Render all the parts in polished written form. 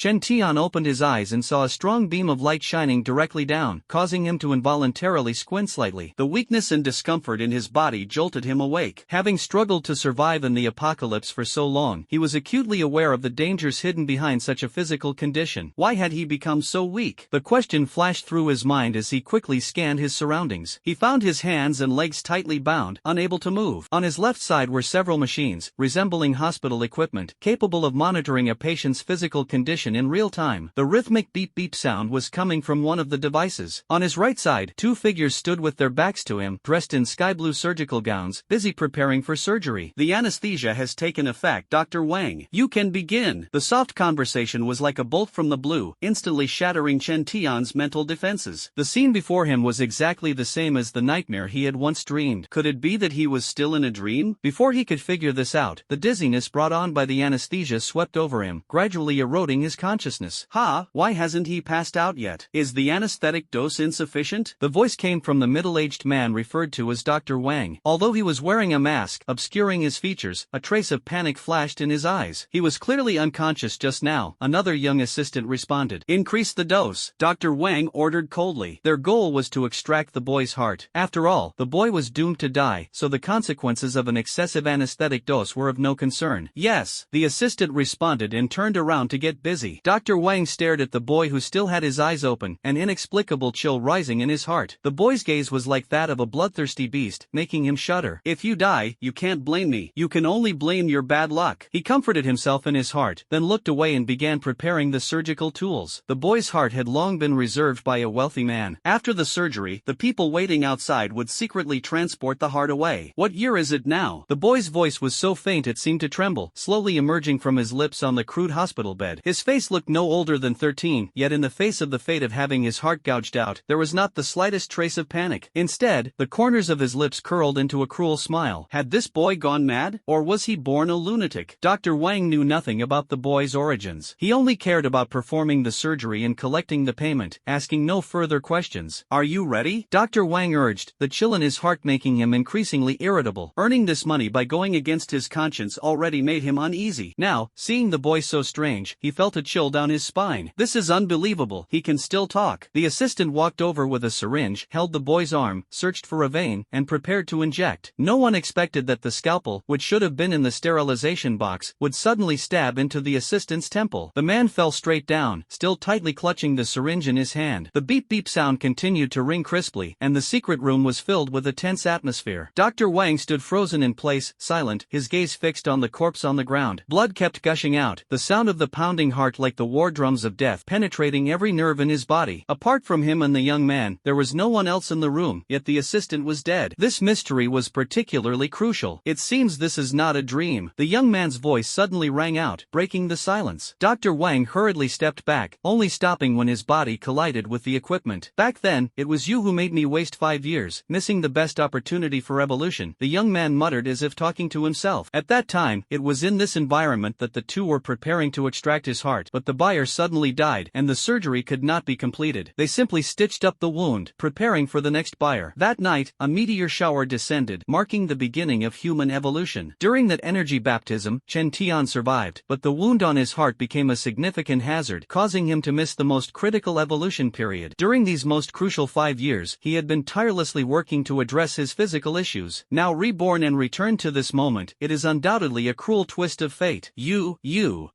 Chen Tian opened his eyes and saw a strong beam of light shining directly down, causing him to involuntarily squint slightly. The weakness and discomfort in his body jolted him awake. Having struggled to survive in the apocalypse for so long, he was acutely aware of the dangers hidden behind such a physical condition. Why had he become so weak? The question flashed through his mind as he quickly scanned his surroundings. He found his hands and legs tightly bound, unable to move. On his left side were several machines, resembling hospital equipment, capable of monitoring a patient's physical condition in real time. The rhythmic beep-beep sound was coming from one of the devices. On his right side, two figures stood with their backs to him, dressed in sky-blue surgical gowns, busy preparing for surgery. The anesthesia has taken effect, Dr. Wang. You can begin. The soft conversation was like a bolt from the blue, instantly shattering Chen Tian's mental defenses. The scene before him was exactly the same as the nightmare he had once dreamed. Could it be that he was still in a dream? Before he could figure this out, the dizziness brought on by the anesthesia swept over him, gradually eroding his consciousness. Why hasn't he passed out yet? Is the anesthetic dose insufficient? The voice came from the middle-aged man referred to as Dr. Wang. Although he was wearing a mask, obscuring his features, a trace of panic flashed in his eyes. He was clearly unconscious just now. Another young assistant responded. Increase the dose, Dr. Wang ordered coldly. Their goal was to extract the boy's heart. After all, the boy was doomed to die, so the consequences of an excessive anesthetic dose were of no concern. Yes, the assistant responded and turned around to get busy. Dr. Wang stared at the boy who still had his eyes open, an inexplicable chill rising in his heart. The boy's gaze was like that of a bloodthirsty beast, making him shudder. If you die, you can't blame me. You can only blame your bad luck. He comforted himself in his heart, then looked away and began preparing the surgical tools. The boy's heart had long been reserved by a wealthy man. After the surgery, the people waiting outside would secretly transport the heart away. What year is it now? The boy's voice was so faint it seemed to tremble, slowly emerging from his lips on the crude hospital bed. His face looked no older than 13, yet in the face of the fate of having his heart gouged out, there was not the slightest trace of panic. Instead, the corners of his lips curled into a cruel smile. Had this boy gone mad? Or was he born a lunatic? Dr. Wang knew nothing about the boy's origins. He only cared about performing the surgery and collecting the payment, asking no further questions. Are you ready? Dr. Wang urged, the chill in his heart making him increasingly irritable. Earning this money by going against his conscience already made him uneasy. Now, seeing the boy so strange, he felt a chill down his spine. This is unbelievable. He can still talk. The assistant walked over with a syringe, held the boy's arm, searched for a vein, and prepared to inject. No one expected that the scalpel, which should have been in the sterilization box, would suddenly stab into the assistant's temple. The man fell straight down, still tightly clutching the syringe in his hand. The beep-beep sound continued to ring crisply, and the secret room was filled with a tense atmosphere. Dr. Wang stood frozen in place, silent, his gaze fixed on the corpse on the ground. Blood kept gushing out, the sound of the pounding heart like the war drums of death penetrating every nerve in his body. Apart from him and the young man, there was no one else in the room, yet the assistant was dead. This mystery was particularly crucial. It seems this is not a dream. The young man's voice suddenly rang out, breaking the silence. Dr. Wang hurriedly stepped back, only stopping when his body collided with the equipment. Back then, it was you who made me waste 5 years, missing the best opportunity for evolution, the young man muttered as if talking to himself. At that time, it was in this environment that the two were preparing to extract his heart, but the buyer suddenly died, and the surgery could not be completed. They simply stitched up the wound, preparing for the next buyer. That night, a meteor shower descended, marking the beginning of human evolution. During that energy baptism, Chen Tian survived, but the wound on his heart became a significant hazard, causing him to miss the most critical evolution period. During these most crucial 5 years, he had been tirelessly working to address his physical issues. Now reborn and returned to this moment, it is undoubtedly a cruel twist of fate. You.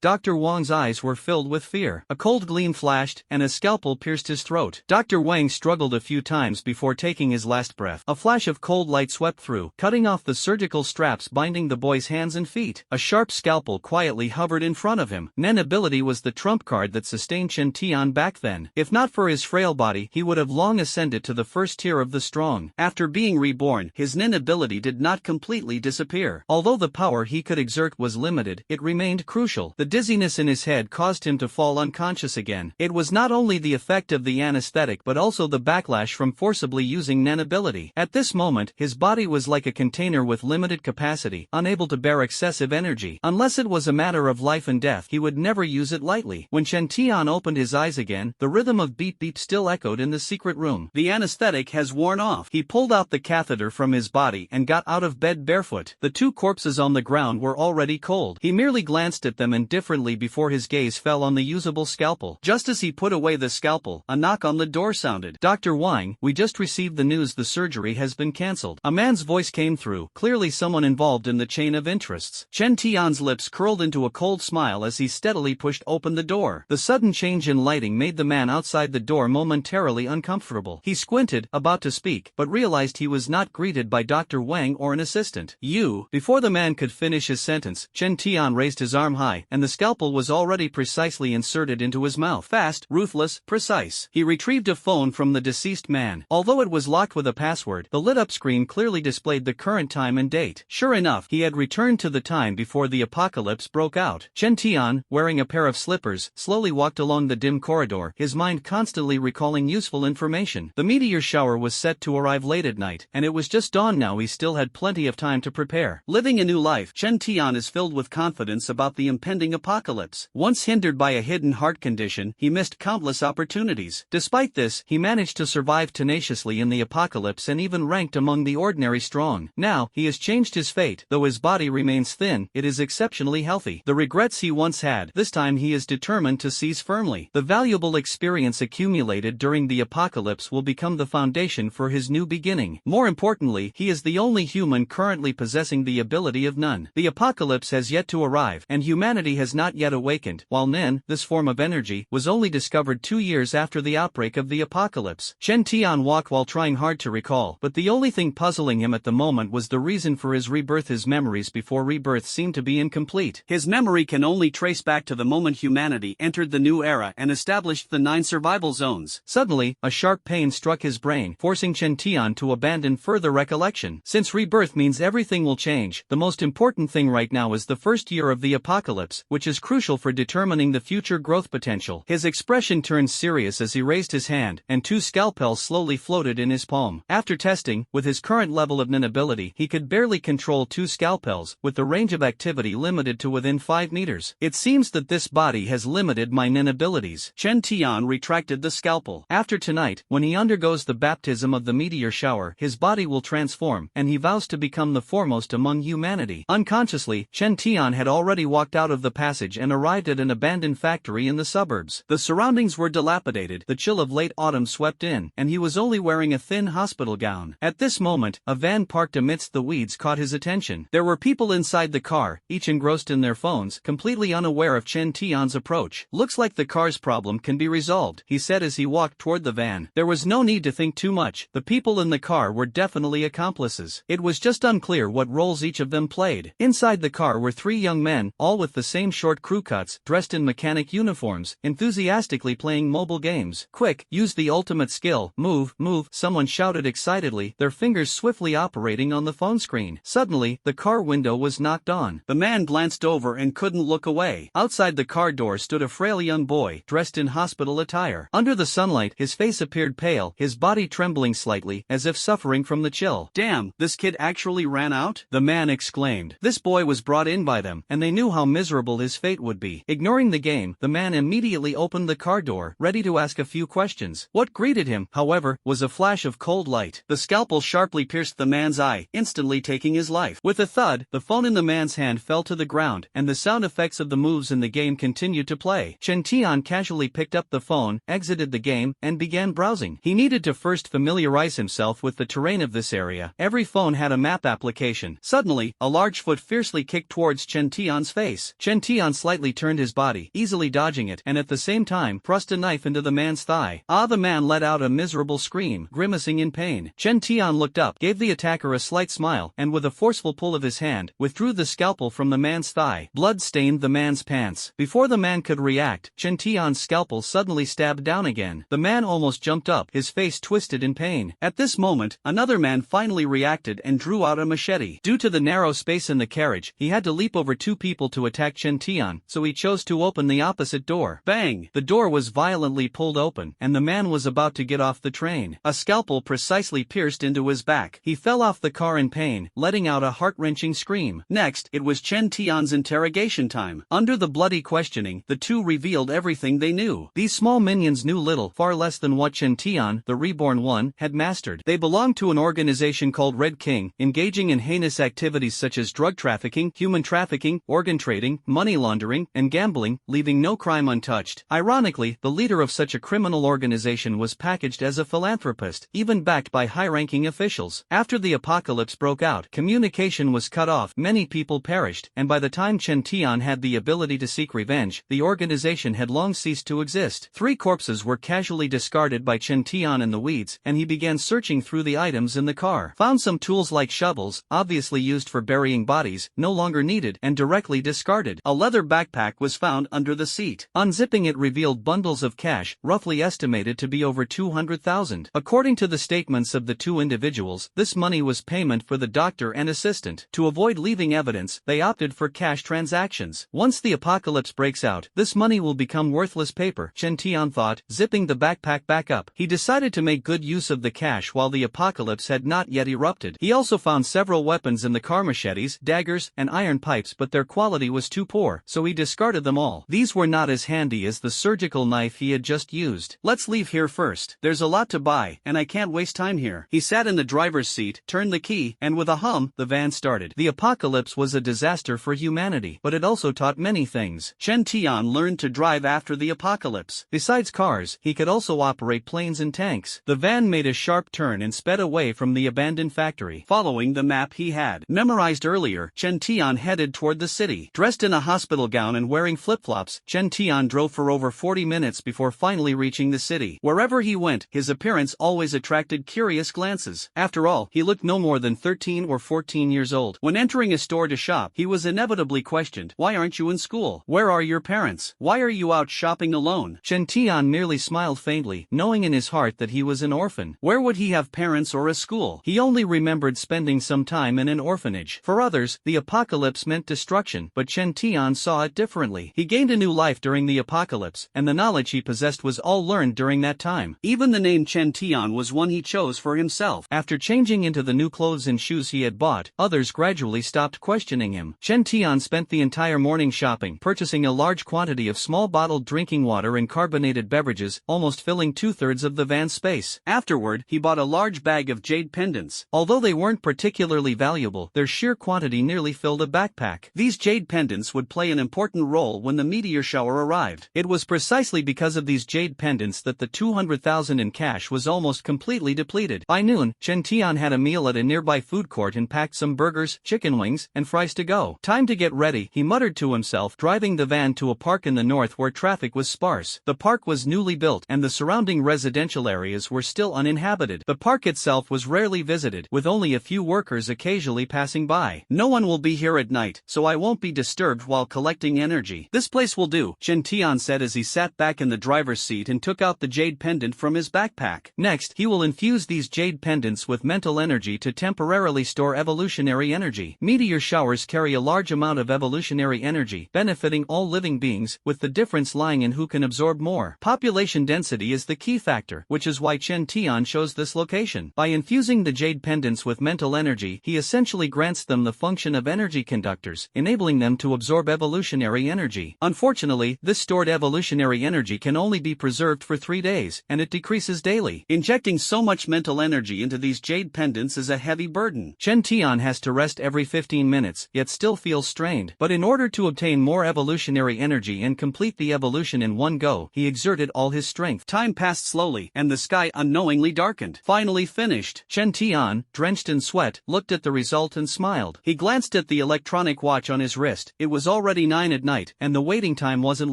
Dr. Wang's eyes were filled with fear. A cold gleam flashed, and a scalpel pierced his throat. Dr. Wang struggled a few times before taking his last breath. A flash of cold light swept through, cutting off the surgical straps binding the boy's hands and feet. A sharp scalpel quietly hovered in front of him. Nen ability was the trump card that sustained Chen Tian back then. If not for his frail body, he would have long ascended to the first tier of the strong. After being reborn, his Nen ability did not completely disappear. Although the power he could exert was limited, it remained crucial. The dizziness in his head caused him to fall unconscious again. It was not only the effect of the anesthetic but also the backlash from forcibly using Nen ability. At this moment, his body was like a container with limited capacity, unable to bear excessive energy. Unless it was a matter of life and death, he would never use it lightly. When Chen Tian opened his eyes again, the rhythm of beep-beep still echoed in the secret room. The anesthetic has worn off. He pulled out the catheter from his body and got out of bed barefoot. The two corpses on the ground were already cold. He merely glanced at them indifferently before his gaze fell on the usable scalpel. Just as he put away the scalpel, a knock on the door sounded. "Dr. Wang, we just received the news the surgery has been cancelled." A man's voice came through, clearly someone involved in the chain of interests. Chen Tian's lips curled into a cold smile as he steadily pushed open the door. The sudden change in lighting made the man outside the door momentarily uncomfortable. He squinted, about to speak, but realized he was not greeted by Dr. Wang or an assistant. "You." Before the man could finish his sentence, Chen Tian raised his arm high, and the scalpel was already precisely inserted into his mouth. Fast, ruthless, precise. He retrieved a phone from the deceased man. Although it was locked with a password, the lit-up screen clearly displayed the current time and date. Sure enough, he had returned to the time before the apocalypse broke out. Chen Tian, wearing a pair of slippers, slowly walked along the dim corridor, his mind constantly recalling useful information. The meteor shower was set to arrive late at night, and it was just dawn now. He still had plenty of time to prepare. Living a new life, Chen Tian is filled with confidence about the impending apocalypse. Once hindered by a hidden heart condition, he missed countless opportunities. Despite this, he managed to survive tenaciously in the apocalypse and even ranked among the ordinary strong. Now, he has changed his fate. Though his body remains thin, it is exceptionally healthy. The regrets he once had, this time he is determined to seize firmly. The valuable experience accumulated during the apocalypse will become the foundation for his new beginning. More importantly, he is the only human currently possessing the ability of Nun. The apocalypse has yet to arrive, and humanity has not yet awakened, while Nen, this form of energy, was only discovered 2 years after the outbreak of the apocalypse. Chen Tian walked while trying hard to recall, but the only thing puzzling him at the moment was the reason for his rebirth. His memories before rebirth seemed to be incomplete. His memory can only trace back to the moment humanity entered the new era and established the 9 survival zones. Suddenly, a sharp pain struck his brain, forcing Chen Tian to abandon further recollection. Since rebirth means everything will change, the most important thing right now is the first year of the apocalypse, which is crucial for determining the future growth potential. His expression turned serious as he raised his hand, and 2 scalpels slowly floated in his palm. After testing, with his current level of Nen ability, he could barely control 2 scalpels, with the range of activity limited to within 5 meters. It seems that this body has limited my Nen abilities. Chen Tian retracted the scalpel. After tonight, when he undergoes the baptism of the meteor shower, his body will transform, and he vows to become the foremost among humanity. Unconsciously, Chen Tian had already walked out of the passage and arrived at an abandoned factory in the suburbs. The surroundings were dilapidated, the chill of late autumn swept in, and he was only wearing a thin hospital gown. At this moment, a van parked amidst the weeds caught his attention. There were people inside the car, each engrossed in their phones, completely unaware of Chen Tian's approach. "Looks like the car's problem can be resolved," he said as he walked toward the van. There was no need to think too much. The people in the car were definitely accomplices. It was just unclear what roles each of them played. Inside the car were 3 young men, all with the same short crew cuts, dressed in mechanic uniforms, enthusiastically playing mobile games. "Quick, use the ultimate skill, move, move," someone shouted excitedly, their fingers swiftly operating on the phone screen. Suddenly, the car window was knocked on. The man glanced over and couldn't look away. Outside the car door stood a frail young boy, dressed in hospital attire. Under the sunlight, his face appeared pale, his body trembling slightly, as if suffering from the chill. "Damn, this kid actually ran out?" the man exclaimed. This boy was brought in by them, and they knew how miserable his fate would be. Ignoring the game, the man immediately opened the car door, ready to ask a few questions. What greeted him, however, was a flash of cold light. The scalpel sharply pierced the man's eye, instantly taking his life. With a thud, the phone in the man's hand fell to the ground, and the sound effects of the moves in the game continued to play. Chen Tian casually picked up the phone, exited the game, and began browsing. He needed to first familiarize himself with the terrain of this area. Every phone had a map application. Suddenly, a large foot fiercely kicked towards Chen Tian's face. Chen Tian slightly turned his body, easily dodging it, and at the same time thrust a knife into the man's thigh. The man let out a miserable scream, grimacing in pain. Chen Tian looked up, gave the attacker a slight smile, and with a forceful pull of his hand, withdrew the scalpel from the man's thigh. Blood stained the man's pants. Before the man could react, Chen Tian's scalpel suddenly stabbed down again. The man almost jumped up, his face twisted in pain. At this moment, another man finally reacted and drew out a machete. Due to the narrow space in the carriage, he had to leap over 2 people to attack Chen Tian, so he chose to open the opposite door. Bang! The door was violently pulled open, and the man was about to get off the train. A scalpel precisely pierced into his back. He fell off the car in pain, letting out a heart-wrenching scream. Next, it was Chen Tian's interrogation time. Under the bloody questioning, the 2 revealed everything they knew. These small minions knew little, far less than what Chen Tian, the reborn one, had mastered. They belonged to an organization called Red King, engaging in heinous activities such as drug trafficking, human trafficking, organ trading, money laundering, and gambling. gambling, leaving no crime untouched. Ironically, the leader of such a criminal organization was packaged as a philanthropist, even backed by high-ranking officials. After the apocalypse broke out, communication was cut off, many people perished, and by the time Chen Tian had the ability to seek revenge, the organization had long ceased to exist. 3 corpses were casually discarded by Chen Tian in the weeds, and he began searching through the items in the car. Found some tools like shovels, obviously used for burying bodies, no longer needed, and directly discarded. A leather backpack was found under the seat. Unzipping it revealed bundles of cash, roughly estimated to be over 200,000. According to the statements of the 2 individuals, this money was payment for the doctor and assistant. To avoid leaving evidence, they opted for cash transactions. Once the apocalypse breaks out, this money will become worthless paper, Chen Tian thought, zipping the backpack back up. He decided to make good use of the cash while the apocalypse had not yet erupted. He also found several weapons in the car: machetes, daggers, and iron pipes, but their quality was too poor, so he discarded them all. These were not as handy as the surgical knife he had just used. Let's leave here first. There's a lot to buy, and I can't waste time here. He sat in the driver's seat, turned the key, and with a hum, the van started. The apocalypse was a disaster for humanity, but it also taught many things. Chen Tian learned to drive after the apocalypse. Besides cars, he could also operate planes and tanks. The van made a sharp turn and sped away from the abandoned factory. Following the map he had memorized earlier, Chen Tian headed toward the city. Dressed in a hospital gown and wearing flip-flops, Chen Tian drove for over 40 minutes before finally reaching the city. Wherever he went, his appearance always attracted curious glances. After all, he looked no more than 13 or 14 years old. When entering a store to shop, he was inevitably questioned, "Why aren't you in school? Where are your parents? Why are you out shopping alone?" Chen Tian merely smiled faintly, knowing in his heart that he was an orphan. Where would he have parents or a school? He only remembered spending some time in an orphanage. For others, the apocalypse meant destruction, but Chen Tian saw it differently. He gained a new life during the apocalypse, and the knowledge he possessed was all learned during that time. Even the name Chen Tian was one he chose for himself. After changing into the new clothes and shoes he had bought, others gradually stopped questioning him. Chen Tian spent the entire morning shopping, purchasing a large quantity of small bottled drinking water and carbonated beverages, almost filling 2/3 of the van's space. Afterward, he bought a large bag of jade pendants. Although they weren't particularly valuable, their sheer quantity nearly filled a backpack. These jade pendants would play an important role when the meteor shower arrived. It was precisely because of these jade pendants that the 200,000 in cash was almost completely depleted. By noon, Chen Tian had a meal at a nearby food court and packed some burgers, chicken wings, and fries to go. Time to get ready, he muttered to himself, driving the van to a park in the north where traffic was sparse. The park was newly built, and the surrounding residential areas were still uninhabited. The park itself was rarely visited, with only a few workers occasionally passing by. "No one will be here at night, so I won't be disturbed while collecting energy. This place will do," Chen Tian said as he sat back in the driver's seat and took out the jade pendant from his backpack. Next, he will infuse these jade pendants with mental energy to temporarily store evolutionary energy. Meteor showers carry a large amount of evolutionary energy, benefiting all living beings, with the difference lying in who can absorb more. Population density is the key factor, which is why Chen Tian chose this location. By infusing the jade pendants with mental energy, he essentially grants them the function of energy conductors, enabling them to absorb evolutionary energy. Unfortunately, this stored evolutionary energy can only be preserved for 3 days, and it decreases daily. Injecting so much mental energy into these jade pendants is a heavy burden. Chen Tian has to rest every 15 minutes, yet still feels strained. But in order to obtain more evolutionary energy and complete the evolution in one go, he exerted all his strength. Time passed slowly, and the sky unknowingly darkened. Finally finished. Chen Tian, drenched in sweat, looked at the result and smiled. He glanced at the electronic watch on his wrist. It was already 9 at night, and the waiting time wasn't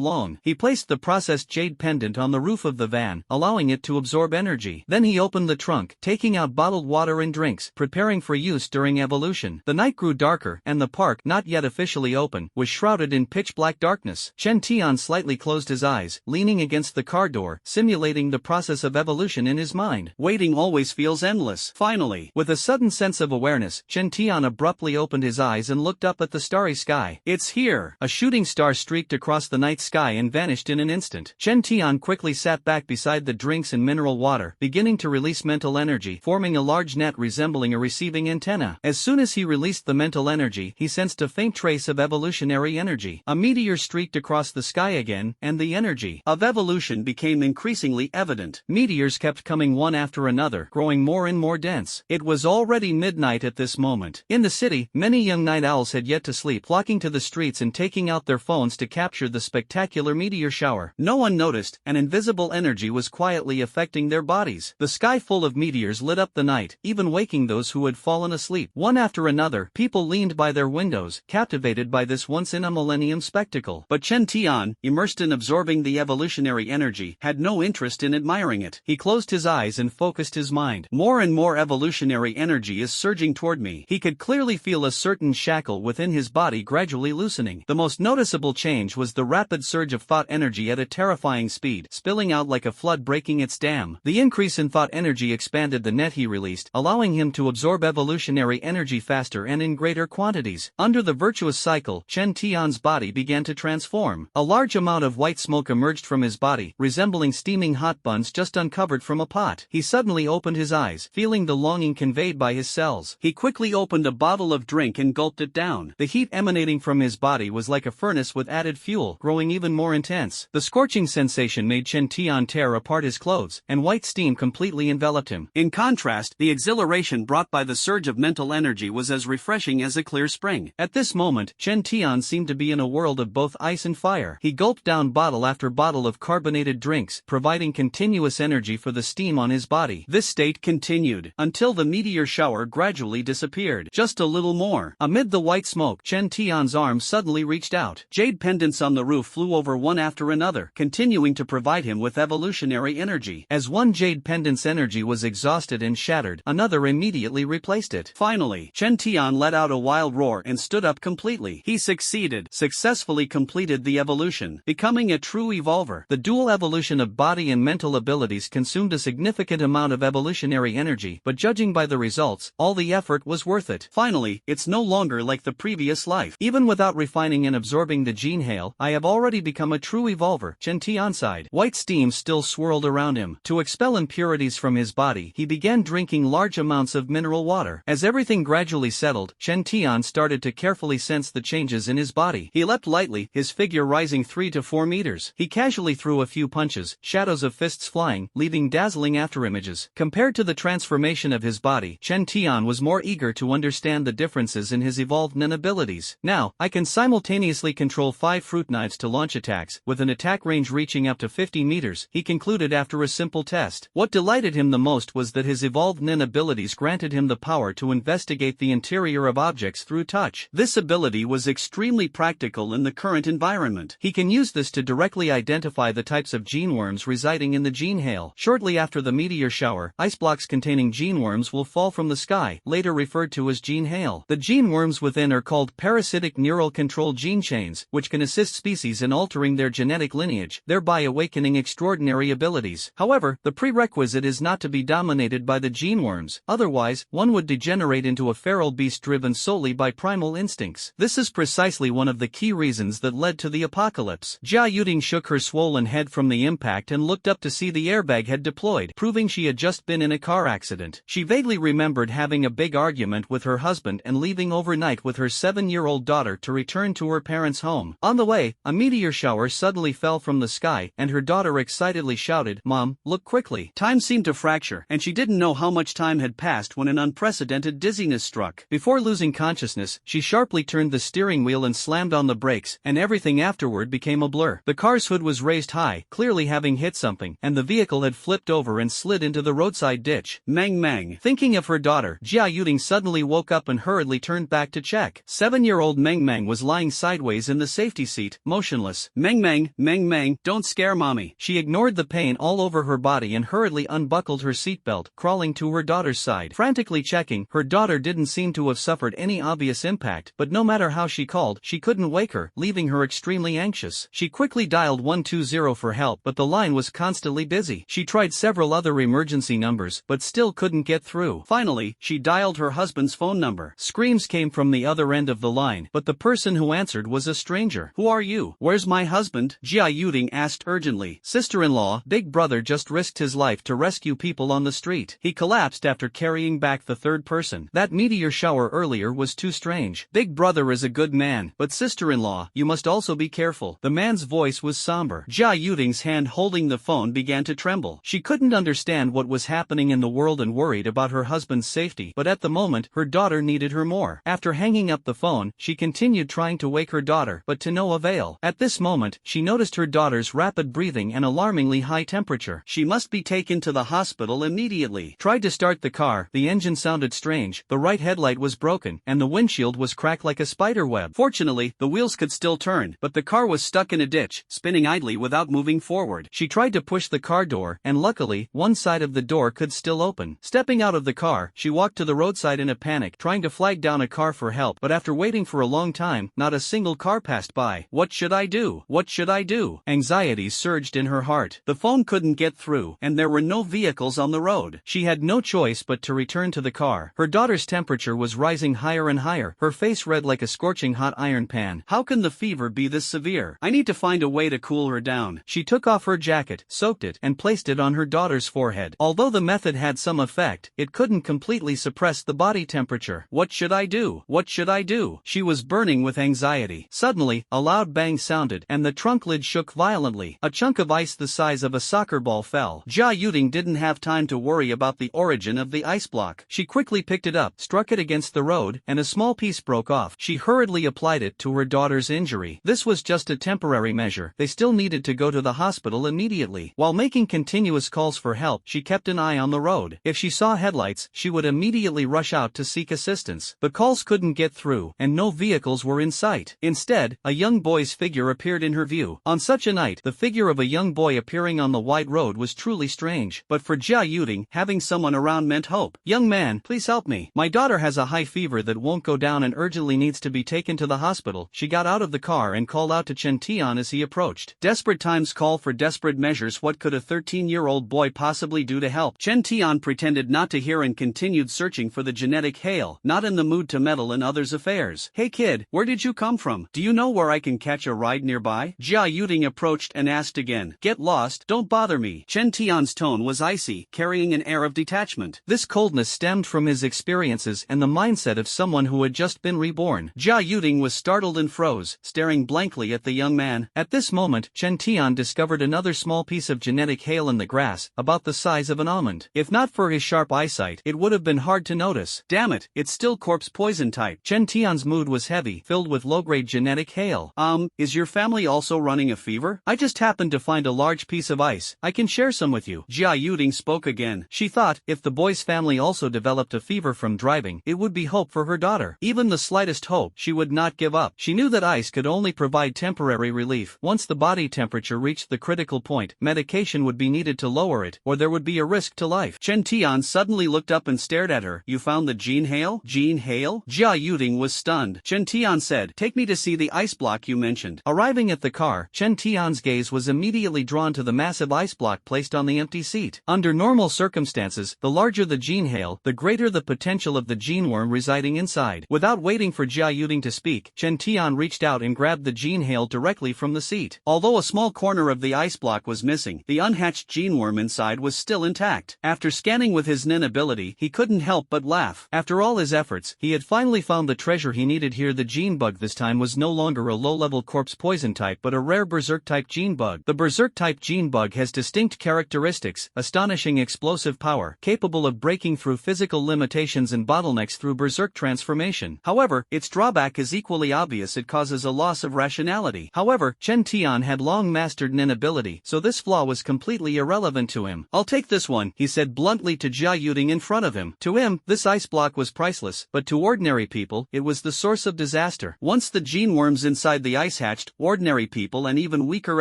long. He placed the processed jade pendant on the roof of the van, allowing it to absorb energy. Then he opened the trunk, taking out bottled water and drinks, preparing for use during evolution. The night grew darker, and the park, not yet officially open, was shrouded in pitch-black darkness. Chen Tian slightly closed his eyes, leaning against the car door, simulating the process of evolution in his mind. Waiting always feels endless. Finally, with a sudden sense of awareness, Chen Tian abruptly opened his eyes and looked up at the starry sky. "It's here!" A shooting star streaked across the night sky and vanished in an instant. Chen Tian quickly sat back beside the drinks and mineral water, beginning to release mental energy, forming a large net resembling a receiving antenna. As soon as he released the mental energy, he sensed a faint trace of evolutionary energy. A meteor streaked across the sky again, and the energy of evolution became increasingly evident. Meteors kept coming one after another, growing more and more dense. It was already midnight at this moment. In the city, many young night owls had yet to sleep, flocking to the streets and taking out their phones to capture the spectacular meteor shower. No one noticed, an invisible energy was quietly affecting their bodies. The sky full of meteors lit up the night, even waking those who had fallen asleep. One after another, people leaned by their windows, captivated by this once-in-a-millennium spectacle. But Chen Tian, immersed in absorbing the evolutionary energy, had no interest in admiring it. He closed his eyes and focused his mind. More and more evolutionary energy is surging toward me. He could clearly feel a certain shackle within his body gradually loosening. The most noticeable change was the rapid surge of thought energy at a terrifying speed, spilling out like a flood breaking its dam. The increase in thought energy expanded the net he released, allowing him to absorb evolutionary energy faster and in greater quantities. Under the virtuous cycle, Chen Tian's body began to transform. A large amount of white smoke emerged from his body, resembling steaming hot buns just uncovered from a pot. He suddenly opened his eyes, feeling the longing conveyed by his cells. He quickly opened a bottle of drink and gulped it down. The heat emanating from his body was like a furnace with added fuel, growing even more intense. The scorching sensation made Chen Tian tear apart his clothes, and white steam completely enveloped him. In contrast, the exhilaration brought by the surge of mental energy was as refreshing as a clear spring. At this moment, Chen Tian seemed to be in a world of both ice and fire. He gulped down bottle after bottle of carbonated drinks, providing continuous energy for the steam on his body. This state continued until the meteor shower gradually disappeared. Just a little more. Amid the white smoke, Chen Tian's arm suddenly reached out. Jade pendants on the roof flew over one after another, continuing to provide him with evolutionary energy. As one jade pendant's energy was exhausted and shattered, another immediately replaced it. Finally, Chen Tian let out a wild roar and stood up completely. He successfully completed the evolution, becoming a true evolver. The dual evolution of body and mental abilities consumed a significant amount of evolutionary energy, but judging by the results, all the effort was worth it. Finally, it's no longer like the previous life. Even without refining and absorbing the gene hail, I have already become a true evolver. Chen Tian sighed. White steam still swirled around him. To expel impurities from his body, he began drinking large amounts of mineral water. As everything gradually settled, Chen Tian started to carefully sense the changes in his body. He leapt lightly, his figure rising 3 to 4 meters. He casually threw a few punches, shadows of fists flying, leaving dazzling afterimages. Compared to the transformation of his body, Chen Tian was more eager to understand the differences in his evolved nen abilities. Now, I can simultaneously control 5 fruit knives to launch attacks, with an attack range reaching up to 50 meters, he concluded after a simple test. What delighted him the most was that his evolved nen abilities granted him the power to investigate the interior of objects through touch. This ability was extremely practical in the current environment. He can use this to directly identify the types of gene worms residing in the gene hail. Shortly after the meteor shower, ice blocks containing gene worms will fall from the sky, later referred to as gene hail. The gene worms within are called parasitic neural control gene chains, which can assist species in altering their genetic lineage, thereby awakening extraordinary abilities. However, the prerequisite is not to be dominated by the gene worms, otherwise, one would degenerate into a feral beast driven solely by primal instincts. This is precisely one of the key reasons that led to the apocalypse. Jia Yuding shook her swollen head from the impact and looked up to see the airbag had deployed, proving she had just been in a car accident. She vaguely remembered having a big argument with her husband and leaving overnight with her 7-year-old daughter to return to her parents' home. On the way, a meteor shower suddenly fell from the sky, and her daughter excitedly shouted, "Mom, look quickly." Time seemed to fracture, and she didn't know how much time had passed when an unprecedented dizziness struck. Before losing consciousness, she sharply turned the steering wheel and slammed on the brakes, and everything afterward became a blur. The car's hood was raised high, clearly having hit something, and the vehicle had flipped over and slid into the roadside ditch. Meng Meng. Thinking of her daughter, Jia Yuding suddenly woke up and hurriedly turned back to check. 7-year-old Meng Meng was lying sideways in the safety seat, motionless. Meng Meng, don't scare mommy. She ignored the pain all over her body and hurriedly unbuckled her seatbelt, crawling to her daughter's side. Frantically checking, her daughter didn't seem to have suffered any obvious impact, but no matter how she called, she couldn't wake her, leaving her extremely anxious. She quickly dialed 120 for help, but the line was constantly busy. She tried several other emergency numbers, but still couldn't get through. Finally, she dialed her husband's phone number. Screams came from the other end of the line, but the person who answered was a stranger. "Who are you? Where's my husband?" Jia Yuding asked urgently. "Sister-in-law, Big Brother just risked his life to rescue people on the street." He collapsed after carrying back the third person. That meteor shower earlier was too strange. "Big Brother is a good man, but sister-in-law, you must also be careful." The man's voice was somber. Jia Yuding's hand holding the phone began to tremble. She couldn't understand what was happening in the world and worried about her husband's safety, but at the moment, her daughter needed her more. After hanging up the phone, she continued trying to wake her daughter, but to no avail. At this moment, she noticed her daughter's rapid breathing and alarmingly high temperature. She must be taken to the hospital immediately. Tried to start the car, the engine sounded strange, the right headlight was broken, and the windshield was cracked like a spider web. Fortunately, the wheels could still turn, but the car was stuck in a ditch, spinning idly without moving forward. She tried to push the car door, and luckily, one side of the door could still open. Stepping out of the car, she walked to the roadside in a panic, trying to flag down a car for help, but after waiting for a long time, not a single car passed by. What should I do? What should I do? Anxieties surged in her heart. The phone couldn't get through, and there were no vehicles on the road. She had no choice but to return to the car. Her daughter's temperature was rising higher and higher, her face red like a scorching hot iron pan. How can the fever be this severe? I need to find a way to cool her down. She took off her jacket, soaked it, and placed it on her daughter's forehead. Although the method had some effect, it couldn't completely suppress the body temperature. What should I do? What should I do? She was burning with anxiety. Suddenly, a loud bang sounded, and the trunk lid shook violently. A chunk of ice the size of a soccer ball fell. Jia Yuding didn't have time to worry about the origin of the ice block. She quickly picked it up, struck it against the road, and a small piece broke off. She hurriedly applied it to her daughter's injury. This was just a temporary measure. They still needed to go to the hospital immediately. While making continuous calls for help, she kept an eye on the road. If she saw headlights, she would immediately rush out to seek assistance. The calls couldn't get through, and no vehicles were in sight. Instead, a young boy's figure appeared in her view. On such a night, the figure of a young boy appearing on the wide road was truly strange. But for Jia Yuding, having someone around meant hope. "Young man, please help me. My daughter has a high fever that won't go down and urgently needs to be taken to the hospital." She got out of the car and called out to Chen Tian as he approached. Desperate times call for desperate measures. What could a 13-year-old boy possibly do to help? Chen Tian pretended not to hear and continued searching for the genetic Hale, not in the mood to meddle in others' affairs. "Hey kid, where did you come from? Do you know where I can catch a ride nearby?" Jia Yuding approached and asked again. "Get lost, don't bother me." Chen Tian's tone was icy, carrying an air of detachment. This coldness stemmed from his experiences and the mindset of someone who had just been reborn. Jia Yuding was startled and froze, staring blankly at the young man. At this moment, Chen Tian discovered another small piece of genetic Hale in the grass, about the size of an almond. If not for his sharp eyesight, it would have been hard to notice. Damn it, it's still corpse poison type. Chen Tian's mood was heavy, filled with low-grade genetic Hale. Is your family also running a fever? I just happened to find a large piece of ice. I can share some with you. Jia Yuding spoke again. She thought, if the boy's family also developed a fever from driving, it would be hope for her daughter. Even the slightest hope, she would not give up. She knew that ice could only provide temporary relief. Once the body temperature reached the critical point, medication would be needed to lower it, or there would be a risk to life. Chen Tian suddenly looked up and stared at her. "You found the gene Hale? Gene Hale?" Jia Yuding was stunned. Chen Tian said, "Take me to see the ice block you mentioned." Arriving at the car, Chen Tian's gaze was immediately drawn to the massive ice block placed on the empty seat. Under normal circumstances, the larger the gene Hale, the greater the potential of the gene worm residing inside. Without waiting for Jia Yuding to speak, Chen Tian reached out and grabbed the gene Hale directly from the seat. Although a small corner of the ice block was missing, the unhatched gene worm inside was still intact. After scanning with his Nin ability, he couldn't help but laugh. After all his efforts, he had finally found the treasure he needed here. The gene bug this time was no longer a low-level corpse poison type but a rare berserk-type gene bug. The berserk-type gene bug has distinct characteristics, astonishing explosive power, capable of breaking through physical limitations and bottlenecks through berserk transformation. However, its drawback is equally obvious: it causes a loss of rationality. However, Chen Tian had long mastered Nin ability, so this flaw was completely irrelevant to him. "I'll take this one," he said bluntly to Jia Yuding in front of him. To him, this ice block was priceless, but to ordinary people, it was the source of disaster. Once the gene worms inside the ice hatched, ordinary people and even weaker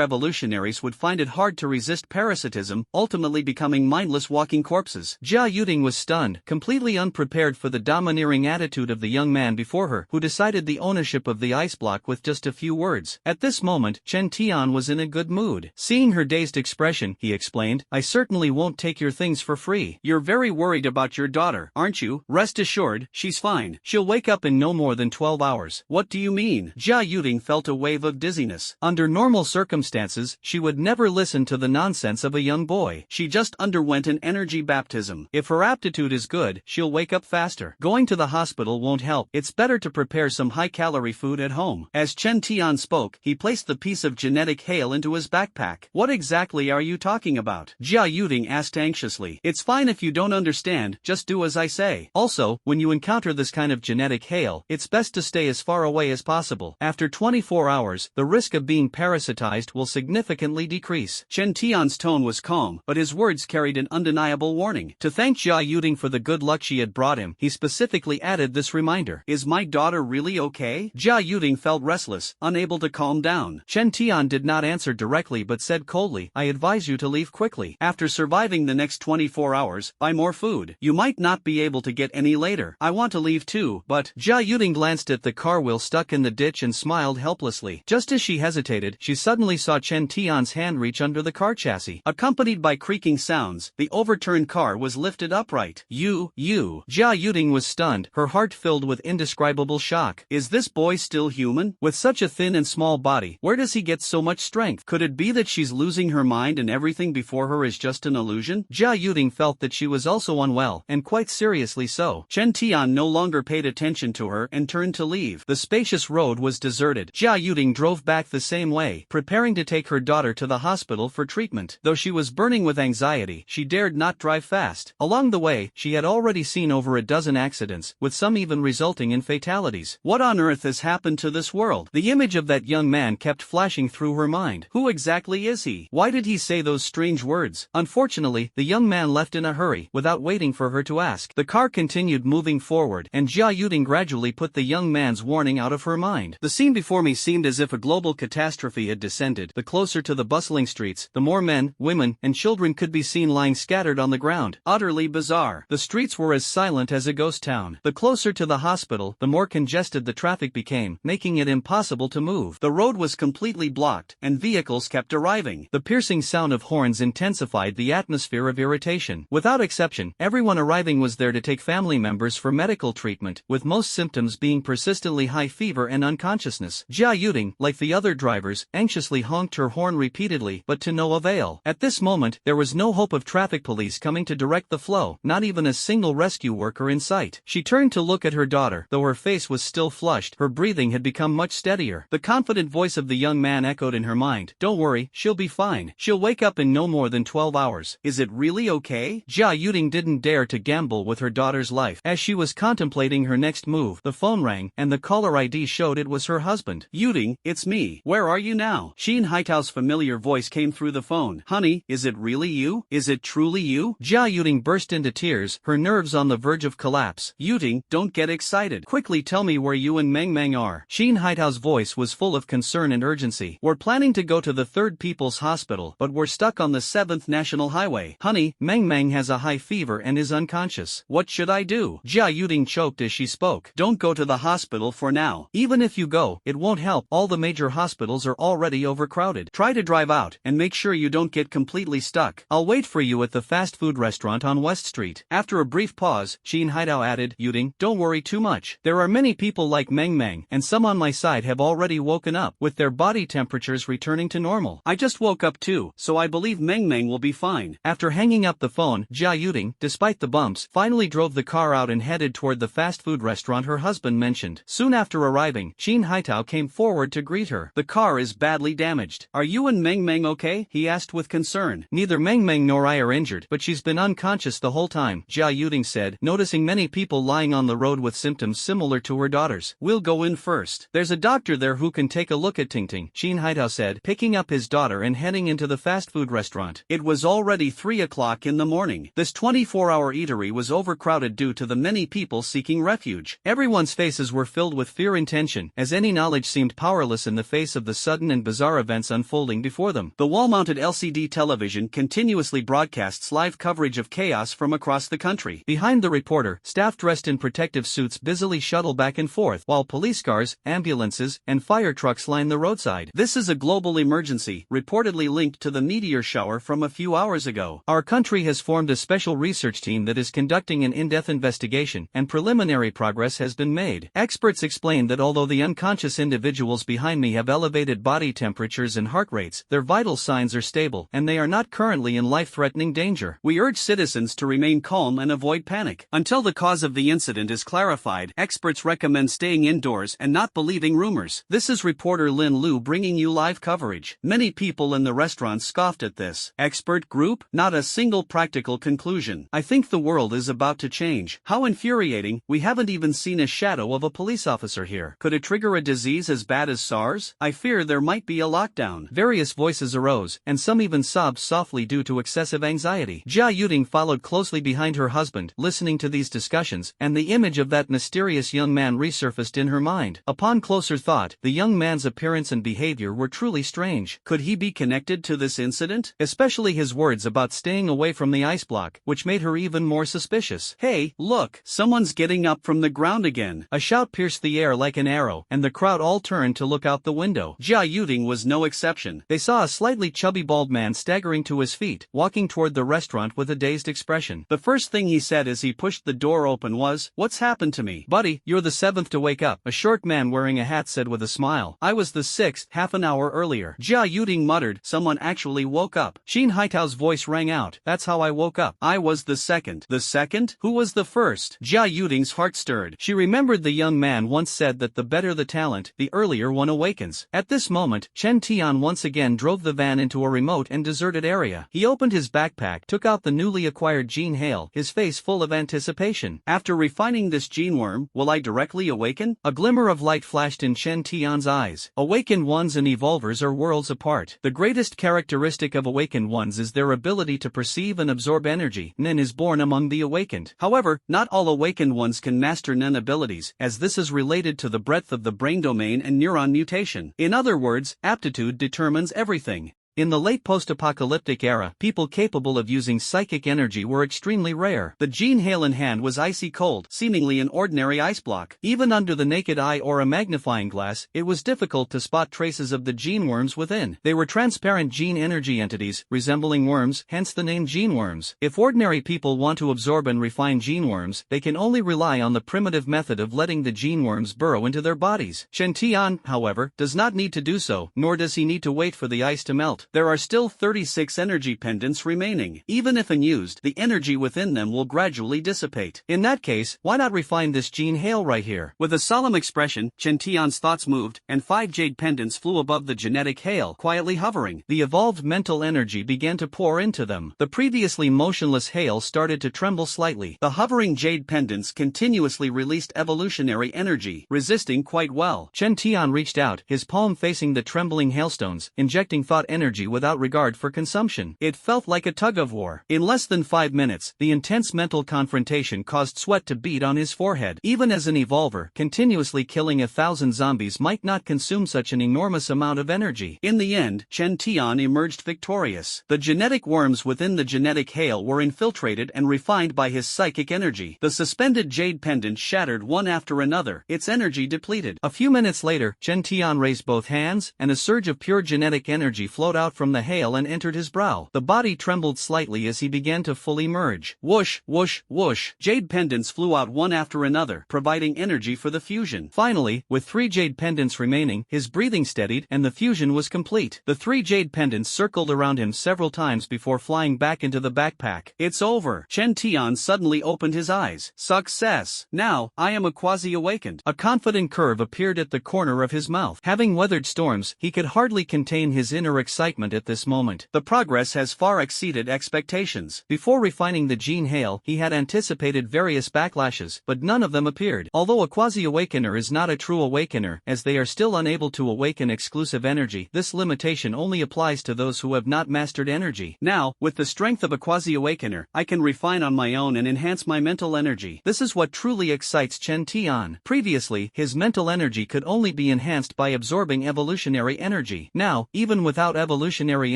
evolutionaries would find it hard to resist parasitism, ultimately becoming mindless walking corpses. Jia Yuding was stunned, completely unprepared for the domineering attitude of the young man before her, who decided the ownership of the ice block with just a few words. At this moment, Chen Tian was in a good mood. Seeing her dazed expression, he explained, "I certainly won't take your things for free. You're very worried about your daughter, aren't you? Rest assured, she's fine. She'll wake up in no more than 12 hours. What do you mean?" Jia Yuding felt a wave of dizziness. Under normal circumstances, she would never listen to the nonsense of a young boy. She just underwent an energy baptism. If her aptitude is good, she'll wake up faster. Going to the hospital won't help. It's better to prepare some high-calorie food at home. As Chen Tian spoke, he placed the piece of genetic Hale into his backpack. "What exactly are you talking about?" Jia Yuding asked anxiously. "It's fine if you don't understand, just do as I say. Also, when you encounter this kind of genetic Hale, it's best to stay as far away as possible." After 24 hours, the risk of being parasitized will significantly decrease. Chen Tian's tone was calm, but his words carried an undeniable warning. To thank Jia Yuding for the good luck she had brought him, he specifically added this reminder. Is my daughter really okay? Jia Yuding felt restless, unable to calm down. Chen Tian did not answer directly but said coldly, I advise you to leave quickly. After surviving the next 24 hours, buy more food. You might not be able to get any later. I want to leave too, but… Jia Yuding glanced at the car wheel stuck in the ditch and smiled helplessly. Just as she hesitated, she suddenly saw Chen Tian's hand reach under the car chassis. Accompanied by creaking sounds, the overturned car was lifted upright. You… Jia Yuding was stunned, her heart filled with indescribable shock. Is this boy still human? With such a thin and small body, where does he get so much strength? Could it be that she's losing her mind and everything before her is just an illusion? Jia Yuding felt that she was also unwell, and quite seriously so. Chen Tian no longer paid attention to her and turned to leave. The spacious road was deserted. Jia Yuding drove back the same way, preparing to take her daughter to the hospital for treatment. Though she was burning with anxiety, she dared not drive fast. Along the way, she had already seen over a dozen accidents, with some even resulting in fatalities. What on earth has happened to this world? The image of that young man kept flashing through her mind. Who exactly is he? Why did he say those strange words? Unfortunately, the young man left in a hurry, without waiting for her to ask. The car continued moving forward, and Jia Yuding gradually put the young man's warning out of her mind. The scene before me seemed as if a global catastrophe had descended. The closer to the bustling streets, the more men, women, and children could be seen lying scattered on the ground. Utterly bizarre. The streets were as silent as a ghost town. The closer to the hospital, the more congested the traffic became, making it impossible to move. The road was completely blocked, and vehicles kept arriving. The piercing sound of horns intensified the atmosphere of irritation. Without exception, everyone arriving was there to take family members for medical treatment, with most symptoms being persistently high fever and unconsciousness. Jia Yuding, like the other drivers, anxiously honked her horn repeatedly, but to no avail. At this moment, there was no hope of traffic police coming to direct the flow, not even a single rescue worker in sight. She turned to look at her daughter. Though her face was still flushed, her breathing had become much steadier. The confident voice of the young man echoed in her mind. Don't worry, she'll be fine. She'll wake up in no more than 12 hours. Is it really okay? Jia Yuding didn't dare to gamble with her daughter's life. As she was contemplating her next move, the phone rang, and the caller ID showed it was her husband. Yuding, it's me. Where are you now? Shin Haitao's familiar voice came through the phone. Honey, is it really you? Is it truly you? Jia Yuding burst into tears, her nerves on the verge of collapse. Yuding, don't get excited. Quickly tell me where you and Meng Meng are. Shin Haitao's voice was full of concern and urgency. We're planning to go to the 3rd People's Hospital, but we're stuck on the 7th National Highway. Honey, Meng Meng has a high fever and is unconscious. What should I do? Jia Yuding choked as she spoke. Don't go to the hospital for now. Even if you go, it won't help. All the major hospitals are already overcrowded. Try to drive out, and make sure you don't get completely stuck. I'll wait for you at the fast food restaurant on West Street. After a brief pause, Shin Haitao added, Yuding, don't worry too much. There are many people like Meng Meng, and some on my side have already woken up, with their body temperatures returning to normal. I just woke up too, so I believe Meng Meng will be fine. After hanging up the phone, Jia Yuding, despite the bumps, finally drove the car out and headed toward the fast food restaurant her husband mentioned. Soon after arriving, Shin Haitao came forward to greet her. The car is badly damaged. Are you and Meng Meng okay? He asked with concern. Neither Meng Meng nor I are injured, but she's been unconscious the whole time, Jia Yuding said, noticing many people lying on the road with symptoms similar to her daughter's. We'll go in first. There's a doctor there who can take a look at Tingting, Shin Haitao said, picking up his daughter and heading into the fast food restaurant. It was already 3 o'clock in the morning. This 24-hour eatery was overcrowded due to the many people seeking refuge. Everyone's faces were filled with fear and tension, as any knowledge seemed powerless in the face of the sudden and bizarre events unfolding before them. The wall-mounted LCD television continuously broadcasts live coverage of chaos from across the country. Behind the reporter, staff dressed in protective suits busily shuttle back and forth, while police cars, ambulances, and fire trucks line the roadside. This is a global emergency, reportedly linked to the meteor shower from a few hours ago. Our country has formed a special research team that is conducting an in-depth investigation, and preliminary progress has been made. Experts explain that although the unconscious individuals behind me have elevated body temperatures and heart rates, their vital signs are stable, and they are not currently in life-threatening danger. We urge citizens to remain calm and avoid panic. Until the cause of the incident is clarified, experts recommend staying indoors and not believing rumors. This is reporter Lin Lu bringing you live coverage. Many people in the restaurant scoffed at this. Expert group? Not a single practical conclusion. I think the world is about to change. How infuriating, we haven't even seen a shadow of a police officer here. Could it trigger a disease disease as bad as SARS? I fear there might be a lockdown. Various voices arose, and some even sobbed softly due to excessive anxiety. Jia Yuding followed closely behind her husband, listening to these discussions, and the image of that mysterious young man resurfaced in her mind. Upon closer thought, the young man's appearance and behavior were truly strange. Could he be connected to this incident? Especially his words about staying away from the ice block, which made her even more suspicious. Hey, look, someone's getting up from the ground again. A shout pierced the air like an arrow, and the crowd all turned to look out the window. Jia Yuding was no exception. They saw a slightly chubby bald man staggering to his feet, walking toward the restaurant with a dazed expression. The first thing he said as he pushed the door open was, "What's happened to me?" "Buddy, you're the seventh to wake up," a short man wearing a hat said with a smile. "I was the sixth, half an hour earlier." Jia Yuding muttered, "Someone actually woke up." Xin Haitao's voice rang out, "That's how I woke up. I was the second." The second? Who was the first? Jia Yuding's heart stirred. She remembered the young man once said that the better the talent, the earlier one awakens. At this moment, Chen Tian once again drove the van into a remote and deserted area. He opened his backpack, took out the newly acquired gene hail, his face full of anticipation. "After refining this gene worm, will I directly awaken?" A glimmer of light flashed in Chen Tian's eyes. Awakened ones and evolvers are worlds apart. The greatest characteristic of awakened ones is their ability to perceive and absorb energy. Nen is born among the awakened. However, not all awakened ones can master Nen abilities, as this is related to the breadth of the brain domain and neuron mutation. In other words, aptitude determines everything. In the late post-apocalyptic era, people capable of using psychic energy were extremely rare. The gene hail in hand was icy cold, seemingly an ordinary ice block. Even under the naked eye or a magnifying glass, it was difficult to spot traces of the gene worms within. They were transparent gene energy entities, resembling worms, hence the name gene worms. If ordinary people want to absorb and refine gene worms, they can only rely on the primitive method of letting the gene worms burrow into their bodies. Chen Tian, however, does not need to do so, nor does he need to wait for the ice to melt. There are still 36 energy pendants remaining. Even if unused, the energy within them will gradually dissipate. In that case, why not refine this gene hail right here? With a solemn expression, Chen Tian's thoughts moved, and 5 jade pendants flew above the genetic hail, quietly hovering. The evolved mental energy began to pour into them. The previously motionless hail started to tremble slightly. The hovering jade pendants continuously released evolutionary energy, resisting quite well. Chen Tian reached out, his palm facing the trembling hailstones, injecting thought energy without regard for consumption. It felt like a tug-of-war. In less than 5 minutes, the intense mental confrontation caused sweat to bead on his forehead. Even as an evolver, continuously killing 1,000 zombies might not consume such an enormous amount of energy. In the end, Chen Tian emerged victorious. The genetic worms within the genetic hail were infiltrated and refined by his psychic energy. The suspended jade pendants shattered one after another, its energy depleted. A few minutes later, Chen Tian raised both hands, and a surge of pure genetic energy flowed out from the hail and entered his brow. The body trembled slightly as he began to fully merge. Whoosh, whoosh, whoosh. Jade pendants flew out one after another, providing energy for the fusion. Finally, with 3 jade pendants remaining, his breathing steadied and the fusion was complete. The 3 jade pendants circled around him several times before flying back into the backpack. It's over. Chen Tian suddenly opened his eyes. Success. Now, I am a quasi-awakened. A confident curve appeared at the corner of his mouth. Having weathered storms, he could hardly contain his inner excitement at this moment. The progress has far exceeded expectations. Before refining the gene hail, he had anticipated various backlashes, but none of them appeared. Although a quasi-awakener is not a true awakener, as they are still unable to awaken exclusive energy, this limitation only applies to those who have not mastered energy. Now, with the strength of a quasi-awakener, I can refine on my own and enhance my mental energy. This is what truly excites Chen Tian. Previously, his mental energy could only be enhanced by absorbing evolutionary energy. Now, even without evolutionary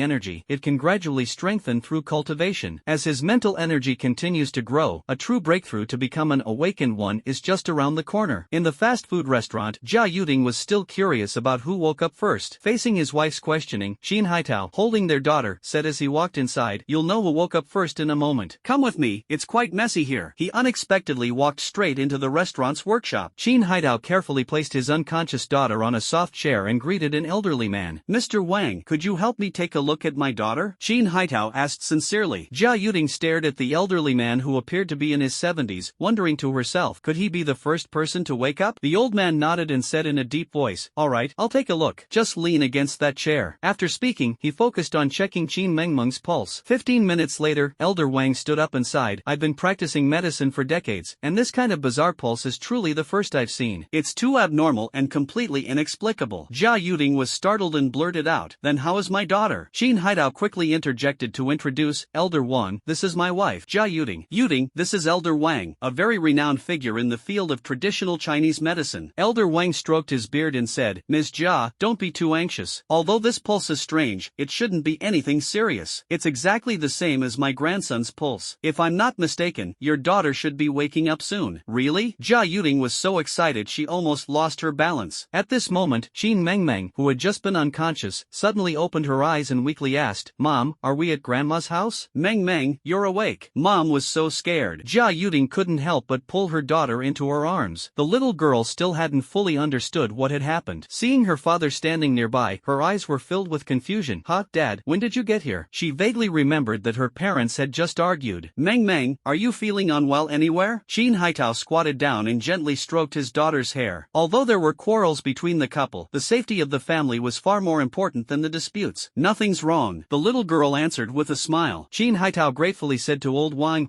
energy, it can gradually strengthen through cultivation. As his mental energy continues to grow, a true breakthrough to become an awakened one is just around the corner. In the fast food restaurant, Jia Yuding was still curious about who woke up first. Facing his wife's questioning, Xin Haitao, holding their daughter, said as he walked inside, "You'll know who woke up first in a moment. Come with me, it's quite messy here." He unexpectedly walked straight into the restaurant's workshop. Xin Haitao carefully placed his unconscious daughter on a soft chair and greeted an elderly man. "Mr. Wang, could you help help me take a look at my daughter? Shin Haitao asked sincerely. Jia Yuding stared at the elderly man who appeared to be in his 70s, wondering to herself, could he be the first person to wake up? The old man nodded and said in a deep voice, alright, I'll take a look. Just lean against that chair. After speaking, he focused on checking Qin Mengmeng's pulse. 15 minutes later, Elder Wang stood up and sighed. I've been practicing medicine for decades, and this kind of bizarre pulse is truly the first I've seen. It's too abnormal and completely inexplicable. Jia Yuding was startled and blurted out, then how is my daughter? Shin Haitao quickly interjected to introduce, Elder Wang, this is my wife, Jia Yuding. Yuding, this is Elder Wang, a very renowned figure in the field of traditional Chinese medicine. Elder Wang stroked his beard and said, Ms. Jia, don't be too anxious. Although this pulse is strange, it shouldn't be anything serious. It's exactly the same as my grandson's pulse. If I'm not mistaken, your daughter should be waking up soon. Really? Jia Yuding was so excited she almost lost her balance. At this moment, Qin Mengmeng, who had just been unconscious, suddenly opened her eyes and weakly asked, Mom, are we at Grandma's house? Meng, you're awake. Mom was so scared. Jia Yuding couldn't help but pull her daughter into her arms. The little girl still hadn't fully understood what had happened. Seeing her father standing nearby, her eyes were filled with confusion. Huh, Dad, when did you get here? She vaguely remembered that her parents had just argued. Meng, are you feeling unwell anywhere? Shin Haitao squatted down and gently stroked his daughter's hair. Although there were quarrels between the couple, the safety of the family was far more important than the disputes. Nothing's wrong, the little girl answered with a smile. Shin Haitao gratefully said to Old Wang,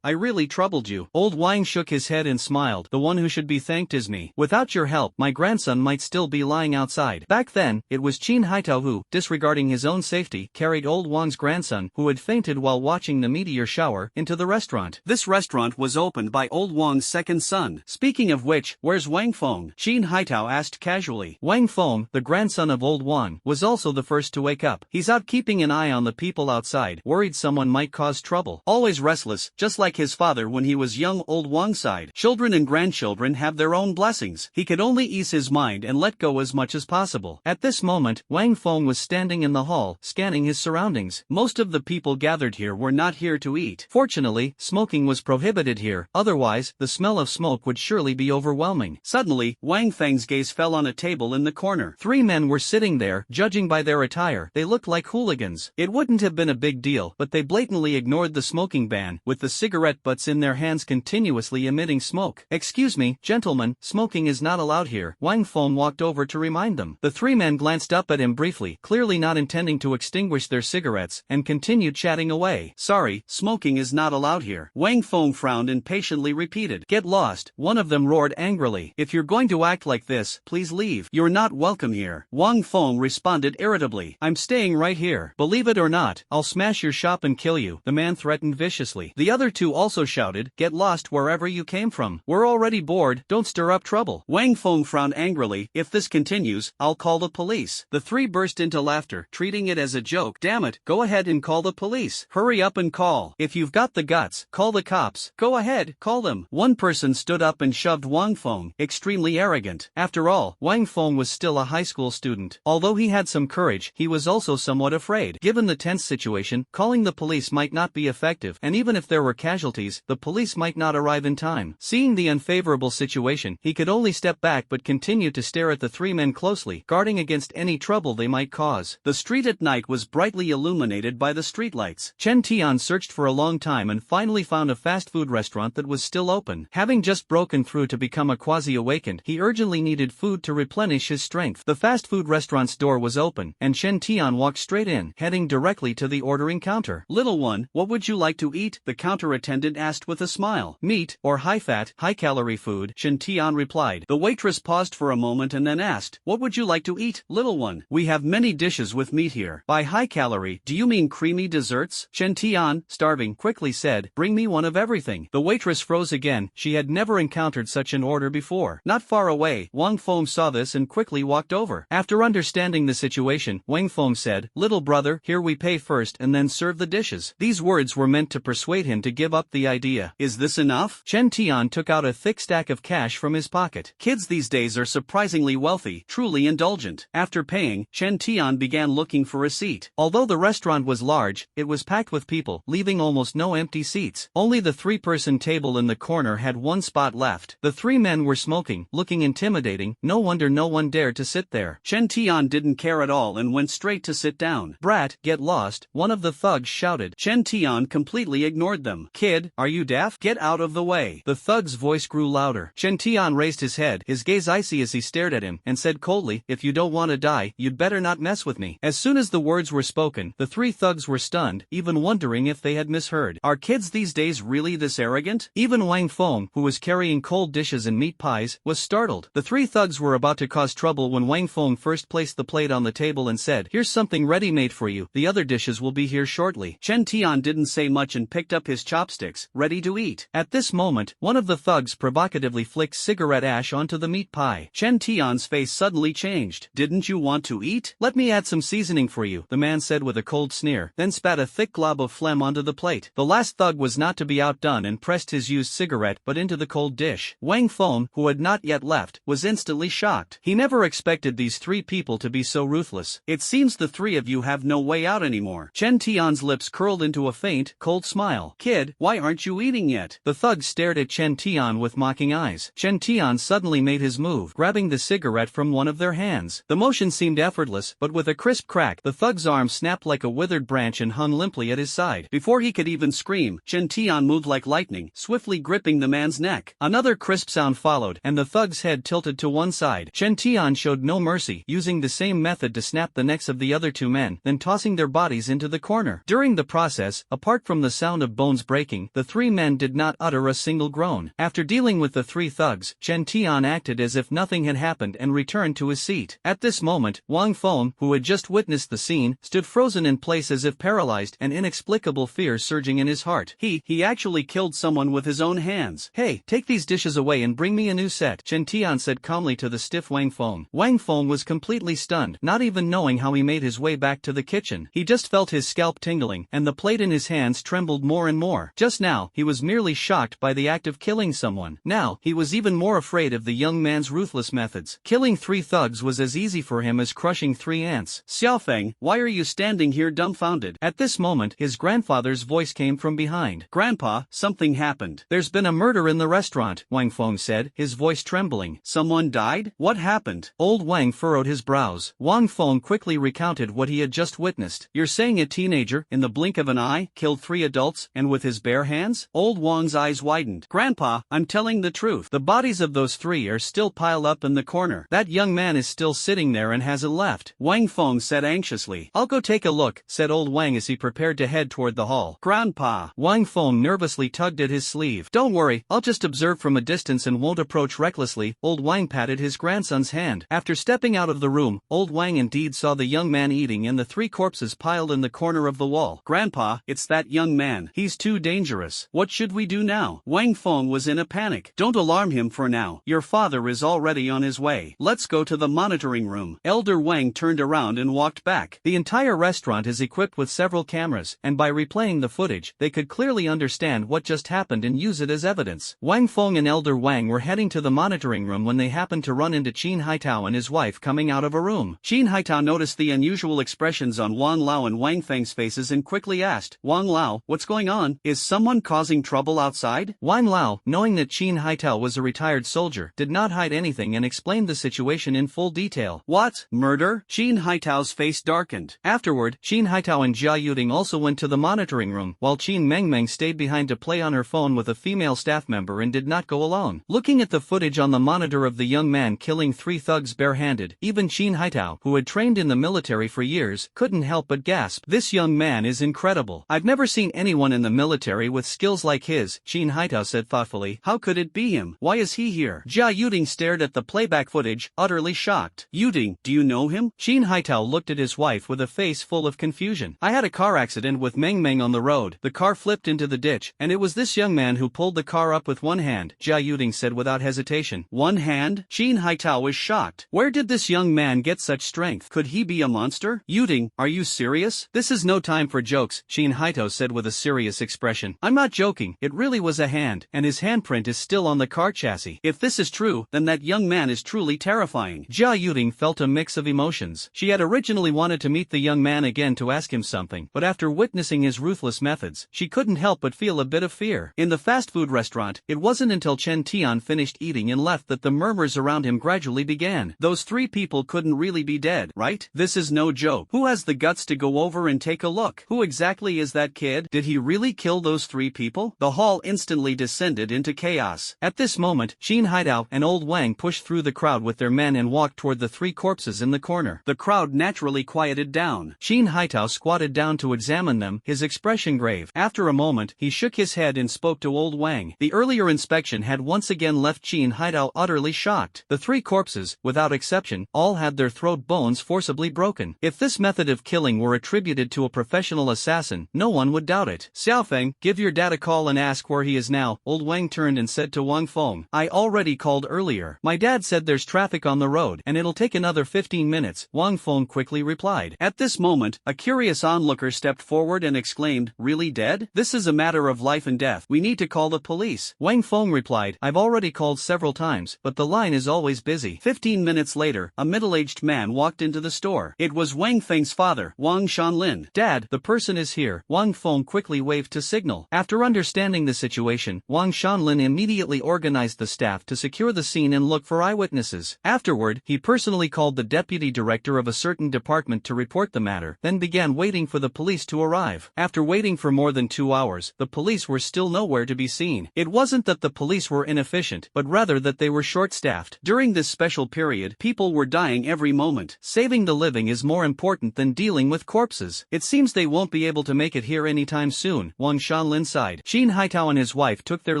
I really troubled you. Old Wang shook his head and smiled. The one who should be thanked is me. Without your help, my grandson might still be lying outside. Back then, it was Qin Haitao who, disregarding his own safety, carried Old Wang's grandson, who had fainted while watching the meteor shower, into the restaurant. This restaurant was opened by Old Wang's second son. Speaking of which, where's Wang Feng? Qin Haitao asked casually. Wang Feng, the grandson of Old Wang, was also the first to wake up. He's out keeping an eye on the people outside, worried someone might cause trouble. Always restless, just like his father when he was young. Old Wang sighed. Children and grandchildren have their own blessings. He could only ease his mind and let go as much as possible. At this moment, Wang Feng was standing in the hall, scanning his surroundings. Most of the people gathered here were not here to eat. Fortunately, smoking was prohibited here, otherwise, the smell of smoke would surely be overwhelming. Suddenly, Wang Feng's gaze fell on a table in the corner. 3 men were sitting there. Judging by their attire, they looked like hooligans. It wouldn't have been a big deal, but they blatantly ignored the smoking ban, with the cigarette butts in their hands continuously emitting smoke. Excuse me, gentlemen, smoking is not allowed here. Wang Feng walked over to remind them. The 3 men glanced up at him briefly, clearly not intending to extinguish their cigarettes, and continued chatting away. Sorry, smoking is not allowed here. Wang Feng frowned and patiently repeated. Get lost, one of them roared angrily. If you're going to act like this, please leave. You're not welcome here. Wang Feng responded irritably. I'm staying right here. Believe it or not, I'll smash your shop and kill you, the man threatened viciously. The other 2 also shouted, get lost wherever you came from. We're already bored, don't stir up trouble. Wang Feng frowned angrily. If this continues, I'll call the police. The 3 burst into laughter, treating it as a joke. Damn it, go ahead and call the police. Hurry up and call. If you've got the guts, call the cops. Go ahead, call them. One person stood up and shoved Wang Feng, extremely arrogant. After all, Wang Feng was still a high school student. Although he had some courage, he was also somewhat afraid. Given the tense situation, calling the police might not be effective, and even if there were casualties, the police might not arrive in time. Seeing the unfavorable situation, he could only step back but continue to stare at the 3 men closely, guarding against any trouble they might cause. The street at night was brightly illuminated by the streetlights. Chen Tian searched for a long time and finally found a fast food restaurant that was still open. Having just broken through to become a quasi-awakened, he urgently needed food to replenish his strength. The fast food restaurant's door was open, and Chen Tian walked straight in, heading directly to the ordering counter. Little one, what would you like to eat? The counter attendant asked with a smile. Meat, or high-fat, high-calorie food, Chen Tian replied. The waitress paused for a moment and then asked, what would you like to eat, little one? We have many dishes with meat here. By high-calorie, do you mean creamy desserts? Chen Tian, starving, quickly said, bring me one of everything. The waitress froze again. She had never encountered such an order before. Not far away, Wang Feng saw this and quickly walked over. After understanding the situation, Wang Feng said, little brother, here we pay first and then serve the dishes. These words were meant to persuade him to give up the idea. Is this enough? Chen Tian took out a thick stack of cash from his pocket. Kids these days are surprisingly wealthy, truly indulgent. After paying, Chen Tian began looking for a seat. Although the restaurant was large, it was packed with people, leaving almost no empty seats. Only the 3-person table in the corner had 1 spot left. The 3 men were smoking, looking intimidating. No wonder no one dared to sit there. Chen Tian didn't care at all, and when went straight to sit down. "Brat, get lost," one of the thugs shouted. Chen Tian completely ignored them. "Kid, are you deaf? Get out of the way." The thug's voice grew louder. Chen Tian raised his head, his gaze icy as he stared at him, and said coldly, "If you don't want to die, you'd better not mess with me." As soon as the words were spoken, the three thugs were stunned, even wondering if they had misheard. Are kids these days really this arrogant? Even Wang Feng, who was carrying cold dishes and meat pies, was startled. The three thugs were about to cause trouble when Wang Feng first placed the plate on the table and said, "Here's something ready-made for you, the other dishes will be here shortly." Chen Tian didn't say much and picked up his chopsticks, ready to eat. At this moment, one of the thugs provocatively flicked cigarette ash onto the meat pie. Chen Tian's face suddenly changed. "Didn't you want to eat? Let me add some seasoning for you," the man said with a cold sneer, then spat a thick glob of phlegm onto the plate. The last thug was not to be outdone and pressed his used cigarette but into the cold dish. Wang Feng, who had not yet left, was instantly shocked. He never expected these three people to be so ruthless. "It seems the three of you have no way out anymore." Chen Tian's lips curled into a faint, cold smile. "Kid, why aren't you eating yet?" The thug stared at Chen Tian with mocking eyes. Chen Tian suddenly made his move, grabbing the cigarette from one of their hands. The motion seemed effortless, but with a crisp crack, the thug's arm snapped like a withered branch and hung limply at his side. Before he could even scream, Chen Tian moved like lightning, swiftly gripping the man's neck. Another crisp sound followed, and the thug's head tilted to one side. Chen Tian showed no mercy, using the same method to snap the necks of the other two men, then tossing their bodies into the corner. During the process, apart from the sound of bones breaking, the three men did not utter a single groan. After dealing with the three thugs, Chen Tian acted as if nothing had happened and returned to his seat. At this moment, Wang Feng, who had just witnessed the scene, stood frozen in place as if paralyzed, an inexplicable fear surging in his heart. He actually killed someone with his own hands. "Hey, take these dishes away and bring me a new set," Chen Tian said calmly to the stiff Wang Feng. Wang Feng was completely stunned, not even knowing how he made his way back to the kitchen. He just felt his scalp tingling, and the plate in his hands trembled more and more. Just now, he was merely shocked by the act of killing someone. Now, he was even more afraid of the young man's ruthless methods. Killing three thugs was as easy for him as crushing three ants. "Xiaofeng, why are you standing here dumbfounded?" At this moment, his grandfather's voice came from behind. "Grandpa, something happened. There's been a murder in the restaurant," Wang Feng said, his voice trembling. "Someone died? What happened?" Old Wang furrowed his brows. Wang Feng quickly recounted what he had just witnessed. "You're saying a teenager, in the blink of an eye, killed three adults, and with his bare hands?" Old Wang's eyes widened. "Grandpa, I'm telling the truth. The bodies of those three are still piled up in the corner. That young man is still sitting there and hasn't left," Wang Feng said anxiously. "I'll go take a look," said Old Wang as he prepared to head toward the hall. "Grandpa," Wang Feng nervously tugged at his sleeve. "Don't worry, I'll just observe from a distance and won't approach recklessly." Old Wang patted his grandson's hand. After stepping out of the room, Old Wang indeed saw the young man eating and the three corpses piled in the corner of the wall. "Grandpa, it's that young man. He's too dangerous. What should we do now?" Wang Feng was in a panic. "Don't alarm him for now. Your father is already on his way. Let's go to the monitoring room." Elder Wang turned around and walked back. The entire restaurant is equipped with several cameras, and by replaying the footage, they could clearly understand what just happened and use it as evidence. Wang Feng and Elder Wang were heading to the monitoring room when they happened to run into Qin Haitao and his wife coming out of a room. Qin Haitao noticed the unusual expressions on Wang Lao and Wang Feng's faces and quickly asked, "Wang Lao, what's going on? Is someone causing trouble outside?" Wang Lao, knowing that Qin Haitao was a retired soldier, did not hide anything and explained the situation in full detail. "What? Murder?" Qin Haitao's face darkened. Afterward, Qin Haitao and Jia Yuding also went to the monitoring room, while Qin Mengmeng stayed behind to play on her phone with a female staff member and did not go alone. Looking at the footage on the monitor of the young man killing three thugs barehanded, even Qin Haitao, who had trained in the military for years, couldn't help but gasp. "This young man is incredible. I've never seen anyone in the military with skills like his," Qin Haitao said thoughtfully. "How could it be him? Why is he here?" Jia Yuding stared at the playback footage, utterly shocked. "Yuding, do you know him?" Qin Haitao looked at his wife with a face full of confusion. "I had a car accident with Meng Meng on the road. The car flipped into the ditch, and it was this young man who pulled the car up with one hand," Jia Yuding said without hesitation. "One hand?" Qin Haitao was shocked. Where did this young man get such strength? Could he be a monster? "Yuding, are you serious?" "This is no time for jokes," Qin Haitao said with a serious expression. "I'm not joking, it really was a hand, and his handprint is still on the car chassis. If this is true, then that young man is truly terrifying." Jia Yuding felt a mix of emotions. She had originally wanted to meet the young man again to ask him something, but after witnessing his ruthless methods, she couldn't help but feel a bit of fear. In the fast food restaurant, it wasn't until Chen Tian finished eating and left that the murmurs around him gradually began. "Those three people couldn't really be dead, right? This is no joke. Who has the guts to go over and take a look? Who exactly is that kid? Did he really kill those 3 people? The hall instantly descended into chaos. At this moment, Shin Haitao and Old Wang pushed through the crowd with their men and walked toward the 3 corpses in the corner. The crowd naturally quieted down. Shin Haitao squatted down to examine them, his expression grave. After a moment, he shook his head and spoke to Old Wang. The earlier inspection had once again left Shin Haitao utterly shocked. The 3 corpses, without exception, all had their throat bones forcibly broken. If this method of killing were attributed to a professional assassin, no one would doubt it. Xiaofeng, give your dad a call and ask where he is now. Old Wang turned and said to Wang Feng, I already called earlier. My dad said there's traffic on the road and it'll take another 15 minutes, Wang Feng quickly replied. At this moment, a curious onlooker stepped forward and exclaimed, really dead? This is a matter of life and death. We need to call the police. Wang Feng replied, I've already called several times, but the line is always busy. 15 minutes later, a middle-aged man walked into the store. It was Wang Feng's father, Wang Shanlin. Dad, the person is here. Wang Feng quickly waved to signal. After understanding the situation, Wang Shanlin immediately organized the staff to secure the scene and look for eyewitnesses. Afterward, he personally called the deputy director of a certain department to report the matter, then began waiting for the police to arrive. After waiting for more than 2 hours, the police were still nowhere to be seen. It wasn't that the police were inefficient, but rather that they were short-staffed. During this special period, people were dying every moment. Saving the living is more important than dealing with corpses. It seems they won't be able to make it here anytime soon, Wang Shanlin sighed. Shin Haitao and his wife took their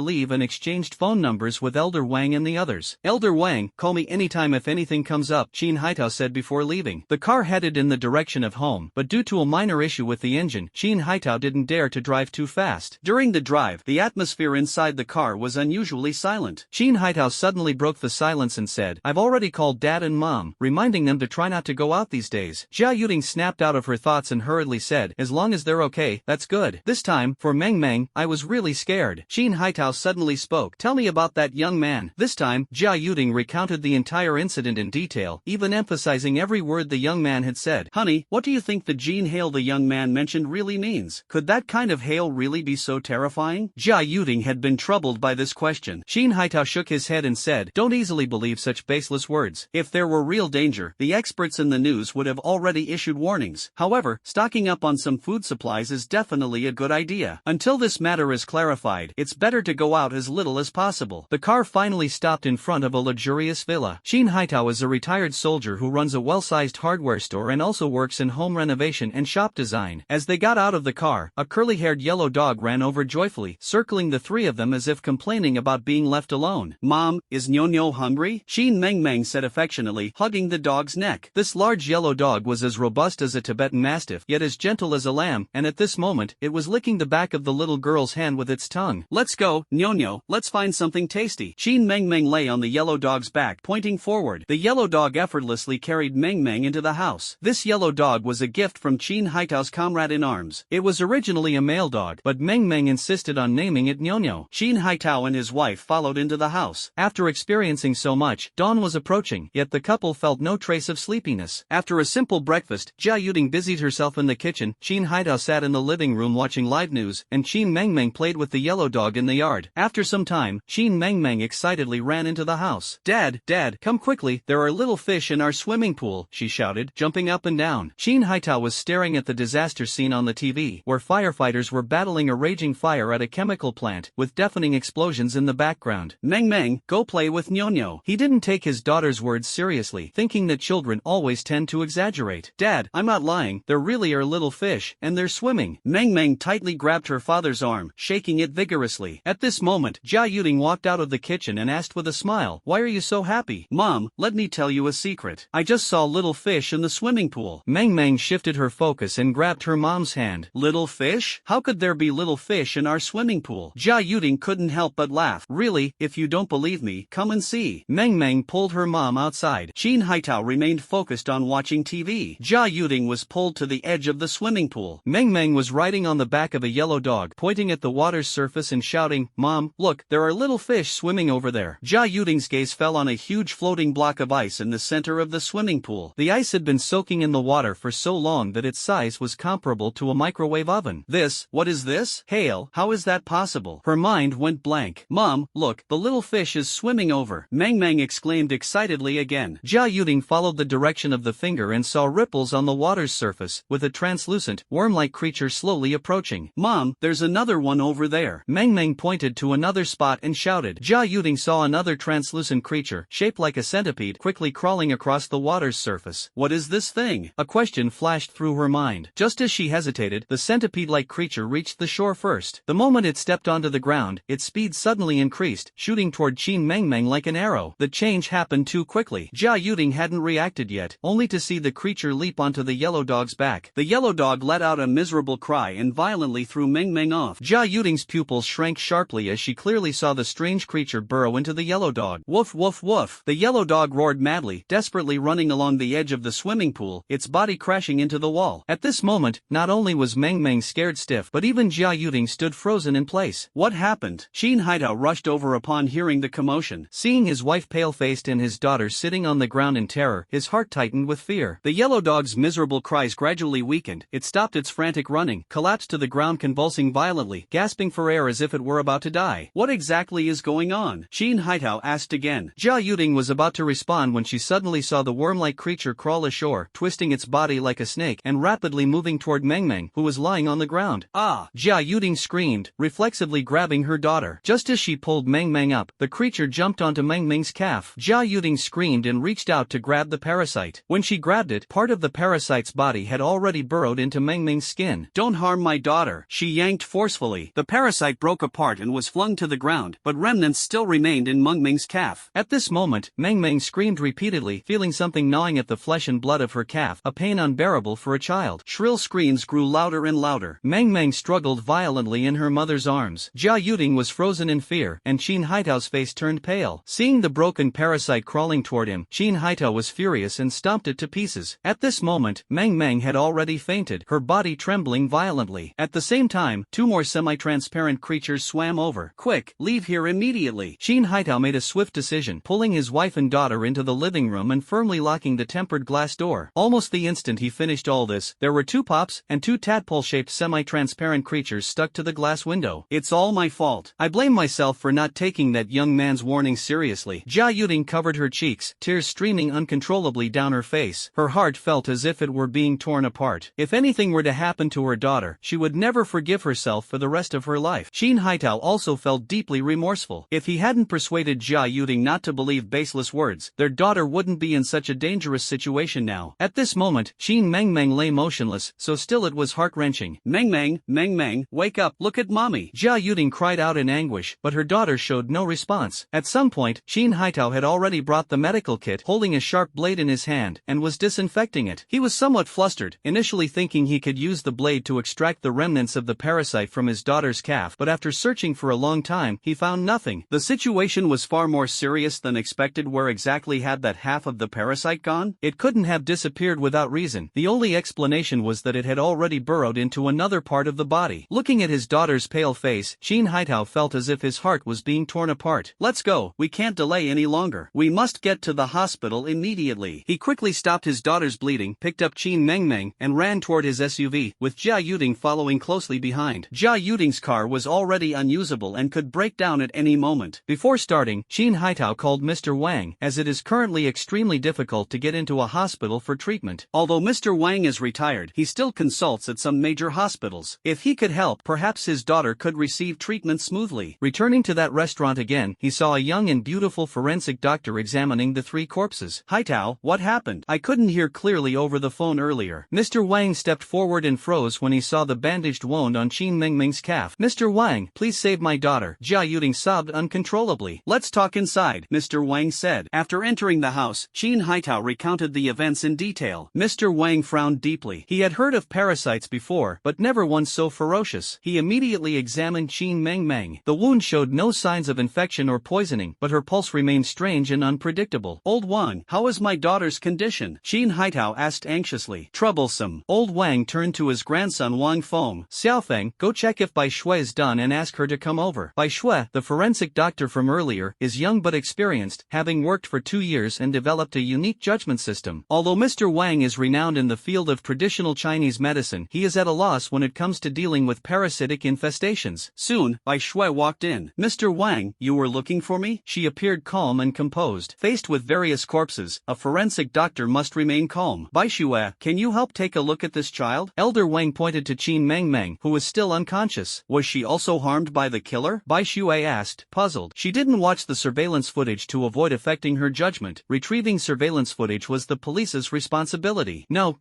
leave and exchanged phone numbers with Elder Wang and the others. Elder Wang, call me anytime if anything comes up, Shin Haitao said before leaving. The car headed in the direction of home, but due to a minor issue with the engine, Shin Haitao didn't dare to drive too fast. During the drive, the atmosphere inside the car was unusually silent. Shin Haitao suddenly broke the silence and said, I've already called Dad and Mom, reminding them to try not to go out these days. Jia Yuding snapped out of her thoughts and hurriedly said, as long as they're okay, that's good. This time, for Meng Meng, I was really scared. Shin Haitao suddenly spoke, tell me about that young man. This time, Jia Yuding recounted the entire incident in detail, even emphasizing every word the young man had said. Honey, what do you think the gene hail the young man mentioned really means? Could that kind of hail really be so terrifying? Jia Yuding had been troubled by this question. Shin Haitao shook his head and said, don't easily believe such baseless words. If there were real danger, the experts in the news would have already issued warnings. However, stocking up on some food supplies is definitely a good idea. Until this matter is clarified, it's better to go out as little as possible. The car finally stopped in front of a luxurious villa. Shin Haitao is a retired soldier who runs a well-sized hardware store and also works in home renovation and shop design. As they got out of the car, a curly-haired yellow dog ran over joyfully, circling the 3 of them as if complaining about being left alone. Mom, is Nyo hungry? Shin Meng Meng said affectionately, hugging the dog's neck. This large yellow dog was as robust as a Tibetan Mastiff, yet as gentle as a lamb, and at this moment, it was licking the back of the little girl's hand with its tongue. Let's go, Nyo, let's find something tasty. Shin Meng Meng lay on the yellow dog's back, pointing forward. The yellow dog effortlessly carried Meng Meng into the house. This yellow dog was a gift from Shin Haitao's comrade in arms. It was originally a male dog, but Meng Meng insisted on naming it Nyo. Shin Haitao and his wife followed into the house. After experiencing so much, dawn was approaching, yet the couple felt no trace of sleepiness. After a simple breakfast, Jia Yuding busied herself in the kitchen, Shin Haitao sat in the living room watching live news, and Shin Meng Meng played with the yellow dog in the yard. After some time, Shin Meng Meng excitedly ran into the house. Dad, come quickly, there are little fish in our swimming pool, she shouted, jumping up and down. Shin Haitao was staring at the disaster scene on the TV, where firefighters were battling a raging fire at a chemical plant, with deafening explosions in the background. Meng Meng, go play with Nyo. He didn't take his daughter's words seriously, thinking that children always tend to exaggerate. Dad, I'm not lying, there really are little fish, and they're swimming. Meng Meng tightly grabbed her father's arm, shaking it vigorously. At this moment, Jia Yuding walked out of the kitchen and asked with a smile, why are you so happy? Mom, let me tell you a secret. I just saw little fish in the swimming pool. Meng Meng shifted her focus and grabbed her mom's hand. Little fish? How could there be little fish in our swimming pool? Jia Yuding couldn't help but laugh. Really, if you don't believe me, come and see. Meng Meng pulled her mom outside. Shin Haitao remained focused on watching TV. Jia Yuding was pulled to the edge of the swimming pool. Meng Meng was riding on the back of a yellow dog, pointing at the water's surface and shouting, Mom, look, there are little fish swimming over there. Jia Yuding's gaze fell on a huge floating block of ice in the center of the swimming pool. The ice had been soaking in the water for so long that its size was comparable to a microwave oven. What is this? Hail, how is that possible? Her mind went blank. Mom, look, the little fish is swimming over. Meng Meng exclaimed excitedly again. Jia Yuding followed the direction of the finger and saw ripples on the water's surface, with a translucent, worm-like creature slowly approaching. "Mom, there's another one over there." Meng Meng pointed to another spot and shouted. Jia Yuding saw another translucent creature, shaped like a centipede, quickly crawling across the water's surface. "What is this thing?" A question flashed through her mind. Just as she hesitated, the centipede-like creature reached the shore first. The moment it stepped onto the ground, its speed suddenly increased, shooting toward Qin Meng Meng like an arrow. The change happened too quickly. Jia Yuding hadn't reacted yet, only to see the creature leap onto the yellow dog's back. The yellow dog let out a miserable cry and violently threw Meng Meng off. Jia Yuding's pupils shrank sharply as she clearly saw the strange creature burrow into the yellow dog. Woof woof woof. The yellow dog roared madly, desperately running along the edge of the swimming pool, its body crashing into the wall. At this moment, not only was Meng Meng scared stiff, but even Jia Yuding stood frozen in place. What happened? Qin Haitao rushed over upon hearing the commotion. Seeing his wife pale-faced and his daughter sitting on the ground in terror, his heart tightened with fear. The yellow dog's miserable cries gradually weakened. It stopped its frantic running, collapsed to the ground convulsing violently, gasping for air as if it were about to die. What exactly is going on? Qin Haitao asked again. Jia Yuding was about to respond when she suddenly saw the worm-like creature crawl ashore, twisting its body like a snake and rapidly moving toward Meng Meng, who was lying on the ground. "Ah!" Jia Yuding screamed, reflexively grabbing her daughter. Just as she pulled Meng Meng up, the creature jumped onto Meng Meng's calf. Jia Yuding screamed and reached out to grab the parasite. When she grabbed it, part of the parasite's body had already burrowed into Meng Meng's skin. "Don't harm my daughter," she yanked forcefully. The parasite broke apart and was flung to the ground, but remnants still remained in Meng Meng's calf. At this moment, Meng Meng screamed repeatedly, feeling something gnawing at the flesh and blood of her calf, a pain unbearable for a child. Shrill screams grew louder and louder. Meng Meng struggled violently in her mother's arms. Jia Yuding was frozen in fear, and Qin Haitao's face turned pale. Seeing the broken parasite crawling toward him, Qin Haitao was furious and stomped it to pieces. At this moment, Meng Meng had already fainted, her body trembling violently. At the same time, two more semi-transparent creatures swam over. "Quick, leave here immediately." Qin Haitao made a swift decision, pulling his wife and daughter into the living room and firmly locking the tempered glass door. Almost the instant he finished all this, there were two pops and two tadpole-shaped semi-transparent creatures stuck to the glass window. "It's all my fault. I blame myself for not taking that young man's warning seriously." Jia Yuding covered her cheeks, tears streaming uncontrollably down her face. Her heart felt as if it were being torn apart. If anything were to happen to her daughter, she would never forgive herself for the rest of her life. Qin Haitao also felt deeply remorseful. If he hadn't persuaded Jia Yuding not to believe baseless words, their daughter wouldn't be in such a dangerous situation now. At this moment, Qin Meng Meng lay motionless, so still it was heart-wrenching. Meng Meng, wake up, look at mommy." Jia Yuding cried out in anguish, but her daughter showed no response. At some point, Qin Haitao had already brought the medical kit, holding a sharp blade in his hand, and was disinfecting it. He was somewhat flustered, initially thinking he could use the blade to extract the remnants of the parasite from his daughter's calf, but after searching for a long time, he found nothing. The situation was far more serious than expected. Where exactly had that half of the parasite gone? It couldn't have disappeared without reason. The only explanation was that it had already burrowed into another part of the body. Looking at his daughter's pale face, Qin Haitao felt as if his heart was being torn apart. "Let's go, we can't delay any longer. We must get to the hospital immediately." He quickly stopped his daughter's bleeding, picked up Qin Meng Meng, and ran toward his SUV, with Jia Yuding following closely behind. Jia Yuding's car was already unusable and could break down at any moment. Before starting, Qin Haitao called Mr. Wang, as it is currently extremely difficult to get into a hospital for treatment. Although Mr. Wang is retired, he still consults at some major hospitals. If he could help, perhaps his daughter could receive treatment smoothly. Returning to that restaurant again, he saw a young and beautiful forensic doctor examining the three corpses. "Haitao, what happened? I couldn't hear clearly over the phone earlier." Mr. Wang stepped forward and froze when he saw the bandaged wound on Qin Meng Meng's calf. "Mr. Wang, please save my daughter." Jia Yuding sobbed uncontrollably. "Let's talk inside," Mr. Wang said. After entering the house, Qin Haitao recounted the events in detail. Mr. Wang frowned deeply. He had heard of parasites before, but never one so ferocious. He immediately examined Qin Meng Meng. The wound showed no signs of infection or poisoning, but her pulse remained strange and unpredictable. "Old Wang, how is my daughter's condition?" Qin Haitao asked anxiously. "Troublesome." Old Wang turned to his grandson Wang Feng. "Xiaofeng, go check if Bai Shui is done and ask her to come over." Bai Shui, the forensic doctor from earlier, is young but experienced, having worked for 2 years and developed a unique judgment system. Although Mr. Wang is renowned in the field of traditional Chinese medicine, he is at a loss when it comes to dealing with parasitic infestations. Soon, Bai Shui walked in. "Mr. Wang, you were looking for me?" She appeared calm and composed. Faced with various corpses, a forensic doctor must remain calm. Bai Shue, can you help take a look at this child? Elder Wang pointed to Qin Mengmeng, who was still unconscious. Was she also harmed by the killer? Bai Shue asked, puzzled. She didn't watch the surveillance footage to avoid affecting her judgment. Retrieving surveillance footage was the police's responsibility. No,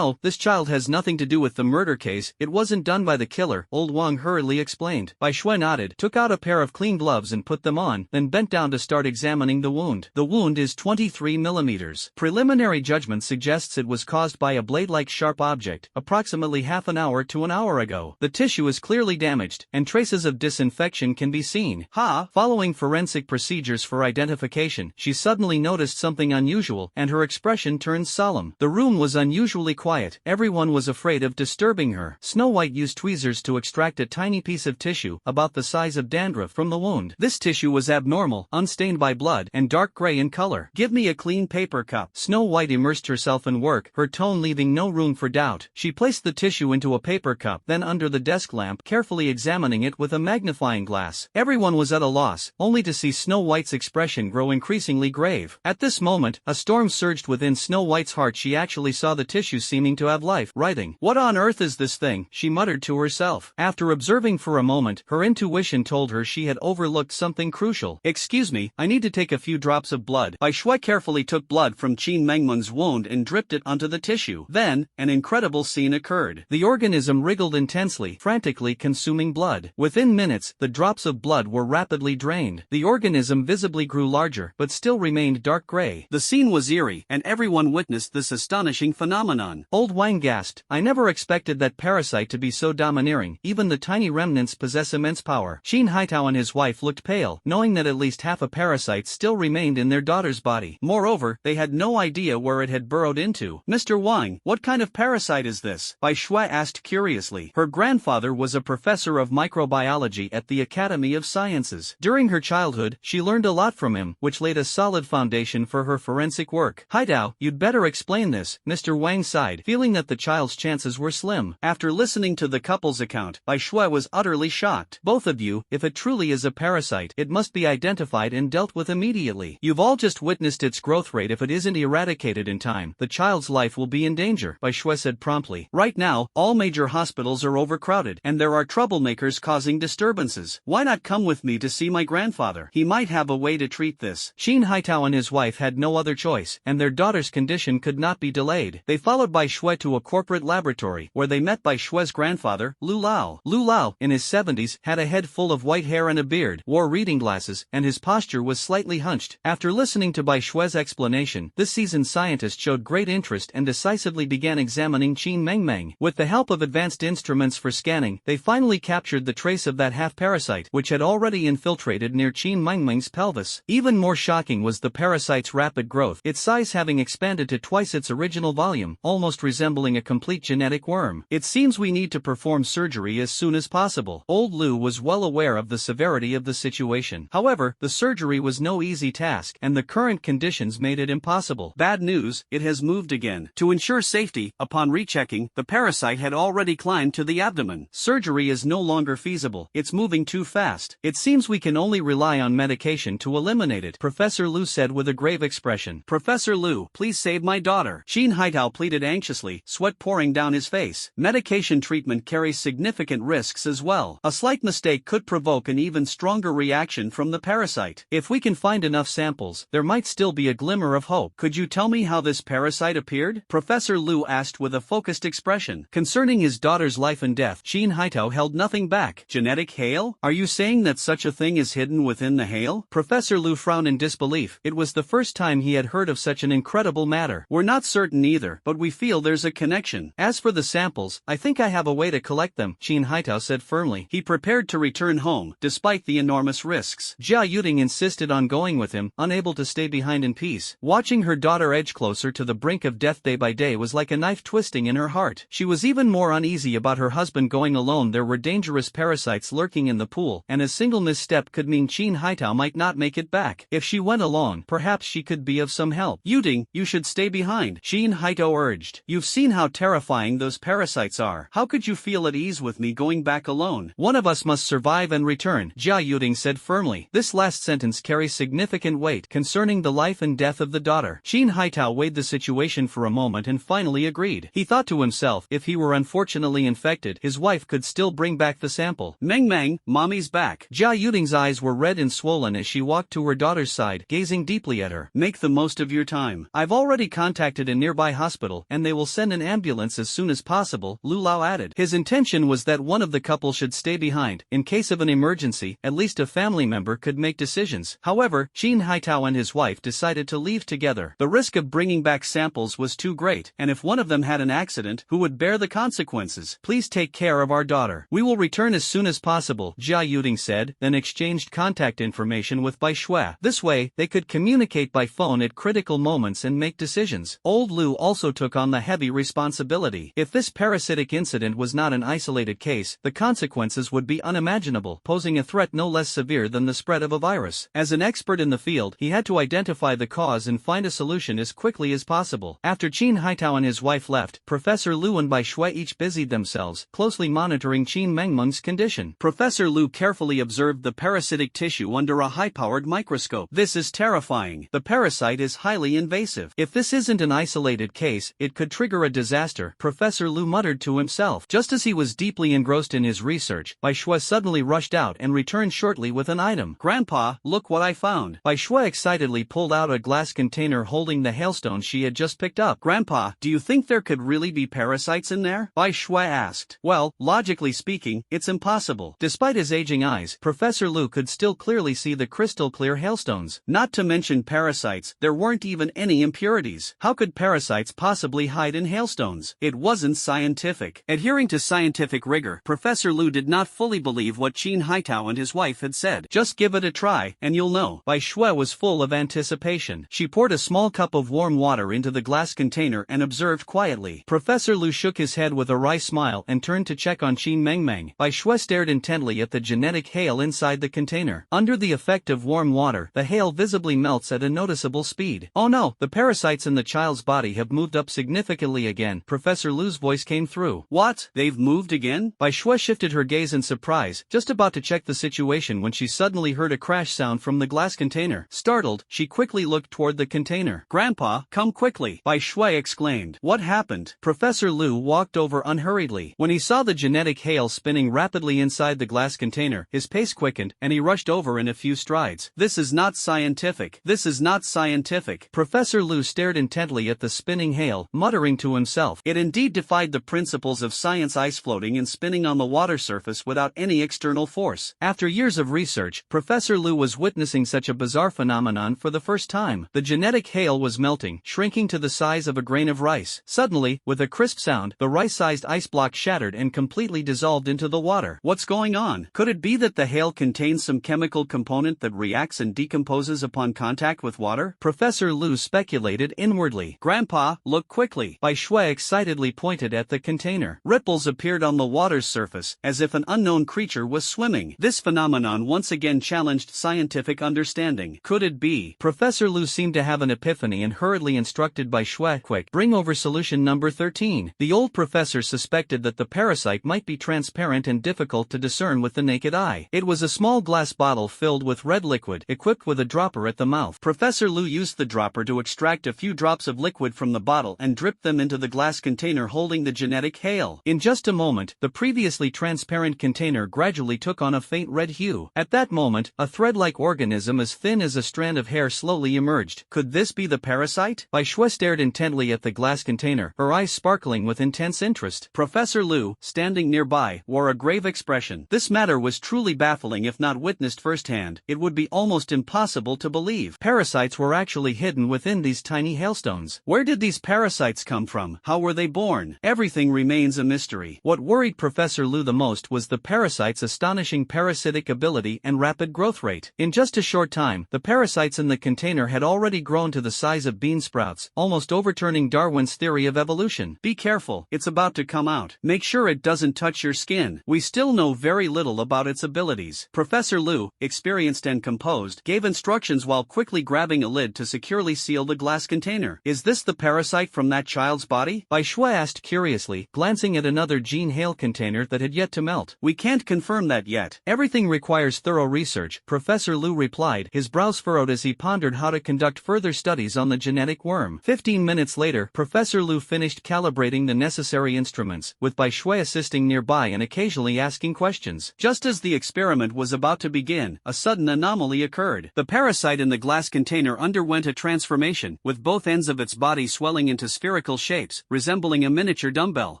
this child has nothing to do with the murder case. It wasn't done by the killer, Old Wang hurriedly explained. Bai Shue nodded, took out a pair of clean gloves and put them on, then bent down to start examining the wound. The wound is 23 millimeters. Preliminary judgment suggests it was caused by a blade-like sharp object, approximately half an hour to an hour ago. The tissue is clearly damaged, and traces of disinfection can be seen. Following forensic procedures for identification, she suddenly noticed something unusual, and her expression turned solemn. The room was unusually quiet. Everyone was afraid of disturbing her. Snow White used tweezers to extract a tiny piece of tissue, about the size of dandruff, from the wound. This tissue was abnormal, unstained by blood, and dark gray in color. Give me a clean paper cup. Snow White immersed herself in work, her tone leaving no room for doubt. She placed the tissue into a paper cup, then under the desk lamp, carefully examining it with a magnifying glass. Everyone was at a loss, only to see Snow White's expression grow increasingly grave. At this moment, a storm surged within Snow White's heart. She actually saw the tissue seeming to have life. Writing. What on earth is this thing? She muttered to herself. After observing for a moment, her intuition told her she had overlooked something crucial. Excuse me, I need to take a few drops of blood. Bai Shue carefully took blood from Qin Mengmeng's wound and dripped it onto the tissue. Then, an incredible scene occurred. The organism wriggled intensely, frantically consuming blood. Within minutes, the drops of blood were rapidly drained. The organism visibly grew larger, but still remained dark gray. The scene was eerie, and everyone witnessed this astonishing phenomenon. Old Wang gasped, I never expected that parasite to be so domineering. Even the tiny remnants possess immense power. Qin Haitao and his wife looked pale, knowing that at least half a parasite still remained in their daughter's body. Moreover, they had no idea where it had burrowed into. Mr. Wang, what kind of parasite is this? Bai Shue asked curiously. Her grandfather was a professor of microbiology at the Academy of Sciences. During her childhood, she learned a lot from him, which laid a solid foundation for her forensic work. Haitao, you'd better explain this, Mr. Wang sighed, feeling that the child's chances were slim. After listening to the couple's account, Bai Shue was utterly shocked. Both of you, if it truly is a parasite, it must be identified and dealt with immediately. You've all just witnessed its growth rate. If it isn't eradicated in time, the child's life will be in danger, Bai Shue said promptly. Right now, all major hospitals are overcrowded, and there are troublemakers causing disturbances. Why not come with me to see my grandfather? He might have a way to treat this. Qin Haitao and his wife had no other choice, and their daughter's condition could not be delayed. They followed Bai Shue to a corporate laboratory, where they met Bai Shue's grandfather, Lu Lao. Lu Lao, in his 70s, had a head full of white hair and a beard, wore reading glasses, and his posture was slightly hunched. After listening to Bai Shue's explanation, this seasoned scientist showed great interest and decisively began examining Qin Mengmeng. With the help of advanced instruments for scanning, they finally captured the trace of that half-parasite, which had already infiltrated near Qin Mengmeng's pelvis. Even more shocking was the parasite's rapid growth, its size having expanded to twice its original volume, almost resembling a complete genetic worm. It seems we need to perform surgery as soon as possible. Old Lu was well aware of the severity of the situation. However, the surgery was no easy task, and the current conditions made it impossible. Bad news, it has moved again. To ensure safety, upon rechecking, the parasite had already climbed to the abdomen. Surgery is no longer feasible. It's moving too fast. It seems we can only rely on medication to eliminate it, Professor Lu said with a grave expression. Professor Lu, please save my daughter. Qin Haitao pleaded anxiously, sweat pouring down his face. Medication treatment carries significant risks as well. A slight mistake could provoke an even stronger reaction from the parasite. If we can find enough samples, there might still be a glimmer of hope. Could you tell me how this parasite appeared? Professor Lu asked with a focused expression. Concerning his daughter's life and death, Qin Haitao held nothing back. Genetic hail? Are you saying that such a thing is hidden within the hail? Professor Lu frowned in disbelief. It was the first time he had heard of such an incredible matter. We're not certain either, but we feel there's a connection. As for the samples, I think I have a way to collect them, Qin Haitao said firmly. He prepared to return home, despite the enormous risks. Jia Yuding insisted on going with him, unable to stay behind in peace. Watching her daughter edge closer to the brink of death day by day was like a knife twisting in her heart. She was even more uneasy about her husband going alone. There were dangerous parasites lurking in the pool, and a single misstep could mean Qin Haitao might not make it back. If she went alone, perhaps she could be of some help. Yuding, you should stay behind, Qin Haitao urged. You've seen how terrifying those parasites are. How could you feel at ease with me going back alone? One of us must survive and return, Jia Yuding said firmly. This last sentence carries significant weight concerning the life and death of the daughter. Qin Haitao weighed the situation for a moment and finally agreed. He thought to himself, if he were unfortunately infected, his wife could still bring back the sample. Meng Meng, mommy's back. Jia Yuding's eyes were red and swollen as she walked to her daughter's side, gazing deeply at her. Make the most of your time. I've already contacted a nearby hospital and they will send an ambulance as soon as possible, Lu Lao added. His intention was that one of the couple should stay behind. In case of an emergency, at least a family member could make decisions. However, Qin Haitao and his wife decided to leave together. The risk of bringing back samples was too great, and if one of them had an accident, who would bear the consequences? Please take care of our daughter. We will return as soon as possible, Jia Yuding said, then exchanged contact information with Bai Shui. This way, they could communicate by phone at critical moments and make decisions. Old Lu also took on the heavy responsibility. If this parasitic incident was not an isolated case, the consequences would be unimaginable, posing a threat no less severe than the spread of a virus. As an expert in the field, he had to identify the cause and find a solution as quickly as possible. After Qin Haitao and his wife left, Professor Lu and Bai Shui each busied themselves, closely monitoring Qin Mengmeng's condition. Professor Lu carefully observed the parasitic tissue under a high-powered microscope. This is terrifying. The parasite is highly invasive. If this isn't an isolated case, it could trigger a disaster, Professor Lu muttered to himself. Just as he was deeply engrossed in his research, Bai Shui suddenly rushed out and returned shortly with an item. Grandpa, look what I found. Bai Shui excitedly pulled out a glass container holding the hailstone she had just picked up. Grandpa, do you think there could really be parasites in there? Bai Shui asked. Well, logically speaking, it's impossible. Despite his aging eyes, Professor Lu could still clearly see the crystal-clear hailstones. Not to mention parasites, there weren't even any impurities. How could parasites possibly hide in hailstones? It wasn't scientific. Adhering to scientific rigor, Professor Lu did not fully believe what Qin Haitao and his wife had said. Just give it a try, and you'll know. Bai Shui was full of anticipation. She poured a small cup of warm water into the glass container and observed quietly. Professor Lu shook his head with a wry smile and turned to check on Qin Mengmeng. Bai Shui stared intently at the genetic hail inside the container. Under the effect of warm water, the hail visibly melts at a noticeable speed. Oh no, the parasites in the child's body have moved up significantly again. Professor Lu's voice came through. What? They've moved again? Bai Shui shifted her gaze in surprise, just about to check the situation when she suddenly heard a crash sound from the glass container. Startled, she quickly looked toward the container. Grandpa, come quickly, Bai Shui exclaimed. What happened? Professor Lu walked over unhurriedly. When he saw the genetic hail spinning rapidly inside the glass container, his pace quickened, and he rushed over in a few strides. This is not scientific. This is not scientific. Professor Lu stared intently at the spinning hail, muttering to himself. It indeed defied the principles of science. Ice floating and spinning on the water surface without any external force. After years of research, Professor Lu was witnessing such a bizarre phenomenon for the first time. The genetic hail was melting, shrinking to the size of a grain of rice. Suddenly, with a crisp sound, the rice-sized ice block shattered and completely dissolved into the water. What's going on? Could it be that the hail contains some chemical component that reacts and decomposes upon contact with water? Professor Lu speculated inwardly. Grandpa, look quickly. Bai Shui excitedly pointed at the container. Ripples appeared on the water's surface, as if an unknown creature was swimming. This phenomenon once again challenged scientific understanding. Could it be? Professor Lu seemed to have an epiphany and hurriedly instructed Bai Shui, quick, bring over solution number 13. The old professor suspected that the parasite might be transparent and difficult to discern with the naked eye. It was a small glass bottle filled with red liquid, equipped with a dropper at the mouth. Professor Lu used the dropper to extract a few drops of liquid from the bottle and drip them into the glass container holding the genetic hail. In just a moment, the previously transparent container gradually took on a faint red hue. At that moment, a thread-like organism as thin as a strand of hair slowly emerged. Could this be the parasite? Bai Shui stared intently at the glass container, her eyes sparkling with intense interest. Professor Lu, standing nearby, wore a grave expression. This matter was truly baffling. If not witnessed firsthand, it would be almost impossible to believe. Parasites were actually hidden within these tiny hailstones. Where did these parasites come from? How were they born? Everything remains a mystery. What worried Professor Lu the most was the parasite's astonishing parasitic ability and rapid growth rate. In just a short time, the parasites in the container had already grown to the size of bean sprouts, almost overturning Darwin's theory of evolution. Be careful, it's about to come out. Make sure it doesn't touch your skin. We still know very little about its abilities. Professor Lu, experienced and composed, gave instructions while quickly grabbing a lid to securely seal the glass container. Is this the parasite from that child's body? Bai Shui asked curiously, glancing at another gene hail container that had yet to melt. We can't confirm that yet. Everything requires thorough research, Professor Lu replied, his brows furrowed as he pondered how to conduct further studies on the the genetic worm. 15 minutes later, Professor Lu finished calibrating the necessary instruments, with Bai Shui assisting nearby and occasionally asking questions. Just as the experiment was about to begin, a sudden anomaly occurred. The parasite in the glass container underwent a transformation, with both ends of its body swelling into spherical shapes, resembling a miniature dumbbell.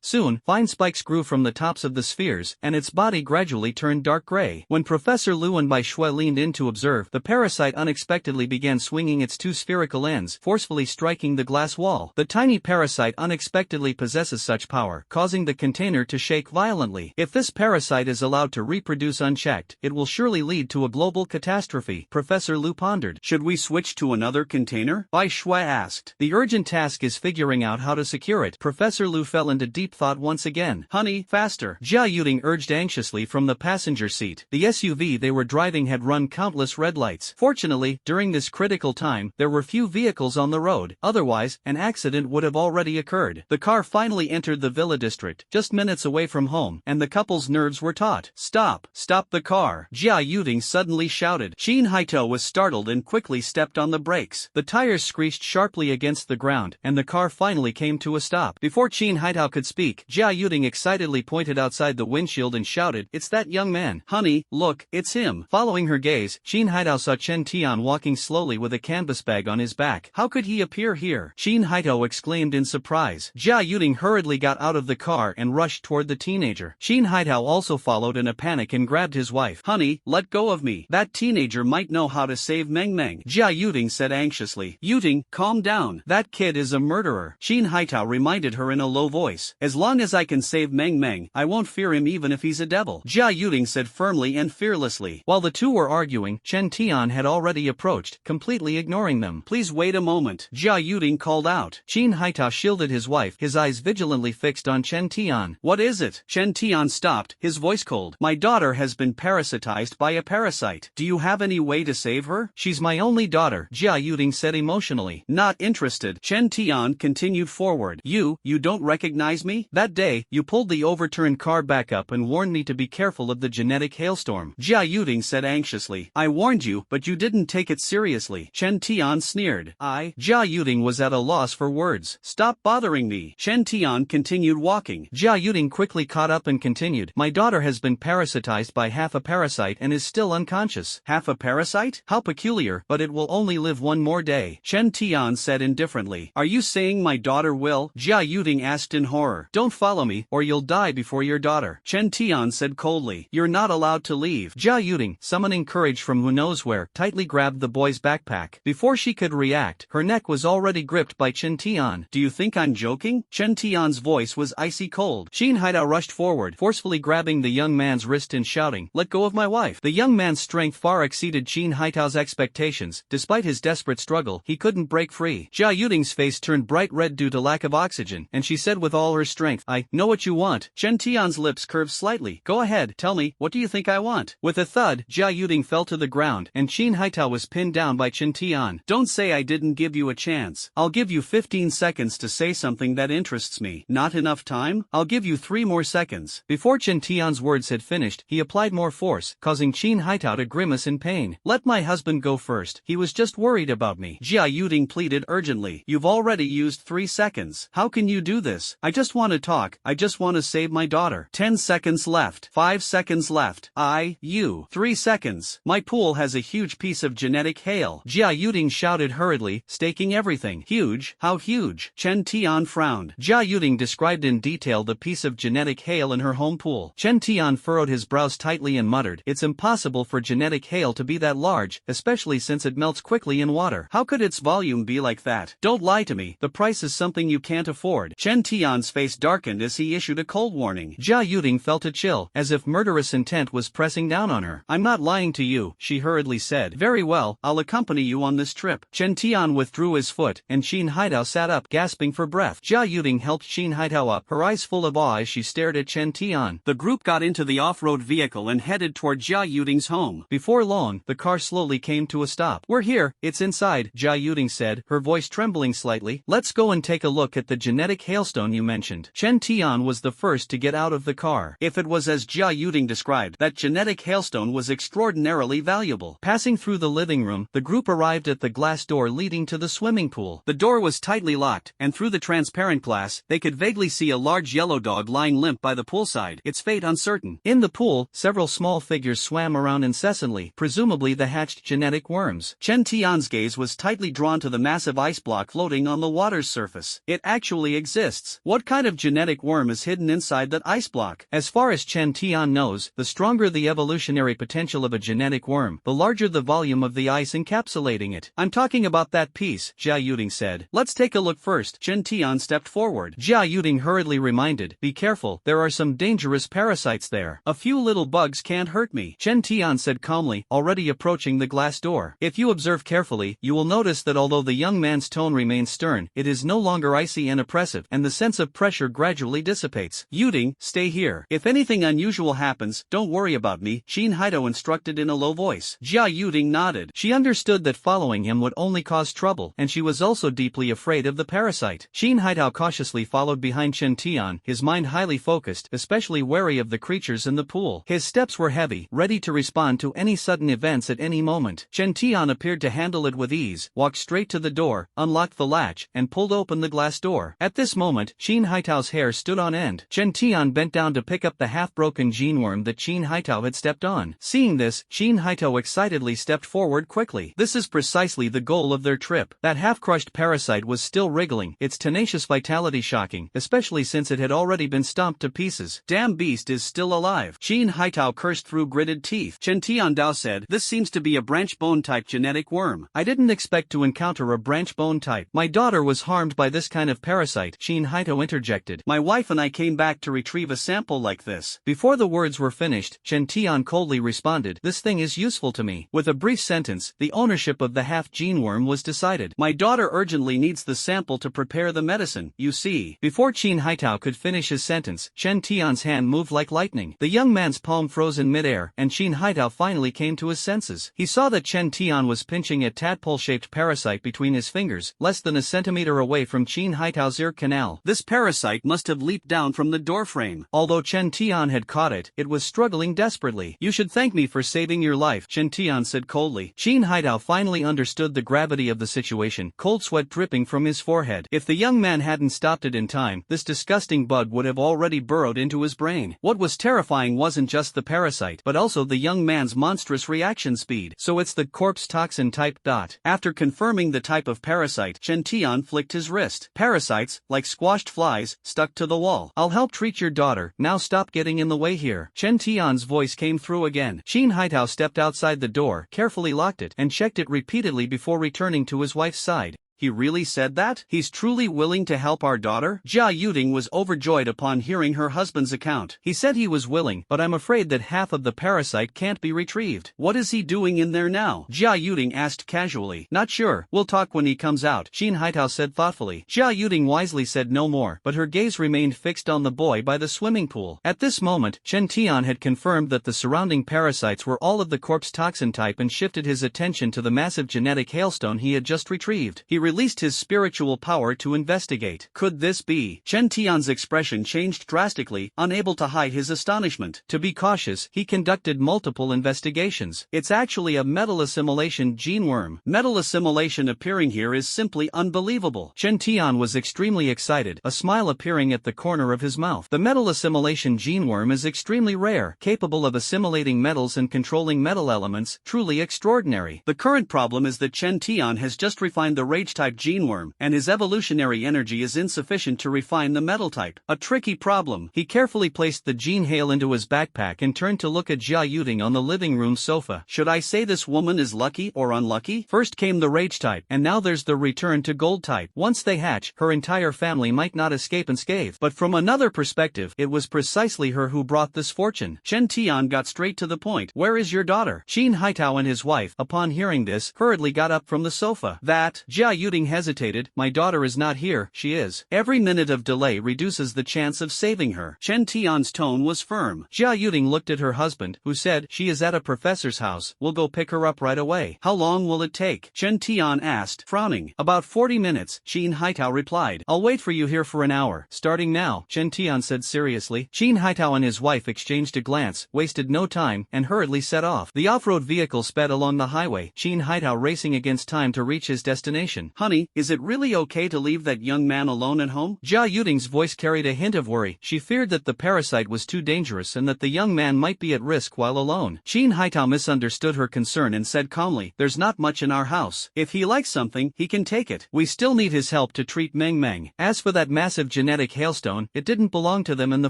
Soon, fine spikes grew from the tops of the spheres, and its body gradually turned dark gray. When Professor Lu and Bai Shui leaned in to observe, the parasite unexpectedly began swinging its two spherical ends, forcefully striking the glass wall. The tiny parasite unexpectedly possesses such power, causing the container to shake violently. If this parasite is allowed to reproduce unchecked, it will surely lead to a global catastrophe, Professor Lu pondered. Should we switch to another container? Bai Shui asked. The urgent task is figuring out how to secure it. Professor Lu fell into deep thought once again. Honey, faster, Jia Yuding urged anxiously from the passenger seat. The SUV they were driving had run countless red lights. Fortunately, during this critical time, there were few vehicles on the road. Otherwise, an accident would have already occurred. The car finally entered the villa district, just minutes away from home, and the couple's nerves were taut. Stop! Stop the car! Jia Yuding suddenly shouted. Qin Haito was startled and quickly stepped on the brakes. The tires screeched sharply against the ground, and the car finally came to a stop. Before Qin Haito could speak, Jia Yuding excitedly pointed outside the windshield and shouted, "It's that young man! Honey, look, it's him!" Following her gaze, Qin Haito saw Chen Tian walking slowly with a canvas bag on his back. How could he appear here? Qin Haito exclaimed in surprise. Jia Yuding hurriedly got out of the car and rushed toward the teenager. Qin Haito also followed in a panic and grabbed his wife. "Honey, let go of me. That teenager might know how to save Meng Meng," Jia Yuding said anxiously. "Yuding, calm down. That kid is a murderer," Qin Haito reminded her in a low voice. "As long as I can save Meng Meng, I won't fear him even if he's a devil," Jia Yuding said firmly and fearlessly. While the two were arguing, Chen Tian had already approached, completely ignoring them. "Please wait a moment," Jia Yuding called out. Qin Haito shielded his wife, his eyes vigilantly fixed on Chen Tian. "What is it?" Chen Tian stopped, his voice cold. "My daughter has been parasitized by a parasite. Do you have any way to save her?" "She's my only daughter," Jia Yuding said emotionally. Not interested, Chen Tian continued forward. You don't recognize me? That day, you pulled the overturned car back up and warned me to be careful of the genetic hailstorm," Jia Yuding said anxiously. "I warned you, but you didn't take it seriously," Chen Tian sneered. Jia Yuding was at a loss for words. "Stop bothering me." Chen Tian continued walking. Jia Yuding quickly caught up and continued. "My daughter has been parasitized by half a parasite and is still unconscious." "Half a parasite? How peculiar, but it will only live one more day," Chen Tian said indifferently. "Are you saying my daughter will?" Jia Yuding asked in horror. "Don't follow me, or you'll die before your daughter," Chen Tian said coldly. "You're not allowed to leave." Jia Yuding, summoning courage from who knows where, tightly grabbed the boy's backpack. Before she could react, her neck was already gripped by Chen Tian. "Do you think I'm joking?" Chen Tian's voice was icy cold. Qin Haito rushed forward, forcefully grabbing the young man's wrist and shouting, "Let go of my wife." The young man's strength far exceeded Qin Haito's expectations. Despite his desperate struggle, he couldn't break free. Jia Yuding's face turned bright red due to lack of oxygen, and she said with all her strength, "I know what you want." Chen Tian's lips curved slightly. "Go ahead, tell me, what do you think I want?" With a thud, Jia Yuding fell to the ground, and Qin Haito was pinned down by Chen Tian. "Don't say I didn't give you a chance. I'll give you 15 seconds to say something that interests me." "Not enough time? I'll give you 3 more seconds." Before Chen Tian's words had finished, he applied more force, causing Qin Haito to grimace in pain. "Let my husband go first. He was just worried about me," Jia Yuding pleaded urgently. "You've already used 3 seconds. How can you do this? I just want to talk. I just want to save my daughter." 10 seconds left. 5 seconds left. 3 seconds. "My pool has a huge piece of genetic hail," Jia Yuding shouted hurriedly, staking everything. "Huge? How huge?" Chen Tian frowned. Jia Yuding described in detail the piece of genetic hail in her home pool. Chen Tian furrowed his brows tightly and muttered, "It's impossible for genetic hail to be that large, especially since it melts quickly in water. How could its volume be like that? Don't lie to me. The price is something you can't afford." Chen Tian's face darkened as he issued a cold warning. Jia Yuding felt a chill, as if murderous intent was pressing down on her. "I'm not lying to you," she hurriedly said. "Very well, I'll accompany you on this trip." Chen Tian withdrew his foot, and Qin Haito sat up, gasping for breath. Jia Yuding helped Qin Haito up, her eyes full of awe as she stared at Chen Tian. The group got into the off-road vehicle and headed toward Jia Yuding's home. Before long, the car slowly came to a stop. "We're here, it's inside," Jia Yuding said, her voice trembling slightly. "Let's go and take a look at the genetic hailstone you mentioned." Chen Tian was the first to get out of the car. If it was as Jia Yuding described, that genetic hailstone was extraordinarily valuable. Passing through the living room, the group arrived at the glass door leading leading to the swimming pool. The door was tightly locked, and through the transparent glass, they could vaguely see a large yellow dog lying limp by the poolside, its fate uncertain. In the pool, several small figures swam around incessantly, presumably the hatched genetic worms. Chen Tian's gaze was tightly drawn to the massive ice block floating on the water's surface. It actually exists. What kind of genetic worm is hidden inside that ice block? As far as Chen Tian knows, the stronger the evolutionary potential of a genetic worm, the larger the volume of the ice encapsulating it. I'm talking about that piece, Jia Yuding said. Let's take a look first. Chen Tian stepped forward. Jia Yuding hurriedly reminded, be careful, there are some dangerous parasites there. A few little bugs can't hurt me. Chen Tian said calmly, already approaching the glass door. If you observe carefully, you will notice that although the young man's tone remains stern, it is no longer icy and oppressive, and the sense of pressure gradually dissipates. Yuding, stay here. If anything unusual happens, don't worry about me, Qin Haito instructed in a low voice. Jia Yuding nodded. She understood that following him would only cause trouble, and she was also deeply afraid of the parasite. Qin Haito cautiously followed behind Chen Tian, his mind highly focused, especially wary of the creatures in the pool. His steps were heavy, ready to respond to any sudden events at any moment. Chen Tian appeared to handle it with ease, walked straight to the door, unlocked the latch, and pulled open the glass door. At this moment, Qin Haito's hair stood on end. Chen Tian bent down to pick up the half-broken gene worm that Qin Haito had stepped on. Seeing this, Qin Haito excitedly stepped forward quickly. This is precisely the goal of their trip. That half-crushed parasite was still wriggling, its tenacious vitality shocking, especially since it had already been stomped to pieces. Damn beast is still alive. Qin Haito cursed through gritted teeth. Chen Tiandao said, this seems to be a branch bone type genetic worm. I didn't expect to encounter a branch bone type. My daughter was harmed by this kind of parasite, Qin Haito interjected. My wife and I came back to retrieve a sample like this. Before the words were finished, Chen Tian coldly responded, this thing is useful to me. With a brief sentence, the ownership of the half-gene worm was decided. My daughter urgently needs the sample to prepare the medicine, you see. Before Qin Haito could finish his sentence, Chen Tian's hand moved like lightning. The young man's palm froze in midair, and Qin Haito finally came to his senses. He saw that Chen Tian was pinching a tadpole-shaped parasite between his fingers, less than a centimeter away from Qin Haito's ear canal. This parasite must have leaped down from the doorframe. Although Chen Tian had caught it, it was struggling desperately. You should thank me for saving your life, Chen Tian said coldly. Qin Haito finally understood the gravity of the situation, cold sweat dripping from his forehead. If the young man hadn't stopped it in time, this disgusting bug would have already burrowed into his brain. What was terrifying wasn't just the parasite, but also the young man's monstrous reaction speed. So it's the corpse toxin type. After confirming the type of parasite, Chen Tian flicked his wrist. Parasites, like squashed flies, stuck to the wall. I'll help treat your daughter, now stop getting in the way here. Chen Tian's voice came through again. Qin Haito stepped outside the door, carefully locked it, and checked it repeatedly before returning to his wife's side. He really said that? He's truly willing to help our daughter? Jia Yuding was overjoyed upon hearing her husband's account. He said he was willing, but I'm afraid that half of the parasite can't be retrieved. What is he doing in there now? Jia Yuding asked casually. Not sure, we'll talk when he comes out, Qin Haito said thoughtfully. Jia Yuding wisely said no more, but her gaze remained fixed on the boy by the swimming pool. At this moment, Chen Tian had confirmed that the surrounding parasites were all of the corpse toxin type and shifted his attention to the massive genetic hailstone he had just retrieved. He released his spiritual power to investigate. Could this be? Chen Tian's expression changed drastically, unable to hide his astonishment. To be cautious, he conducted multiple investigations. It's actually a metal assimilation gene worm. Metal assimilation appearing here is simply unbelievable. Chen Tian was extremely excited, a smile appearing at the corner of his mouth. The metal assimilation gene worm is extremely rare, capable of assimilating metals and controlling metal elements, truly extraordinary. The current problem is that Chen Tian has just refined the rage-type gene worm, and his evolutionary energy is insufficient to refine the metal type. A tricky problem. He carefully placed the gene hail into his backpack and turned to look at Jia Yuding on the living room sofa. Should I say this woman is lucky or unlucky? First came the rage type, and now there's the return to gold type. Once they hatch, her entire family might not escape unscathed. But from another perspective, it was precisely her who brought this fortune. Chen Tian got straight to the point. Where is your daughter? Qin Haito and his wife, upon hearing this, hurriedly got up from the sofa. That, Jia Yuding hesitated. My daughter is not here. She is. Every minute of delay reduces the chance of saving her. Chen Tian's tone was firm. Jia Yuding looked at her husband, who said, she is at a professor's house. We'll go pick her up right away. How long will it take? Chen Tian asked, frowning. About 40 minutes, Qin Haitao replied. I'll wait for you here for an hour. Starting now, Chen Tian said seriously. Qin Haitao and his wife exchanged a glance, wasted no time, and hurriedly set off. The off-road vehicle sped along the highway, Qin Haitao racing against time to reach his destination. Honey, is it really okay to leave that young man alone at home? Jia Yuding's voice carried a hint of worry. She feared that the parasite was too dangerous and that the young man might be at risk while alone. Qin Haitao misunderstood her concern and said calmly, there's not much in our house. If he likes something, he can take it. We still need his help to treat Meng Meng. As for that massive genetic hailstone, it didn't belong to them in the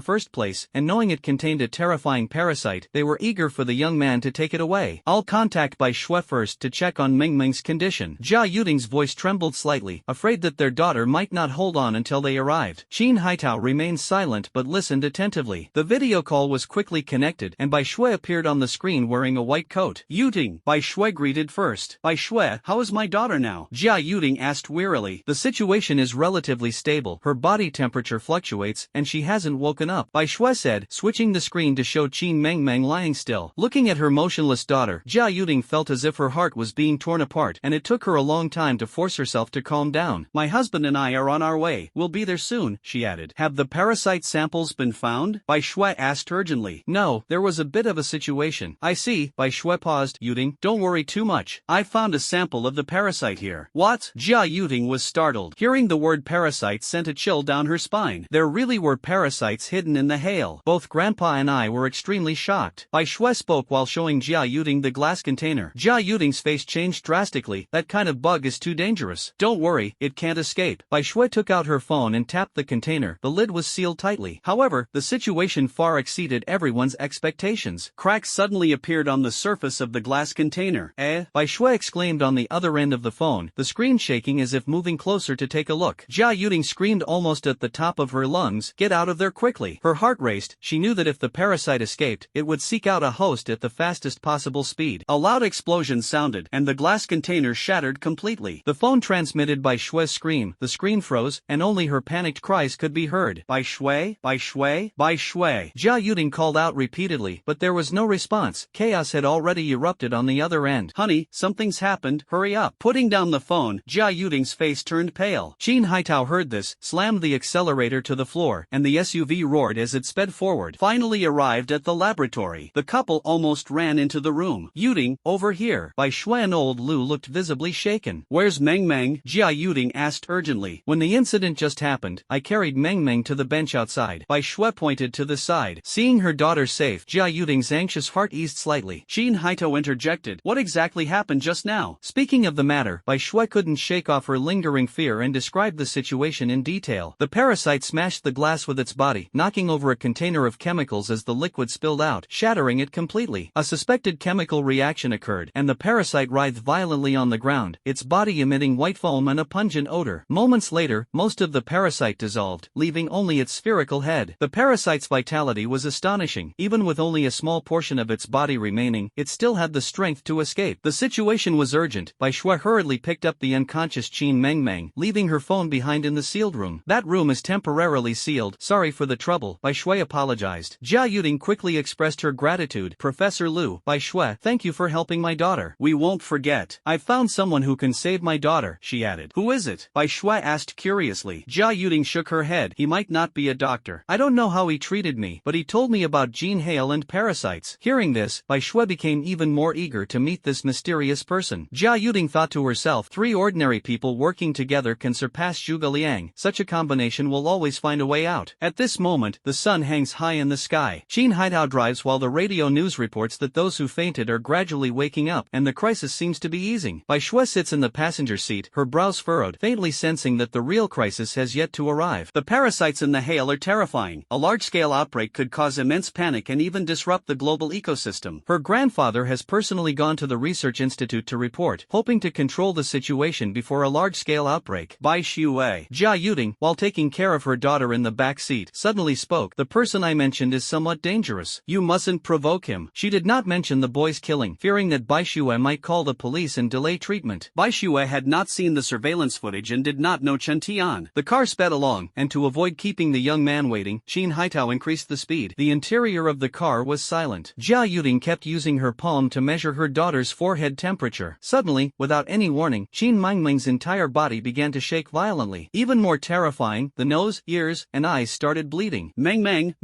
first place, and knowing it contained a terrifying parasite, they were eager for the young man to take it away. I'll contact Bai Shui first to check on Meng Meng's condition. Jia Yuding's voice trembled slightly, afraid that their daughter might not hold on until they arrived. Qin Haitao remained silent but listened attentively. The video call was quickly connected and Bai Shui appeared on the screen wearing a white coat. Yuding, Bai Shui greeted first. Bai Shui, how is my daughter now? Jia Yuding asked wearily. The situation is relatively stable. Her body temperature fluctuates and she hasn't woken up, Bai Shui said, switching the screen to show Qin Meng Meng lying still. Looking at her motionless daughter, Jia Yuding felt as if her heart was being torn apart and it took her a long time to force herself to calm down. My husband and I are on our way. We'll be there soon, she added. Have the parasite samples been found? Bai Shui asked urgently. No, there was a bit of a situation. I see, Bai Shui paused. Yuding, don't worry too much. I found a sample of the parasite here. What? Jia Yuding was startled. Hearing the word parasite sent a chill down her spine. There really were parasites hidden in the hail. Both Grandpa and I were extremely shocked. Bai Shui spoke while showing Jia Yuding the glass container. Jia Yuding's face changed drastically. That kind of bug is too dangerous. Don't worry, it can't escape. Bai Shui took out her phone and tapped the container. The lid was sealed tightly. However, the situation far exceeded everyone's expectations. Cracks suddenly appeared on the surface of the glass container. Bai Shui exclaimed on the other end of the phone, the screen shaking as if moving closer to take a look. Jia Yuding screamed almost at the top of her lungs, get out of there quickly. Her heart raced. She knew that if the parasite escaped, it would seek out a host at the fastest possible speed. A loud explosion sounded, and the glass container shattered completely. The phone transmitted Bai Shui's scream. The screen froze, and only her panicked cries could be heard. Bai Shui, Bai Shui, Bai Shui. Jia Yuding called out repeatedly, but there was no response. Chaos had already erupted on the other end. Honey, something's happened, hurry up. Putting down the phone, Jia Yuding's face turned pale. Qin Haitao heard this, slammed the accelerator to the floor, and the SUV roared as it sped forward. Finally arrived at the laboratory. The couple almost ran into the room. Yuding, over here. Bai Shui and old Lu looked visibly shaken. Where's Meng Meng? Jia Yuding asked urgently. When the incident just happened, I carried Meng Meng to the bench outside. Bai Shui pointed to the side. Seeing her daughter safe, Jia Yuding's anxious heart eased slightly. Qin Haitao interjected. What exactly happened just now? Speaking of the matter, Bai Shui couldn't shake off her lingering fear and described the situation in detail. The parasite smashed the glass with its body, knocking over a container of chemicals as the liquid spilled out, shattering it completely. A suspected chemical reaction occurred, and the parasite writhed violently on the ground, its body emitting white foam and a pungent odor. Moments later, most of the parasite dissolved, leaving only its spherical head. The parasite's vitality was astonishing. Even with only a small portion of its body remaining, it still had the strength to escape. The situation was urgent. Bai Shui hurriedly picked up the unconscious Qin Meng Meng, leaving her phone behind in the sealed room. That room is temporarily sealed. Sorry for the trouble. Bai Shui apologized. Jia Yuding quickly expressed her gratitude. Professor Lu, Bai Shui, thank you for helping my daughter. We won't forget. I've found someone who can save my daughter, she added. Who is it? Bai Shui asked curiously. Jia Yuding shook her head. He might not be a doctor. I don't know how he treated me, but he told me about gene hail and parasites. Hearing this, Bai Shui became even more eager to meet this mysterious person. Jia Yuding thought to herself, 3 ordinary people working together can surpass Zhuge Liang. Such a combination will always find a way out. At this moment, the sun hangs high in the sky. Qin Haitao drives while the radio news reports that those who fainted are gradually waking up, and the crisis seems to be easing. Bai Shui sits in the passenger seat, her brows furrowed, faintly sensing that the real crisis has yet to arrive. The parasites in the hail are terrifying. A large-scale outbreak could cause immense panic and even disrupt the global ecosystem. Her grandfather has personally gone to the research institute to report, hoping to control the situation before a large-scale outbreak. Bai Shui. Jia Yuding, while taking care of her daughter in the back seat, suddenly spoke. The person I mentioned is somewhat dangerous. You mustn't provoke him. She did not mention the boy's killing, fearing that Bai Shui might call the police and delay treatment. Bai Shui had not seen the surveillance footage and did not know Chen Tian. The car sped along, and to avoid keeping the young man waiting, Qin Haitao increased the speed. The interior of the car was silent. Jia Yuding kept using her palm to measure her daughter's forehead temperature. Suddenly, without any warning, Qin Mingming's entire body began to shake violently. Even more terrifying, the nose, ears, and eyes started bleeding. Meng,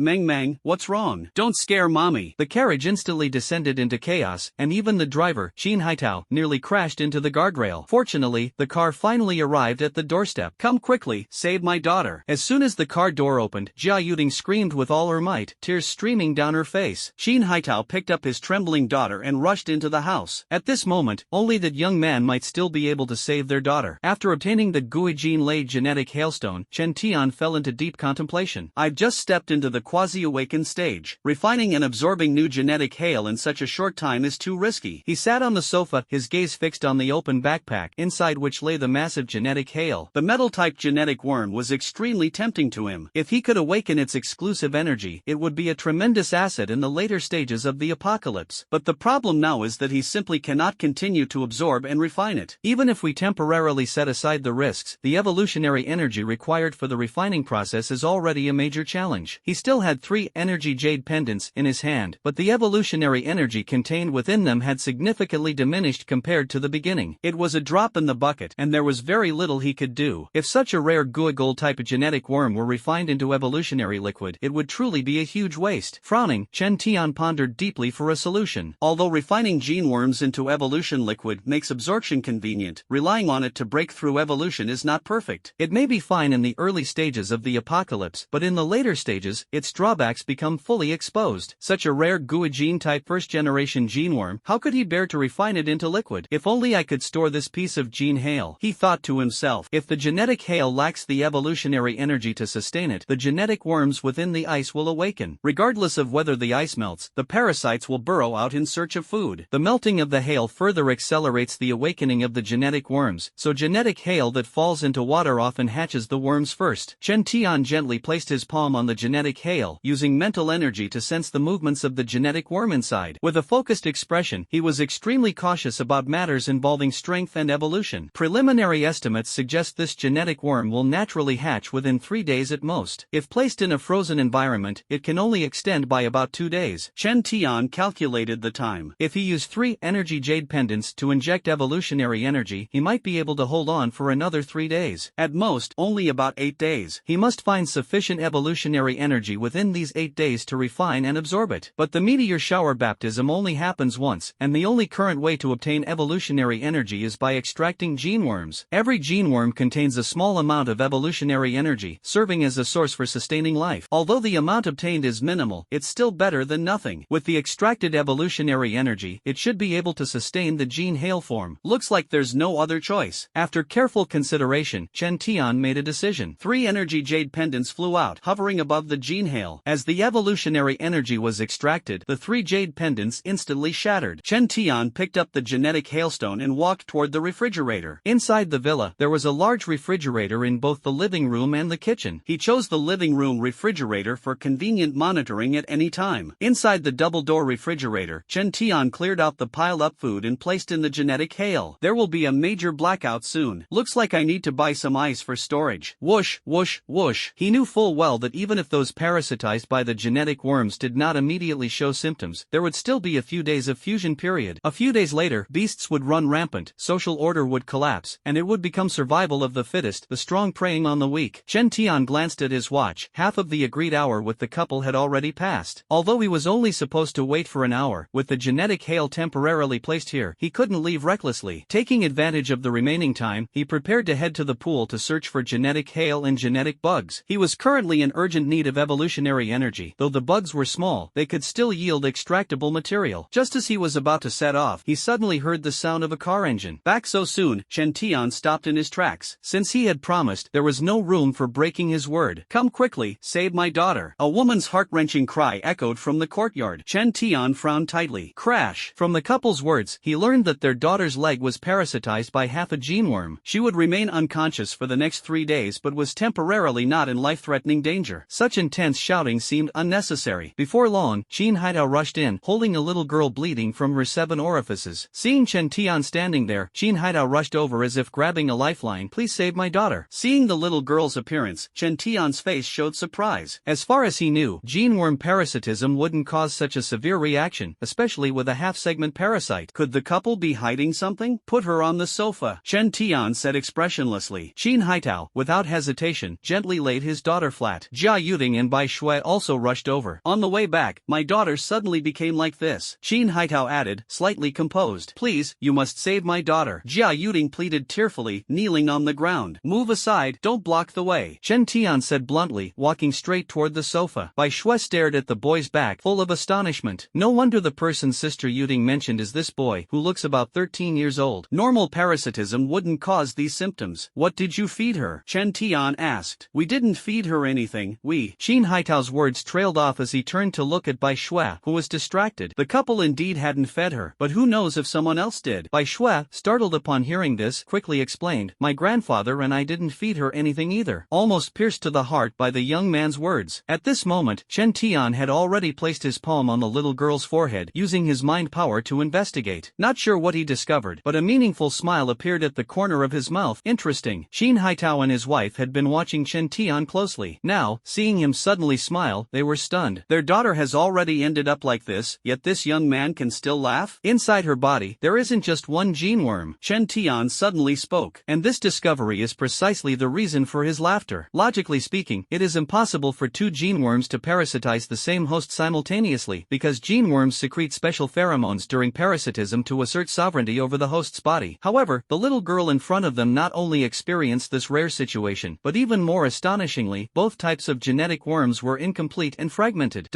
what's wrong? Don't scare mommy. The carriage instantly descended into chaos, and even the driver, Qin Haitao, nearly crashed into the guardrail. Fortunately, the car finally arrived at the doorstep. Come quickly, save my daughter. As soon as the car door opened, Jia Yuding screamed with all her might, tears streaming down her face. Qin Haitao picked up his trembling daughter and rushed into the house. At this moment, only that young man might still be able to save their daughter. After obtaining the Guijin Lei genetic hailstone, Chen Tian fell into deep contemplation. I've just stepped into the quasi-awakened stage. Refining and absorbing new genetic hail in such a short time is too risky. He sat on the sofa, his gaze fixed on the open backpack, inside which lay the massive genetic hail. The metal-type genetic worm was extremely tempting to him. If he could awaken its exclusive energy, it would be a tremendous asset in the later stages of the apocalypse. But the problem now is that he simply cannot continue to absorb and refine it. Even if we temporarily set aside the risks, the evolutionary energy required for the refining process is already a major challenge. He still had 3 energy jade pendants in his hand, but the evolutionary energy contained within them had significantly diminished compared to the beginning. It was a drop in the bucket, and there was very little he could do. If such a rare Guigol type of genetic worm were refined into evolutionary liquid, it would truly be a huge waste. Frowning, Chen Tian pondered deeply for a solution. Although refining gene worms into evolution liquid makes absorption convenient, relying on it to break through evolution is not perfect. It may be fine in the early stages of the apocalypse, but in the later stages, its drawbacks become fully exposed. Such a rare Guijin type first-generation gene worm, how could he bear to refine it into liquid? If only I could store this piece of gene hail, he thought to himself. If the genetic hail lacks the evolutionary energy to sustain it, the genetic worms within the ice will awaken. Regardless of whether the ice melts, the parasites will burrow out in search of food. The melting of the hail further accelerates the awakening of the genetic worms, so genetic hail that falls into water often hatches the worms first. Chen Tian gently placed his palm on the genetic hail, using mental energy to sense the movements of the genetic worm inside. With a focused expression, he was extremely cautious about matters involving strength and evolution. Preliminary estimates suggest this genetic worm will naturally hatch within 3 days at most. If placed in a frozen environment, it can only extend by about 2 days. Chen Tian calculated the time. If he used 3 energy jade pendants to inject evolutionary energy, he might be able to hold on for another 3 days. At most, only about 8 days. He must find sufficient evolutionary energy within these 8 days to refine and absorb it. But the meteor shower baptism only happens once, and the only current way to obtain evolutionary energy is by extracting gene worms. Every gene worm contains a small amount of evolutionary energy, serving as a source for sustaining life. Although the amount obtained is minimal, it's still better than nothing. With the extracted evolutionary energy, it should be able to sustain the gene hail form. Looks like there's no other choice. After careful consideration, Chen Tian made a decision. 3 energy jade pendants flew out, hovering above the gene hail. As the evolutionary energy was extracted, the 3 jade pendants instantly shattered. Chen Tian picked up the genetic hailstone and walked toward the refrigerator. Inside the villa, there was a large refrigerator in both the living room and the kitchen. He chose the living room refrigerator for convenient monitoring at any time. Inside the double-door refrigerator, Chen Tian cleared out the piled-up food and placed in the genetic hail. There will be a major blackout soon. Looks like I need to buy some ice for storage. Whoosh, whoosh, whoosh. He knew full well that even if those parasitized by the genetic worms did not immediately show symptoms, there would still be a few days of fusion period. A few days later, beasts would run rampant, social order would collapse, and it would become survival of the fittest, the strong preying on the weak. Chen Tian glanced at his watch. Half of the agreed hour with the couple had already passed. Although he was only supposed to wait for an hour, with the genetic hail temporarily placed here, he couldn't leave recklessly. Taking advantage of the remaining time, he prepared to head to the pool to search for genetic hail and genetic bugs. He was currently in urgent need of evolutionary energy. Though the bugs were small, they could still yield extractable material. Just as he was about to set off, he suddenly heard the sound of a car engine. Back so soon, Chen Tian stopped in his tracks. Since he had promised, there was no room for breaking his word. Come quickly, save my daughter. A woman's heart-wrenching cry echoed from the courtyard. Chen Tian frowned tightly. Crash. From the couple's words, he learned that their daughter's leg was parasitized by half a gene worm. She would remain unconscious for the next 3 days but was temporarily not in life-threatening danger. Such intense shouting seemed unnecessary. Before long, Qin Haidao rushed in, holding a little girl bleeding from her 7 orifices. Seeing Chen Tian standing there, Qin Haidao rushed rushed over as if grabbing a lifeline. Please save my daughter. Seeing the little girl's appearance, Chen Tian's face showed surprise. As far as he knew, gene worm parasitism wouldn't cause such a severe reaction, especially with a half-segment parasite. Could the couple be hiding something? Put her on the sofa, Chen Tian said expressionlessly. Qin Haitao, without hesitation, gently laid his daughter flat. Jia Yuding and Bai Shui also rushed over. On the way back, my daughter suddenly became like this, Qin Haitao added, slightly composed. Please, you must save my daughter, Jia Yuding pleaded tearfully, kneeling on the ground. Move aside, don't block the way, Chen Tian said bluntly, walking straight toward the sofa. Bai Shui stared at the boy's back, full of astonishment. No wonder the person Sister Yuding mentioned is this boy, who looks about 13 years old. Normal parasitism wouldn't cause these symptoms. What did you feed her? Chen Tian asked. We didn't feed her anything, Qin Haitao's words trailed off as he turned to look at Bai Shui, who was distracted. The couple indeed hadn't fed her, but who knows if someone else did. Bai Shui, startled upon hearing this, quickly explained, my grandfather and I didn't feed her anything either. Almost pierced to the heart by the young man's words. At this moment, Chen Tian had already placed his palm on the little girl's forehead, using his mind power to investigate. Not sure what he discovered, but a meaningful smile appeared at the corner of his mouth. Interesting. Qin Haitao and his wife had been watching Chen Tian closely. Now, seeing him suddenly smile, they were stunned. Their daughter has already ended up like this, yet this young man can still laugh? Inside her body, there isn't just one gene worm. Chen Tian suddenly spoke. And this discovery is precisely the reason for his laughter. Logically speaking, it is impossible for two gene worms to parasitize the same host simultaneously, because gene worms secrete special pheromones during parasitism to assert sovereignty over the host's body. However, the little girl in front of them not only experienced this rare situation, but even more astonishingly, both types of genetic worms were incomplete and fragmented.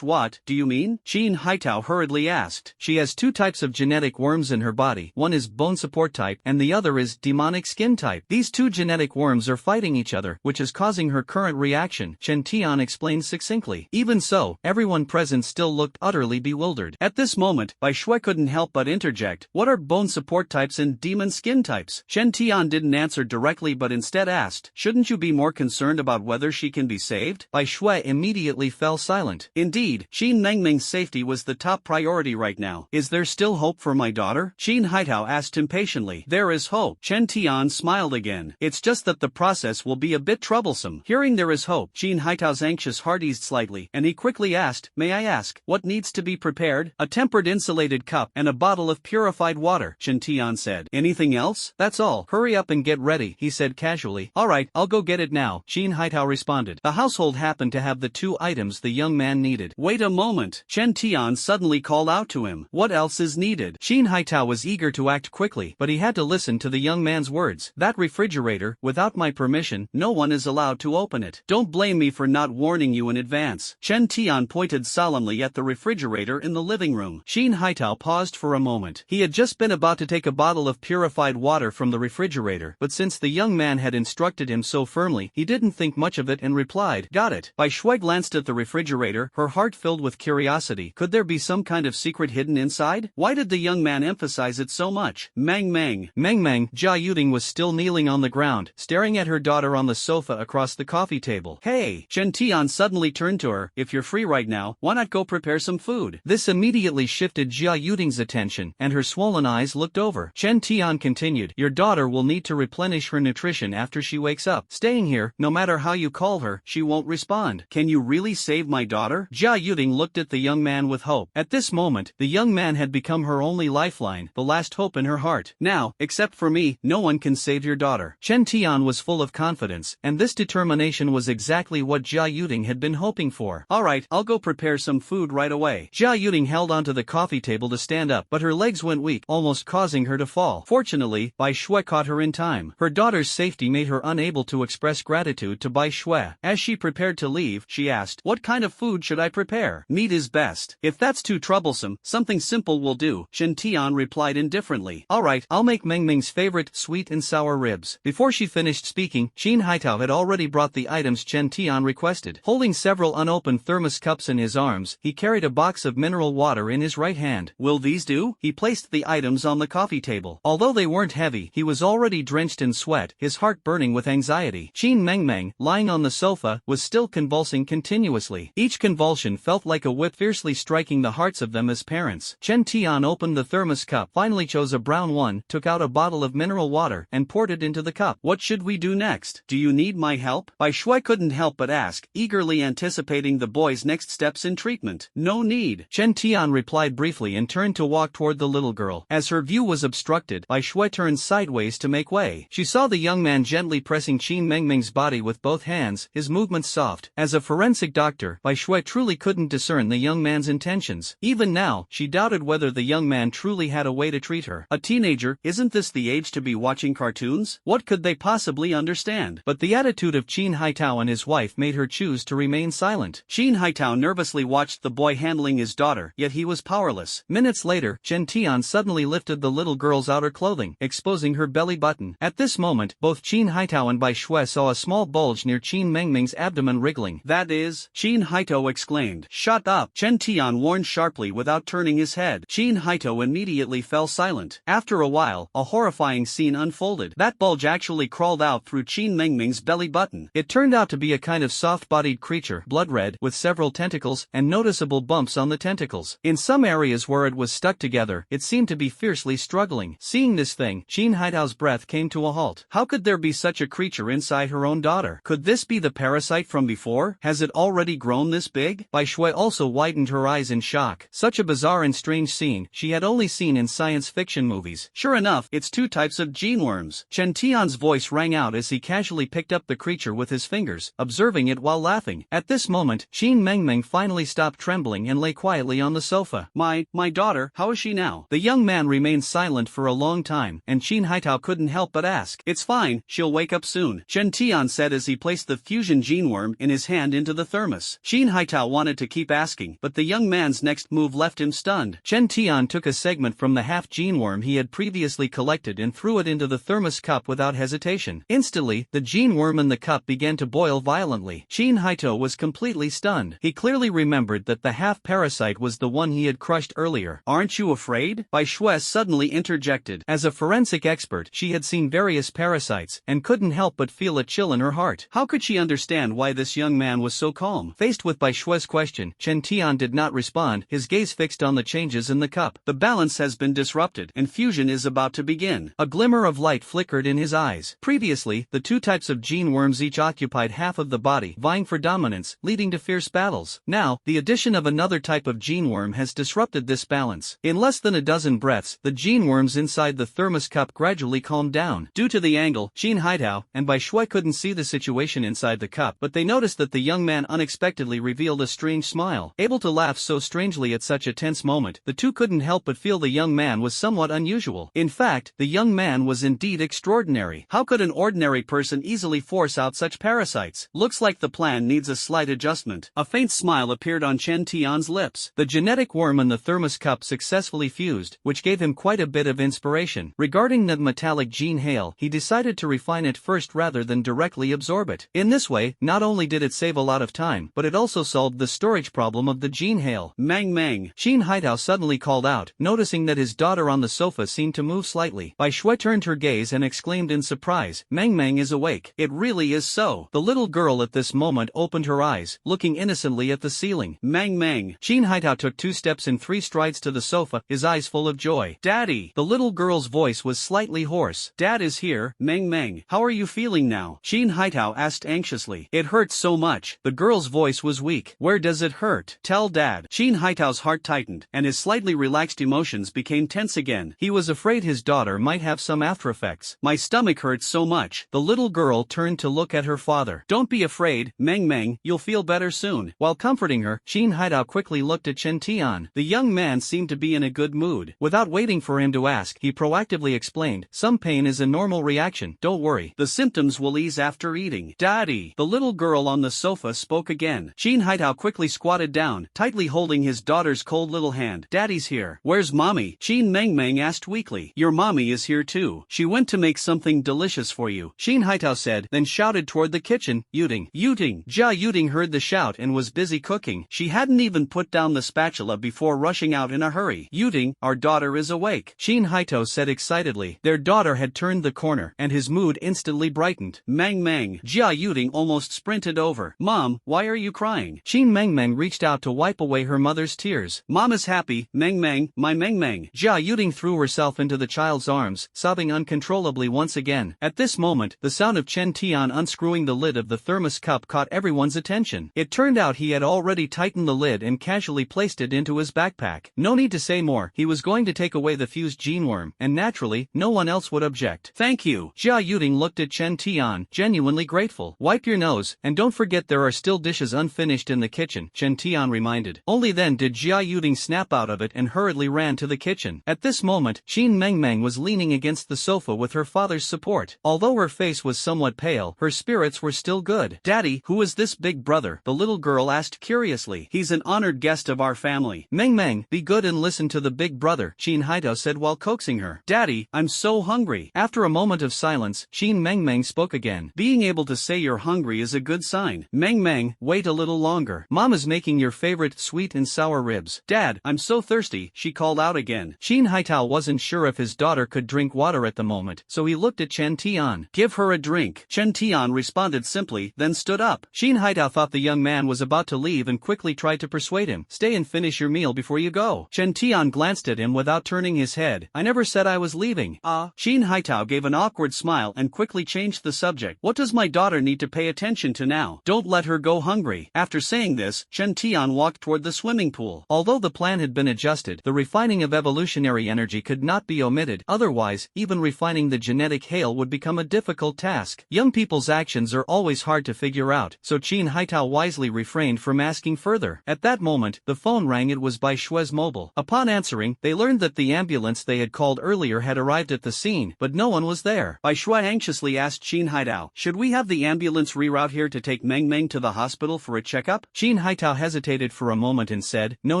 What do you mean? Qin Haitao hurriedly asked. She has two types of genetic worms in her body. One is bone support type, and the other is demonic skin type. These two genetic worms are fighting each other, which is causing her current reaction, Chen Tian explained succinctly. Even so, everyone present still looked utterly bewildered. At this moment, Bai Shui couldn't help but interject. What are bone support types and demon skin types? Chen Tian didn't answer directly but instead asked, shouldn't you be more concerned about whether she can be saved? Bai Shui immediately fell silent. Indeed, Qin Mengming's safety was the top priority right now. Is there still hope for my daughter? Qin Haitao asked impatiently. There is hope. Chen Tian smiled again. It's just that the process will be a bit troublesome. Hearing there is hope, Qin Haitao's anxious heart eased slightly, and he quickly asked, may I ask, what needs to be prepared? A tempered insulated cup and a bottle of purified water, Chen Tian said. Anything else? That's all. Hurry up and get ready, he said casually. Alright, I'll go get it now, Qin Haitao responded. The household happened to have the two items the young man needed. Wait a moment, Chen Tian suddenly called out to him. What else is needed? Qin Haitao was eager to act quickly, but he had to listen to the young man's words. That refrigerator, without my permission, no one is allowed to open it. Don't blame me for not warning you in advance. Chen Tian pointed solemnly at the refrigerator in the living room. Qin Haitao paused for a moment. He had just been about to take a bottle of purified water from the refrigerator, but since the young man had instructed him so firmly, he didn't think much of it and replied, got it. Bai Shui glanced at the refrigerator, her heart filled with curiosity. Could there be some kind of secret hidden inside? Why did the young man emphasize it so much? Meng, Jia Yuding was still kneeling on the ground, staring at her daughter on the sofa across the coffee table. Hey! Chen Tian suddenly turned to her. If you're free right now, why not go prepare some food? This immediately shifted Jia Yuding's attention, and her swollen eyes looked over. Chen Tian continued, your daughter will need to replenish her nutrition after she wakes up. Staying here, no matter how you call her, she won't respond. Can you really save my daughter? Jia Yuding looked at the young man with hope. At this moment, the young man had become her only lifeline, the last hope in her heart. Now, except for me, no one can save your daughter. Chen Tian was full of confidence, and this determination was exactly what Jia Yuding had been hoping for. Alright, I'll go prepare some food right away. Jia Yuding held onto the coffee table to stand up, but her legs went weak, almost causing her to fall. Fortunately, Bai Shui caught her in time. Her daughter's safety made her unable to express gratitude to Bai Shui. As she prepared to leave, she asked, what kind of food should I prepare? Meat is best. If that's too troublesome, something simple will do, Chen Tian replied indifferently. Alright, I'll make Mengming's favorite, sweet and sour ribs. Before she finished speaking, Qin Haitao had already brought the items Chen Tian requested. Holding several unopened thermos cups in his arms, he carried a box of mineral water in his right hand. Will these do? He placed the items on the coffee table. Although they weren't heavy, he was already drenched in sweat, his heart burning with anxiety. Qin Mengming, lying on the sofa, was still convulsing continuously. Each convulsion felt like a whip fiercely striking the hearts of them as parents. Chen Tian opened the thermos cup, finally chose a brown one, took took out a bottle of mineral water and poured it into the cup. What should we do next? Do you need my help? Bai Shui couldn't help but ask, eagerly anticipating the boy's next steps in treatment. No need. Chen Tian replied briefly and turned to walk toward the little girl. As her view was obstructed, Bai Shui turned sideways to make way. She saw the young man gently pressing Qin Mengmeng's body with both hands, his movements soft. As a forensic doctor, Bai Shui truly couldn't discern the young man's intentions. Even now, she doubted whether the young man truly had a way to treat her. A teenager, isn't this the age to be watching cartoons? What could they possibly understand? But the attitude of Qin Haitao and his wife made her choose to remain silent. Qin Haitao nervously watched the boy handling his daughter, yet he was powerless. Minutes later, Chen Tian suddenly lifted the little girl's outer clothing, exposing her belly button. At this moment, both Qin Haitao and Bai Shui saw a small bulge near Qin Mengmeng's abdomen wriggling. That is, Qin Haitao exclaimed. Shut up, Chen Tian warned sharply without turning his head. Qin Haitao immediately fell silent. After a while, a horrifying scene unfolded. That bulge actually crawled out through Qin Mengmeng's belly button. It turned out to be a kind of soft-bodied creature, blood red, with several tentacles and noticeable bumps on the tentacles. In some areas where it was stuck together, it seemed to be fiercely struggling. Seeing this thing, Qin Haitao's breath came to a halt. How could there be such a creature inside her own daughter? Could this be the parasite from before? Has it already grown this big? Bai Shui also widened her eyes in shock. Such a bizarre and strange scene she had only seen in science fiction movies. Sure enough, it's two types of gene worms. Chen Tian's voice rang out as he casually picked up the creature with his fingers, observing it while laughing. At this moment, Qin Mengmeng finally stopped trembling and lay quietly on the sofa. My daughter, how is she now? The young man remained silent for a long time, and Qin Haitao couldn't help but ask. It's fine, she'll wake up soon, Chen Tian said as he placed the fusion gene worm in his hand into the thermos. Qin Haitao wanted to keep asking, but the young man's next move left him stunned. Chen Tian took a segment from the half gene worm he had previously collected and threw it into the thermos cup without hesitation. Instantly, the gene worm in the cup began to boil violently. Qin Haitao was completely stunned. He clearly remembered that the half parasite was the one he had crushed earlier. Aren't you afraid? Bai Shui suddenly interjected. As a forensic expert, she had seen various parasites and couldn't help but feel a chill in her heart. How could she understand why this young man was so calm? Faced with Bai Shui's question, Chen Tian did not respond, his gaze fixed on the changes in the cup. The balance has been disrupted, and fusion is about to begin. A glimmer of light flickered in his eyes. Previously, the two types of gene worms each occupied half of the body, vying for dominance, leading to fierce battles. Now, the addition of another type of gene worm has disrupted this balance. In less than a dozen breaths, the gene worms inside the thermos cup gradually calmed down. Due to the angle, Qin Haitao and Bai Shui couldn't see the situation inside the cup, but they noticed that the young man unexpectedly revealed a strange smile. Able to laugh so strangely at such a tense moment, the two couldn't help but feel the young man was somewhat unusual. In fact, the young man was indeed extraordinary. How could an ordinary person easily force out such parasites? Looks like the plan needs a slight adjustment. A faint smile appeared on Chen Tian's lips. The genetic worm in the thermos cup successfully fused, which gave him quite a bit of inspiration. Regarding the metallic gene hail, he decided to refine it first rather than directly absorb it. In this way, not only did it save a lot of time, but it also solved the storage problem of the gene hail. Meng. Qin Haitao suddenly called out, noticing that his daughter on the sofa seemed to move slightly. Bai Shui turned her gaze and exclaimed in surprise, Meng is awake. It really is so. The little girl at this moment opened her eyes, looking innocently at the ceiling. Meng. Qin Haitao took 2 steps and 3 strides to the sofa, his eyes full of joy. Daddy! The little girl's voice was slightly hoarse. Dad is here. Meng. How are you feeling now? Qin Haitao asked anxiously. It hurts so much. The girl's voice was weak. Where does it hurt? Tell Dad. Qin Haitao's heart tightened, and his slightly relaxed emotions became tense again. He was afraid his daughter might have some after effects. My stomach hurts so much. The little girl turned to look at her father. Don't be afraid, Meng, you'll feel better soon. While comforting her, Qin Haitao quickly looked at Chen Tian. The young man seemed to be in a good mood. Without waiting for him to ask, he proactively explained, some pain is a normal reaction, don't worry. The symptoms will ease after eating. Daddy! The little girl on the sofa spoke again. Qin Haitao quickly squatted down, tightly holding his daughter's cold little hand. Daddy's here. Where's mommy? Qin Meng asked weakly. Your mommy is here too. She went to make something delicious for you, Qin Haitao said, then shouted toward the kitchen, Yuting. Jia Yuting heard the shout and was busy cooking. She hadn't even put down the spatula before rushing out in a hurry. Yuting, our daughter is awake, Qin Haitao said excitedly. Their daughter had turned the corner, and his mood instantly brightened. Meng. Jia Yuting almost sprinted over. Mom, why are you crying? Qin Meng reached out to wipe away her mother's tears. Mom is happy, Meng, my Meng. Jia Yuting threw herself into the child's arms, sobbing uncontrollably once again. At this moment, the sound of Chen Tian unscrewing the lid of the thermos cup caught everyone's attention. It turned out he had already tightened the lid and casually placed it into his backpack. No need to say more, he was going to take away the fused gene worm, and naturally, no one else would object. Thank you. Jia Yuding looked at Chen Tian, genuinely grateful. Wipe your nose, and don't forget there are still dishes unfinished in the kitchen, Chen Tian reminded. Only then did Jia Yuding snap out of it and hurriedly ran to the kitchen. At this moment, Qin Mengmeng was leaning against the sofa with her father's support. Although her face was somewhat pale, her spirits were still good. Daddy, who is this big brother? The little girl asked curiously. He's an honored guest of our family. Mengmeng, be good and listen to the big brother, Qin Haitao said while coaxing her. Daddy, I'm so hungry. After a moment of silence, Qin Mengmeng spoke again. Being able to say you're hungry is a good sign. Mengmeng, wait a little longer. Mama's making your favorite sweet and sour ribs. Dad, I'm so thirsty, she called out again. Qin Haitao wasn't sure if his daughter could drink water at the moment, so he looked at Chen Tian. Give her a drink. Chen Tian responded simply, then stood up. Qin Haitao thought the young man was about to leave and quickly tried to persuade him. Stay and finish your meal before you go. Chen Tian glanced at him without turning his head. I never said I was leaving. Qin Haitao gave an awkward smile and quickly changed the subject. What does my daughter need to pay attention to now? Don't let her go hungry. After saying this, Chen Tian walked toward the swimming pool. Although the plan had been adjusted, the refining of evolutionary energy could not be omitted, otherwise, even refining the genetic hail would become a difficult task. Young people's actions are always hard to figure out, so Qin Haitao wisely refrained from asking further. At that moment, the phone rang. It was Bai Shue's mobile. Upon answering, they learned that the ambulance they had called earlier had arrived at the scene, but no one was there. Bai Shue anxiously asked Qin Haitao, should we have the ambulance reroute here to take Mengmeng to the hospital for a checkup? Qin Haitao hesitated for a moment and said, no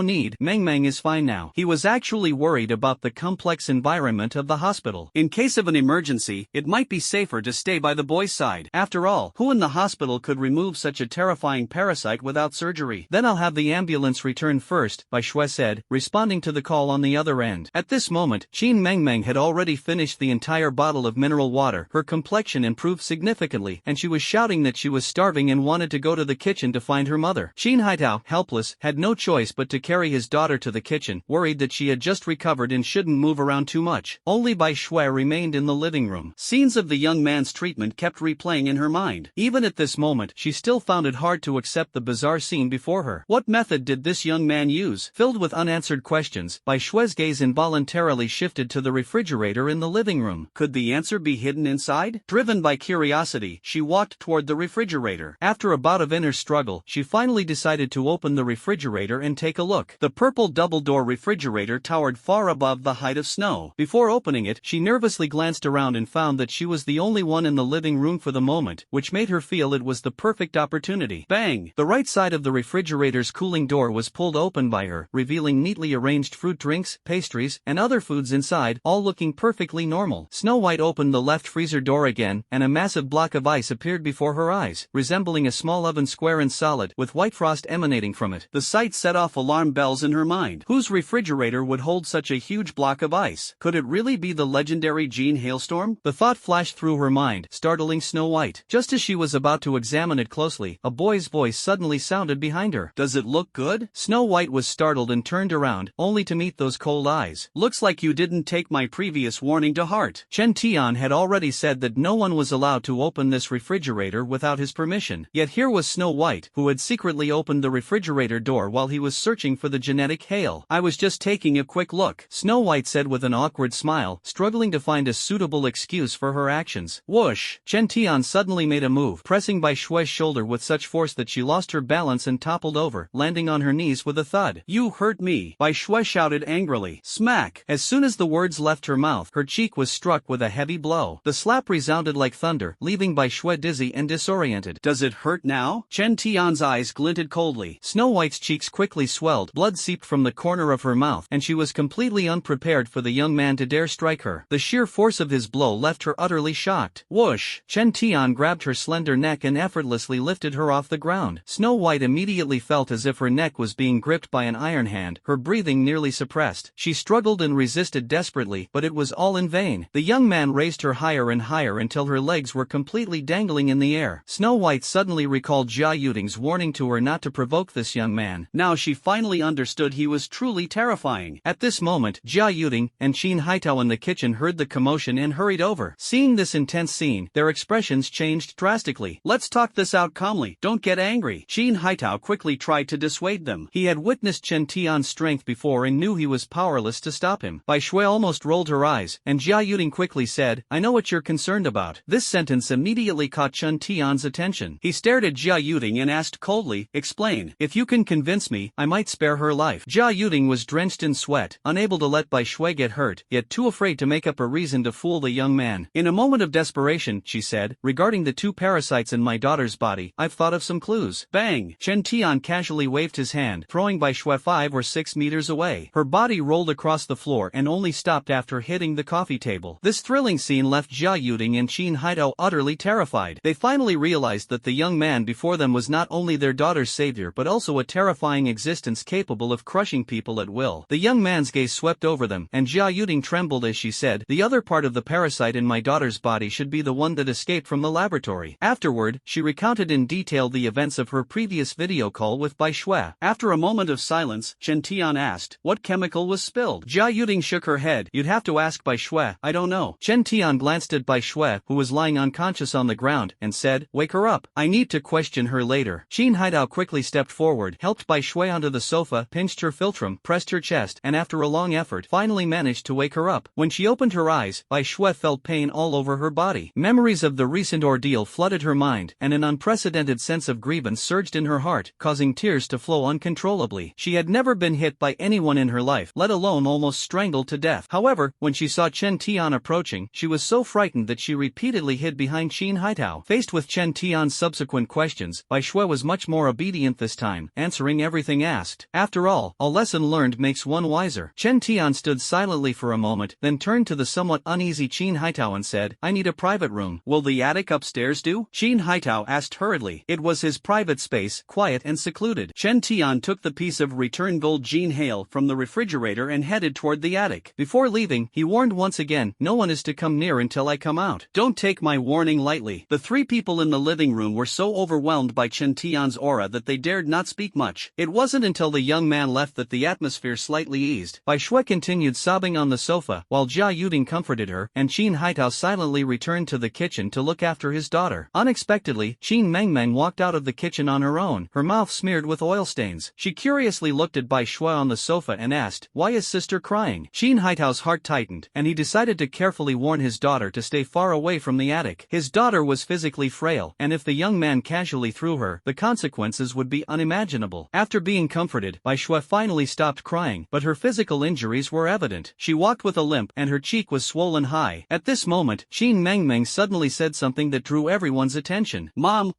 need, Mengmeng is fine now. He was actually worried about the complex environment of the hospital. In case of an emergency, it might be safer to stay by the boy's side. After all, who in the hospital could remove such a terrifying parasite without surgery? Then I'll have the ambulance return first, Bai Shue said, responding to the call on the other end. At this moment, Qin Mengmeng had already finished the entire bottle of mineral water. Her complexion improved significantly, and she was shouting that she was starving and wanted to go to the kitchen to find her mother. Qin Haitao, helpless, had no choice but to carry his daughter to the kitchen, worried that she had just recovered and shouldn't move around too much. Only Bai Shue remained in the living room. Scenes of the young man's treatment kept replaying in her mind. Even at this moment, she still found it hard to accept the bizarre scene before her. What method did this young man use? Filled with unanswered questions, Bai Shue's gaze involuntarily shifted to the refrigerator in the living room. Could the answer be hidden inside? Driven by curiosity, she walked toward the refrigerator. After a bout of inner struggle, she finally decided to open the refrigerator and take a look. The purple double-door refrigerator towered far above the height of snow. Before opening it, she nervously glanced around and found that she was the only one in the living room for the moment, which made her feel it was the perfect opportunity. Bang! The right side of the refrigerator's cooling door was pulled open by her, revealing neatly arranged fruit drinks, pastries, and other foods inside, all looking perfectly normal. Snow White opened the left freezer door again, and a massive block of ice appeared before her eyes, resembling a small oven square and solid, with white frost emanating from it. The sight set off alarm bells in her mind. Whose refrigerator would hold such a huge block of ice? Could it really be the legendary Gene Hailstorm? The thought flashed through her mind, startling Snow White. Just as she was about to examine it closely, a boy's voice suddenly sounded behind her. Does it look good? Snow White was startled and turned around, only to meet those cold eyes. Looks like you didn't take my previous warning to heart. Chen Tian had already said that no one was allowed to open this refrigerator without his permission. Yet here was Snow White, who had secretly opened the refrigerator door while he was searching for the genetic hail. I was just taking a quick look, Snow White said with an awkward smile, struggling to find a suitable excuse for her actions. Whoosh! Chen Tian suddenly made a move, pressing Bai Shue's shoulder with such force that she lost her balance and toppled over, landing on her knees with a thud. You hurt me! Bai Shue shouted angrily. Smack! As soon as the words left her mouth, her cheek was struck with a heavy blow. The slap resounded like thunder, leaving Bai Shue dizzy and disoriented. Does it hurt now? Chen Tian's eyes glinted coldly. Snow White's cheeks quickly swelled, blood seeped from the corner of her mouth, and she was completely unprepared for the young man to dare strike her. The sheer force of his blow left her utterly shocked. Whoosh! Chen Tian grabbed her slender neck and effortlessly lifted her off the ground. Snow White immediately felt as if her neck was being gripped by an iron hand, her breathing nearly suppressed. She struggled and resisted desperately, but it was all in vain. The young man raised her higher and higher until her legs were completely dangling in the air. Snow White suddenly recalled Jia Yuding's warning to her not to provoke this young man. Now she finally understood he was truly terrifying. At this moment, Jia Yuding and Qin Haitao in the kitchen heard the commotion and hurried over. Seeing this intense scene, their expressions changed drastically. "Let's talk this out calmly, don't get angry." Shin Haitao quickly tried to dissuade them. He had witnessed Chen Tian's strength before and knew he was powerless to stop him. Bai Shui almost rolled her eyes, and Jia Yuding quickly said, "I know what you're concerned about." This sentence immediately caught Chen Tian's attention. He stared at Jia Yuding and asked coldly, "Explain. If you can convince me, I might spare her life." Jia Yuding was drenched in sweat, unable to let Bai Shui get hurt, yet too afraid to make up a reason to fool the young man. "In a moment of desperation," she said, "regarding the two parasites in my daughter's body, I've thought of some clues." Bang! Chen Tian casually waved his hand, throwing Bai Shui 5 or 6 meters away. Her body rolled across the floor and only stopped after hitting the coffee table. This thrilling scene left Jia Yuding and Shin Haitao utterly terrified. They finally realized that the young man before them was not only their daughter's savior but also a terrifying existence capable of crushing people at will. The young man's gaze swept over them, and Jia Yuding trembled as she said, "The other part of the parasite in my daughter's body should be the one that escaped from the laboratory." Afterward, she recounted in detail the events of her previous video call with Bai Shui. After a moment of silence, Chen Tian asked, "What chemical was spilled?" Jia Yuding shook her head. "You'd have to ask Bai Shui, I don't know." Chen Tian glanced at Bai Shui, who was lying unconscious on the ground, and said, "Wake her up. I need to question her later." Shin Haitao quickly stepped forward, helped Bai Shui onto the sofa, pinched her philtrum, pressed her chest, and after a long effort, finally managed to wake her up. When she opened her eyes, Bai Shui felt pain all over her body. Memories of the recent ordeal flooded her mind, and an unprecedented sense of grievance surged in her heart, causing tears to flow uncontrollably. She had never been hit by anyone in her life, let alone almost strangled to death. However, when she saw Chen Tian approaching, she was so frightened that she repeatedly hid behind Shin Haitao. Faced with Chen Tian's subsequent questions, Bai Shui was much more obedient this time, answering everything asked. After all, a lesson learned makes one wiser. Chen Tian stood silently for a moment, then turned to the somewhat uneasy Shin Haitao and said, "I need a private room. Will the attic upstairs do?" Shin Haitao asked hurriedly. It was his private space, quiet and secluded. Chen Tian took the piece of return gold Jean Hale from the refrigerator and headed toward the attic. Before leaving, he warned once again, "No one is to come near until I come out. Don't take my warning lightly." The three people in the living room were so overwhelmed by Chen Tian's aura that they dared not speak much. It wasn't until the young man left that the atmosphere slightly eased. Bai Shui continued sobbing on the sofa, while Jia Yuding comforted her, and Shin Haitao silently returned to the kitchen to look after his daughter. Unexpectedly, Shin Mengmeng walked out of the kitchen on her own, her mouth smeared with oil stains. She curiously looked at Bai Shui on the sofa and asked, "Why is sister crying?" Shin Haitao's heart tightened, and he decided to carefully warn his daughter to stay far away from the attic. His daughter was physically frail, and if the young man casually threw her, the consequences would be unimaginable. After being comforted, Bai Shui finally stopped crying, but her physical injuries were evident. She walked with a limp and her cheek was swollen high. At this moment, Shin Mengmeng suddenly said something that drew everyone's attention. Mom,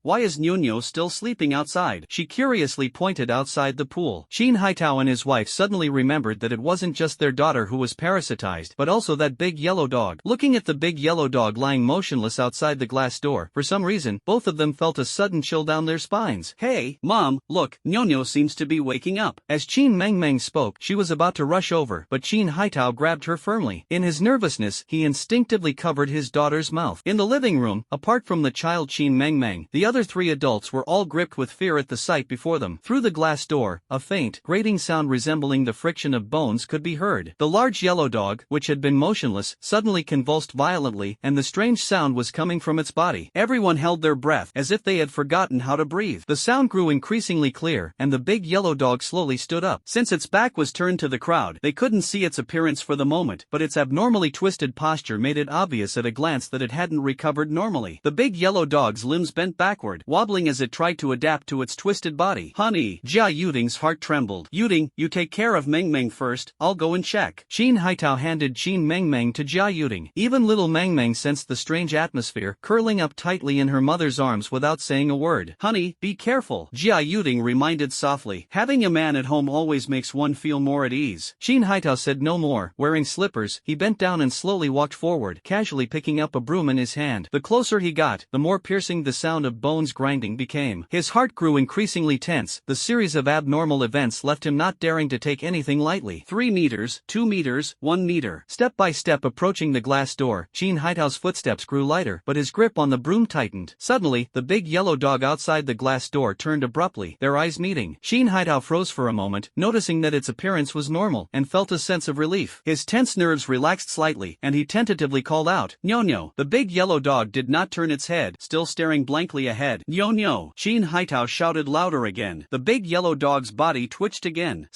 why is Nuno still sleeping outside?" She curiously pointed outside the pool. Shin Haitao and his wife suddenly remembered that it wasn't just their daughter who was parasitized, but also that big yellow dog. Looking at the big yellow dog lying motionless outside the glass door, for some reason, both of them felt a sudden chill down their spines. "Hey, Mom, look, Nuno seems to be waking up." As Shin Mengmeng spoke, she was about to rush over, but Shin Haitao grabbed her firmly. In his nervousness, he instinctively covered his daughter's mouth. In the living room, apart from the child Shin Mengmeng, the other three adults were all gripped with fear at the sight before them. Through the glass door, a faint, grating sound resembling the friction of bones could be heard. The large yellow dog, which had been motionless, suddenly convulsed violently, and the strange sound was coming from its body. Everyone held their breath, as if they had forgotten how to breathe. The sound grew increasingly clear, and the big yellow dog slowly stood up. Since its back was turned to the crowd, they couldn't see its appearance for the moment, but its abnormally twisted posture made it obvious at a glance that it hadn't recovered normally. The big yellow dog's limbs bent backward, wobbling as it tried to adapt to its twisted body. "Honey," Jia Yuding's heart trembled. "Yuding, you take care of Mengmeng first, I'll go and check." Shin Haitao handed Shin Mengmeng to Jia Yuding. Even little Mengmeng sensed the strange atmosphere, curling up tightly in her mother's arms without saying a word. "Honey, be careful," Jia Yuding reminded softly. "Having a man at home always makes one feel more at ease." Shin Haitao said no more. Wearing slippers, he bent down and slowly walked forward, casually picking up a broom in his hand. The closer he got, the more piercing the sound of bones grinding became. His heart grew increasingly tense. The series of abnormal events left him not daring to take anything lightly. 3 meters, 2 meters, 1 meter. Step by step approaching the glass door, Shin Haitao's footsteps grew lighter, but his grip on the broom tightened. Suddenly, the big yellow dog outside the glass door turned abruptly, their eyes meeting. Shin Haitao froze for a moment, noticing that its appearance was normal, and felt a sense of relief. relief. His tense nerves relaxed slightly, and he tentatively called out, "Nyo-nyo." The big yellow dog did not turn its head, still staring blankly ahead. "Nyo-nyo." Shin Haitao shouted louder again. The big yellow dog's body twitched again.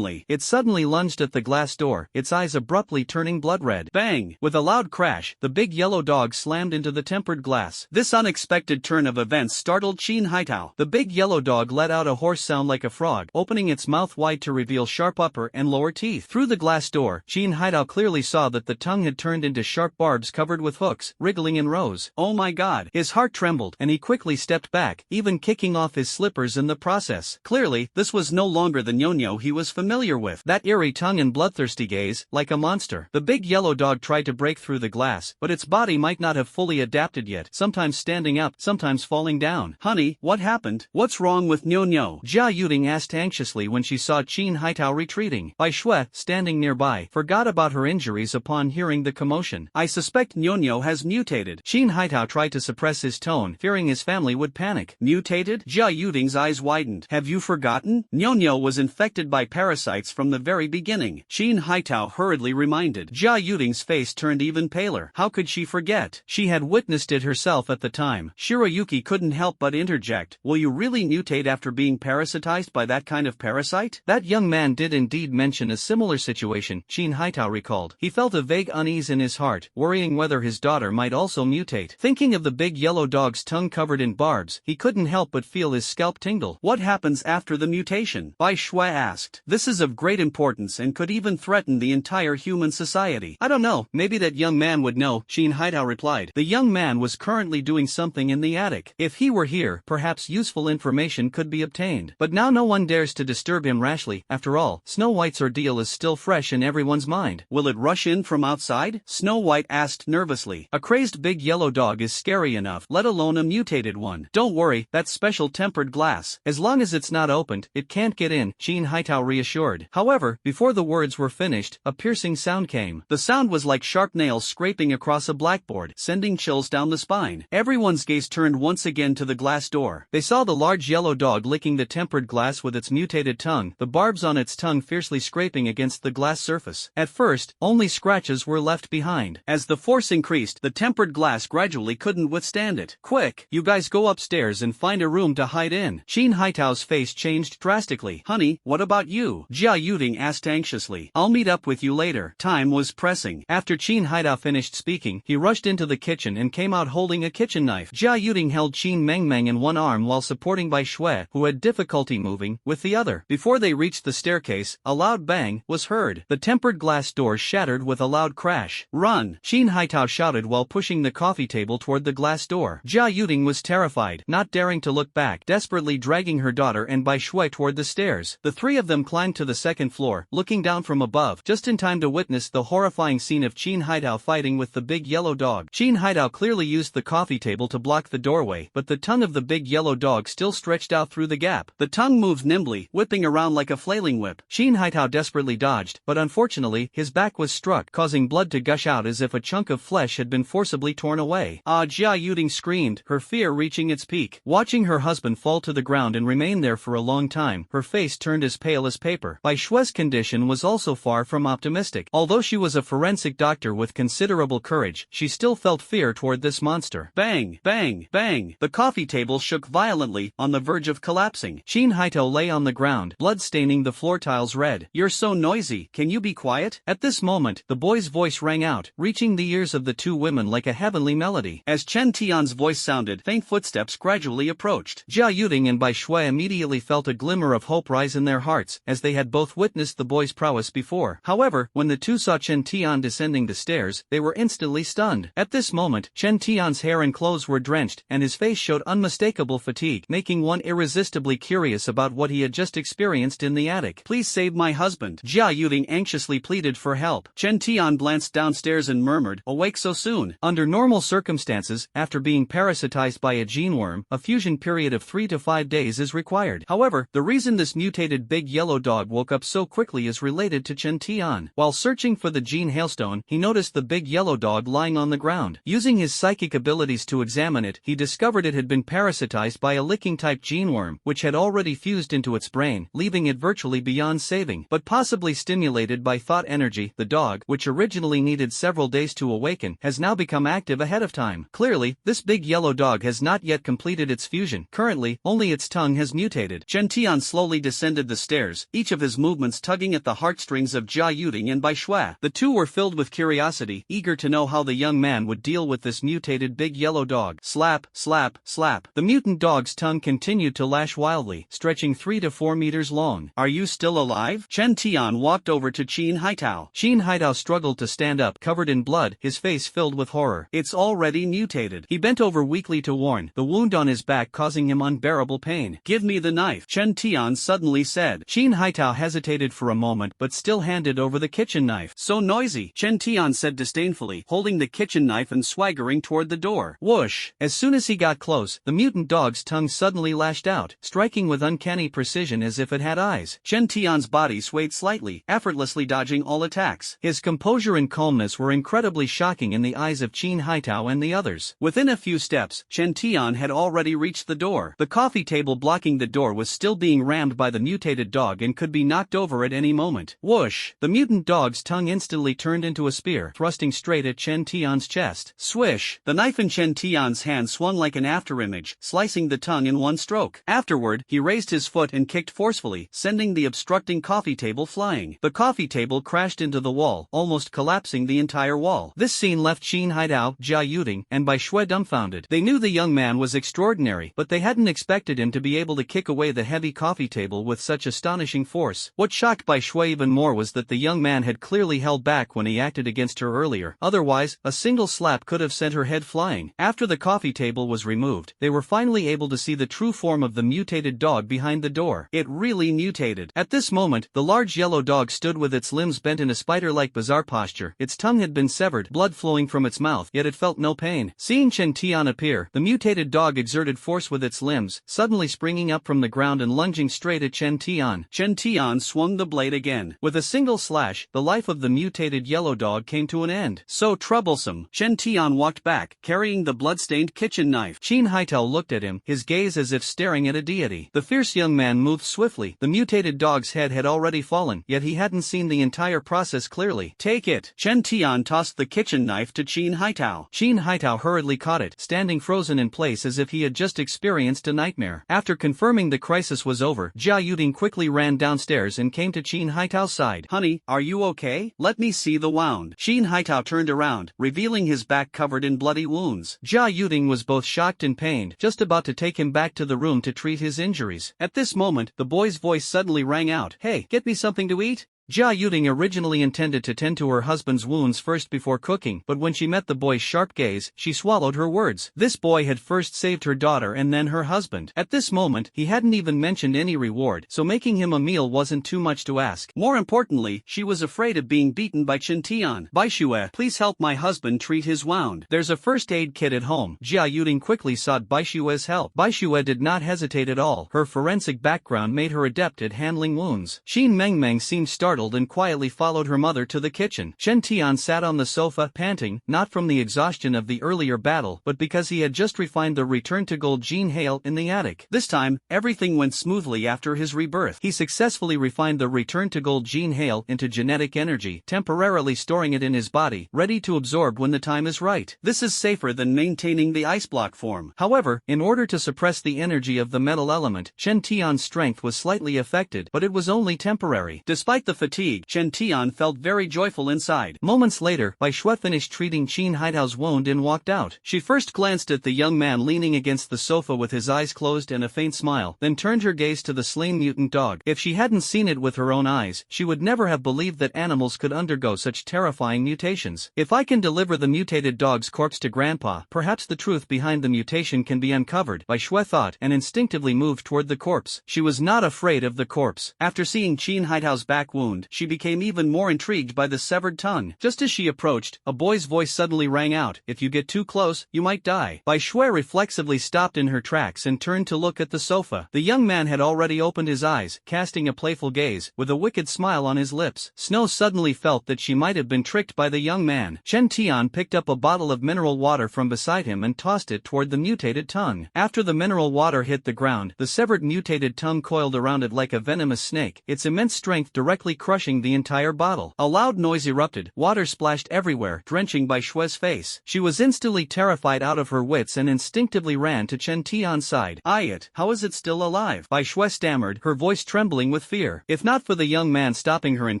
It suddenly lunged at the glass door, its eyes abruptly turning blood red. Bang! With a loud crash, the big yellow dog slammed into the tempered glass. This unexpected turn of events startled Shin Haitao. The big yellow dog let out a hoarse sound like a frog, opening its mouth wide to reveal sharp upper and lower teeth. Through the glass door, Shin Haitao clearly saw that the tongue had turned into sharp barbs covered with hooks, wriggling in rows. Oh my god! His heart trembled, and he quickly stepped back, even kicking off his slippers in the process. Clearly, this was no longer the Nyo-nyo he was familiar with. That eerie tongue and bloodthirsty gaze, like a monster. The big yellow dog tried to break through the glass, but its body might not have fully adapted yet, sometimes standing up, sometimes falling down. "Honey, what happened? What's wrong with Nyo-nyo?" Jia Yuding asked anxiously when she saw Shin Haitao retreating. Bai Shui, standing nearby, forgot about her injuries upon hearing the commotion. "I suspect Nyo-nyo has mutated." Shin Haitao tried to suppress his tone, fearing his family would panic. "Mutated?" Jia Yuding's eyes widened. "Have you forgotten? Nyo-nyo was infected by parasites from the very beginning." Shin Haitao hurriedly reminded. Jia Yuding's face turned even paler. How could she forget? She had witnessed it herself at the time. Shiroyuki couldn't help but interject. "Will you really mutate after being parasitized by that kind of parasite?" That young man did indeed mention a similar situation, Shin Haitao recalled. He felt a vague unease in his heart, worrying whether his daughter might also mutate. Thinking of the big yellow dog's tongue covered in barbs, he couldn't help but feel his scalp tingle. "What happens after the mutation?" Bai Shui asked. "This is of great importance and could even threaten the entire human society." "I don't know, maybe that young man would know," Shin Haitao replied. The young man was currently doing something in the attic. If he were here, perhaps useful information could be obtained. But now no one dares to disturb him rashly. After all, Snow White's ordeal is still fresh in everyone's mind. "Will it rush in from outside?" Snow White asked nervously. "A crazed big yellow dog is scary enough, let alone a mutated one. Don't worry, that's special tempered glass. As long as it's not opened, it can't get in," Shin Haitao reassured. However, before the words were finished, a piercing sound came. The sound was like sharp nails scraping across a blackboard, sending chills down the spine. Everyone's gaze turned once again to the glass door. They saw the large yellow dog licking the tempered glass with its mutated tongue, the barbs on its tongue fiercely scraping against the glass surface. At first, only scratches were left behind. As the force increased, the tempered glass gradually couldn't withstand it. "Quick, you guys go upstairs and find a room to hide in." Shin Haitao's face changed drastically. "Honey, what about you?" Jia Yuding asked anxiously. "I'll meet up with you later." Time was pressing. After Shin Haitao finished speaking, he rushed into the kitchen and came out holding a kitchen knife. Jia Yuding held Shin Mengmeng in one arm while supporting Bai Shui, who had difficulty moving, with the other. Before they reached the staircase, a loud bang was heard. The tempered glass door shattered with a loud crash. "Run!" Shin Haitao shouted while pushing the coffee table toward the glass door. Jia Yuding was terrified, not daring to look back, desperately dragging her daughter and Bai Shui toward the stairs. The three of them climbed to the second floor, looking down from above, just in time to witness the horrifying scene of Shin Haitao fighting with the big yellow dog. Shin Haitao clearly used the coffee table to block the doorway, but the tongue of the big yellow dog still stretched out through the gap. The tongue moved nimbly, whipping around like a flailing whip. Shin Haitao desperately dodged, but unfortunately, his back was struck, causing blood to gush out as if a chunk of flesh had been forcibly torn away. "Ah!" Jia Yuding screamed, her fear reaching its peak. Watching her husband fall to the ground and remain there for a long time, her face turned as pale as paper. Bai Shui's condition was also far from optimistic. Although she was a forensic doctor with considerable courage, she still felt fear toward this monster. Bang! Bang! Bang! The coffee table shook violently, on the verge of collapsing. Shin Haitao lay on the ground, blood staining the floor tiles red. "You're so noisy, can you be quiet?" At this moment, the boy's voice rang out, reaching the ears of the two women like a heavenly melody. As Chen Tian's voice sounded, faint footsteps gradually approached. Jia Yuding and Bai Shui immediately felt a glimmer of hope rise in their hearts, as they had both witnessed the boy's prowess before. However, when the two saw Chen Tian descending the stairs, they were instantly stunned. At this moment, Chen Tian's hair and clothes were drenched, and his face showed unmistakable fatigue, making one irresistibly curious about what he had just experienced in the attic. "Please save my husband." Jia Yuding anxiously pleaded for help. Chen Tian glanced downstairs and murmured, "Awake so soon?" Under normal circumstances, after being parasitized by a gene worm, a fusion period of 3 to 5 days is required. However, the reason this mutated big yellow dog woke up so quickly is related to Chen Tian. While searching for the gene hailstone, he noticed the big yellow dog lying on the ground. Using his psychic abilities to examine it, he discovered it had been parasitized by a licking-type gene which had already fused into its brain, leaving it virtually beyond saving. But possibly stimulated by by thought energy, the dog, which originally needed several days to awaken, has now become active ahead of time. Clearly, this big yellow dog has not yet completed its fusion. Currently, only its tongue has mutated. Chen Tian slowly descended the stairs, each of his movements tugging at the heartstrings of Jia Yuding and Bai Shui. The two were filled with curiosity, eager to know how the young man would deal with this mutated big yellow dog. Slap, slap, slap. The mutant dog's tongue continued to lash wildly, stretching 3 to 4 meters long. Are you still alive? Chen Tian walked over to Qin Haitao. Qin Haitao struggled to stand up, covered in blood, his face filled with horror. It's already mutated. He bent over weakly to warn, the wound on his back causing him unbearable pain. Give me the knife, Chen Tian suddenly said. Qin Haitao hesitated for a moment but still handed over the kitchen knife. So noisy, Chen Tian said disdainfully, holding the kitchen knife and swaggering toward the door. Whoosh! As soon as he got close, the mutant dog's tongue suddenly lashed out, striking with uncanny precision as if it had eyes. Chen Tian's body swayed slightly, effortlessly dodging all attacks. His composure and calmness were incredibly shocking in the eyes of Qin Haitao and the others. Within a few steps, Chen Tian had already reached the door. The coffee table blocking the door was still being rammed by the mutated dog and could be knocked over at any moment. Whoosh! The mutant dog's tongue instantly turned into a spear, thrusting straight at Chen Tian's chest. Swish! The knife in Chen Tian's hand swung like an afterimage, slicing the tongue in one stroke. Afterward, he raised his foot and kicked forcefully, sending the obstructing coffee table flying. The coffee table crashed into the wall, almost collapsing the entire wall. This scene left Qin Haitao, Jia Yuding, and Bai Shui dumbfounded. They knew the young man was extraordinary, but they hadn't expected him to be able to kick away the heavy coffee table with such astonishing force. What shocked Bai Shui even more was that the young man had clearly held back when he acted against her earlier. Otherwise, a single slap could have sent her head flying. After the coffee table was removed, they were finally able to see the true form of the mutated dog behind the door. It really mutated. At this moment, the large yellow dog stood with its limbs bent in a spider-like bizarre posture. Its tongue had been severed, blood flowing from its mouth, yet it felt no pain. Seeing Chen Tian appear, the mutated dog exerted force with its limbs, suddenly springing up from the ground and lunging straight at Chen Tian. Chen Tian swung the blade again. With a single slash, the life of the mutated yellow dog came to an end. So troublesome. Chen Tian walked back, carrying the blood-stained kitchen knife. Qin Haitao looked at him, his gaze as if staring at a deity. The fierce young man moved swiftly. The mutated dog's head had already fallen, yet he hadn't seen the entire process clearly. Take it. Chen Tian tossed the kitchen knife to Qin Haitao. Qin Haitao hurriedly caught it, standing frozen in place as if he had just experienced a nightmare. After confirming the crisis was over, Jia Yuding quickly ran downstairs and came to Qin Haitao's side. Honey, are you okay? Let me see the wound. Qin Haitao turned around, revealing his back covered in bloody wounds. Jia Yuding was both shocked and pained, just about to take him back to the room to treat his injuries. At this moment, the boy's voice suddenly rang out. Hey, get me something to eat? Jia Yuding originally intended to tend to her husband's wounds first before cooking, but when she met the boy's sharp gaze, she swallowed her words. This boy had first saved her daughter and then her husband. At this moment, he hadn't even mentioned any reward, so making him a meal wasn't too much to ask. More importantly, she was afraid of being beaten by Chen Tian. Bai Shui, please help my husband treat his wound. There's a first aid kit at home. Jia Yuding quickly sought Bai Shui's help. Bai Shui did not hesitate at all. Her forensic background made her adept at handling wounds. Xin Mengmeng seemed startled and quietly followed her mother to the kitchen. Chen Tian sat on the sofa, panting, not from the exhaustion of the earlier battle, but because he had just refined the return to gold gene hail in the attic. This time, everything went smoothly after his rebirth. He successfully refined the return to gold gene hail into genetic energy, temporarily storing it in his body, ready to absorb when the time is right. This is safer than maintaining the ice block form. However, in order to suppress the energy of the metal element, Chen Tian's strength was slightly affected, but it was only temporary. Despite the fatigue, Chen Tian felt very joyful inside. Moments later, Bai Shui finished treating Qin Haitao's wound and walked out. She first glanced at the young man leaning against the sofa with his eyes closed and a faint smile, then turned her gaze to the slain mutant dog. If she hadn't seen it with her own eyes, she would never have believed that animals could undergo such terrifying mutations. If I can deliver the mutated dog's corpse to Grandpa, perhaps the truth behind the mutation can be uncovered, Bai Shui thought, and instinctively moved toward the corpse. She was not afraid of the corpse. After seeing Qin Haitao's back wound, she became even more intrigued by the severed tongue. Just as she approached, a boy's voice suddenly rang out. If you get too close, you might die. Bai Shui reflexively stopped in her tracks and turned to look at the sofa. The young man had already opened his eyes, casting a playful gaze, with a wicked smile on his lips. Snow suddenly felt that she might have been tricked by the young man. Chen Tian picked up a bottle of mineral water from beside him and tossed it toward the mutated tongue. After the mineral water hit the ground, the severed mutated tongue coiled around it like a venomous snake, its immense strength directly crushing the entire bottle. A loud noise erupted, water splashed everywhere, drenching Bai Shue's face. She was instantly terrified out of her wits and instinctively ran to Chen Tian's side. How is it still alive? Bai Shue stammered, her voice trembling with fear. If not for the young man stopping her in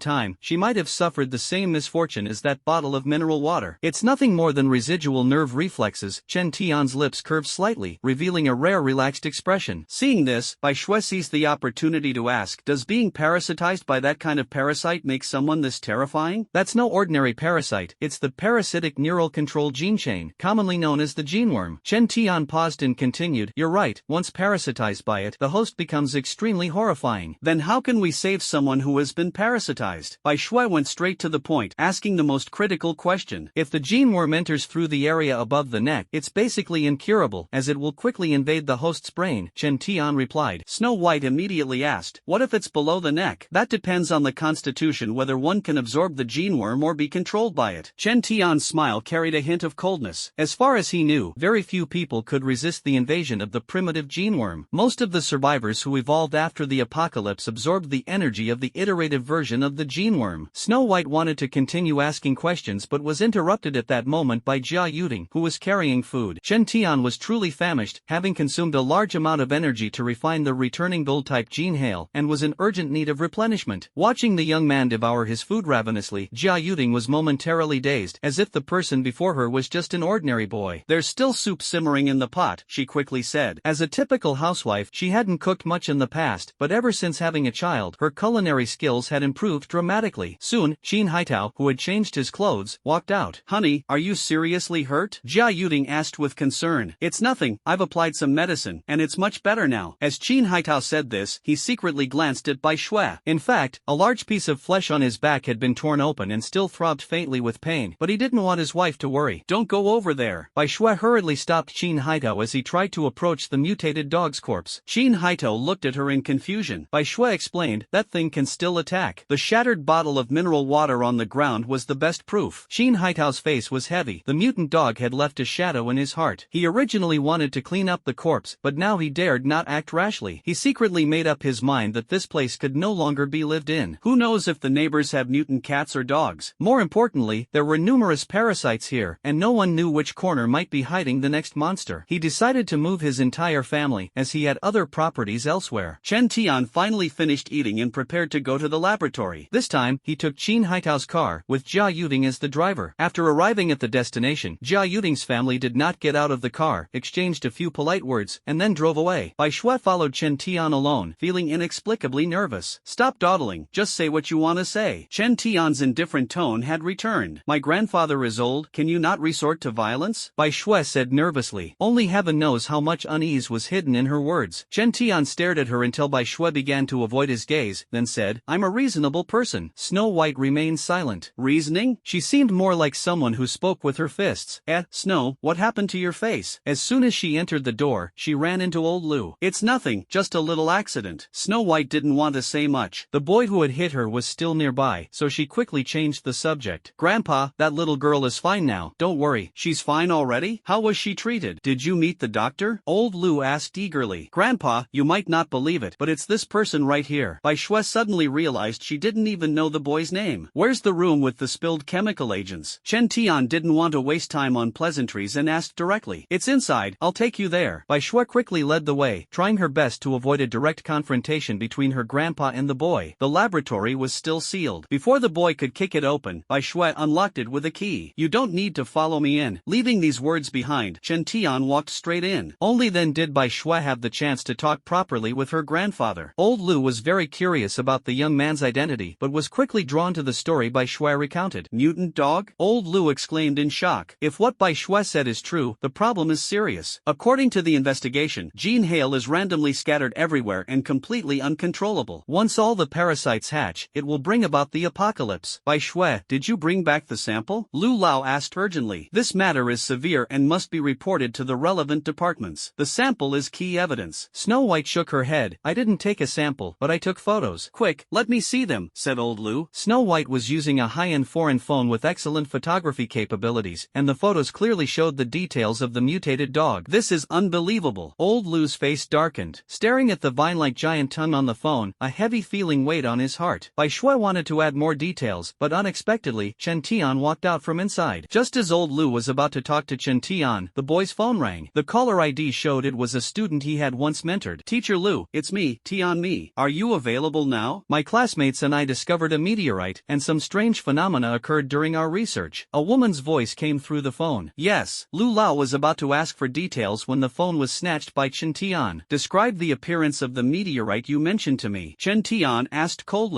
time, she might have suffered the same misfortune as that bottle of mineral water. It's nothing more than residual nerve reflexes. Chen Tian's lips curved slightly, revealing a rare relaxed expression. Seeing this, Bai Shue seized the opportunity to ask, does being parasitized by that kind of parasite make someone this terrifying? That's no ordinary parasite, it's the parasitic neural control gene chain, commonly known as the gene worm. Chen Tian paused and continued, you're right, once parasitized by it, the host becomes extremely horrifying. Then how can we save someone who has been parasitized? Bai Shue went straight to the point, asking the most critical question. If the gene worm enters through the area above the neck, it's basically incurable, as it will quickly invade the host's brain, Chen Tian replied. Snow White immediately asked, what if it's below the neck? That depends on the constitution whether one can absorb the gene worm or be controlled by it. Chen Tian's smile carried a hint of coldness. As far as he knew, very few people could resist the invasion of the primitive gene worm. Most of the survivors who evolved after the apocalypse absorbed the energy of the iterative version of the gene worm. Snow White wanted to continue asking questions but was interrupted at that moment by Jia Yuding, who was carrying food. Chen Tian was truly famished, having consumed a large amount of energy to refine the returning gold-type gene hail, and was in urgent need of replenishment. Watching the young man devour his food ravenously, Jia Yuding was momentarily dazed, as if the person before her was just an ordinary boy. There's still soup simmering in the pot, she quickly said. As a typical housewife, she hadn't cooked much in the past, but ever since having a child, her culinary skills had improved dramatically. Soon, Qin Haitao, who had changed his clothes, walked out. Honey, are you seriously hurt? Jia Yuding asked with concern. It's nothing, I've applied some medicine, and it's much better now. As Qin Haitao said this, he secretly glanced at Bai Shue. In fact, a large piece of flesh on his back had been torn open and still throbbed faintly with pain, but he didn't want his wife to worry. Don't go over there. Bai Shue hurriedly stopped Qin Haitao as he tried to approach the mutated dog's corpse. Qin Haitao looked at her in confusion. Bai Shue explained, that thing can still attack. The shattered bottle of mineral water on the ground was the best proof. Qin Haitao's face was heavy. The mutant dog had left a shadow in his heart. He originally wanted to clean up the corpse, but now he dared not act rashly. He secretly made up his mind that this place could no longer be lived in. Who knows if the neighbors have mutant cats or dogs? More importantly, there were numerous parasites here, and no one knew which corner might be hiding the next monster. He decided to move his entire family, as he had other properties elsewhere. Chen Tian finally finished eating and prepared to go to the laboratory. This time, he took Qin Haitao's car, with Jia Yuding as the driver. After arriving at the destination, Jia Yuding's family did not get out of the car, exchanged a few polite words, and then drove away. Bai Shue followed Chen Tian alone, feeling inexplicably nervous. Stop dawdling, just say what you want to say. Chen Tian's indifferent tone had returned. My grandfather is old, can you not resort to violence? Bai Shue said nervously. Only heaven knows how much unease was hidden in her words. Chen Tian stared at her until Bai Shue began to avoid his gaze, then said, I'm a reasonable person. Snow White remained silent. Reasoning? She seemed more like someone who spoke with her fists. Snow, what happened to your face? As soon as she entered the door, she ran into old Lu. It's nothing, just a little accident. Snow White didn't want to say much. The boy who had hit her was still nearby, so she quickly changed the subject. Grandpa, that little girl is fine now. Don't worry. She's fine already? How was she treated? Did you meet the doctor? Old Lu asked eagerly. Grandpa, you might not believe it, but it's this person right here. Bai Shue suddenly realized she didn't even know the boy's name. Where's the room with the spilled chemical agents? Chen Tian didn't want to waste time on pleasantries and asked directly. It's inside, I'll take you there. Bai Shue quickly led the way, trying her best to avoid a direct confrontation between her grandpa and the boy. The laboratory was still sealed. Before the boy could kick it open, Bai Shue unlocked it with a key. You don't need to follow me in. Leaving these words behind, Chen Tian walked straight in. Only then did Bai Shue have the chance to talk properly with her grandfather. Old Lu was very curious about the young man's identity, but was quickly drawn to the story Bai Shue recounted. Mutant dog? Old Lu exclaimed in shock. If what Bai Shue said is true, the problem is serious. According to the investigation, gene hail is randomly scattered everywhere and completely uncontrollable. Once all the parasites hatch, it will bring about the apocalypse. Bai Shue, did you bring back the sample? Lu Lao asked urgently. This matter is severe and must be reported to the relevant departments. The sample is key evidence. Snow White shook her head. I didn't take a sample, but I took photos. Quick, let me see them, said old Lu. Snow White was using a high-end foreign phone with excellent photography capabilities, and the photos clearly showed the details of the mutated dog. This is unbelievable. Old Lu's face darkened. Staring at the vine-like giant tongue on the phone, a heavy feeling weighed on his heart. heart. Bai Shui wanted to add more details, but unexpectedly, Chen Tian walked out from inside. Just as old Lu was about to talk to Chen Tian, the boy's phone rang. The caller ID showed it was a student he had once mentored. Teacher Lu, it's me, Tian Mi. Are you available now? My classmates and I discovered a meteorite, and some strange phenomena occurred during our research. A woman's voice came through the phone. Yes, Lu Lao was about to ask for details when the phone was snatched by Chen Tian. Describe the appearance of the meteorite you mentioned to me. Chen Tian asked coldly.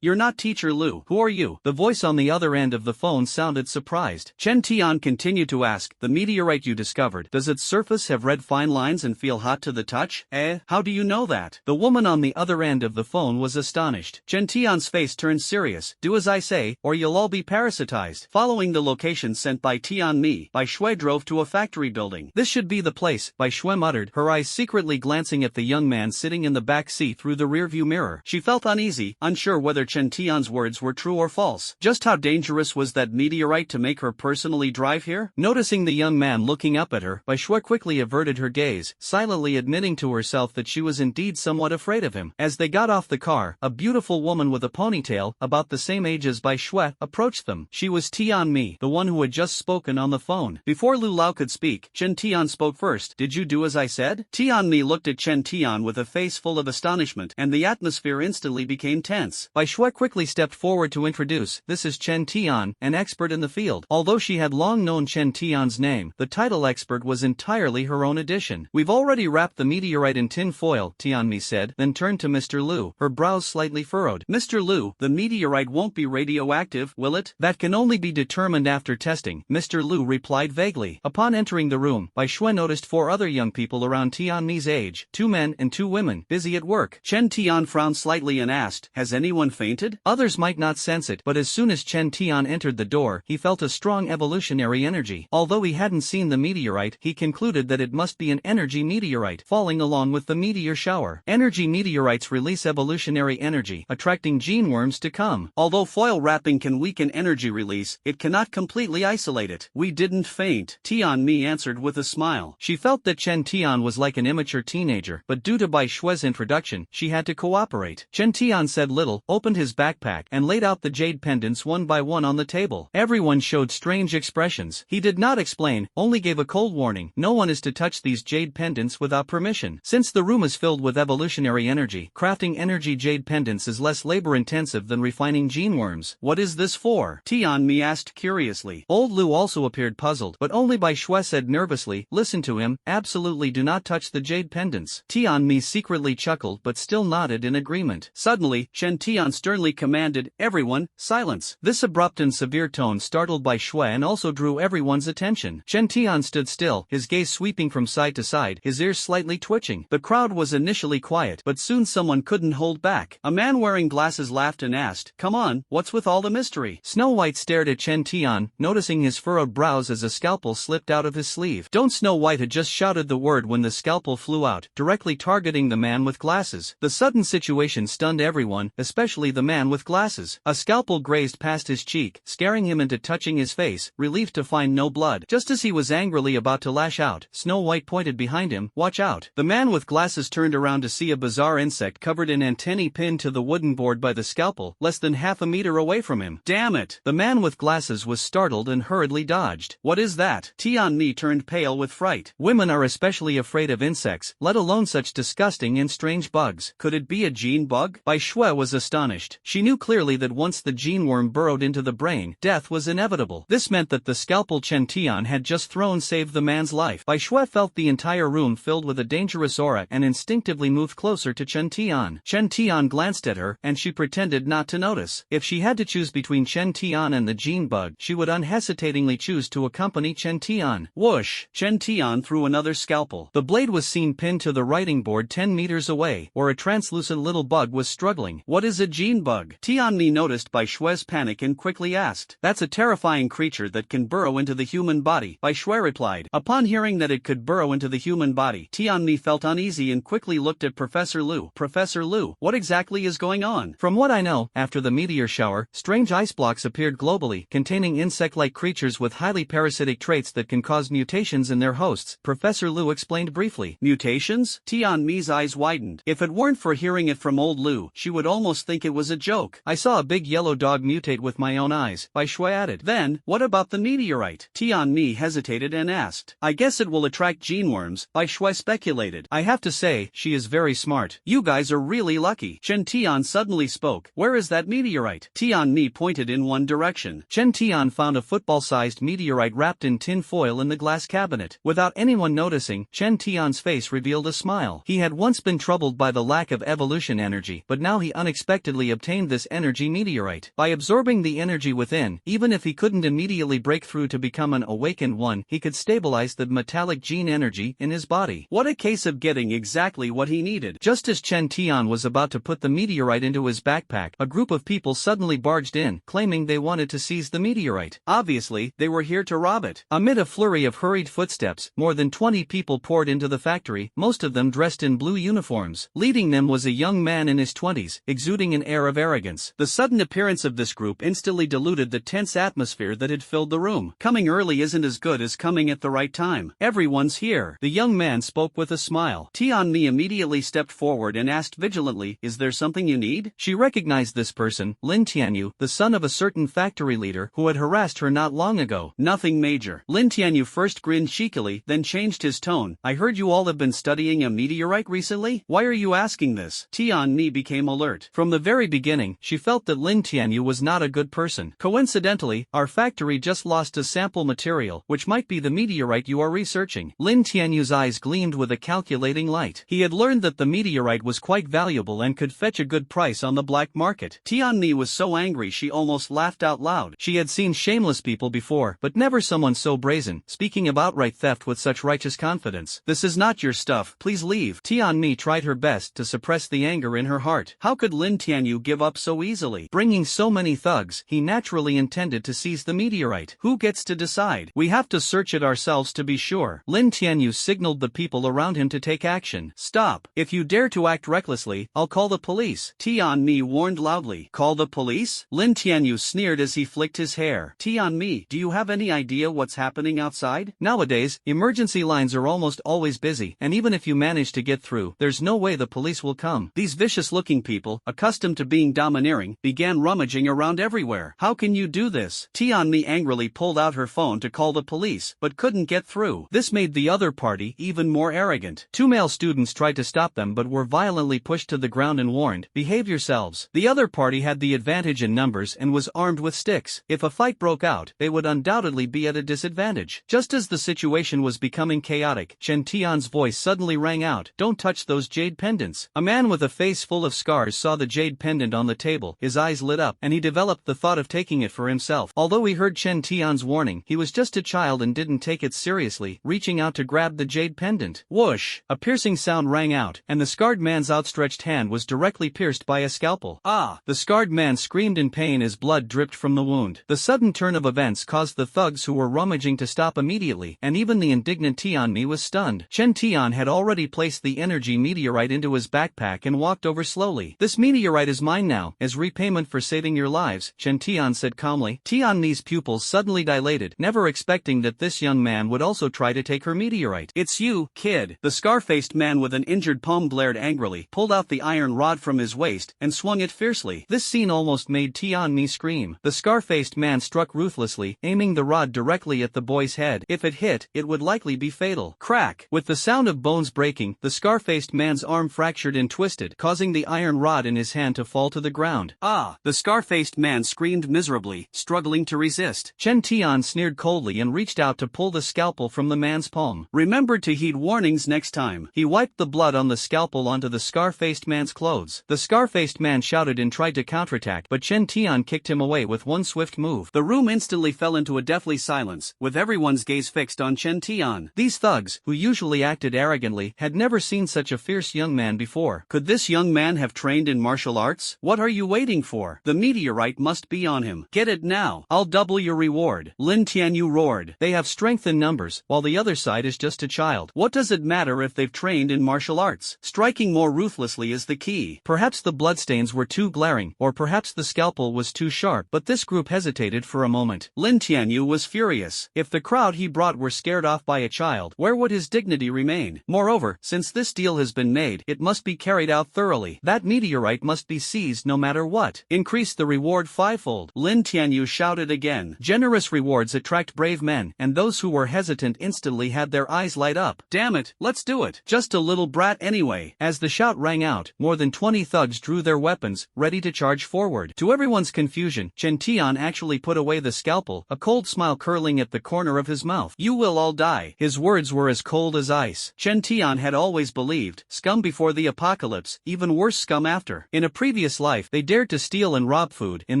You're not Teacher Lu. Who are you? The voice on the other end of the phone sounded surprised. Chen Tian continued to ask, the meteorite you discovered, does its surface have red fine lines and feel hot to the touch? How do you know that? The woman on the other end of the phone was astonished. Chen Tian's face turned serious. Do as I say, or you'll all be parasitized. Following the location sent by Tian Mi, Bai Shui drove to a factory building. This should be the place, Bai Shui muttered, her eyes secretly glancing at the young man sitting in the back seat through the rearview mirror. She felt uneasy, unsure whether Chen Tian's words were true or false. Just how dangerous was that meteorite to make her personally drive here? Noticing the young man looking up at her, Bai Shui quickly averted her gaze, silently admitting to herself that she was indeed somewhat afraid of him. As they got off the car, a beautiful woman with a ponytail, about the same age as Bai Shui, approached them. She was Tian Mi, the one who had just spoken on the phone. Before Lu Lao could speak, Chen Tian spoke first. Did you do as I said? Tian Mi looked at Chen Tian with a face full of astonishment, and the atmosphere instantly became tense. Bai Shui quickly stepped forward to introduce, this is Chen Tian, an expert in the field. Although she had long known Chen Tian's name, the title expert was entirely her own addition. We've already wrapped the meteorite in tin foil, Tian Mi said, then turned to Mr. Lu, her brows slightly furrowed. Mr. Lu, the meteorite won't be radioactive, will it? That can only be determined after testing, Mr. Lu replied vaguely. Upon entering the room, Bai Shui noticed 4 other young people around Tian Mi's age, 2 men and 2 women, busy at work. Chen Tian frowned slightly and asked, has anyone fainted? Others might not sense it, but as soon as Chen Tian entered the door, he felt a strong evolutionary energy. Although he hadn't seen the meteorite, he concluded that it must be an energy meteorite, falling along with the meteor shower. Energy meteorites release evolutionary energy, attracting gene worms to come. Although foil wrapping can weaken energy release, it cannot completely isolate it. We didn't faint, Tian Mi answered with a smile. She felt that Chen Tian was like an immature teenager, but due to Bai Shui's introduction, she had to cooperate. Chen Tian said little, opened his backpack, and laid out the jade pendants one by one on the table. Everyone showed strange expressions. He did not explain, only gave a cold warning. No one is to touch these jade pendants without permission. Since the room is filled with evolutionary energy, crafting energy jade pendants is less labor-intensive than refining gene worms. What is this for? Tian Mi asked curiously. Old Lu also appeared puzzled, but only Bai Shui said nervously, listen to him, absolutely do not touch the jade pendants. Tian Mi secretly chuckled but still nodded in agreement. Suddenly, Chen Tian sternly commanded, everyone, silence. This abrupt and severe tone startled Bai Shui and also drew everyone's attention. Chen Tian stood still, his gaze sweeping from side to side, his ears slightly twitching. The crowd was initially quiet, but soon someone couldn't hold back. A man wearing glasses laughed and asked, come on, what's with all the mystery? Snow White stared at Chen Tian, noticing his furrowed brows as a scalpel slipped out of his sleeve. Don't. Snow White had just shouted the word when the scalpel flew out, directly targeting the man with glasses. The sudden situation stunned everyone, especially the man with glasses. A scalpel grazed past his cheek, scaring him into touching his face, relieved to find no blood. Just as he was angrily about to lash out, Snow White pointed behind him, watch out. The man with glasses turned around to see a bizarre insect covered in antennae pinned to the wooden board by the scalpel, less than half a meter away from him. Damn it! The man with glasses was startled and hurriedly dodged. What is that? Tian Mi turned pale with fright. Women are especially afraid of insects, let alone such disgusting and strange bugs. Could it be a gene bug? Bai Shui was astonished. She knew clearly that once the gene worm burrowed into the brain, death was inevitable. This meant that the scalpel Chen Tian had just thrown saved the man's life. Bai Shui felt the entire room filled with a dangerous aura and instinctively moved closer to Chen Tian. Chen Tian glanced at her, and she pretended not to notice. If she had to choose between Chen Tian and the gene bug, she would unhesitatingly choose to accompany Chen Tian. Whoosh! Chen Tian threw another scalpel. The blade was seen pinned to the writing board 10 meters away, where a translucent little bug was struggling. What is a gene bug? Tian Mi noticed Bai Shui's panic and quickly asked. That's a terrifying creature that can burrow into the human body, Bai Shui replied. Upon hearing that it could burrow into the human body, Tian Mi felt uneasy and quickly looked at Professor Lu. Professor Lu, what exactly is going on? From what I know, after the meteor shower, strange ice blocks appeared globally, containing insect-like creatures with highly parasitic traits that can cause mutations in their hosts, Professor Lu explained briefly. Mutations? Tian Mi's eyes widened. If it weren't for hearing it from old Lu, she would almost almost think it was a joke. I saw a big yellow dog mutate with my own eyes, Bai Shui added. Then, what about the meteorite? Tian Mi hesitated and asked. I guess it will attract gene worms, Bai Shui speculated. I have to say, she is very smart. You guys are really lucky. Chen Tian suddenly spoke. Where is that meteorite? Tian Mi pointed in one direction. Chen Tian found a football-sized meteorite wrapped in tin foil in the glass cabinet. Without anyone noticing, Chen Tian's face revealed a smile. He had once been troubled by the lack of evolution energy, but now he unexpectedly obtained this energy meteorite. By absorbing the energy within, even if he couldn't immediately break through to become an awakened one, he could stabilize the metallic gene energy in his body. What a case of getting exactly what he needed. Just as Chen Tian was about to put the meteorite into his backpack, a group of people suddenly barged in, claiming they wanted to seize the meteorite. Obviously, they were here to rob it. Amid a flurry of hurried footsteps, more than 20 people poured into the factory, most of them dressed in blue uniforms. Leading them was a young man in his 20s, exuding an air of arrogance. The sudden appearance of this group instantly diluted the tense atmosphere that had filled the room. Coming early isn't as good as coming at the right time. Everyone's here. The young man spoke with a smile. Tian Mi immediately stepped forward and asked vigilantly, is there something you need? She recognized this person, Lin Tianyu, the son of a certain factory leader who had harassed her not long ago. Nothing major. Lin Tianyu first grinned cheekily, then changed his tone. I heard you all have been studying a meteorite recently? Why are you asking this? Tian Mi became alert. From the very beginning, she felt that Lin Tianyu was not a good person. Coincidentally, our factory just lost a sample material, which might be the meteorite you are researching. Lin Tianyu's eyes gleamed with a calculating light. He had learned that the meteorite was quite valuable and could fetch a good price on the black market. Tian Mi was so angry she almost laughed out loud. She had seen shameless people before, but never someone so brazen, speaking of outright theft with such righteous confidence. This is not your stuff, please leave. Tian Mi tried her best to suppress the anger in her heart. How could Lin Tianyu give up so easily? Bringing so many thugs, he naturally intended to seize the meteorite. Who gets to decide? We have to search it ourselves to be sure. Lin Tianyu signaled the people around him to take action. Stop. If you dare to act recklessly, I'll call the police. Tian Mi warned loudly. Call the police? Lin Tianyu sneered as he flicked his hair. Tian Mi, do you have any idea what's happening outside? Nowadays, emergency lines are almost always busy, and even if you manage to get through, there's no way the police will come. These vicious-looking people, accustomed to being domineering, began rummaging around everywhere. How can you do this? Tian Mi angrily pulled out her phone to call the police, but couldn't get through. This made the other party even more arrogant. Two male students tried to stop them but were violently pushed to the ground and warned, behave yourselves. The other party had the advantage in numbers and was armed with sticks. If a fight broke out, they would undoubtedly be at a disadvantage. Just as the situation was becoming chaotic, Chen Tian's voice suddenly rang out, don't touch those jade pendants. A man with a face full of scars saw the jade pendant on the table, his eyes lit up, and he developed the thought of taking it for himself. Although he heard Chen Tian's warning, he was just a child and didn't take it seriously, reaching out to grab the jade pendant. Whoosh! A piercing sound rang out, and the scarred man's outstretched hand was directly pierced by a scalpel. Ah! The scarred man screamed in pain as blood dripped from the wound. The sudden turn of events caused the thugs who were rummaging to stop immediately, and even the indignant Tian Mi was stunned. Chen Tian had already placed the energy meteorite into his backpack and walked over slowly. This meteorite is mine now, as repayment for saving your lives, Chen Tian said calmly. Tian Mi's pupils suddenly dilated, never expecting that this young man would also try to take her meteorite. It's you, kid. The scar-faced man with an injured palm glared angrily, pulled out the iron rod from his waist, and swung it fiercely. This scene almost made Tian Mi scream. The scar-faced man struck ruthlessly, aiming the rod directly at the boy's head. If it hit, it would likely be fatal. Crack! With the sound of bones breaking, the scar-faced man's arm fractured and twisted, causing the iron rod in his hand to fall to the ground. Ah! The scar-faced man screamed miserably, struggling to resist. Chen Tian sneered coldly and reached out to pull the scalpel from the man's palm. Remember to heed warnings next time. He wiped the blood on the scalpel onto the scar-faced man's clothes. The scar-faced man shouted and tried to counterattack, but Chen Tian kicked him away with one swift move. The room instantly fell into a deathly silence, with everyone's gaze fixed on Chen Tian. These thugs, who usually acted arrogantly, had never seen such a fierce young man before. Could this young man have trained in martial arts? What are you waiting for? The meteorite must be on him. Get it now. I'll double your reward. Lin Tianyu roared. They have strength in numbers, while the other side is just a child. What does it matter if they've trained in martial arts? Striking more ruthlessly is the key. Perhaps the bloodstains were too glaring, or perhaps the scalpel was too sharp, but this group hesitated for a moment. Lin Tianyu was furious. If the crowd he brought were scared off by a child, where would his dignity remain? Moreover, since this deal has been made, it must be carried out thoroughly. That meteorite meteorite must be seized no matter what. Increase the reward fivefold. Lin Tianyu shouted again. Generous rewards attract brave men, and those who were hesitant instantly had their eyes light up. Damn it, let's do it. Just a little brat anyway. As the shout rang out, more than 20 thugs drew their weapons, ready to charge forward. To everyone's confusion, Chen Tian actually put away the scalpel, a cold smile curling at the corner of his mouth. You will all die. His words were as cold as ice. Chen Tian had always believed, scum before the apocalypse, even worse scum after. In a previous life, they dared to steal and rob food. In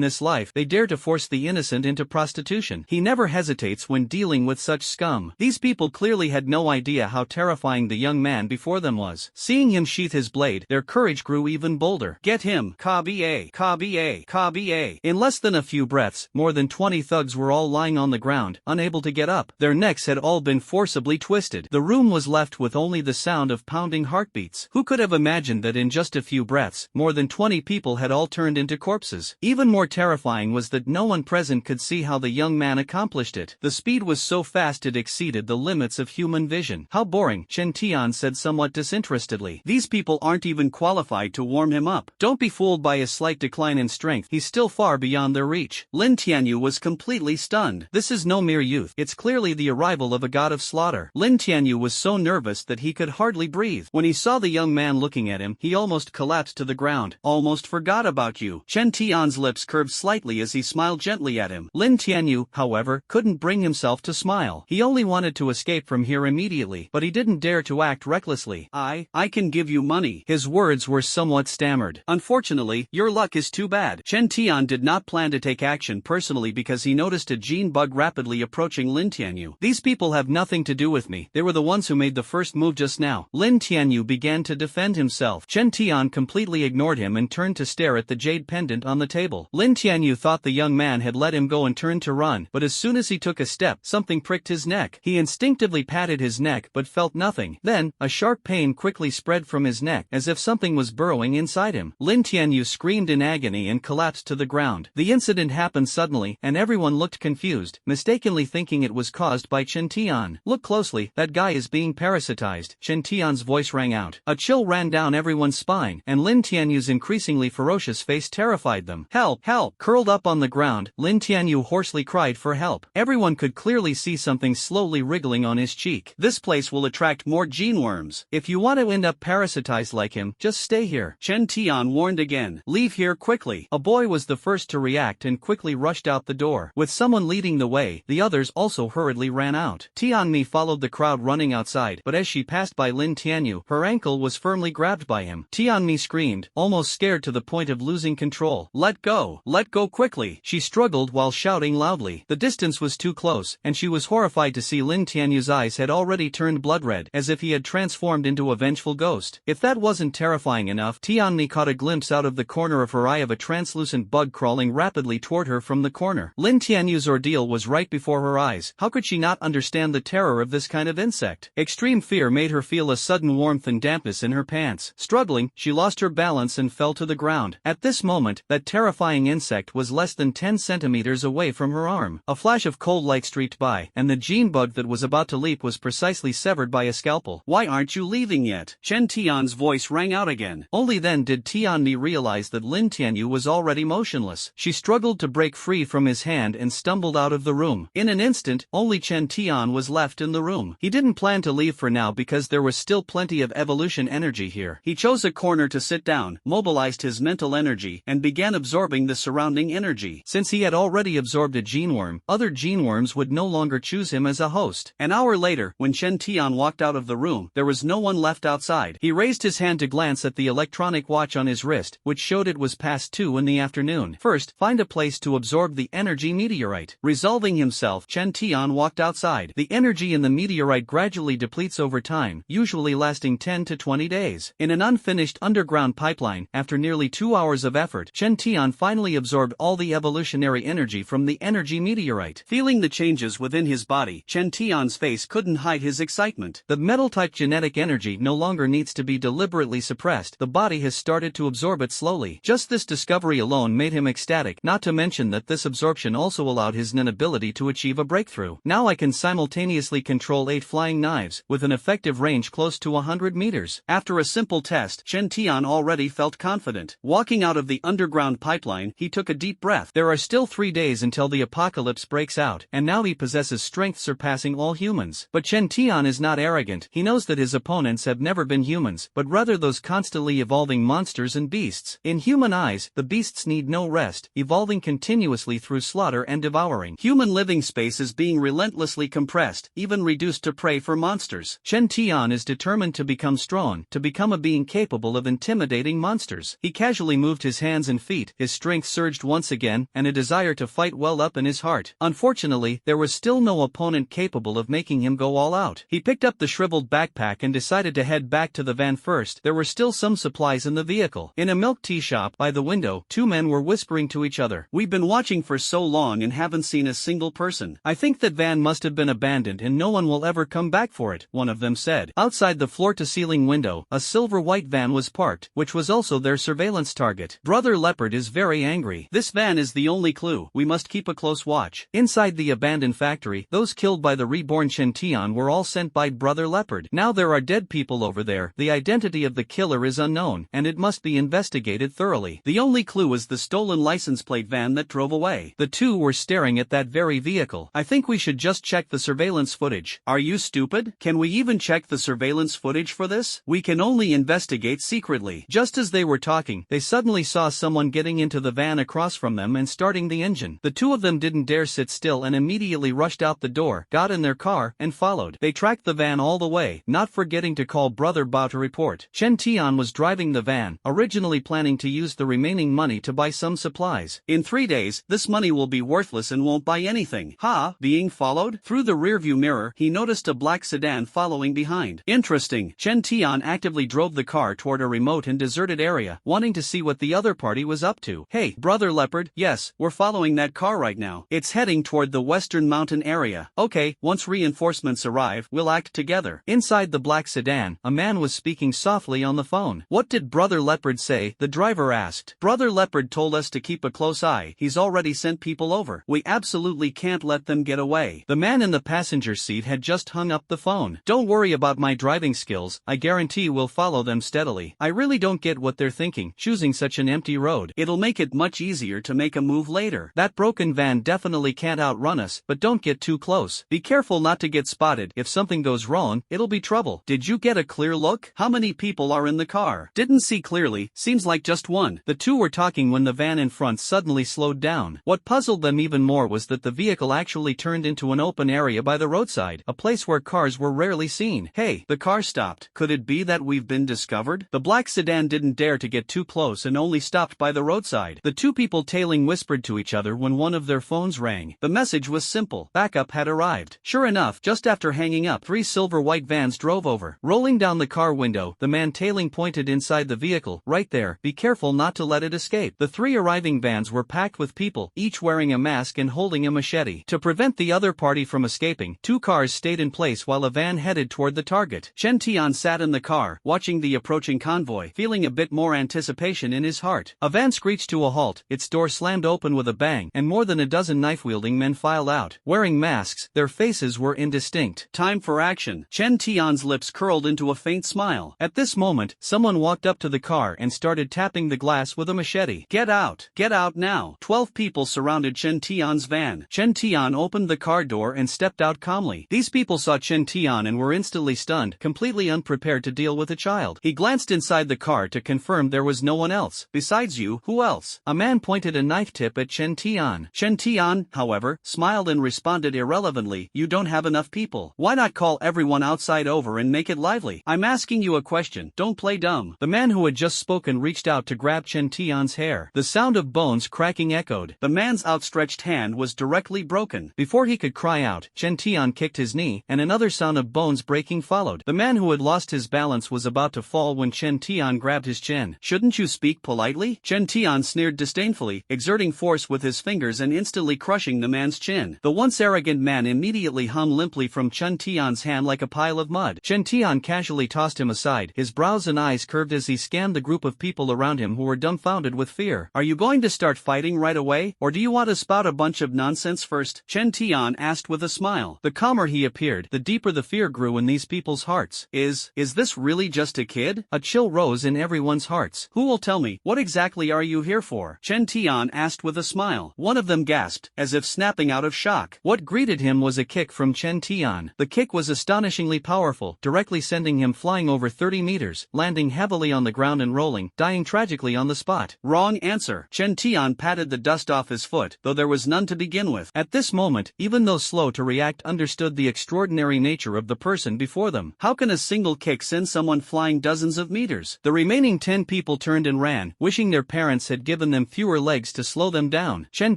this life, they dare to force the innocent into prostitution. He never hesitates when dealing with such scum. These people clearly had no idea how terrifying the young man before them was. Seeing him sheath his blade, their courage grew even bolder. Get him! Ka-ba! Ka-ba! Ka-ba! In less than a few breaths, more than 20 thugs were all lying on the ground, unable to get up. Their necks had all been forcibly twisted. The room was left with only the sound of pounding heartbeats. Who could have imagined that in just a few breaths, more than 20 people had all turned into corpses? Even more terrifying was that no one present could see how the young man accomplished it. The speed was so fast it exceeded the limits of human vision. How boring, Chen Tian said somewhat disinterestedly. These people aren't even qualified to warm him up. Don't be fooled by his slight decline in strength. He's still far beyond their reach. Lin Tianyu was completely stunned. This is no mere youth. It's clearly the arrival of a god of slaughter. Lin Tianyu was so nervous that he could hardly breathe. When he saw the young man looking at him, he almost collapsed to the ground. Almost forgot about you. Chen Tian's lips curved slightly as he smiled gently at him. Lin Tianyu, however, couldn't bring himself to smile. He only wanted to escape from here immediately, but he didn't dare to act recklessly. I can give you money. His words were somewhat stammered. Unfortunately, your luck is too bad. Chen Tian did not plan to take action personally because he noticed a gene bug rapidly approaching Lin Tianyu. These people have nothing to do with me. They were the ones who made the first move just now. Lin Tianyu began to defend himself. Chen Tian completely ignored him and turned to stare at the jade pendant on the table. Lin Tianyu thought the young man had let him go and turned to run, but as soon as he took a step, something pricked his neck. He instinctively patted his neck but felt nothing. Then, a sharp pain quickly spread from his neck, as if something was burrowing inside him. Lin Tianyu screamed in agony and collapsed to the ground. The incident happened suddenly, and everyone looked confused, mistakenly thinking it was caused by Chen Tian. Look closely, that guy is being parasitized. Chen Tian's voice rang out. A chill ran down everyone's spine, and Lin Tianyu's increasingly ferocious face terrified them. Help! Help! Curled up on the ground, Lin Tianyu hoarsely cried for help. Everyone could clearly see something slowly wriggling on his cheek. This place will attract more gene worms. If you want to end up parasitized like him, just stay here. Chen Tian warned again. Leave here quickly. A boy was the first to react and quickly rushed out the door. With someone leading the way, the others also hurriedly ran out. Tianmi followed the crowd running outside, but as she passed by Lin Tianyu, her ankle was firmly grabbed by him. Tianmi screamed, almost scared to the point of losing control. Let go! Let go quickly! She struggled while shouting loudly. The distance was too close, and she was horrified to see Lin Tianyu's eyes had already turned blood red, as if he had transformed into a vengeful ghost. If that wasn't terrifying enough, Tianmi caught a glimpse out of the corner of her eye of a translucent bug crawling rapidly toward her from the corner. Lin Tianyu's ordeal was right before her eyes. How could she not understand the terror of this kind of insect? Extreme fear made her feel a sudden warmth and dampness in her pants. Struggling, she lost her balance and fell to the ground. At this moment, that terrifying insect was less than 10 centimeters away from her arm. A flash of cold light streaked by, and the gene bug that was about to leap was precisely severed by a scalpel. Why aren't you leaving yet? Chen Tian's voice rang out again. Only then did Tianmi realize that Lin Tianyu was already motionless. She struggled to break free from his hand and stumbled out of the room. In an instant, only Chen Tian was left in the room. He didn't plan to leave for now because there was still plenty of evolution energy here. He chose a corner to sit down, mobilized his mental energy, and began absorbing the surrounding energy. Since he had already absorbed a gene worm, other gene worms would no longer choose him as a host. An hour later, when Chen Tian walked out of the room, there was no one left outside. He raised his hand to glance at the electronic watch on his wrist, which showed it was past 2 in the afternoon. First, find a place to absorb the energy meteorite. Resolving himself, Chen Tian walked outside. The energy in the meteorite gradually depletes over time, usually lasting 10 to 20 days. In an unfinished underground pipeline, after nearly 2 hours of effort, Chen Tian finally absorbed all the evolutionary energy from the energy meteorite. Feeling the changes within his body, Chen Tian's face couldn't hide his excitement. The metal-type genetic energy no longer needs to be deliberately suppressed. The body has started to absorb it slowly. Just this discovery alone made him ecstatic, not to mention that this absorption also allowed his Nen ability to achieve a breakthrough. Now I can simultaneously control 8 flying knives, with an effective range close to 100 meters. After a simple test, Chen Tian already felt felt confident. Walking out of the underground pipeline, he took a deep breath. There are still 3 days until the apocalypse breaks out, and now he possesses strength surpassing all humans. But Chen Tian is not arrogant. He knows that his opponents have never been humans, but rather those constantly evolving monsters and beasts. In human eyes, the beasts need no rest, evolving continuously through slaughter and devouring. Human living space is being relentlessly compressed, even reduced to prey for monsters. Chen Tian is determined to become strong, to become a being capable of intimidating monsters. He casually moved his hands and feet, his strength surged once again, and a desire to fight welled up in his heart. Unfortunately, there was still no opponent capable of making him go all out. He picked up the shriveled backpack and decided to head back to the van first. There were still some supplies in the vehicle. In a milk tea shop by the window, 2 men were whispering to each other. "We've been watching for so long and haven't seen a single person. I think that van must have been abandoned and no one will ever come back for it," one of them said. Outside the floor-to-ceiling window, a silver-white van was parked, which was also their surveillance target. Brother Leopard is very angry. "This van is the only clue. We must keep a close watch." Inside the abandoned factory, those killed by the reborn Chen Tian were all sent by Brother Leopard. Now there are dead people over there. The identity of the killer is unknown, and it must be investigated thoroughly. The only clue is the stolen license plate van that drove away. The two were staring at that very vehicle. "I think we should just check the surveillance footage." "Are you stupid? Can we even check the surveillance footage for this? We can only investigate secretly." Just as they were talking, they suddenly saw someone getting into the van across from them and starting the engine. The two of them didn't dare sit still and immediately rushed out the door, got in their car, and followed. They tracked the van all the way, not forgetting to call Brother Bao to report. Chen Tian was driving the van, originally planning to use the remaining money to buy some supplies. "In 3 days, this money will be worthless and won't buy anything." Being followed? Through the rearview mirror, he noticed a black sedan following behind. Interesting. Chen Tian actively drove the car toward a remote and deserted area, wanting to see what the other party was up to. "Hey, Brother Leopard, yes, we're following that car right now. It's heading toward the western mountain area. Okay, once reinforcements arrive, we'll act together." Inside the black sedan, a man was speaking softly on the phone. "What did Brother Leopard say?" the driver asked. "Brother Leopard told us to keep a close eye. He's already sent people over. We absolutely can't let them get away." The man in the passenger seat had just hung up the phone. "Don't worry about my driving skills. I guarantee we'll follow them steadily. I really don't get what they're thinking, choosing such an empty road. It'll make it much easier to make a move later. That broken van definitely can't outrun us, but don't get too close. Be careful not to get spotted. If something goes wrong, it'll be trouble." "Did you get a clear look? How many people are in the car?" "Didn't see clearly, seems like just one." The two were talking when the van in front suddenly slowed down. What puzzled them even more was that the vehicle actually turned into an open area by the roadside, a place where cars were rarely seen. "Hey," the car stopped. "Could it be that we've been discovered?" The black sedan didn't dare to get too close and only stopped by the roadside. The two people tailing whispered to each other when one of their phones rang. The message was simple. Backup had arrived. Sure enough, just after hanging up, 3 silver-white vans drove over. Rolling down the car window, the man tailing pointed inside the vehicle. "Right there, be careful not to let it escape." The 3 arriving vans were packed with people, each wearing a mask and holding a machete. To prevent the other party from escaping, 2 cars stayed in place while a van headed toward the target. Chen Tian sat in the car, watching the approaching convoy, feeling a bit more anticipation in his heart. A van screeched to a halt, its door slammed open with a bang, and more than a dozen knife-wielding men filed out. Wearing masks, their faces were indistinct. "Time for action." Chen Tian's lips curled into a faint smile. At this moment, someone walked up to the car and started tapping the glass with a machete. "Get out! Get out now!" 12 people surrounded Chen Tian's van. Chen Tian opened the car door and stepped out calmly. These people saw Chen Tian and were instantly stunned, completely unprepared to deal with a child. He glanced inside the car to confirm there was no one else. "Besides you, who else?" A man pointed a knife tip at Chen Tian. Chen Tian, however, smiled and responded irrelevantly, "You don't have enough people. Why not call everyone outside over and make it lively? I'm asking you a question, don't play dumb." The man who had just spoken reached out to grab Chen Tian's hair. The sound of bones cracking echoed. The man's outstretched hand was directly broken. Before he could cry out, Chen Tian kicked his knee, and another sound of bones breaking followed. The man who had lost his balance was about to fall when Chen Tian grabbed his chin. "Shouldn't you speak politely?" Chen Tian sneered disdainfully, exerting force with his fingers and instantly crushing the man's chin. The once arrogant man immediately hung limply from Chen Tian's hand like a pile of mud. Chen Tian casually tossed him aside, his brows and eyes curved as he scanned the group of people around him who were dumbfounded with fear. "Are you going to start fighting right away, or do you want to spout a bunch of nonsense first?" Chen Tian asked with a smile. The calmer he appeared, the deeper the fear grew in these people's hearts. Is this really just a kid?" A chill rose in everyone's everyone's hearts. Who will tell me, what exactly are you here for? Chen Tian asked with a smile. One of them gasped, as if snapping out of shock. What greeted him was a kick from Chen Tian. The kick was astonishingly powerful, directly sending him flying over 30 meters, landing heavily on the ground and rolling, dying tragically on the spot. Wrong answer. Chen Tian patted the dust off his foot, though there was none to begin with. At this moment, even those slow to react understood the extraordinary nature of the person before them. How can a single kick send someone flying dozens of meters? The remaining 10 people turned and ran, wishing their parents had given them fewer legs to slow them down. Chen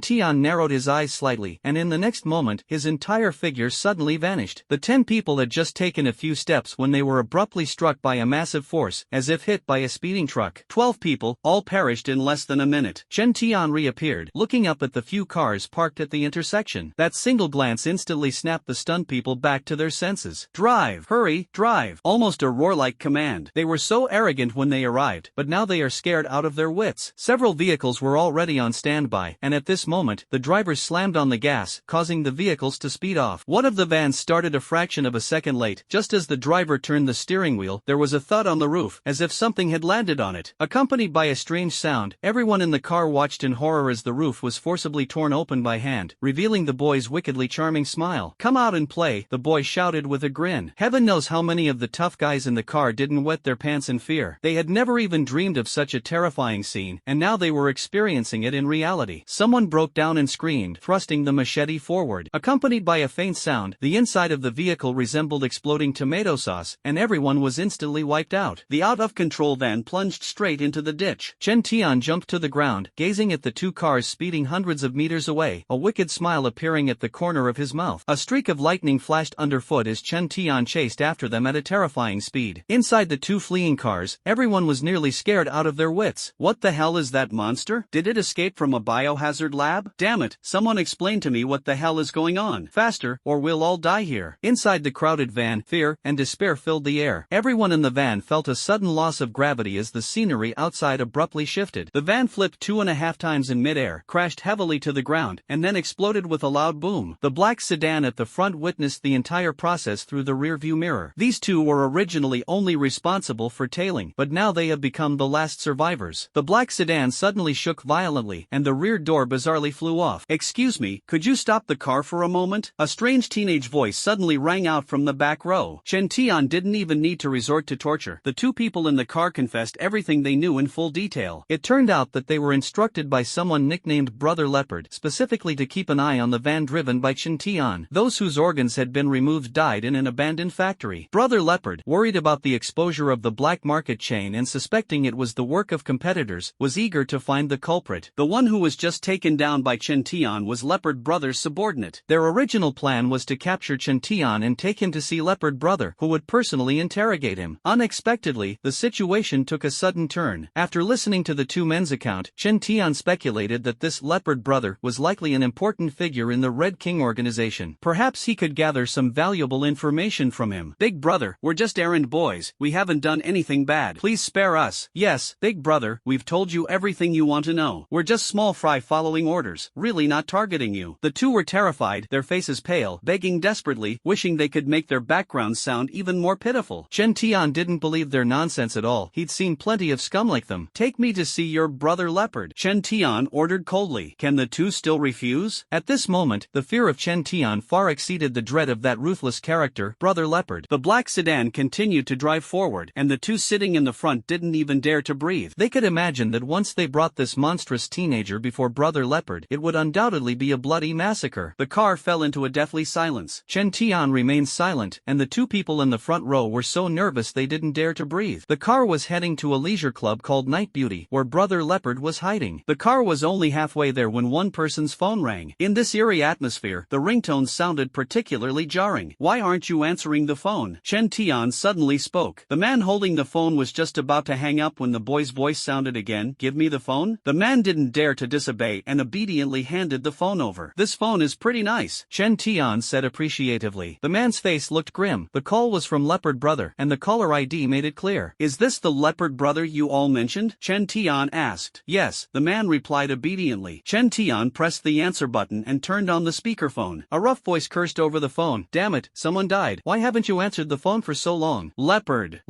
Tian narrowed his eyes slightly, and in the next moment, his entire figure suddenly vanished. The 10 people had just taken a few steps when they were abruptly struck by a massive force, as if hit by a speeding truck. 12 people, all perished in less than a minute. Chen Tian reappeared, looking up at the few cars parked at the intersection. That single glance instantly snapped the stunned people back to their senses. Drive! Hurry, drive! Almost a roar-like command. They were so arrogant when they arrived, but now they are scared out of their wits. Several vehicles were already on standby, and at this moment, the drivers slammed on the gas, causing the vehicles to speed off. One of the vans started a fraction of a second late. Just as the driver turned the steering wheel, there was a thud on the roof, as if something had landed on it. Accompanied by a strange sound, everyone in the car watched in horror as the roof was forcibly torn open by hand, revealing the boy's wickedly charming smile. Come out and play, the boy shouted with a grin. Heaven knows how many of the tough guys in the car didn't wet their pants in fear. They had never even dreamed of such a terrifying scene, and now they were experiencing it in reality. Someone broke down and screamed, thrusting the machete forward. Accompanied by a faint sound, the inside of the vehicle resembled exploding tomato sauce, and everyone was instantly wiped out. The out-of-control van plunged straight into the ditch. Chen Tian jumped to the ground, gazing at the two cars speeding hundreds of meters away, a wicked smile appearing at the corner of his mouth. A streak of lightning flashed underfoot as Chen Tian chased after them at a terrifying speed. Inside the two fleeing cars, everyone was nearly scared out of their wits. What the hell is that monster? Did it escape from a biohazard lab? Damn it, someone explain to me what the hell is going on. Faster, or we'll all die here. Inside the crowded van, fear and despair filled the air. Everyone in the van felt a sudden loss of gravity as the scenery outside abruptly shifted. The van flipped 2.5 times in midair, crashed heavily to the ground, and then exploded with a loud boom. The black sedan at the front witnessed the entire process through the rearview mirror. These two were originally only responsible for tailing, but now they have become the last survivors. The black sedan suddenly shook violently, and the rear door bizarrely flew off. Excuse me, could you stop the car for a moment? A strange teenage voice suddenly rang out from the back row. Chen Tian didn't even need to resort to torture. The two people in the car confessed everything they knew in full detail. It turned out that they were instructed by someone nicknamed Brother Leopard, specifically to keep an eye on the van driven by Chen Tian. Those whose organs had been removed died in an abandoned factory. Brother Leopard, worried about the exposure of the black market chain and suspecting it was the work of competitors, was eager to find the culprit. The one who was just taken down by Chen Tian was Leopard Brother's subordinate. Their original plan was to capture Chen Tian and take him to see Leopard Brother, who would personally interrogate him. Unexpectedly, the situation took a sudden turn. After listening to the two men's account, Chen Tian speculated that this Leopard Brother was likely an important figure in the Red King organization. Perhaps he could gather some valuable information from him. Big Brother, we're just errand boys. We haven't done anything bad. Please spare us. Yes, Big Brother, we've told you everything you want to know. We're just small fry following orders, really not targeting you. The two were terrified, their faces pale, begging desperately, wishing they could make their backgrounds sound even more pitiful. Chen Tian didn't believe their nonsense at all. He'd seen plenty of scum like them. Take me to see your Brother Leopard, Chen Tian ordered coldly. Can the two still refuse? At this moment, the fear of Chen Tian far exceeded the dread of that ruthless character, Brother Leopard. The black sedan continued to drive forward, and the two sitting in the front didn't even dare to breathe. They could imagine that once they brought this monstrous teenager before Brother Leopard, it would undoubtedly be a bloody massacre. The car fell into a deathly silence. Chen Tian remained silent, and the two people in the front row were so nervous they didn't dare to breathe. The car was heading to a leisure club called Night Beauty, where Brother Leopard was hiding. The car was only halfway there when one person's phone rang. In this eerie atmosphere, the ringtone sounded particularly jarring. Why aren't you answering the phone? Chen Tian suddenly spoke. The man holding the phone was just about to hang up when the boy's voice sounded again. Give me the phone? The man didn't dare to disobey and obediently handed the phone over. This phone is pretty nice, Chen Tian said appreciatively. The man's face looked grim. The call was from Leopard Brother, and the caller ID made it clear. Is this the Leopard Brother you all mentioned? Chen Tian asked. Yes, the man replied obediently. Chen Tian pressed the answer button and turned on the speakerphone. A rough voice cursed over the phone. Damn it, someone died. Why haven't you answered the phone for so long? Leopard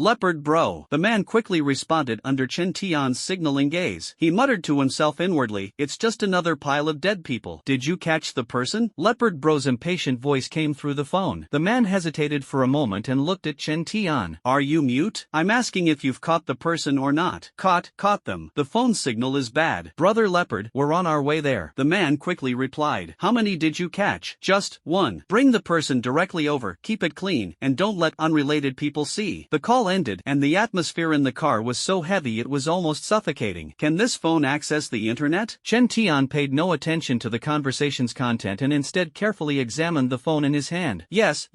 bro. The man quickly responded under Chen Tian's signaling gaze. He muttered to himself inwardly, "It's just another pile of dead people." "Did you catch the person?" Leopard Bro's impatient voice came through the phone. The man hesitated for a moment and looked at Chen Tian. "Are you mute? I'm asking if you've caught the person or not." Caught them. The phone signal is bad. Brother Leopard, we're on our way there." The man quickly replied. "How many did you catch?" "Just one." "Bring the person directly over, keep it clean, and don't let unrelated people see." The call ended, and the atmosphere in the car was so heavy it was almost suffocating. "Can this phone access the internet?" Chen Tian paid no attention to the conversation's content and instead carefully examined the phone in his hand. Yes.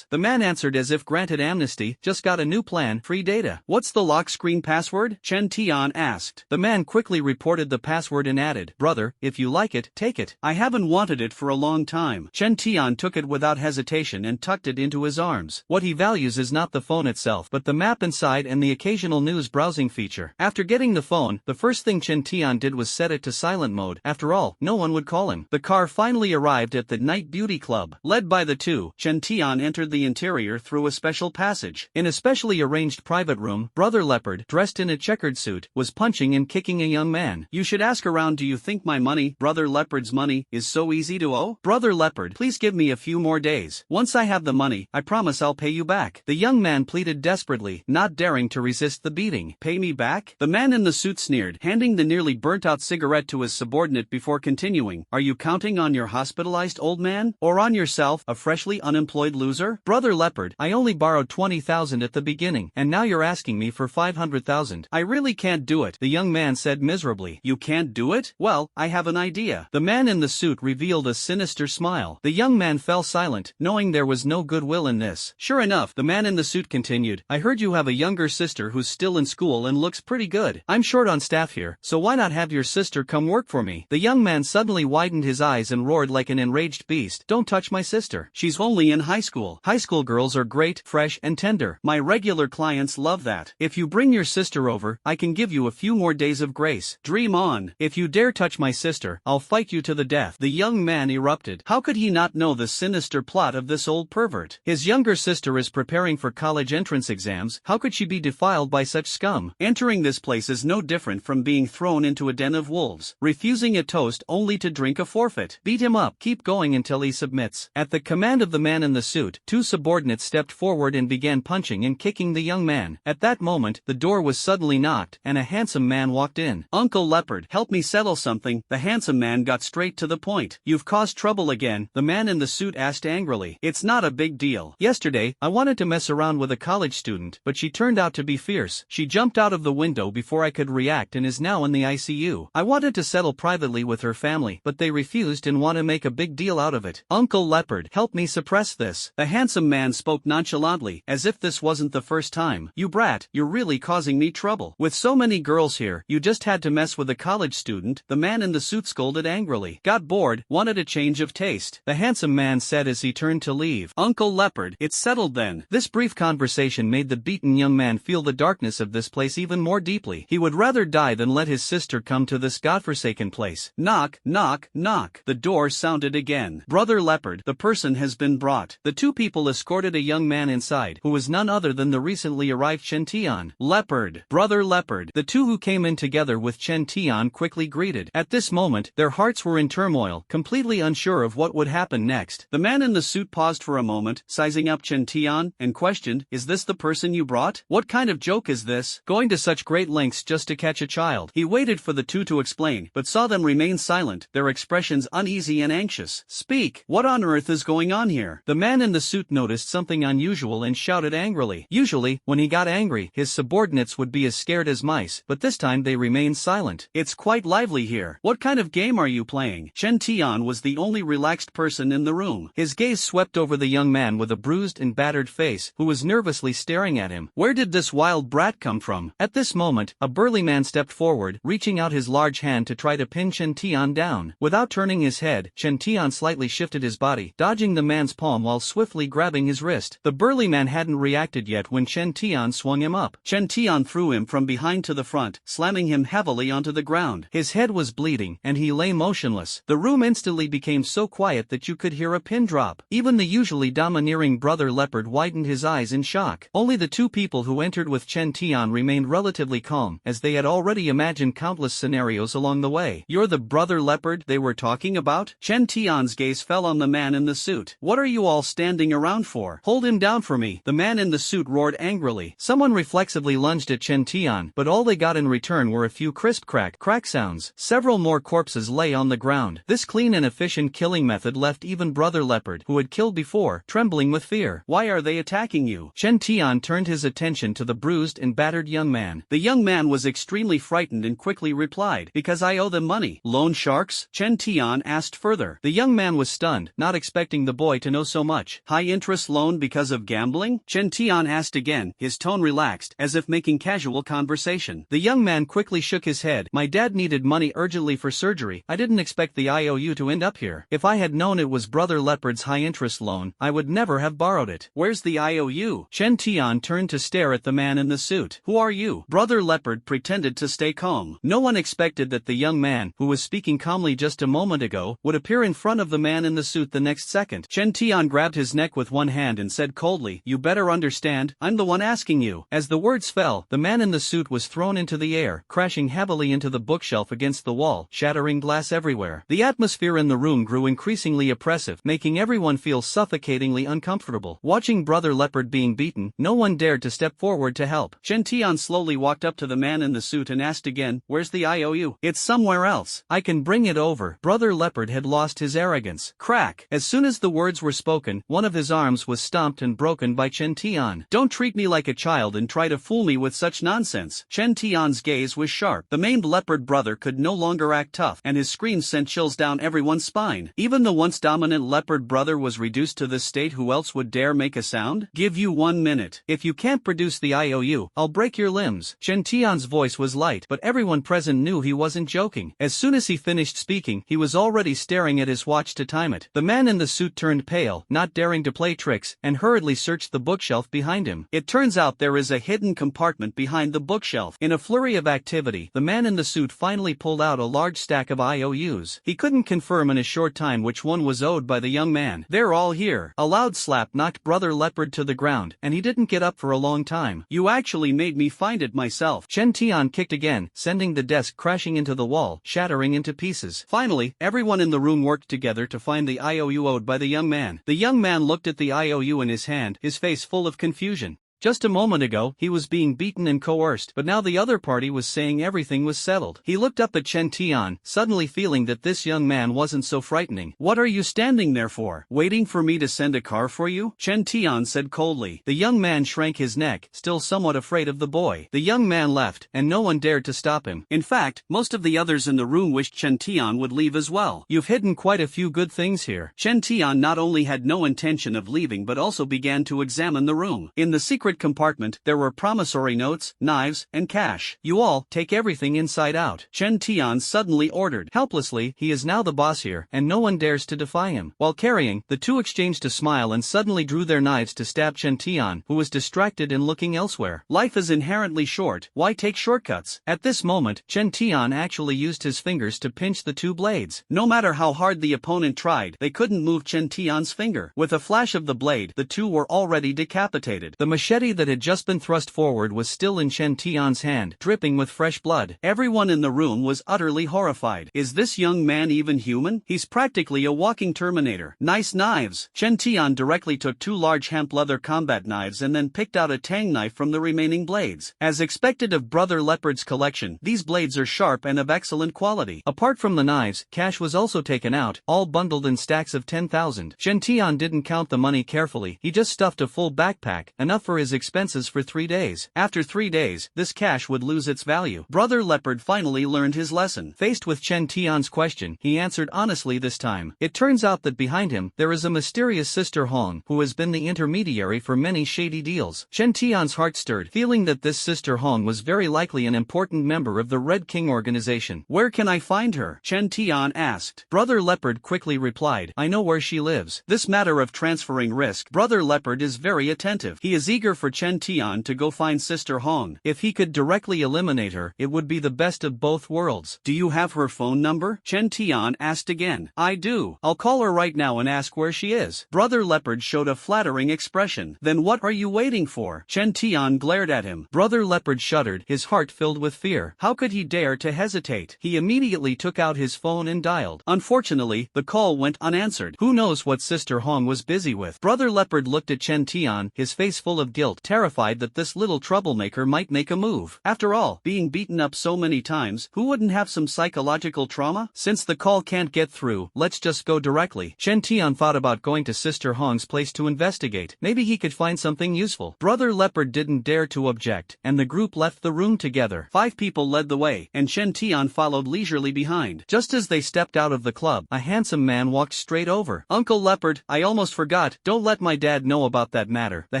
The man answered as if granted amnesty. "Just got a new plan, free data." "What's the lock screen password?" Chen Tian asked. The man quickly reported the password and added, "Brother, if you like it, take it. I haven't wanted it for a long time." Chen Tian took it without hesitation and tucked it into his arms. What he values is not the phone itself but the map inside and the occasional news browsing feature. After getting the phone, the first thing Chen Tian did was set it to silent mode. After all, no one would call him. The car finally arrived at the Night Beauty Club. Led by the two, Chen Tian entered the interior through a special passage. In a specially arranged private room, Brother Leopard, dressed in a checkered suit, was punching and kicking a young man. "You should ask around. Do you think my money, Brother Leopard's money, is so easy to owe? Brother Leopard, please give me a few more days. Once I have the money, I promise I'll pay you back." The young man pleaded desperately, not daring to resist the beating. "Pay me back?" The man in the suit sneered, handing the nearly burnt-out cigarette to his subordinate before continuing. "Are you counting on your hospitalized old man? Or on yourself, a freshly unemployed loser?" "Brother Leopard, I only borrowed 20,000 at the beginning, and now you're asking me for 500,000. I really can't do it," the young man said miserably. "You can't do it? Well, I have an idea." The man in the suit revealed a sinister smile. The young man fell silent, knowing there was no goodwill in this. "Sure enough," the man in the suit continued, "I heard you have a younger sister who's still in school and looks pretty good. I'm short on staff here, so why not have your sister come work for me?" The young man suddenly widened his eyes and roared like an enraged beast. "Don't touch my sister. She's only in high school. High school girls are great, fresh and tender. My regular clients love that. If you bring your sister over, I can give you a few more days of grace. Dream on. If you dare touch my sister, I'll fight you to the death." The young man erupted. How could he not know the sinister plot of this old pervert? His younger sister is preparing for college entrance exams. How could she be defiled by such scum? Entering this place is no different from being thrown into a den of wolves, refusing a toast only to drink a forfeit. Beat him up. Keep going until he submits. At the command of the man in the suit, two subordinates stepped forward and began punching and kicking the young man. At that moment, the door was suddenly knocked, and a handsome man walked in. "Uncle Leopard, help me settle something." The handsome man got straight to the point. "You've caused trouble again," the man in the suit asked angrily. "It's not a big deal. Yesterday, I wanted to mess around with a college student, but she turned out to be fierce. She jumped out of the window before I could react and is now in the ICU. I wanted to settle privately with her family, but they refused and want to make a big deal out of it. Uncle Leopard, help me suppress this." The handsome man spoke nonchalantly, as if this wasn't the first time. "You brat, you're really causing me trouble. With so many girls here, you just had to mess with a college student." The man in the suit scolded angrily. "Got bored, wanted a change of taste," the handsome man said as he turned to leave. "Uncle Leopard, it's settled then." This brief conversation made the beaten young man feel the darkness of this place even more deeply. He would rather die than let his sister come to this godforsaken place. Knock, knock, knock. The door sounded again. "Brother Leopard, the person has been brought." The two people escorted a young man inside, who was none other than the recently arrived Chen Tian. "Leopard, Brother Leopard." The two who came in together with Chen Tian quickly greeted. At this moment, their hearts were in turmoil, completely unsure of what would happen next. The man in the suit paused for a moment, sizing up Chen Tian, and questioned, "Is this the person you brought? What kind of joke is this? Going to such great lengths just to catch a child?" He waited for the two to explain, but saw them remain silent, their expressions uneasy and anxious. "Speak, what on earth is going on here?" The man in the suit noticed something unusual and shouted angrily. Usually, when he got angry, his subordinates would be as scared as mice, but this time they remained silent. "It's quite lively here. What kind of game are you playing?" Chen Tian was the only relaxed person in the room. His gaze swept over the young man with a bruised and battered face, who was nervously staring at him. Where did this wild brat come from? At this moment, a burly man stepped forward, reaching out his large hand to try to pin Chen Tian down. Without turning his head, Chen Tian slightly shifted his body, dodging the man's palm while swiftly grabbing his wrist. The burly man hadn't reacted yet when Chen Tian swung him up. Chen Tian threw him from behind to the front, slamming him heavily onto the ground. His head was bleeding, and he lay motionless. The room instantly became so quiet that you could hear a pin drop. Even the usually domineering Brother Leopard widened his eyes in shock. Only the two people who entered with Chen Chen Tian remained relatively calm, as they had already imagined countless scenarios along the way. "You're the brother leopard they were talking about?" Chen Tian's gaze fell on the man in the suit. "What are you all standing around for? Hold him down for me," the man in the suit roared angrily. Someone reflexively lunged at Chen Tian, but all they got in return were a few crisp crack sounds. Several more corpses lay on the ground. This clean and efficient killing method left even brother leopard, who had killed before, trembling with fear. "Why are they attacking you?" Chen Tian turned his attention to the bruised and battered young man. The young man was extremely frightened and quickly replied, "Because I owe them money." "Loan sharks?" Chen Tian asked further. The young man was stunned, not expecting the boy to know so much. "High-interest loan because of gambling?" Chen Tian asked again, his tone relaxed, as if making casual conversation. The young man quickly shook his head. "My dad needed money urgently for surgery. I didn't expect the IOU to end up here. If I had known it was brother leopard's high-interest loan, I would never have borrowed it." "Where's the IOU?" Chen Tian turned to stare at the man in the suit. "Who are you?" Brother leopard pretended to stay calm. No one expected that the young man, who was speaking calmly just a moment ago, would appear in front of the man in the suit the next second. Chen Tian grabbed his neck with one hand and said coldly, "You better understand, I'm the one asking you." As the words fell, the man in the suit was thrown into the air, crashing heavily into the bookshelf against the wall, shattering glass everywhere. The atmosphere in the room grew increasingly oppressive, making everyone feel suffocatingly uncomfortable. Watching brother leopard being beaten, no one dared to step forward to help. Chen Tian slowly walked up to the man in the suit and asked again, "Where's the IOU?" "It's somewhere else. I can bring it over." Brother leopard had lost his arrogance. Crack! As soon as the words were spoken, one of his arms was stomped and broken by Chen Tian. "Don't treat me like a child and try to fool me with such nonsense." Chen Tian's gaze was sharp. The maimed leopard brother could no longer act tough, and his screams sent chills down everyone's spine. Even the once dominant leopard brother was reduced to this state. Who else would dare make a sound? "Give you 1 minute. If you can't produce the IOU, I'll break your limbs." Chen Tian's voice was light, but everyone present knew he wasn't joking. As soon as he finished speaking, he was already staring at his watch to time it. The man in the suit turned pale, not daring to play tricks, and hurriedly searched the bookshelf behind him. It turns out there is a hidden compartment behind the bookshelf. In a flurry of activity, the man in the suit finally pulled out a large stack of IOUs. He couldn't confirm in a short time which one was owed by the young man. "They're all here." A loud slap knocked brother leopard to the ground, and he didn't get up for a long time. "You actually made me find it myself." Chen Tian kicked again, sending the desk crashing into the wall, shattering into pieces. Finally, everyone in the room worked together to find the IOU owed by the young man. The young man looked at the IOU in his hand, his face full of confusion. Just a moment ago, he was being beaten and coerced, but now the other party was saying everything was settled. He looked up at Chen Tian, suddenly feeling that this young man wasn't so frightening. "What are you standing there for? Waiting for me to send a car for you?" Chen Tian said coldly. The young man shrank his neck, still somewhat afraid of the boy. The young man left, and no one dared to stop him. In fact, most of the others in the room wished Chen Tian would leave as well. "You've hidden quite a few good things here." Chen Tian not only had no intention of leaving but also began to examine the room. In the secret compartment, there were promissory notes, knives, and cash. "You all, take everything inside out," Chen Tian suddenly ordered. Helplessly, he is now the boss here, and no one dares to defy him. While carrying, the two exchanged a smile and suddenly drew their knives to stab Chen Tian, who was distracted and looking elsewhere. Life is inherently short, why take shortcuts? At this moment, Chen Tian actually used his fingers to pinch the two blades. No matter how hard the opponent tried, they couldn't move Chen Tian's finger. With a flash of the blade, the two were already decapitated. The machete that had just been thrust forward was still in Chen Tian's hand, dripping with fresh blood. Everyone in the room was utterly horrified. Is this young man even human? He's practically a walking Terminator. Nice knives. Chen Tian directly took two large hemp leather combat knives and then picked out a tang knife from the remaining blades. As expected of Brother Leopard's collection, these blades are sharp and of excellent quality. Apart from the knives, cash was also taken out, all bundled in stacks of 10,000. Chen Tian didn't count the money carefully, he just stuffed a full backpack, enough for his expenses for 3 days. After 3 days, this cash would lose its value. Brother Leopard finally learned his lesson. Faced with Chen Tian's question, he answered honestly this time. It turns out that behind him, there is a mysterious sister Hong, who has been the intermediary for many shady deals. Chen Tian's heart stirred, feeling that this sister Hong was very likely an important member of the Red King organization. Where can I find her? Chen Tian asked. Brother Leopard quickly replied, I know where she lives. This matter of transferring risk, Brother Leopard is very attentive. He is eager for Chen Tian to go find Sister Hong. If he could directly eliminate her, it would be the best of both worlds. Do you have her phone number? Chen Tian asked again. I do. I'll call her right now and ask where she is. Brother Leopard showed a flattering expression. Then what are you waiting for? Chen Tian glared at him. Brother Leopard shuddered, his heart filled with fear. How could he dare to hesitate? He immediately took out his phone and dialed. Unfortunately, the call went unanswered. Who knows what Sister Hong was busy with? Brother Leopard looked at Chen Tian, his face full of guilt, terrified that this little troublemaker might make a move. After all, being beaten up so many times, who wouldn't have some psychological trauma? Since the call can't get through, let's just go directly. Chen Tian thought about going to Sister Hong's place to investigate. Maybe he could find something useful. Brother Leopard didn't dare to object, and the group left the room together. 5 people led the way, and Chen Tian followed leisurely behind. Just as they stepped out of the club, a handsome man walked straight over. Uncle Leopard, I almost forgot, don't let my dad know about that matter, the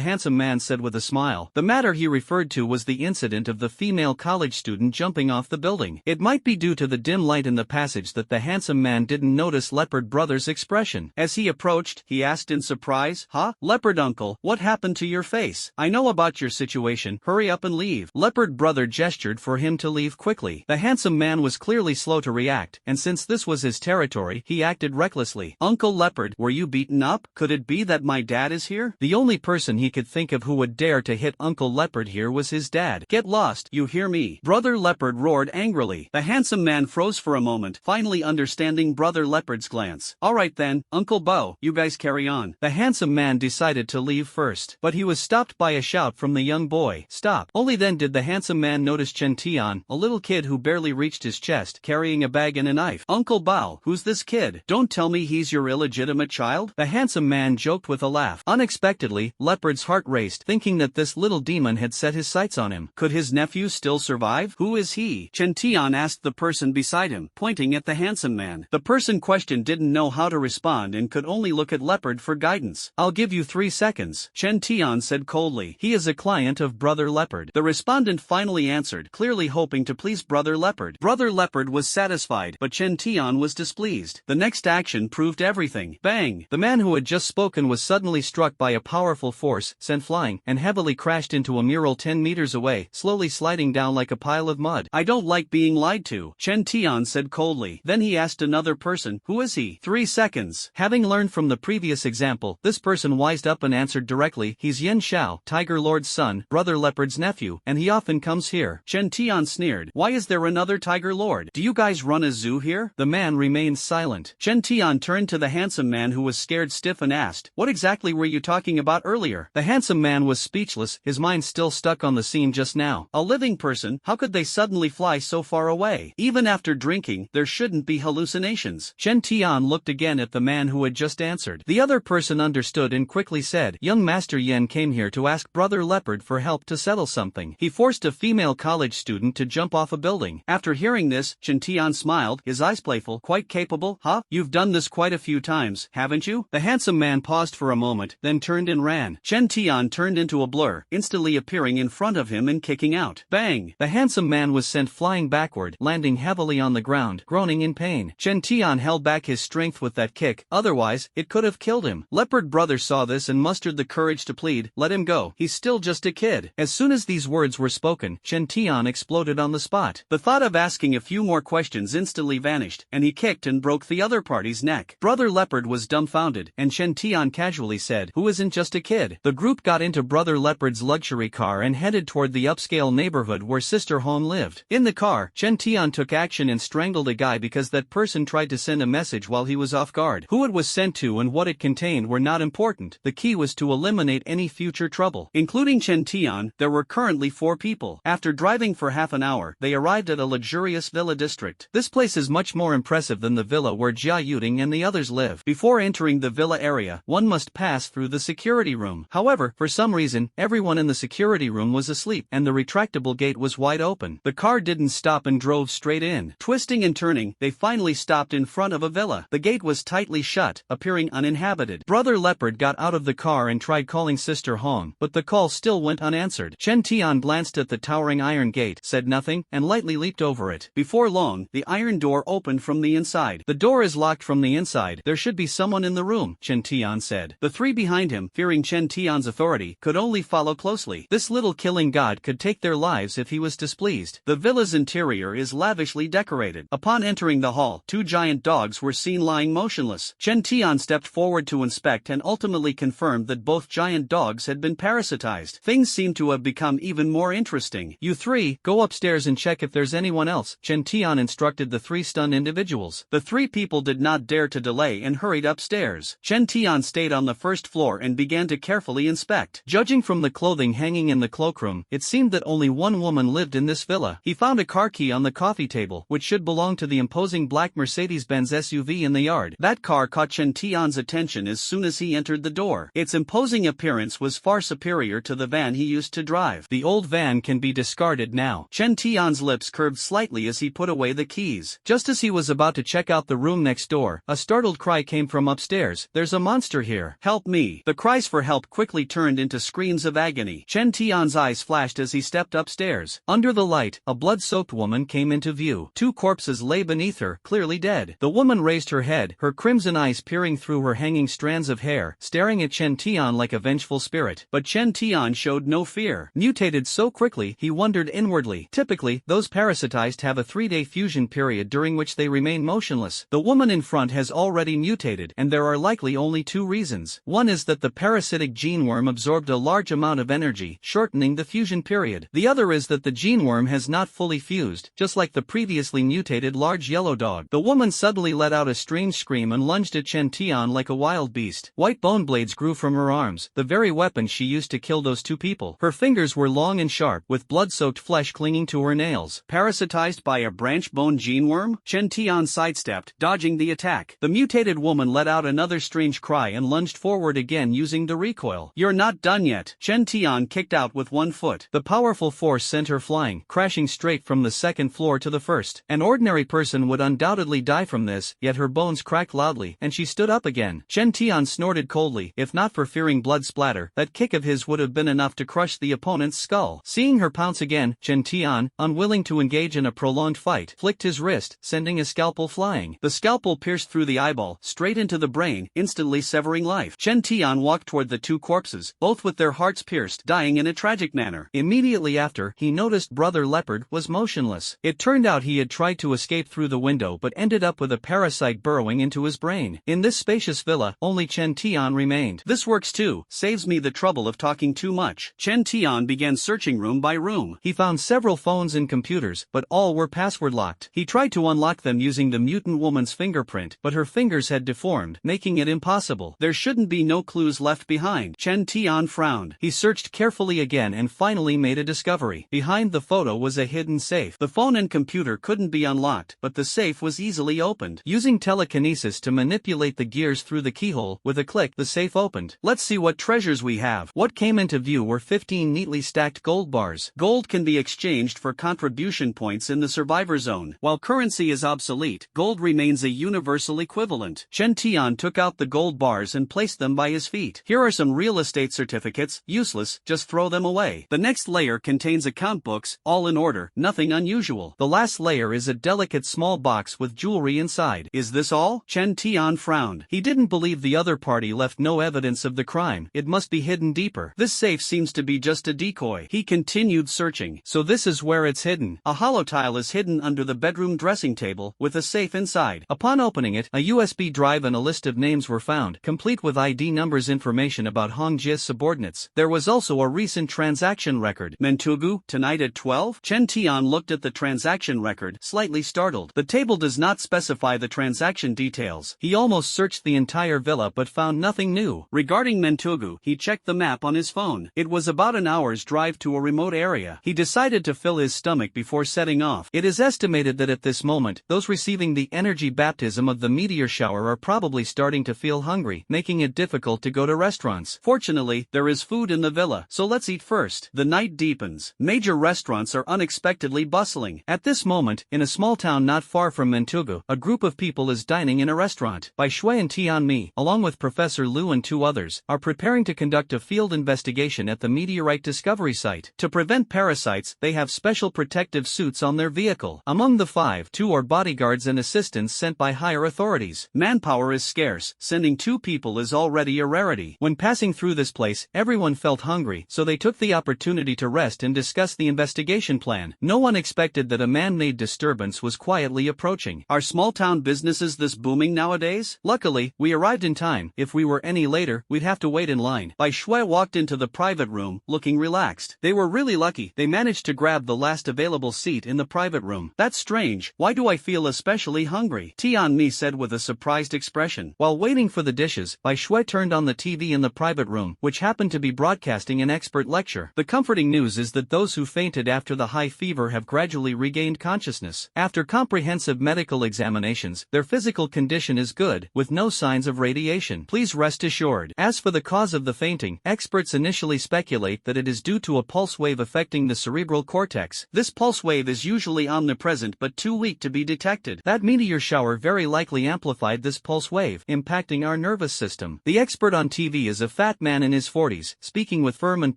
handsome man said with a smile. The matter he referred to was the incident of the female college student jumping off the building. It might be due to the dim light in the passage that the handsome man didn't notice Leopard Brother's expression. As he approached, he asked in surprise, Huh? Leopard Uncle, what happened to your face? I know about your situation, hurry up and leave. Leopard Brother gestured for him to leave quickly. The handsome man was clearly slow to react, and since this was his territory, he acted recklessly. Uncle Leopard, were you beaten up? Could it be that my dad is here? The only person he could think of who would dare to hit Uncle Leopard here was his dad. Get lost, you hear me? Brother Leopard roared angrily. The handsome man froze for a moment, finally understanding Brother Leopard's glance. Alright then, Uncle Bo, you guys carry on. The handsome man decided to leave first, but he was stopped by a shout from the young boy. Stop. Only then did the handsome man notice Chen Tian, a little kid who barely reached his chest, carrying a bag and a knife. Uncle Bao, who's this kid? Don't tell me he's your illegitimate child? The handsome man joked with a laugh. Unexpectedly, Leopard's heart raced, thinking that this little demon had set his sights on him. Could his nephew still survive? Who is he? Chen Tian asked the person beside him, pointing at the handsome man. The person questioned didn't know how to respond and could only look at Leopard for guidance. I'll give you 3 seconds, Chen Tian said coldly. He is a client of Brother Leopard. The respondent finally answered, clearly hoping to please Brother Leopard. Brother Leopard was satisfied, but Chen Tian was displeased. The next action proved everything. Bang! The man who had just spoken was suddenly struck by a powerful force, sent flying, and heavily crashed into a mural 10 meters away, slowly sliding down like a pile of mud. I don't like being lied to, Chen Tian said coldly. Then he asked another person, who is he? 3 seconds. Having learned from the previous example, this person wised up and answered directly, he's Yen Xiao, Tiger Lord's son, Brother Leopard's nephew, and he often comes here. Chen Tian sneered. Why is there another Tiger Lord? Do you guys run a zoo here? The man remained silent. Chen Tian turned to the handsome man who was scared stiff and asked, what exactly were you talking about earlier? The handsome man was speechless, his mind still stuck on the scene just now. A living person, how could they suddenly fly so far away? Even after drinking, there shouldn't be hallucinations. Chen Tian looked again at the man who had just answered. The other person understood and quickly said, young Master Yen came here to ask Brother Leopard for help to settle something. He forced a female college student to jump off a building. After hearing this, Chen Tian smiled, his eyes playful. Quite capable, huh? You've done this quite a few times, haven't you? The handsome man paused for a moment, then turned and ran. Chen Tian turned into a blur, instantly appearing in front of him and kicking out. Bang! The handsome man was sent flying backward, landing heavily on the ground, groaning in pain. Chen Tian held back his strength with that kick, otherwise, it could have killed him. Leopard Brother saw this and mustered the courage to plead, let him go, he's still just a kid. As soon as these words were spoken, Chen Tian exploded on the spot. The thought of asking a few more questions instantly vanished, and he kicked and broke the other party's neck. Brother Leopard was dumbfounded, and Chen Tian casually said, who isn't just a kid? The group got into Brother Leopard's luxury car and headed toward the upscale neighborhood where Sister Hong lived. In the car, Chen Tian took action and strangled a guy because that person tried to send a message while he was off guard. Who it was sent to and what it contained were not important. The key was to eliminate any future trouble. Including Chen Tian, there were currently 4 people. After driving for half an hour, they arrived at a luxurious villa district. This place is much more impressive than the villa where Jia Yuding and the others live. Before entering the villa area, one must pass through the security room. However, for some reason, everyone in the security room was asleep, and the retractable gate was wide open. The car didn't stop and drove straight in. Twisting and turning, they finally stopped in front of a villa. The gate was tightly shut, appearing uninhabited. Brother Leopard got out of the car and tried calling Sister Hong, but the call still went unanswered. Chen Tian glanced at the towering iron gate, said nothing, and lightly leaped over it. Before long, the iron door opened from the inside. The door is locked from the inside. There should be someone in the room, Chen Tian said. The 3 behind him, fearing Chen Tian's authority, could could only follow closely. This little killing god could take their lives if he was displeased. The villa's interior is lavishly decorated. Upon entering the hall, 2 giant dogs were seen lying motionless. Chen Tian stepped forward to inspect and ultimately confirmed that both giant dogs had been parasitized. Things seem to have become even more interesting. You 3, go upstairs and check if there's anyone else, Chen Tian instructed the 3 stunned individuals. The 3 people did not dare to delay and hurried upstairs. Chen Tian stayed on the first floor and began to carefully inspect. Judging from the clothing hanging in the cloakroom, it seemed that only one woman lived in this villa. He found a car key on the coffee table, which should belong to the imposing black Mercedes-Benz SUV in the yard. That car caught Chen Tian's attention as soon as he entered the door. Its imposing appearance was far superior to the van he used to drive. The old van can be discarded now. Chen Tian's lips curved slightly as he put away the keys. Just as he was about to check out the room next door, a startled cry came from upstairs. There's a monster here. Help me. The cries for help quickly turned into screams of agony. Chen Tian's eyes flashed as he stepped upstairs. Under the light, a blood-soaked woman came into view. 2 corpses lay beneath her, clearly dead. The woman raised her head, her crimson eyes peering through her hanging strands of hair, staring at Chen Tian like a vengeful spirit. But Chen Tian showed no fear. Mutated so quickly, he wondered inwardly. Typically, those parasitized have a 3-day fusion period during which they remain motionless. The woman in front has already mutated, and there are likely only 2 reasons. One is that the parasitic gene worm absorbed a large amount of energy, shortening the fusion period. The other is that the gene worm has not fully fused, just like the previously mutated large yellow dog. The woman suddenly let out a strange scream and lunged at Chen Tian like a wild beast. White bone blades grew from her arms, the very weapon she used to kill those 2 people. Her fingers were long and sharp, with blood-soaked flesh clinging to her nails. Parasitized by a branch bone gene worm? Chen Tian sidestepped, dodging the attack. The mutated woman let out another strange cry and lunged forward again using the recoil. You're not done yet. Chen Tian kicked out with 1 foot. The powerful force sent her flying, crashing straight from the 2nd floor to the 1st. An ordinary person would undoubtedly die from this, yet her bones cracked loudly, and she stood up again. Chen Tian snorted coldly. If not for fearing blood splatter, that kick of his would have been enough to crush the opponent's skull. Seeing her pounce again, Chen Tian, unwilling to engage in a prolonged fight, flicked his wrist, sending a scalpel flying. The scalpel pierced through the eyeball, straight into the brain, instantly severing life. Chen Tian walked toward the 2 corpses, both with their hearts pierced, dying in a tragic manner. Immediately after, he noticed Brother Leopard was motionless. It turned out he had tried to escape through the window but ended up with a parasite burrowing into his brain. In this spacious villa, only Chen Tian remained. This works too, saves me the trouble of talking too much. Chen Tian began searching room by room. He found several phones and computers, but all were password locked. He tried to unlock them using the mutant woman's fingerprint, but her fingers had deformed, making it impossible. There shouldn't be no clues left behind. Chen Tian frowned. He searched carefully again and finally made a discovery. Behind the photo was a hidden safe. The phone and computer couldn't be unlocked, but the safe was easily opened. Using telekinesis to manipulate the gears through the keyhole, with a click the safe opened. Let's see what treasures we have. What came into view were 15 neatly stacked gold bars. Gold can be exchanged for contribution points in the survivor zone. While currency is obsolete, gold remains a universal equivalent. Chen Tian took out the gold bars and placed them by his feet. Here are some real estate certificates, useless, just throw them away. The next layer contains account books, all in order, nothing unusual. The last layer is a delicate small box with jewelry inside. Is this all? Chen Tian frowned. He didn't believe the other party left no evidence of the crime. It must be hidden deeper. This safe seems to be just a decoy. He continued searching. So this is where it's hidden. A hollow tile is hidden under the bedroom dressing table, with a safe inside. Upon opening it, a USB drive and a list of names were found, complete with ID numbers, information about Hong Jie's subordinates. There was also a recent transaction record. Mentugu, tonight at 12? Chen Tian looked at the transaction record, slightly startled. The table does not specify the transaction details. He almost searched the entire villa but found nothing new. Regarding Mentugu, he checked the map on his phone. It was about an hour's drive to a remote area. He decided to fill his stomach before setting off. It is estimated that at this moment, those receiving the energy baptism of the meteor shower are probably starting to feel hungry, making it difficult to go to restaurants. Fortunately, there is food in the villa, so let's eat first. The night deepens. Major restaurants are unexpectedly bustling. At this moment, in a small town not far from Mentugu, a group of people is dining in a restaurant. Bai Shui and Tianmi, along with Professor Liu and 2 others, are preparing to conduct a field investigation at the meteorite discovery site. To prevent parasites, they have special protective suits on their vehicle. Among the 5, 2 are bodyguards and assistants sent by higher authorities. Manpower is scarce. Sending 2 people is already a rarity. When passing through this place, Everyone felt hungry, so they took the opportunity to rest and discuss the investigation plan. No one expected that a man-made disturbance was quietly approaching. Are small-town businesses this booming nowadays? Luckily, we arrived in time. If we were any later, we'd have to wait in line. Bai Shui walked into the private room, looking relaxed. They were really lucky. They managed to grab the last available seat in the private room. That's strange. Why do I feel especially hungry? Tianmi said with a surprised expression. While waiting for the dishes, Bai Shui turned on the TV in the private room, which happened to be broadcasting an expert lecture. The comforting news is that those who fainted after the high fever have gradually regained consciousness. After comprehensive medical examinations, their physical condition is good, with no signs of radiation. Please rest assured. As for the cause of the fainting, experts initially speculate that it is due to a pulse wave affecting the cerebral cortex. This pulse wave is usually omnipresent but too weak to be detected. That meteor shower very likely amplified this pulse wave, impacting our nervous system. The expert on TV is a fat man in his 40s, speaking with firm and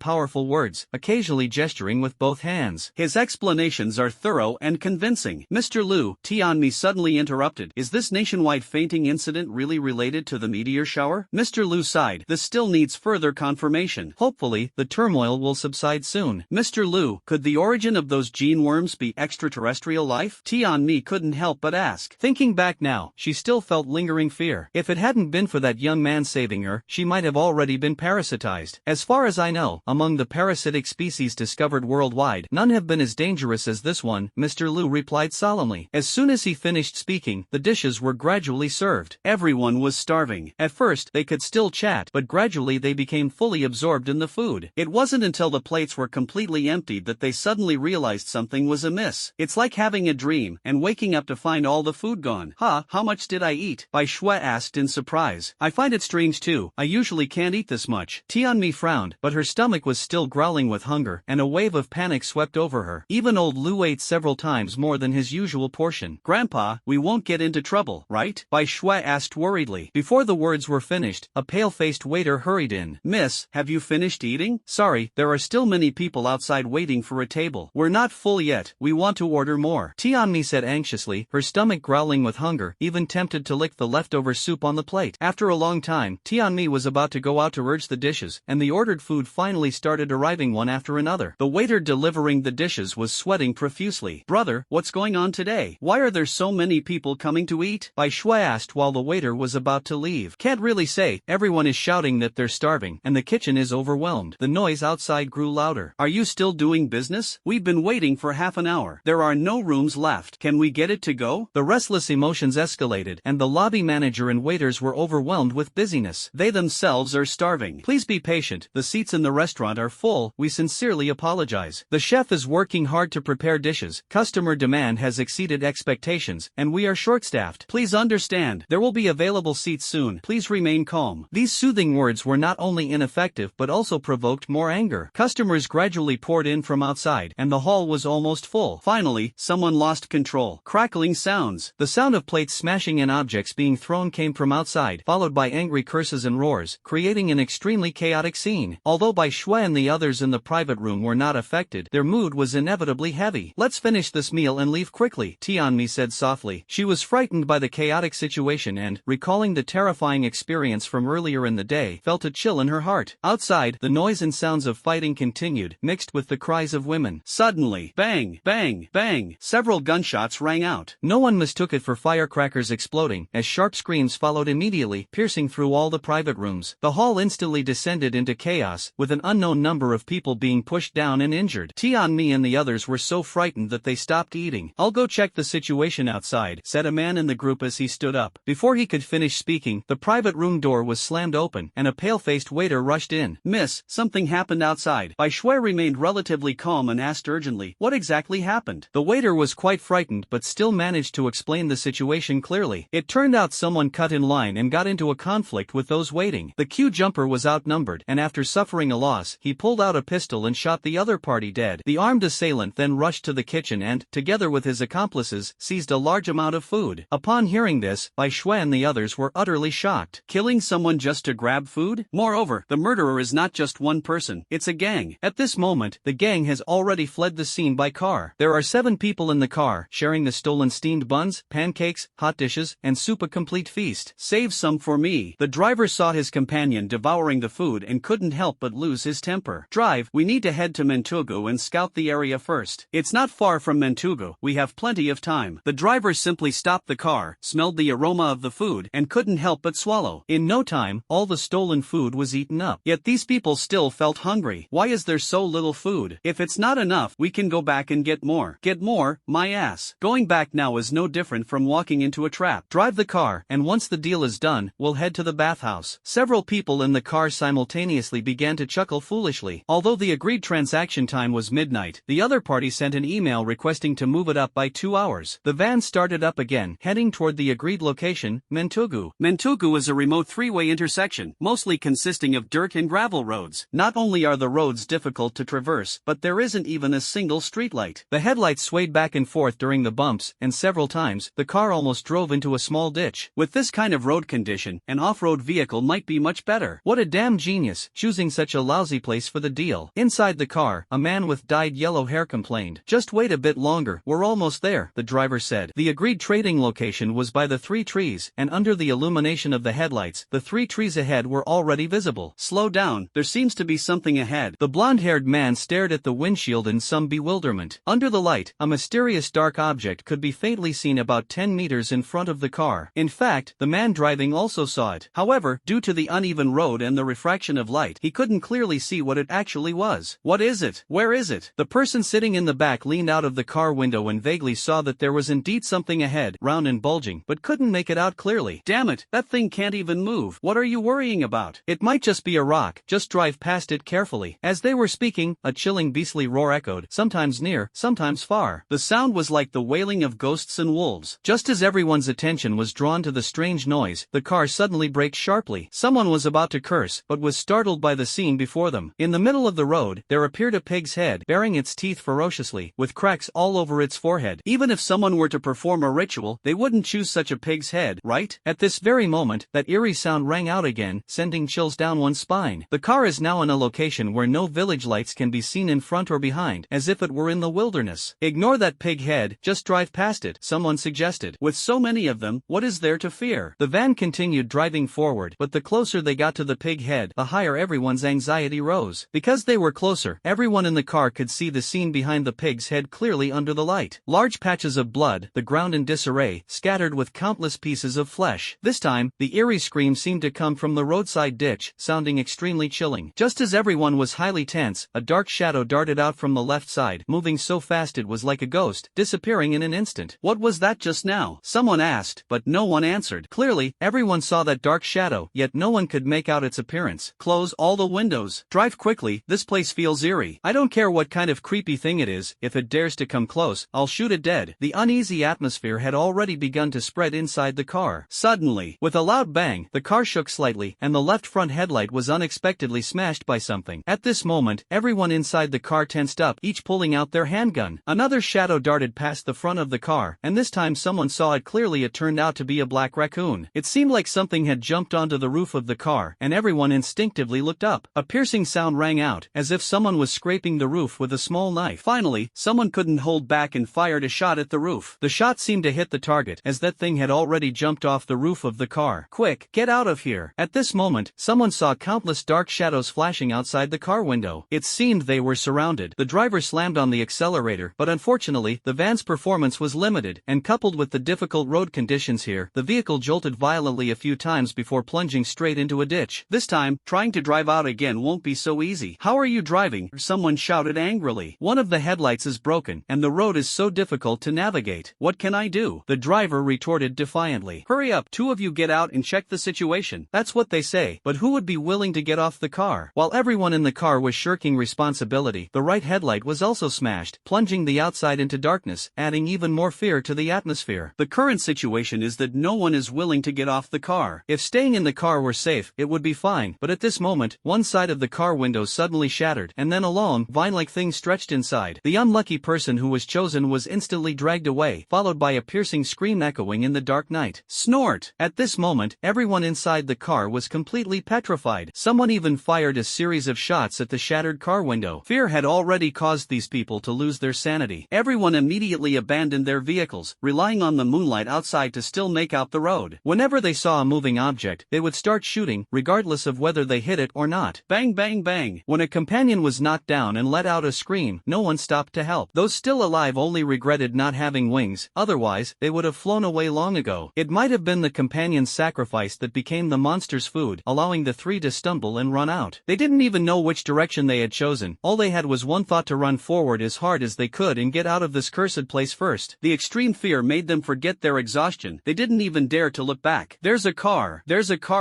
powerful words, occasionally gesturing with both hands. His explanations are thorough and convincing. Mr. Liu, Tianmi suddenly interrupted. Is this nationwide fainting incident really related to the meteor shower? Mr. Liu sighed. This still needs further confirmation. Hopefully, the turmoil will subside soon. Mr. Liu, could the origin of those gene worms be extraterrestrial life? Tianmi couldn't help but ask. Thinking back now, she still felt lingering fear. If it hadn't been for that young man saving her, she might have already been parasitized. As far as I know, among the parasitic species discovered worldwide, none have been as dangerous as this one, Mr. Liu replied solemnly. As soon as he finished speaking, the dishes were gradually served. Everyone was starving. At first, they could still chat, but gradually they became fully absorbed in the food. It wasn't until the plates were completely emptied that they suddenly realized something was amiss. It's like having a dream and waking up to find all the food gone. How much did I eat? Bai Shui asked in surprise. I find it strange too. I usually can't eat this much. Tianmi frowned, but her stomach was still growling with hunger, and a wave of panic swept over her. Even old Liu ate several times more than his usual portion. Grandpa, we won't get into trouble, right? Bai Shui asked worriedly. Before the words were finished, a pale-faced waiter hurried in. Miss, have you finished eating? Sorry, there are still many people outside waiting for a table. We're not full yet. We want to order more. Tianmi said anxiously, her stomach growling with hunger, even tempted to lick the leftover soup on the plate. After a long time, Tianmi was about to go out to urge the dishes, and the ordered food finally started arriving one after another. The waiter delivering the dishes was sweating profusely. Brother, what's going on today? Why are there so many people coming to eat? Bai Shui asked while the waiter was about to leave. Can't really say. Everyone is shouting that they're starving, and the kitchen is overwhelmed. The noise outside grew louder. Are you still doing business? We've been waiting for half an hour. There are no rooms left. Can we get it to go? The restless emotions escalated, and the lobby manager and waiters were overwhelmed with busyness. They themselves are starving. Please be patient. The seats in the restaurant are full. We sincerely apologize. The chef is working hard to prepare dishes. Customer demand has exceeded expectations, and we are short-staffed. Please understand. There will be available seats soon. Please remain calm. These soothing words were not only ineffective but also provoked more anger. Customers gradually poured in from outside, and the hall was almost full. Finally, someone lost control. Crackling sounds. The sound of plates smashing and objects being thrown came from outside, followed by angry curses and roars, creating an extremely chaotic scene. Although Bai Shui and the others in the private room were not affected, their mood was inevitably heavy. Let's finish this meal and leave quickly, Tianmi said softly. She was frightened by the chaotic situation and, recalling the terrifying experience from earlier in the day, felt a chill in her heart. Outside, the noise and sounds of fighting continued, mixed with the cries of women. Suddenly, bang, bang, bang, several gunshots rang out. No one mistook it for firecrackers exploding, as sharp screams followed immediately, piercing through all the private rooms. The hall instantly descended into chaos, with an unknown number of people being pushed down and injured. Tianmi and the others were so frightened that they stopped eating. I'll go check the situation outside, said a man in the group as he stood up. Before he could finish speaking, the private room door was slammed open, and a pale-faced waiter rushed in. Miss, something happened outside. Bai Shui remained relatively calm and asked urgently, what exactly happened? The waiter was quite frightened but still managed to explain the situation clearly. It turned out someone cut in line and got into a conflict with those waiting. The queue jumper was outnumbered, and after suffering a loss, he pulled out a pistol and shot the other party dead. The armed assailant then rushed to the kitchen and, together with his accomplices, seized a large amount of food. Upon hearing this, Bai Shui and the others were utterly shocked. Killing someone just to grab food? Moreover, the murderer is not just one person, it's a gang. At this moment, the gang has already fled the scene by car. There are 7 people in the car, sharing the stolen steamed buns, pancakes, hot dishes, and soup, a complete feast. Save some for me. The driver saw his companion devouring the food road and couldn't help but lose his temper. Drive, we need to head to Mentugu and scout the area first. It's not far from Mentugu, we have plenty of time. The driver simply stopped the car, smelled the aroma of the food, and couldn't help but swallow. In no time, all the stolen food was eaten up. Yet these people still felt hungry. Why is there so little food? If it's not enough, we can go back and get more. Get more? My ass. Going back now is no different from walking into a trap. Drive the car, and once the deal is done, we'll head to the bathhouse. Several people in the car simultaneously began to chuckle foolishly. Although the agreed transaction time was midnight, the other party sent an email requesting to move it up by 2 hours. The van started up again, heading toward the agreed location, Mentugu. Mentugu is a remote three-way intersection, mostly consisting of dirt and gravel roads. Not only are the roads difficult to traverse, but there isn't even a single streetlight. The headlights swayed back and forth during the bumps, and several times, the car almost drove into a small ditch. With this kind of road condition, an off-road vehicle might be much better. What a damn genius, choosing such a lousy place for the deal. Inside the car, a man with dyed yellow hair complained. Just wait a bit longer, we're almost there, the driver said. The agreed trading location was by the 3 trees, and under the illumination of the headlights, the 3 trees ahead were already visible. Slow down, there seems to be something ahead. The blonde-haired man stared at the windshield in some bewilderment. Under the light, a mysterious dark object could be faintly seen about 10 meters in front of the car. In fact, the man driving also saw it. However, due to the uneven road and the refraction of light, he couldn't clearly see what it actually was. What is it? Where is it? The person sitting in the back leaned out of the car window and vaguely saw that there was indeed something ahead, round and bulging, but couldn't make it out clearly. Damn it, that thing can't even move. What are you worrying about? It might just be a rock, just drive past it carefully. As they were speaking, a chilling beastly roar echoed, sometimes near, sometimes far. The sound was like the wailing of ghosts and wolves. Just as everyone's attention was drawn to the strange noise, the car suddenly braked sharply. Someone was about to curse, but was startled by the scene before them. In the middle of the road, there appeared a pig's head, baring its teeth ferociously, with cracks all over its forehead. Even if someone were to perform a ritual, they wouldn't choose such a pig's head, right? At this very moment, that eerie sound rang out again, sending chills down one's spine. The car is now in a location where no village lights can be seen in front or behind, as if it were in the wilderness. Ignore that pig head, just drive past it, someone suggested. With so many of them, what is there to fear? The van continued driving forward, but the closer they got to the pig head, the higher everyone's anxiety rose. Because they were closer, everyone in the car could see the scene behind the pig's head clearly under the light. Large patches of blood, the ground in disarray, scattered with countless pieces of flesh. This time, the eerie scream seemed to come from the roadside ditch, sounding extremely chilling. Just as everyone was highly tense, a dark shadow darted out from the left side, moving so fast it was like a ghost, disappearing in an instant. What was that just now? Someone asked, but no one answered. Clearly, everyone saw that dark shadow, yet no one could make out its appearance. Close all the windows. Drive quickly, this place feels eerie. I don't care what kind of creepy thing it is, if it dares to come close, I'll shoot it dead. The uneasy atmosphere had already begun to spread inside the car. Suddenly, with a loud bang, the car shook slightly, and the left front headlight was unexpectedly smashed by something. At this moment, everyone inside the car tensed up, each pulling out their handgun. Another shadow darted past the front of the car, and this time someone saw it clearly. It turned out to be a black raccoon. It seemed like something had jumped onto the roof of the car, and everyone instinctively looked up. A piercing sound rang out, as if someone was scraping the roof with a small knife. Finally, someone couldn't hold back and fired a shot at the roof. The shot seemed to hit the target, as that thing had already jumped off the roof of the car. Quick, get out of here. At this moment, someone saw countless dark shadows flashing outside the car window. It seemed they were surrounded. The driver slammed on the accelerator, but unfortunately, the van's performance was limited, and coupled with the difficult road conditions here, the vehicle jolted violently a few times before plunging straight into a ditch. This time, trying to drive out again won't be so easy. How are you driving? Someone shouted angrily. One of the headlights is broken, and the road is so difficult to navigate. What can I do? The driver retorted defiantly. Hurry up, 2 of you get out and check the situation. That's what they say, but who would be willing to get off the car? While everyone in the car was shirking responsibility, the right headlight was also smashed, plunging the outside into darkness, adding even more fear to the atmosphere. The current situation is that no one is willing to get off the car. If staying in the car were safe, it would be fine, but at this moment, one side of the car window suddenly shattered, and then a long, vine-like thing stretched inside. The unlucky person who was chosen was instantly dragged away, followed by a piercing scream echoing in the dark night. Snort! At this moment, everyone inside the car was completely petrified. Someone even fired a series of shots at the shattered car window. Fear had already caused these people to lose their sanity. Everyone immediately abandoned their vehicles, relying on the moonlight outside to still make out the road. Whenever they saw a moving object, they would start shooting, regardless of whether they they hit it or not. Bang bang bang. When a companion was knocked down and let out a scream, no one stopped to help. Those still alive only regretted not having wings, otherwise, they would have flown away long ago. It might have been the companion's sacrifice that became the monster's food, allowing the three to stumble and run out. They didn't even know which direction they had chosen. All they had was one thought: to run forward as hard as they could and get out of this cursed place first. The extreme fear made them forget their exhaustion. They didn't even dare to look back. There's a car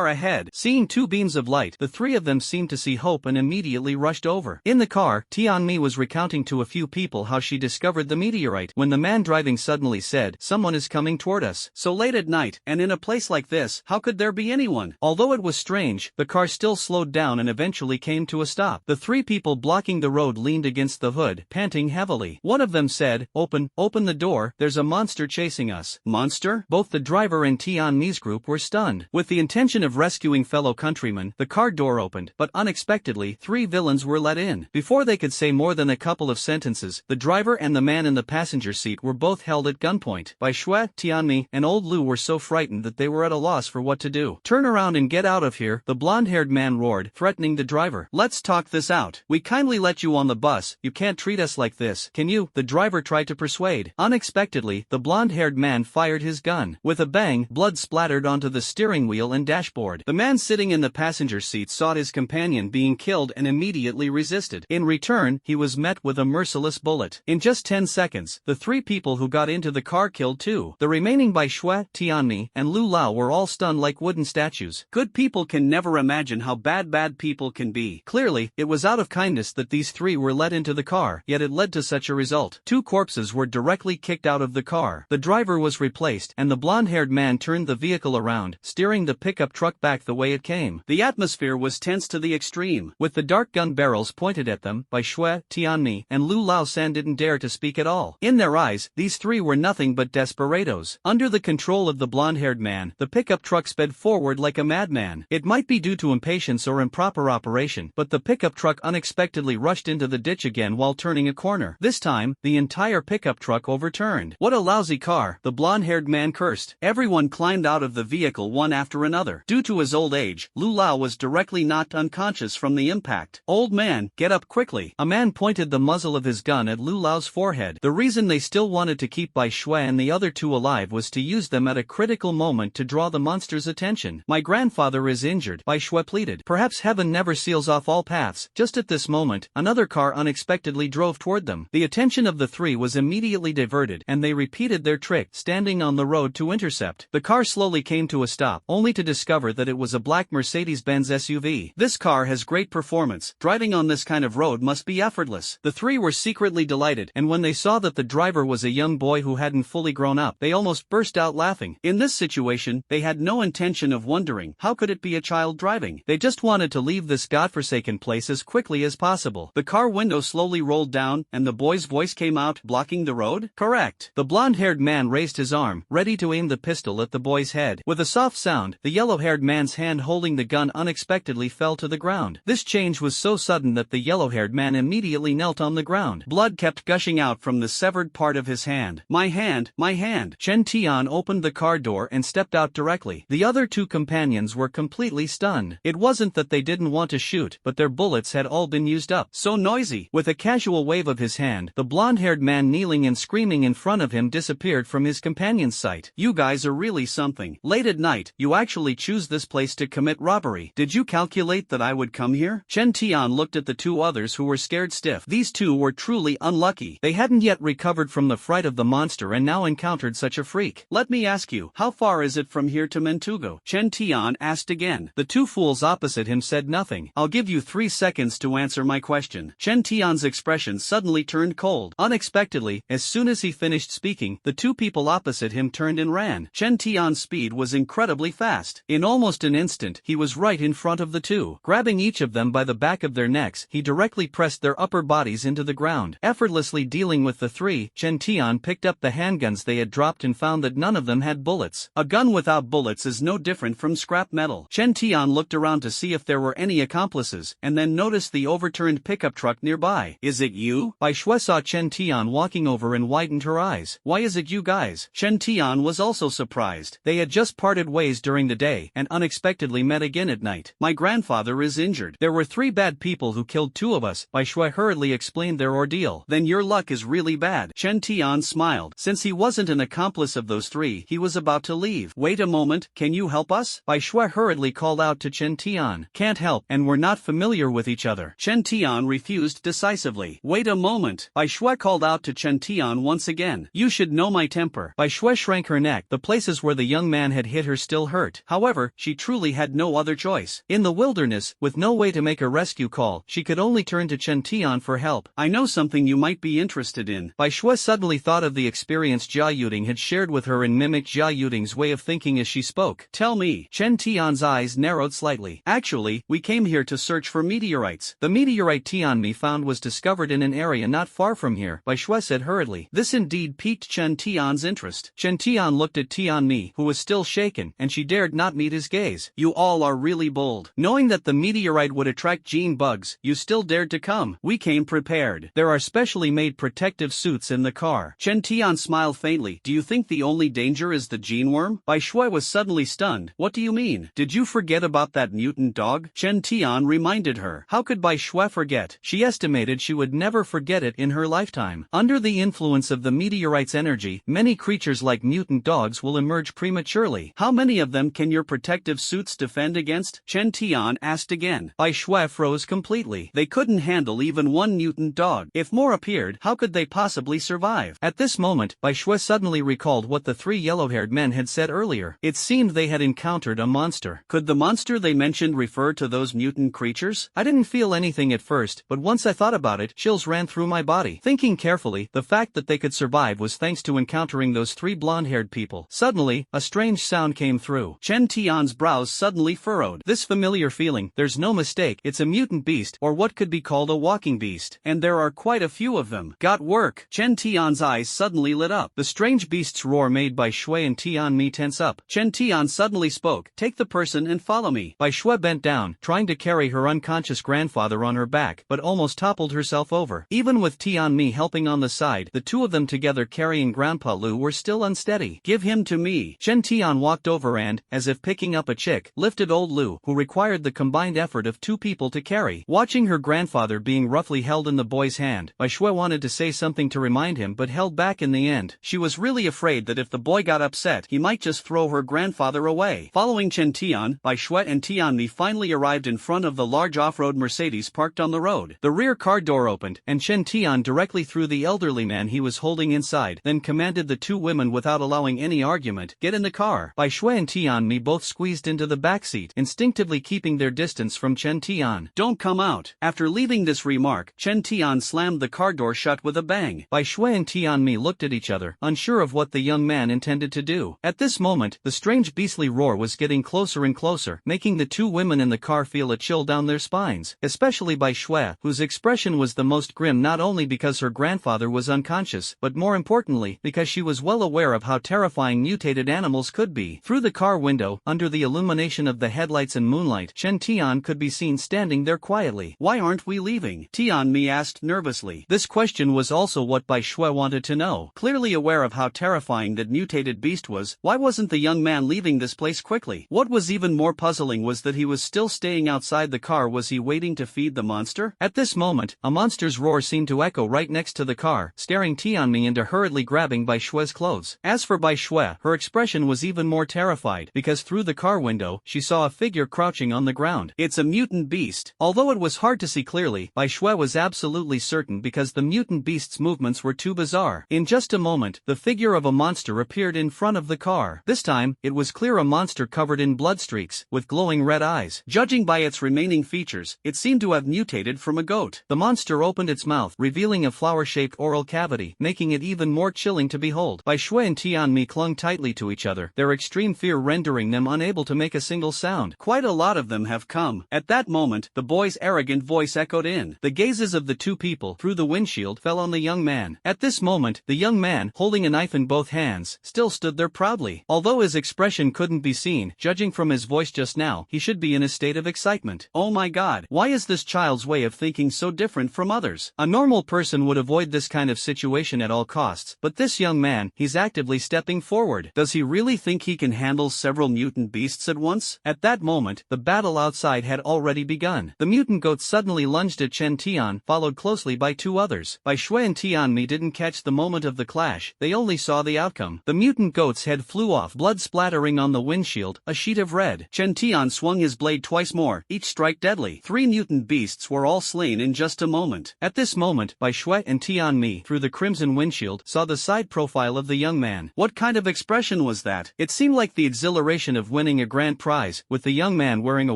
ahead. Seeing two beams of light, the three of them seemed to see hope and immediately rushed over. In the car, Tianmi was recounting to a few people how she discovered the meteorite, when the man driving suddenly said, "Someone is coming toward us." So late at night, and in a place like this, how could there be anyone? Although it was strange, the car still slowed down and eventually came to a stop. The three people blocking the road leaned against the hood, panting heavily. One of them said, open the door, there's a monster chasing us." Monster? Both the driver and Tianmi's group were stunned. With the intention of rescuing fellow countrymen, the car door opened, but unexpectedly, three villains were let in. Before they could say more than a couple of sentences, the driver and the man in the passenger seat were both held at gunpoint. Bai Shui, Tianmi, and old Lu were so frightened that they were at a loss for what to do. "Turn around and get out of here," the blonde-haired man roared, threatening the driver. "Let's talk this out. We kindly let you on the bus, you can't treat us like this, can you?" the driver tried to persuade. Unexpectedly, the blonde-haired man fired his gun. With a bang, blood splattered onto the steering wheel and dashboard. The man sitting in the passenger seat saw his companion being killed and immediately resisted. In return, he was met with a merciless bullet. In just 10 seconds, the three people who got into the car killed too. The remaining Bai Shui, Tianmi, and Lu Lao were all stunned like wooden statues. Good people can never imagine how bad people can be. Clearly, it was out of kindness that these three were let into the car, yet it led to such a result. Two corpses were directly kicked out of the car. The driver was replaced, and the blonde-haired man turned the vehicle around, steering the pickup truck back the way it came. The atmosphere was tense to the extreme. With the dark gun barrels pointed at them, Bai Shui, Tianmi, and Lu Lao San didn't dare to speak at all. In their eyes, these three were nothing but desperados. Under the control of the blonde-haired man, the pickup truck sped forward like a madman. It might be due to impatience or improper operation, but the pickup truck unexpectedly rushed into the ditch again while turning a corner. This time, the entire pickup truck overturned. "What a lousy car," the blonde-haired man cursed. Everyone climbed out of the vehicle one after another. Due to his old age, Lu Lao was directly knocked unconscious from the impact. "Old man, get up quickly." A man pointed the muzzle of his gun at Lu Lao's forehead. The reason they still wanted to keep Bai Shui and the other two alive was to use them at a critical moment to draw the monster's attention. "My grandfather is injured," Bai Shui pleaded. "Perhaps heaven never seals off all paths." Just at this moment, another car unexpectedly drove toward them. The attention of the three was immediately diverted, and they repeated their trick, standing on the road to intercept. The car slowly came to a stop, only to discover that it was a black Mercedes-Benz SUV. "This car has great performance. Driving on this kind of road must be effortless." The three were secretly delighted, and when they saw that the driver was a young boy who hadn't fully grown up, they almost burst out laughing. In this situation, they had no intention of wondering, how could it be a child driving? They just wanted to leave this godforsaken place as quickly as possible. The car window slowly rolled down, and the boy's voice came out, "Blocking the road?" "Correct." The blonde-haired man raised his arm, ready to aim the pistol at the boy's head. With a soft sound, the yellow-haired man's hand holding the gun unexpectedly fell to the ground. This change was so sudden that the yellow-haired man immediately knelt on the ground. Blood kept gushing out from the severed part of his hand. My hand, my hand." Chen Tian opened the car door and stepped out directly. The other two companions were completely stunned. It wasn't that they didn't want to shoot, but their bullets had all been used up. "So noisy." With a casual wave of his hand, the blonde-haired man kneeling and screaming in front of him disappeared from his companion's sight. "You guys are really something. Late at night, you actually choose this place to commit robbery. Did you calculate that I would come here?" Chen Tian looked at the two others who were scared stiff. These two were truly unlucky. They hadn't yet recovered from the fright of the monster and now encountered such a freak. "Let me ask you, how far is it from here to Mentugo?" Chen Tian asked again. The two fools opposite him said nothing. "I'll give you 3 seconds to answer my question." Chen Tian's expression suddenly turned cold. Unexpectedly, as soon as he finished speaking, the two people opposite him turned and ran. Chen Tian's speed was incredibly fast. In almost an instant, he was right in front of the two. Grabbing each of them by the back of their necks, he directly pressed their upper bodies into the ground. Effortlessly dealing with the three, Chen Tian picked up the handguns they had dropped and found that none of them had bullets. A gun without bullets is no different from scrap metal. Chen Tian looked around to see if there were any accomplices, and then noticed the overturned pickup truck nearby. "Is it you?" Bai Shui saw Chen Tian walking over and widened her eyes. "Why is it you guys?" Chen Tian was also surprised. They had just parted ways during the day, and unexpectedly met again at night. My grandfather is injured. There were 3 bad people who killed 2 of us. Bai Shui hurriedly explained their ordeal. Then your luck is really bad. Chen Tian smiled. Since he wasn't an accomplice of those 3, he was about to leave. Wait a moment, can you help us? Bai Shui hurriedly called out to Chen Tian. Can't help, and we're not familiar with each other. Chen Tian refused decisively. Wait a moment. Bai Shui called out to Chen Tian once again. You should know my temper. Bai Shui shrank her neck. The places where the young man had hit her still hurt. However, she truly had no other choice. In the wilderness, with no way to make a rescue call, she could only turn to Chen Tian for help. I know something you might be interested in. Bai Shui suddenly thought of the experience Jia Yuding had shared with her and mimicked Jia Yuding's way of thinking as she spoke. Tell me. Chen Tian's eyes narrowed slightly. Actually, we came here to search for meteorites. The meteorite Tianmi found was discovered in an area not far from here, Bai Shui said hurriedly. This indeed piqued Chen Tian's interest. Chen Tian looked at Tianmi, who was still shaken, and she dared not meet his gaze. You all are really bold. Knowing that the meteorite would attract gene bugs, you still dared to come. We came prepared. There are specially made protective suits in the car. Chen Tian smiled faintly. Do you think the only danger is the gene worm? Bai Shui was suddenly stunned. What do you mean? Did you forget about that mutant dog? Chen Tian reminded her. How could Bai Shui forget? She estimated she would never forget it in her lifetime. Under the influence of the meteorite's energy, many creatures like mutant dogs will emerge prematurely. How many of them can your protective suits defend against? Chen Tian asked again. Bai Shui froze completely. They couldn't handle even one mutant dog. If more appeared, how could they possibly survive? At this moment, Bai Shui suddenly recalled what the 3 yellow-haired men had said earlier. It seemed they had encountered a monster. Could the monster they mentioned refer to those mutant creatures? I didn't feel anything at first, but once I thought about it, chills ran through my body. Thinking carefully, the fact that they could survive was thanks to encountering those 3 blonde-haired people. Suddenly, a strange sound came through. Chen Tian's brows suddenly furrowed. This familiar feeling, there's no mistake, it's a mutant beast, or what could be called a walking beast. And there are quite a few of them. Got work. Chen Tian's eyes suddenly lit up. The strange beast's roar made Bai Shui and Tianmi tense up. Chen Tian suddenly spoke. Take the person and follow me. Bai Shui bent down, trying to carry her unconscious grandfather on her back, but almost toppled herself over. Even with Tianmi helping on the side, the 2 of them together carrying Grandpa Lu were still unsteady. Give him to me. Chen Tian walked over and, as if picking up a chick, lifted old Lu, who required the combined effort of 2 people to carry. Watching her grandfather being roughly held in the boy's hand, Bai Shui wanted to say something to remind him but held back in the end. She was really afraid that if the boy got upset, he might just throw her grandfather away. Following Chen Tian, Bai Shui and Tianmi finally arrived in front of the large off-road Mercedes parked on the road. The rear car door opened, and Chen Tian directly threw the elderly man he was holding inside, then commanded the 2 women without allowing any argument, get in the car. Bai Shui and Tianmi both squeezed into the backseat, instinctively keeping their distance from Chen Tian. Don't come out. After leaving this remark, Chen Tian slammed the car door shut with a bang. Bai Shui and Tianmi looked at each other, unsure of what the young man intended to do. At this moment, the strange beastly roar was getting closer and closer, making the 2 women in the car feel a chill down their spines, especially Bai Shui, whose expression was the most grim not only because her grandfather was unconscious, but more importantly, because she was well aware of how terrifying mutated animals could be. Through the car window, under the illumination of the headlights and moonlight, Chen Tian could be seen standing there quietly. Why aren't we leaving? Tianmi asked nervously. This question was also what Bai Shui wanted to know. Clearly aware of how terrifying that mutated beast was, why wasn't the young man leaving this place quickly? What was even more puzzling was that he was still staying outside the car. Was he waiting to feed the monster? At this moment, a monster's roar seemed to echo right next to the car, staring Tianmi into hurriedly grabbing Bai Shui's clothes. As for Bai Shui, her expression was even more terrified, because through the car window, she saw a figure crouching on the ground. It's a mutant beast. Although it was hard to see clearly, Bai Shui was absolutely certain because the mutant beast's movements were too bizarre. In just a moment, the figure of a monster appeared in front of the car. This time, it was clear a monster covered in blood streaks, with glowing red eyes. Judging by its remaining features, it seemed to have mutated from a goat. The monster opened its mouth, revealing a flower-shaped oral cavity, making it even more chilling to behold. Bai Shui and Tianmi clung tightly to each other, their extreme fear rendering them unable to make a single sound. Quite a lot of them have come. At that moment, the boy's arrogant voice echoed in. The gazes of the two people through the windshield fell on the young man. At this moment, the young man, holding a knife in both hands, still stood there proudly. Although his expression couldn't be seen, judging from his voice just now, he should be in a state of excitement. Oh my god, why is this child's way of thinking so different from others? A normal person would avoid this kind of situation at all costs, but this young man, he's actively stepping forward. Does he really think he can handle several mutant beasts at once? At that moment, the battle outside had already begun. The mutant goat suddenly lunged at Chen Tian, followed closely by two others. Bai Shui and Tianmi didn't catch the moment of the clash, they only saw the outcome. The mutant goat's head flew off, blood splattering on the windshield, a sheet of red. Chen Tian swung his blade twice more, each strike deadly. 3 mutant beasts were all slain in just a moment. At this moment, Bai Shui and Tianmi, through the crimson windshield, saw the side profile of the young man. What kind of expression was that? It seemed like the exhilaration of winning a grand prize, with the young man wearing a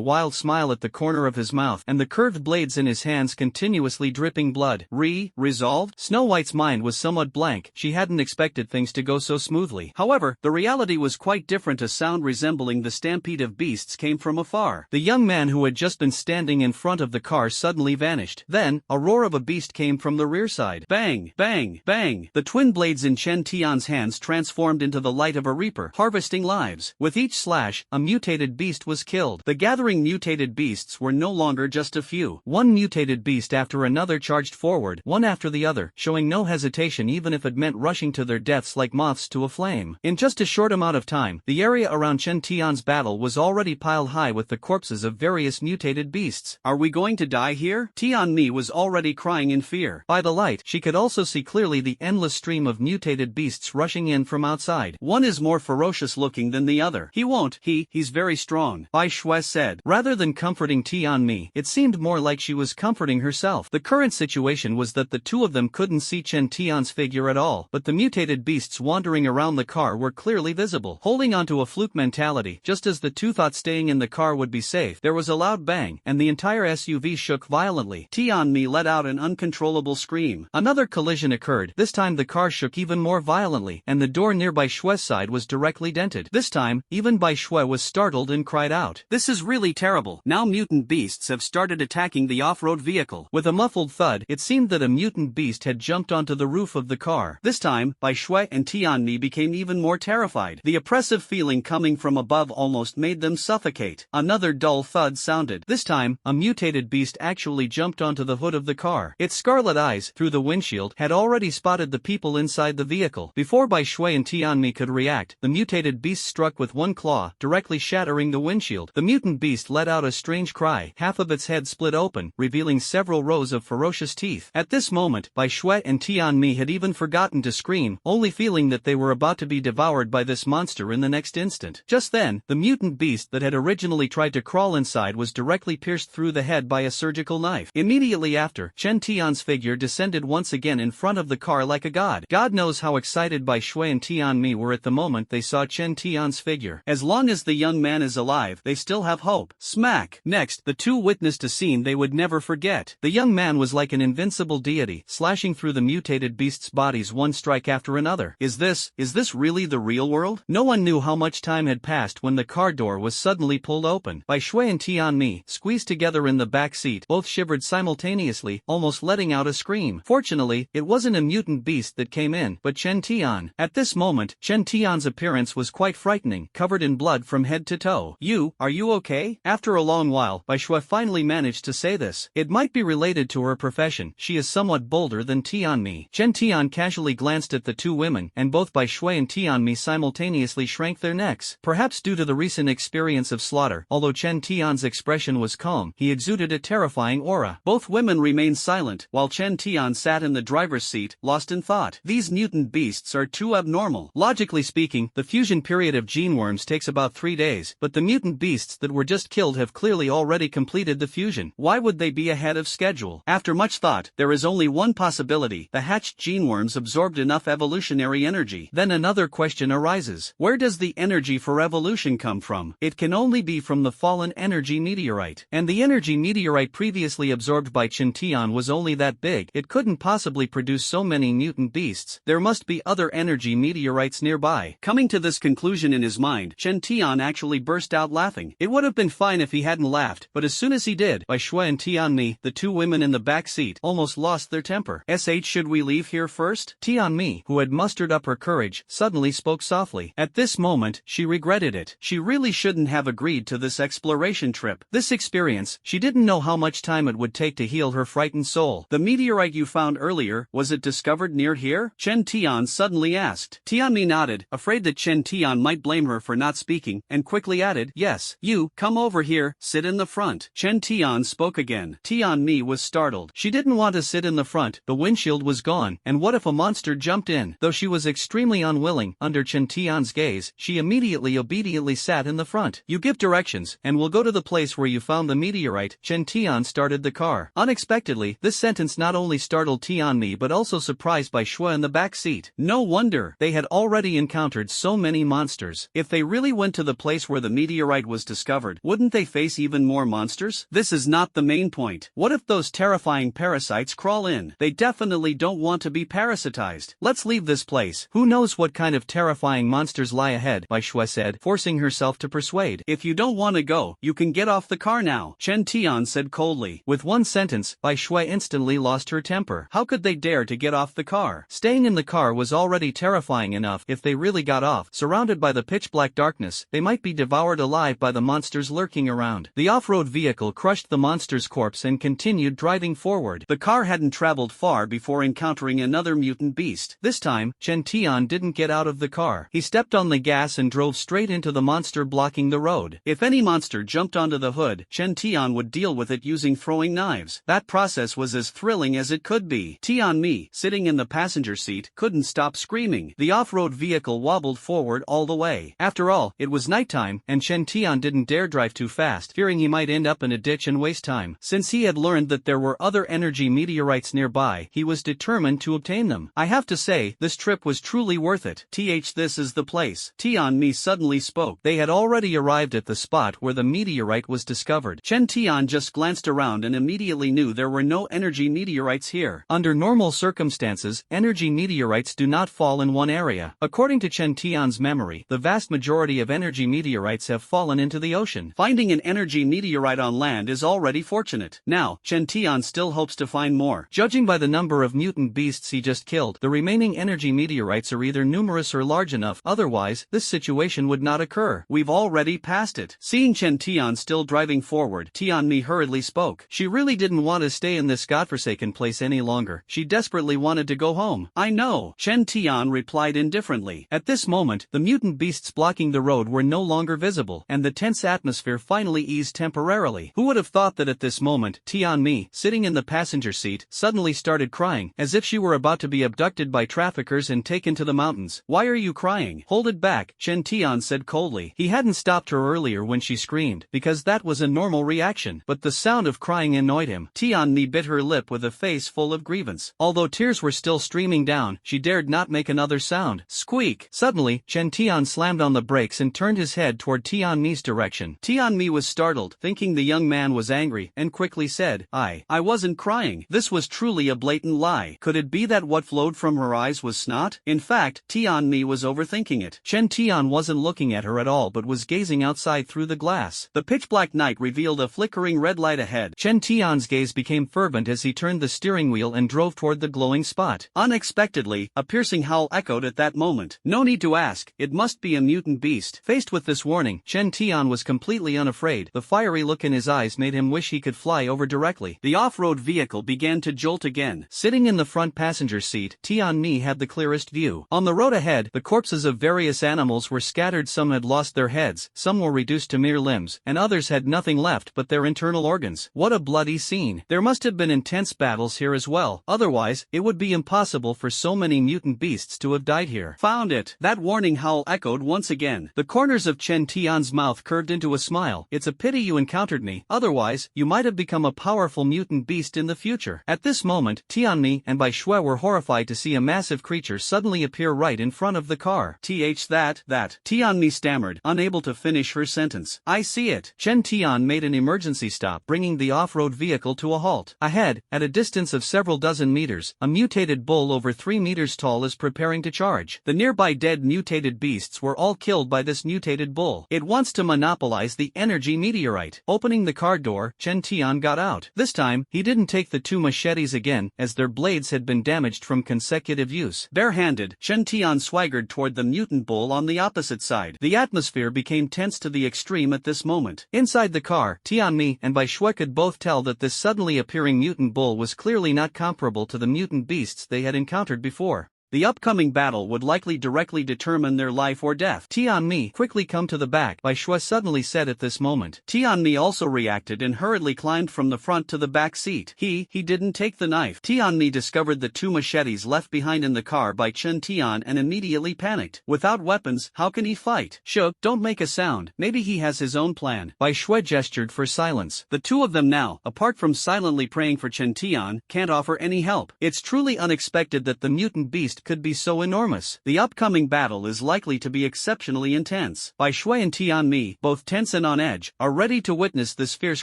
wild smile at the corner of his mouth and the curved blades in his hands continuously dripping blood. Resolved? Snow White's mind was somewhat blank, she hadn't expected things to go so smoothly. However, the reality was quite different. A sound resembling the stampede of beasts came from afar. The young man who had just been standing in front of the car suddenly vanished. Then, a roar of a beast came from the rear side. Bang! Bang! Bang! The twin blades in Chen Tian's hands transformed into the light of a reaper, harvesting lives. With each slash, a mutated beast was killed. The gathering mutated beasts were no longer just a few. One mutated beast after another charged forward, one after the other, showing no hesitation even if it meant rushing to their deaths like moths to a flame. In just a short amount of time, the area around Chen Tian's battle was already piled high with the corpses of various mutated beasts. Are we going to die here? Tianmi was already crying in fear. By the light, she could also see clearly the endless stream of mutated beasts rushing in from outside. One is more ferocious looking than the other. He won't, he's very strong, Bai Shui said. Rather than comforting Tianmi, it seemed more like she was comforting herself. The current situation was that the two of them couldn't see Chen Tian's figure at all, but the mutated beasts wandering around the car were clearly visible. Holding onto a fluke mentality, just as the two thought staying in the car would be safe, there was a loud bang, and the entire SUV shook violently. Tianmi let out an uncontrollable scream. Another collision occurred. This time the car shook even more violently, and the door near Bai Shui's side was directly dented. This time, even Bai Shui was startled and cried out. This is really terrible. Now mutant beasts have started attacking the off-road vehicle. With a muffled thud, it seemed that a mutant beast had jumped onto the roof of the car. This time, Bai Shui and Tianmi became even more terrified. The oppressive feeling coming from above almost made them suffocate. Another dull thud sounded. This time, a mutated beast actually jumped onto the hood of the car. Its scarlet eyes, through the windshield, had already spotted the people inside the vehicle. Before Bai Shui and Tianmi could react, the mutated beast struck with one claw, directly shattering the windshield. The mutant beast let out a strange cry. Half of its head split open, revealing several rows of ferocious teeth. At this moment, Bai Shui and Tianmi had even forgotten to scream, only feeling that they were about to be devoured by this monster in the next instant. Just then, the mutant beast that had originally tried to crawl inside was directly pierced through the head by a surgical knife. Immediately after, Chen Tian's figure descended once again in front of the car like a god. God knows how excited Bai Shui and Tianmi were at the moment they saw Chen Tian's figure. As long as the young man is alive, they still have hope. Smack! Next, the two witnessed a scene they would never forget. The young man was like an invincible deity, slashing through the mutated beasts' bodies one strike after another. Is this really the real world? No one knew how much time had passed when the car door was suddenly pulled open. Bai Shui and Tianmi, squeezed together in the back seat, both shivered simultaneously, almost letting out a scream. Fortunately, it wasn't a mutant beast that came in, but Chen Tian. At this moment, Chen Tian's appearance was quite frightening, covered in blood from head to toe. Are you okay? After a long while, Bai Shui finally managed to say this. It might be related to her profession, she is somewhat bolder than Tianmi. Chen Tian casually glanced at the two women, and both Bai Shui and Tianmi simultaneously shrank their necks. Perhaps due to the recent experience of slaughter, although Chen Tian's expression was calm, he exuded a terrifying aura. Both women remained silent, while Chen Tian sat in the driver's seat, lost in thought. These mutant beasts are too abnormal. Logically speaking, the fusion period of gene worms takes about 3 days, but the mutant beasts that were just killed have clearly already completed the fusion. Why would they be ahead of schedule? After much thought, there is only one possibility. The hatched gene worms absorbed enough evolutionary energy. Then another question arises. Where does the energy for evolution come from? It can only be from the fallen energy meteorite. And the energy meteorite previously absorbed by Chen Tian was only that big. It couldn't possibly produce so many mutant beasts. There must be other energy meteorites nearby. Coming to this conclusion in his mind, Chen Tian actually burst out laughing. It would have been fine if he hadn't laughed, but as soon as he did, Bai Shui and Tianmi, the two women in the back seat, almost lost their temper. Should we leave here first? Tianmi, who had mustered up her courage, suddenly spoke softly. At this moment, she regretted it. She really shouldn't have agreed to this exploration trip. This experience, she didn't know how much time it would take to heal her frightened soul. The meteorite you found earlier, was it discovered near here? Chen Tian suddenly asked. Tianmi nodded, afraid that Chen Tian might blame her for not speaking, and quickly added, yes. You, come over here, sit in the front. Chen Tian spoke again. Tian-mi was startled. She didn't want to sit in the front, the windshield was gone, and what if a monster jumped in? Though she was extremely unwilling, under Chen Tian's gaze, she immediately obediently sat in the front. You give directions, and we'll go to the place where you found the meteorite. Chen Tian started the car. Unexpectedly, this sentence not only startled Tian-mi but also surprised by Shui in the back seat. No wonder, they had already encountered so many monsters. If they really went to the place where the meteorite was discovered, wouldn't they face even more monsters? This is not the main point. What if those terrifying parasites crawl in? They definitely don't want to be parasitized. Let's leave this place. Who knows what kind of terrifying monsters lie ahead, Bai Shui said, forcing herself to persuade. If you don't want to go, you can get off the car now, Chen Tian said coldly. With one sentence, Bai Shui instantly lost her temper. How could they dare to get off the car? Staying in the car was already terrifying enough. If they really got off, surrounded by the pitch-black darkness, they might be devoured alive by the monsters lurking around. The off-road vehicle crushed the monster's corpse and continued driving forward. The car hadn't traveled far before encountering another mutant beast. This time, Chen Tian didn't get out of the car. He stepped on the gas and drove straight into the monster blocking the road. If any monster jumped onto the hood, Chen Tian would deal with it using throwing knives. That process was as thrilling as it could be. Tian-mi, sitting in the passenger seat, couldn't stop screaming. The off-road vehicle wobbled forward all the way. After all, it was nighttime, and Chen Tian didn't dare drive too fast, fearing he might end up in a ditch and waste time. Since he had learned that there were other energy meteorites nearby, he was determined to obtain them. I have to say, this trip was truly worth it. This is the place. Tian-mi suddenly spoke. They had already arrived at the spot where the meteorite was discovered. Chen Tian just glanced around and immediately knew there were no energy meteorites here. Under normal circumstances, energy meteorites do not fall in one area. According to Chen Tian's memory, the vast majority of energy meteorites have fallen into the ocean. Finding an energy meteorite on land is already fortunate. Now, Chen Tian still hopes to find more. Judging by the number of mutant beasts he just killed, the remaining energy meteorites are either numerous or large enough, otherwise, this situation would not occur. We've already passed it. Seeing Chen Tian still driving forward, Tian-mi hurriedly spoke. She really didn't want to stay in this godforsaken place any longer. She desperately wanted to go home. I know, Chen Tian replied indifferently. At this moment, the mutant beasts blocking the road were no longer visible, and the tense atmosphere finally eased temporarily. Who would have thought that at this moment, Tian-mi, sitting in the passenger seat, suddenly started crying, as if she were about to be abducted by traffickers and taken to the mountains. Why are you crying? Hold it back, Chen Tian said coldly. He hadn't stopped her earlier when she screamed, because that was a normal reaction, but the sound of crying annoyed him. Tian-mi bit her lip with a face full of grievance. Although tears were still streaming down, she dared not make another sound. Squeak! Suddenly, Chen Tian slammed on the brakes and turned his head toward Tian-mi's direction. Tian-mi was startled, thinking the young man was angry, and quickly said, I wasn't crying. This was truly a blatant lie. Could it be that what flowed from her eyes was snot? In fact, Tian-mi was overthinking it. Chen Tian wasn't looking at her at all but was gazing outside through the glass. The pitch-black night revealed a flickering red light ahead. Chen Tian's gaze became fervent as he turned the steering wheel and drove toward the glowing spot. Unexpectedly, a piercing howl echoed at that moment. No need to ask, it must be a mutant beast. Faced with this warning, Chen Tian was completely unafraid. The fiery look in his eyes made him wish he could fly over directly. The off-road vehicle began to jolt again. Sitting in the front passenger seat, Tian-mi had the clearest view. On the road ahead, the corpses of various animals were scattered. Some had lost their heads, some were reduced to mere limbs, and others had nothing left but their internal organs. What a bloody scene. There must have been intense battles here as well. Otherwise, it would be impossible for so many mutant beasts to have died here. Found it. That warning howl echoed once again. The corners of Chen Tian's mouth curved into a smile. It's a pity you encountered me. Otherwise, you might have become a powerful mutant beast in the future. At this moment, Tian-mi and Bai Shui were horrified to see a massive creature suddenly appear right in front of the car. That. Tian-mi stammered, unable to finish her sentence. I see it. Chen Tian made an emergency stop, bringing the off-road vehicle to a halt. Ahead, at a distance of several dozen meters, a mutated bull over 3 meters tall is preparing to charge. The nearby dead mutated beasts were all killed by this mutated bull. It wants to monopolize the energy meteorite. Opening the car door, Chen Tian got out. This time, he didn't take the 2 machetes again, as their blades had been damaged from consecutive use. Barehanded, Chen Tian swaggered toward the mutant bull on the opposite side. The atmosphere became tense to the extreme at this moment. Inside the car, Tian-mi and Bai Shui could both tell that this suddenly appearing mutant bull was clearly not comparable to the mutant beasts they had encountered before. The upcoming battle would likely directly determine their life or death. Tianmi, quickly come to the back, Bai Shui suddenly said at this moment. Tianmi also reacted and hurriedly climbed from the front to the back seat. He didn't take the knife. Tianmi discovered the 2 machetes left behind in the car by Chen Tian and immediately panicked. Without weapons, how can he fight? Shug, don't make a sound, maybe he has his own plan. Bai Shui gestured for silence. The two of them now, apart from silently praying for Chen Tian, can't offer any help. It's truly unexpected that the mutant beast could be so enormous. The upcoming battle is likely to be exceptionally intense. Bai Shui and Tianmi, both tense and on edge, are ready to witness this fierce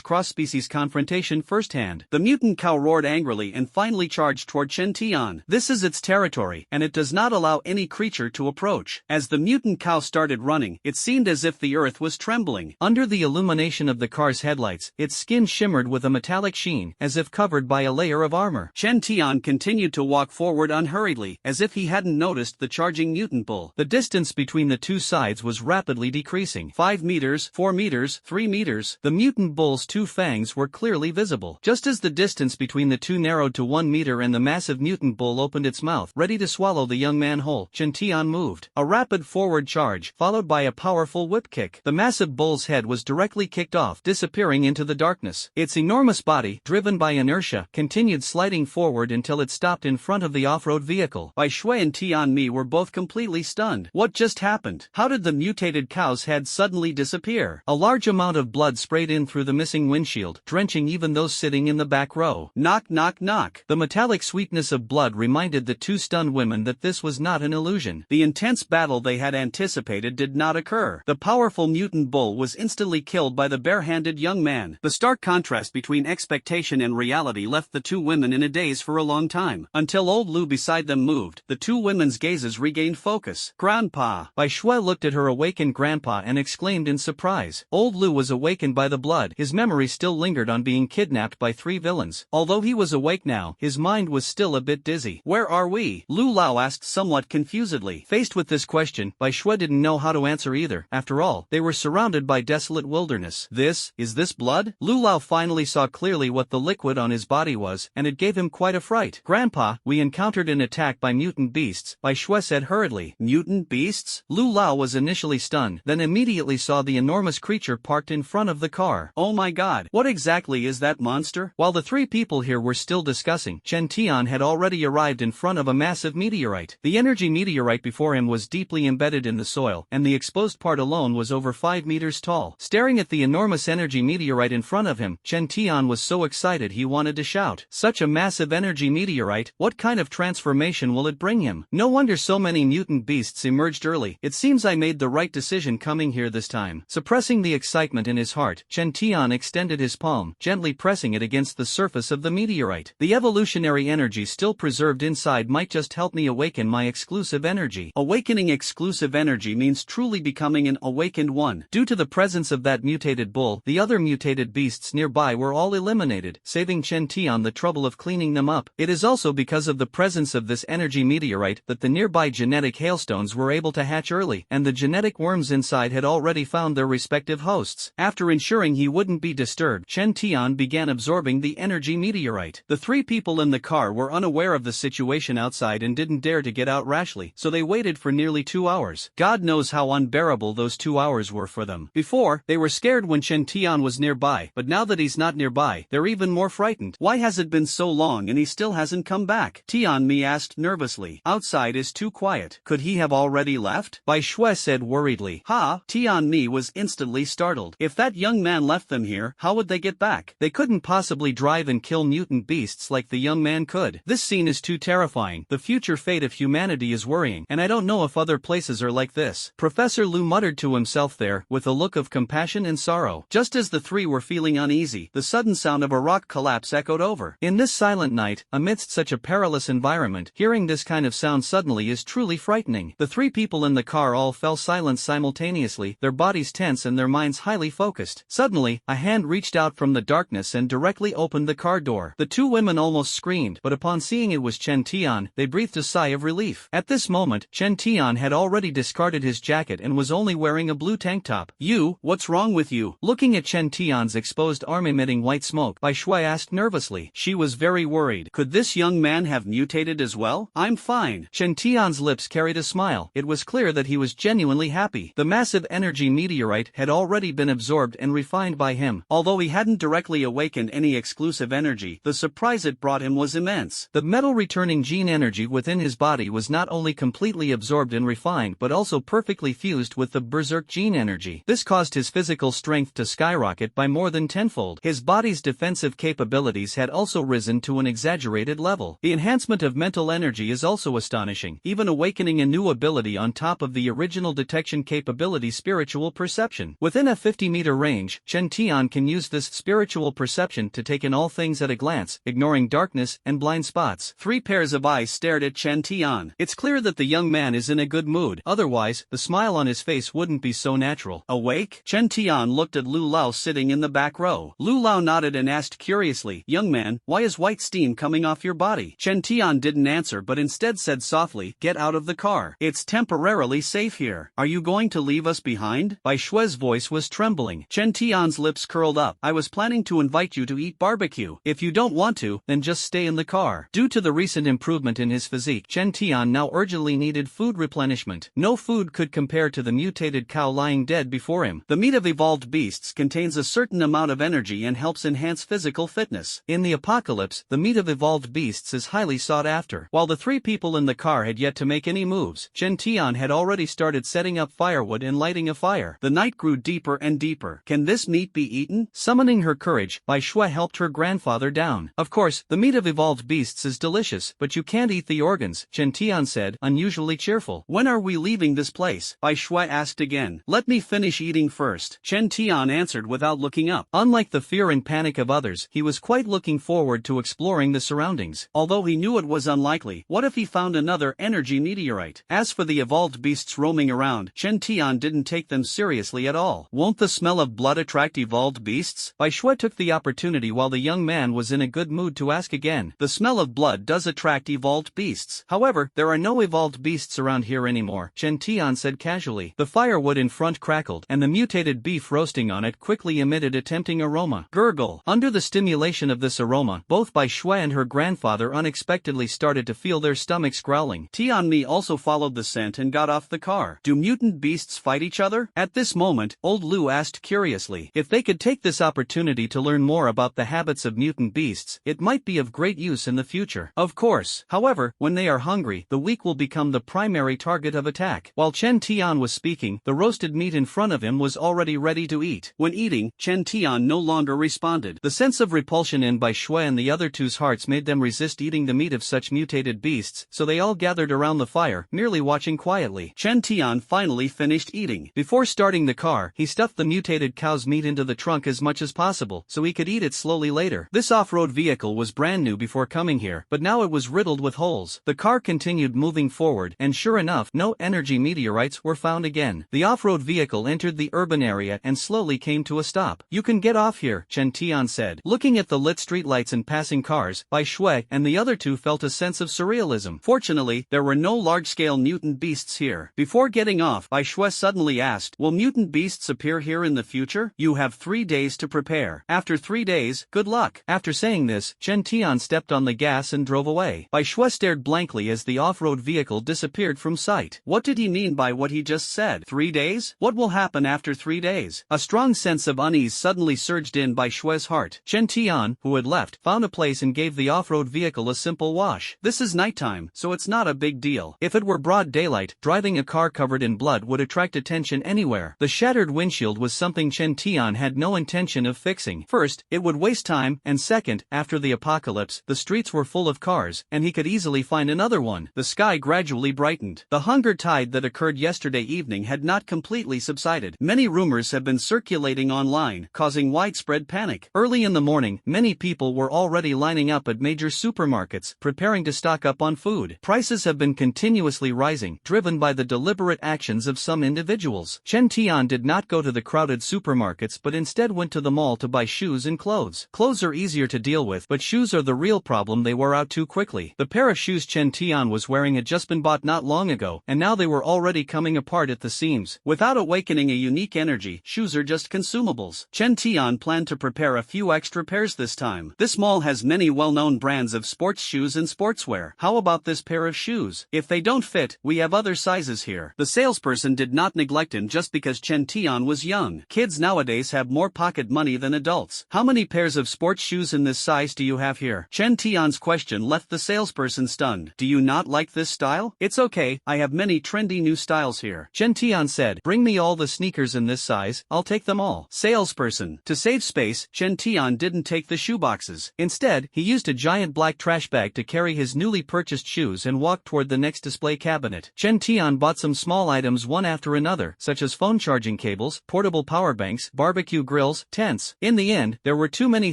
cross-species confrontation firsthand. The mutant cow roared angrily and finally charged toward Chen Tian. This is its territory, and it does not allow any creature to approach. As the mutant cow started running, it seemed as if the earth was trembling. Under the illumination of the car's headlights, its skin shimmered with a metallic sheen, as if covered by a layer of armor. Chen Tian continued to walk forward unhurriedly, as if he hadn't noticed the charging mutant bull. The distance between the two sides was rapidly decreasing. 5 meters, 4 meters, 3 meters. The mutant bull's 2 fangs were clearly visible. Just as the distance between the two narrowed to 1 meter and the massive mutant bull opened its mouth, ready to swallow the young man whole, Chen Tian moved. A rapid forward charge, followed by a powerful whip kick. The massive bull's head was directly kicked off, disappearing into the darkness. Its enormous body, driven by inertia, continued sliding forward until it stopped in front of the off-road vehicle. Bai Shui and Tianmi were both completely stunned. What just happened? How did the mutated cow's head suddenly disappear? A large amount of blood sprayed in through the missing windshield, drenching even those sitting in the back row. Knock knock knock. The metallic sweetness of blood reminded the two stunned women that this was not an illusion. The intense battle they had anticipated did not occur. The powerful mutant bull was instantly killed by the bare-handed young man. The stark contrast between expectation and reality left the two women in a daze for a long time. Until old Lu beside them moved, the two women's gazes regained focus. Grandpa! Bai Shui looked at her awakened grandpa and exclaimed in surprise. Old Lu was awakened by the blood. His memory still lingered on being kidnapped by 3 villains. Although he was awake now, his mind was still a bit dizzy. Where are we? Lu Lao asked somewhat confusedly. Faced with this question, Bai Shui didn't know how to answer either. After all, they were surrounded by desolate wilderness. Is this blood? Lu Lao finally saw clearly what the liquid on his body was, and it gave him quite a fright. Grandpa, we encountered an attack by mutant beasts, Bai Shui said hurriedly. Mutant beasts? Lu Lao was initially stunned, then immediately saw the enormous creature parked in front of the car. Oh my god, what exactly is that monster? While the 3 people here were still discussing, Chen Tian had already arrived in front of a massive meteorite. The energy meteorite before him was deeply embedded in the soil, and the exposed part alone was over 5 meters tall. Staring at the enormous energy meteorite in front of him, Chen Tian was so excited he wanted to shout. Such a massive energy meteorite, what kind of transformation will it bring him? No wonder so many mutant beasts emerged early. It seems I made the right decision coming here this time. Suppressing the excitement in his heart, Chen Tian extended his palm, gently pressing it against the surface of the meteorite. The evolutionary energy still preserved inside might just help me awaken my exclusive energy. Awakening exclusive energy means truly becoming an awakened one. Due to the presence of that mutated bull, the other mutated beasts nearby were all eliminated, saving Chen Tian the trouble of cleaning them up. It is also because of the presence of this energy meteorite that the nearby genetic hailstones were able to hatch early, and the genetic worms inside had already found their respective hosts. After ensuring he wouldn't be disturbed, Chen Tian began absorbing the energy meteorite. The 3 people in the car were unaware of the situation outside and didn't dare to get out rashly, so they waited for nearly 2 hours. God knows how unbearable those 2 hours were for them. Before, they were scared when Chen Tian was nearby, but now that he's not nearby, they're even more frightened. Why has it been so long and he still hasn't come back? Tianmi asked nervously. Outside is too quiet. Could he have already left? Bai Shui said worriedly. Ha! Tianmi was instantly startled. If that young man left them here, how would they get back? They couldn't possibly drive and kill mutant beasts like the young man could. This scene is too terrifying. The future fate of humanity is worrying, and I don't know if other places are like this. Professor Lu muttered to himself there, with a look of compassion and sorrow. Just as the 3 were feeling uneasy, the sudden sound of a rock collapse echoed over. In this silent night, amidst such a perilous environment, hearing this kind of sound suddenly is truly frightening. The 3 people in the car all fell silent simultaneously, their bodies tense and their minds highly focused. Suddenly, a hand reached out from the darkness and directly opened the car door. The 2 women almost screamed, but upon seeing it was Chen Tian, they breathed a sigh of relief. At this moment, Chen Tian had already discarded his jacket and was only wearing a blue tank top. What's wrong with you? Looking at Chen Tian's exposed arm emitting white smoke, Bai Shui asked nervously. She was very worried. Could this young man have mutated as well? I'm I'm fine. Chen Tian's lips carried a smile. It was clear that he was genuinely happy. The massive energy meteorite had already been absorbed and refined by him. Although he hadn't directly awakened any exclusive energy, the surprise it brought him was immense. The metal-returning gene energy within his body was not only completely absorbed and refined but also perfectly fused with the berserk gene energy. This caused his physical strength to skyrocket by more than tenfold. His body's defensive capabilities had also risen to an exaggerated level. The enhancement of mental energy is also astonishing, even awakening a new ability on top of the original detection capability, spiritual perception. Within a 50-meter range, Chen Tian can use this spiritual perception to take in all things at a glance, ignoring darkness and blind spots. 3 pairs of eyes stared at Chen Tian. It's clear that the young man is in a good mood. Otherwise, the smile on his face wouldn't be so natural. Awake? Chen Tian looked at Lu Lao sitting in the back row. Lu Lao nodded and asked curiously, "Young man, why is white steam coming off your body?" Chen Tian didn't answer but instead said softly, "Get out of the car. It's temporarily safe here. Are you going to leave us behind?" Bai Shue's voice was trembling. Chen Tian's lips curled up. "I was planning to invite you to eat barbecue. If you don't want to, then just stay in the car." Due to the recent improvement in his physique, Chen Tian now urgently needed food replenishment. No food could compare to the mutated cow lying dead before him. The meat of evolved beasts contains a certain amount of energy and helps enhance physical fitness. In the apocalypse, the meat of evolved beasts is highly sought after. While the 3 people in the car had yet to make any moves, Chen Tian had already started setting up firewood and lighting a fire. The night grew deeper and deeper. "Can this meat be eaten?" Summoning her courage, Bai Shue helped her grandfather down. "Of course, the meat of evolved beasts is delicious, but you can't eat the organs," Chen Tian said, unusually cheerful. "When are we leaving this place?" Bai Shui asked again. "Let me finish eating first," Chen Tian answered without looking up. Unlike the fear and panic of others, he was quite looking forward to exploring the surroundings. Although he knew it was unlikely, what if he found another energy meteorite? As for the evolved beasts roaming around, Chen Tian didn't take them seriously at all. Won't the smell of blood attract evolved beasts? Bai Shui took the opportunity while the young man was in a good mood to ask again. The smell of blood does attract evolved beasts. However, there are no evolved beasts around here anymore, Chen Tian said casually. The firewood in front crackled, and the mutated beef roasting on it quickly emitted a tempting aroma. Gurgle. Under the stimulation of this aroma, both Bai Shui and her grandfather unexpectedly started to feel their stomachs growling. Tianmi also followed the scent and got off the car. Do mutant beasts fight each other? At this moment, old Lu asked curiously. If they could take this opportunity to learn more about the habits of mutant beasts, it might be of great use in the future. Of course. However, when they are hungry, the weak will become the primary target of attack. While Chen Tian was speaking, the roasted meat in front of him was already ready to eat. When eating, Chen Tian no longer responded. The sense of repulsion in Bai Shui and the other two's hearts made them resist eating the meat of such mutated beasts, so they all gathered around the fire, merely watching quietly. Chen Tian finally finished eating. Before starting the car, he stuffed the mutated cow's meat into the trunk as much as possible, so he could eat it slowly later. This off-road vehicle was brand new before coming here, but now it was riddled with holes. The car continued moving forward, and sure enough, no energy meteorites were found again. The off-road vehicle entered the urban area and slowly came to a stop. "You can get off here," Chen Tian said. Looking at the lit streetlights and passing cars, Bai Shui and the other two felt a sense of surrealism. Fortunately, there were no large-scale mutant beasts here. Before getting off, Bai Shui suddenly asked, "Will mutant beasts appear here in the future? You have 3 days to prepare. After 3 days, good luck." After saying this, Chen Tian stepped on the gas and drove away. Bai Shui stared blankly as the off-road vehicle disappeared from sight. What did he mean by what he just said? 3 days? What will happen after 3 days? A strong sense of unease suddenly surged in Bai Shui's heart. Chen Tian, who had left, found a place and gave the off-road vehicle a simple wash. This is nighttime, so it's not a big deal. If it were broad daylight, driving a car covered in blood would attract attention anywhere. The shattered windshield was something Chen Tian had no intention of fixing. First, it would waste time, and second, after the apocalypse, the streets were full of cars, and he could easily find another one. The sky gradually brightened. The hunger tide that occurred yesterday evening had not completely subsided. Many rumors have been circulating online, causing widespread panic. Early in the morning, many people were already lining up at major supermarkets, preparing to stock up on food. Prices have been continuously rising, driven by the deliberate actions of some individuals. Chen Tian did not go to the crowded supermarkets but instead went to the mall to buy shoes and clothes. Clothes are easier to deal with, but shoes are the real problem. They wore out too quickly. The pair of shoes Chen Tian was wearing had just been bought not long ago, and now they were already coming apart at the seams. Without awakening a unique energy, shoes are just consumables. Chen Tian planned to prepare a few extra pairs this time. This mall has many well-known brands of sports shoes and sportswear. How about about this pair of shoes? If they don't fit, we have other sizes here. The salesperson did not neglect him just because Chen Tian was young. Kids nowadays have more pocket money than adults. How many pairs of sports shoes in this size do you have here? Chen Tian's question left the salesperson stunned. Do you not like this style? It's okay, I have many trendy new styles here. Chen Tian said, bring me all the sneakers in this size, I'll take them all. Salesperson. To save space, Chen Tian didn't take the shoeboxes. Instead, he used a giant black trash bag to carry his newly purchased shoes and walked toward the next display cabinet. Chen Tian bought some small items one after another, such as phone charging cables, portable power banks, barbecue grills, tents. In the end, there were too many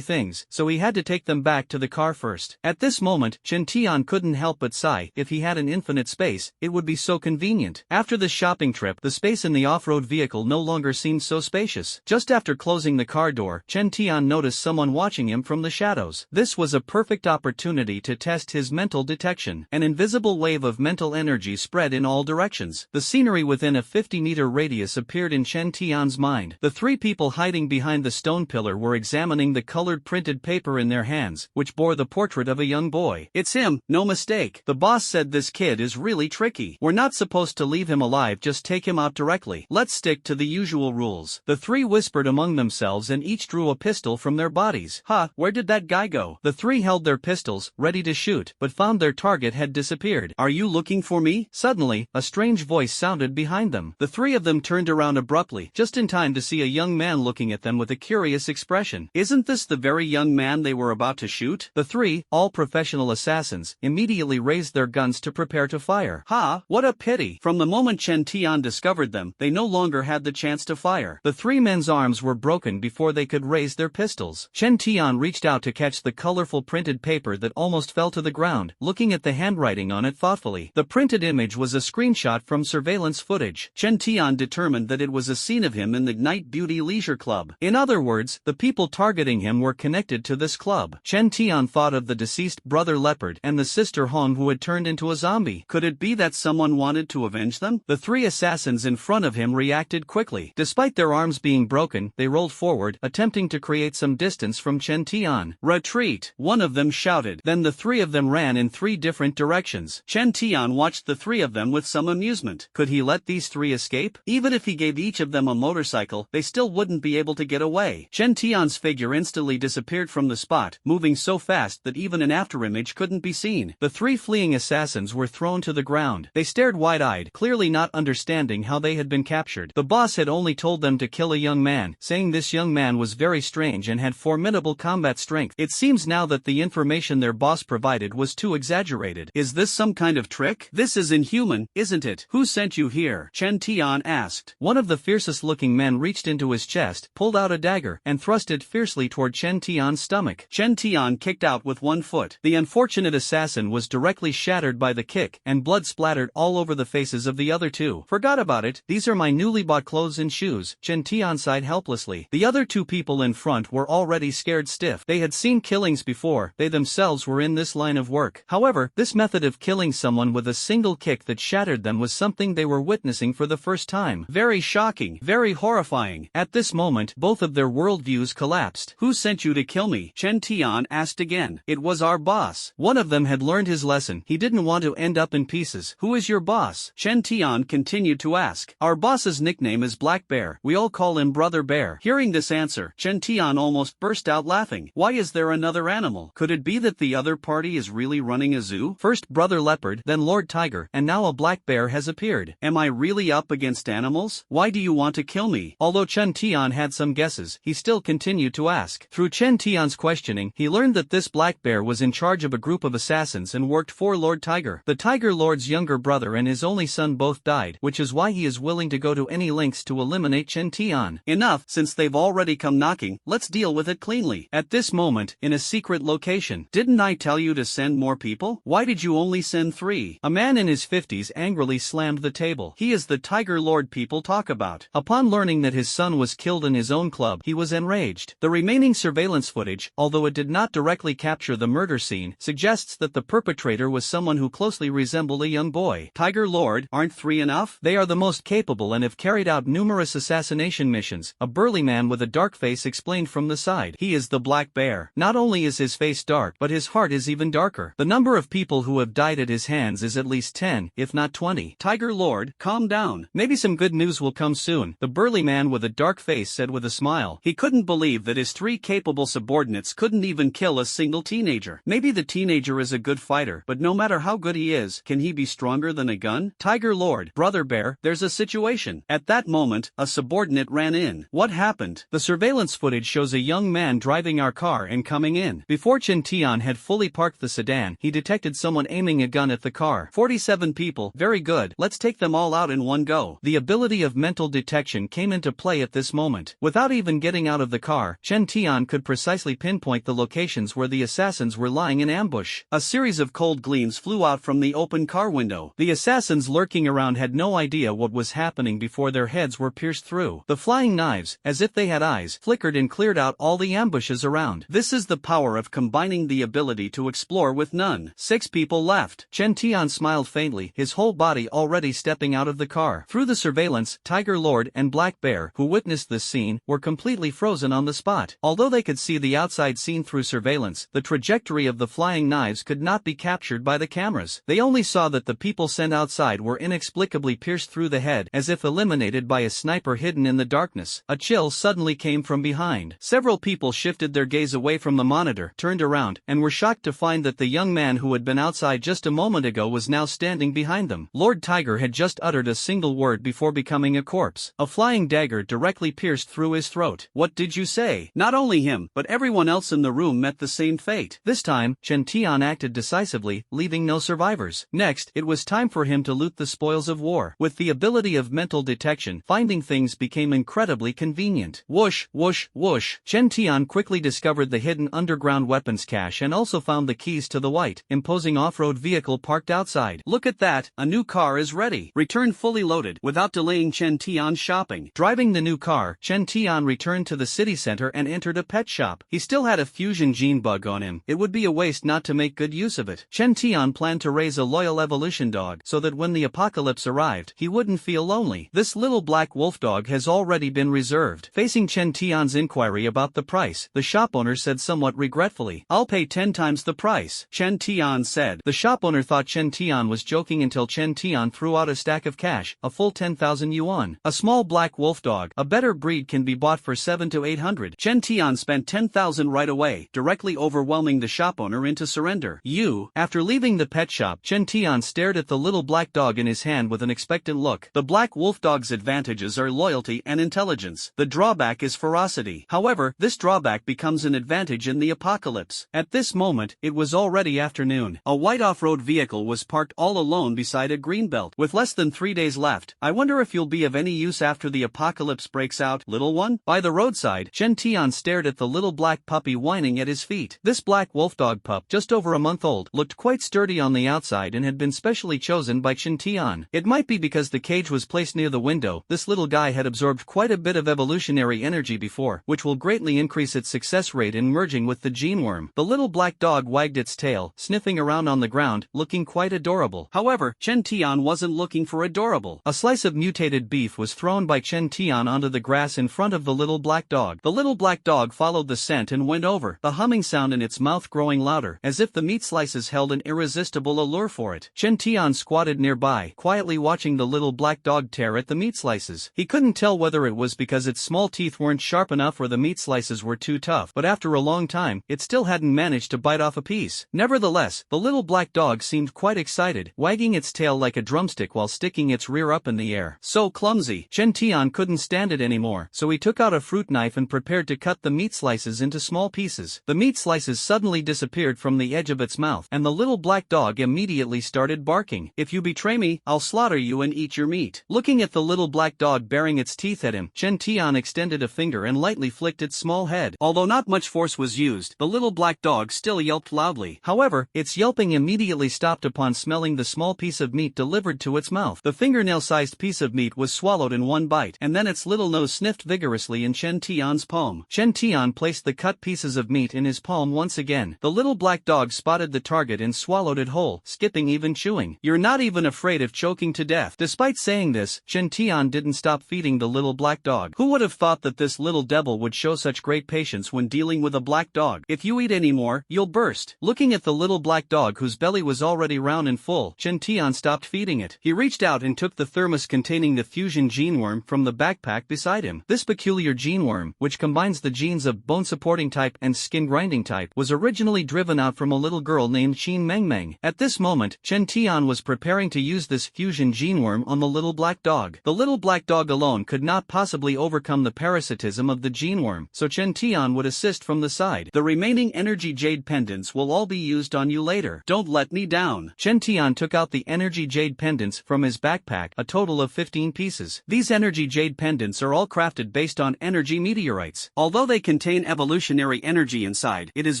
things, so he had to take them back to the car first. At this moment, Chen Tian couldn't help but sigh. If he had an infinite space, it would be so convenient. After the shopping trip, the space in the off-road vehicle no longer seemed so spacious. Just after closing the car door, Chen Tian noticed someone watching him from the shadows. This was a perfect opportunity to test his mental detection. An invisible wave of mental energy spread in all directions. The scenery within a 50-meter radius appeared in Chen Tian's mind. The three people hiding behind the stone pillar were examining the colored printed paper in their hands, which bore the portrait of a young boy. It's him, no mistake. The boss said this kid is really tricky. We're not supposed to leave him alive, just take him out directly. Let's stick to the usual rules. The three whispered among themselves and each drew a pistol from their bodies. Where did that guy go? The three held their pistols, ready to shoot, but found their target had disappeared. Are you looking for me? Suddenly, a strange voice sounded behind them. The three of them turned around abruptly, just in time to see a young man looking at them with a curious expression. Isn't this the very young man they were about to shoot? The three, all professional assassins, immediately raised their guns to prepare to fire. What a pity. From the moment Chen Tian discovered them, they no longer had the chance to fire. The three men's arms were broken before they could raise their pistols. Chen Tian reached out to catch the colorful printed paper that almost fell to the ground, looking at the handwriting on it thoughtfully. The printed image was a screenshot from surveillance footage. Chen Tian determined that it was a scene of him in the Night Beauty Leisure Club. In other words, the people targeting him were connected to this club. Chen Tian thought of the deceased brother Leopard and the sister Hong who had turned into a zombie. Could it be that someone wanted to avenge them? The three assassins in front of him reacted quickly. Despite their arms being broken, they rolled forward, attempting to create some distance from Chen Tian. Retreat! One of them shouted. Then the three of them ran in three different directions. Chen Tian watched the three of them with some amusement. Could he let these three escape? Even if he gave each of them a motorcycle, they still wouldn't be able to get away. Chen Tian's figure instantly disappeared from the spot, moving so fast that even an afterimage couldn't be seen. The three fleeing assassins were thrown to the ground. They stared wide-eyed, clearly not understanding how they had been captured. The boss had only told them to kill a young man, saying this young man was very strange and had formidable combat strength. It seems now that the information their boss provided was too exaggerated. Is this some kind of trick? This is inhuman, isn't it? Who sent you here? Chen Tian asked. One of the fiercest-looking men reached into his chest, pulled out a dagger, and thrust it fiercely toward Chen Tian's stomach. Chen Tian kicked out with one foot. The unfortunate assassin was directly shattered by the kick, and blood splattered all over the faces of the other two. Forgot about it, these are my newly bought clothes and shoes, Chen Tian sighed helplessly. The other two people in front were already scared stiff. They had seen killings before, they themselves were in this line of work. However, this method of killing someone with a single kick that shattered them was something they were witnessing for the first time. Very shocking, very horrifying. At this moment, both of their worldviews collapsed. Who sent you to kill me? Chen Tian asked again. It was our boss. One of them had learned his lesson. He didn't want to end up in pieces. Who is your boss? Chen Tian continued to ask. Our boss's nickname is Black Bear. We all call him Brother Bear. Hearing this answer, Chen Tian almost burst out laughing. Why is there another animal? Could it be that the other party is really running a zoo? First Brother Leopard, then Lord Tiger, and now a black bear has appeared. Am I really up against animals? Why do you want to kill me? Although Chen Tian had some guesses, he still continued to ask. Through Chen Tian's questioning, he learned that this black bear was in charge of a group of assassins and worked for Lord Tiger. The Tiger Lord's younger brother and his only son both died, which is why he is willing to go to any lengths to eliminate Chen Tian. Enough, since they've already come knocking, let's deal with it cleanly. At this moment, in a secret location. Didn't I tell you to send more people? Why did you only send 3? A man in his 50s angrily slammed the table. He is the Tiger Lord people talk about. Upon learning that his son was killed in his own club, he was enraged. The remaining surveillance footage, although it did not directly capture the murder scene, suggests that the perpetrator was someone who closely resembled a young boy. Tiger Lord, aren't 3 enough? They are the most capable and have carried out numerous assassination missions, a burly man with a dark face explained from the side. He is the Black Bear. Not only is his face dark, but his heart is even darker. The number of people people who have died at his hands is at least 10, if not 20. Tiger Lord, calm down. Maybe some good news will come soon, the burly man with a dark face said with a smile. He couldn't believe that his 3 capable subordinates couldn't even kill a single teenager. Maybe the teenager is a good fighter, but no matter how good he is, can he be stronger than a gun? Tiger Lord, Brother Bear, there's a situation. At that moment, a subordinate ran in. What happened? The surveillance footage shows a young man driving our car and coming in. Before Chen Tian had fully parked the sedan, he detected someone aiming a gun at the car. 47 people, very good, let's take them all out in one go. The ability of mental detection came into play at this moment. Without even getting out of the car, Chen Tian could precisely pinpoint the locations where the assassins were lying in ambush. A series of cold gleams flew out from the open car window. The assassins lurking around had no idea what was happening before their heads were pierced through. The flying knives, as if they had eyes, flickered and cleared out all the ambushes around. This is the power of combining the ability to explore with none. 6 people left. Chen Tian smiled faintly, his whole body already stepping out of the car. Through the surveillance, Tiger Lord and Black Bear, who witnessed this scene, were completely frozen on the spot. Although they could see the outside scene through surveillance, the trajectory of the flying knives could not be captured by the cameras. They only saw that the people sent outside were inexplicably pierced through the head, as if eliminated by a sniper hidden in the darkness. A chill suddenly came from behind. Several people shifted their gaze away from the monitor, turned around, and were shocked to find that the young man who had been outside just a moment ago was now standing behind them. Lord Tiger had just uttered a single word before becoming a corpse. A flying dagger directly pierced through his throat. What did you say? Not only him, but everyone else in the room met the same fate. This time, Chen Tian acted decisively, leaving no survivors. Next, it was time for him to loot the spoils of war. With the ability of mental detection, finding things became incredibly convenient. Whoosh, whoosh, whoosh. Chen Tian quickly discovered the hidden underground weapons cache and also found the keys to the white, imposing off-road vehicle parked outside. Look at that, a new car is ready. Return fully loaded, without delaying Chen Tian's shopping. Driving the new car, Chen Tian returned to the city center and entered a pet shop. He still had a fusion gene bug on him. It would be a waste not to make good use of it. Chen Tian planned to raise a loyal evolution dog so that when the apocalypse arrived, he wouldn't feel lonely. This little black wolf dog has already been reserved. Facing Chen Tian's inquiry about the price, the shop owner said somewhat regretfully, "I'll pay 10 times the price," Chen Tian said. The shop owner thought Chen Tian was joking until Chen Tian threw out a stack of cash, a full 10,000 yuan. A small black wolf dog, a better breed, can be bought for 7 to 800. Chen Tian spent 10,000 right away, directly overwhelming the shop owner into surrender. You. After leaving the pet shop, Chen Tian stared at the little black dog in his hand with an expectant look. The black wolf dog's advantages are loyalty and intelligence. The drawback is ferocity. However, this drawback becomes an advantage in the apocalypse. At this moment, it was already afternoon. A white off-road vehicle was parked all alone beside a greenbelt. With less than 3 days left, I wonder if you'll be of any use after the apocalypse breaks out, little one? By the roadside, Chen Tian stared at the little black puppy whining at his feet. This black wolf dog pup, just over a month old, looked quite sturdy on the outside and had been specially chosen by Chen Tian. It might be because the cage was placed near the window. This little guy had absorbed quite a bit of evolutionary energy before, which will greatly increase its success rate in merging with the gene worm. The little black dog wagged its tail, sniffing around on the ground, looking quite adorable. However, Chen Tian wasn't looking for adorable. A slice of mutated beef was thrown by Chen Tian onto the grass in front of the little black dog. The little black dog followed the scent and went over, the humming sound in its mouth growing louder, as if the meat slices held an irresistible allure for it. Chen Tian squatted nearby, quietly watching the little black dog tear at the meat slices. He couldn't tell whether it was because its small teeth weren't sharp enough or the meat slices were too tough, but after a long time, it still hadn't managed to bite off a piece. Nevertheless, the little black dog seemed quite excited, wagging its tail like a drumstick while sticking its rear up in the air. So clumsy. Chen Tian couldn't stand it anymore, so he took out a fruit knife and prepared to cut the meat slices into small pieces. The meat slices suddenly disappeared from the edge of its mouth, and the little black dog immediately started barking. "If you betray me, I'll slaughter you and eat your meat." Looking at the little black dog baring its teeth at him, Chen Tian extended a finger and lightly flicked its small head. Although not much force was used, the little black dog still yelped loudly. However, its yelping immediately stopped upon smelling the small piece of meat delivered to its mouth. The fingernail-sized piece of meat was swallowed in one bite, and then its little nose sniffed vigorously in Chen Tian's palm. Chen Tian placed the cut pieces of meat in his palm once again. The little black dog spotted the target and swallowed it whole, skipping even chewing. "You're not even afraid of choking to death." Despite saying this, Chen Tian didn't stop feeding the little black dog. Who would have thought that this little devil would show such great patience when dealing with a black dog? "If you eat any more, you'll burst." Looking at the little black dog whose belly was already round and full. Chen Tian stopped feeding it. He reached out and took the thermos containing the fusion gene worm from the backpack beside him. This peculiar gene worm, which combines the genes of bone-supporting type and skin-grinding type, was originally driven out from a little girl named Qin Mengmeng. At this moment, Chen Tian was preparing to use this fusion gene worm on the little black dog. The little black dog alone could not possibly overcome the parasitism of the gene worm, so Chen Tian would assist from the side. The remaining energy jade pendants will all be used on you later. Don't let me down. Chen Tian took out the energy jade pendants from his backpack, a total of 15 pieces. These energy jade pendants are all crafted based on energy meteorites. Although they contain evolutionary energy inside, it is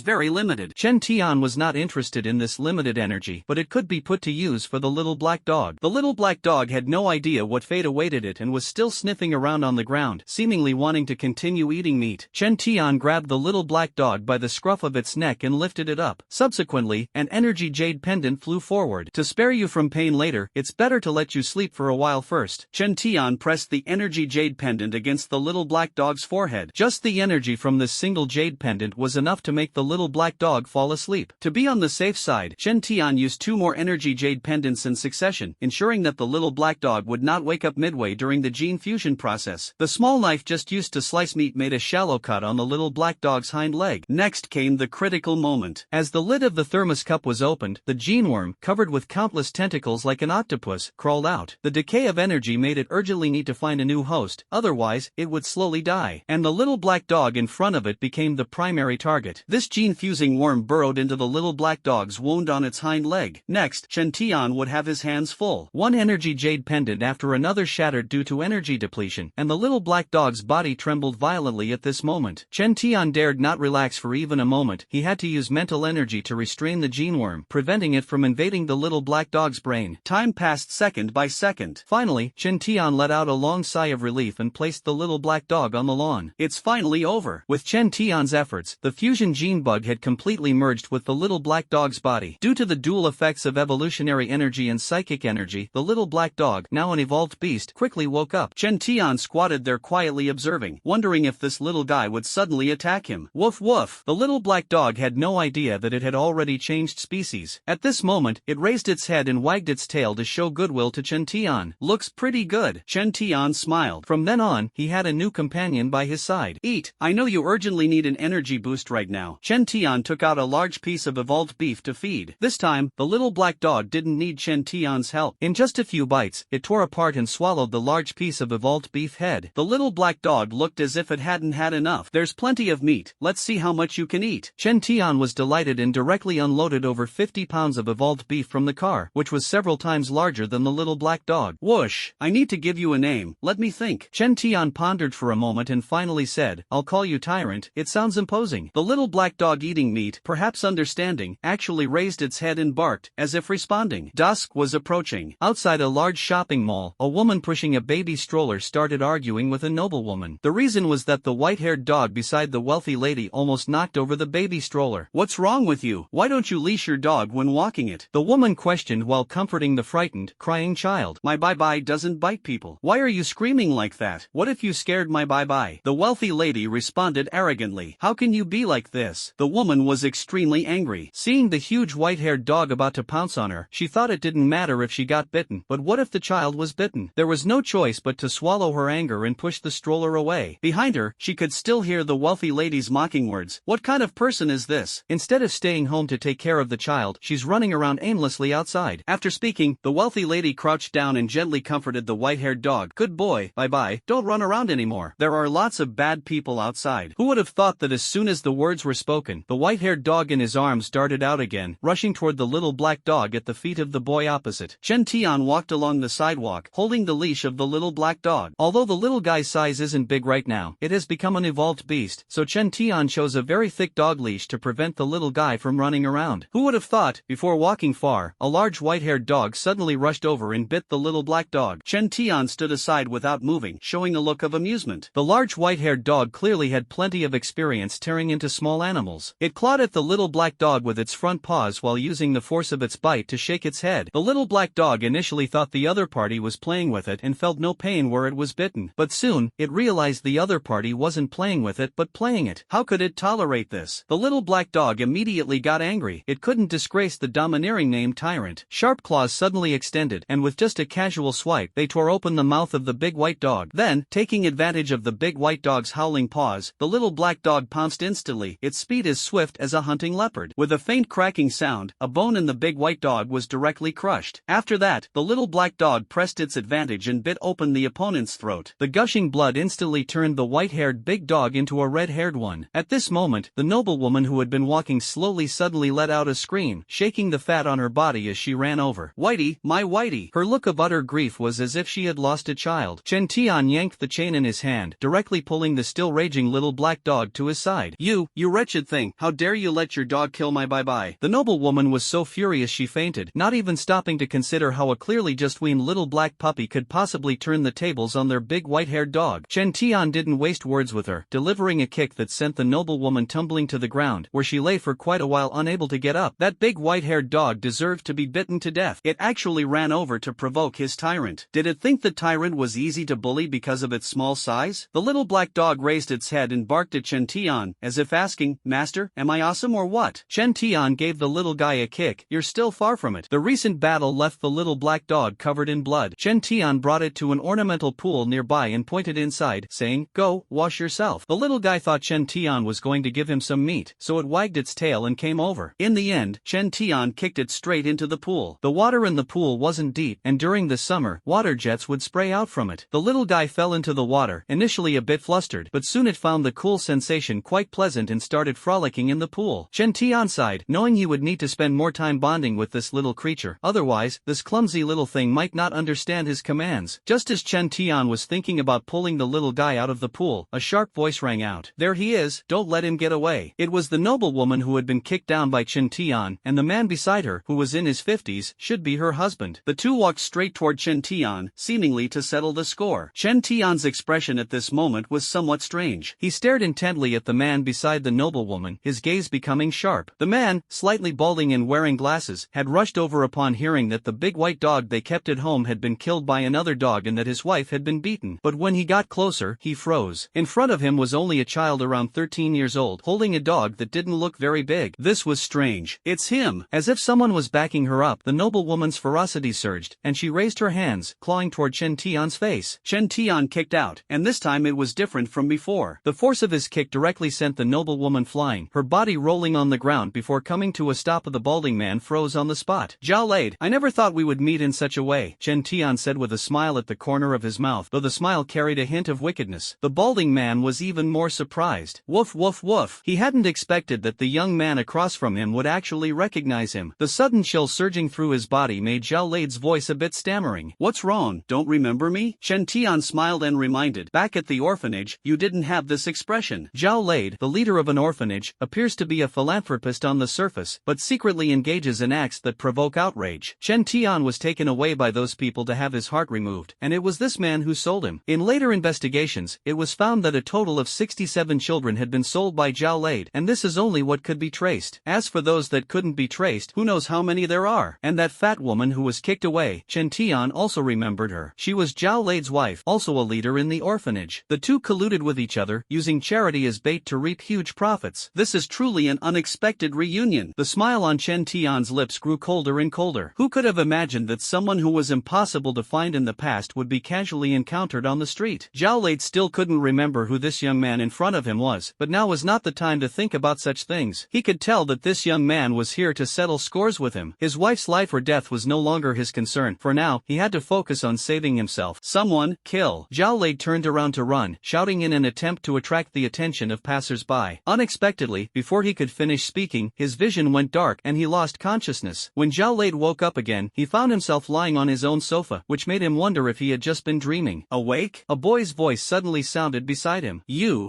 very limited. Chen Tian was not interested in this limited energy, but it could be put to use for the little black dog. The little black dog had no idea what fate awaited it and was still sniffing around on the ground, seemingly wanting to continue eating meat. Chen Tian grabbed the little black dog by the scruff of its neck and lifted it up. Subsequently, an energy jade pendant flew forward. To spare you from pain later, it's better to let you sleep for a while first. Chen Tian pressed the energy jade pendant against the little black dog's forehead. Just the energy from this single jade pendant was enough to make the little black dog fall asleep. To be on the safe side, Chen Tian used 2 more energy jade pendants in succession, ensuring that the little black dog would not wake up midway during the gene fusion process. The small knife just used to slice meat made a shallow cut on the little black dog's hind leg. Next came the critical moment. As the lid of the thermos cup was opened, the gene worm, covered with countless tentacles like an octopus, crawled out. The decay of energy made it urgently need to find a new host, otherwise, it would slowly die. And the little black dog in front of it became the primary target. This gene-fusing worm burrowed into the little black dog's wound on its hind leg. Next, Chen Tian would have his hands full. One energy jade pendant after another shattered due to energy depletion, and the little black dog's body trembled violently at this moment. Chen Tian dared not relax for even a moment. He had to use mental energy to restrain the gene worm, preventing it from invading the little black dog's brain. Time passed second by second. Finally, Chen Tian let out a long sigh of relief and placed the little black dog on the lawn. It's finally over. With Chen Tian's efforts, the fusion gene bug had completely merged with the little black dog's body. Due to the dual effects of evolutionary energy and psychic energy, the little black dog, now an evolved beast, quickly woke up. Chen Tian squatted there quietly observing, wondering if this little guy would suddenly attack him. Woof woof. The little black dog had no idea that it had already changed species. At this moment, it raised its head and wagged its tail to show goodwill to Chen Tian. Looks pretty good. Chen Tian smiled. From then on, he had a new companion by his side. Eat. I know you urgently need an energy boost right now. Chen Tian took out a large piece of evolved beef to feed. This time, the little black dog didn't need Chen Tian's help. In just a few bites, it tore apart and swallowed the large piece of evolved beef head. The little black dog looked as if it hadn't had enough. There's plenty of meat. Let's see how much you can eat. Chen Tian was delighted and directly unloaded over 50 pounds of evolved beef from the car, which was several times larger than the little black dog. Whoosh. I need to give you a name. Let me think. Chen Tian pondered for a moment and finally said, I'll call you Tyrant. It sounds imposing. The little black dog eating meat, perhaps understanding, actually raised its head and barked, as if responding. Dusk was approaching. Outside a large shopping mall, a woman pushing a baby stroller started arguing with a noblewoman. The reason was that the white-haired dog beside the wealthy lady almost knocked over the baby stroller. What's wrong with you? Why don't you leash your dog when walking it? The woman questioned while comforting the frightened, crying child. My bye-bye doesn't bite people. Why are you screaming like that? What if you scared my bye-bye? The wealthy lady responded arrogantly. How can you be like this? The woman was extremely angry. Seeing the huge white-haired dog about to pounce on her, she thought it didn't matter if she got bitten, but what if the child was bitten? There was no choice but to swallow her anger and push the stroller away. Behind her, she could still hear the wealthy lady's mocking words. What kind of person is this? Instead of staying home to take care of the child, she's running around aimlessly outside. After speaking, the wealthy lady crouched down and gently comforted the white-haired dog. Good boy, bye-bye, don't run around anymore. There are lots of bad people outside. Who would have thought that as soon as the words were spoken, the white-haired dog in his arms darted out again, rushing toward the little black dog at the feet of the boy opposite. Chen Tian walked along the sidewalk, holding the leash of the little black dog. Although the little guy's size isn't big right now, it has become an evolved beast, so Chen Tian chose a very thick dog leash to prevent the little guy from running around. Who would have thought? Before walking far, a large white-haired dog suddenly rushed over and bit the little black dog. Chen Tian stood aside without moving, showing a look of amusement. The large white-haired dog clearly had plenty of experience tearing into small animals. It clawed at the little black dog with its front paws while using the force of its bite to shake its head. The little black dog initially thought the other party was playing with it and felt no pain where it was bitten, but soon, it realized the other party wasn't playing with it but playing it. How could it tolerate this? The little black dog immediately got angry. It couldn't disgrace the domineering name tyrant. Sharp claws suddenly extended, and with just a casual swipe, they tore open the mouth of the big white dog. Then, taking advantage of the big white dog's howling paws, the little black dog pounced instantly, its speed as swift as a hunting leopard. With a faint cracking sound, a bone in the big white dog was directly crushed. After that, the little black dog pressed its advantage and bit open the opponent's throat. The gushing blood instantly turned the white-haired big dog into a red-haired one. At this moment, the noblewoman who had been walking slowly suddenly let out a scream, shaking the fat on her body as she ran over. "Whitey, my Whitey!" Her look of utter grief was as if she had lost a child. Chen Tian yanked the chain in his hand, directly pulling the still raging little black dog to his side. You wretched thing, how dare you let your dog kill my bye-bye?" The noblewoman was so furious she fainted, not even stopping to consider how a clearly just weaned little black puppy could possibly turn the tables on their big white-haired dog. Chen Tian didn't waste words with her, delivering a kick that sent the noblewoman tumbling to the ground, where she lay for quite a while unable to get up. That big white-haired dog deserved to be bitten to death. It actually ran over to provoke his tyrant. Did it think the tyrant was easy to bully because of its small size? The little black dog raised its head and barked at Chen Tian, as if asking, "Master, am I awesome or what?" Chen Tian gave the little guy a kick. "You're still far from it." The recent battle left the little black dog covered in blood. Chen Tian brought it to an ornamental pool nearby and pointed inside, saying, "Go, wash yourself." The little guy thought Chen Tian was going to give him some meat, so it wagged its tail and came over. In the end, Chen Tian kicked it straight into the pool. The water in the pool wasn't deep, and during the summer, water jets would spray out from it. The little guy fell into the water, initially a bit flustered, but soon it found the cool sensation quite pleasant and started frolicking in the pool. Chen Tian sighed, knowing he would need to spend more time bonding with this little creature. Otherwise, this clumsy little thing might not understand his commands. Just as Chen Tian was thinking about pulling the little guy out of the pool, a sharp voice rang out. "There he is, don't let him get away." It was the noblewoman who had been kicked down by Chen Tian, and the man beside her, who was in his 50s, should be her husband. The two walked straight toward Chen Tian, seemingly to settle the score. Chen Tian's expression at this moment was somewhat strange. He stared intently at the man beside the noblewoman, his gaze becoming sharp. The man, slightly balding and wearing glasses, had rushed over upon hearing that the big white dog they kept at home had been killed by another dog and that his wife had been beaten. But when he got closer, he froze. In front of him was only a child around 13 years old, holding a dog that didn't look very big. This was strange. "It's him!" As if someone was backing her up, the noblewoman's ferocity surged, and she raised her hands, clawing toward Chen Tian's face. Chen Tian kicked out, and this time it was different from before. The force of his kick directly sent the noblewoman flying, her body rolling on the ground before coming to a stop. The balding man froze on the spot. "Zhao Lade, I never thought we would meet in such a way," Chen Tian said with a smile at the corner of his mouth, though the smile carried a hint of wickedness. The balding man was even more surprised. Woof woof woof. He hadn't expected that the young man across from him would actually recognize him. The sudden chill surging through his body made Zhao Lade's voice a bit stammering. "What's wrong? Don't remember me?" Chen Tian smiled and reminded, "Back at the orphanage, you didn't have this expression." Zhao Lade, the leader of an orphanage, appears to be a philanthropist on the surface, but secretly engages in acts that provoke outrage. Chen Tian was taken away by those people to have his heart removed, and it was this man who sold him. In later investigations, it was found that a total of 67 children had been sold by Zhao Lade, and this is only what could be traced. As for those that couldn't be traced, who knows how many there are. And that fat woman who was kicked away, Chen Tian also remembered her. She was Zhao Lade's wife, also a leader in the orphanage. The two colluded with each other, using charity as bait to reap huge profits. This is truly an unexpected reunion. The smile on Chen Tian's lips grew colder and colder. Who could have imagined that someone who was impossible to find in the past would be casually encountered on the street? Zhao Lade still couldn't remember who this young man in front of him was, but now was not the time to think about such things. He could tell that this young man was here to settle scores with him. His wife's life or death was no longer his concern. For now, he had to focus on saving himself. "Someone, kill." Zhao Lade turned around to run, shouting in an attempt to attract the attention of passers-by. Unexpectedly, before he could finish speaking, his vision went dark and he lost consciousness. When Zhao Lade woke up again, he found himself lying on his own sofa, which made him wonder if he had just been dreaming. "Awake?" A boy's voice suddenly sounded beside him.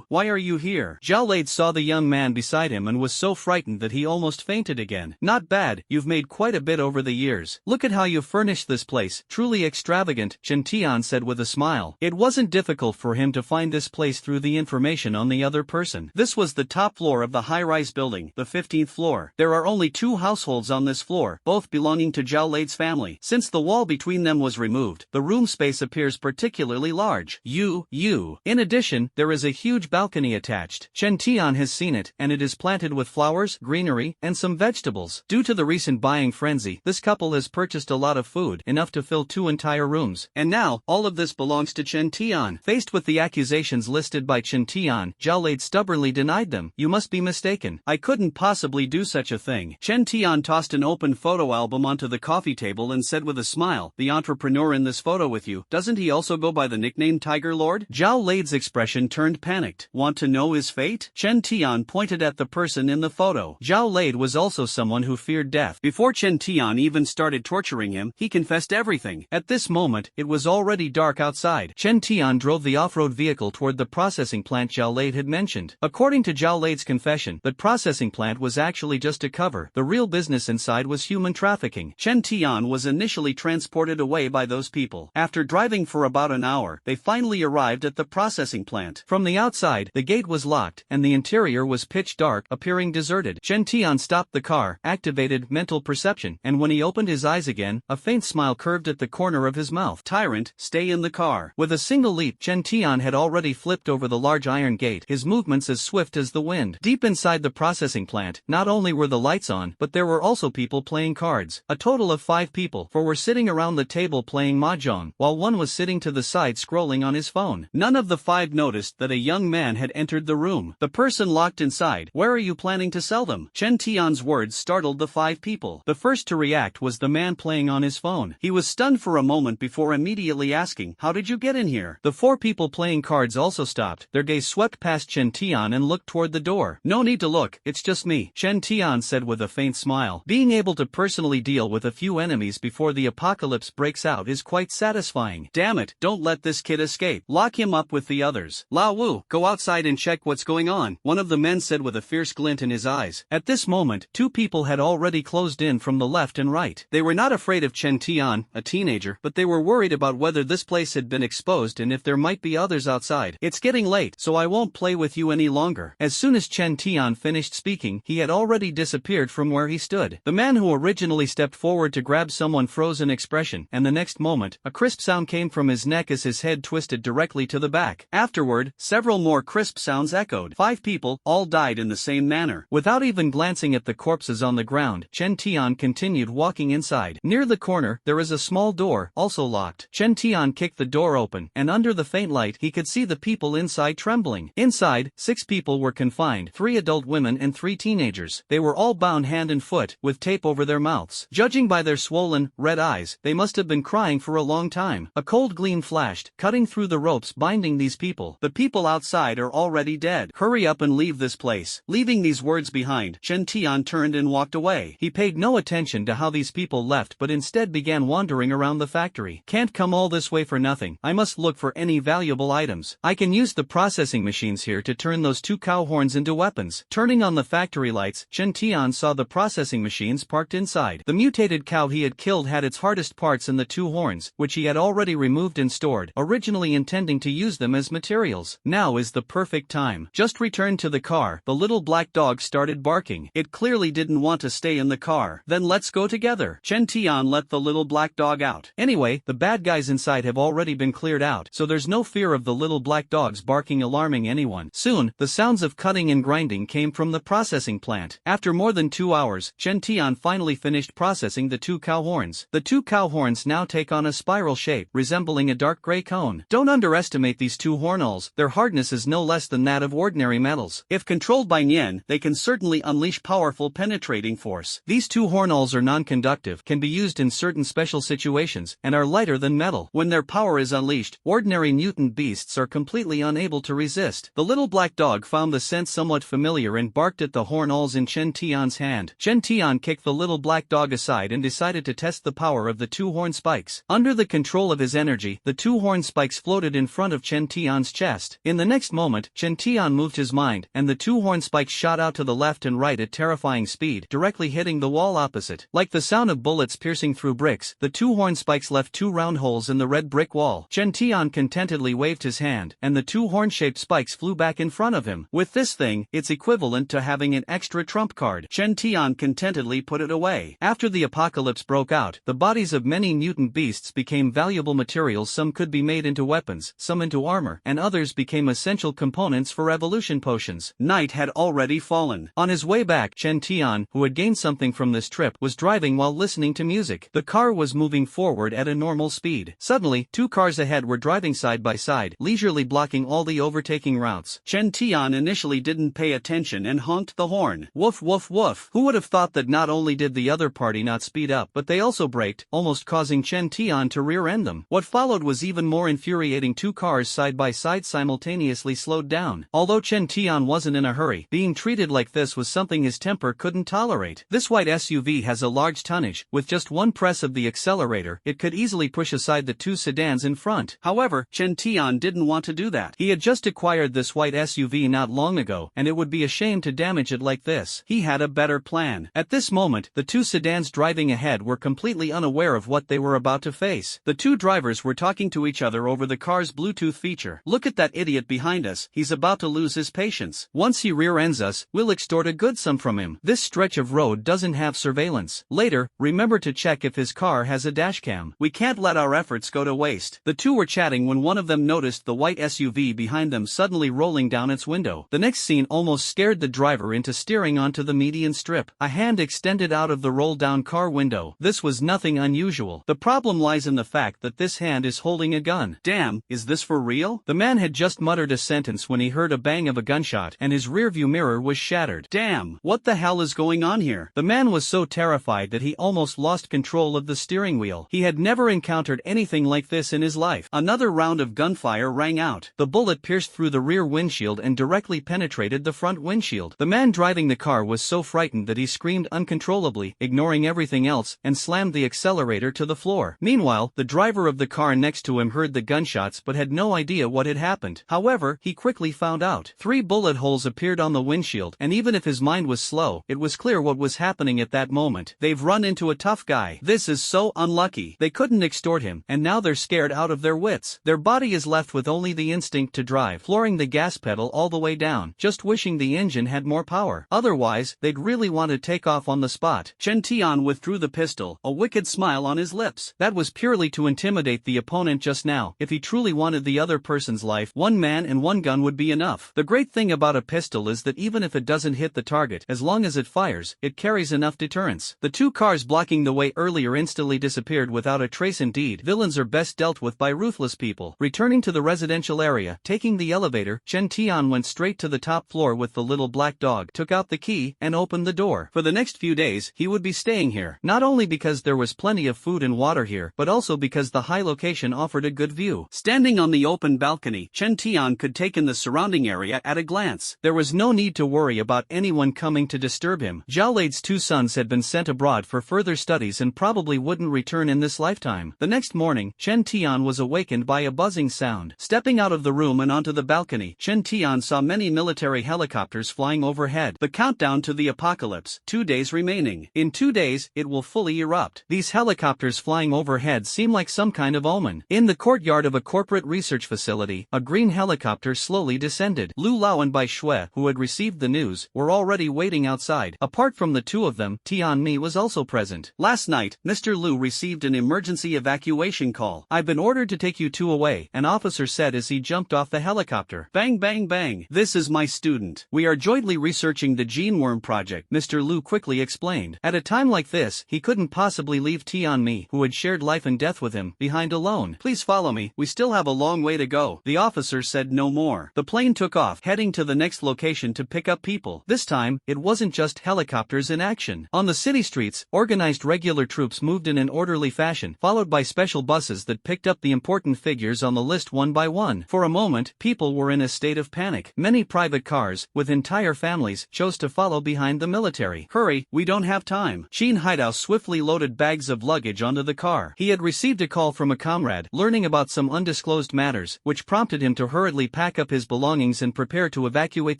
Why are you here?" Zhao Lade saw the young man beside him and was so frightened that he almost fainted again. "Not bad, you've made quite a bit over the years. Look at how you've furnished this place, truly extravagant," Chen Tian said with a smile. It wasn't difficult for him to find this place through the information on the other person. This was the top floor of the high-rise building, the 15th floor. There are only 2 households on this floor, both belonging to Zhao Lade's family. Since the wall between them was removed, the room space appears particularly large. In addition, there is a huge balcony attached. Chen Tian has seen it, and it is planted with flowers, greenery, and and some vegetables. Due to the recent buying frenzy, this couple has purchased a lot of food, enough to fill 2 entire rooms. And now, all of this belongs to Chen Tian. Faced with the accusations listed by Chen Tian, Zhao Lade stubbornly denied them. You must be mistaken. I couldn't possibly do such a thing. Chen Tian tossed an open photo album onto the coffee table and said with a smile, the entrepreneur in this photo with you, doesn't he also go by the nickname Tiger Lord? Zhao Lade's expression turned panicked. Want to know his fate? Chen Tian pointed at the person in the photo. Zhao Lade was also someone who feared death. Before Chen Tian even started torturing him, he confessed everything. At this moment, it was already dark outside. Chen Tian drove the off-road vehicle toward the processing plant Zhao Lade had mentioned. According to Zhao Lade's confession, that processing plant was actually just a cover. The real business inside was human trafficking. Chen Tian was initially transported away by those people. After driving for about an hour, they finally arrived at the processing plant. From the outside, the gate was locked, and the interior was pitch dark, appearing deserted. Chen Tian stopped the car, activated mental perception, and when he opened his eyes again, a faint smile curved at the corner of his mouth. Tyrant, stay in the car. With a single leap, Chen Tian had already flipped over the large iron gate, his movements as swift as the wind. Deep inside the processing plant, not only were the lights on, but there were also people playing cards. A total of 5 people, 4 were sitting around the table playing mahjong, while 1 was sitting to the side scrolling on his phone. None of the 5 noticed that a young man had entered the room. The person locked inside, where are you planning to sell them? Chen Tian's words startled the 5 people. The first to react was the man playing on his phone. He was stunned for a moment before immediately asking, how did you get in here? The 4 people playing cards also stopped. Their gaze swept past Chen Tian and looked toward the door. No need to look, it's just me, Chen Tian said with a faint smile. Being able to personally deal with a few enemies before the apocalypse breaks out is quite satisfying. Damn it, don't let this kid escape. Lock him up with the others. Lao Wu, go outside and check what's going on, one of the men said with a fierce glint in his eyes. At this moment, 2 people had already closed in from the left and right. They were not afraid of Chen Tian, a teenager, but they were worried about whether this place had been exposed and if there might be others outside. It's getting late, so I won't play with you any longer. As soon as Chen Tian finished speaking, he had already disappeared from where he stood. The man who originally stepped forward to grab someone froze in expression, and the next moment, a crisp sound came from his neck as his head twisted directly to the back. Afterward, several more crisp sounds echoed. 5 people, all died in the same manner. Without even glancing at the corpses on the ground, Chen Tian continued walking inside. Near the corner, there is a small door, also locked. Chen Tian kicked the door open, and under the faint light, he could see the people inside trembling. Inside, 6 people were confined, 3 adult women and 3 teenagers. They were all bound hand and foot, with tape over their mouths. Judging by their swollen, red eyes, they must have been crying for a long time. A cold gleam flashed, cutting through the ropes binding these people. The people outside are already dead. Hurry up and leave this place. Leaving these words behind, Chen Tian turned and walked away. He paid no attention to how these people left but instead began wandering around the factory. Can't come all this way for nothing. I must look for any valuable items. I can use the processing machines here to turn those 2 cow horns into weapons. Turning on the factory lights, Chen Tian saw the processing machines parked inside. The mutated cow he had killed had its hardest parts in the 2 horns, which he had already removed and stored, originally intending to use them as materials. Now is the perfect time. Just returned to the car, the little black dog started barking. It clearly didn't want to stay in the car. Then let's go together. Chen Tian let the little black dog out. Anyway, the bad guys inside have already been cleared out, so there's no fear of the little black dogs barking alarming anyone. Soon, the sounds of cutting and grinding came from the processing plant. After more than 2 hours, Chen Tian finally finished processing the 2 cow horns. The 2 cow horns now take on a spiral shape, resembling a dark gray cone. Don't underestimate these 2 hornalls. Their hardness is no less than that of ordinary metals. If controlled by Nian, they can certainly unleash powerful penetrating force. These 2 hornalls are non-conductive, can be used in certain special situations, and are lighter than metal. When their power is unleashed, ordinary mutant beasts are completely unable to resist. The little black dog found the scent somewhat familiar and barked at the hornalls in Chen Tian's hand. Chen Tian kicked the little black dog aside and decided to test the power of the 2 horn spikes. Under the control of his energy, the 2 horn spikes floated in front of Chen Tian's chest. In the next moment, Chen Tian moved his mind, and the 2 horn spikes shot out to the left and right at terrifying speed, directly hitting the wall opposite. Like the sound of bullets piercing through bricks, the 2 horn spikes left 2 round holes in the red brick wall. Chen Tian contentedly waved his hand, and the 2 horn-shaped spikes flew back in front of him. With this thing, it's equivalent to having an extra trump card. Chen Tian contentedly put it away. After the apocalypse broke out, the bodies of many mutant beasts became valuable materials. Some could be made into weapons, some into armor, and others became essential components for evolution potions. Night had already fallen. On his way back, Chen Tian, who had gained something from this trip, was driving while listening to music. The car was moving forward at a normal speed. Suddenly, two cars ahead were driving side by side, leisurely blocking all the overtaking routes. Chen Tian initially didn't pay attention and honked the horn. Woof woof woof. Who would have thought that not only did the other party not speed up, but they also braked, almost causing Chen Tian to rear-end them. What followed was even more infuriating. Two cars side by side simultaneously slowed down. Although Chen Tian wasn't in a hurry, being treated like this was something his temper couldn't tolerate. This white SUV has a large tonnage. With just one press of the accelerator, it could easily push aside the two sedans in front. However, Chen Tian didn't want to do that. He had just acquired this white SUV not long ago, and it would be a shame to damage it like this. He had a better plan. At this moment, the two sedans driving ahead were completely unaware of what they were about to face. The two drivers were talking to each other over the car's Bluetooth feature. Look at that idiot behind us, he's about to lose his patience. Once he rear-ends us, we'll extort a good sum from him. This stretch of road doesn't have surveillance. Later, remember to check if his car has a dashcam. We can't let our efforts go to waste. The two were chatting when one of them noticed the white SUV behind them suddenly rolling down its window. The next scene almost scared the driver into steering onto the median strip. A hand extended out of the roll-down car window. This was nothing unusual. The problem lies in the fact that this hand is holding a gun. Damn, is this for real? The man had just muttered a sentence when he heard a bang of a gunshot, and his rearview mirror was shattered. Damn, what the hell is going on here? The man was so terrified that he almost lost control of the steering wheel. He had never encountered anything like this in his life. Another round of gunfire rang out. The bullet pierced through the rear windshield and directly penetrated the front windshield. The man driving the car was so frightened that he screamed uncontrollably, ignoring everything else, and slammed the accelerator to the floor. Meanwhile, the driver of the car next to him heard the gunshots but had no idea what had happened. However, he quickly found out. 3 bullet holes appeared on the windshield, and even if his mind was slow, it was clear what was happening at that moment. They've run into a tough guy. This is so unlucky. They couldn't extort him, and now they're scared out of their wits. Their body is left with only the instinct to drive, flooring the gas pedal all the way down, just wishing the engine had more power. Otherwise, they'd really want to take off on the spot. Chen Tian withdrew the pistol, a wicked smile on his lips. That was purely to intimidate the opponent just now. If he truly wanted the other person's life, one man and one gun would be enough. The great thing about a pistol is that even if it doesn't hit the target, as long as it fires, it carries enough deterrence. The two cars blocking the way earlier instantly disappeared without a trace. Indeed, villains are best dealt with by ruthless people. Returning to the residential area, taking the elevator, Chen Tian went straight to the top floor with the little black dog, took out the key, and opened the door. For the next few days, he would be staying here, not only because there was plenty of food and water here, but also because the high location offered a good view. Standing on the open balcony, Chen Tian could take in the surrounding area at a glance. There was no need to worry about anyone coming to disturb him. Zhao Lei's 2 sons had been sent abroad for further studies and probably wouldn't return in this lifetime. The next morning, Chen Tian was awakened by a buzzing sound. Stepping out of the room and onto the balcony, Chen Tian saw many military helicopters flying overhead. The countdown to the apocalypse, 2 days remaining. In 2 days, it will fully erupt. These helicopters flying overhead seem like some kind of omen. In the courtyard of a corporate research facility, a green helicopter slowly descended. Lu Lao and Bai Shui, who had received the news, were already waiting outside. Apart from the two of them, Tian Mi was also present. Last night, Mr. Lu received an emergency evacuation call. I've been ordered to take you two away, an officer said as he jumped off the helicopter. Bang bang bang. This is my student. We are jointly researching the gene worm project, Mr. Lu quickly explained. At a time like this, he couldn't possibly leave Tian Mi, who had shared life and death with him, behind alone. Please follow me, we still have a long way to go. The officer said no more. The plane took off, heading to the next location to pick up people. This time, it wasn't just helicopters in action. On the city streets, organized regular troops moved in an orderly fashion, followed by special buses that picked up the important figures on the list one by one. For a moment, people were in a state of panic. Many private cars, with entire families, chose to follow behind the military. Hurry, we don't have time. Qin Haidao swiftly loaded bags of luggage onto the car. He had received a call from a comrade, learning about some undisclosed matters, which prompted him to hurriedly pack up his belongings and prepare to evacuate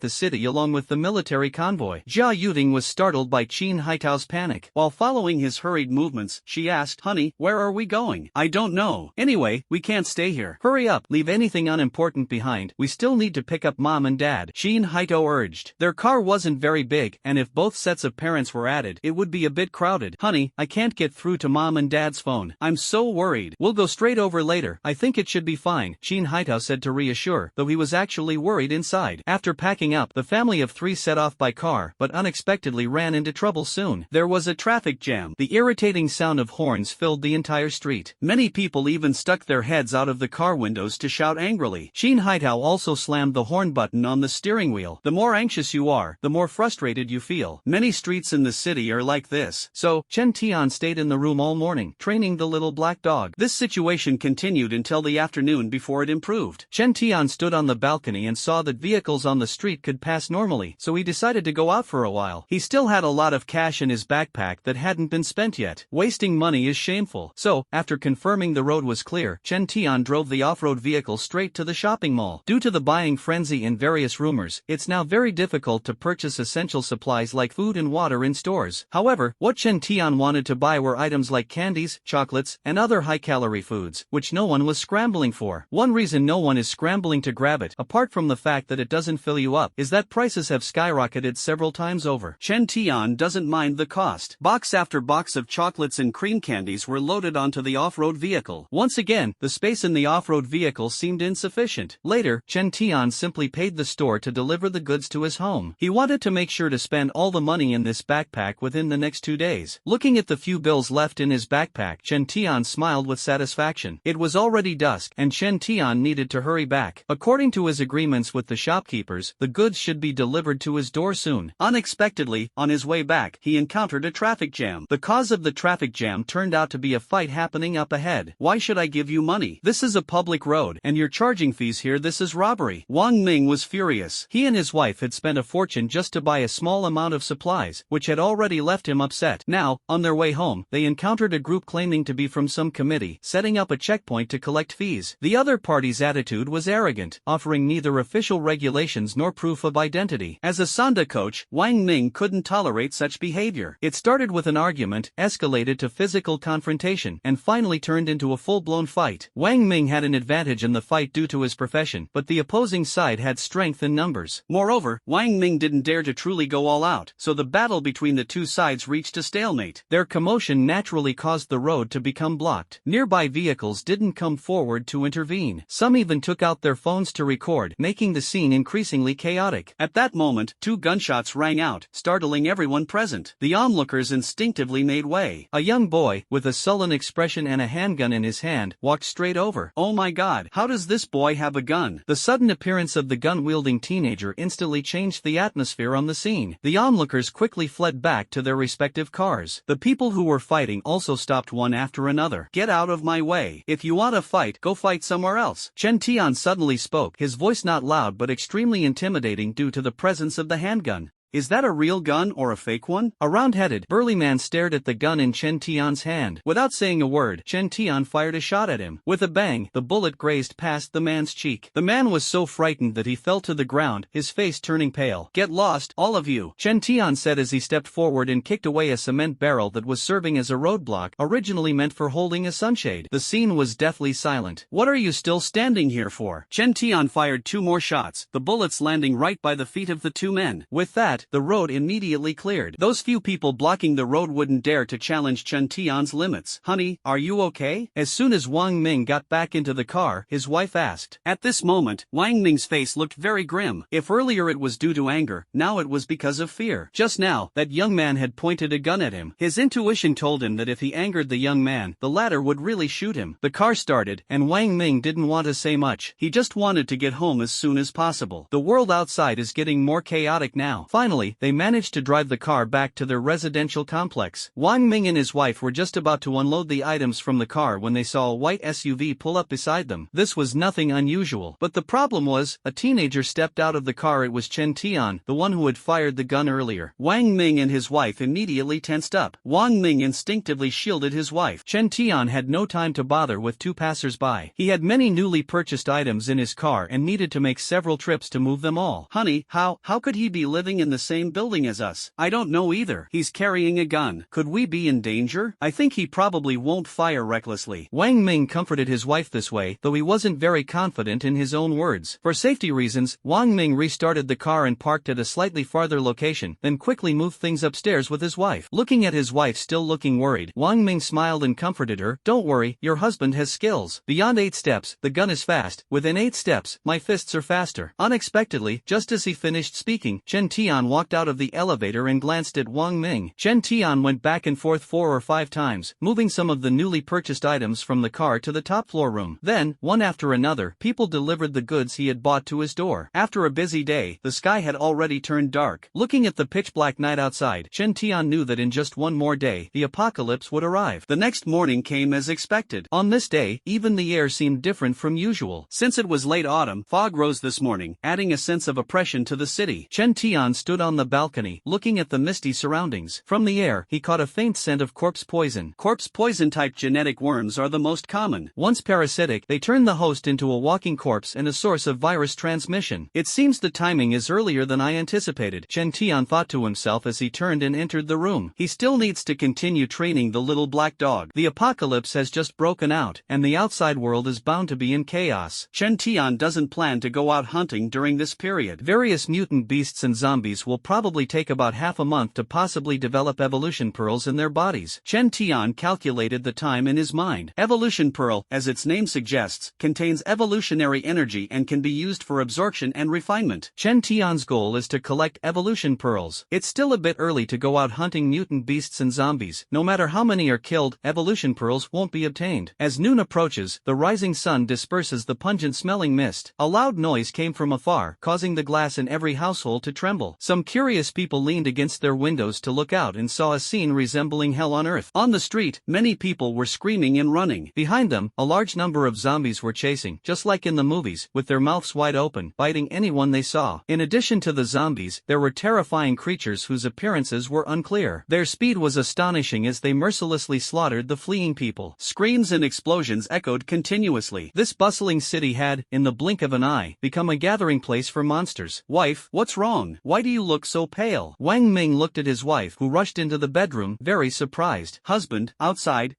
the city along with the military convoy. Jia Yuting was startled by Qin Haidao's panic. While following his hurried movements, she asked, "Honey, where are we going?" "I don't know. Anyway, we can't stay here." "Hurry up, leave anything unimportant behind. We still need to pick up Mom and Dad," Qin Haidao urged. Their car wasn't very big, and if both sets of parents were added, it would be a bit crowded. "Honey, I can't get through to Mom and Dad's phone. I'm so worried." "We'll go straight over later. I think it should be fine," Qin Haidao said to reassure, though he was actually worried inside. After packing up, the family of 3 set off by car, but unexpectedly ran into trouble soon. There was a traffic jam. The irritating sound of horns filled the entire street. Many people even stuck their heads out of the car windows to shout angrily. Shin Haitao also slammed the horn button on the steering wheel. The more anxious you are, the more frustrated you feel. Many streets in the city are like this. So, Chen Tian stayed in the room all morning, training the little black dog. This situation continued until the afternoon before it improved. Chen Tian stood on the balcony and saw that vehicles on the street could pass normally, so he decided to go out for a while. He still had a lot of cash in his backpack that hadn't been spent yet. Wasting money is shameful. So, after confirming the road was clear, Chen Tian drove the off-road vehicle straight to the shopping mall. Due to the buying frenzy and various rumors, it's now very difficult to purchase essential supplies like food and water in stores. However, what Chen Tian wanted to buy were items like candies, chocolates, and other high-calorie foods, which no one was scrambling for. One reason no one is scrambling to grab it, apart from the fact that it doesn't fill you up, is that prices have skyrocketed several times over. Chen Tian doesn't mind the cost. Box after box of chocolates and cream candies were loaded onto the off-road vehicle. Once again, the space in the off-road vehicle seemed insufficient. Later, Chen Tian simply paid the store to deliver the goods to his home. He wanted to make sure to spend all the money in this backpack within the next 2 days. Looking at the few bills left in his backpack, Chen Tian smiled with satisfaction. It was already dusk, and Chen Tian needed to hurry back. According to his agreements with the shopkeepers, the goods should be delivered to his door soon. Unexpectedly, on his way back, he encountered a traffic jam. The cause of the traffic jam turned out to be a fight happening up ahead. Why should I give you money? This is a public road, and you're charging fees here. This is robbery. Wang Ming was furious. He and his wife had spent a fortune just to buy a small amount of supplies, which had already left him upset. Now, on their way home, they encountered a group claiming to be from some committee, setting up a checkpoint to collect fees. The other party's attitude was arrogant, offering neither official regulations nor proof of identity. As a Sanda coach, Wang Ming couldn't tolerate such behavior. It started with an argument, escalated to physical confrontation, and finally turned into a full-blown fight. Wang Ming had an advantage in the fight due to his profession, but the opposing side had strength in numbers. Moreover, Wang Ming didn't dare to truly go all out, so the battle between the two sides reached a stalemate. Their commotion naturally caused the road to become blocked. Nearby vehicles didn't come forward to intervene. Some even took out their phones to record, making the scene increasingly chaotic. At that moment, 2 gunshots rang out, startling everyone present. The onlookers instinctively made way. A young boy, with a sullen expression and a handgun in his hand, walked straight over. Oh my god, how does this boy have a gun? The sudden appearance of the gun-wielding teenager instantly changed the atmosphere on the scene. The onlookers quickly fled back to their respective cars. The people who were fighting also stopped one after another. Get out of my way. If you want to fight, go fight somewhere else. Chen Tian suddenly spoke, his voice not loud but extremely intimidating due to the presence of the handgun. Is that a real gun or a fake one? A round-headed, burly man stared at the gun in Chen Tian's hand. Without saying a word, Chen Tian fired a shot at him. With a bang, the bullet grazed past the man's cheek. The man was so frightened that he fell to the ground, his face turning pale. Get lost, all of you, Chen Tian said as he stepped forward and kicked away a cement barrel that was serving as a roadblock, originally meant for holding a sunshade. The scene was deathly silent. What are you still standing here for? Chen Tian fired 2 more shots, the bullets landing right by the feet of the 2 men. With that, the road immediately cleared. Those few people blocking the road wouldn't dare to challenge Chen Tian's limits. Honey, are you okay? As soon as Wang Ming got back into the car, his wife asked. At this moment, Wang Ming's face looked very grim. If earlier it was due to anger, now it was because of fear. Just now, that young man had pointed a gun at him. His intuition told him that if he angered the young man, the latter would really shoot him. The car started, and Wang Ming didn't want to say much. He just wanted to get home as soon as possible. The world outside is getting more chaotic now. Finally, they managed to drive the car back to their residential complex. Wang Ming and his wife were just about to unload the items from the car when they saw a white SUV pull up beside them. This was nothing unusual, but the problem was, a teenager stepped out of the car. It was Chen Tian, the one who had fired the gun earlier. Wang Ming and his wife immediately tensed up. Wang Ming instinctively shielded his wife. Chen Tian had no time to bother with 2 passers-by. He had many newly purchased items in his car and needed to make several trips to move them all. Honey, how could he be living in the same building as us? I don't know either. He's carrying a gun. Could we be in danger? I think he probably won't fire recklessly. Wang Ming comforted his wife this way, though he wasn't very confident in his own words. For safety reasons, Wang Ming restarted the car and parked at a slightly farther location, then quickly moved things upstairs with his wife. Looking at his wife still looking worried, Wang Ming smiled and comforted her. Don't worry, your husband has skills. Beyond 8 steps, the gun is fast. Within 8 steps, my fists are faster. Unexpectedly, just as he finished speaking, Chen Tian Tian walked out of the elevator and glanced at Wang Ming. Chen Tian went back and forth 4 or 5 times, moving some of the newly purchased items from the car to the top floor room. Then, one after another, people delivered the goods he had bought to his door. After a busy day, the sky had already turned dark. Looking at the pitch-black night outside, Chen Tian knew that in just one more day, the apocalypse would arrive. The next morning came as expected. On this day, even the air seemed different from usual. Since it was late autumn, fog rose this morning, adding a sense of oppression to the city. Chen Tian stood on the balcony, looking at the misty surroundings. From the air, he caught a faint scent of corpse poison. Corpse poison-type genetic worms are the most common. Once parasitic, they turn the host into a walking corpse and a source of virus transmission. It seems the timing is earlier than I anticipated, Chen Tian thought to himself as he turned and entered the room. He still needs to continue training the little black dog. The apocalypse has just broken out, and the outside world is bound to be in chaos. Chen Tian doesn't plan to go out hunting during this period. Various mutant beasts and zombies will probably take about half a month to possibly develop evolution pearls in their bodies. Chen Tian calculated the time in his mind. Evolution pearl, as its name suggests, contains evolutionary energy and can be used for absorption and refinement. Chen Tian's goal is to collect evolution pearls. It's still a bit early to go out hunting mutant beasts and zombies. No matter how many are killed, evolution pearls won't be obtained. As noon approaches, the rising sun disperses the pungent-smelling mist. A loud noise came from afar, causing the glass in every household to tremble. Some curious people leaned against their windows to look out and saw a scene resembling hell on earth. On the street, many people were screaming and running. Behind them, a large number of zombies were chasing, just like in the movies, with their mouths wide open, biting anyone they saw. In addition to the zombies, there were terrifying creatures whose appearances were unclear. Their speed was astonishing as they mercilessly slaughtered the fleeing people. Screams and explosions echoed continuously. This bustling city had, in the blink of an eye, become a gathering place for monsters. Wife, what's wrong? Why do you look so pale? Wang Ming looked at his wife, who rushed into the bedroom, very surprised. Husband, outside.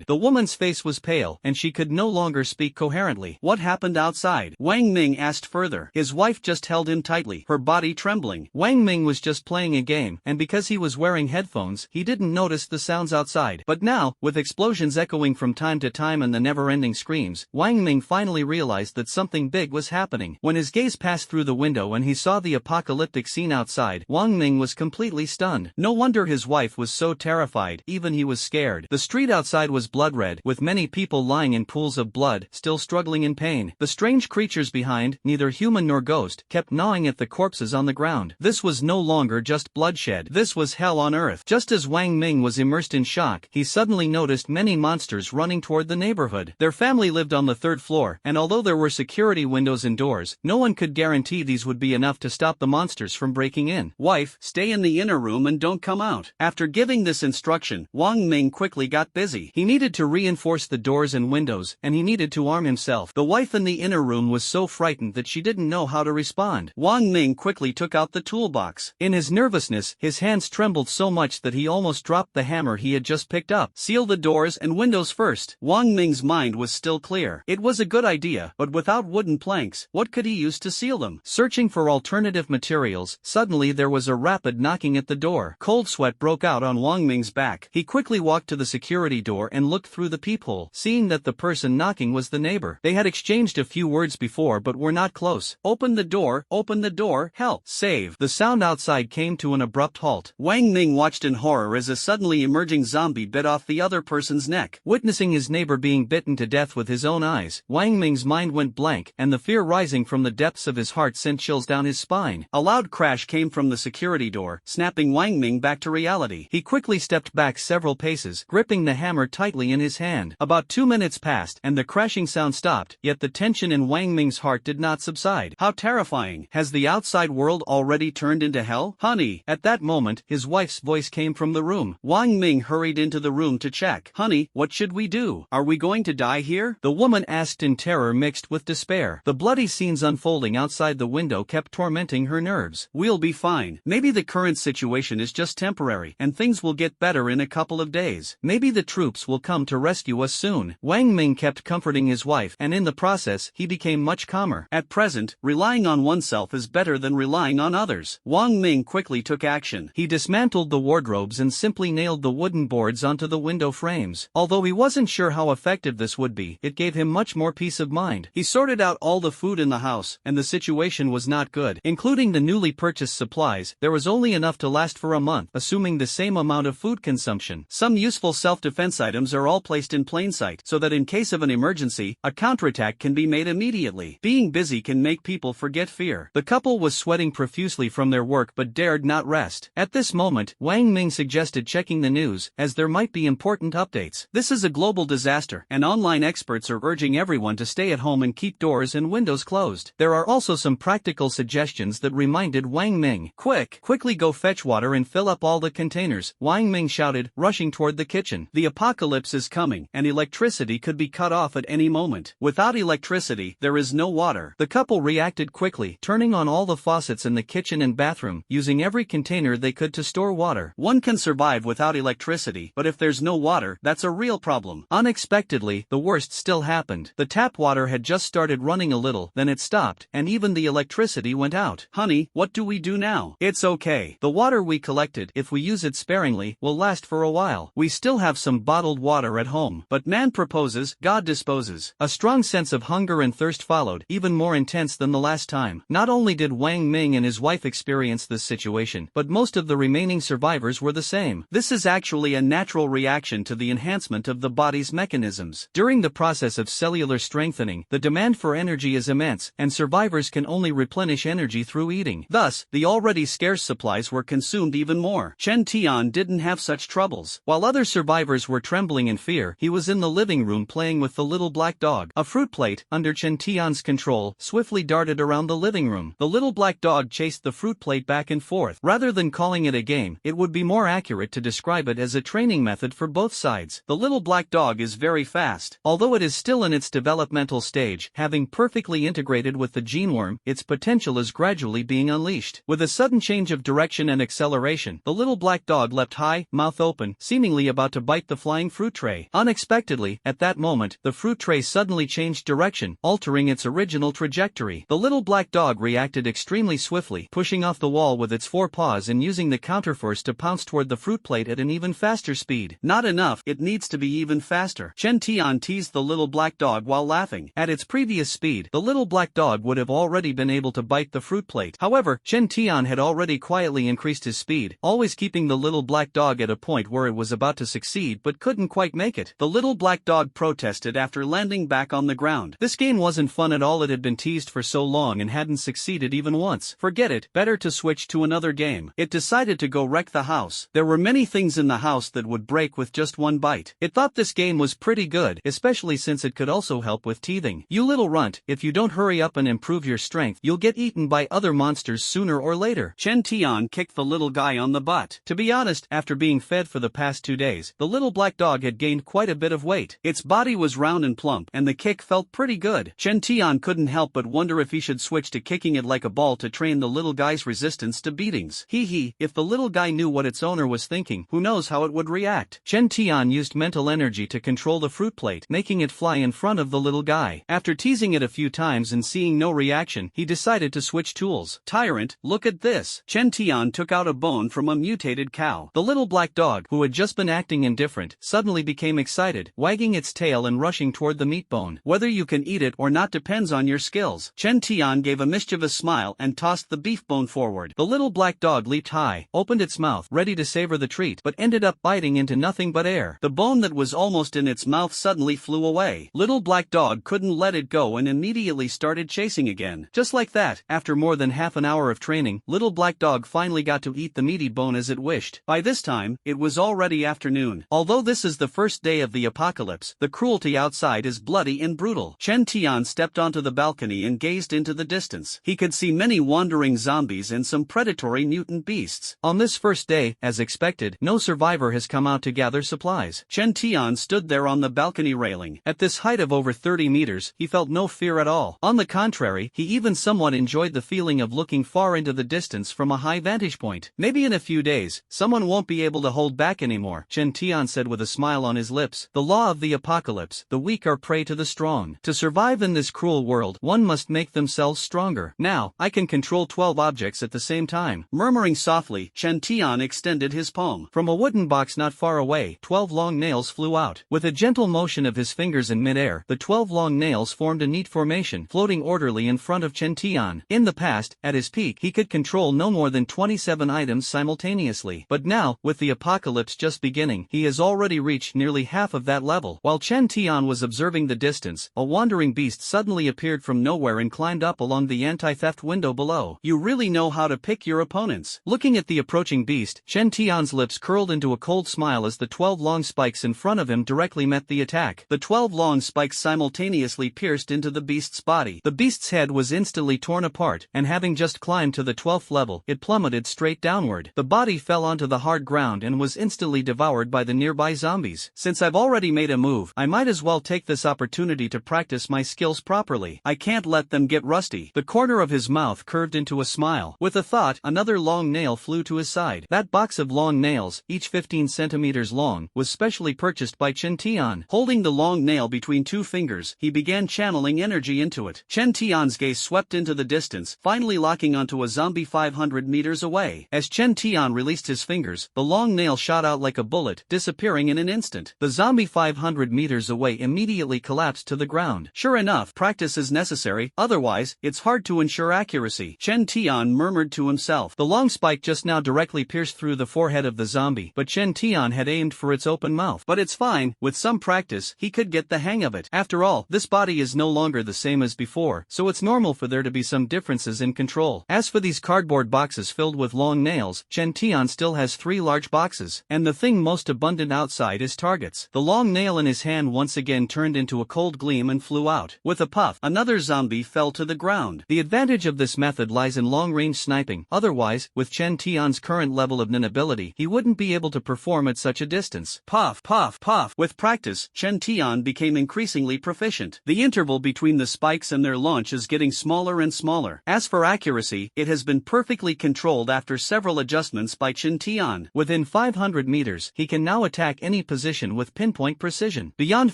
The woman's face was pale, and she could no longer speak coherently. What happened outside? Wang Ming asked further. His wife just held him tightly, her body trembling. Wang Ming was just playing a game, and because he was wearing headphones, he didn't notice the sounds outside. But now, with explosions echoing from time to time and the never-ending screams, Wang Ming finally realized that something big was happening. When his gaze passed through the window and he saw the apocalyptic scene outside, Wang Ming was completely stunned. No wonder his wife was so terrified, even he was scared. The street outside was blood-red, with many people lying in pools of blood, still struggling in pain. The strange creatures behind, neither human nor ghost, kept gnawing at the corpses on the ground. This was no longer just bloodshed. This was hell on earth. Just as Wang Ming was immersed in shock, he suddenly noticed many monsters running toward the neighborhood. Their family lived on the 3rd floor, and although there were security windows and doors, no one could guarantee these would be enough to stop the monsters from breaking in. Wife, stay in the inner room and don't come out. After giving this instruction, Wang Ming quickly got busy. He needed to reinforce the doors and windows, and he needed to arm himself. The wife in the inner room was so frightened that she didn't know how to respond. Wang Ming quickly took out the toolbox. In his nervousness, his hands trembled so much that he almost dropped the hammer he had just picked up. Seal the doors and windows first. Wang Ming's mind was still clear. It was a good idea, but without wooden planks, what could he use to seal them? Searching for alternative materials, suddenly there was a rapid knocking at the door. Cold sweat broke out on Wang Ming's back. He quickly walked to the security door and looked through the peephole, seeing that the person knocking was the neighbor. They had exchanged a few words before but were not close. Open the door, help, save. The sound outside came to an abrupt halt. Wang Ming watched in horror as a suddenly emerging zombie bit off the other person's neck. Witnessing his neighbor being bitten to death with his own eyes, Wang Ming's mind went blank, and the fear rising from the depths of his heart sent chills down his spine. A loud crash came from the security door, snapping Wang Ming back to reality. He quickly stepped back several paces, gripping the hammer tightly in his hand. About 2 minutes passed, and the crashing sound stopped, yet the tension in Wang Ming's heart did not subside. How terrifying! Has the outside world already turned into hell? Honey! At that moment, his wife's voice came from the room. Wang Ming hurried into the room to check. Honey, what should we do? Are we going to die here? The woman asked in terror mixed with despair. The bloody scenes unfolding outside the window kept tormenting her nerves. We'll be fine. Maybe the current situation is just temporary, and things will get better in a couple of days. Maybe the troops will come to rescue us soon. Wang Ming kept comforting his wife, and in the process, he became much calmer. At present, relying on oneself is better than relying on others. Wang Ming quickly took action. He dismantled the wardrobes and simply nailed the wooden boards onto the window frames. Although he wasn't sure how effective this would be, it gave him much more peace of mind. He sorted out all the food in the house, and the situation was not good, including the newly purchased purchased supplies, there was only enough to last for a month, assuming the same amount of food consumption. Some useful self-defense items are all placed in plain sight, so that in case of an emergency, a counterattack can be made immediately. Being busy can make people forget fear. The couple was sweating profusely from their work but dared not rest. At this moment, Wang Ming suggested checking the news, as there might be important updates. This is a global disaster, and online experts are urging everyone to stay at home and keep doors and windows closed. There are also some practical suggestions that reminded Wang Ming. Quickly go fetch water and fill up all the containers, Wang Ming shouted, rushing toward the kitchen. The apocalypse is coming, and electricity could be cut off at any moment. Without electricity, there is no water. The couple reacted quickly, turning on all the faucets in the kitchen and bathroom, using every container they could to store water. One can survive without electricity, but if there's no water, that's a real problem. Unexpectedly, the worst still happened. The tap water had just started running a little, then it stopped, and even the electricity went out. Honey, what do we do now? It's okay. The water we collected, if we use it sparingly, will last for a while. We still have some bottled water at home. But man proposes, God disposes. A strong sense of hunger and thirst followed, even more intense than the last time. Not only did Wang Ming and his wife experience this situation, but most of the remaining survivors were the same. This is actually a natural reaction to the enhancement of the body's mechanisms. During the process of cellular strengthening, the demand for energy is immense, and survivors can only replenish energy through eating. Thus, the already scarce supplies were consumed even more. Chen Tian didn't have such troubles. While other survivors were trembling in fear, he was in the living room playing with the little black dog. A fruit plate, under Chen Tian's control, swiftly darted around the living room. The little black dog chased the fruit plate back and forth. Rather than calling it a game, it would be more accurate to describe it as a training method for both sides. The little black dog is very fast. Although it is still in its developmental stage, having perfectly integrated with the gene worm, its potential is gradually being unleashed. With a sudden change of direction and acceleration, the little black dog leapt high, mouth open, seemingly about to bite the flying fruit tray. Unexpectedly, at that moment, the fruit tray suddenly changed direction, altering its original trajectory. The little black dog reacted extremely swiftly, pushing off the wall with its forepaws and using the counterforce to pounce toward the fruit plate at an even faster speed. Not enough, it needs to be even faster. Chen Tian teased the little black dog while laughing. At its previous speed, the little black dog would have already been able to bite the fruit plate. However, Chen Tian had already quietly increased his speed, always keeping the little black dog at a point where it was about to succeed but couldn't quite make it. The little black dog protested after landing back on the ground. This game wasn't fun at all. It had been teased for so long and hadn't succeeded even once. Forget it, better to switch to another game. It decided to go wreck the house. There were many things in the house that would break with just one bite. It thought this game was pretty good, especially since it could also help with teething. You little runt, if you don't hurry up and improve your strength, you'll get eaten by other monsters sooner or later. Chen Tian kicked the little guy on the butt. To be honest, after being fed for the past 2 days, the little black dog had gained quite a bit of weight. Its body was round and plump, and the kick felt pretty good. Chen Tian couldn't help but wonder if he should switch to kicking it like a ball to train the little guy's resistance to beatings. If the little guy knew what its owner was thinking, who knows how it would react. Chen Tian used mental energy to control the fruit plate, making it fly in front of the little guy. After teasing it a few times and seeing no reaction, he decided to switch tools. Tyrant, look at this. Chen Tian took out a bone from a mutated cow. The little black dog, who had just been acting indifferent, suddenly became excited, wagging its tail and rushing toward the meat bone. Whether you can eat it or not depends on your skills. Chen Tian gave a mischievous smile and tossed the beef bone forward. The little black dog leaped high, opened its mouth, ready to savor the treat, but ended up biting into nothing but air. The bone that was almost in its mouth suddenly flew away. Little black dog couldn't let it go and immediately started chasing again. Just like that, after more than half an hour of training, little black dog finally got to eat the meaty bone as it wished. By this time, it was already afternoon. Although this is the first day of the apocalypse, the cruelty outside is bloody and brutal. Chen Tian stepped onto the balcony and gazed into the distance. He could see many wandering zombies and some predatory mutant beasts. On this first day, as expected, no survivor has come out to gather supplies. Chen Tian stood there on the balcony railing. At this height of over 30 meters, he felt no fear at all. On the contrary, he even somewhat enjoyed the feeling of looking far into the distance from a high vantage point. Maybe in a few days, someone won't be able to hold back anymore, Chen Tian said with a smile on his lips. The law of the apocalypse, the weak are prey to the strong. To survive in this cruel world, one must make themselves stronger. Now, I can control 12 objects at the same time. Murmuring softly, Chen Tian extended his palm. From a wooden box not far away, 12 long nails flew out. With a gentle motion of his fingers in midair, the 12 long nails formed a neat formation, floating orderly in front of Chen Tian. In the past, at his peak, he could control no more than 27 items simultaneously. But now, with the apocalypse just beginning, he has already reached nearly half of that level. While Chen Tian was observing the distance, a wandering beast suddenly appeared from nowhere and climbed up along the anti-theft window below. You really know how to pick your opponents. Looking at the approaching beast, Chen Tian's lips curled into a cold smile as the 12 long spikes in front of him directly met the attack. The 12 long spikes simultaneously pierced into the beast's body. The beast's head was instantly torn apart, and having just climbed to the 12th level, it plummeted straight downward. The body fell onto the hard ground and was instantly devoured by the nearby zombies. Since I've already made a move, I might as well take this opportunity to practice my skills properly. I can't let them get rusty. The corner of his mouth curved into a smile. With a thought, another long nail flew to his side. That box of long nails, each 15 centimeters long, was specially purchased by Chen Tian. Holding the long nail between two fingers, he began channeling energy into it. Chen Tian's gaze swept into the distance, finally locking onto a zombie 500 meters away. As Chen Tian released his fingers, the long nail shot out like a bullet, disappearing in an instant. The zombie 500 meters away immediately collapsed to the ground. Sure enough, practice is necessary, otherwise, it's hard to ensure accuracy, Chen Tian murmured to himself. The long spike just now directly pierced through the forehead of the zombie, but Chen Tian had aimed for its open mouth. But it's fine, with some practice, he could get the hang of it. After all, this body is no longer the same as before, so it's normal for there to be some differences in control. As for these cardboard boxes filled with long nails, Chen Tian still has 3 large boxes, and the thing most abundant outside is targets. The long nail in his hand once again turned into a cold gleam and flew out. With a puff, another zombie fell to the ground. The advantage of this method lies in long-range sniping. Otherwise, with Chen Tian's current level of ability, he wouldn't be able to perform at such a distance. Puff, puff, puff. With practice, Chen Tian became increasingly proficient. The interval between the spikes and their launch is getting smaller and smaller. As for accuracy, it has been perfectly controlled after several adjustments by Chen Tian. Within 500 meters, he can now attack any position with pinpoint precision. Beyond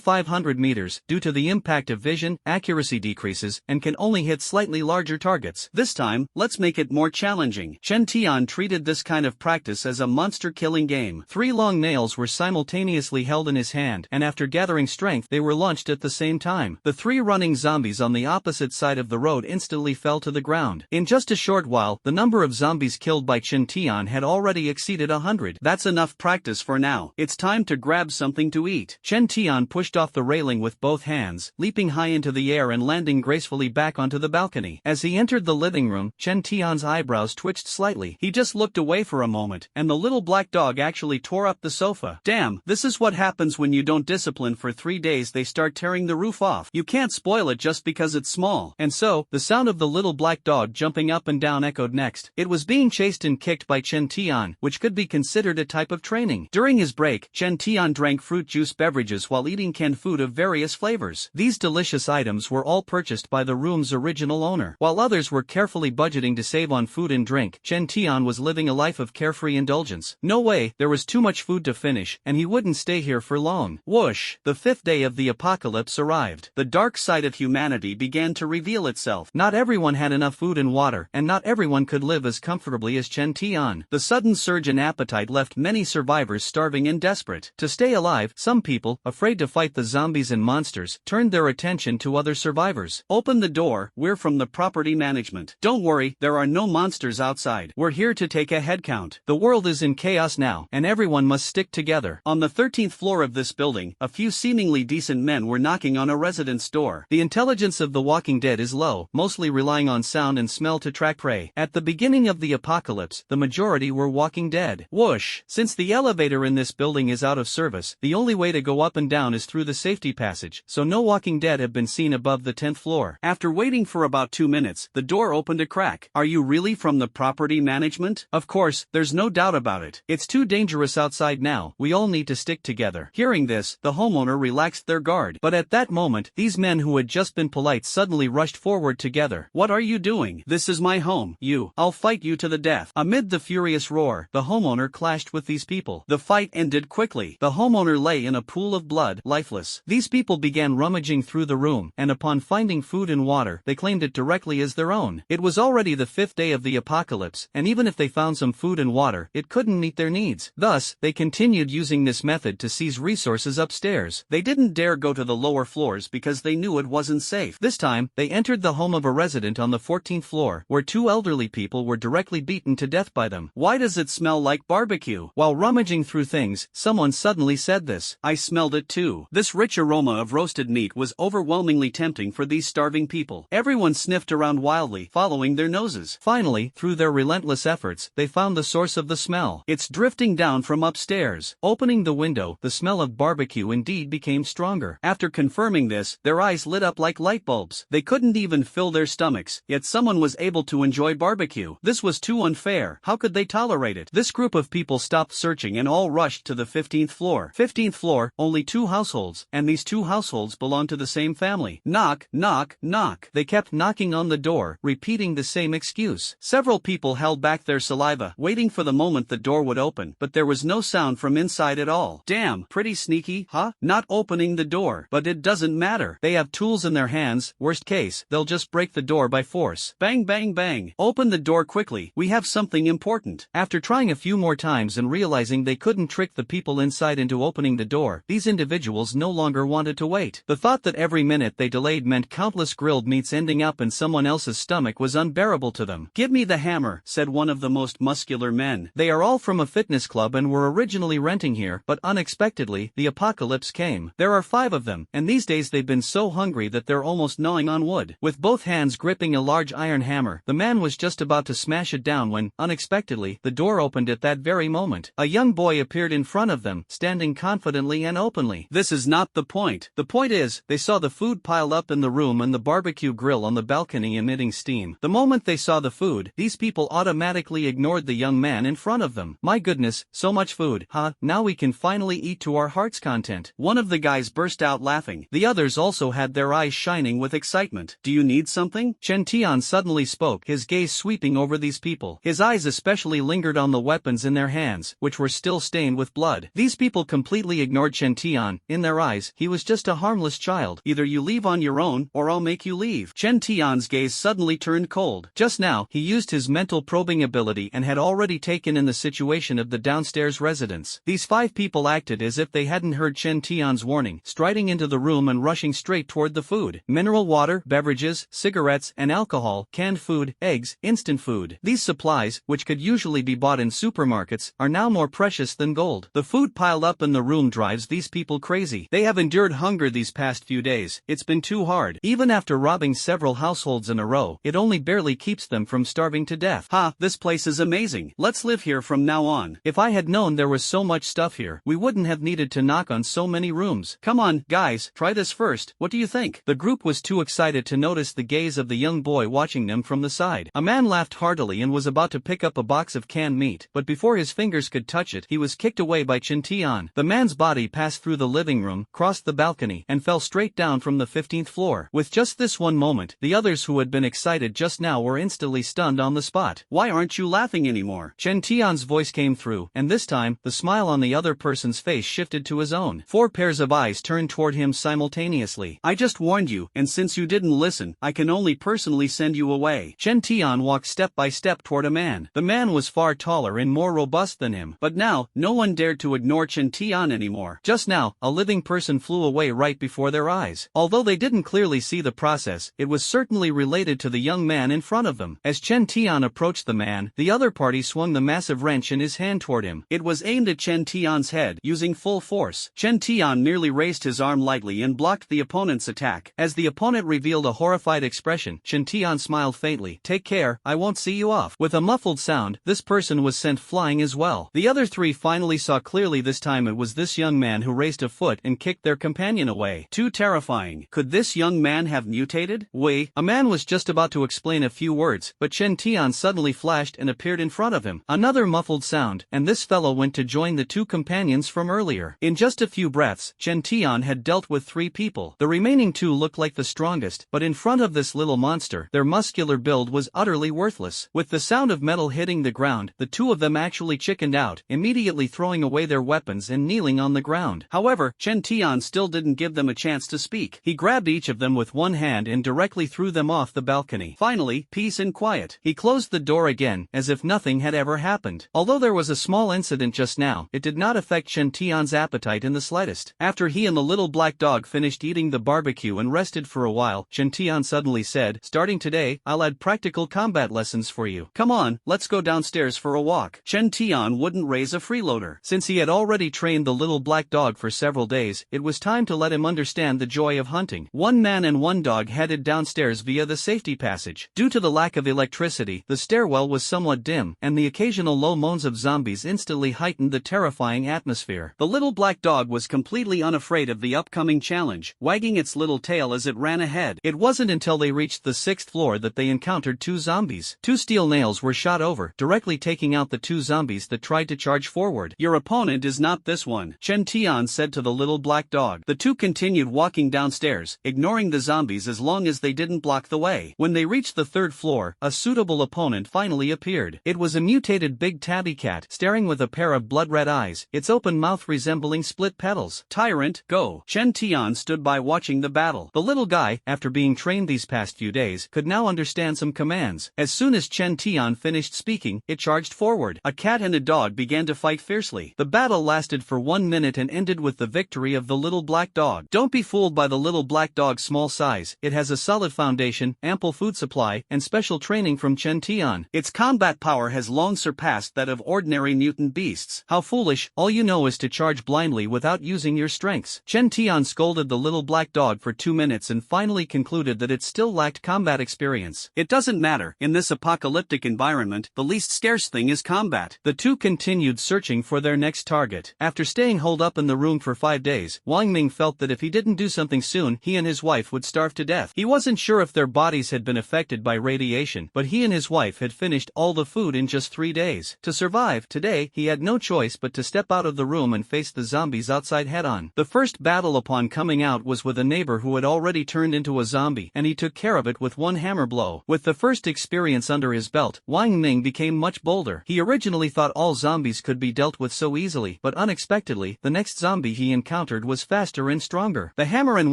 500 meters, due to the impact of vision, accuracy decreases, and can only hit slightly larger targets. This time, let's make it more challenging. Chen Tian treated this kind of practice as a monster-killing game. 3 long nails were simultaneously held in his hand, and after gathering strength, they were launched at the same time. The 3 running zombies on the opposite side of the road instantly fell to the ground. In just a short while, the number of zombies killed by Chen Tian had already exceeded 100. That's enough practice for now. It's time to grab something to eat. Chen Tian pushed off the railing with both hands, leaping high into the air and landing gracefully back onto the balcony. As he entered the living room, Chen Tian's eyebrows twitched slightly. He just looked away for a moment, and the little black dog actually tore up the sofa. Damn, this is what happens when you don't discipline for 3 days. They start tearing the roof off. You can't spoil it just because it's small. And so, the sound of the little black dog jumping up and down echoed next. It was being chased and kicked by Chen Tian, which could be considered a type of training. During his break, Chen Tian drank fruit juice beverages while eating canned food of various flavors. These delicious items were all purchased by the room's original owner. While others were carefully budgeting to save on food and drink, Chen Tian was living a life of carefree indulgence. No way, there was too much food to finish, and he wouldn't stay here for long. Whoosh! The 5th day of the apocalypse arrived. The dark side of humanity began to reveal itself. Not everyone had enough food and water, and not everyone could live as comfortably as Chen Tian. The sudden surge in appetite left many survivors starving and desperate. To stay alive, some people, afraid to fight the zombies and monsters, turned their attention to other survivors. Open the door, we're from the property management. Don't worry, there are no monsters outside. We're here to take a head count. The world is in chaos now, and everyone must stick together. On the 13th floor of this building, a few seemingly decent men were knocking on a resident's door. The intelligence of the Walking Dead is low, mostly relying on sound and smell to track prey. At the beginning of the apocalypse, the majority were walking dead. Whoosh! Since the elevator in this building is out of service, the only way to go up and down is through the safety passage, so no Walking Dead have been seen above the 10th floor. After waiting for about 2 minutes, the door opened a crack. Are you really from the property management? Of course, there's no doubt about it. It's too dangerous outside now. We all need to stick together. Hearing this, the homeowner relaxed their guard. But at that moment, these men who had just been polite suddenly rushed forward together. What are you doing? This is my home. I'll fight you to the death. Amid the furious roar, the homeowner clashed with these people. The fight ended quickly. The homeowner lay in a pool of blood, lifeless. These people began rummaging through the room, and upon finding food and water, they claimed it directly as their own. It was already the 5th day of the apocalypse, and even if they found some food and water, it couldn't meet their needs. Thus, they continued using this method to seize resources upstairs. They didn't dare go to the lower floors because they knew it wasn't safe. This time, they entered the home of a resident on the 14th floor, where 2 elderly people were directly beaten to death by them. Why does it smell like barbecue? While rummaging through things, someone suddenly said this. I smelled it too. This rich aroma of roasted meat was overwhelmingly tempting for these starving people. Everyone sniffed around wildly, following their noses. Finally, through their relentless efforts, they found the source of the smell. It's drifting down from upstairs. Opening the window, the smell of barbecue indeed became stronger. After confirming this, their eyes lit up like light bulbs. They couldn't even fill their stomachs, yet someone was able to enjoy barbecue. This was too unfair. How could they tolerate it? This group of people stopped searching and all rushed to the 15th floor. 15th floor, only 2 households, and these 2 households belong to the same family. Knock, knock, knock. They kept knocking on the door, repeating the same excuse. Several people held back their saliva, waiting for the moment the door would open, but there was no sound from inside at all. Damn, pretty sneaky, huh? Not opening the door, but it doesn't matter. They have tools in their hands, worst case, they'll just break the door by force. Bang bang bang. Open the door quickly, we have something important. After trying a few more times and realizing they couldn't trick the people inside into opening the door, these individuals no longer wanted to wait. The thought that every minute they delayed meant countless grilled meats ending up in someone else's stomach was unbearable to them. Give me the hammer, said one of the most muscular men. They are all from a fitness club and were originally renting here, but unexpectedly, the apocalypse came. There are 5 of them, and these days they've been so hungry that they're almost gnawing on wood. With both hands gripping a large iron hammer, the man was just about to smash it down when, unexpectedly, the door opened at that very moment. A young boy appeared in front of them, standing confidently and openly. This is not the point. The point is, they saw the food piled up in the room and the barbecue grill on the balcony emitting steam. The moment they saw the food, these people automatically ignored the young man in front of them. My goodness, so much food, huh? Now we can finally eat to our heart's content. One of the guys burst out laughing. The others also had their eyes shining with excitement. Do you need something? Chen Tian suddenly spoke, his gaze sweeping over these people. His eyes especially lingered on the weapons in their hands, which were still stained with blood. These people completely ignored Chen Tian. In their eyes, he was just a harmless child. Either you leave on your own, or I'll make you leave. Chen Tian's gaze suddenly turned cold. Just now, he used his mental probing ability and had already taken in the situation of the downstairs residents. These 5 people acted as if they hadn't heard Chen Tian's warning, striding into the room and rushing straight toward the food. Mineral water, beverages, cigarettes, and alcohol, canned food, eggs, instant food. These supplies, which could usually be bought in supermarkets, are now more precious than gold. The food piled up in the room drives these people crazy. They have endured hunger these past few days. It's been too hard. Even after robbing several households in a row, it only barely keeps them from starving to death. Ha, this place is amazing. Let's live here from now on. If I had known there was so much stuff here, we wouldn't have needed to knock on so many rooms. Come on, guys, try this first. What do you think? The group was too excited to notice the gaze of the young boy watching them from the side. A man laughed heartily and was about to pick up a box of canned meat, but before his fingers could touch it, he was kicked away by Chen Tian. The man's body passed through the living room, crossed the balcony, and fell straight down from the 15th floor. With just this one moment, the others who had been excited just now were instantly stunned on the spot. Why aren't you laughing anymore? Chen Tian's voice came through, and this time, the smile on the other person's face shifted to his own. 4 pairs of eyes turned toward him simultaneously. I just warned you, and since you didn't listen, I can only personally send you away. Chen Tian walked step by step toward a man. The man was far taller and more robust than him. But now, no one dared to ignore Chen Tian anymore. Just now, a living person flew away right before their eyes. Although they didn't clearly see the process, it was certainly related to the young man in front of them. As Chen Tian approached the man, the other party swung the massive wrench in his hand toward him. It was aimed at Chen Tian's head, using full force. Chen Tian merely raised his arm lightly and blocked the opponent's attack. As the opponent revealed a horrified expression, Chen Tian smiled faintly. Take care, I won't see you off. With a muffled sound, this person was sent flying as well. The other 3 finally saw clearly this time it was this young man who raised a foot and kicked their companion away. Too terrifying. Could this young man have mutated? A man was just about to explain a few words, but Chen Tian suddenly flashed and appeared in front of him. Another muffled sound, and this fellow went to join the 2 companions from earlier. In just a few breaths, Chen Tian had dealt with 3 people. The remaining 2 looked like the strongest, but in front of this little monster, their muscular build was utterly worthless. With the sound of metal hitting the ground, the 2 of them actually chickened out, immediately throwing away their weapons and kneeling on the ground. However, Chen Tian still didn't give them a chance to speak. He grabbed each of them with one hand and directly threw them off the balcony. Finally, peace and quiet. He closed the door again, as if nothing had ever happened. Although there was a small incident just now, it did not affect Chen Tian's appetite in the slightest. After he and the little black dog finished eating the barbecue and rested for a while, Chen Tian suddenly said, starting today, I'll add practical practical combat lessons for you. Come on, let's go downstairs for a walk. Chen Tian wouldn't raise a freeloader. Since he had already trained the little black dog for several days, it was time to let him understand the joy of hunting. One man and one dog headed downstairs via the safety passage. Due to the lack of electricity, the stairwell was somewhat dim, and the occasional low moans of zombies instantly heightened the terrifying atmosphere. The little black dog was completely unafraid of the upcoming challenge, wagging its little tail as it ran ahead. It wasn't until they reached the 6th floor that they encountered two zombies. Two steel nails were shot over, directly taking out the two zombies that tried to charge forward. Your opponent is not this one, Chen Tian said to the little black dog. The two continued walking downstairs, ignoring the zombies as long as they didn't block the way. When they reached the 3rd floor, a suitable opponent finally appeared. It was a mutated big tabby cat, staring with a pair of blood-red eyes, its open mouth resembling split petals. Tyrant, go! Chen Tian stood by watching the battle. The little guy, after being trained these past few days, could now understand some commands. As soon as Chen Tian finished speaking, it charged forward. A cat and a dog began to fight fiercely. The battle lasted for 1 minute and ended with the victory of the little black dog. Don't be fooled by the little black dog's small size. It has a solid foundation, ample food supply, and special training from Chen Tian. Its combat power has long surpassed that of ordinary mutant beasts. How foolish, all you know is to charge blindly without using your strengths. Chen Tian scolded the little black dog for 2 minutes and finally concluded that it still lacked combat experience. It doesn't matter, in this apocalyptic environment, the least scarce thing is combat. The two continued searching for their next target. After staying holed up in the room for 5 days, Wang Ming felt that if he didn't do something soon, he and his wife would starve to death. He wasn't sure if their bodies had been affected by radiation, but he and his wife had finished all the food in just 3 days. To survive, today, he had no choice but to step out of the room and face the zombies outside head-on. The first battle upon coming out was with a neighbor who had already turned into a zombie, and he took care of it with one hammer blow. With the first experience under his belt, Wang Ming became much bolder. He originally thought all zombies could be dealt with so easily, but unexpectedly, the next zombie he encountered was faster and stronger. The hammer in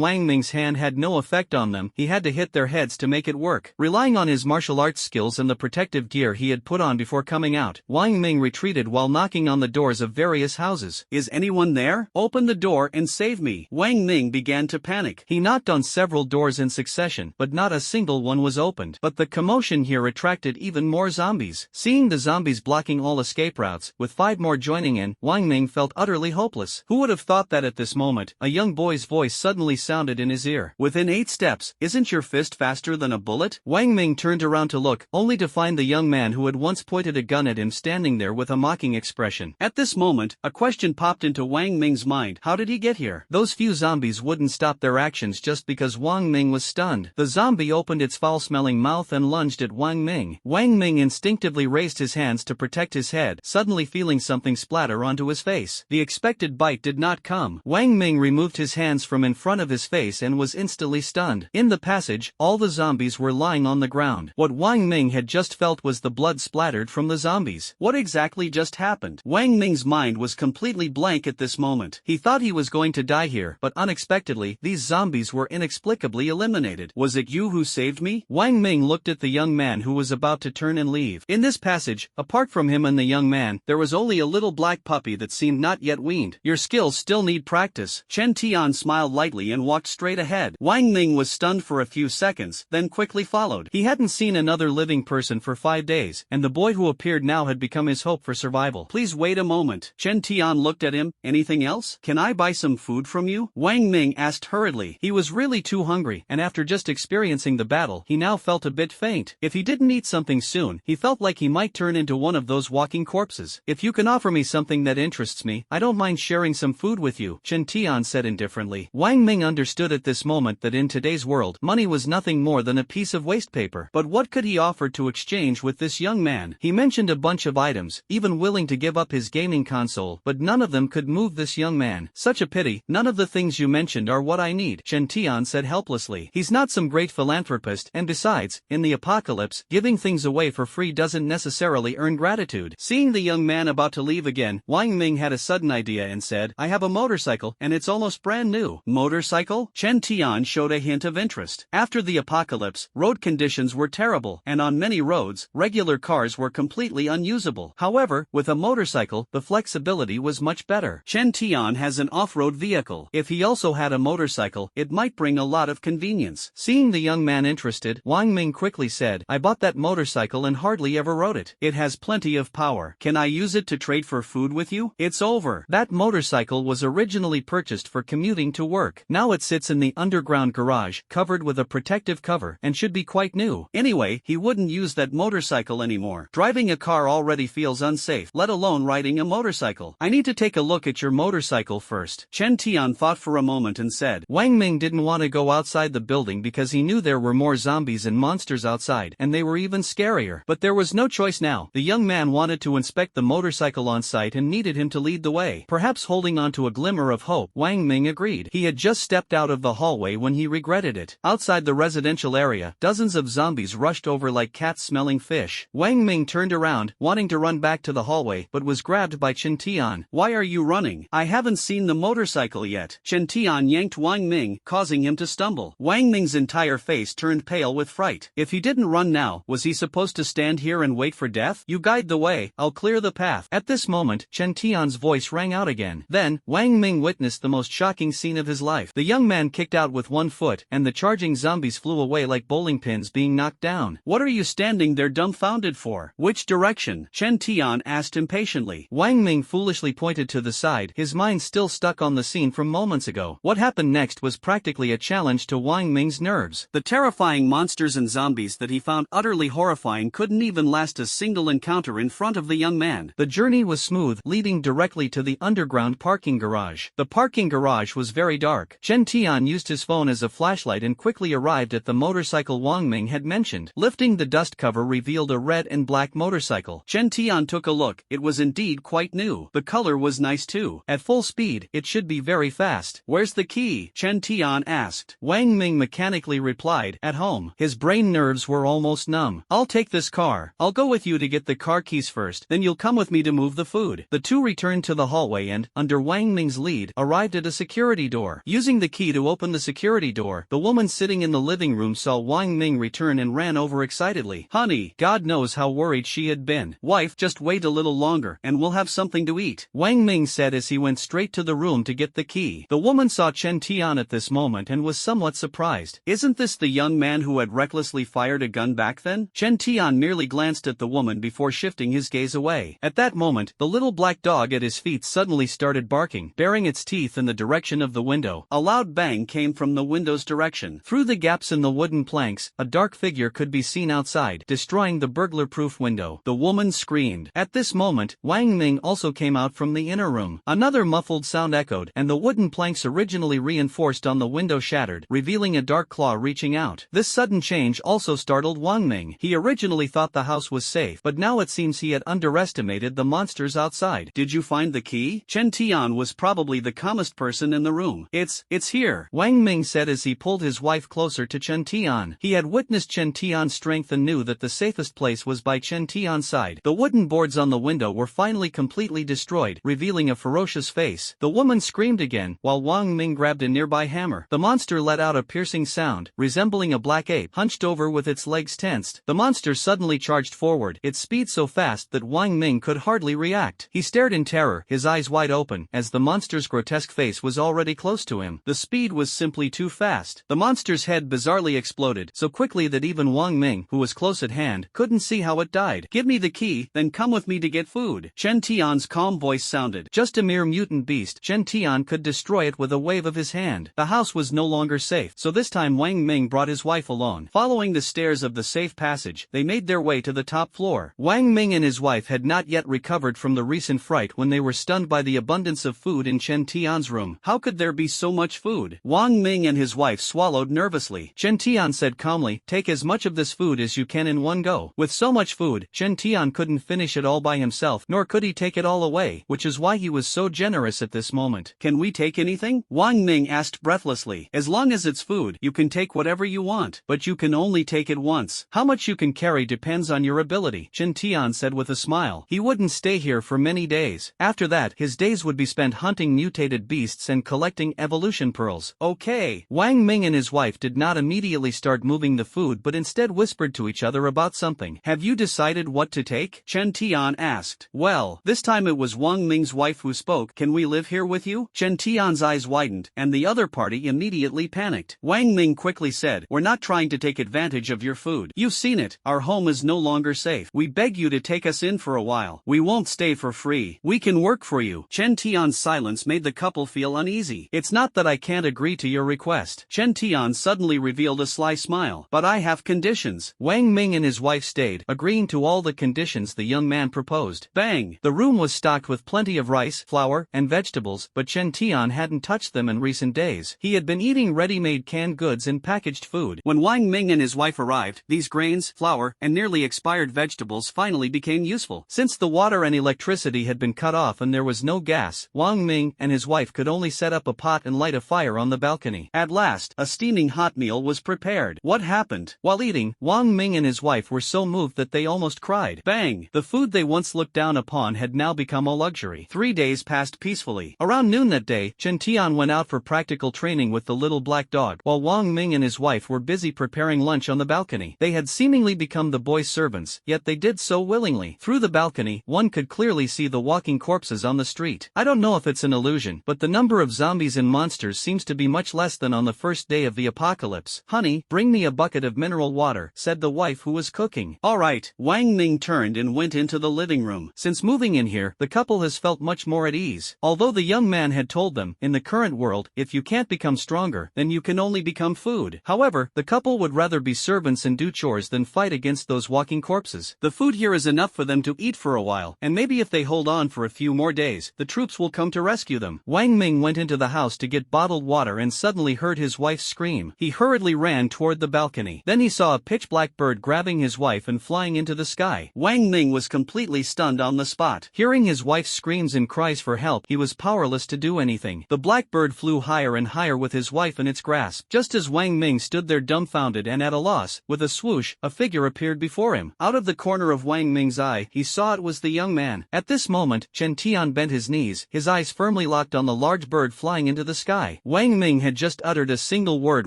Wang Ming's hand had no effect on them. He had to hit their heads to make it work. Relying on his martial arts skills and the protective gear he had put on before coming out, Wang Ming retreated while knocking on the doors of various houses. Is anyone there? Open the door and save me. Wang Ming began to panic. He knocked on several doors in succession, but not a single one was opened. But the commotion here attracted even more zombies. Seeing the zombies blocking all escape routes, with 5 more joining in, Wang Ming felt utterly hopeless. Who would have thought that at this moment, a young boy's voice suddenly sounded in his ear. Within 8 steps, isn't your fist faster than a bullet? Wang Ming turned around to look, only to find the young man who had once pointed a gun at him standing there with a mocking expression. At this moment, a question popped into Wang Ming's mind. How did he get here? Those few zombies wouldn't stop their actions just because Wang Ming was stunned. The zombie opened its foul-smelling mouth and lunged at Wang Ming. Wang Ming instinctively raised his hands to protect his head, suddenly feeling something splatter onto his face. The expected bite did not come. Wang Ming removed his hands from in front of his face and was instantly stunned. In the passage, all the zombies were lying on the ground. What Wang Ming had just felt was the blood splattered from the zombies. What exactly just happened? Wang Ming's mind was completely blank at this moment. He thought he was going to die here, but unexpectedly, these zombies were inexplicably eliminated. Was it you who saved me? Wang Ming looked at the young man who was about to turn and leave. In this passage, apart from him and the young man, there was only a little black puppy that seemed not yet weaned. Your skills still need practice. Chen Tian smiled lightly and walked straight ahead. Wang Ming was stunned for a few seconds, then quickly followed. He hadn't seen another living person for 5 days, and the boy who appeared now had become his hope for survival. Please wait a moment. Chen Tian looked at him. Anything else? Can I buy some food from you? Wang Ming asked hurriedly. He was really too hungry, and after just experiencing the battle, he now felt a bit faint. If he didn't eat something soon, he felt like he might turn into one of those walking corpses. If you can offer me something that interests me, I don't mind sharing some food with you, Chen Tian said indifferently. Wang Ming understood at this moment that in today's world, money was nothing more than a piece of waste paper. But what could he offer to exchange with this young man? He mentioned a bunch of items, even willing to give up his gaming console, but none of them could move this young man. Such a pity. None of the things you mentioned are what I need, Chen Tian said helplessly. He's not some great philanthropist, and besides, in the apocalypse, giving things away for free doesn't necessarily earn gratitude. Seeing the young man about to leave again, Wang Ming had a sudden idea and said, I have a motorcycle, and it's almost brand new. Motorcycle? Chen Tian showed a hint of interest. After the apocalypse, road conditions were terrible, and on many roads, regular cars were completely unusable. However, with a motorcycle, the flexibility was much better. Chen Tian has an off-road vehicle. If he also had a motorcycle, it might bring a lot of convenience. Seeing the young man interested, Wang Ming quickly said, I bought that motorcycle and hardly ever rode it. It has plenty of power. Can I use it to trade for food with you? It's over. That motorcycle was originally purchased for commuting to work. Now it sits in the underground garage, covered with a protective cover, and should be quite new. Anyway, he wouldn't use that motorcycle anymore. Driving a car already feels unsafe, let alone riding a motorcycle. I need to take a look at your motorcycle first. Chen Tian thought for a moment and said. Wang Ming didn't want to go outside the building because he knew there were more zombies and monsters outside, and they were even scarier. But there was no choice now. The young man wanted to inspect the motorcycle on site and needed him to lead the way. Perhaps holding on to a glimmer of hope, Wang Ming agreed. He had just stepped out of the hallway when he regretted it. Outside the residential area, dozens of zombies rushed over like cats smelling fish. Wang Ming turned around, wanting to run back to the hallway, but was grabbed by Chen Tian. Why are you running? I haven't seen the motorcycle yet. Chen Tian yanked Wang Ming, causing him to stumble. Wang Ming's entire face turned pale with fright. If he didn't run now, was he supposed to stand here and wait for death? You guide the way, I'll clear the path. At this moment, Chen Tian's voice rang out again. Then, Wang Ming witnessed the most shocking scene of his life. The young man kicked out with one foot, and the charging zombies flew away like bowling pins being knocked down. What are you standing there dumbfounded for? Which direction? Chen Tian asked impatiently. Wang Ming foolishly pointed to the side, his mind still stuck on the scene from moments ago. What happened next was practically a challenge to Wang Ming's nerves. The terrifying monsters and zombies that he found utterly horrifying couldn't even last a single encounter in front of the young man. The journey was smooth, leading directly to the underground parking garage. The parking garage was very dark. Chen Tian used his phone as a flashlight and quickly arrived at the motorcycle Wang Ming had mentioned. Lifting the dust cover revealed a red and black motorcycle. Chen Tian took a look. It was indeed quite new. The color was nice too. At full speed, it should be very fast. Where's the key? Chen Tian asked. Wang Ming mechanically replied, at home. His brain nerves were almost numb. I'll take this car. I'll go with you to get the car keys first, then you'll come with me to move the food. The two returned to the hallway and, under Wang Ming's lead, arrived at a security door. Using the key to open the security door, the woman sitting in the living room saw Wang Ming return and ran over excitedly. Honey, God knows how worried she had been. Wife, just wait a little longer, and we'll have something to eat, Wang Ming said as he went straight to the room to get the key. The woman saw Chen Tian at this moment and was somewhat surprised. Isn't this the young man who had recklessly fired a gun back then? Chen Tian merely glanced at the woman before shifting his gaze away. At that moment, the little black dog at his feet suddenly started barking, baring its teeth in the direction of the window. A loud bang came from the window's direction. Through the gaps in the wooden planks, a dark figure could be seen outside, destroying the burglar-proof window. The woman screamed. At this moment, Wang Ming also came out from the inner room. Another muffled sound echoed, and the wooden planks originally reinforced on the window shattered, revealing a dark claw reaching out. This sudden change also startled Wang Ming. He originally thought the house was safe, but now it seems he had underestimated the monsters outside. Did you find the key? Chen Tian was probably the calmest person in the room. It's here, Wang Ming said as he pulled his wife closer to Chen Tian. He had witnessed Chen Tian's strength and knew that the safest place was by Chen Tian's side. The wooden boards on the window were finally completely destroyed, revealing a ferocious face. The woman screamed again, while Wang Ming grabbed a nearby hammer. The monster let out a piercing sound, resembling a black ape, hunched over with its legs tensed. The monster suddenly charged forward, its speed so fast that Wang Ming could hardly react. He stared in terror, his eyes wide open, as the monster's grotesque face was already close to him. The speed was simply too fast. The monster's head bizarrely exploded, so quickly that even Wang Ming, who was close at hand, couldn't see how it died. Give me the key, then come with me to get food. Chen Tian's calm voice sounded. Just a mere mutant beast, Chen Tian could destroy it with a wave of his hand. The house was no longer safe, so this time Wang Ming brought his wife along. Following the stairs of the safe passage, they made their way to the top floor. Wang Ming and his wife had not yet recovered from the recent fright when they were stunned by the abundance of food in Chen Tian's room. How could there be so much food? Wang Ming and his wife swallowed nervously. Chen Tian said calmly, take as much of this food as you can in one go. With so much food, Chen Tian couldn't finish it all by himself, nor could he take it all away, which is why he was so generous at this moment. Can we take anything? Wang Ming asked breathlessly. As long as it's food, you can take whatever you want, but you can only take it once. How much you can carry depends on your ability, Chen Tian said with a smile. He wouldn't stay here for many days. After that, his days would be spent hunting mutated beasts and collecting evolution pearls. Okay. Wang Ming and his wife did not immediately start moving the food but instead whispered to each other about something. Have you decided what to take? Chen Tian asked. Well, this time it was Wang Ming's wife who spoke. Can we live here with you? Chen Tian's eyes widened, and the other party immediately panicked. Wang Ming quickly said, we're not trying to take advantage of of your food. You've seen it, our home is no longer safe. We beg you to take us in for a while. We won't stay for free. We can work for you. Chen Tian's silence made the couple feel uneasy. It's not that I can't agree to your request. Chen Tian suddenly revealed a sly smile. But I have conditions. Wang Ming and his wife stayed, agreeing to all the conditions the young man proposed. Bang! The room was stocked with plenty of rice, flour, and vegetables, but Chen Tian hadn't touched them in recent days. He had been eating ready-made canned goods and packaged food. When Wang Ming and his wife arrived, these grains, flour, and nearly expired vegetables finally became useful. Since the water and electricity had been cut off and there was no gas, Wang Ming and his wife could only set up a pot and light a fire on the balcony. At last, a steaming hot meal was prepared. What happened? While eating, Wang Ming and his wife were so moved that they almost cried. Bang! The food they once looked down upon had now become a luxury. 3 days passed peacefully. Around noon that day, Chen Tian went out for practical training with the little black dog, while Wang Ming and his wife were busy preparing lunch on the balcony. They had seemingly become the boy's servants, yet they did so willingly. Through the balcony, one could clearly see the walking corpses on the street. I don't know if it's an illusion, but the number of zombies and monsters seems to be much less than on the first day of the apocalypse. Honey, bring me a bucket of mineral water, said the wife who was cooking. All right. Wang Ming turned and went into the living room. Since moving in here, the couple has felt much more at ease. Although the young man had told them, in the current world, if you can't become stronger, then you can only become food. However, the couple would rather be servants and do chores than fight against those walking corpses. The food here is enough for them to eat for a while, and maybe if they hold on for a few more days, the troops will come to rescue them. Wang Ming went into the house to get bottled water and suddenly heard his wife scream. He hurriedly ran toward the balcony. Then he saw a pitch-black bird grabbing his wife and flying into the sky. Wang Ming was completely stunned on the spot. Hearing his wife's screams and cries for help, he was powerless to do anything. The black bird flew higher and higher with his wife in its grasp. Just as Wang Ming stood there dumbfounded and at a loss, with a swoosh, a figure appeared before him. Out of the corner of Wang Ming's eye, he saw it was the young man. At this moment, Chen Tian bent his knees, his eyes firmly locked on the large bird flying into the sky. Wang Ming had just uttered a single word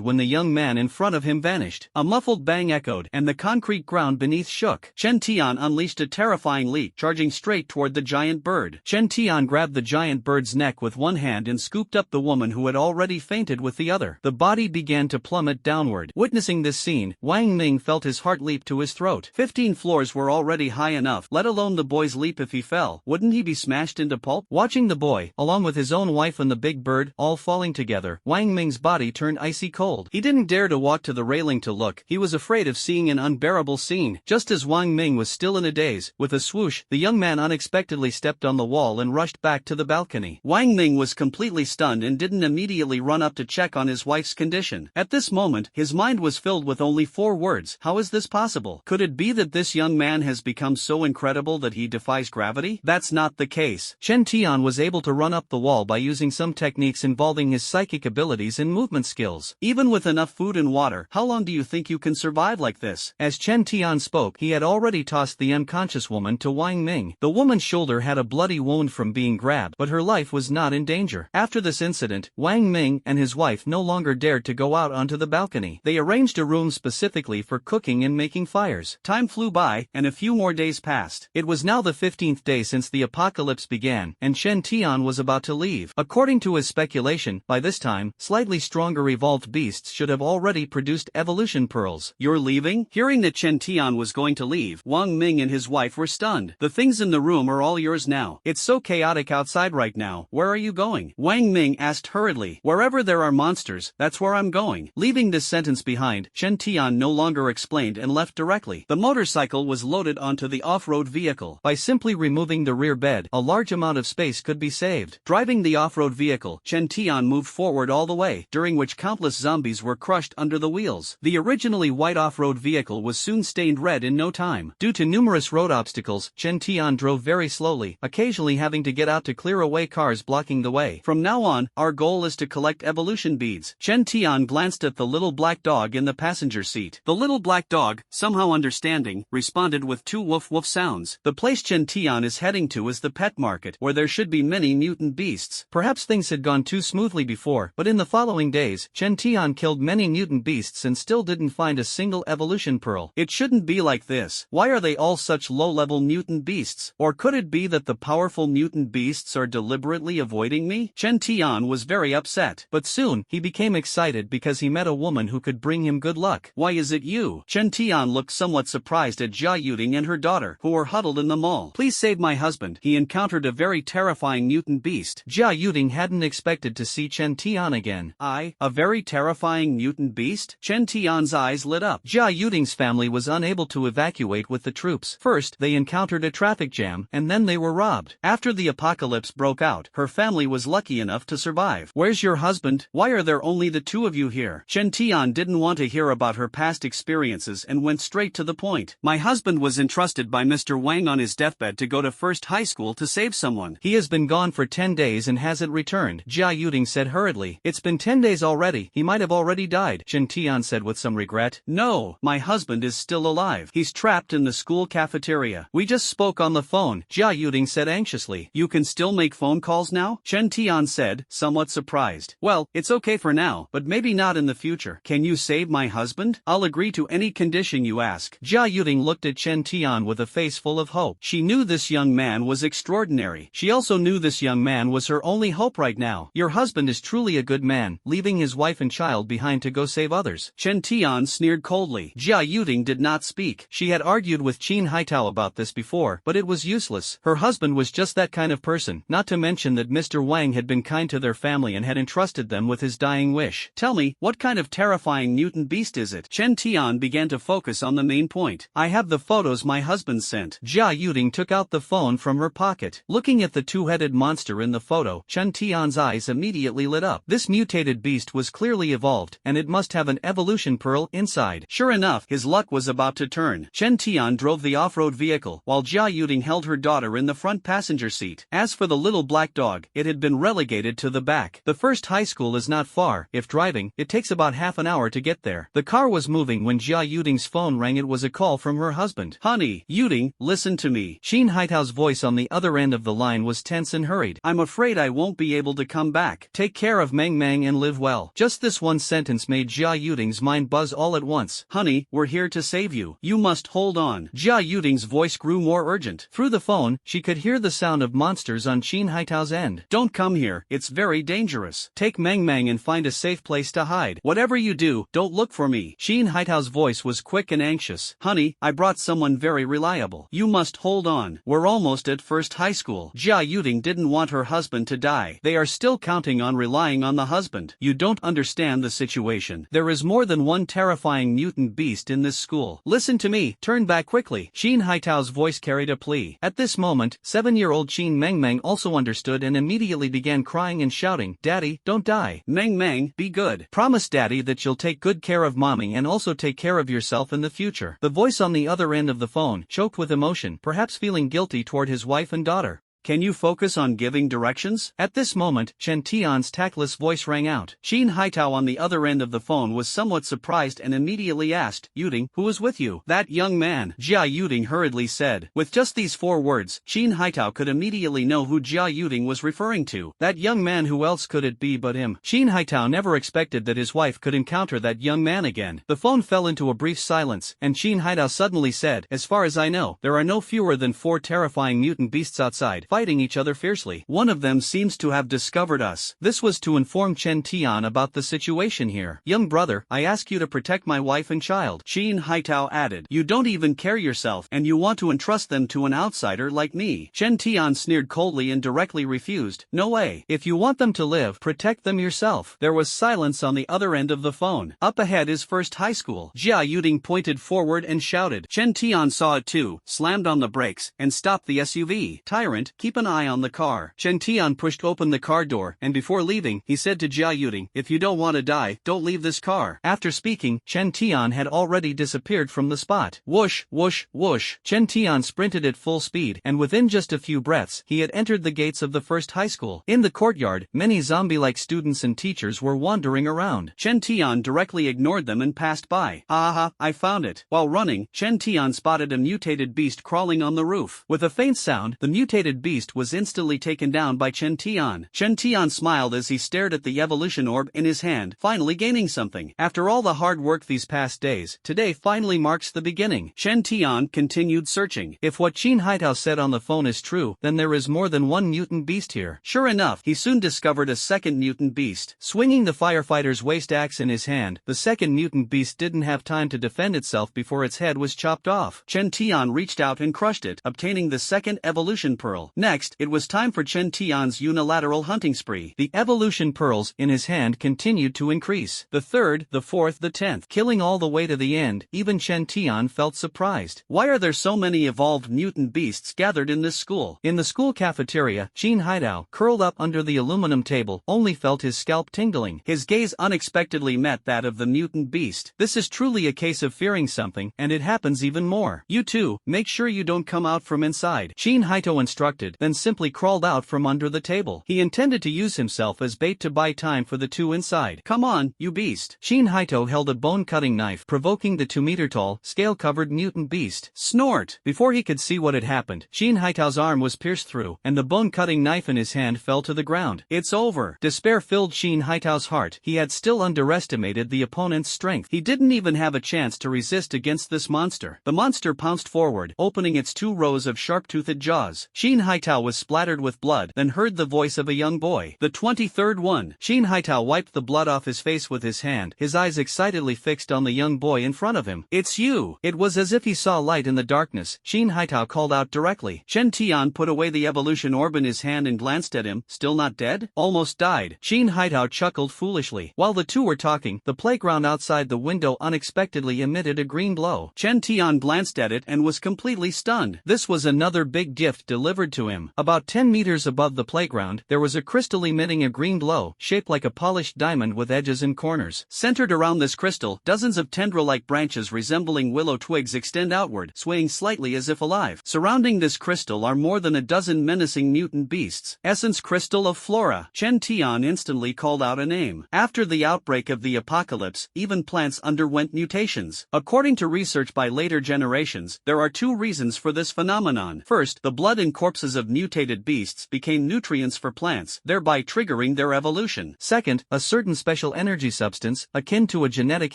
when the young man in front of him vanished. A muffled bang echoed, and the concrete ground beneath shook. Chen Tian unleashed a terrifying leap, charging straight toward the giant bird. Chen Tian grabbed the giant bird's neck with one hand and scooped up the woman who had already fainted with the other. The body began to plummet downward. Witnessing this scene, Wang Ming felt his heart leap to his throat. 15 floors were already high enough, let alone the boy's leap if he fell. Wouldn't he be smashed into pulp? Watching the boy, along with his own wife and the big bird, all falling together, Wang Ming's body turned icy cold. He didn't dare to walk to the railing to look. He was afraid of seeing an unbearable scene. Just as Wang Ming was still in a daze, with a swoosh, the young man unexpectedly stepped on the wall and rushed back to the balcony. Wang Ming was completely stunned and didn't immediately run up to check on his wife's condition. At this moment, his mind was filled with only 4 words. How is this possible? Could it be that this young man has become so incredible that he defies gravity? That's not the case. Chen Tian was able to run up the wall by using some techniques involving his psychic abilities and movement skills. Even with enough food and water, how long do you think you can survive like this? As Chen Tian spoke, he had already tossed the unconscious woman to Wang Ming. The woman's shoulder had a bloody wound from being grabbed, but her life was not in danger. After this incident, Wang Ming and his wife no longer dared to go out onto the balcony. They arranged a room specifically for cooking and making fires. Time flew by, and a few more days passed. It was now the 15th day since the apocalypse began, and Chen Tian was about to leave. According to his speculation, by this time, slightly stronger evolved beasts should have already produced evolution pearls. You're leaving? Hearing that Chen Tian was going to leave, Wang Ming and his wife were stunned. The things in the room are all yours now. It's so chaotic outside right now. Where are you going? Wang Ming asked hurriedly. Wherever there are monsters, that's where I'm going. Leaving this sentence behind, Chen Tian no longer explained and left directly. The motorcycle was loaded onto the off-road vehicle. By simply removing the rear bed, a large amount of space could be saved. Driving the off-road vehicle, Chen Tian moved forward all the way, during which countless zombies were crushed under the wheels. The originally white off-road vehicle was soon stained red in no time. Due to numerous road obstacles, Chen Tian drove very slowly, occasionally having to get out to clear away cars blocking the way. From now on, our goal is to collect evolution beads. Chen Tian glanced at the little black dog in the passenger seat. The little black dog, somehow understanding, responded with 2 woof woof sounds. The place Chen Tian is heading to is the pet market, where there should be many mutant beasts. Perhaps things had gone too smoothly before, but in the following days, Chen Tian killed many mutant beasts and still didn't find a single evolution pearl. It shouldn't be like this. Why are they all such low-level mutant beasts? Or could it be that the powerful mutant beasts are deliberately avoiding me? Chen Tian was very upset. But soon, he became excited because he met a woman who could bring him good luck. Why is is it you? Chen Tian looked somewhat surprised at Jia Yuding and her daughter, who were huddled in the mall. Please save my husband. He encountered a very terrifying mutant beast. Jia Yuding hadn't expected to see Chen Tian again. A very terrifying mutant beast? Chen Tian's eyes lit up. Jia Yuding's family was unable to evacuate with the troops. First, they encountered a traffic jam, and then they were robbed. After the apocalypse broke out, her family was lucky enough to survive. Where's your husband? Why are there only the two of you here? Chen Tian didn't want to hear about her past experiences and went straight to the point. My husband was entrusted by Mr. Wang on his deathbed to go to first high school to save someone. He has been gone for 10 days and hasn't returned, Jia Yuding said hurriedly. It's been 10 days already, he might have already died, Chen Tian said with some regret. No, my husband is still alive. He's trapped in the school cafeteria. We just spoke on the phone, Jia Yuding said anxiously. You can still make phone calls now? Chen Tian said, somewhat surprised. Well, it's okay for now, but maybe not in the future. Can you save my husband? I'll agree to any condition you ask. Jia Yuding looked at Chen Tian with a face full of hope. She knew this young man was extraordinary. She also knew this young man was her only hope right now. Your husband is truly a good man, leaving his wife and child behind to go save others. Chen Tian sneered coldly. Jia Yuding did not speak. She had argued with Qin Haitao about this before, but it was useless. Her husband was just that kind of person, not to mention that Mr. Wang had been kind to their family and had entrusted them with his dying wish. Tell me, what kind of terrifying mutant beast is it? Chen Tian began to focus on the main point. I have the photos my husband sent. Jia Yuding took out the phone from her pocket. Looking at the two-headed monster in the photo, Chen Tian's eyes immediately lit up. This mutated beast was clearly evolved, and it must have an evolution pearl inside. Sure enough, his luck was about to turn. Chen Tian drove the off-road vehicle, while Jia Yuding held her daughter in the front passenger seat. As for the little black dog, it had been relegated to the back. The first high school is not far. If driving, it takes about half an hour to get there. The car was moving when Jia Yuding's phone rang. It was a call from her husband. Honey, Yuding, listen to me. Qin Haitao's voice on the other end of the line was tense and hurried. I'm afraid I won't be able to come back. Take care of Meng Meng and live well. Just this one sentence made Jia Yuding's mind buzz all at once. Honey, we're here to save you. You must hold on. Jia Yuding's voice grew more urgent. Through the phone, she could hear the sound of monsters on Qin Haitao's end. Don't come here, it's very dangerous. Take Meng Meng and find a safe place to hide. Whatever you do, don't look for me. Qin Haitao's voice was quick and anxious. Honey, I brought someone very reliable. You must hold on. We're almost at first high school. Jia Yuding didn't want her husband to die. They are still counting on relying on the husband. You don't understand the situation. There is more than one terrifying mutant beast in this school. Listen to me, turn back quickly. Qin Haitao's voice carried a plea. At this moment, 7-year-old Qin Meng Meng also understood and immediately began crying and shouting, Daddy, don't die. Meng Meng, be good. Promise Daddy that you'll take good care of Mommy and also take care of yourself in the future. The voice on the other end of the phone choked with emotion, perhaps feeling guilty toward his wife and daughter. Can you focus on giving directions? At this moment, Chen Tian's tactless voice rang out. Qin Haitao on the other end of the phone was somewhat surprised and immediately asked, Yuding, who is with you? That young man, Jia Yuding hurriedly said. With just these 4 words, Qin Haitao could immediately know who Jia Yuding was referring to. That young man, who else could it be but him? Qin Haitao never expected that his wife could encounter that young man again. The phone fell into a brief silence, and Qin Haitao suddenly said, As far as I know, there are no fewer than 4 terrifying mutant beasts outside, fighting each other fiercely. One of them seems to have discovered us. This was to inform Chen Tian about the situation here. Young brother, I ask you to protect my wife and child. Qin Haitao added. You don't even care yourself, and you want to entrust them to an outsider like me. Chen Tian sneered coldly and directly refused. No way. If you want them to live, protect them yourself. There was silence on the other end of the phone. Up ahead is first high school. Jia Yuding pointed forward and shouted. Chen Tian saw it too, slammed on the brakes, and stopped the SUV. Tyrant, keep an eye on the car. Chen Tian pushed open the car door, and before leaving, he said to Jia Yuding, If you don't want to die, don't leave this car. After speaking, Chen Tian had already disappeared from the spot. Whoosh, whoosh, whoosh. Chen Tian sprinted at full speed, and within just a few breaths, he had entered the gates of the first high school. In the courtyard, many zombie-like students and teachers were wandering around. Chen Tian directly ignored them and passed by. Aha, I found it. While running, Chen Tian spotted a mutated beast crawling on the roof. With a faint sound, the mutated beast beast was instantly taken down by Chen Tian. Chen Tian smiled as he stared at the evolution orb in his hand, finally gaining something. After all the hard work these past days, today finally marks the beginning. Chen Tian continued searching. If what Qin Haitao said on the phone is true, then there is more than one mutant beast here. Sure enough, he soon discovered a second mutant beast. Swinging the firefighter's waste axe in his hand, the second mutant beast didn't have time to defend itself before its head was chopped off. Chen Tian reached out and crushed it, obtaining the second evolution pearl. Next, it was time for Chen Tian's unilateral hunting spree. The evolution pearls in his hand continued to increase. The third, the fourth, the 10th, killing all the way to the end. Even Chen Tian felt surprised. Why are there so many evolved mutant beasts gathered in this school? In the school cafeteria, Qin Haitao, curled up under the aluminum table, only felt his scalp tingling. His gaze unexpectedly met that of the mutant beast. This is truly a case of fearing something, and it happens even more. You too, make sure you don't come out from inside, Qin Haitao instructed, then simply crawled out from under the table. He intended to use himself as bait to buy time for the two inside. Come on, you beast. Qin Haitao held a bone-cutting knife, provoking the 2-meter-tall, scale-covered mutant beast. Snort! Before he could see what had happened, Qin Haitao's arm was pierced through, and the bone-cutting knife in his hand fell to the ground. It's over. Despair filled Qin Haitao's heart. He had still underestimated the opponent's strength. He didn't even have a chance to resist against this monster. The monster pounced forward, opening its 2 rows of sharp-toothed jaws. Qin Haitao was splattered with blood, then heard the voice of a young boy. The 23rd one. Qin Haitao wiped the blood off his face with his hand, his eyes excitedly fixed on the young boy in front of him. It's you! It was as if he saw light in the darkness. Qin Haitao called out directly. Chen Tian put away the evolution orb in his hand and glanced at him. Still not dead? Almost died. Qin Haitao chuckled foolishly. While the two were talking, the playground outside the window unexpectedly emitted a green glow. Chen Tian glanced at it and was completely stunned. This was another big gift delivered to him. About 10 meters above the playground, there was a crystal emitting a green glow, shaped like a polished diamond with edges and corners. Centered around this crystal, dozens of tendril-like branches resembling willow twigs extend outward, swaying slightly as if alive. Surrounding this crystal are more than a dozen menacing mutant beasts. Essence Crystal of Flora. Chen Tian instantly called out a name. After the outbreak of the apocalypse, even plants underwent mutations. According to research by later generations, there are 2 reasons for this phenomenon. First, the blood and corpses of mutated beasts became nutrients for plants, thereby triggering their evolution. Second, a certain special energy substance, akin to a genetic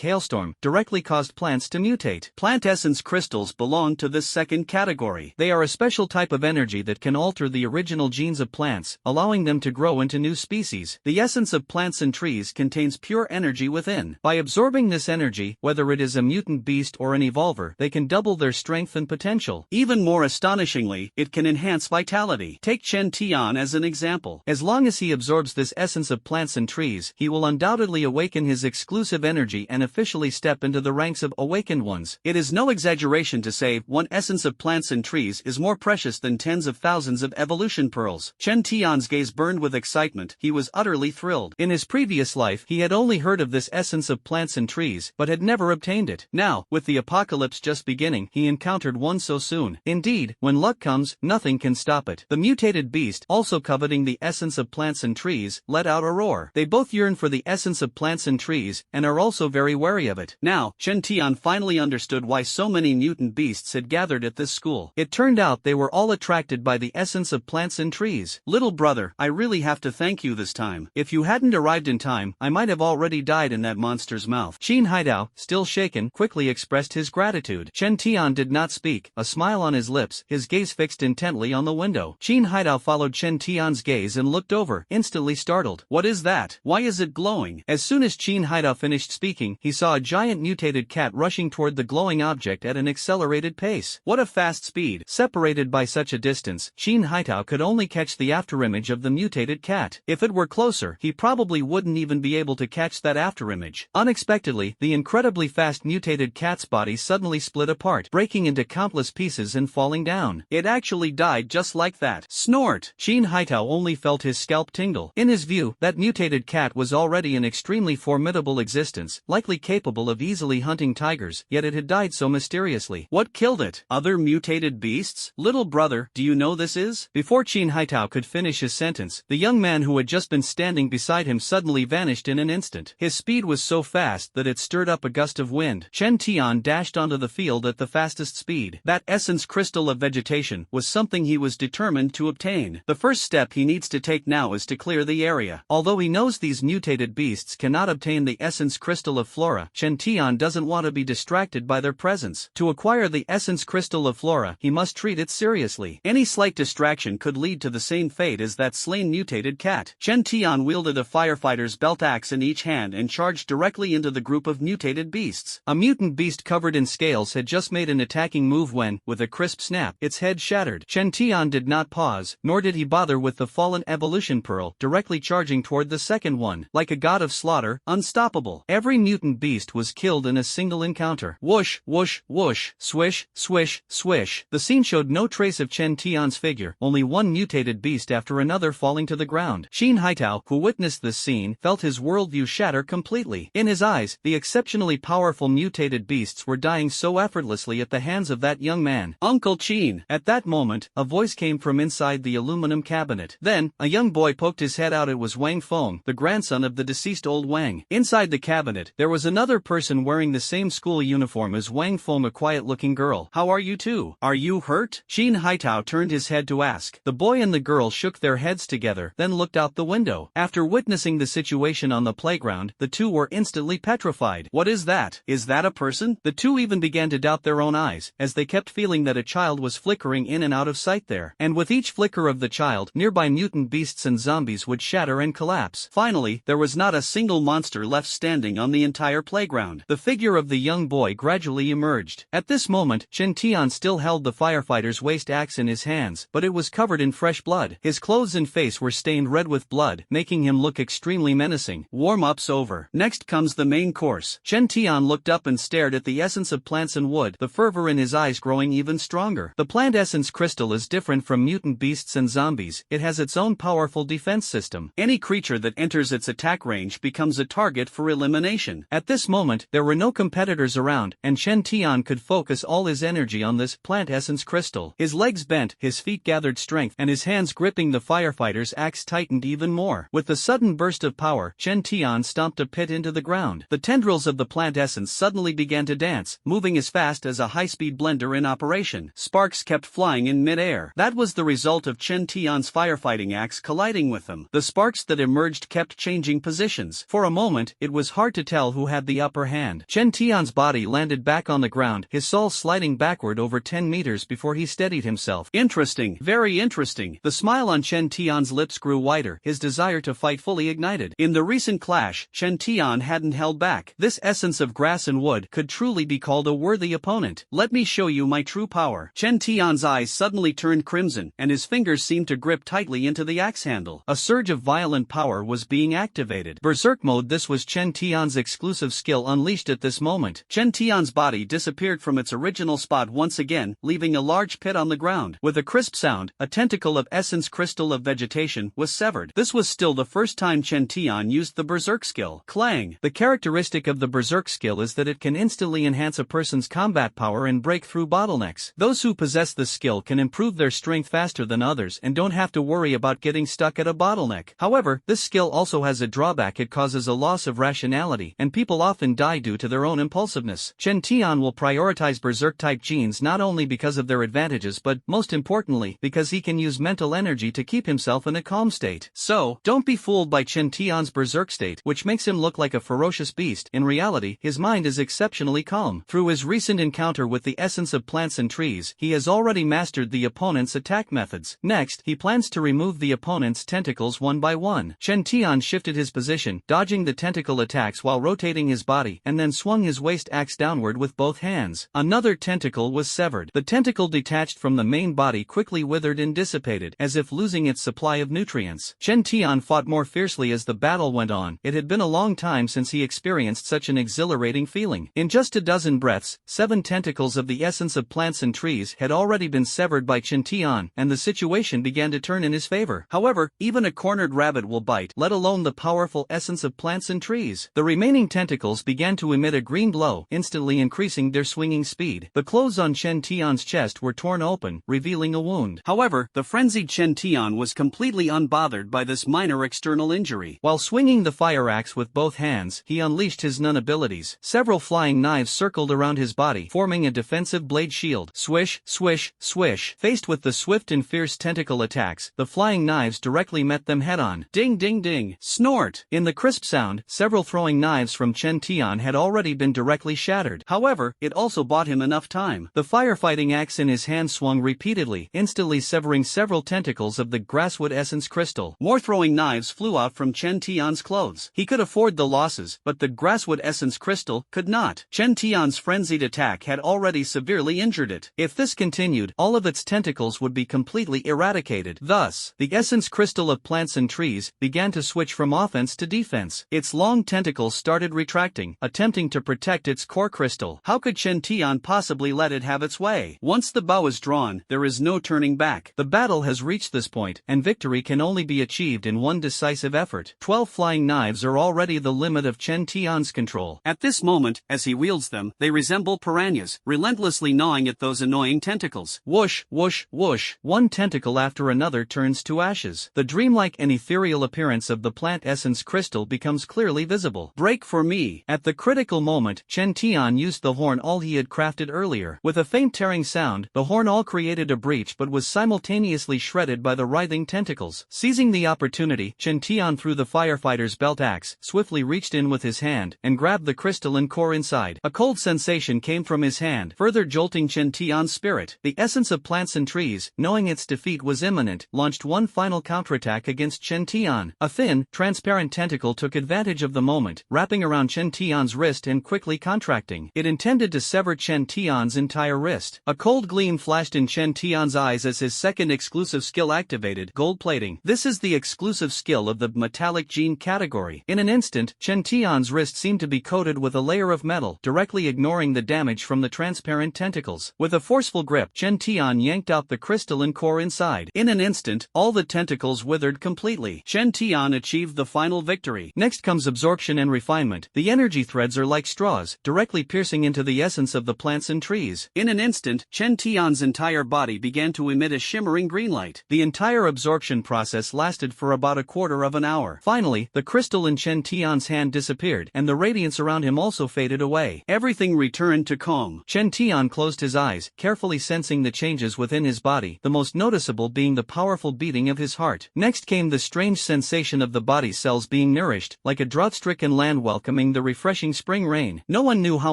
hailstorm, directly caused plants to mutate. Plant essence crystals belong to this second category. They are a special type of energy that can alter the original genes of plants, allowing them to grow into new species. The essence of plants and trees contains pure energy within. By absorbing this energy, whether it is a mutant beast or an evolver, they can double their strength and potential. Even more astonishingly, it can enhance vitality. Take Chen Tian as an example. As long as he absorbs this essence of plants and trees, he will undoubtedly awaken his exclusive energy and officially step into the ranks of awakened ones. It is no exaggeration to say one essence of plants and trees is more precious than tens of thousands of evolution pearls. Chen Tian's gaze burned with excitement. He was utterly thrilled. In his previous life, he had only heard of this essence of plants and trees, but had never obtained it. Now, with the apocalypse just beginning, he encountered one so soon. Indeed, when luck comes, nothing can stop it. The mutated beast, also coveting the essence of plants and trees, let out a roar. They both yearn for the essence of plants and trees, and are also very wary of it. Now, Chen Tian finally understood why so many mutant beasts had gathered at this school. It turned out they were all attracted by the essence of plants and trees. Little brother, I really have to thank you this time. If you hadn't arrived in time, I might have already died in that monster's mouth. Qin Haitao, still shaken, quickly expressed his gratitude. Chen Tian did not speak, a smile on his lips, his gaze fixed intently on the window. Qin Haitao followed Chen Tian's gaze and looked over, instantly startled. What is that? Why is it glowing? As soon as Qin Haitao finished speaking, he saw a giant mutated cat rushing toward the glowing object at an accelerated pace. What a fast speed! Separated by such a distance, Qin Haitao could only catch the afterimage of the mutated cat. If it were closer, he probably wouldn't even be able to catch that afterimage. Unexpectedly, the incredibly fast mutated cat's body suddenly split apart, breaking into countless pieces and falling down. It actually died just like that. Snort! Qin Haitao only felt his scalp tingle. In his view, that mutated cat was already an extremely formidable existence, likely capable of easily hunting tigers, yet it had died so mysteriously. What killed it? Other mutated beasts? Little brother, do you know this is? Before Qin Haitao could finish his sentence, the young man who had just been standing beside him suddenly vanished in an instant. His speed was so fast that it stirred up a gust of wind. Chen Tian dashed onto the field at the fastest speed. That essence crystal of vegetation was something he was determined determined to obtain. The first step he needs to take now is to clear the area. Although he knows these mutated beasts cannot obtain the essence crystal of Flora, Chen Tian doesn't want to be distracted by their presence. To acquire the essence crystal of Flora, he must treat it seriously. Any slight distraction could lead to the same fate as that slain mutated cat. Chen Tian wielded a firefighter's belt axe in each hand and charged directly into the group of mutated beasts. A mutant beast covered in scales had just made an attacking move when, with a crisp snap, its head shattered. Chen Tian did not pause, nor did he bother with the fallen evolution pearl, directly charging toward the second one. Like a god of slaughter, unstoppable. Every mutant beast was killed in a single encounter. Whoosh, whoosh, whoosh, swish, swish, swish. The scene showed no trace of Chen Tian's figure, only one mutated beast after another falling to the ground. Xin Haitao, who witnessed this scene, felt his worldview shatter completely. In his eyes, the exceptionally powerful mutated beasts were dying so effortlessly at the hands of that young man. Uncle Qin. At that moment, a voice came from inside the aluminum cabinet. Then, a young boy poked his head out. It was Wang Feng, the grandson of the deceased old Wang. Inside the cabinet, there was another person wearing the same school uniform as Wang Feng, a quiet-looking girl. How are you two? Are you hurt? Xin Haitao turned his head to ask. The boy and the girl shook their heads together, then looked out the window. After witnessing the situation on the playground, the two were instantly petrified. What is that? Is that a person? The two even began to doubt their own eyes, as they kept feeling that a child was flickering in and out of sight there. And with each flicker of the child, nearby mutant beasts and zombies would shatter and collapse. Finally, there was not a single monster left standing on the entire playground. The figure of the young boy gradually emerged. At this moment, Chen Tian still held the firefighter's waste axe in his hands, but it was covered in fresh blood. His clothes and face were stained red with blood, making him look extremely menacing. Warm-up's over. Next comes the main course. Chen Tian looked up and stared at the essence of plants and wood, the fervor in his eyes growing even stronger. The plant essence crystal is different from mutant beasts and zombies. It has its own powerful defense system. Any creature that enters its attack range becomes a target for elimination. At this moment, there were no competitors around, and Chen Tian could focus all his energy on this plant essence crystal. His legs bent, his feet gathered strength, and his hands gripping the firefighter's axe tightened even more. With the sudden burst of power, Chen Tian stomped a pit into the ground. The tendrils of the plant essence suddenly began to dance, moving as fast as a high-speed blender in operation. Sparks kept flying in mid-air. That was the result of Chen Tian's firefighting axe colliding with them. The sparks that emerged kept changing positions. For a moment, it was hard to tell who had the upper hand. Chen Tian's body landed back on the ground, his soul sliding backward over 10 meters before he steadied himself. Interesting, very interesting. The smile on Chen Tian's lips grew wider, his desire to fight fully ignited. In the recent clash, Chen Tian hadn't held back. This essence of grass and wood could truly be called a worthy opponent. Let me show you my true power. Chen Tian's eyes suddenly turned crimson, and his fingers seemed to grip tightly into the axe handle. A surge of violent power was being activated. Berserk mode. This was Chen Tian's exclusive skill unleashed at this moment. Chen Tian's body disappeared from its original spot once again, leaving a large pit on the ground. With a crisp sound, a tentacle of essence crystal of vegetation was severed. This was still the first time Chen Tian used the Berserk skill. Clang! The characteristic of the Berserk skill is that it can instantly enhance a person's combat power and break through bottlenecks. Those who possess this skill can improve their strength faster than others and don't have to worry about getting stuck at a bottleneck. However, this skill also has a drawback. It causes a loss of rationality, and people often die due to their own impulsiveness. Chen Tian will prioritize Berserk-type genes not only because of their advantages but, most importantly, because he can use mental energy to keep himself in a calm state. So, don't be fooled by Chen Tian's Berserk state, which makes him look like a ferocious beast. In reality, his mind is exceptionally calm. Through his recent encounter with the essence of plants and trees, he has already mastered the opponent's attack methods. Next, he plans to remove the opponent's tentacles one by one. Chen Tian shifted his position, dodging the tentacle attacks while rotating his body, and then swung his waist axe downward with both hands. Another tentacle was severed. The tentacle detached from the main body quickly withered and dissipated, as if losing its supply of nutrients. Chen Tian fought more fiercely as the battle went on. It had been a long time since he experienced such an exhilarating feeling. In just a dozen breaths, 7 tentacles of the essence of plants and trees had already been severed by Chen Tian, and the situation began to turn in his favor. However, even a cornered rabbit will bite, let alone the powerful essence of plants and trees. The remaining tentacles began to emit a green glow, instantly increasing their swinging speed. The clothes on Chen Tian's chest were torn open, revealing a wound. However, the frenzied Chen Tian was completely unbothered by this minor external injury. While swinging the fire axe with both hands, he unleashed his nun abilities. Several flying knives circled around his body, forming a defensive blade shield. Swish, swish, swish. Faced with the the swift and fierce tentacle attacks, the flying knives directly met them head-on. Ding ding ding! Snort! In the crisp sound, several throwing knives from Chen Tian had already been directly shattered. However, it also bought him enough time. The firefighting axe in his hand swung repeatedly, instantly severing several tentacles of the grasswood essence crystal. More throwing knives flew out from Chen Tian's clothes. He could afford the losses, but the grasswood essence crystal could not. Chen Tian's frenzied attack had already severely injured it. If this continued, all of its tentacles would be completely eradicated. Thus, the essence crystal of plants and trees began to switch from offense to defense. Its long tentacles started retracting, attempting to protect its core crystal. How could Chen Tian possibly let it have its way? Once the bow is drawn, there is no turning back. The battle has reached this point, and victory can only be achieved in one decisive effort. 12 flying knives are already the limit of Chen Tian's control. At this moment, as he wields them, they resemble piranhas, relentlessly gnawing at those annoying tentacles. Whoosh, whoosh, whoosh. One tentacle after another turns to ashes. The dreamlike and ethereal appearance of the plant essence crystal becomes clearly visible. Break for me. At the critical moment, Chen Tian used the horn all he had crafted earlier. With a faint tearing sound, the horn all created a breach but was simultaneously shredded by the writhing tentacles. Seizing the opportunity, Chen Tian threw the firefighter's belt axe, swiftly reached in with his hand, and grabbed the crystalline core inside. A cold sensation came from his hand, further jolting Chen Tian's spirit. The essence of plants and trees, knowing its defeat was imminent, launched one final counterattack against Chen Tian. A thin, transparent tentacle took advantage of the moment, wrapping around Chen Tian's wrist and quickly contracting. It intended to sever Chen Tian's entire wrist. A cold gleam flashed in Chen Tian's eyes as his second exclusive skill activated, gold plating. This is the exclusive skill of the metallic gene category. In an instant, Chen Tian's wrist seemed to be coated with a layer of metal, directly ignoring the damage from the transparent tentacles. With a forceful grip, Chen Tian yanked out the crystalline core inside. In an instant, all the tentacles withered completely. Chen Tian achieved the final victory. Next comes absorption and refinement. The energy threads are like straws, directly piercing into the essence of the plants and trees. In an instant, Chen Tian's entire body began to emit a shimmering green light. The entire absorption process lasted for about a quarter of an hour. Finally, the crystal in Chen Tian's hand disappeared, and the radiance around him also faded away. Everything returned to calm. Chen Tian closed his eyes, carefully sensing the changes within his body, the most noticeable being the powerful beating of his heart. Next came the strange sensation of the body cells being nourished, like a drought-stricken land welcoming the refreshing spring rain. No one knew how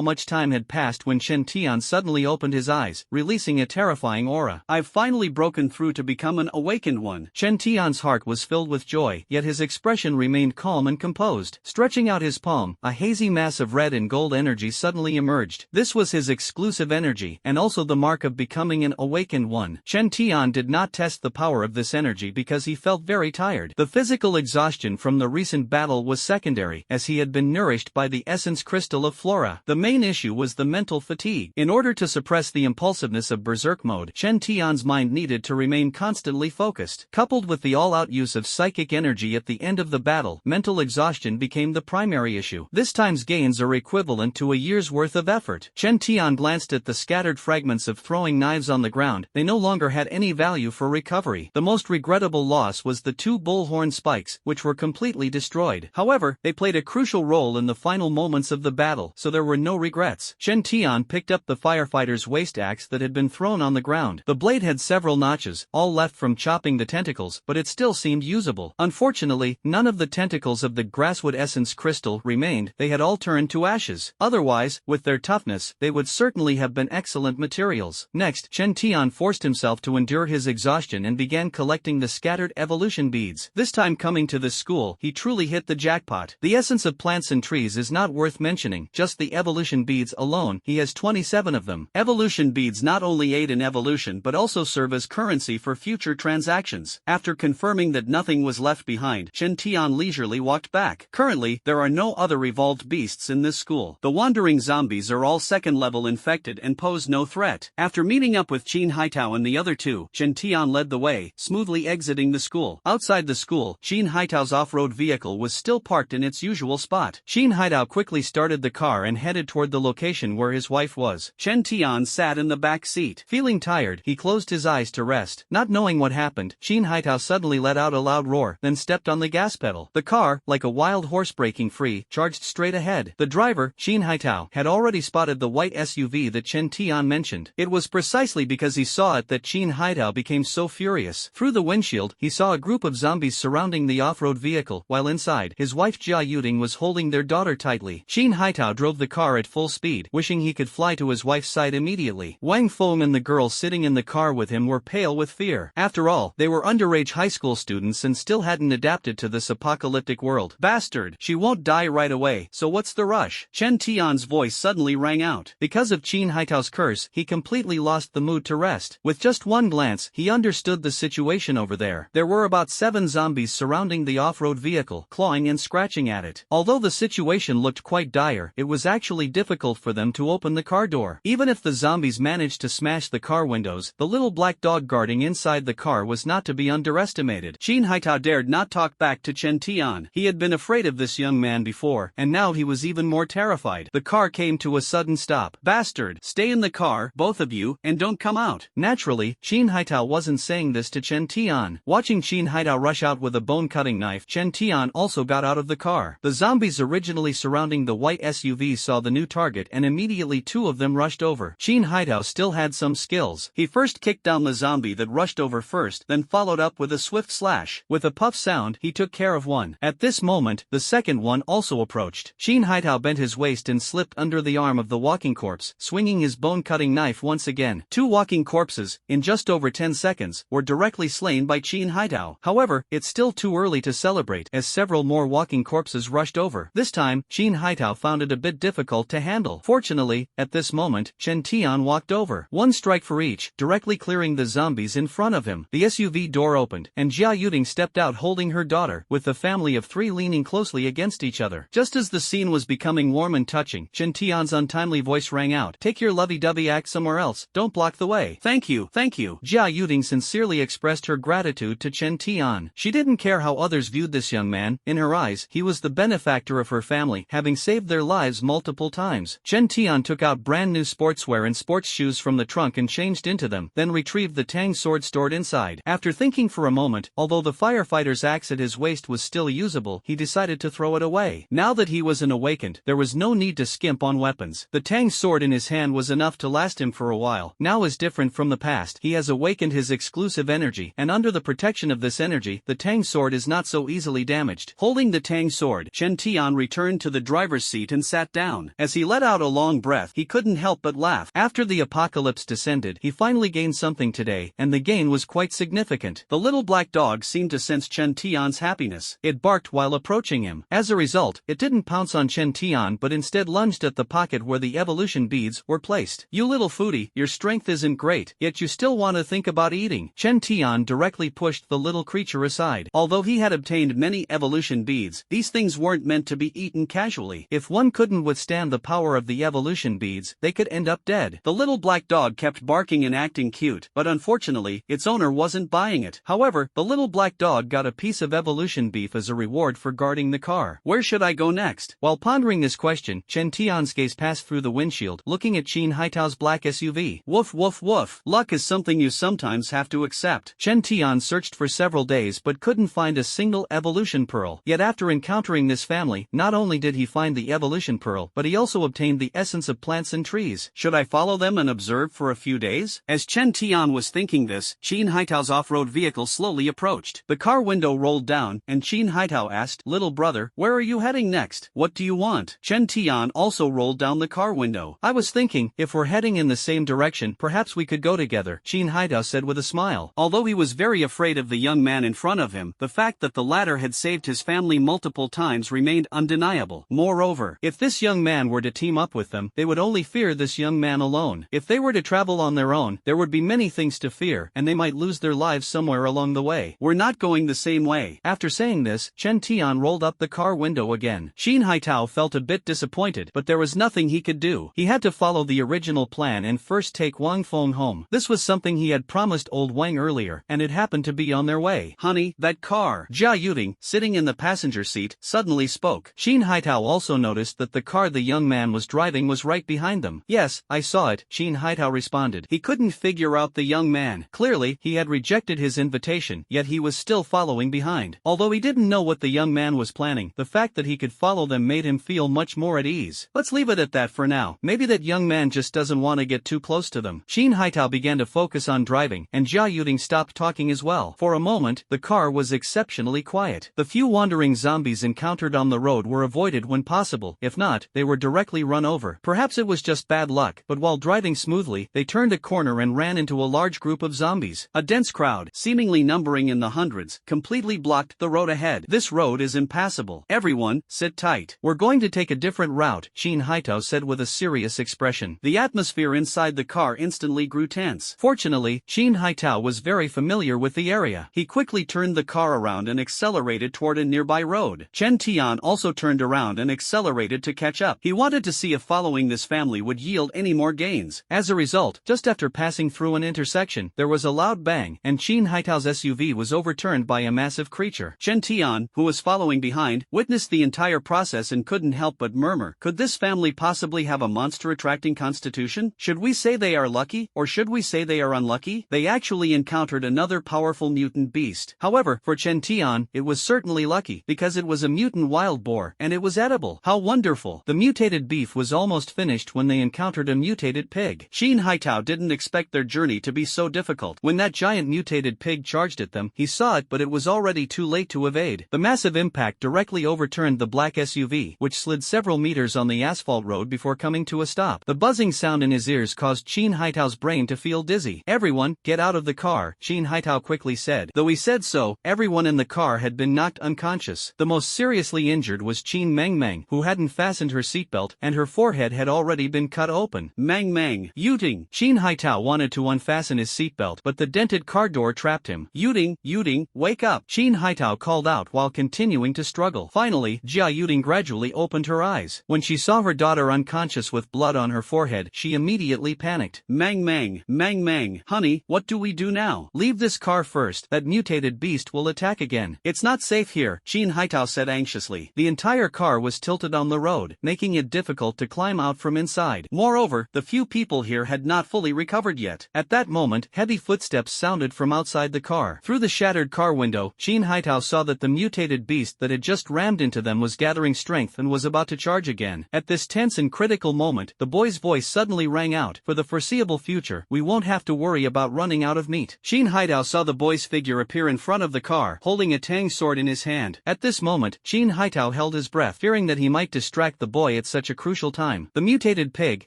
much time had passed when Chen Tian suddenly opened his eyes, releasing a terrifying aura. I've finally broken through to become an awakened one. Chen Tian's heart was filled with joy, yet his expression remained calm and composed. Stretching out his palm, a hazy mass of red and gold energy suddenly emerged. This was his exclusive energy, and also the mark of becoming an awakened one. Chen Tian did not test the power of this energy because he felt very tired. The physical exhaustion from the recent battle was secondary, as he had been nourished by the essence crystal of flora. The main issue was the mental fatigue. In order to suppress the impulsiveness of berserk mode, Chen Tian's mind needed to remain constantly focused. Coupled with the all-out use of psychic energy at the end of the battle, mental exhaustion became the primary issue. This time's gains are equivalent to a year's worth of effort. Chen Tian glanced at the scattered fragments of throwing knives on the ground. They no longer had any value for recovery. The most regrettable loss was the 2 bullhorn spikes, which were completely destroyed. However, they played a crucial role in the final moments of the battle, so there were no regrets. Chen Tian picked up the firefighter's waste axe that had been thrown on the ground. The blade had several notches, all left from chopping the tentacles, but it still seemed usable. Unfortunately, none of the tentacles of the grasswood essence crystal remained. They had all turned to ashes. Otherwise, with their toughness, they would certainly have been excellent materials. Next, Chen Tian forced himself to endure his exhaustion and began collecting the scattered evolution beads. This time coming to this school, he truly hit the jackpot. The essence of plants and trees is not worth mentioning, just the evolution beads alone. He has 27 of them. Evolution beads not only aid in evolution but also serve as currency for future transactions. After confirming that nothing was left behind, Chen Tian leisurely walked back. Currently, there are no other evolved beasts in this school. The wandering zombies are all second-level infected and pose no threat. After meeting up with Qin Haitao and the other two, Chen Tian led the way, smoothly exiting the school. Outside the school, Qin Haitao's off-road vehicle was still parked in its usual spot. Qin Haitao quickly started the car and headed toward the location where his wife was. Chen Tian sat in the back seat. Feeling tired, he closed his eyes to rest. Not knowing what happened, Qin Haitao suddenly let out a loud roar, then stepped on the gas pedal. The car, like a wild horse breaking free, charged straight ahead. The driver, Qin Haitao, had already spotted the white SUV that Chen Tian mentioned. It was precisely because he saw it that Qin Haitao became so furious. Through the windshield, he saw a group of zombies surrounding the off-road vehicle, while inside, his wife Jia Yuding was holding their daughter tightly. Qin Haitao drove the car at full speed, wishing he could fly to his wife's side immediately. Wang Feng and the girl sitting in the car with him were pale with fear. After all, they were underage high school students and still hadn't adapted to this apocalyptic world. Bastard, she won't die right away, so what's the rush? Chen Tian's voice suddenly rang out. Because of Qin Haitao's curse, he completely lost the mood to rest. With just one glance, he understood the situation over there. There were about 7 zombies surrounding the off-road vehicle, clawing and scratching at it. Although the situation looked quite dire, it was actually difficult for them to open the car door. Even if the zombies managed to smash the car windows, the little black dog guarding inside the car was not to be underestimated. Qin Haitao dared not talk back to Chen Tian. He had been afraid of this young man before, and now he was even more terrified. The car came to a sudden stop. Bastard, stay in the car, both of you, and don't come out. Naturally, Qin Haitao wasn't saying this to Chen Tian. Watching Qin Haitao rush out with a bone-cutting knife, Chen Tian also got out of the car. The zombies originally surrounding the white SUV saw the new target and immediately 2 of them rushed over. Qin Haitao still had some skills. He first kicked down the zombie that rushed over first, then followed up with a swift slash. With a puff sound, he took care of one. At this moment, the second one also approached. Qin Haitao bent his waist and slipped under the arm of the walking corpse, swinging his bone-cutting knife once again. 2 walking corpses, in just over 10 seconds, were directly slain by Qin Haitao. However, it's still too early to celebrate, as several more walking corpses rushed over. This time, Qin Haitao found it a bit difficult to handle. Fortunately, at this moment, Chen Tian walked over. 1 strike for each, directly clearing the zombies in front of him. The SUV door opened, and Jia Yuding stepped out holding her daughter, with the family of 3 leaning closely against each other. Just as the scene was becoming warm and touching, Chen Tian's untimely voice rang out. Take your lovey-dovey act somewhere else, don't block the way. Thank you, thank you. Jia Yuding sincerely expressed her gratitude to Chen Tian. She didn't care how others viewed this young man. In her eyes, he was the benefactor of her family, having saved their lives multiple times. Chen Tian took out brand new sportswear and sports shoes from the trunk and changed into them, then retrieved the Tang sword stored inside. After thinking for a moment, although the firefighter's axe at his waist was still usable, he decided to throw it away. Now that he was an awakened, there was no need to skimp on weapons. The Tang sword in his hand was enough to last him for a while. Now is different from the past. He has awakened his exclusive energy, and under the protection of this energy, the Tang sword is not so easily damaged. Holding the Tang sword, Chen Tian returned to the driver's seat and sat down. As he let out a long breath, he couldn't help but laugh. After the apocalypse descended, he finally gained something today, and the gain was quite significant. The little black dog seemed to sense Chen Tian's happiness. It barked while approaching him. As a result, it didn't pounce on Chen Tian but instead lunged at the pocket where the evolution beads were placed. You little foodie, your strength isn't great, yet you still want to think about eating. Chen Tian directly pushed the little creature aside. Although he had obtained many evolution beads, these things weren't meant to be eaten casually. If one couldn't withstand the power of the evolution beads, they could end up dead. The little black dog kept barking and acting cute, but unfortunately, its owner wasn't buying it. However, the little black dog got a piece of evolution beef as a reward for guarding the car. Where should I go next? While pondering this question, Chen Tian's gaze passed through the windshield, looking at Qin Haitao's black SUV. Woof woof woof. Luck is something you sometimes have to accept. Chen Tian searched for several days but couldn't find a single evolution pearl. Yet after encountering this family, not only did he find the evolution pearl, but he also obtained the essence of plants and trees. Should I follow them and observe for a few days? As Chen Tian was thinking this, Qin Haitao's off-road vehicle slowly approached. The car window rolled down, and Qin Haitao asked, "Little brother, where are you heading next? What do you want?" Chen Tian also rolled down the car window. "I was thinking, if we're heading in the same direction, perhaps we could go together," Qin Haitao said with a smile. Although he was very afraid of the young man in front of him, the fact that the latter had saved his family multiple times remained undeniable. Moreover, if this young man were to team up with them, they would only fear this young man alone. If they were to travel on their own, there would be many things to fear, and they might lose their lives somewhere along the way. We're not going the same way. After saying this, Chen Tian rolled up the car window again. Qin Haitao felt a bit disappointed, but there was nothing he could do. He had to follow the original plan and first take Wang Feng home. This was something he had promised old Wang earlier, and it happened to be on their way. "Honey, that car." Jia Yuding, sitting in the passenger seat, suddenly spoke. Qin Haitao also noticed that the car the young man was driving was right behind them. "Yes, I saw it," Qin Haitao responded. He couldn't figure out the young man. Clearly, he had rejected his invitation, yet he was still following behind. Although he didn't know what the young man was planning, the fact that he could follow them made him feel much more at ease. Let's leave it at that for now. Maybe that young man just doesn't want to get too close to them. Qin Haitao began to focus on driving, and Jia Yuding stopped talking as well. For a moment, the car was exceptionally quiet. The few wandering zombies encountered on the road were avoided when possible, if not, they were directly run over. Perhaps it was just bad luck, but while driving smoothly, they turned a corner and ran into a large group of zombies. A dense crowd, seemingly numbering in the hundreds, completely blocked the road ahead. This road is impassable. Everyone, sit tight. We're going to take a different route, Qin Haitao said with a serious expression. The atmosphere inside the car instantly grew tense. Fortunately, Qin Haitao was very familiar with the area. He quickly turned the car around and accelerated toward a nearby road. Chen Tian also turned around and accelerated to catch up. He wanted to see if following this family would yield any more gains. As a result, just after passing through an intersection, there was a loud bang, and Qin Haitao's SUV was overturned by a massive creature. Chen Tian, who was following behind, witnessed the entire process and couldn't help but murmur, could this family possibly have a monster-attracting constitution? Should we say they are lucky, or should we say they are unlucky? They actually encountered another powerful mutant beast. However, for Chen Tian, it was certainly lucky, because it was a mutant wild boar, and it was edible. How wonderful! The mutated beef was almost finished when they encountered a mutated pig. Qin Haitao didn't expect their journey to be so difficult. When that giant mutated pig charged at them, he saw it, but it was already too late to evade. The massive impact directly overturned the black SUV, which slid several meters on the asphalt road before coming to a stop. The buzzing sound in his ears caused Qin Haitao's brain to feel dizzy. Everyone, get out of the car, Qin Haitao quickly said. Though he said so, everyone in the car had been knocked unconscious. The most seriously injured was Qin Mengmeng, who hadn't fastened her seatbelt, and her forehead had already been cut open. Mengmeng, Yuding! Qin Haitao wanted to unfasten his seatbelt, but the dented car door trapped him. Yuding, wake up! Qin Haitao called out while continuing to struggle. Finally, Jia Yuding gradually opened her eyes. When she saw her daughter unconscious with blood on her forehead, she immediately panicked. Mengmeng, honey, what do we do now? Leave this car first, that mutated beast will attack again. It's not safe here, Qin Haitao said anxiously. The entire car was tilted on the road, making it difficult to climb out from inside. Moreover, the few people here had not fully recovered yet. At that moment, heavy footsteps sounded from outside the car. Through the shattered car window, Qin Haitao saw that the mutated beast that had just rammed into them was gathering strength and was about to charge again. At this tense and critical moment, the boy's voice suddenly rang out. For the foreseeable future, we won't have to worry about running out of meat. Qin Haitao saw the boy's figure appear in front of the car, holding a tang sword in his hand. At this moment, Qin Haitao held his breath, fearing that he might distract the boy at such a crucial time. The mutated pig,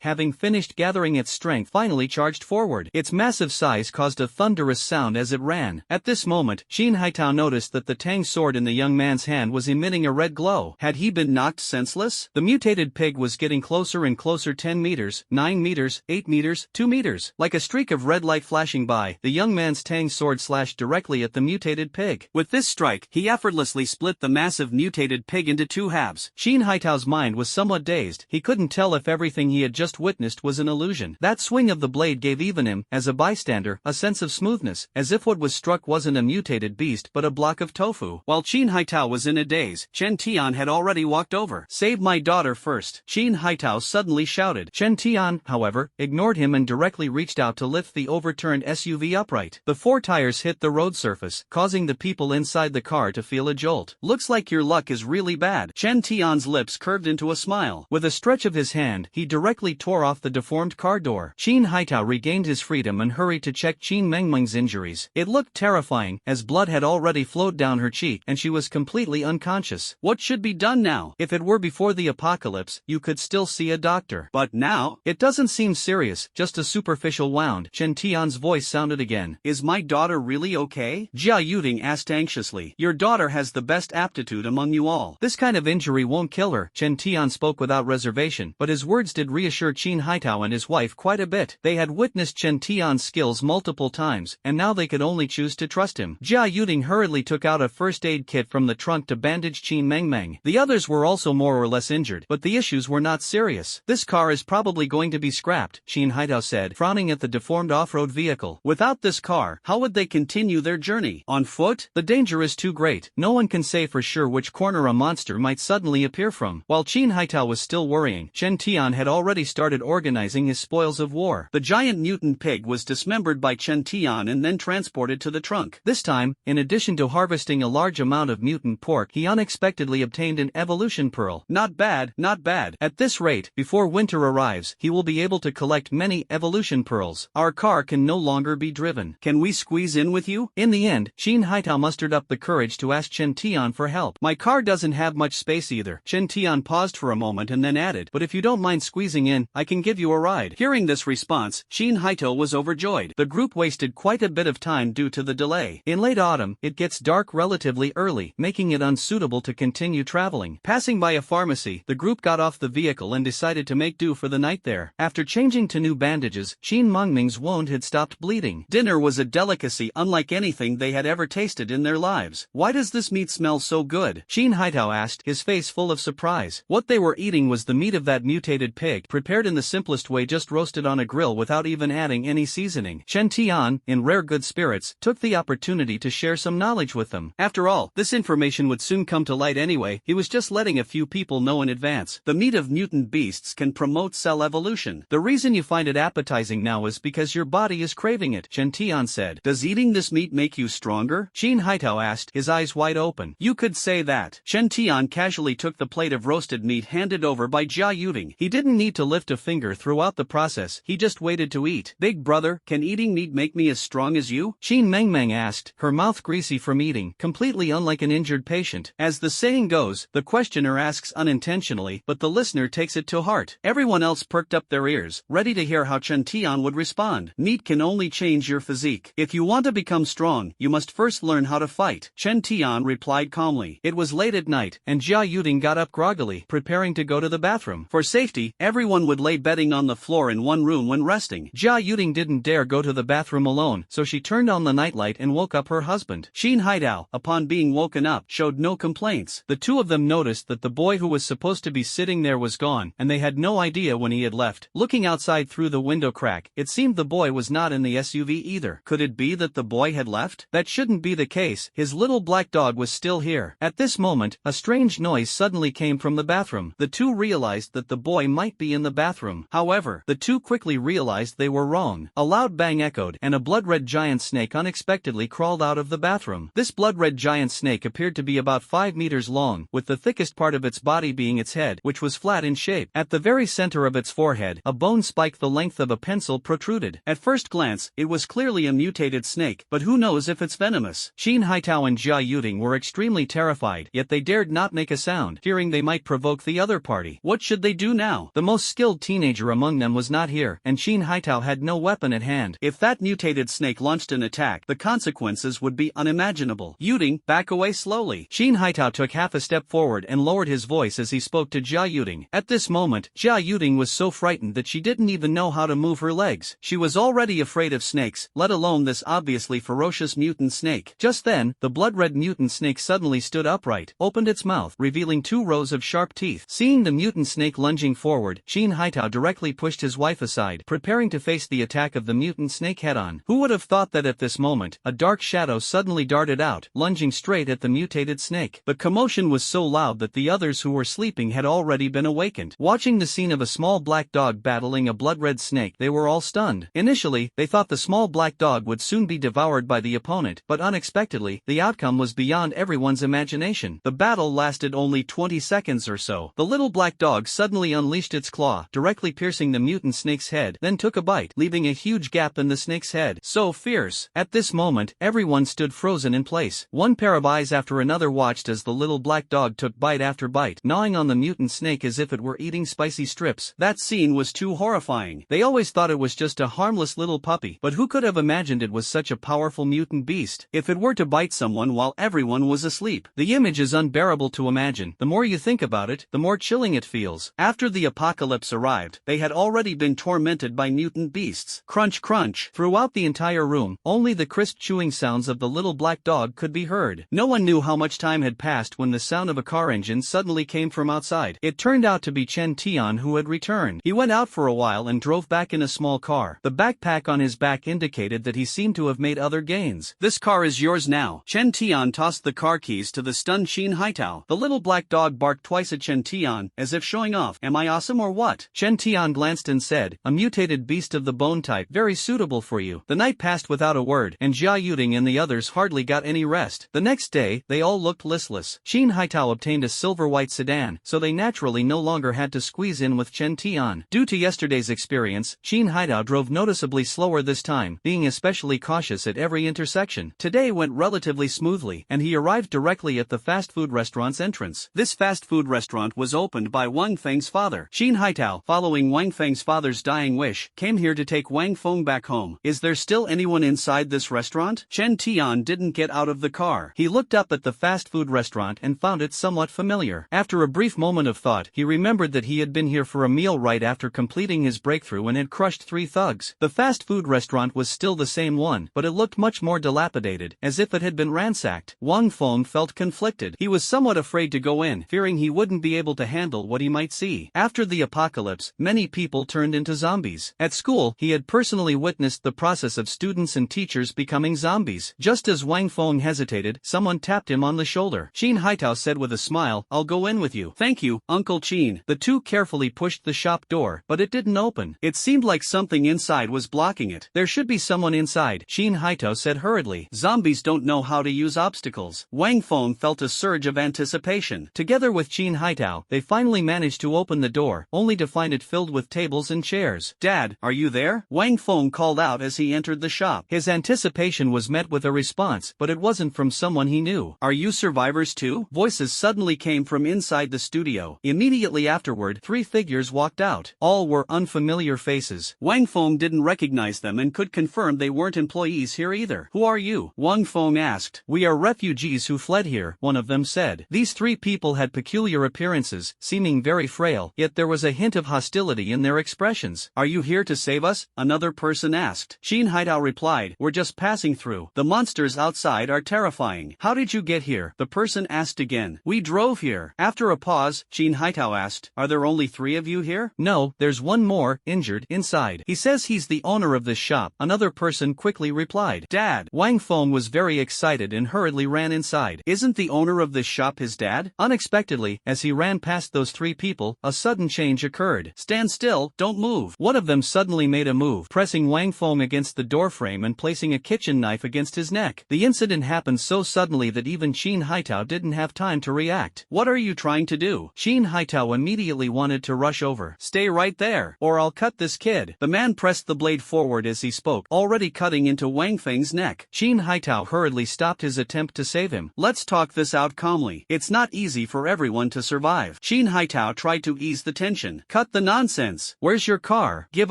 having finished gathering its strength, finally charged forward. Its massive size caused a thunderous sound as it ran. At this moment, Qin Haitao noticed that the tang sword in the young man's hand was emitting a red glow. Had he been knocked senseless? The mutated pig was getting closer and closer. 10 meters, 9 meters, 8 meters, 2 meters. Like a streak of red light flashing by, the young man's tang sword slashed directly at the mutated pig. With this strike, he effortlessly split the massive mutated pig into two halves. Qin Haitao's mind was somewhat dazed. He couldn't tell if everything he had just witnessed was an illusion. That swing of the blade gave even him, as a bystander, a sense of smoothness, as if what was struck wasn't a mutated beast but a block of tofu. While Qin Haitao was in a daze, Chen Tian had already walked over. Save my daughter first, Qin Haitao suddenly shouted. Chen Tian, however, ignored him and directly reached out to lift the overturned SUV upright. The four tires hit the road surface, causing the people inside the car to feel a jolt. Looks like your luck is really bad. Chen Tian's lips curved into a smile. With a stretch of his hand, he directly tore off the deformed car door. Qin Haitao regained his freedom and hurried to check Qin Mengmeng's injuries. It looked terrifying, as blood had already flowed down her cheek and she was completely unconscious. What should be done now? If it were before the apocalypse, you could still see a doctor. But now, it doesn't seem serious, just a superficial wound. Chen Tian's voice sounded again. Is my daughter really okay? Jia Yuding asked anxiously. Your daughter has the best aptitude among you all. This kind of injury won't kill her. Chen Tian spoke without reservation, but his words did reassure Qin Haitao and his wife quite a bit. They had witnessed Chen Tian's skills multiple times, and now they could only choose to trust him. Jia Yuding hurriedly took out a first aid kit from the trunk to bandage Qin Mengmeng. The others were also more or less injured, but the issues were not serious. This car is probably going to be scrapped, Qin Haitao said, frowning at the deformed off-road vehicle. Without this car, how would they continue their journey? On foot? The danger is too great. No one can say for sure which corner a monster might suddenly appear from. While Qin Haitao was still worrying, Chen Tian had already started organizing his spoils of war. The giant mutant pig was dismembered by Chen Tian and then transported to the trunk. This time, in addition to harvesting a large amount of mutant pork, he unexpectedly obtained an evolution pearl. Not bad, not bad. At this rate, before winter arrives, he will be able to collect many evolution pearls. Our car can no longer be driven. Can we squeeze in with you? In the end, Shin Haitao mustered up the courage to ask Chen Tian for help. My car doesn't have much space either. Chen Tian paused for a moment and then added, but if you don't mind squeezing in, I can give you a ride. Hearing this response, Shin Haitao was overjoyed. The group wasted quite a bit of time due to the delay. In late autumn, it gets dark relatively early, making it unsuitable to continue traveling. Passing by a pharmacy, the group got off the vehicle and decided to make do for the night there. After changing to new bandages, Shin Mengming's wound had stopped bleeding. Dinner was a delicacy unlike anything they had ever tasted in their lives. Why does this meat smell so good? Shin Haitao asked, his face full of surprise. What they were eating was the meat of that mutated pig, prepared in the simplest way, just roasted on a grill without even adding any seasoning. Chen Tian, in rare good spirits, took the opportunity to share some knowledge with them. After all, this information would soon come to light anyway. He was just letting a few people know in advance. The meat of mutant beasts can promote cell evolution. The reason you find it appetizing now is because your body is craving it, Chen Tian said. Does eating this meat make you stronger? Shin Haitao asked, his eyes wide open. You could say that. Chen Tian casually took the plate of roasted meat handed over by Jia Yuding. He didn't need to lift a finger throughout the process, he just waited to eat. Big brother, can eating meat make me as strong as you? Shin Mengming asked, her mouth greasy from eating, completely unlike an injured patient. As the saying goes, the questioner asks unintentionally, but the listener takes it to heart. Everyone else perked up their ears, ready to hear how Chen Tian would respond. Meat can only change your physique. If you want to become strong, you must first learn how to fight. Chen Tian replied calmly. It was late at night, and Jia Yuding got up groggily, preparing to go to the bathroom. For safety, everyone would lay bedding on the floor in one room when resting. Jia Yuding didn't dare go to the bathroom alone, so she turned on the nightlight and woke up her husband. Shin Haitao, upon being woken up, showed no complaints. The two of them noticed that the boy who was supposed to be sitting there was gone, and they had no idea when he had left. Looking outside through the window crack, it seemed the boy was not in the SUV either. Could it be that the boy had left? That shouldn't be the case, his little black dog was still here. At this moment, a strange noise suddenly came from the bathroom. The two realized that the boy might be in the bathroom. However, the two quickly realized they were wrong. A loud bang echoed, and a blood-red giant snake unexpectedly crawled out of the bathroom. This blood-red giant snake appeared to be about 5 meters long, with the thickest part of its body being its head, which was flat in shape. At the very center of its forehead, a bone spike the length of a pencil protruded. At first glance, it was clearly a mutated snake, but who knows if it's venomous? Shin Haitao and Jia Yuding were extremely terrified, yet they dared not make a sound, fearing they might provoke the other party. What should they do now? The most skilled teenager among them was not here, and Shin Haitao had no weapon at hand. If that mutated snake launched an attack, the consequences would be unimaginable. Yuding, back away slowly. Shin Haitao took half a step forward and lowered his voice as he spoke to Jia Yuding. At this moment, Jia Yuding was so frightened that she didn't even know how to move her legs. She was already afraid of snakes, let alone this obviously ferocious mutant snake. Just then, the blood-red mutant snake suddenly stood upright, opened its mouth, revealing 2 rows of sharp teeth. Seeing the mutant snake lunging forward, Shin Haitao directly pushed his wife aside, preparing to face the attack of the mutant snake head-on. Who would have thought that at this moment, a dark shadow suddenly darted out, lunging straight at the mutated snake. The commotion was so loud that the others who were sleeping had already been awakened. Watching the scene of a small black dog battling a blood-red snake, they were all stunned. Initially, they thought the small black dog would soon be devoured by the opponent, but unexpectedly, the outcome was beyond everyone's imagination. The battle lasted only 20 seconds or so. The little black dog suddenly unleashed its claw, directly piercing the mutant snake's head, then took a bite, leaving a huge gap in the snake's head. So fierce. At this moment, everyone stood frozen in place. One pair of eyes after another watched as the little black dog took bite after bite, gnawing on the mutant snake as if it were eating spicy strips. That scene was too horrifying. They always thought it was just a harmless little puppy, but who could have imagined it was such a powerful mutant beast? If it were to bite someone while everyone was asleep. The image is unbearable to imagine. The more you think about it, the more chilling it feels. After the apocalypse arrived, they had already been tormented by mutant beasts. Crunch crunch. Throughout the entire room, only the crisp chewing sounds of the little black dog could be heard. No one knew how much time had passed when the sound of a car engine suddenly came from outside. It turned out to be Chen Tian who had returned. He went out for a while and drove back in a small car. The backpack on his back indicated that he seemed to have made other gains. This car is yours now. Chen Tian tossed the car keys to the stunned Shin Haitao. The little black dog barked twice at Chen Tian, as if showing off. Am I awesome or what? Chen Tian glanced and said, a mutated beast of the bone type, very suitable for you. The night passed without a word, and Jia Yuding and the others hardly got any rest. The next day, they all looked listless. Shin Haitao obtained a silver-white sedan, so they naturally no longer had to squeeze in with Chen Tian. Due to yesterday's experience, Shin Haitao drove noticeably noticeably slower this time, being especially cautious at every intersection. Today went relatively smoothly, and he arrived directly at the fast food restaurant's entrance. This fast food restaurant was opened by Wang Feng's father. Xin Haitao, following Wang Feng's father's dying wish, came here to take Wang Feng back home. Is there still anyone inside this restaurant? Chen Tian didn't get out of the car. He looked up at the fast food restaurant and found it somewhat familiar. After a brief moment of thought, he remembered that he had been here for a meal right after completing his breakthrough and had crushed 3 thugs. The fast food restaurant was still the same one, but it looked much more dilapidated, as if it had been ransacked. Wang Feng felt conflicted. He was somewhat afraid to go in, fearing he wouldn't be able to handle what he might see. After the apocalypse, many people turned into zombies. At school, he had personally witnessed the process of students and teachers becoming zombies. Just as Wang Feng hesitated, someone tapped him on the shoulder. Xin Haitao said with a smile, "I'll go in with you." "Thank you, Uncle Qin." The two carefully pushed the shop door, but it didn't open. It seemed like something inside was blocking it. "There should be someone inside," Xin Haitao said hurriedly. Zombies don't know how to use obstacles. Wang Feng felt a surge of anticipation. Together with Xin Haitao, they finally managed to open the door, only to find it filled with tables and chairs. "Dad, are you there?" Wang Feng called out as he entered the shop. His anticipation was met with a response, but it wasn't from someone he knew. "Are you survivors too?" Voices suddenly came from inside the studio. Immediately afterward, 3 figures walked out. All were unfamiliar faces. Wang Feng didn't recognize them and could confirm they weren't employees here either. "Who are you?" Wang Feng asked. "We are refugees who fled here," one of them said. These 3 people had peculiar appearances, seeming very frail, yet there was a hint of hostility in their expressions. "Are you here to save us?" another person asked. Xin Haitao replied, "We're just passing through. The monsters outside are terrifying." "How did you get here?" the person asked again. "We drove here." After a pause, Xin Haitao asked, "Are there only 3 of you here?" "No, there's one more, injured, inside. He says he's the owner of this shop," another person quickly replied. "Dad!" Wang Feng was very excited and hurriedly ran inside. "Isn't the owner of this shop his dad?" Unexpectedly, as he ran past those 3 people, a sudden change occurred. "Stand still, don't move." One of them suddenly made a move, pressing Wang Feng against the doorframe and placing a kitchen knife against his neck. The incident happened so suddenly that even Xin Haitao didn't have time to react. "What are you trying to do?" Xin Haitao immediately wanted to rush over. "Stay right there, or I'll cut this kid." The man pressed the blade forward as he spoke, already cutting into Wang Feng's neck. Xin Haitao hurriedly stopped his attempt to save him. "Let's talk this out calmly. It's not easy for everyone to survive." Xin Haitao tried to ease the tension. "Cut the nonsense. Where's your car? Give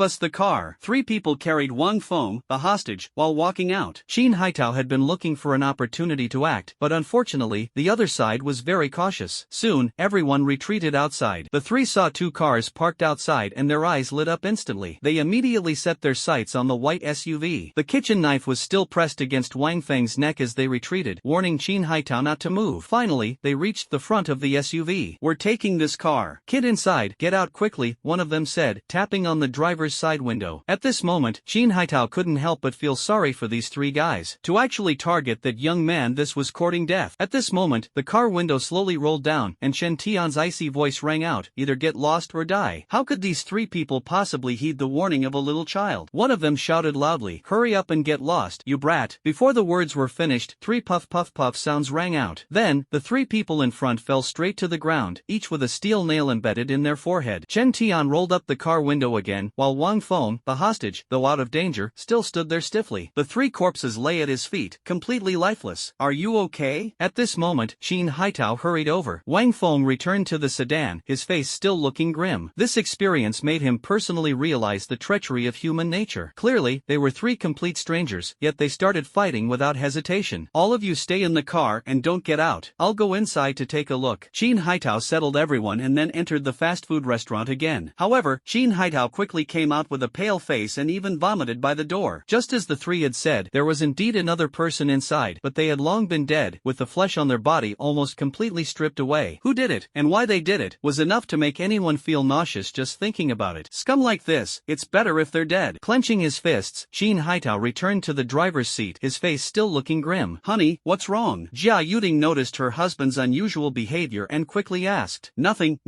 us the car." 3 people carried Wang Feng, the hostage, while walking out. Xin Haitao had been looking for an opportunity to act, but unfortunately, the other side was very cautious. Soon, everyone retreated outside. The 3 saw 2 cars parked outside and their eyes lit up instantly. They immediately set their sights on the white SUV. The kitchen knife was still pressed against Wang Feng's neck as they retreated, warning Xin Haitao not to move. Finally, they reached the front of the SUV. "We're taking this car." "Kid inside, get out quickly," one of them said, tapping on the driver's side window. At this moment, Xin Haitao couldn't help but feel sorry for these 3 guys. To actually target that young man, this was courting death. At this moment, the car window slowly rolled down, and Chen Tian's icy voice rang out, "Either get lost or die." How could these 3 people possibly heed the warning of a little child? One of them shouted loudly, "Hurry up and get lost, you brat." Before the words were finished, 3 puff puff puff sounds rang out. Then, the 3 people in front fell straight to the ground, each with a steel nail embedded in their forehead. Chen Tian rolled up the car window again, while Wang Feng, the hostage, though out of danger, still stood there stiffly. The 3 corpses lay at his feet, completely lifeless. "Are you okay?" At this moment, Xin Haitao hurried over. Wang Feng returned to the sedan, his face still looking grim. This experience made him personally realize the treachery of human nature. Clearly, they were 3 complete strangers, yet they started fighting without hesitation. "All of you stay in the car and don't get out. I'll go inside to take a look." Xin Haitao settled everyone and then entered the fast food restaurant again. However, Xin Haitao quickly came out with a pale face and even vomited by the door. Just as the 3 had said, there was indeed another person inside, but they had long been dead, with the flesh on their body almost completely stripped away. Who did it, and why they did it, was enough to make anyone feel nauseous just thinking about it. Scum like this, it's better if they're dead. Clenching his fists, Xin Haitao returned to the driver's seat, his face still looking grim. "Honey, what's wrong?" Jia Yuding noticed her husband's unusual behavior and quickly asked. Nothing,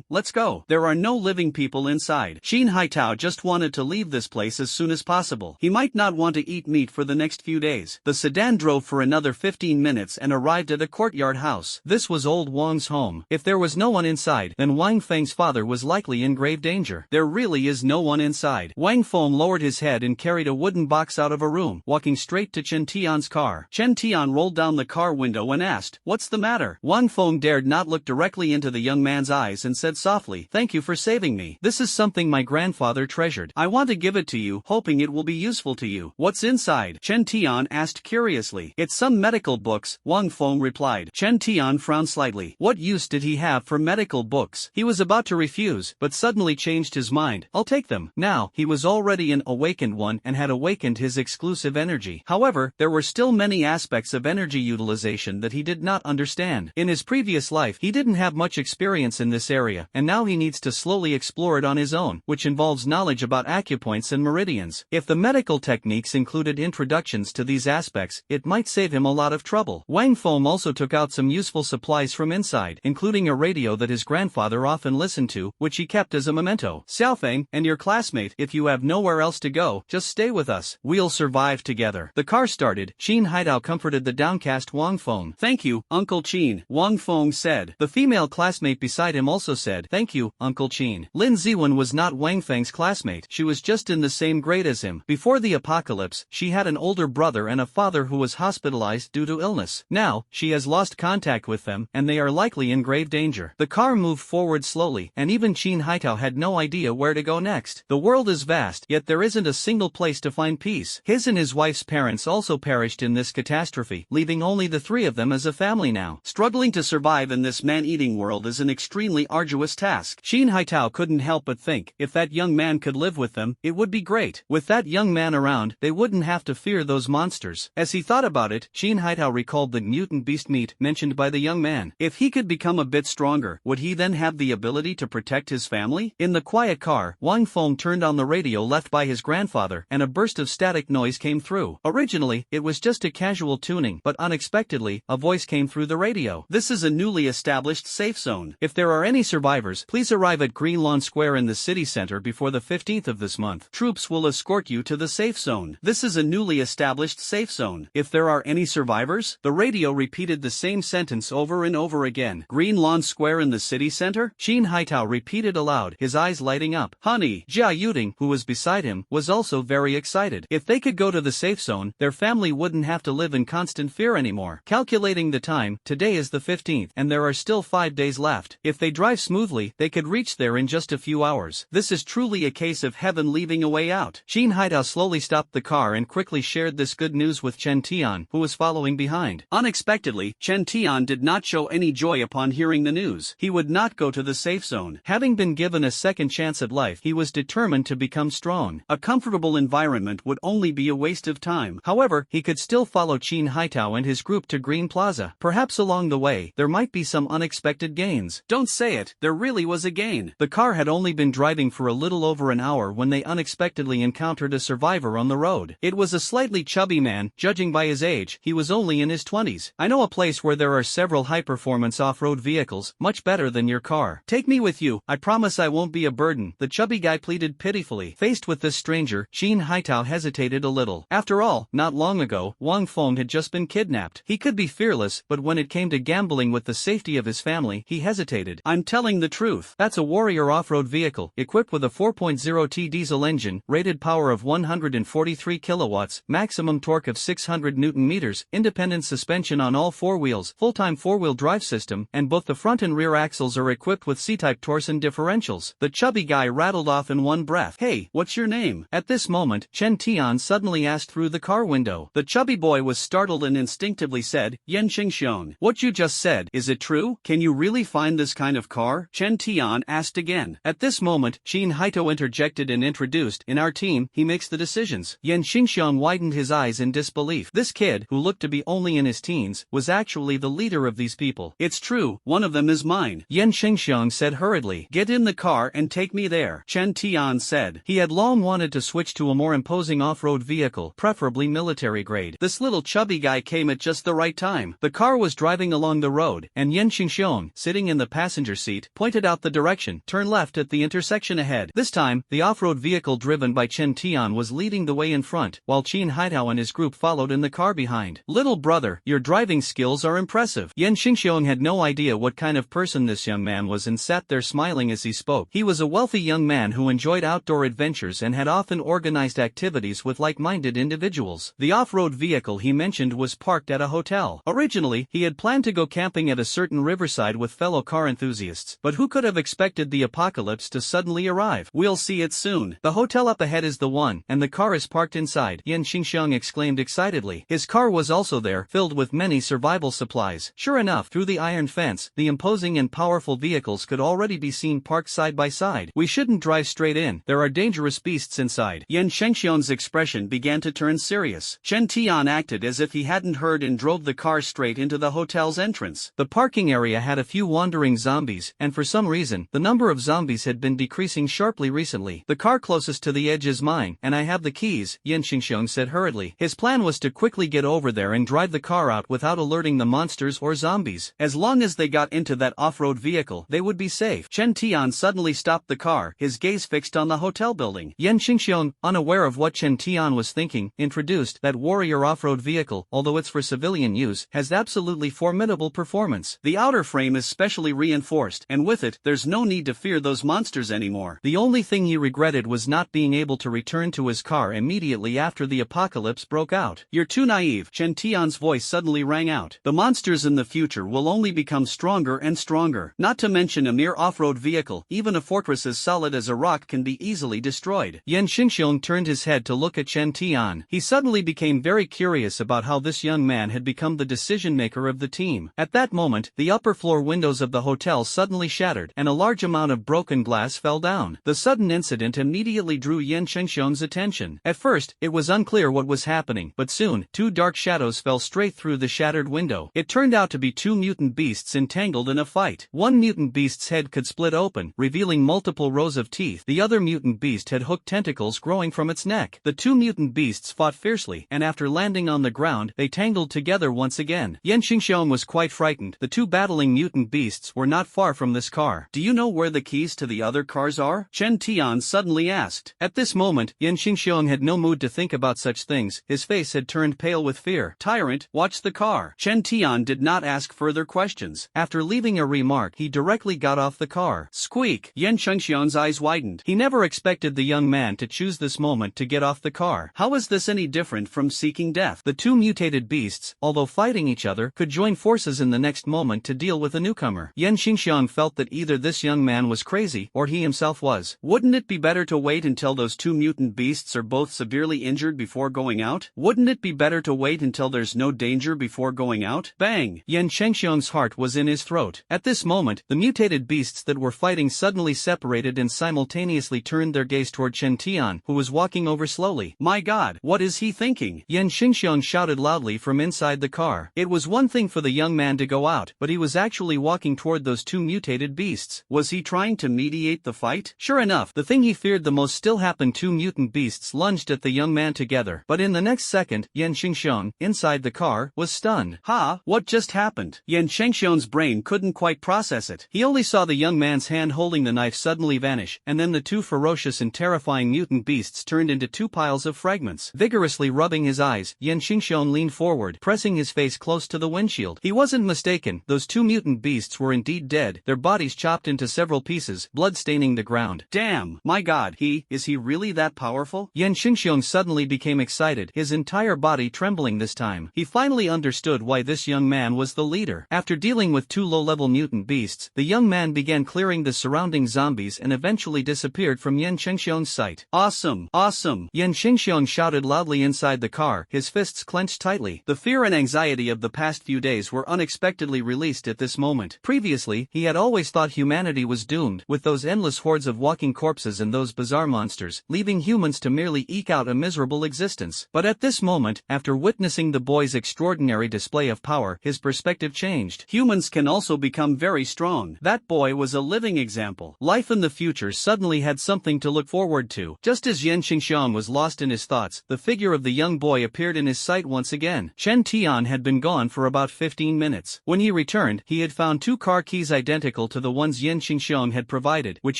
let's go. There are no living people inside." Xin Haitao just wanted to leave this place as soon as possible. He might not want to eat meat for the next few days. The sedan drove for another 15 minutes and arrived at a courtyard house. This was old Wang's home. If there was no one inside, then Wang Feng's father was likely in grave danger. There really is no one inside. Wang Feng lowered his head and carried a wooden box out of a room, walking straight to Chen Tian's car. Chen Tian rolled down the car window and asked, "What's the matter?" Wang Feng dared not look directly into the young man's eyes and said softly, "Thank you for saving me. This is something my grandfather treasured. I want to give it to you, hoping it will be useful to you." "What's inside?" Chen Tian asked curiously. "It's some medical books," Wang Feng replied. Chen Tian frowned slightly. What use did he have for medical books? He was about to refuse, but suddenly changed his mind. "I'll take them." Now, he was already an awakened one and had awakened his exclusive energy. However, there were still many aspects of energy utilization that he did not understand. In his previous life, he didn't have much experience in this area, and now he needs to slowly explore it on his own, which involves knowledge about acupoints and meridians. If the medical techniques included introductions to these aspects, it might save him a lot of trouble. Wang Feng also took out some useful supplies from inside, including a radio that his grandfather often listened to, which he kept as a memento. "Xiaofeng, and your classmate, if you have nowhere else to go, just stay with us. We'll survive together." The car started. Qin Haitao comforted the downcast Wang Feng. "Thank you, Uncle Qin," Wang Feng said. The female classmate beside him also said, "Thank you, Uncle Qin." Lin Ziwen was not Wang Feng's classmate, she was just in the same grade as him. Before the apocalypse, she had an older brother and a father who was hospitalized due to illness. Now, she has lost contact with them, and they are likely in grave danger. The car moved forward slowly, and even Qin Haitao had no idea where to go next. The world is vast, yet there isn't a single place to find peace. His and his wife's parents also perished in this catastrophe, leaving only the three of them as a family now. Struggling to survive in this man-eating world is an extremely arduous task. Qin Haitao couldn't help but think, if that young man could live with them, it would be great. With that young man around, they wouldn't have to fear those monsters. As he thought about it, Qin Haitao recalled the mutant beast meat mentioned by the young man. If he could become a bit stronger, would he then have the ability to protect his family? In the quiet car, Wang Feng turned on the radio left by his grandfather, and a burst of static noise came through. Originally, it was just a casual tuning, but unexpectedly, a voice came through the radio. "This is a newly established safe zone. If there are any survivors, please arrive at Green Lawn Square in the city center before the 15th of this month. Troops will escort you to the safe zone. This is a newly established safe zone. If there are any survivors?" The radio repeated the same sentence over and over again. "Green Lawn Square in the city center?" Qin Haitao repeated aloud, his eyes lighting up. Honey, Jia Yuding, who was beside him, was also very excited. If they could go to the safe zone, their family wouldn't have to live in constant fear anymore. Calculating the time, today is the 15th, and there are still 5 days left. If they drive smoothly, they could reach there in just a few hours. This is truly a case of heaven leaving a way out. Qin Haitao slowly stopped the car and quickly shared this good news with Chen Tian, who was following behind. Unexpectedly, Chen Tian did not show any joy upon hearing the news. He would not go to the safe zone. Having been given a second chance at life, he was determined to become strong. A comfortable environment would only be a waste of time. However, he could still follow Qin Haitao and his group to Green Plaza. Perhaps along the way, there might be some unexpected gains. Don't say it, there really was a gain. The car had only been driving for a little over an hour when they unexpectedly encountered a survivor on the road. It was a slightly chubby man. Judging by his age, he was only in his 20s. "I know a place where there are several high-performance off-road vehicles, much better than your car. Take me with you, I promise I won't be a burden," the chubby guy pleaded pitifully. Faced with this stranger, Qin Haitao hesitated a little. After all, not long ago, Wang Feng had just been kidnapped. He could be fearless, but when it came to gambling with the safety of his family, he hesitated. "I'm telling the truth. That's a Warrior off-road vehicle, equipped with a 4.0T diesel engine, rated power of 143 kilowatts, maximum torque of 600 Newton meters, independent suspension on all four wheels, full-time four-wheel drive system, and both the front and rear axles are equipped with C-type torsion differentials." The chubby guy rattled off in one breath. "Hey, what's your name?" At this moment, Chen Tian suddenly asked through the car window. The chubby boy was startled and instinctively said, "Yan Xingxiong. What you just said, is it true? Can you really find this kind of car?" Chen Tian asked again. At this moment, Qin Haitao interjected and introduced, "In our team, he makes the decisions." Yan Xingxiong widened his eyes in disbelief. This kid, who looked to be only in his teens, was actually the leader of these people. "It's true, one of them is mine," Yan Xingxiong said hurriedly. "Get in the car and take me there," Chen Tian said. He had long wanted to switch to a more imposing off-road vehicle, preferably military grade. This little chubby guy came at just the right time. The car was driving along the road, and Yan Xingxiong, sitting in the passenger seat, pointed out the direction. "Turn left at the intersection ahead." This time, the off-road vehicle driven by Chen Tian was leading the way in front, while Qin Haitao and his group followed in the car behind. "Little brother, your driving skills are impressive." Yan Xingxiong had no idea what kind of person this young man was and sat there smiling as he spoke. He was a wealthy young man who enjoyed outdoor adventures adventures and had often organized activities with like-minded individuals. The off-road vehicle he mentioned was parked at a hotel. Originally, he had planned to go camping at a certain riverside with fellow car enthusiasts, but who could have expected the apocalypse to suddenly arrive? We'll see it soon. The hotel up ahead is the one, and the car is parked inside, Yan Xingxiong exclaimed excitedly. His car was also there, filled with many survival supplies. Sure enough, through the iron fence, the imposing and powerful vehicles could already be seen parked side by side. We shouldn't drive straight in. There are dangerous beasts inside. Yan Shengxiong's expression began to turn serious. Chen Tian acted as if he hadn't heard and drove the car straight into the hotel's entrance. The parking area had a few wandering zombies, and for some reason, the number of zombies had been decreasing sharply recently. The car closest to the edge is mine, and I have the keys, Yan Xingxiong said hurriedly. His plan was to quickly get over there and drive the car out without alerting the monsters or zombies. As long as they got into that off-road vehicle, they would be safe. Chen Tian suddenly stopped the car, his gaze fixed on the hotel building. Yan Xingxiong, unaware of what Chen Tian was thinking, introduced that warrior off-road vehicle, although it's for civilian use, has absolutely formidable performance. The outer frame is specially reinforced, and with it, there's no need to fear those monsters anymore. The only thing he regretted was not being able to return to his car immediately after the apocalypse broke out. You're too naive, Chen Tian's voice suddenly rang out. The monsters in the future will only become stronger and stronger. Not to mention a mere off-road vehicle, even a fortress as solid as a rock can be easily destroyed. Yan Xingxiong turned his head to look at Chen Tian. He suddenly became very curious about how this young man had become the decision-maker of the team. At that moment, the upper floor windows of the hotel suddenly shattered, and a large amount of broken glass fell down. The sudden incident immediately drew Yan Shengxiong's attention. At first, it was unclear what was happening, but soon, two dark shadows fell straight through the shattered window. It turned out to be two mutant beasts entangled in a fight. One mutant beast's head could split open, revealing multiple rows of teeth. The other mutant beast had hooked tentacles growing from its neck. The two mutant beasts fought fiercely, and after landing on the ground, they tangled together once again. Yan Xingxiong was quite frightened. The two battling mutant beasts were not far from this car. Do you know where the keys to the other cars are? Chen Tian suddenly asked. At this moment, Yan Xingxiong had no mood to think about such things. His face had turned pale with fear. Tyrant, watch the car. Chen Tian did not ask further questions. After leaving a remark, he directly got off the car. Squeak! Yan Shengxiong's eyes widened. He never expected the young man to choose this moment to get off the car. How is this any different from seeking death? The two mutated beasts, although fighting each other, could join forces in the next moment to deal with a newcomer. Yan Xingxiong felt that either this young man was crazy, or he himself was. Wouldn't it be better to wait until those two mutant beasts are both severely injured before going out? Wouldn't it be better to wait until there's no danger before going out? Bang! Yan Shengxiong's heart was in his throat. At this moment, the mutated beasts that were fighting suddenly separated and simultaneously turned their gaze toward Chen Tian, who was walking over slowly. My God, what is he thinking? Yan Xingxiong shouted loudly from inside the car. It was one thing for the young man to go out, but he was actually walking toward those two mutated beasts. Was he trying to mediate the fight? Sure enough, the thing he feared the most still happened. Two mutant beasts lunged at the young man together, but in the next second, Yan Xingxiong, inside the car, was stunned. Ha! What just happened? Yan Shengxiong's brain couldn't quite process it. He only saw the young man's hand holding the knife suddenly vanish, and then the two ferocious and terrifying mutant beasts turned into two piles of fragments. Vigorously rubbing his eyes, Yan Xingxiong leaned forward, pressing his face close to the windshield. He wasn't mistaken. Those two mutant beasts were indeed dead, their bodies chopped into several pieces, blood staining the ground. Damn! My God, is he really that powerful? Yan Xingxiong suddenly became excited, his entire body trembling this time. He finally understood why this young man was the leader. After dealing with two low-level mutant beasts, the young man began clearing the surrounding zombies and eventually disappeared from Yan Xingxiong's sight. Awesome! Awesome! Yan Xingxiong shouted loudly inside the car, his fists clenched tightly. The fear and anxiety of the past few days were unexpectedly released at this moment. Previously, he had always thought humanity was doomed, with those endless hordes of walking corpses and those bizarre monsters, leaving humans to merely eke out a miserable existence. But at this moment, after witnessing the boy's extraordinary display of power, his perspective changed. Humans can also become very strong. That boy was a living example. Life in the future suddenly had something to look forward to. Just as Yan Xingxiong was lost in his thoughts, the figure of the young boy appeared in his sight once again. Chen Tian had been gone for about 15 minutes. When he returned, he had found two car keys identical to the ones Yan Xingxiong had provided, which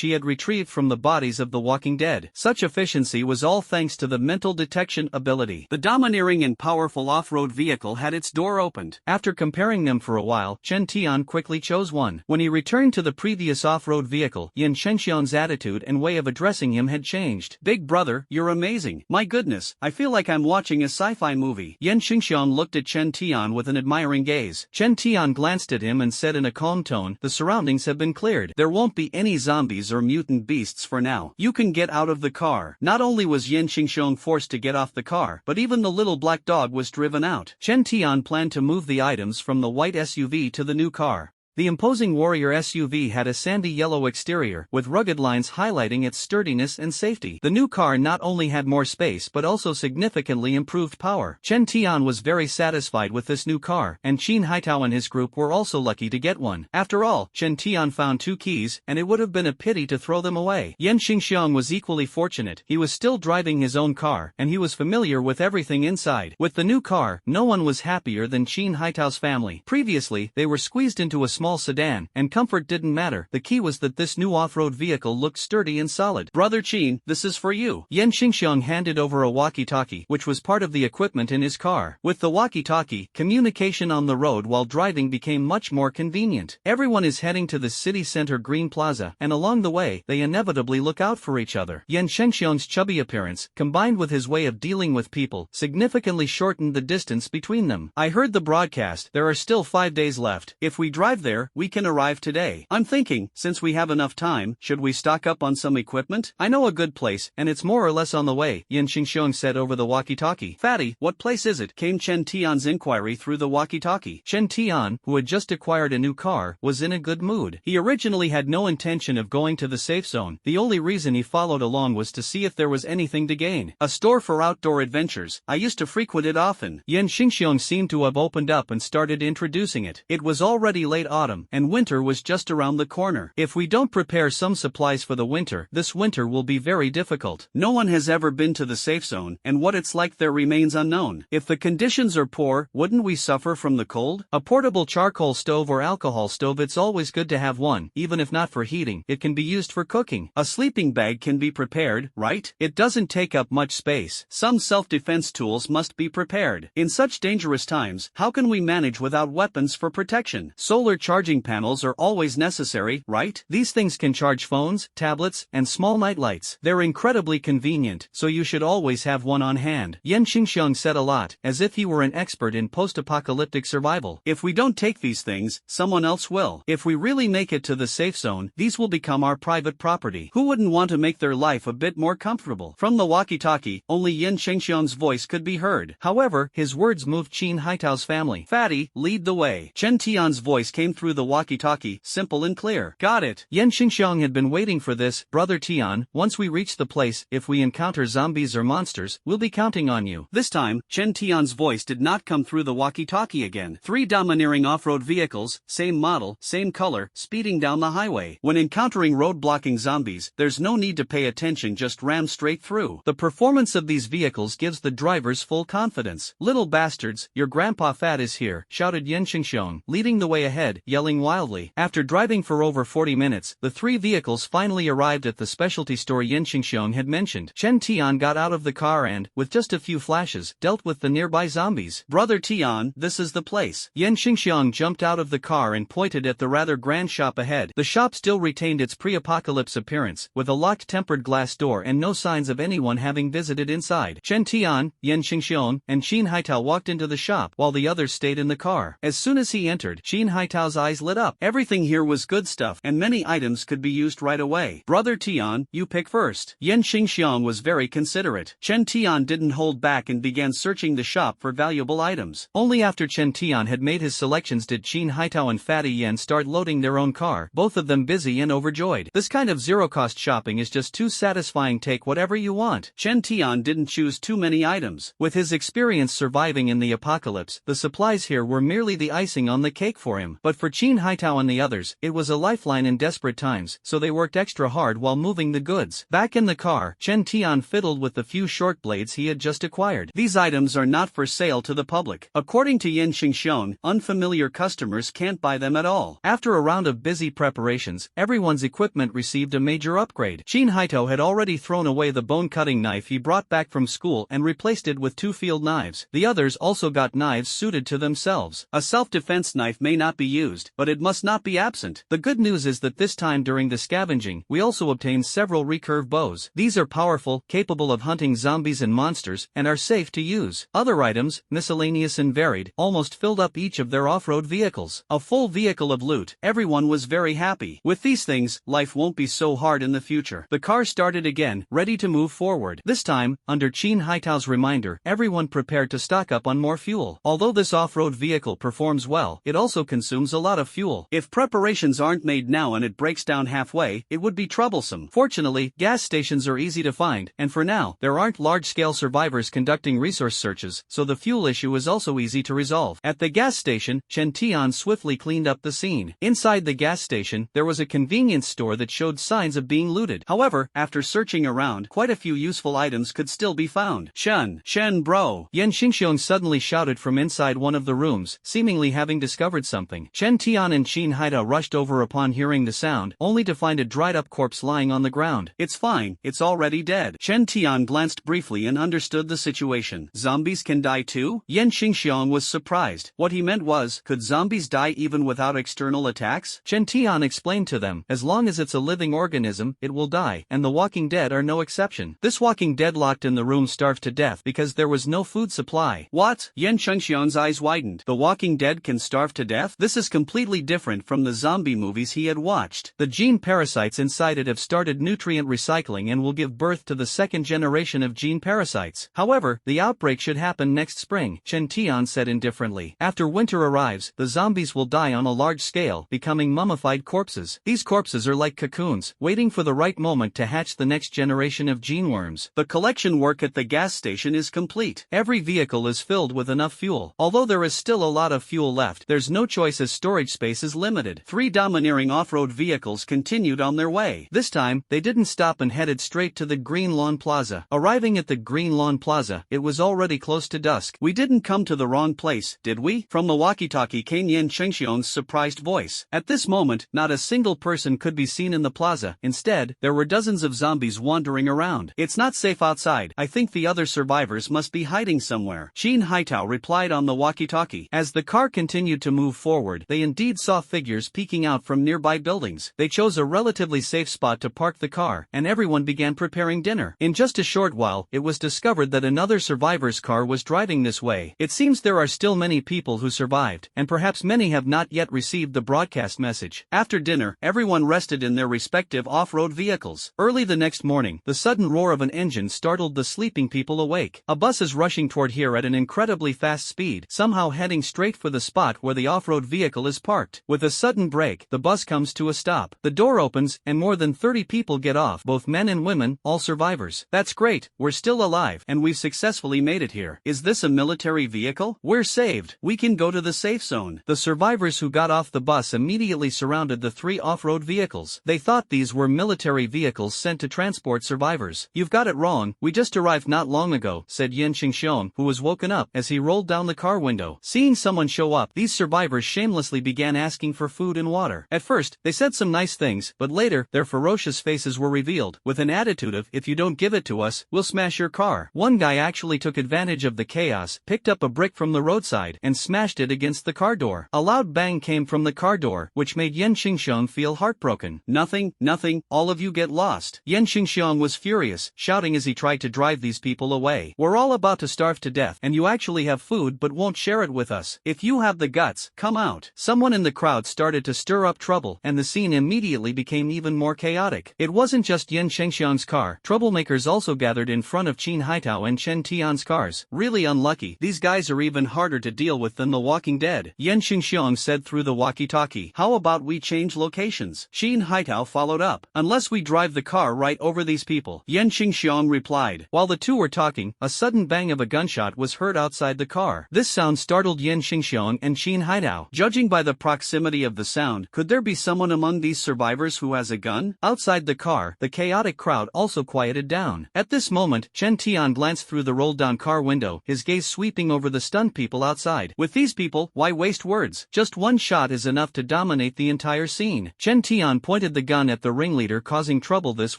he had retrieved from the bodies of the walking dead. Such efficiency was all thanks to the mental detection ability. The domineering and powerful off-road vehicle had its door opened. After comparing them for a while, Chen Tian quickly chose one. When he returned to the previous off-road vehicle, Yan Shengxiong's attitude and way of addressing him had had changed. Big brother, you're amazing. My goodness, I feel like I'm watching a sci-fi movie. Yan Xingxiang looked at Chen Tian with an admiring gaze. Chen Tian glanced at him and said in a calm tone, the surroundings have been cleared. There won't be any zombies or mutant beasts for now. You can get out of the car. Not only was Yan Xingxiang forced to get off the car, but even the little black dog was driven out. Chen Tian planned to move the items from the white SUV to the new car. The imposing Warrior SUV had a sandy yellow exterior, with rugged lines highlighting its sturdiness and safety. The new car not only had more space but also significantly improved power. Chen Tian was very satisfied with this new car, and Qin Haitao and his group were also lucky to get one. After all, Chen Tian found 2 keys, and it would have been a pity to throw them away. Yan Xingxiang was equally fortunate. He was still driving his own car, and he was familiar with everything inside. With the new car, no one was happier than Qin Haitao's family. Previously, they were squeezed into a small sedan, and comfort didn't matter. The key was that this new off-road vehicle looked sturdy and solid. Brother Qin, this is for you. Yan Xingxiang handed over a walkie-talkie, which was part of the equipment in his car. With the walkie-talkie, communication on the road while driving became much more convenient. Everyone is heading to the city center Green Plaza, and along the way, they inevitably look out for each other. Yan Xingxiang's chubby appearance, combined with his way of dealing with people, significantly shortened the distance between them. I heard the broadcast. There are still 5 days left. If we drive there, we can arrive today. I'm thinking, since we have enough time, should we stock up on some equipment? I know a good place, and it's more or less on the way, Yan Xingxiang said over the walkie-talkie. Fatty, what place is it? Came Chen Tian's inquiry through the walkie-talkie. Chen Tian, who had just acquired a new car, was in a good mood. He originally had no intention of going to the safe zone. The only reason he followed along was to see if there was anything to gain. A store for outdoor adventures. I used to frequent it often. Yan Xingxiang seemed to have opened up and started introducing it. It was already late autumn, and winter was just around the corner. If we don't prepare some supplies for the winter, this winter will be very difficult. No one has ever been to the safe zone, and what it's like there remains unknown. If the conditions are poor, wouldn't we suffer from the cold? A portable charcoal stove or alcohol stove, it's always good to have one, even if not for heating, it can be used for cooking. A sleeping bag can be prepared, right? It doesn't take up much space. Some self-defense tools must be prepared. In such dangerous times, how can we manage without weapons for protection? Solar charging panels are always necessary, right? These things can charge phones, tablets, and small nightlights. They're incredibly convenient, so you should always have one on hand. Yan Xingxiang said a lot, as if he were an expert in post-apocalyptic survival. If we don't take these things, someone else will. If we really make it to the safe zone, these will become our private property. Who wouldn't want to make their life a bit more comfortable? From the walkie-talkie, only Yan Xingxiang's voice could be heard. However, his words moved Qin Haitao's family. Fatty, lead the way. Chen Tian's voice came through the walkie-talkie, simple and clear. Got it. Yan Xingxiang had been waiting for this. Brother Tian, once we reach the place, if we encounter zombies or monsters, we'll be counting on you. This time, Chen Tian's voice did not come through the walkie-talkie again. 3 domineering off-road vehicles, same model, same color, speeding down the highway. When encountering road-blocking zombies, there's no need to pay attention, just ram straight through. The performance of these vehicles gives the drivers full confidence. Little bastards, your grandpa Fat is here, shouted Yan Xingxiang, leading the way ahead, yelling wildly. After driving for over 40 minutes, the 3 vehicles finally arrived at the specialty store Yan Xingxiang had mentioned. Chen Tian got out of the car and, with just a few flashes, dealt with the nearby zombies. Brother Tian, this is the place. Yan Xingxiang jumped out of the car and pointed at the rather grand shop ahead. The shop still retained its pre-apocalypse appearance, with a locked tempered glass door and no signs of anyone having visited inside. Chen Tian, Yan Xingxiang, and Qin Haitao walked into the shop, while the others stayed in the car. As soon as he entered, Qin Haitao's eyes lit up. Everything here was good stuff, and many items could be used right away. Brother Tian, you pick first. Yan Xingxiang was very considerate. Chen Tian didn't hold back and began searching the shop for valuable items. Only after Chen Tian had made his selections did Qin Haitao and Fatty Yan start loading their own car, both of them busy and overjoyed. This kind of zero-cost shopping is just too satisfying. Take whatever you want. Chen Tian didn't choose too many items. With his experience surviving in the apocalypse, the supplies here were merely the icing on the cake for him. But for Qin Haitao and the others, it was a lifeline in desperate times, so they worked extra hard while moving the goods. Back in the car, Chen Tian fiddled with the few short blades he had just acquired. These items are not for sale to the public. According to Yan Xingxiang, unfamiliar customers can't buy them at all. After a round of busy preparations, everyone's equipment received a major upgrade. Qin Haitao had already thrown away the bone-cutting knife he brought back from school and replaced it with 2 field knives. The others also got knives suited to themselves. A self-defense knife may not be used. used, but it must not be absent. The good news is that this time during the scavenging, we also obtained several recurve bows. These are powerful, capable of hunting zombies and monsters, and are safe to use. Other items, miscellaneous and varied, almost filled up each of their off-road vehicles. A full vehicle of loot. Everyone was very happy. With these things, life won't be so hard in the future. The car started again, ready to move forward. This time, under Qin Haitao's reminder, everyone prepared to stock up on more fuel. Although this off-road vehicle performs well, it also consumes a lot of fuel. If preparations aren't made now and it breaks down halfway, it would be troublesome. Fortunately, gas stations are easy to find, and for now, there aren't large-scale survivors conducting resource searches, so the fuel issue is also easy to resolve. At the gas station, Chen Tian swiftly cleaned up the scene. Inside the gas station, there was a convenience store that showed signs of being looted. However, after searching around, quite a few useful items could still be found. Shen bro! Yan Xingxiong suddenly shouted from inside one of the rooms, seemingly having discovered something. Chen Tian and Qin Haida rushed over upon hearing the sound, only to find a dried-up corpse lying on the ground. It's fine, it's already dead. Chen Tian glanced briefly and understood the situation. Zombies can die too? Yan Xingxiong was surprised. What he meant was, could zombies die even without external attacks? Chen Tian explained to them, as long as it's a living organism, it will die, and the Walking Dead are no exception. This Walking Dead locked in the room starved to death because there was no food supply. What? Yan Xingxiong's eyes widened. The Walking Dead can starve to death? This is completely different from the zombie movies he had watched. The gene parasites inside it have started nutrient recycling and will give birth to the second generation of gene parasites. However, the outbreak should happen next spring, Chen Tian said indifferently. After winter arrives, the zombies will die on a large scale, becoming mummified corpses. These corpses are like cocoons, waiting for the right moment to hatch the next generation of gene worms. The collection work at the gas station is complete. Every vehicle is filled with enough fuel. Although there is still a lot of fuel left, there's no choice as storage space is limited. 3 domineering off-road vehicles continued on their way. This time, they didn't stop and headed straight to the Green Lawn Plaza. Arriving at the Green Lawn Plaza, it was already close to dusk. We didn't come to the wrong place, did we? From the walkie-talkie came Yan Xingxiong's surprised voice. At this moment, not a single person could be seen in the plaza. Instead, there were dozens of zombies wandering around. It's not safe outside. I think the other survivors must be hiding somewhere. Qin Haitao replied on the walkie-talkie. As the car continued to move forward, they indeed saw figures peeking out from nearby buildings. They chose a relatively safe spot to park the car, and everyone began preparing dinner. In just a short while, it was discovered that another survivor's car was driving this way. It seems there are still many people who survived, and perhaps many have not yet received the broadcast message. After dinner, everyone rested in their respective off-road vehicles. Early the next morning, the sudden roar of an engine startled the sleeping people awake. A bus is rushing toward here at an incredibly fast speed, somehow heading straight for the spot where the off-road vehicle is parked. With a sudden brake, the bus comes to a stop. The door opens, and more than 30 people get off, both men and women, all survivors. That's great, we're still alive, and we've successfully made it here. Is this a military vehicle? We're saved. We can go to the safe zone. The survivors who got off the bus immediately surrounded the 3 off-road vehicles. They thought these were military vehicles sent to transport survivors. You've got it wrong, we just arrived not long ago, said Yan Xingxiong, who was woken up as he rolled down the car window. Seeing someone show up, these survivors shamelessly began asking for food and water. At first, they said some nice things, but later, their ferocious faces were revealed, with an attitude of, if you don't give it to us, we'll smash your car. One guy actually took advantage of the chaos, picked up a brick from the roadside, and smashed it against the car door. A loud bang came from the car door, which made Yan Xingxiong feel heartbroken. Nothing, all of you get lost. Yan Xingxiong was furious, shouting as he tried to drive these people away. We're all about to starve to death, and you actually have food but won't share it with us. If you have the guts, come out. Someone in the crowd started to stir up trouble, and the scene immediately became even more chaotic. It wasn't just Yan Shengxiang's car. Troublemakers also gathered in front of Qin Haitao and Chen Tian's cars. Really unlucky. These guys are even harder to deal with than the Walking Dead. Yan Xingxiong said through the walkie-talkie. How about we change locations? Qin Haitao followed up. Unless we drive the car right over these people. Yan Xingxiong replied. While the two were talking, a sudden bang of a gunshot was heard outside the car. This sound startled Yan Xingxiong and Qin Haitao. Judging by the proximity of the sound, could there be someone among these survivors who has a gun? Outside the car, the chaotic crowd also quieted down. At this moment, Chen Tian glanced through the rolled-down car window, his gaze sweeping over the stunned people outside. With these people, why waste words? Just one shot is enough to dominate the entire scene. Chen Tian pointed the gun at the ringleader causing trouble. This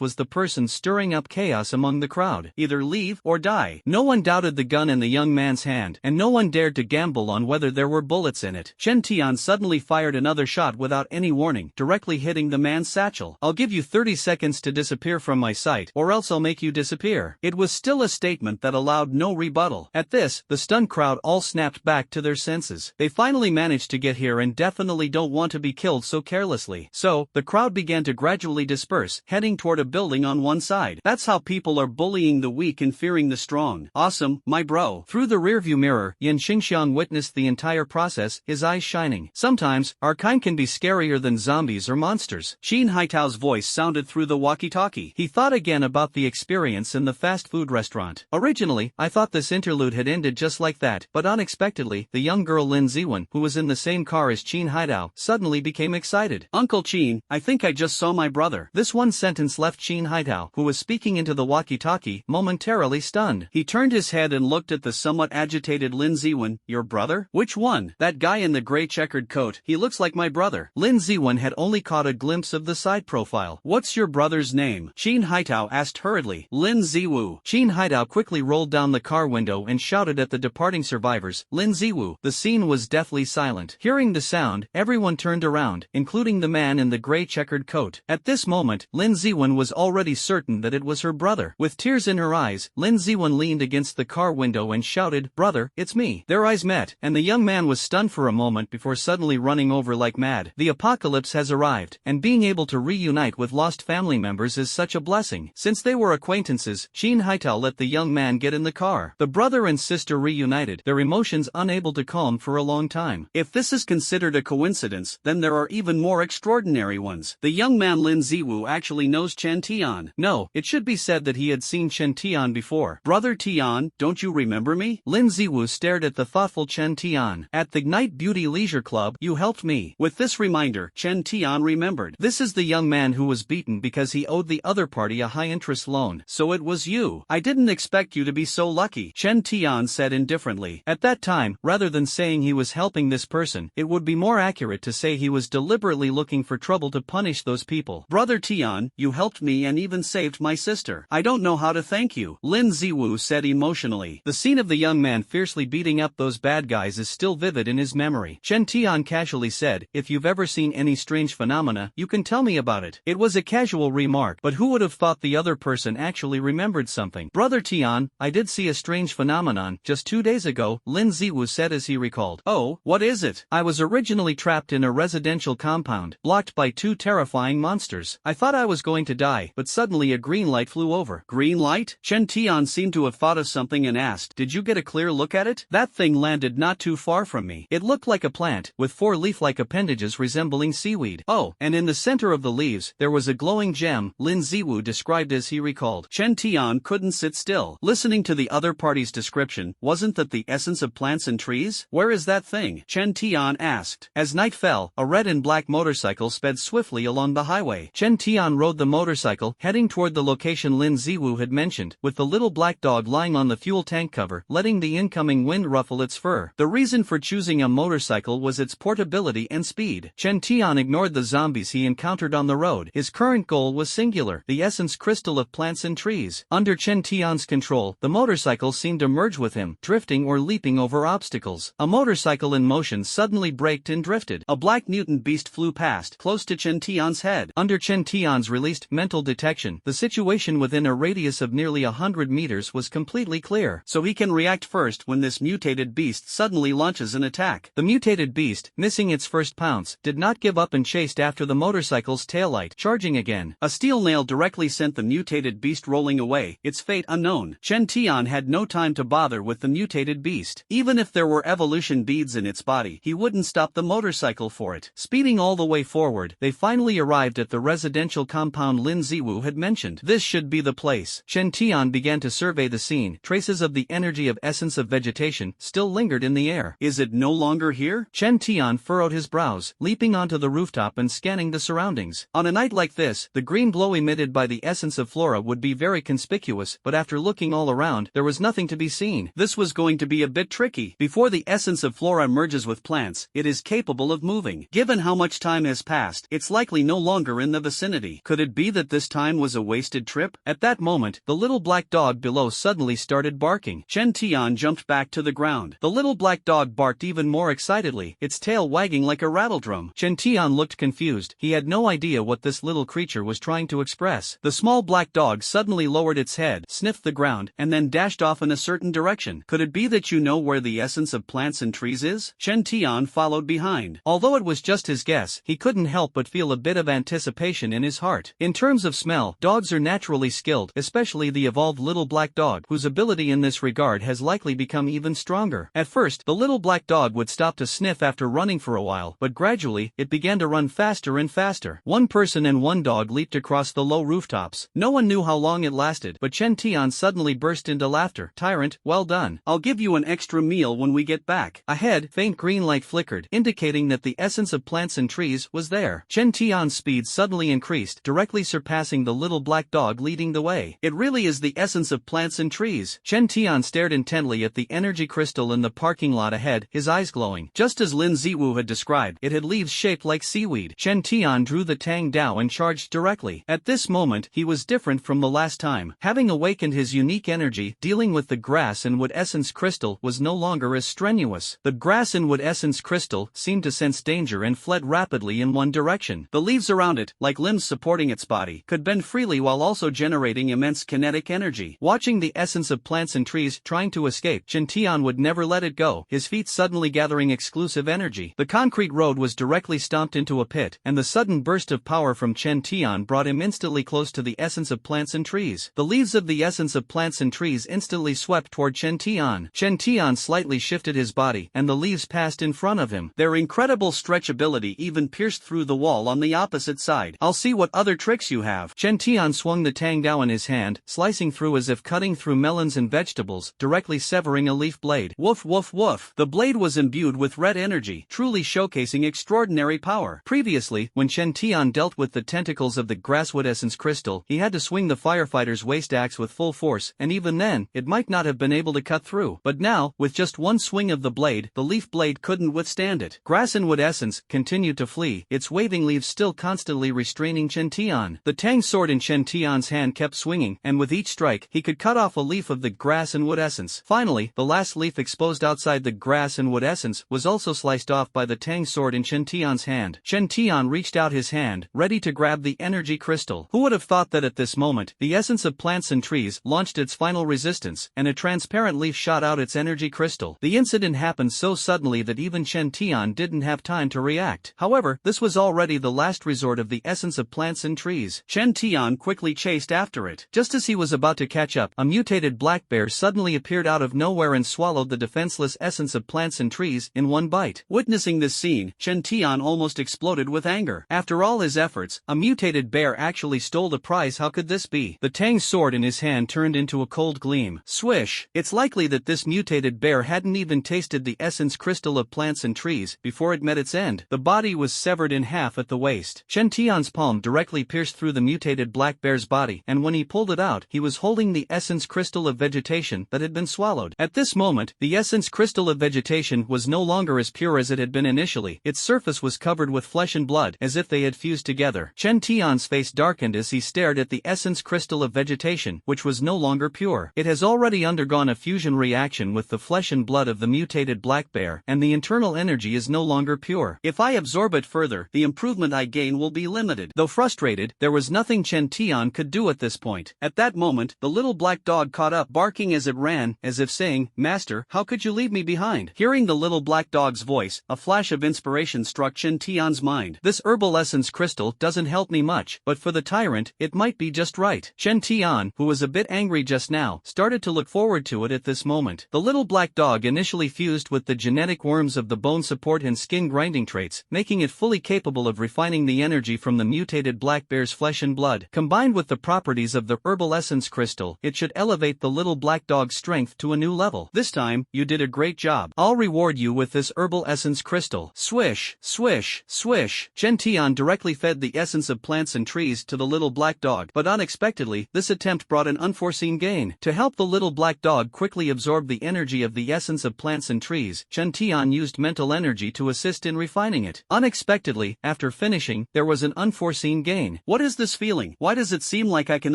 was the person stirring up chaos among the crowd. Either leave or die. No one doubted the gun in the young man's hand, and no one dared to gamble on whether there were bullets in it. Chen Tian suddenly fired another shot without any warning, directly hitting the man's satchel. "I'll give you 30 seconds to disappear from my sight, or else I'll make you disappear." It was still a statement that allowed no rebuttal. At this, the stunned crowd all snapped back to their senses. They finally managed to get here and definitely don't want to be killed so carelessly. So, the crowd began to gradually disperse, heading toward a building on one side. That's how people are bullying the weak and fearing the strong. Awesome, my bro. Through the rearview mirror, Yan Xingxiang witnessed the entire process, his eyes shining. Sometimes, our kind can be scarier than zombies or monsters. Qin Haitao's voice sounded through the walkie-talkie. He thought again about the experience in the fast food restaurant. Originally, I thought this interlude had ended just like that, but unexpectedly, the young girl Lin Ziwen, who was in the same car as Qin Haitao, suddenly became excited. "Uncle Qin, I think I just saw my brother." This one sentence left Qin Haitao, who was speaking into the walkie-talkie, momentarily stunned. He turned his head and looked at the somewhat agitated Lin Ziwen. "Your brother? Which one?" "That guy in the gray checkered coat. He looks like my brother." Lin Ziwen had only caught a glimpse of the side profile. "What's your brother's name?" Qin Haitao asked hurriedly. "Lin Ziwu." Qin Haitao quickly rolled down the car window and shouted at the departing survivors, "Lin Ziwu." The scene was deathly silent. Hearing the sound, everyone turned around, including the man in the gray checkered coat. At this moment, Lin Ziwen was already certain that it was her brother. With tears in her eyes, Lin Ziwen leaned against the car window and shouted, "Brother, it's me." Their eyes met, and the young man was stunned for a moment before suddenly running over like mad. The apocalypse has arrived, and being able to reunite with lost family members is such a blessing. Since they were acquaintances, Qin Haitao let the young man get in the car. The brother and sister reunited, their emotions unable to calm for a long time. If this is considered a coincidence, then there are even more extraordinary ones. The young man Lin Ziwu actually knows Chen Tian. No, it should be said that he had seen Chen Tian before. "Brother Tian, don't you remember me?" Lin Ziwu stared at the thoughtful Chen Tian. "At the Night Beauty Leisure Club, you helped me." With this reminder, Chen Tian remembered. This is the young man who was beaten because he owed the other party a high-interest loan. "So it was you. I didn't expect you to be so lucky," Chen Tian said indifferently. At that time, rather than saying he was helping this person, it would be more accurate to say he was deliberately looking for trouble to punish those people. "Brother Tian, you helped me and even saved my sister. I don't know how to thank you," Lin Ziwu said emotionally. The scene of the young man fiercely beating up those bad guys is still vivid in his memory. Chen Tian casually said, "If you've ever seen any strange phenomena, you can tell me about it." It was a casual remark, but who would have thought the other person actually remembered something? "Brother Tian, I did see a strange phenomenon just 2 days ago," Lin Ziwu said as he recalled. "Oh, what is it?" "I was originally trapped in a residential compound, blocked by 2 terrifying monsters. I thought I was going to die, but suddenly a green light flew over." "Green light?" Chen Tian seemed to have thought of something and asked, "Did you get a clear look at it?" "That thing landed not too far from me. It looked like a plant, with 4 leaf-like appendages resembling seaweed. Oh, and in the center of the leaves, there was a glowing gem," Lin Ziwu described as he recalled. Chen Tian couldn't sit still. Listening to the other party's description, wasn't that the essence of plants and trees? "Where is that thing?" Chen Tian asked. As night fell, a red and black motorcycle sped swiftly along the highway. Chen Tian rode the motorcycle, heading toward the location Lin Ziwu had mentioned, with the little black dog lying on the fuel tank cover, letting the incoming wind ruffle its fur. The reason for choosing a motorcycle was its portability and speed. Chen Tian ignored the zombies he encountered on the road. His current goal was singular, the essence crystal of plants and trees. Under Chen Tian's control, the motorcycle seemed to merge with him, drifting or leaping over obstacles. A motorcycle in motion suddenly braked and drifted. A black mutant beast flew past, close to Chen Tian's head. Under Chen Tian's released mental detection, the situation within a radius of nearly 100 meters was completely clear. So he can react first when this mutated beast suddenly launches an attack. The mutated beast, missing its first pounce, did not give up and chased after the motorcycle's taillight, charging again. A steel nail directly sent the mutated beast rolling away, its fate unknown. Chen Tian had no time to bother with the mutated beast. Even if there were evolution beads in its body, he wouldn't stop the motorcycle for it. Speeding all the way forward, they finally arrived at the residential compound Lin Ziwu had mentioned. This should be the place. Chen Tian began to survey the scene. Traces of the energy of essence of vegetation still lingered in the air. Is it no longer here? Chen Tian furrowed his brows, leaping onto the rooftop and scanning the surroundings. On a night like this, the green glow emitted by the essence of flora would be very conspicuous, but after looking all around, there was nothing to be seen. This was going to be a bit tricky. Before the essence of flora merges with plants, it is capable of moving. Given how much time has passed, it's likely no longer in the vicinity. Could it be that this time was a wasted trip? At that moment, the little black dog below suddenly started barking. Chen Tian jumped back to the ground. The little black dog barked even more excitedly. Its its tail wagging like a rattledrum. Chen Tian looked confused. He had no idea what this little creature was trying to express. The small black dog suddenly lowered its head, sniffed the ground, and then dashed off in a certain direction. Could it be that you know where the essence of plants and trees is? Chen Tian followed behind. Although it was just his guess, he couldn't help but feel a bit of anticipation in his heart. In terms of smell, dogs are naturally skilled, especially the evolved little black dog, whose ability in this regard has likely become even stronger. At first, the little black dog would stop to sniff after running for a while, but gradually, it began to run faster and faster. One person and one dog leaped across the low rooftops. No one knew how long it lasted, but Chen Tian suddenly burst into laughter. "Tyrant, well done. I'll give you an extra meal when we get back." Ahead, faint green light flickered, indicating that the essence of plants and trees was there. Chen Tian's speed suddenly increased, directly surpassing the little black dog leading the way. It really is the essence of plants and trees. Chen Tian stared intently at the energy crystal in the parking lot ahead, his eyes glowing. Just as Lin Ziwu had described, it had leaves shaped like seaweed. Chen Tian drew the Tang Dao and charged directly. At this moment, he was different from the last time. Having awakened his unique energy, dealing with the grass and wood essence crystal was no longer as strenuous. The grass and wood essence crystal seemed to sense danger and fled rapidly in one direction. The leaves around it, like limbs supporting its body, could bend freely while also generating immense kinetic energy. Watching the essence of plants and trees trying to escape, Chen Tian would never let it go, his feet suddenly gathering exclusive energy. The concrete road was directly stomped into a pit, and the sudden burst of power from Chen Tian brought him instantly close to the essence of plants and trees. The leaves of the essence of plants and trees instantly swept toward Chen Tian. Chen Tian slightly shifted his body, and the leaves passed in front of him. Their incredible stretchability even pierced through the wall on the opposite side. "I'll see what other tricks you have." Chen Tian swung the Tang Dao in his hand, slicing through as if cutting through melons and vegetables, directly severing a leaf blade. Woof woof woof. The blade was imbued with red energy, truly showcasing extraordinary power. Previously, when Chen Tian dealt with the tentacles of the grasswood essence crystal, he had to swing the firefighter's waste axe with full force, and even then, it might not have been able to cut through. But now, with just one swing of the blade, the leaf blade couldn't withstand it. Grass and wood essence continued to flee, its waving leaves still constantly restraining Chen Tian. The Tang sword in Chen Tian's hand kept swinging, and with each strike, he could cut off a leaf of the grass and wood essence. Finally, the last leaf exposed outside the grass and wood essence was also sliced off by the Tang sword in Chen Tian's hand. Chen Tian reached out his hand, ready to grab the energy crystal. Who would have thought that at this moment, the essence of plants and trees launched its final resistance, and a transparent leaf shot out its energy crystal. The incident happened so suddenly that even Chen Tian didn't have time to react. However, this was already the last resort of the essence of plants and trees. Chen Tian quickly chased after it. Just as he was about to catch up, a mutated black bear suddenly appeared out of nowhere and swallowed the defenseless essence of plants and trees in one bite. Witnessing this scene, Chen Tian almost exploded with anger. After all his efforts, a mutated bear actually stole the prize. How could this be? The Tang sword in his hand turned into a cold gleam. Swish! It's likely that this mutated bear hadn't even tasted the essence crystal of plants and trees before it met its end. The body was severed in half at the waist. Chen Tian's palm directly pierced through the mutated black bear's body, and when he pulled it out, he was holding the essence crystal of vegetation that had been swallowed. At this moment, the essence crystal of vegetation was no longer as pure as it had been initially. Its surface was covered with flesh and blood, as if they had fused together. Chen Tian's face darkened as he stared at the essence crystal of vegetation, which was no longer pure. It has already undergone a fusion reaction with the flesh and blood of the mutated black bear, and the internal energy is no longer pure. If I absorb it further, the improvement I gain will be limited. Though frustrated, there was nothing Chen Tian could do at this point. At that moment, the little black dog caught up, barking as it ran, as if saying, "Master, how could you leave me behind?" Hearing the little black dog's voice, a flash of inspiration struck Chen Tian's mind. This herbal essence crystal doesn't help me much, but for the tyrant, it might be just right. Chen Tian, who was a bit angry just now, started to look forward to it at this moment. The little black dog initially fused with the genetic worms of the bone support and skin grinding traits, making it fully capable of refining the energy from the mutated black bear's flesh and blood. Combined with the properties of the herbal essence crystal, it should elevate the little black dog's strength to a new level. This time, you did a great job. I'll reward you with this herbal essence crystal. Swish, swish, swish. Chen Tian directly fed the essence of plants and trees to the little black dog, but unexpectedly, this attempt brought an unforeseen gain. To help the little black dog quickly absorb the energy of the essence of plants and trees, Chen Tian used mental energy to assist in refining it. Unexpectedly, after finishing, there was an unforeseen gain. What is this feeling? Why does it seem like I can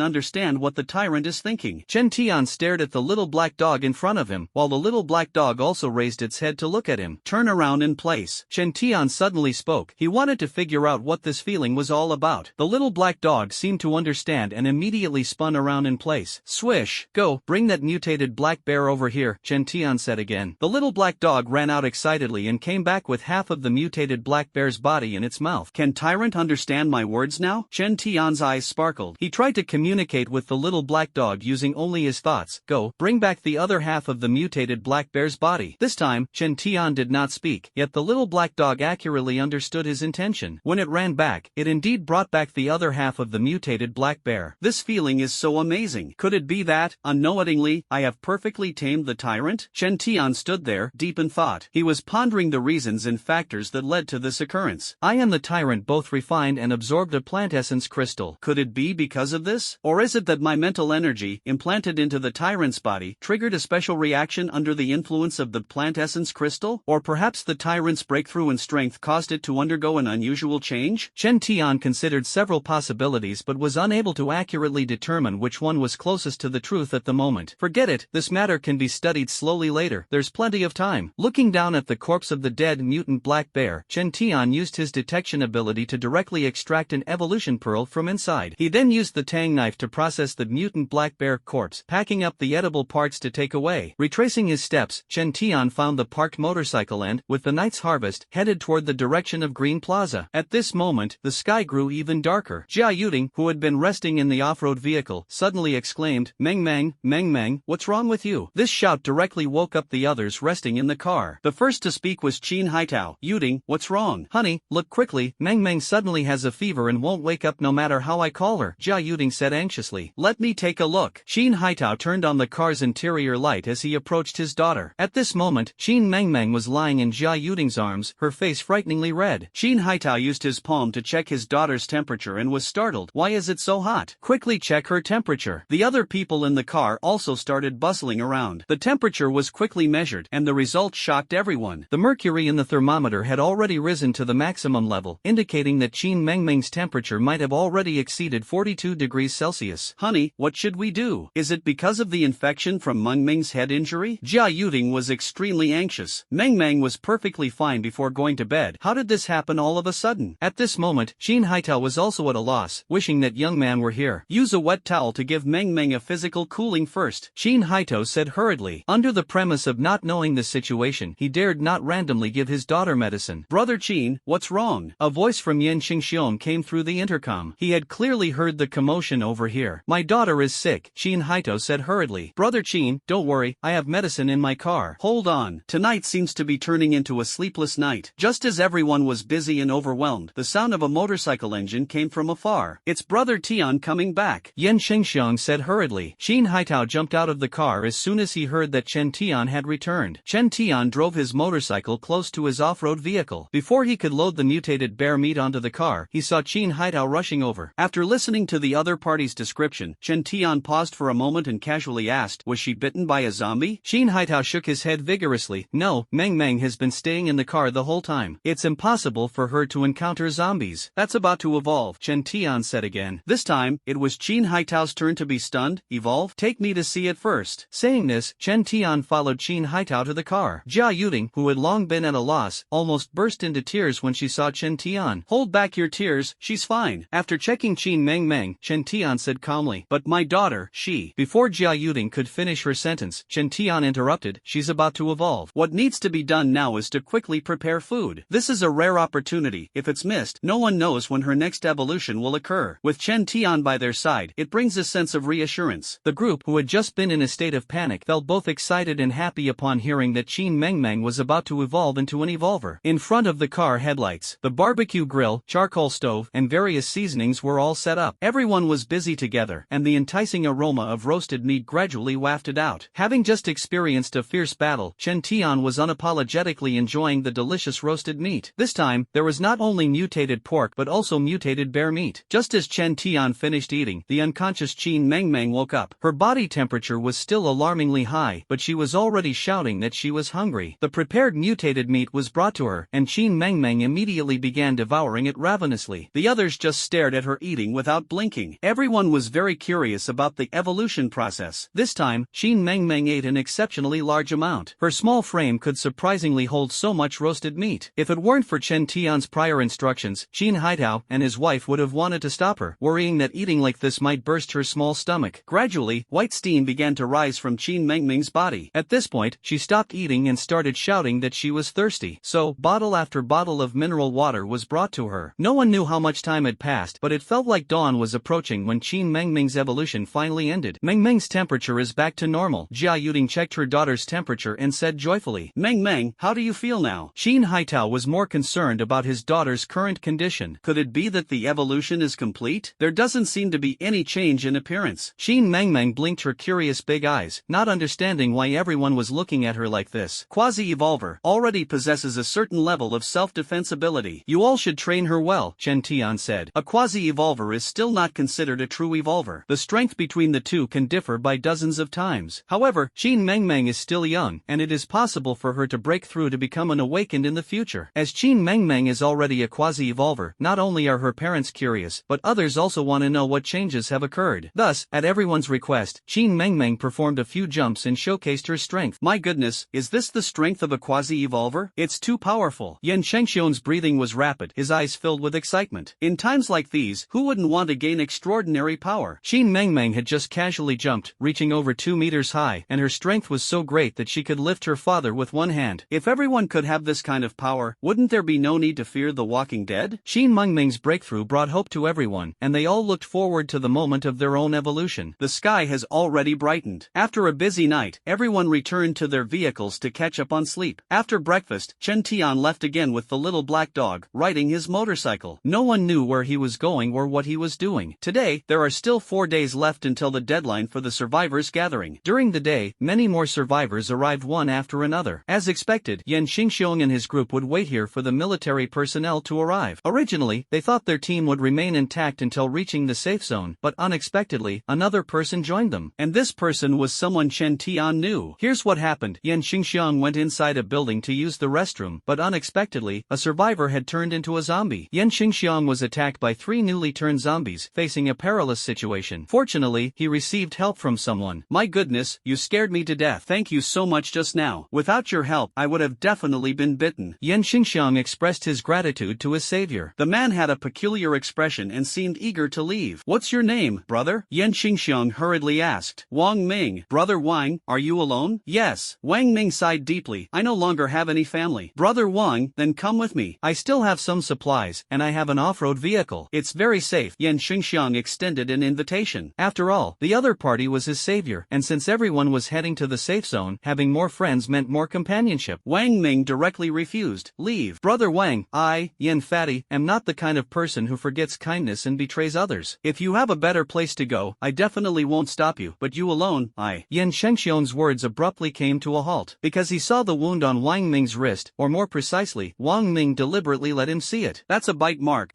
understand what the tyrant is thinking? Chen Tian stared at the little black dog in front of him, while the little black dog also raised its head to look at him. Turn around around in place. Chen Tian suddenly spoke. He wanted to figure out what this feeling was all about. The little black dog seemed to understand and immediately spun around in place. Swish! Go, bring that mutated black bear over here, Chen Tian said again. The little black dog ran out excitedly and came back with half of the mutated black bear's body in its mouth. Can Tyrant understand my words now? Chen Tian's eyes sparkled. He tried to communicate with the little black dog using only his thoughts. Go, bring back the other half of the mutated black bear's body. This time, Chen Tian did not speak, yet the little black dog accurately understood his intention. When it ran back, it indeed brought back the other half of the mutated black bear. This feeling is so amazing. Could it be that, unknowingly, I have perfectly tamed the tyrant? Chen Tian stood there, deep in thought. He was pondering the reasons and factors that led to this occurrence. I and the tyrant both refined and absorbed a plant essence crystal. Could it be because of this? Or is it that my mental energy, implanted into the tyrant's body, triggered a special reaction under the influence of the plant essence crystal? Or perhaps the tyrant's breakthrough in strength caused it to undergo an unusual change? Chen Tian considered several possibilities but was unable to accurately determine which one was closest to the truth at the moment. Forget it, this matter can be studied slowly later, there's plenty of time. Looking down at the corpse of the dead mutant black bear, Chen Tian used his detection ability to directly extract an evolution pearl from inside. He then used the tang knife to process the mutant black bear corpse, packing up the edible parts to take away. Retracing his steps, Chen Tian found the parked motorcycle and, with the night's harvest, headed toward the direction of Green Plaza. At this moment, the sky grew even darker. Jia Yuding, who had been resting in the off-road vehicle, suddenly exclaimed, Meng Meng, what's wrong with you? This shout directly woke up the others resting in the car. The first to speak was Qin Haitao. Yuding, what's wrong? Honey, look quickly, Meng suddenly has a fever and won't wake up no matter how I call her, Jia Yuding said anxiously. Let me take a look. Qin Haitao turned on the car's interior light as he approached his daughter. At this moment, Qin Meng was lying in Jia Yuding's arms, her face frighteningly red. Qin Haitao used his palm to check his daughter's temperature and was startled. Why is it so hot? Quickly check her temperature. The other people in the car also started bustling around. The temperature was quickly measured, and the result shocked everyone. The mercury in the thermometer had already risen to the maximum level, indicating that Qin Meng's temperature might have already exceeded 42 degrees Celsius. Honey, what should we do? Is it because of the infection from Meng's head injury? Jia Yuding was extremely anxious. Meng was perfectly fine before going to bed. How did this happen all of a sudden? At this moment, Qin Haitao was also at a loss, wishing that young man were here. Use a wet towel to give Meng a physical cooling first, Qin Haitao said hurriedly. Under the premise of not knowing the situation, he dared not randomly give his daughter medicine. Brother Qin, what's wrong? A voice from Yan Xingxiong came through the intercom. He had clearly heard the commotion over here. My daughter is sick, Qin Haitao said hurriedly. Brother Qin, don't worry, I have medicine in my car. Hold on, tonight seems to be turning into a sleepless night. Just as everyone was busy and overwhelmed, the sound of a motorcycle engine came from afar. It's Brother Tian coming back, Yan Xingxiong said hurriedly. Qin Haitao jumped out of the car as soon as he heard that Chen Tian had returned. Chen Tian drove his motorcycle close to his off-road vehicle. Before he could load the mutated bear meat onto the car, he saw Qin Haitao rushing over. After listening to the other party's description, Chen Tian paused for a moment and casually asked, was she bitten by a zombie? Qin Haitao shook his head vigorously. No, Meng has been staying in the car the whole time. It's impossible for her to encounter zombies. That's about to evolve, Chen Tian said again. This time, it was Qin Haitao's turn to be stunned. Evolve? Take me to see it first. Saying this, Chen Tian followed Qin Haitao to the car. Jia Yuding, who had long been at a loss, almost burst into tears when she saw Chen Tian. Hold back your tears, she's fine. After checking Qin Meng, Chen Tian said calmly, but my daughter, she. Before Jia Yuding could finish her sentence, Chen Tian interrupted, she's about to evolve. What needs to be done now is to quickly prepare food. This is a rare opportunity. If it's missed, no one knows when her next evolution will occur. With Chen Tian by their side, it brings a sense of reassurance. The group, who had just been in a state of panic, felt both excited and happy upon hearing that Qin Meng was about to evolve into an evolver. In front of the car headlights, the barbecue grill, charcoal stove, and various seasonings were all set up. Everyone was busy together, and the enticing aroma of roasted meat gradually wafted out. Having just experienced a fierce battle, Chen Tian was unapologetically enjoying the delicious roasted meat. This time, there was not only mutated pork but also mutated bear meat. Just as Chen Tian finished eating, the unconscious Qin Meng woke up. Her body temperature was still alarmingly high, but she was already shouting that she was hungry. The prepared mutated meat was brought to her, and Qin Meng immediately began devouring it ravenously. The others just stared at her eating without blinking. Everyone was very curious about the evolution process. This time, Qin Meng ate an exceptionally large amount. Her small frame could surprisingly hold hold so much roasted meat. If it weren't for Chen Tian's prior instructions, Qin Haitao and his wife would have wanted to stop her, worrying that eating like this might burst her small stomach. Gradually, white steam began to rise from Qin Mengming's body. At this point, she stopped eating and started shouting that she was thirsty. So, bottle after bottle of mineral water was brought to her. No one knew how much time had passed, but it felt like dawn was approaching when Qin Mengming's evolution finally ended. Mengming's temperature is back to normal. Jia Yuding checked her daughter's temperature and said joyfully, Mengmeng, how do you feel now? Qin Haitao was more concerned about his daughter's current condition. Could it be that the evolution is complete? There doesn't seem to be any change in appearance. Qin Mengmeng blinked her curious big eyes, not understanding why everyone was looking at her like this. Quasi-Evolver already possesses a certain level of self-defense ability. You all should train her well, Chen Tian said. A quasi-evolver is still not considered a true evolver. The strength between the two can differ by dozens of times. However, Qin Mengmeng is still young, and it is possible for her to break through to become an awakened in the future. As Qin Mengmeng is already a quasi-evolver, not only are her parents curious, but others also want to know what changes have occurred. Thus, at everyone's request, Qin Mengmeng performed a few jumps and showcased her strength. My goodness, is this the strength of a quasi-evolver? It's too powerful. Yan Shengxiong's breathing was rapid, his eyes filled with excitement. In times like these, who wouldn't want to gain extraordinary power? Qin Mengmeng had just casually jumped, reaching over 2 meters high, and her strength was so great that she could lift her father with one hand. If everyone could have this kind of power, wouldn't there be no need to fear the Walking Dead? Qin Mengming's breakthrough brought hope to everyone, and they all looked forward to the moment of their own evolution. The sky has already brightened. After a busy night, everyone returned to their vehicles to catch up on sleep. After breakfast, Chen Tian left again with the little black dog, riding his motorcycle. No one knew where he was going or what he was doing. Today, there are still 4 days left until the deadline for the survivors gathering. During the day, many more survivors arrived one after another. As expected, Yan Xingxiong and his group would wait here for the military personnel to arrive. Originally, they thought their team would remain intact until reaching the safe zone, but unexpectedly, another person joined them. And this person was someone Chen Tian knew. Here's what happened. Yan Xingxiong went inside a building to use the restroom, but unexpectedly, a survivor had turned into a zombie. Yan Xingxiong was attacked by 3 newly turned zombies, facing a perilous situation. Fortunately, he received help from someone. My goodness, you scared me to death. Thank you so much just now. Without your help, I would have definitely been bitten. Yan Xingxiong expressed his gratitude to his savior. The man had a peculiar expression and seemed eager to leave. What's your name, brother? Yan Xingxiong hurriedly asked. Wang Ming. Brother Wang, are you alone? Yes. Wang Ming sighed deeply. I no longer have any family. Brother Wang, then come with me. I still have some supplies, and I have an off-road vehicle. It's very safe. Yan Xingxiong extended an invitation. After all, the other party was his savior, and since everyone was heading to the safe zone, having more friends meant more companionship. Wang Ming directly refused. Leave. Brother Wang, I, Yan Fatty, am not the kind of person who forgets kindness and betrays others. If you have a better place to go, I definitely won't stop you, but you alone, I. Yan Shengxiong's words abruptly came to a halt, because he saw the wound on Wang Ming's wrist, or more precisely, Wang Ming deliberately let him see it. That's a bite mark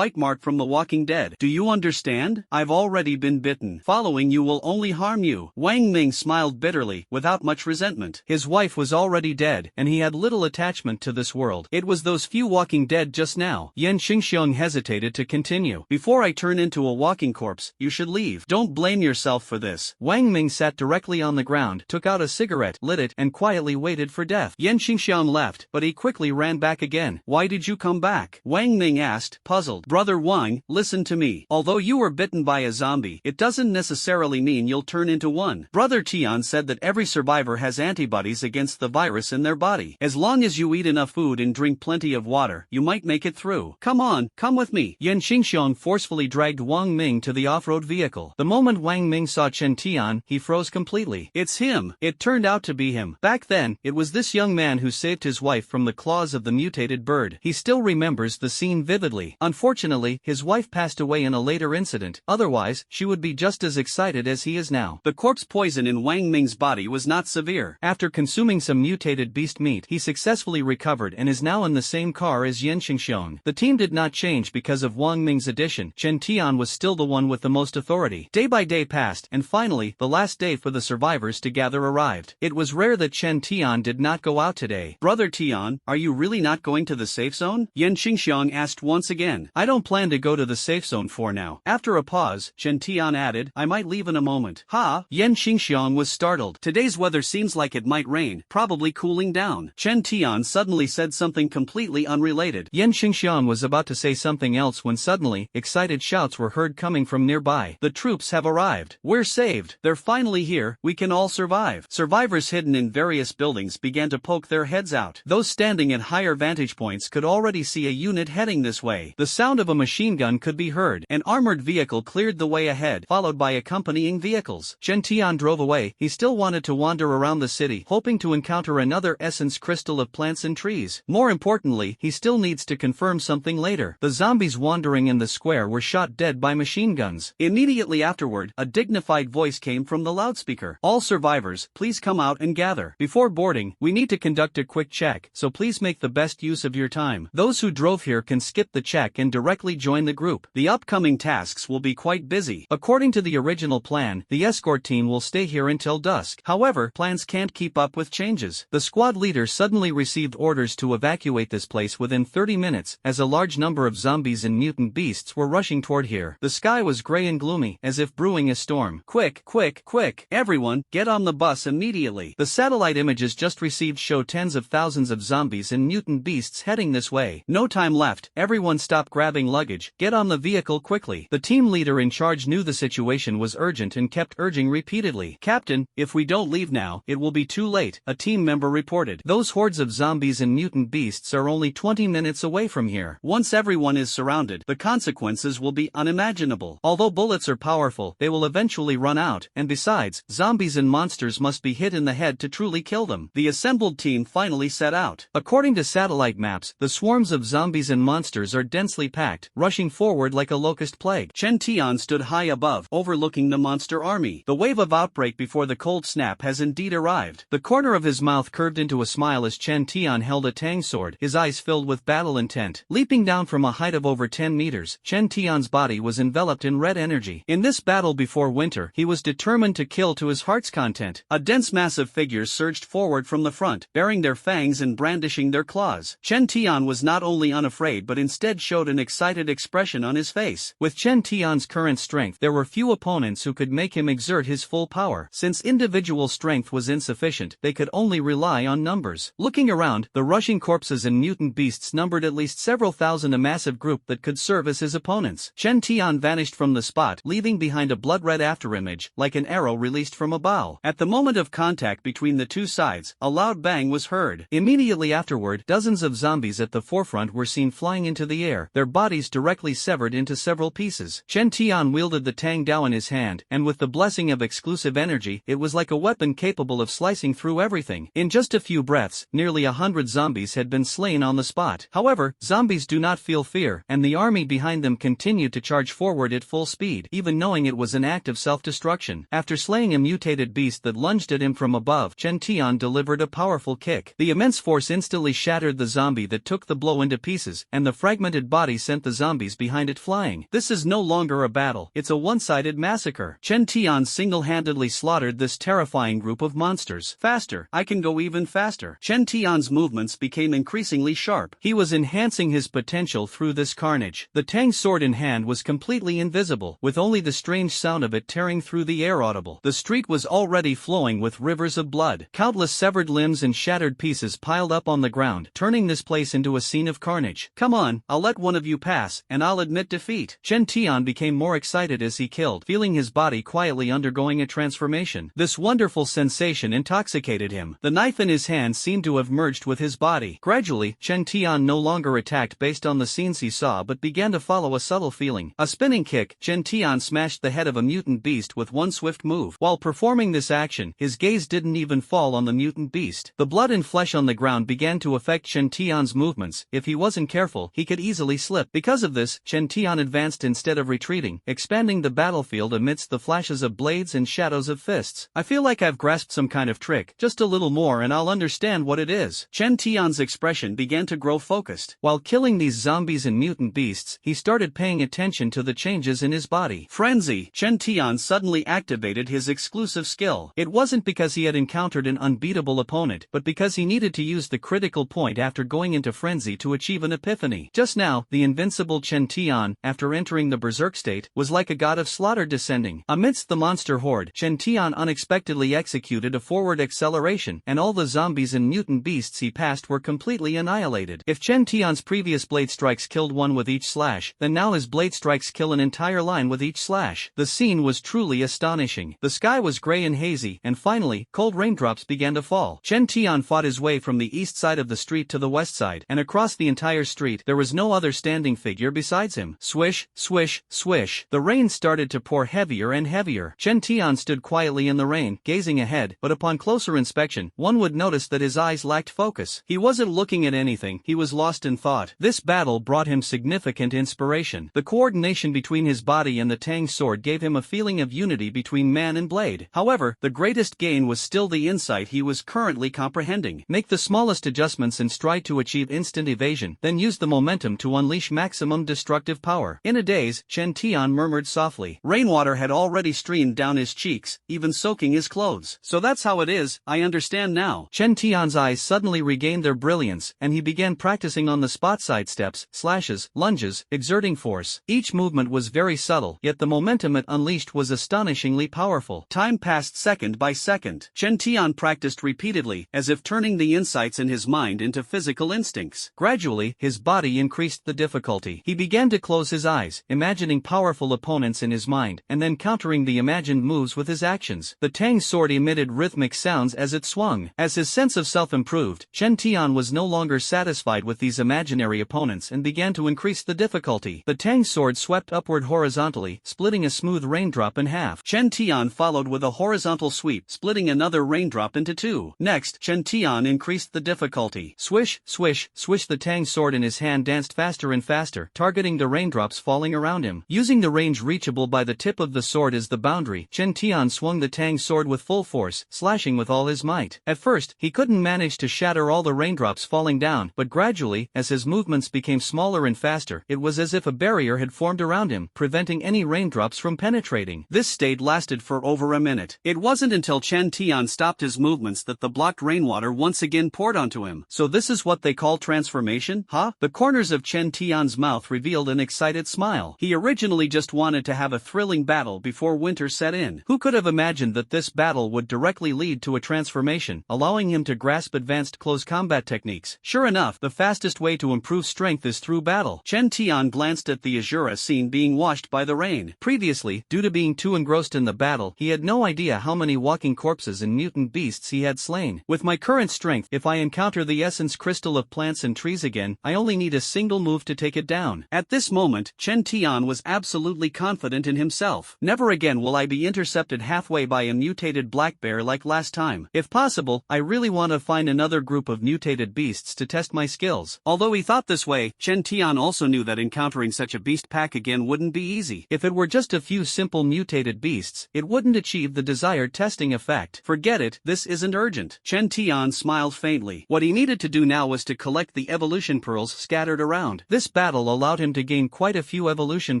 from the Walking Dead. Do you understand? I've already been bitten. Following you will only harm you. Wang Ming smiled bitterly, without much resentment. His wife was already dead, and he had little attachment to this world. It was those few Walking Dead just now. Yan Xingxiong hesitated to continue. Before I turn into a walking corpse, you should leave. Don't blame yourself for this. Wang Ming sat directly on the ground, took out a cigarette, lit it, and quietly waited for death. Yan Xingxiong left, but he quickly ran back again. Why did you come back? Wang Ming asked, puzzled. Brother Wang, listen to me. Although you were bitten by a zombie, it doesn't necessarily mean you'll turn into one. Brother Tian said that every survivor has antibodies against the virus in their body. As long as you eat enough food and drink plenty of water, you might make it through. Come on, come with me. Yan Xingxiong forcefully dragged Wang Ming to the off-road vehicle. The moment Wang Ming saw Chen Tian, he froze completely. It's him. It turned out to be him. Back then, it was this young man who saved his wife from the claws of the mutated bird. He still remembers the scene vividly. Unfortunately, his wife passed away in a later incident, otherwise, she would be just as excited as he is now. The corpse poison in Wang Ming's body was not severe. After consuming some mutated beast meat, he successfully recovered and is now in the same car as Yan Xingxiong. The team did not change because of Wang Ming's addition. Chen Tian was still the one with the most authority. Day by day passed, and finally, the last day for the survivors to gather arrived. It was rare that Chen Tian did not go out today. Brother Tian, are you really not going to the safe zone? Yan Xingxiong asked once again. I don't plan to go to the safe zone for now. After a pause, Chen Tian added, I might leave in a moment. Ha? Yan Xingxiong was startled. Today's weather seems like it might rain, probably cooling down. Chen Chen Tian suddenly said something completely unrelated. Yan Xingxian was about to say something else when suddenly, excited shouts were heard coming from nearby. The troops have arrived. We're saved. They're finally here. We can all survive. Survivors hidden in various buildings began to poke their heads out. Those standing at higher vantage points could already see a unit heading this way. The sound of a machine gun could be heard. An armored vehicle cleared the way ahead, followed by accompanying vehicles. Chen Tian drove away. He still wanted to wander around the city, hoping to encounter another essence crystal of plants and trees. More importantly, he still needs to confirm something later. The zombies wandering in the square were shot dead by machine guns. Immediately afterward, a dignified voice came from the loudspeaker. All survivors, please come out and gather. Before boarding, we need to conduct a quick check, so please make the best use of your time. Those who drove here can skip the check and directly join the group. The upcoming tasks will be quite busy. According to the original plan, the escort team will stay here until dusk. However, plans can't keep up with changes. The squad leader suddenly received orders to evacuate this place within 30 minutes, as a large number of zombies and mutant beasts were rushing toward here. The sky was gray and gloomy, as if brewing a storm. Quick, quick, quick! Everyone, get on the bus immediately. The satellite images just received show tens of thousands of zombies and mutant beasts heading this way. No time left. Everyone stop grabbing luggage. Get on the vehicle quickly. The team leader in charge knew the situation was urgent and kept urging repeatedly. Captain, if we don't leave now, it will be too late, a team member reported. Those hordes of zombies and mutant beasts are only 20 minutes away from here. Once everyone is surrounded, the consequences will be unimaginable. Although bullets are powerful, they will eventually run out, and besides, zombies and monsters must be hit in the head to truly kill them. The assembled team finally set out. According to satellite maps, the swarms of zombies and monsters are densely packed, rushing forward like a locust plague. Chen Tian stood high above, overlooking the monster army. The wave of outbreak before the cold snap has indeed arrived. The corner of his mouth curved into a smile as Chen Tian held a tang sword, his eyes filled with battle intent. Leaping down from a height of over 10 meters, Chen Tian's body was enveloped in red energy. In this battle before winter, he was determined to kill to his heart's content. A dense mass of figures surged forward from the front, baring their fangs and brandishing their claws. Chen Tian was not only unafraid but instead showed an excited expression on his face. With Chen Tian's current strength, there were few opponents who could make him exert his full power. Since individual strength was insufficient, they could only rely on numbers. Looking around, the rushing corpses and mutant beasts numbered at least several thousand, a massive group that could serve as his opponents. Chen Tian vanished from the spot, leaving behind a blood-red afterimage, like an arrow released from a bow. At the moment of contact between the two sides, a loud bang was heard. Immediately afterward, dozens of zombies at the forefront were seen flying into the air, their bodies directly severed into several pieces. Chen Tian wielded the Tang Dao in his hand, and with the blessing of exclusive energy, it was like a weapon capable of slicing through everything. In just a few breaths, nearly 100 zombies had been slain on the spot. However, zombies do not feel fear, and the army behind them continued to charge forward at full speed, even knowing it was an act of self-destruction. After slaying a mutated beast that lunged at him from above, Chen Tian delivered a powerful kick. The immense force instantly shattered the zombie that took the blow into pieces, and the fragmented body sent the zombies behind it flying. This is no longer a battle, it's a one-sided massacre. Chen Tian single-handedly slaughtered this terrifying group of monsters. Faster, I can go even faster. Chen Tian's movements became increasingly sharp. He was enhancing his potential through this carnage. The Tang sword in hand was completely invisible, with only the strange sound of it tearing through the air audible. The street was already flowing with rivers of blood. Countless severed limbs and shattered pieces piled up on the ground, turning this place into a scene of carnage. Come on, I'll let one of you pass, and I'll admit defeat. Chen Tian became more excited as he killed, feeling his body quietly undergoing a transformation. This wonderful sensation intoxicated him. The knife in his hand seemed to have merged with his body. Gradually, Chen Tian no longer attacked based on the scenes he saw but began to follow a subtle feeling. A spinning kick, Chen Tian smashed the head of a mutant beast with one swift move. While performing this action, his gaze didn't even fall on the mutant beast. The blood and flesh on the ground began to affect Chen Tian's movements. If he wasn't careful, he could easily slip. Because of this, Chen Tian advanced instead of retreating, expanding the battlefield amidst the flashes of blades and shadows of fists. I feel like I've grasped some kind of trick. Just a little more and I'll understand what it is. Chen Tian's expression began to grow focused. While killing these zombies and mutant beasts, he started paying attention to the changes in his body. Frenzy! Chen Tian suddenly activated his exclusive skill. It wasn't because he had encountered an unbeatable opponent, but because he needed to use the critical point after going into frenzy to achieve an epiphany. Just now, the invincible Chen Tian, after entering the berserk state, was like a god of slaughter descending. Amidst the monster horde, Chen Tian unexpectedly executed a forward acceleration, and all the zombies and mutant beasts he passed were completely annihilated. If Chen Tian's previous blade strikes killed one with each slash, then now his blade strikes kill an entire line with each slash. The scene was truly astonishing. The sky was gray and hazy, and finally, cold raindrops began to fall. Chen Tian fought his way from the east side of the street to the west side, and across the entire street there was no other standing figure besides him. Swish, swish, swish. The rain started to pour heavier and heavier. Chen Tian stood quietly in the rain, gazing ahead, but upon closer inspection, one would notice that his eyes lacked focus. He wasn't looking at anything, he was lost in thought. This battle brought him significant inspiration. The coordination between his body and the Tang sword gave him a feeling of unity between man and blade. However, the greatest gain was still the insight he was currently comprehending. Make the smallest adjustments and strive to achieve instant evasion, then use the momentum to unleash maximum destructive power. In a daze, Chen Tian murmured softly. Rainwater had already streamed down his cheeks, even soaking his clothes. So that's how it is, I understand now. Chen Tian's eyes suddenly regained their brilliance, and he began practicing on the spot side steps, slashes, lunges, exerting force. Each movement was very subtle, yet the momentum it unleashed was astonishingly powerful. Time passed second by second. Chen Tian practiced repeatedly, as if turning the insights in his mind into physical instincts. Gradually, his body increased the difficulty. He began to close his eyes, imagining powerful opponents in his mind, and then countering the imagined moves with his actions. The Tang sword emitted rhythmic sounds as it swung. As his sense of self improved, Chen Tian was no longer satisfied with these imaginary opponents and began to increase the difficulty. The Tang sword swept upward horizontally, splitting a smooth raindrop in half. Chen Tian followed with a horizontal sweep, splitting another raindrop into two. Next, Chen Tian increased the difficulty. Swish, swish, swish. The Tang sword in his hand danced faster and faster, targeting the raindrops falling around him. Using the range reachable by the tip of the sword as the boundary, Chen Tian swung the Tang sword with full force, slashing with all his might. At first, he couldn't manage to shatter all the raindrops falling down, but gradually, as his movements became smaller and faster, it was as if a barrier had formed around him, preventing any raindrops from penetrating. This state lasted for over a minute. It wasn't until Chen Tian stopped his movements that the blocked rainwater once again poured onto him. So this is what they call transformation, huh? The corners of Chen Tian's mouth revealed an excited smile. He originally just wanted to have a thrilling battle before winter set in. Who could have imagined that this battle would directly lead to a transformation, allowing him to grasp advanced close combat techniques? Sure enough, the fastest way to improve strength is through battle. Chen Tian glanced at the Azura scene being washed by the rain. Previously, due to being too engrossed in the battle, he had no idea how many walking corpses and mutant beasts he had slain. With my current strength, if I encounter the essence crystal of plants and trees again, I only need a single move to take it down. At this moment, Chen Tian was absolutely confident in himself. Never again will I be intercepted halfway by a mutated black bear like last time. If possible, I really want to find another group of mutated beasts to test my skills. Although he thought this way, Chen Tian also knew that encountering such a beast pack again wouldn't be easy. If it were just a few simple mutated beasts, it wouldn't achieve the desired testing effect. Forget it, this isn't urgent. Chen Tian smiled faintly. What he needed to do now was to collect the evolution pearls scattered around. This battle allowed him to gain quite a few evolution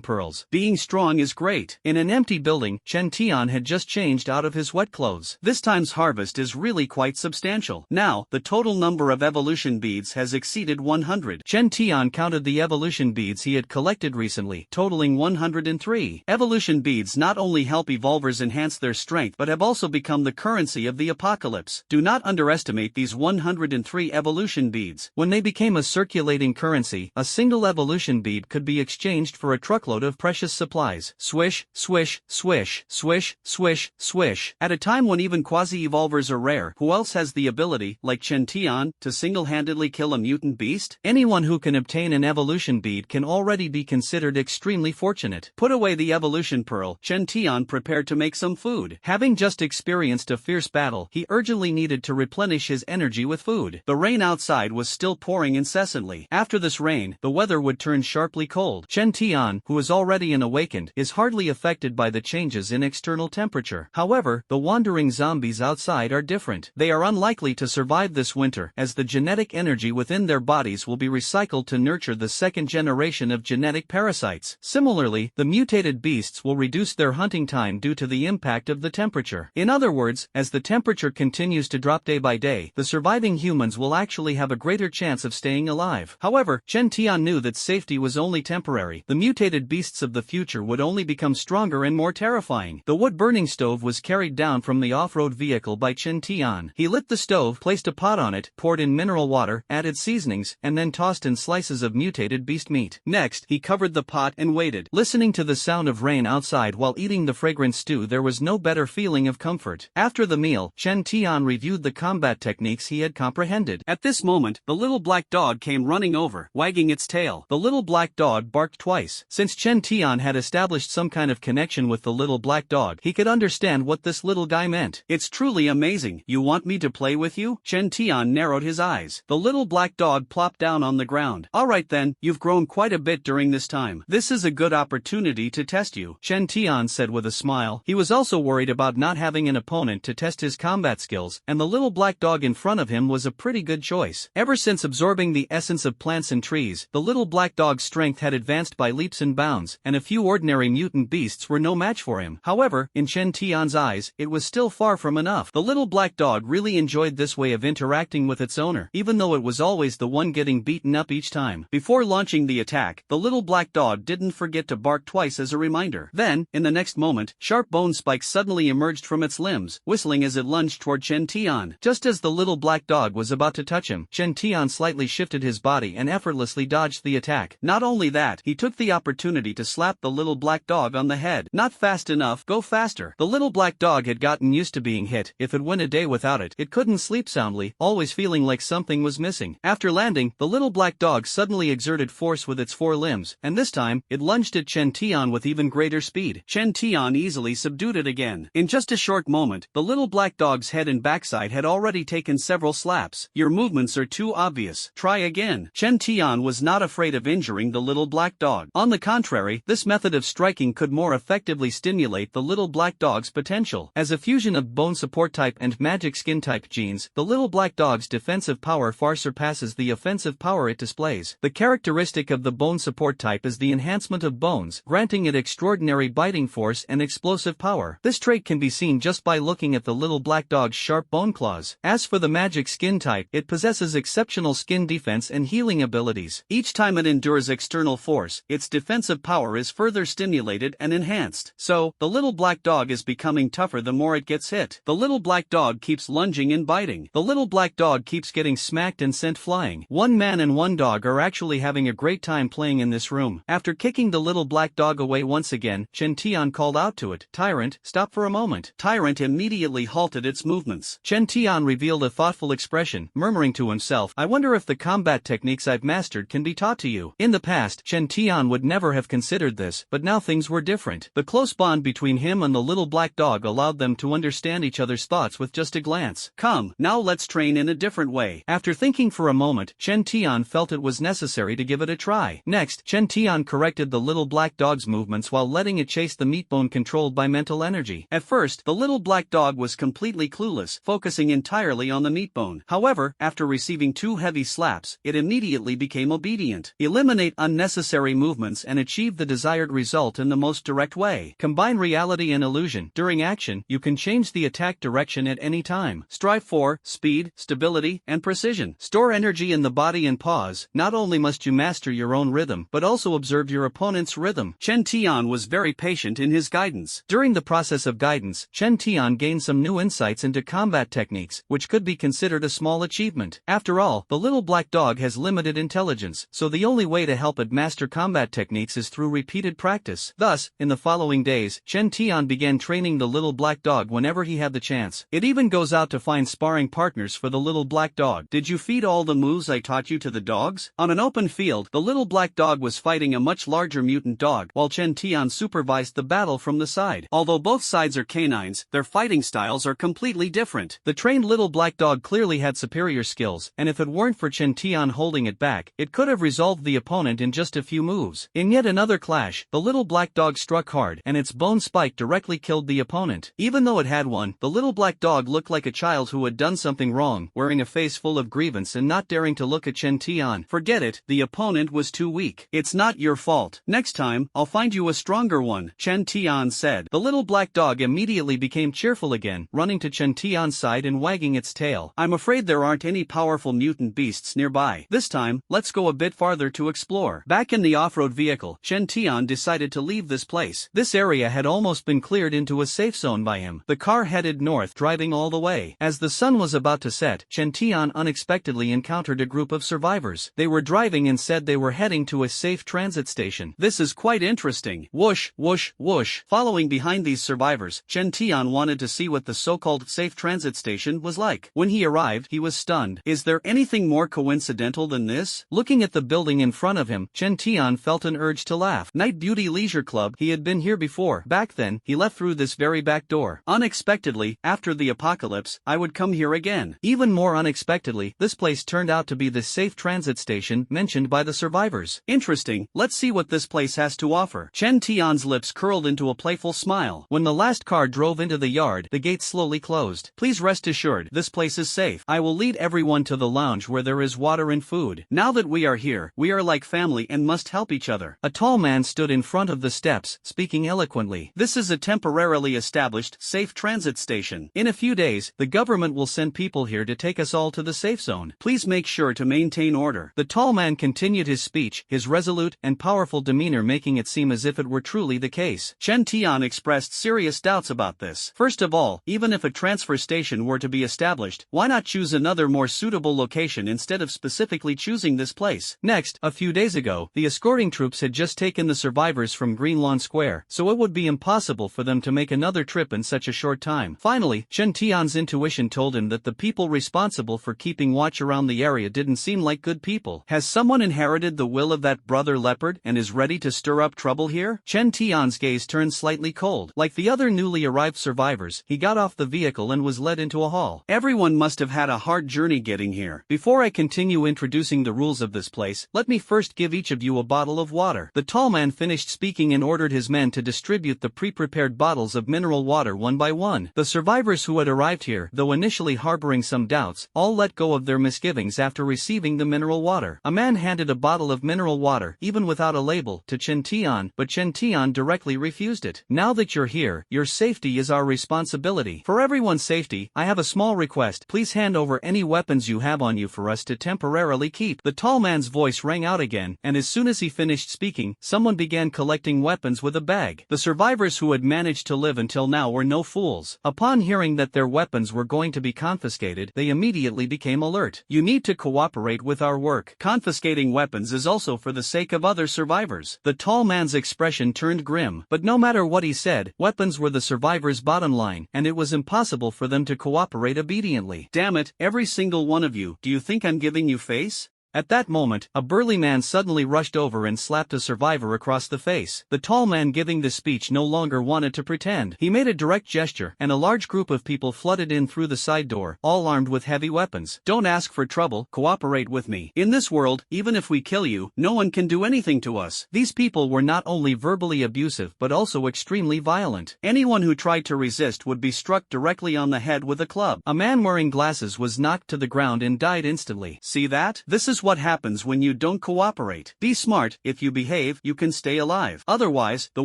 pearls. Being strong is great. In an empty building, Chen Tian had just changed out of his wet clothes. This time's harvest is really quite substantial. Now, the total number of evolution beads has exceeded 100. Chen Tian counted the evolution beads he had collected recently, totaling 103. Evolution beads not only help evolvers enhance their strength but have also become the currency of the apocalypse. Do not underestimate these 103 evolution beads. When they became a circulating currency, a single evolution bead could be exchanged for a truckload of precious supplies. Swish, swish, swish, swish, swish, swish. At a time when even quasi-evolvers are rare, who else has the ability, like Chen Tian, to single-handedly kill a mutant beast? Anyone who can obtain an evolution bead can already be considered extremely fortunate. Put away the evolution pearl, Chen Tian prepared to make some food. Having just experienced a fierce battle, he urgently needed to replenish his energy with food. The rain outside was still pouring incessantly. After this rain, the weather would turn sharply cold. Chen Tian, who is already awakened, is hardly affected by the changes in external temperature. However, the wandering zombies outside are different. They are unlikely to survive this winter, as the genetic energy within their bodies will be recycled to nurture the second generation of genetic parasites. Similarly, the mutated beasts will reduce their hunting time due to the impact of the temperature. In other words, as the temperature continues to drop day by day, the surviving humans will actually have a greater chance of staying alive. However, Chen Tian knew that safety was only temporary. The mutated beasts of the future would only become stronger and more terrifying. The wood-burning stove was carried down from the off-road vehicle by Chen Tian. He lit the stove, placed a pot on it, poured in mineral water, added seasonings, and then tossed in slices of mutated beast meat. Next, he covered the pot and waited. Listening to the sound of rain outside while eating the fragrant stew, there was no better feeling of comfort. After the meal, Chen Tian reviewed the combat techniques he had comprehended. At this moment, the little black dog came running over, wagging its tail. The little black dog barked twice. Since Chen Tian had established some kind of connection with the little black dog, he could understand what this little guy meant. It's truly amazing. You want me to play with you? Chen Tian narrowed his eyes. The little black dog plopped down on the ground. Alright then, you've grown quite a bit during this time. This is a good opportunity to test you, Chen Tian said with a smile. He was also worried about not having an opponent to test his combat skills, and the little black dog in front of him was a pretty good choice. Ever since absorbing the essence of plants and trees, the little black dog's strength had advanced by leaps and bounds, and a few ordinary mutant beasts were no match for him. However, in Chen Tian's eyes, it was still far from enough. The little black dog really enjoyed this way of interacting with its owner, even though it was always the one getting beaten up each time. Before launching the attack, the little black dog didn't forget to bark twice as a reminder. Then, in the next moment, sharp bone spikes suddenly emerged from its limbs, whistling as it lunged toward Chen Tian. Just as the little black dog was about to touch him, Chen Tian slightly shifted his body and effortlessly dodged the attack. Not only that, he took the opportunity to slap the little black dog on the head. Not fast enough, go faster. The little black dog had gotten used to being hit. If it went a day without it, it couldn't sleep soundly, always feeling like something was missing. After landing, the little black dog suddenly exerted force with its four limbs, and this time, it lunged at Chen Tian with even greater speed. Chen Tian easily subdued it again. In just a short moment, the little black dog's head and backside had already taken several slaps. Your movements are too obvious. Try again. Chen Tian was not afraid of injuring the little black dog. On the contrary, this method of striking could more effectively stimulate the little black dog's potential. As a fusion of bone support type and magic skin type genes, the little black dog's defensive power far surpasses the offensive power it displays. The characteristic of the bone support type is the enhancement of bones, granting it extraordinary biting force and explosive power. This trait can be seen just by looking at the little black dog's sharp bone claws. As for the magic skin type, it possesses exceptional skin defense and healing abilities. Each time it endures external force, its defensive power is further stimulated and enhanced. So, the little black dog is becoming tougher the more it gets hit. The little black dog keeps lunging and biting. The little black dog keeps getting smacked and sent flying. One man and one dog are actually having a great time playing in this room. After kicking the little black dog away once again, Chen Tian called out to it, "Tyrant, stop for a moment." Tyrant immediately halted its movements. Chen Tian revealed a thoughtful expression, murmuring to himself, "I wonder if the combat techniques I've mastered can be taught to you." In the past, Chen Tian would never have considered this, but now things were different. The close bond between him and the little black dog allowed them to understand each other's thoughts with just a glance. Come, now let's train in a different way. After thinking for a moment, Chen Tian felt it was necessary to give it a try. Next, Chen Tian corrected the little black dog's movements while letting it chase the meat bone controlled by mental energy. At first, the little black dog was completely clueless, focusing entirely on the meat bone. However, after receiving 2 heavy slaps, it immediately became obedient. Eliminate unnecessary movements and achieve the desired result in the most direct way. Combine reality and illusion. During action, you can change the attack direction at any time. Strive for speed, stability, and precision. Store energy in the body and pause. Not only must you master your own rhythm, but also observe your opponent's rhythm. Chen Tian was very patient in his guidance. During the process of guidance, Chen Tian gained some new insights into combat techniques, which could be considered a small achievement. After all, the little black dog has limited intelligence, so the only way to help it master combat techniques is through repeated practice. Thus, in the following days, Chen Tian began training the little black dog whenever he had the chance. It even goes out to find sparring partners for the little black dog. Did you feed all the moves I taught you to the dogs? On an open field, the little black dog was fighting a much larger mutant dog, while Chen Tian supervised the battle from the side. Although both sides are canines, their fighting styles are completely different. The trained little black dog clearly had superior skills, and if it weren't for Chen Tian holding it back, it could have resolved the opponent in just a few moves. In yet another clash, the little black dog struck hard, and its bone spike directly killed the opponent. Even though it had won, the little black dog looked like a child who had done something wrong, wearing a face full of grievance and not daring to look at Chen Tian. Forget it, the opponent was too weak. It's not your fault. Next time, I'll find you a stronger one, Chen Tian said. The little black dog immediately became cheerful again, running to Chen Tian's side and wagging its tail. I'm afraid there aren't any powerful mutant beasts nearby. This time, let's go a bit farther to explore. Back in the off-road vehicle, Chen Tian decided to leave this place. This area had almost been cleared into a safe zone by him. The car headed north, driving all the way. As the sun was about to set, Chen Tian unexpectedly encountered a group of survivors. They were driving and said they were heading to a safe transit station. This is quite interesting. Whoosh, whoosh, whoosh. Following behind these survivors, Chen Tian wanted to see what the so-called safe transit station was like. When he arrived, he was stunned. Is there anything more coincidental than this? Looking at the building in front of him, Chen Tian felt an urge to laugh. Night Beauty Leisure Club, he had been here before. Back then, he left through this very back door. Unexpectedly, after the apocalypse, I would come here again. Even more unexpectedly, this place turned out to be the safe transit station mentioned by the survivors. Interesting, let's see what this place has to offer. Chen Tian's lips curled into a playful smile. When the last car drove into the yard, the gate slowly closed. Please rest assured, this place is safe. I will lead everyone to the lounge where there is water and food. Now that we are here, we are like family and must help each other. A tall man stood in front of the steps, speaking eloquently. This is a temporarily established, safe transit station. In a few days, the government will send people here to take us all to the safe zone. Please make sure to maintain order. The tall man continued his speech, his resolute and powerful demeanor making it seem as if it were truly the case. Chen Tian expressed serious doubts about this. First of all, even if a transfer station were to be established, why not choose another more suitable location instead of specifically choosing this place? Next, a few days ago, the escorting troops had just taken the survivors from Green Lawn Square, so it would be impossible for them to make another trip in such a short time. Finally, Chen Tian's intuition told him that the people responsible for keeping watch around the area didn't seem like good people. Has someone inherited the will of that brother leopard and is ready to stir up trouble here? Chen Tian's gaze turned slightly cold. Like the other newly arrived survivors, he got off the vehicle and was led into a hall. Everyone must have had a hard journey getting here. Before I continue introducing the rules of this place, let me first give each of you a bottle of water. The tall man finished speaking and ordered his men to distribute the pre-prepared bottles of mineral water one by one. The survivors who had arrived here, though initially harboring some doubts, all let go of their misgivings after receiving the mineral water. A man handed a bottle of mineral water, even without a label, to Chen Tian, but Chen Tian directly refused it. Now that you're here, your safety is our responsibility. For everyone's safety, I have a small request. Please hand over any weapons you have on you for us to temporarily keep. The tall man's voice rang out again, and as soon as he finished speaking, someone began collecting weapons with a bag. The survivors who had managed to live until now were no fools. Upon hearing that their weapons were going to be confiscated, they immediately became alert. You need to cooperate with our work. Confiscating weapons is also for the sake of other survivors. The tall man's expression turned grim, but no matter what he said, weapons were the survivors' bottom line, and it was impossible for them to cooperate obediently. Damn it, every single one of you, do you think I'm giving you face? At that moment, a burly man suddenly rushed over and slapped a survivor across the face. The tall man giving the speech no longer wanted to pretend. He made a direct gesture, and a large group of people flooded in through the side door, all armed with heavy weapons. Don't ask for trouble, cooperate with me. In this world, even if we kill you, no one can do anything to us. These people were not only verbally abusive but also extremely violent. Anyone who tried to resist would be struck directly on the head with a club. A man wearing glasses was knocked to the ground and died instantly. See that? This is what happens when you don't cooperate. Be smart, if you behave, you can stay alive. Otherwise, the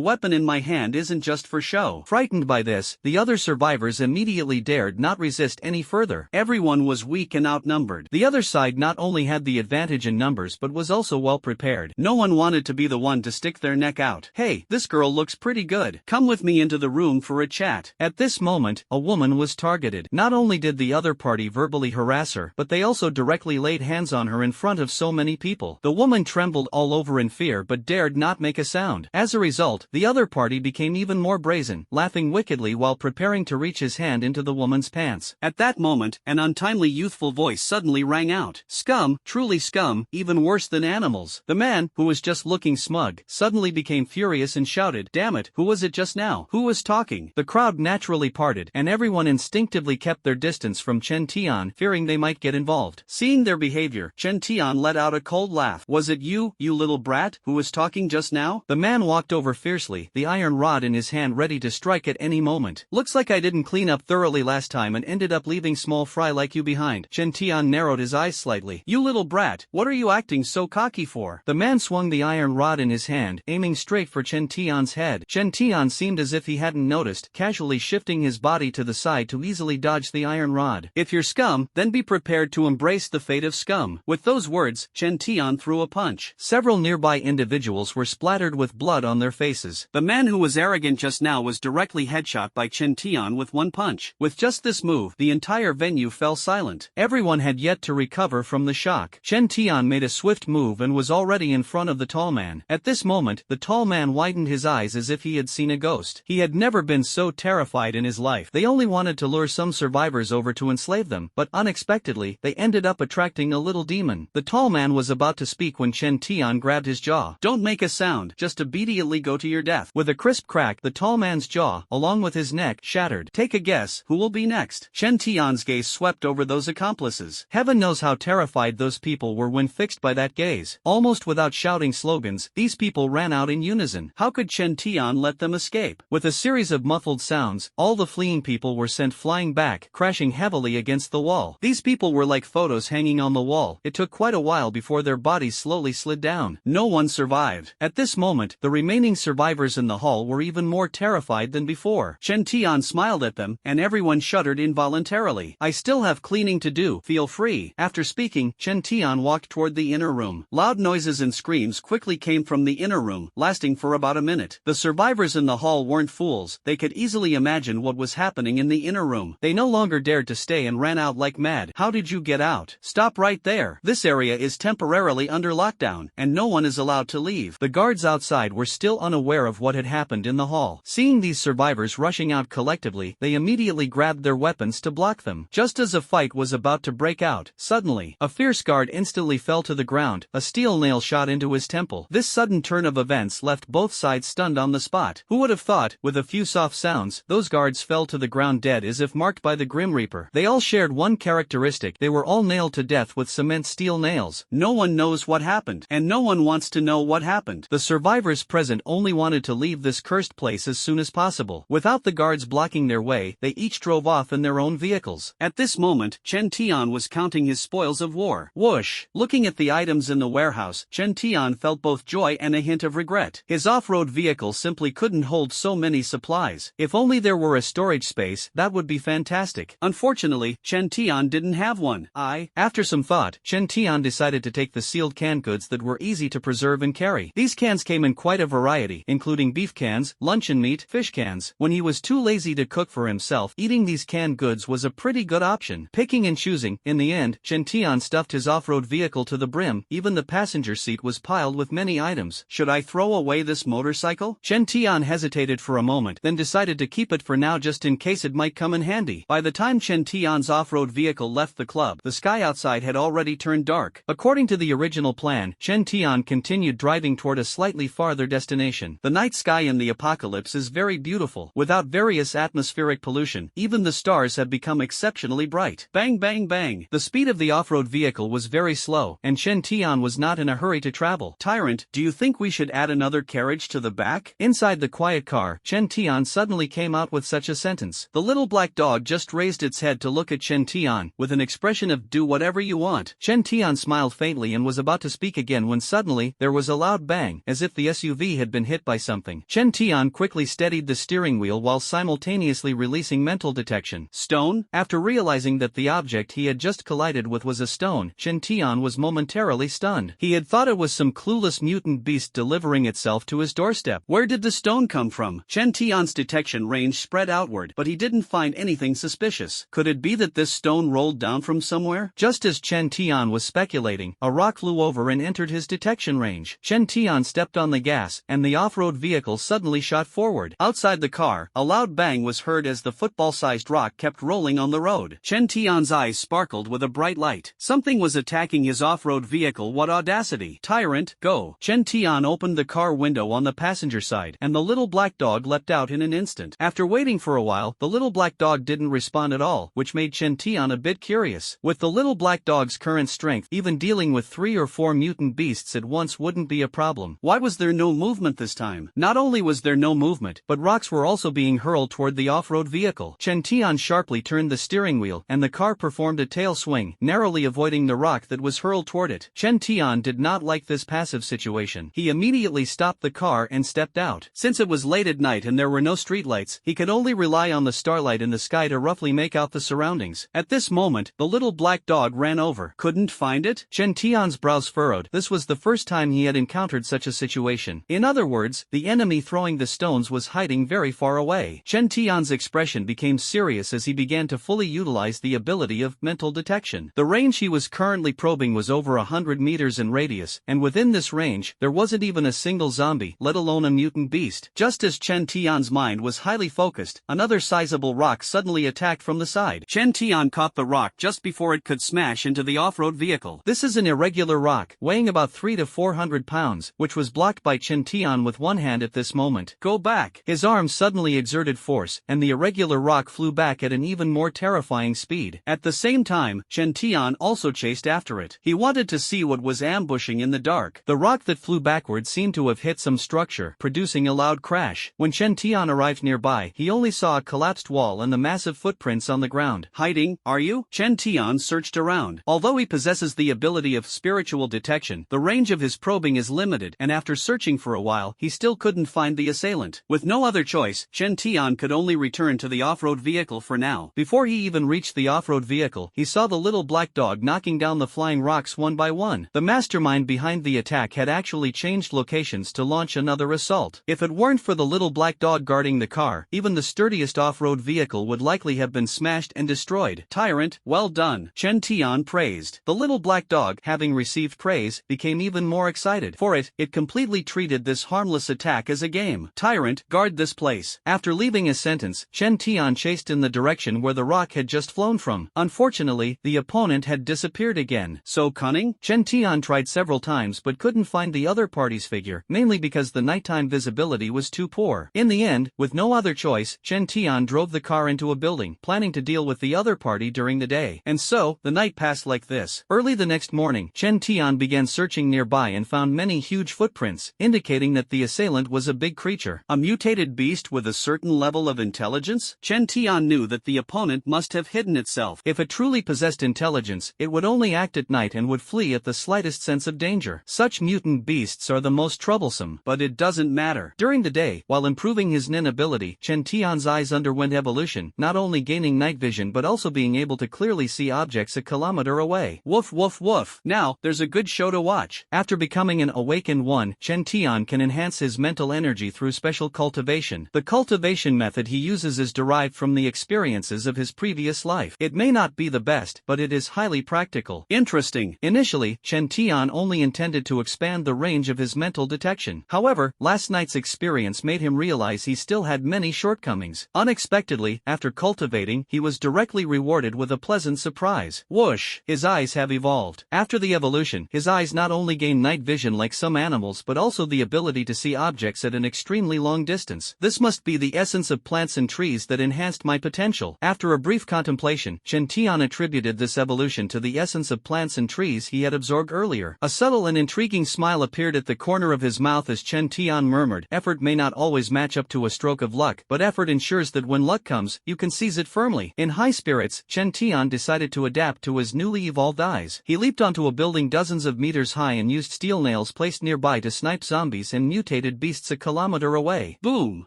weapon in my hand isn't just for show. Frightened by this, the other survivors immediately dared not resist any further. Everyone was weak and outnumbered. The other side not only had the advantage in numbers but was also well prepared. No one wanted to be the one to stick their neck out. Hey, this girl looks pretty good. Come with me into the room for a chat. At this moment, a woman was targeted. Not only did the other party verbally harass her, but they also directly laid hands on her in front of so many people. The woman trembled all over in fear but dared not make a sound. As a result, the other party became even more brazen, laughing wickedly while preparing to reach his hand into the woman's pants. At that moment, an untimely youthful voice suddenly rang out. Scum, truly scum, even worse than animals. The man, who was just looking smug, suddenly became furious and shouted, "Damn it, who was it just now? Who was talking?" The crowd naturally parted, and everyone instinctively kept their distance from Chen Tian, fearing they might get involved. Seeing their behavior, Chen Tian let out a cold laugh. Was it you, you little brat, who was talking just now? The man walked over fiercely, the iron rod in his hand ready to strike at any moment. Looks like I didn't clean up thoroughly last time and ended up leaving small fry like you behind. Chen Tian narrowed his eyes slightly. You little brat, what are you acting so cocky for? The man swung the iron rod in his hand, aiming straight for Chen Tian's head. Chen Tian seemed as if he hadn't noticed, casually shifting his body to the side to easily dodge the iron rod. If you're scum, then be prepared to embrace the fate of scum. With those those words, Chen Tian threw a punch. Several nearby individuals were splattered with blood on their faces. The man who was arrogant just now was directly headshot by Chen Tian with one punch. With just this move, the entire venue fell silent. Everyone had yet to recover from the shock. Chen Tian made a swift move and was already in front of the tall man. At this moment, the tall man widened his eyes as if he had seen a ghost. He had never been so terrified in his life. They only wanted to lure some survivors over to enslave them, but unexpectedly, they ended up attracting a little demon. The tall man was about to speak when Chen Tian grabbed his jaw. Don't make a sound, just immediately go to your death. With a crisp crack, the tall man's jaw, along with his neck, shattered. Take a guess, who will be next? Chen Tian's gaze swept over those accomplices. Heaven knows how terrified those people were when fixed by that gaze. Almost without shouting slogans, these people ran out in unison. How could Chen Tian let them escape? With a series of muffled sounds, all the fleeing people were sent flying back, crashing heavily against the wall. These people were like photos hanging on the wall. It took quite a while before their bodies slowly slid down. No one survived. At this moment, the remaining survivors in the hall were even more terrified than before. Chen Tian smiled at them, and everyone shuddered involuntarily. I still have cleaning to do, feel free. After speaking, Chen Tian walked toward the inner room. Loud noises and screams quickly came from the inner room, lasting for about a minute. The survivors in the hall weren't fools. They could easily imagine what was happening in the inner room. They no longer dared to stay and ran out like mad. How did you get out? Stop right there. This area is temporarily under lockdown, and no one is allowed to leave. The guards outside were still unaware of what had happened in the hall. Seeing these survivors rushing out collectively, they immediately grabbed their weapons to block them. Just as a fight was about to break out, suddenly, a fierce guard instantly fell to the ground, a steel nail shot into his temple. This sudden turn of events left both sides stunned on the spot. Who would have thought, with a few soft sounds, those guards fell to the ground dead as if marked by the Grim Reaper. They all shared one characteristic: they were all nailed to death with cement steel nails. No one knows what happened, and no one wants to know what happened. The survivors present only wanted to leave this cursed place as soon as possible. Without the guards blocking their way, they each drove off in their own vehicles. At this moment, Chen Tian was counting his spoils of war. Whoosh! Looking at the items in the warehouse, Chen Tian felt both joy and a hint of regret. His off-road vehicle simply couldn't hold so many supplies. If only there were a storage space, that would be fantastic. Unfortunately, Chen Tian didn't have one. After some thought, Chen Tian decided to take the sealed canned goods that were easy to preserve and carry. These cans came in quite a variety, including beef cans, luncheon meat, fish cans. When he was too lazy to cook for himself, eating these canned goods was a pretty good option. Picking and choosing, in the end, Chen Tian stuffed his off-road vehicle to the brim. Even the passenger seat was piled with many items. Should I throw away this motorcycle? Chen Tian hesitated for a moment, then decided to keep it for now just in case it might come in handy. By the time Chen Tian's off-road vehicle left the club, the sky outside had already turned dark. According to the original plan, Chen Tian continued driving toward a slightly farther destination. The night sky in the apocalypse is very beautiful. Without various atmospheric pollution, even the stars have become exceptionally bright. Bang bang bang. The speed of the off-road vehicle was very slow, and Chen Tian was not in a hurry to travel. Tyrant, do you think we should add another carriage to the back? Inside the quiet car, Chen Tian suddenly came out with such a sentence. The little black dog just raised its head to look at Chen Tian, with an expression of "do whatever you want." Chen Tian smiled faintly and was about to speak again when suddenly, there was a loud bang, as if the SUV had been hit by something. Chen Tian quickly steadied the steering wheel while simultaneously releasing mental detection. Stone? After realizing that the object he had just collided with was a stone, Chen Tian was momentarily stunned. He had thought it was some clueless mutant beast delivering itself to his doorstep. Where did the stone come from? Chen Tian's detection range spread outward, but he didn't find anything suspicious. Could it be that this stone rolled down from somewhere? Just as Chen Tian was speculating, a rock flew over and entered his detection range. Chen Tian stepped on the gas, and the off-road vehicle suddenly shot forward. Outside the car, a loud bang was heard as the football-sized rock kept rolling on the road. Chen Tian's eyes sparkled with a bright light. Something was attacking his off-road vehicle. What audacity! Tyrant, go! Chen Tian opened the car window on the passenger side, and the little black dog leapt out in an instant. After waiting for a while, the little black dog didn't respond at all, which made Chen Tian a bit curious. With the little black dog's current strength, even dealing with 3 or 4 mutant beasts at once wouldn't be a problem. Why was there no movement this time? Not only was there no movement, but rocks were also being hurled toward the off-road vehicle. Chen Tian sharply turned the steering wheel, and the car performed a tail swing, narrowly avoiding the rock that was hurled toward it. Chen Tian did not like this passive situation. He immediately stopped the car and stepped out. Since it was late at night and there were no streetlights, he could only rely on the starlight in the sky to roughly make out the surroundings. At this moment, the little black dog ran over. Couldn't find find it? Chen Tian's brows furrowed. This was the first time he had encountered such a situation. In other words, the enemy throwing the stones was hiding very far away. Chen Tian's expression became serious as he began to fully utilize the ability of mental detection. The range he was currently probing was over 100 meters in radius, and within this range, there wasn't even a single zombie, let alone a mutant beast. Just as Chen Tian's mind was highly focused, another sizable rock suddenly attacked from the side. Chen Tian caught the rock just before it could smash into the off-road vehicle. This is an irregular rock, weighing about 300 to 400 pounds, which was blocked by Chen Tian with one hand at this moment. Go back. His arm suddenly exerted force, and the irregular rock flew back at an even more terrifying speed. At the same time, Chen Tian also chased after it. He wanted to see what was ambushing in the dark. The rock that flew backward seemed to have hit some structure, producing a loud crash. When Chen Tian arrived nearby, he only saw a collapsed wall and the massive footprints on the ground. Hiding, are you? Chen Tian searched around. Although he possesses the ability of spiritual detection, the range of his probing is limited, and after searching for a while, he still couldn't find the assailant. With no other choice, Chen Tian could only return to the off-road vehicle for now. Before he even reached the off-road vehicle, he saw the little black dog knocking down the flying rocks one by one. The mastermind behind the attack had actually changed locations to launch another assault. If it weren't for the little black dog guarding the car, even the sturdiest off-road vehicle would likely have been smashed and destroyed. Tyrant, well done, Chen Tian praised. The little black dog, having received praise, became even more excited. For it completely treated this harmless attack as a game. Tyrant, guard this place. After leaving his sentence, Chen Tian chased in the direction where the rock had just flown from. Unfortunately, the opponent had disappeared again. So cunning? Chen Tian tried several times but couldn't find the other party's figure, mainly because the nighttime visibility was too poor. In the end, with no other choice, Chen Tian drove the car into a building, planning to deal with the other party during the day. And so, the night passed like this. Early the next morning, Chen Tian began searching nearby and found many huge footprints, indicating that the assailant was a big creature. A mutated beast with a certain level of intelligence? Chen Tian knew that the opponent must have hidden itself. If it truly possessed intelligence, it would only act at night and would flee at the slightest sense of danger. Such mutant beasts are the most troublesome. But it doesn't matter. During the day, while improving his nin ability, Chen Tian's eyes underwent evolution, not only gaining night vision but also being able to clearly see objects a kilometer away. Woof woof woof. Now, there's a good show to watch. After becoming an awakened one, Chen Tian can enhance his mental energy through special cultivation. The cultivation method he uses is derived from the experiences of his previous life. It may not be the best, but it is highly practical. Interesting. Initially, Chen Tian only intended to expand the range of his mental detection. However, last night's experience made him realize he still had many shortcomings. Unexpectedly, after cultivating, he was directly rewarded with a pleasant surprise. Whoosh! His eyes have evolved. After the evolution, his eyes not only gain night vision like some animals but also the ability to see objects at an extremely long distance. This must be the essence of plants and trees that enhanced my potential. After a brief contemplation, Chen Tian attributed this evolution to the essence of plants and trees he had absorbed earlier. A subtle and intriguing smile appeared at the corner of his mouth as Chen Tian murmured, "Effort may not always match up to a stroke of luck, but effort ensures that when luck comes, you can seize it firmly." In high spirits, Chen Tian decided to adapt to his newly evolved eyes. He leaped onto a building dozens of meters high and used steel nails placed nearby to snipe zombies and mutated beasts a kilometer away. Boom!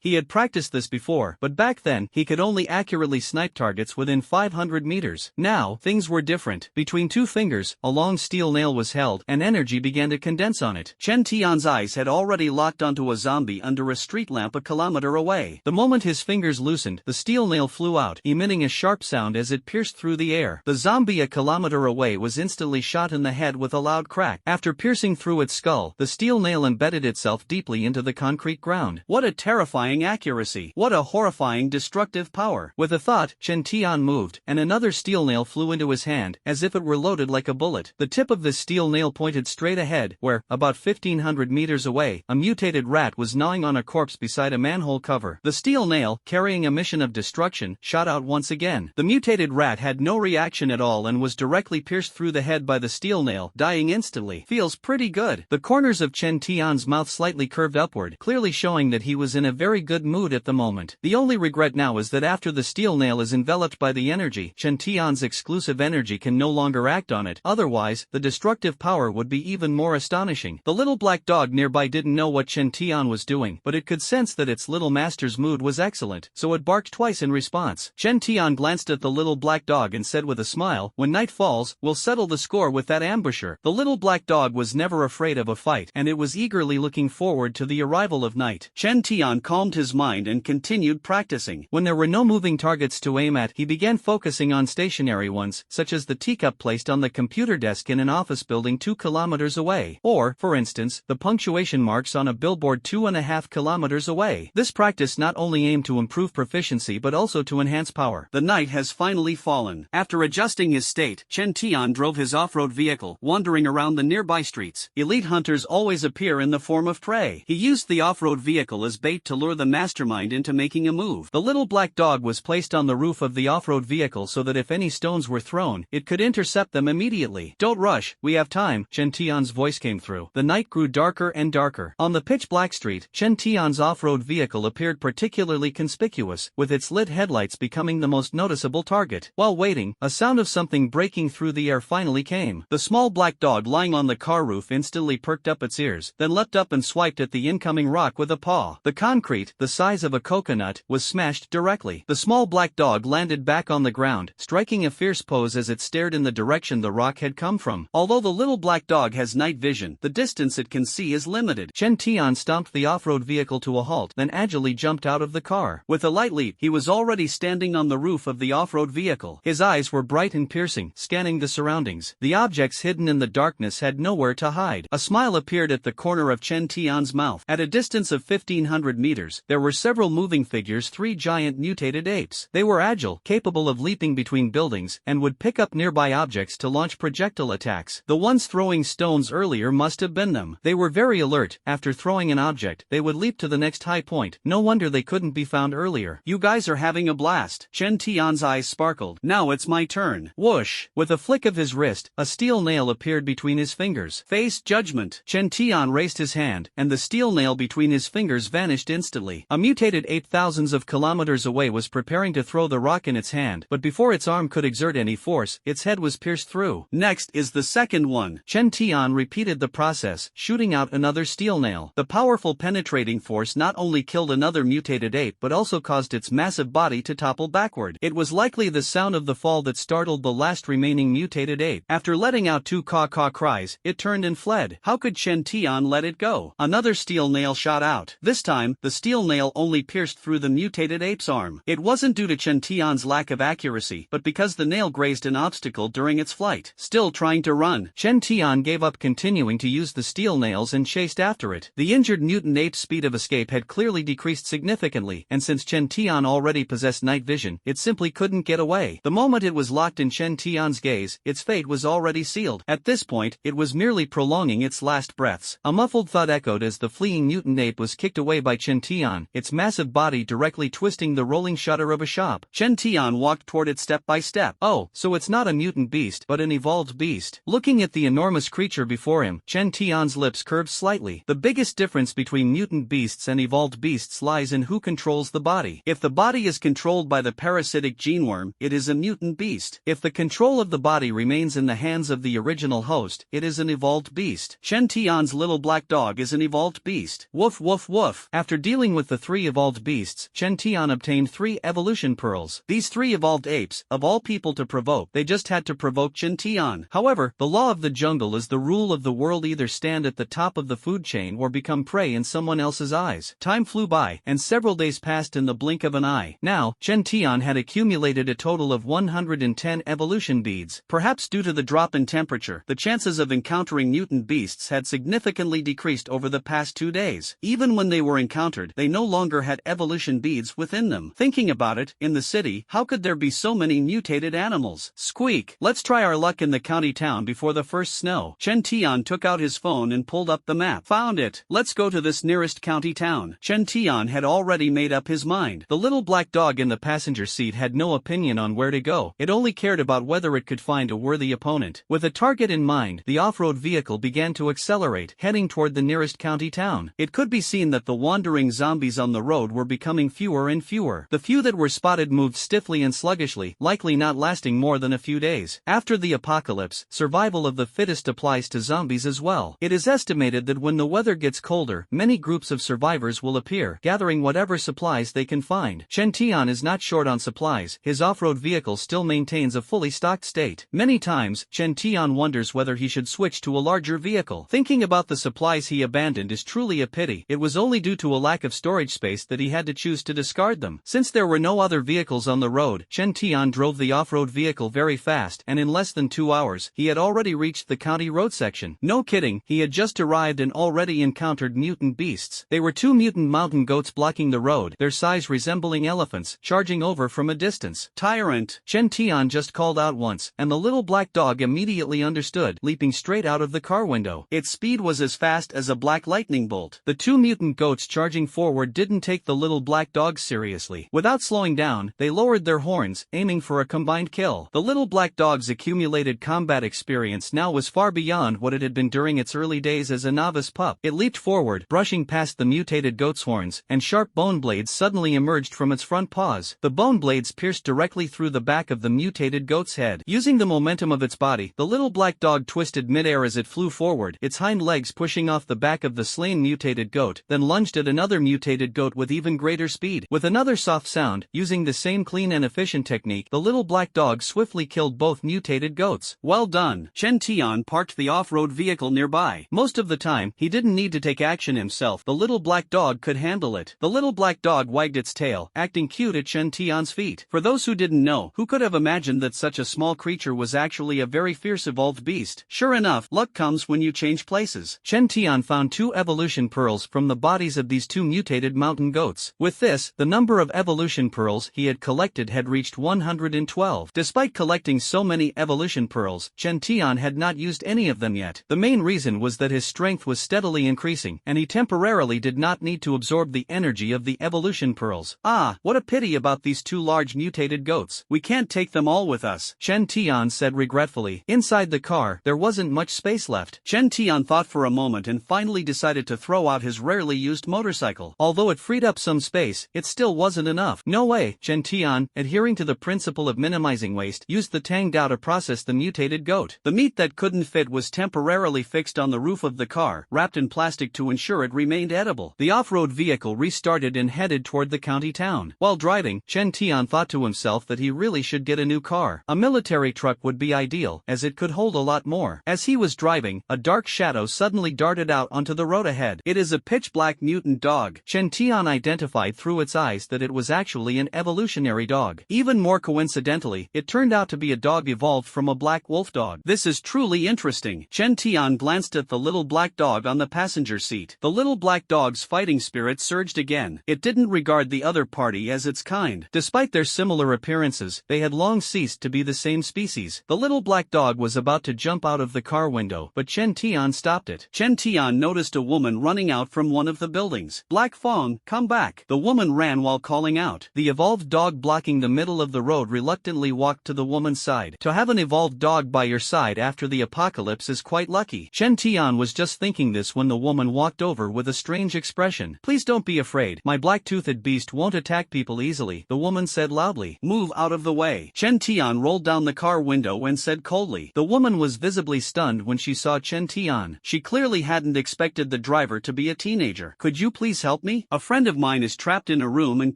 He had practiced this before, but back then, he could only accurately snipe targets within 500 meters. Now, things were different. Between two fingers, a long steel nail was held, and energy began to condense on it. Chen Tian's eyes had already locked onto a zombie under a street lamp a kilometer away. The moment his fingers loosened, the steel nail flew out, emitting a sharp sound as it pierced through the air. The zombie a kilometer away was instantly shot in the head with a loud crack. After piercing through its skull, the steel nail embedded itself deeply into the concrete ground. What a terrifying accuracy! What a horrifying destructive power! With a thought, Chen Tian moved, and another steel nail flew into his hand, as if it were loaded like a bullet. The tip of this steel nail pointed straight ahead, where, about 1,500 meters away, a mutated rat was gnawing on a corpse beside a manhole cover. The steel nail, carrying a mission of destruction, shot out once again. The mutated rat had no reaction at all and was directly pierced through the head by the steel nail, dying instantly. Feels pretty good. The corners of Chen Tian's mouth slightly curved upward, clearly showing that he was in a very good mood at the moment. The only regret now is that after the steel nail is enveloped by the energy, Chen Tian's exclusive energy can no longer act on it. Otherwise, the destructive power would be even more astonishing. The little black dog nearby didn't know what Chen Tian was doing, but it could sense that its little master's mood was excellent, so it barked twice in response. Chen Tian glanced at the little black dog and said with a smile, "When night falls, we'll settle the the score with that ambusher. The little black dog was never afraid of a fight, and it was eagerly looking forward to the arrival of night. Chen Tian calmed his mind and continued practicing. When there were no moving targets to aim at, he began focusing on stationary ones, such as the teacup placed on the computer desk in an office building 2 kilometers away, or, for instance, the punctuation marks on a billboard 2.5 kilometers away. This practice not only aimed to improve proficiency but also to enhance power. The night has finally fallen. After adjusting his state, Chen Tian drove his off-road vehicle, wandering around the nearby streets. Elite hunters always appear in the form of prey. He used the off-road vehicle as bait to lure the mastermind into making a move. The little black dog was placed on the roof of the off-road vehicle so that if any stones were thrown, it could intercept them immediately. "Don't rush, we have time," Chen Tian's voice came through. The night grew darker and darker. On the pitch-black street, Chen Tian's off-road vehicle appeared particularly conspicuous, with its lit headlights becoming the most noticeable target. While waiting, a sound of something breaking through the air finally came. The small black dog lying on the car roof instantly perked up its ears, then leapt up and swiped at the incoming rock with a paw. The concrete, the size of a coconut, was smashed directly. The small black dog landed back on the ground, striking a fierce pose as it stared in the direction the rock had come from. Although the little black dog has night vision, the distance it can see is limited. Chen Tian stomped the off-road vehicle to a halt, then agilely jumped out of the car. With a light leap, he was already standing on the roof of the off-road vehicle. His eyes were bright and piercing, scanning the surroundings. The objects hidden in the darkness had nowhere to hide. A smile appeared at the corner of Chen Tian's mouth. At a distance of 1,500 meters, there were several moving figures, 3 giant mutated apes. They were agile, capable of leaping between buildings, and would pick up nearby objects to launch projectile attacks. The ones throwing stones earlier must have been them. They were very alert. After throwing an object, they would leap to the next high point. No wonder they couldn't be found earlier. "You guys are having a blast." Chen Tian's eyes sparkled. "Now it's my turn." Whoosh! With a flick of his wrist, a steel nail appeared between his fingers. "Face judgment." Chen Tian raised his hand, and the steel nail between his fingers vanished instantly. A mutated ape thousands of kilometers away was preparing to throw the rock in its hand, but before its arm could exert any force, its head was pierced through. "Next is the second one." Chen Tian repeated the process, shooting out another steel nail. The powerful penetrating force not only killed another mutated ape but also caused its massive body to topple backward. It was likely the sound of the fall that startled the last remaining mutated ape. After letting out 2 caw-caw cries, it turned and fled. How could Chen Tian let it go? Another steel nail shot out. This time, the steel nail only pierced through the mutated ape's arm. It wasn't due to Chen Tian's lack of accuracy, but because the nail grazed an obstacle during its flight. Still trying to run, Chen Tian gave up continuing to use the steel nails and chased after it. The injured mutant ape's speed of escape had clearly decreased significantly, and since Chen Tian already possessed night vision, it simply couldn't get away. The moment it was locked in Chen Tian's gaze, its fate was already sealed. At this point, it was merely prolonging its last breaths. A muffled thud echoed as the fleeing mutant ape was kicked away by Chen Tian, its massive body directly twisting the rolling shutter of a shop. Chen Tian walked toward it step by step. "Oh, so it's not a mutant beast but an evolved beast." Looking at the enormous creature before him, Chen Tian's lips curved slightly. The biggest difference between mutant beasts and evolved beasts lies in who controls the body. If the body is controlled by the parasitic gene worm, it is a mutant beast. If the control of the body remains in the hands of the original host, it is an evolved beast. Chen Tian's little black dog is an evolved beast. Woof woof woof. After dealing with the 3 evolved beasts, Chen Tian obtained 3 evolution pearls. These 3 evolved apes, of all people to provoke, they just had to provoke Chen Tian. However, the law of the jungle is the rule of the world: either stand at the top of the food chain or become prey in someone else's eyes. Time flew by, and several days passed in the blink of an eye. Now, Chen Tian had accumulated a total of 110 evolution beads. Perhaps due to the drop in temperature, the chances of encountering mutant beasts had significantly decreased over the past 2 days. Even when they were encountered, they no longer had evolution beads within them. Thinking about it, in the city, how could there be so many mutated animals? Squeak! Let's try our luck in the county town before the first snow. Chen Tian took out his phone and pulled up the map. Found it. Let's go to this nearest county town. Chen Tian had already made up his mind. The little black dog in the passenger seat had no opinion on where to go. It only cared about whether it could find a worthy opponent. With a target in mind, the off-road vehicle began to accelerate, heading toward the nearest county town. It could be seen that the wandering zombies on the road were becoming fewer and fewer. The few that were spotted moved stiffly and sluggishly, likely not lasting more than a few days. After the apocalypse, survival of the fittest applies to zombies as well. It is estimated that when the weather gets colder, many groups of survivors will appear, gathering whatever supplies they can find. Chen Tian is not short on supplies. His off-road vehicle still maintains a fully stocked state. Many times, times, Chen Tian wonders whether he should switch to a larger vehicle. Thinking about the supplies he abandoned is truly a pity. It was only due to a lack of storage space that he had to choose to discard them. Since there were no other vehicles on the road, Chen Tian drove the off-road vehicle very fast, and in less than 2 hours, he had already reached the county road section. No kidding, he had just arrived and already encountered mutant beasts. They were 2 mutant mountain goats blocking the road, their size resembling elephants, charging over from a distance. Tyrant! Chen Tian just called out once, and the little black dog immediately understood, leaping straight out of the car window. Its speed was as fast as a black lightning bolt. The 2 mutant goats charging forward didn't take the little black dog seriously. Without slowing down, they lowered their horns, aiming for a combined kill. The little black dog's accumulated combat experience now was far beyond what it had been during its early days as a novice pup. It leaped forward, brushing past the mutated goat's horns, and sharp bone blades suddenly emerged from its front paws. The bone blades pierced directly through the back of the mutated goat's head. Using the momentum of its body, the little black dog twisted midair as it flew forward, its hind legs pushing off the back of the slain mutated goat, then lunged at another mutated goat with even greater speed. With another soft sound, using the same clean and efficient technique, the little black dog swiftly killed both mutated goats. Well done! Chen Tian parked the off-road vehicle nearby. Most of the time, he didn't need to take action himself. The little black dog could handle it. The little black dog wagged its tail, acting cute at Chen Tian's feet. For those who didn't know, who could have imagined that such a small creature was actually a very fierce evolved beast? Sure enough, luck comes when you change places. Chen Tian found 2 evolution pearls from the bodies of these 2 mutated mountain goats. With this, the number of evolution pearls he had collected had reached 112. Despite collecting so many evolution pearls, Chen Tian had not used any of them yet. The main reason was that his strength was steadily increasing, and he temporarily did not need to absorb the energy of the evolution pearls. Ah, what a pity about these 2 large mutated goats. We can't take them all with us, Chen Tian said regretfully. Inside the car, there wasn't much space left. Chen Tian thought for a moment and finally decided to throw out his rarely used motorcycle. Although it freed up some space, it still wasn't enough. No way, Chen Tian, adhering to the principle of minimizing waste, used the tang dao to process the mutated goat. The meat that couldn't fit was temporarily fixed on the roof of the car, wrapped in plastic to ensure it remained edible. The off-road vehicle restarted and headed toward the county town. While driving, Chen Tian thought to himself that he really should get a new car. A military truck would be ideal, as it could hold a lot more. As he was driving, a dark shadow suddenly darted out onto the road ahead. It is a pitch-black mutant dog. Chen Tian identified through its eyes that it was actually an evolutionary dog. Even more coincidentally, it turned out to be a dog evolved from a black wolf dog. This is truly interesting. Chen Tian glanced at the little black dog on the passenger seat. The little black dog's fighting spirit surged again. It didn't regard the other party as its kind. Despite their similar appearances, they had long ceased to be the same species. The little black dog was about to jump out of the car window, but Chen Tian stopped it. Chen Tian noticed a woman running out from one of the buildings. Black Fong, come back. The woman ran while calling out. The evolved dog blocking the middle of the road reluctantly walked to the woman's side. To have an evolved dog by your side after the apocalypse is quite lucky. Chen Tian was just thinking this when the woman walked over with a strange expression. Please don't be afraid. My black-toothed beast won't attack people easily, the woman said loudly. Move out of the way. Chen Tian rolled down the car window and said coldly. The woman was visibly stunned when she saw Chen Tian. She clearly hadn't expected the driver to be a teenager. Could you please help me? A friend of mine is trapped in a room and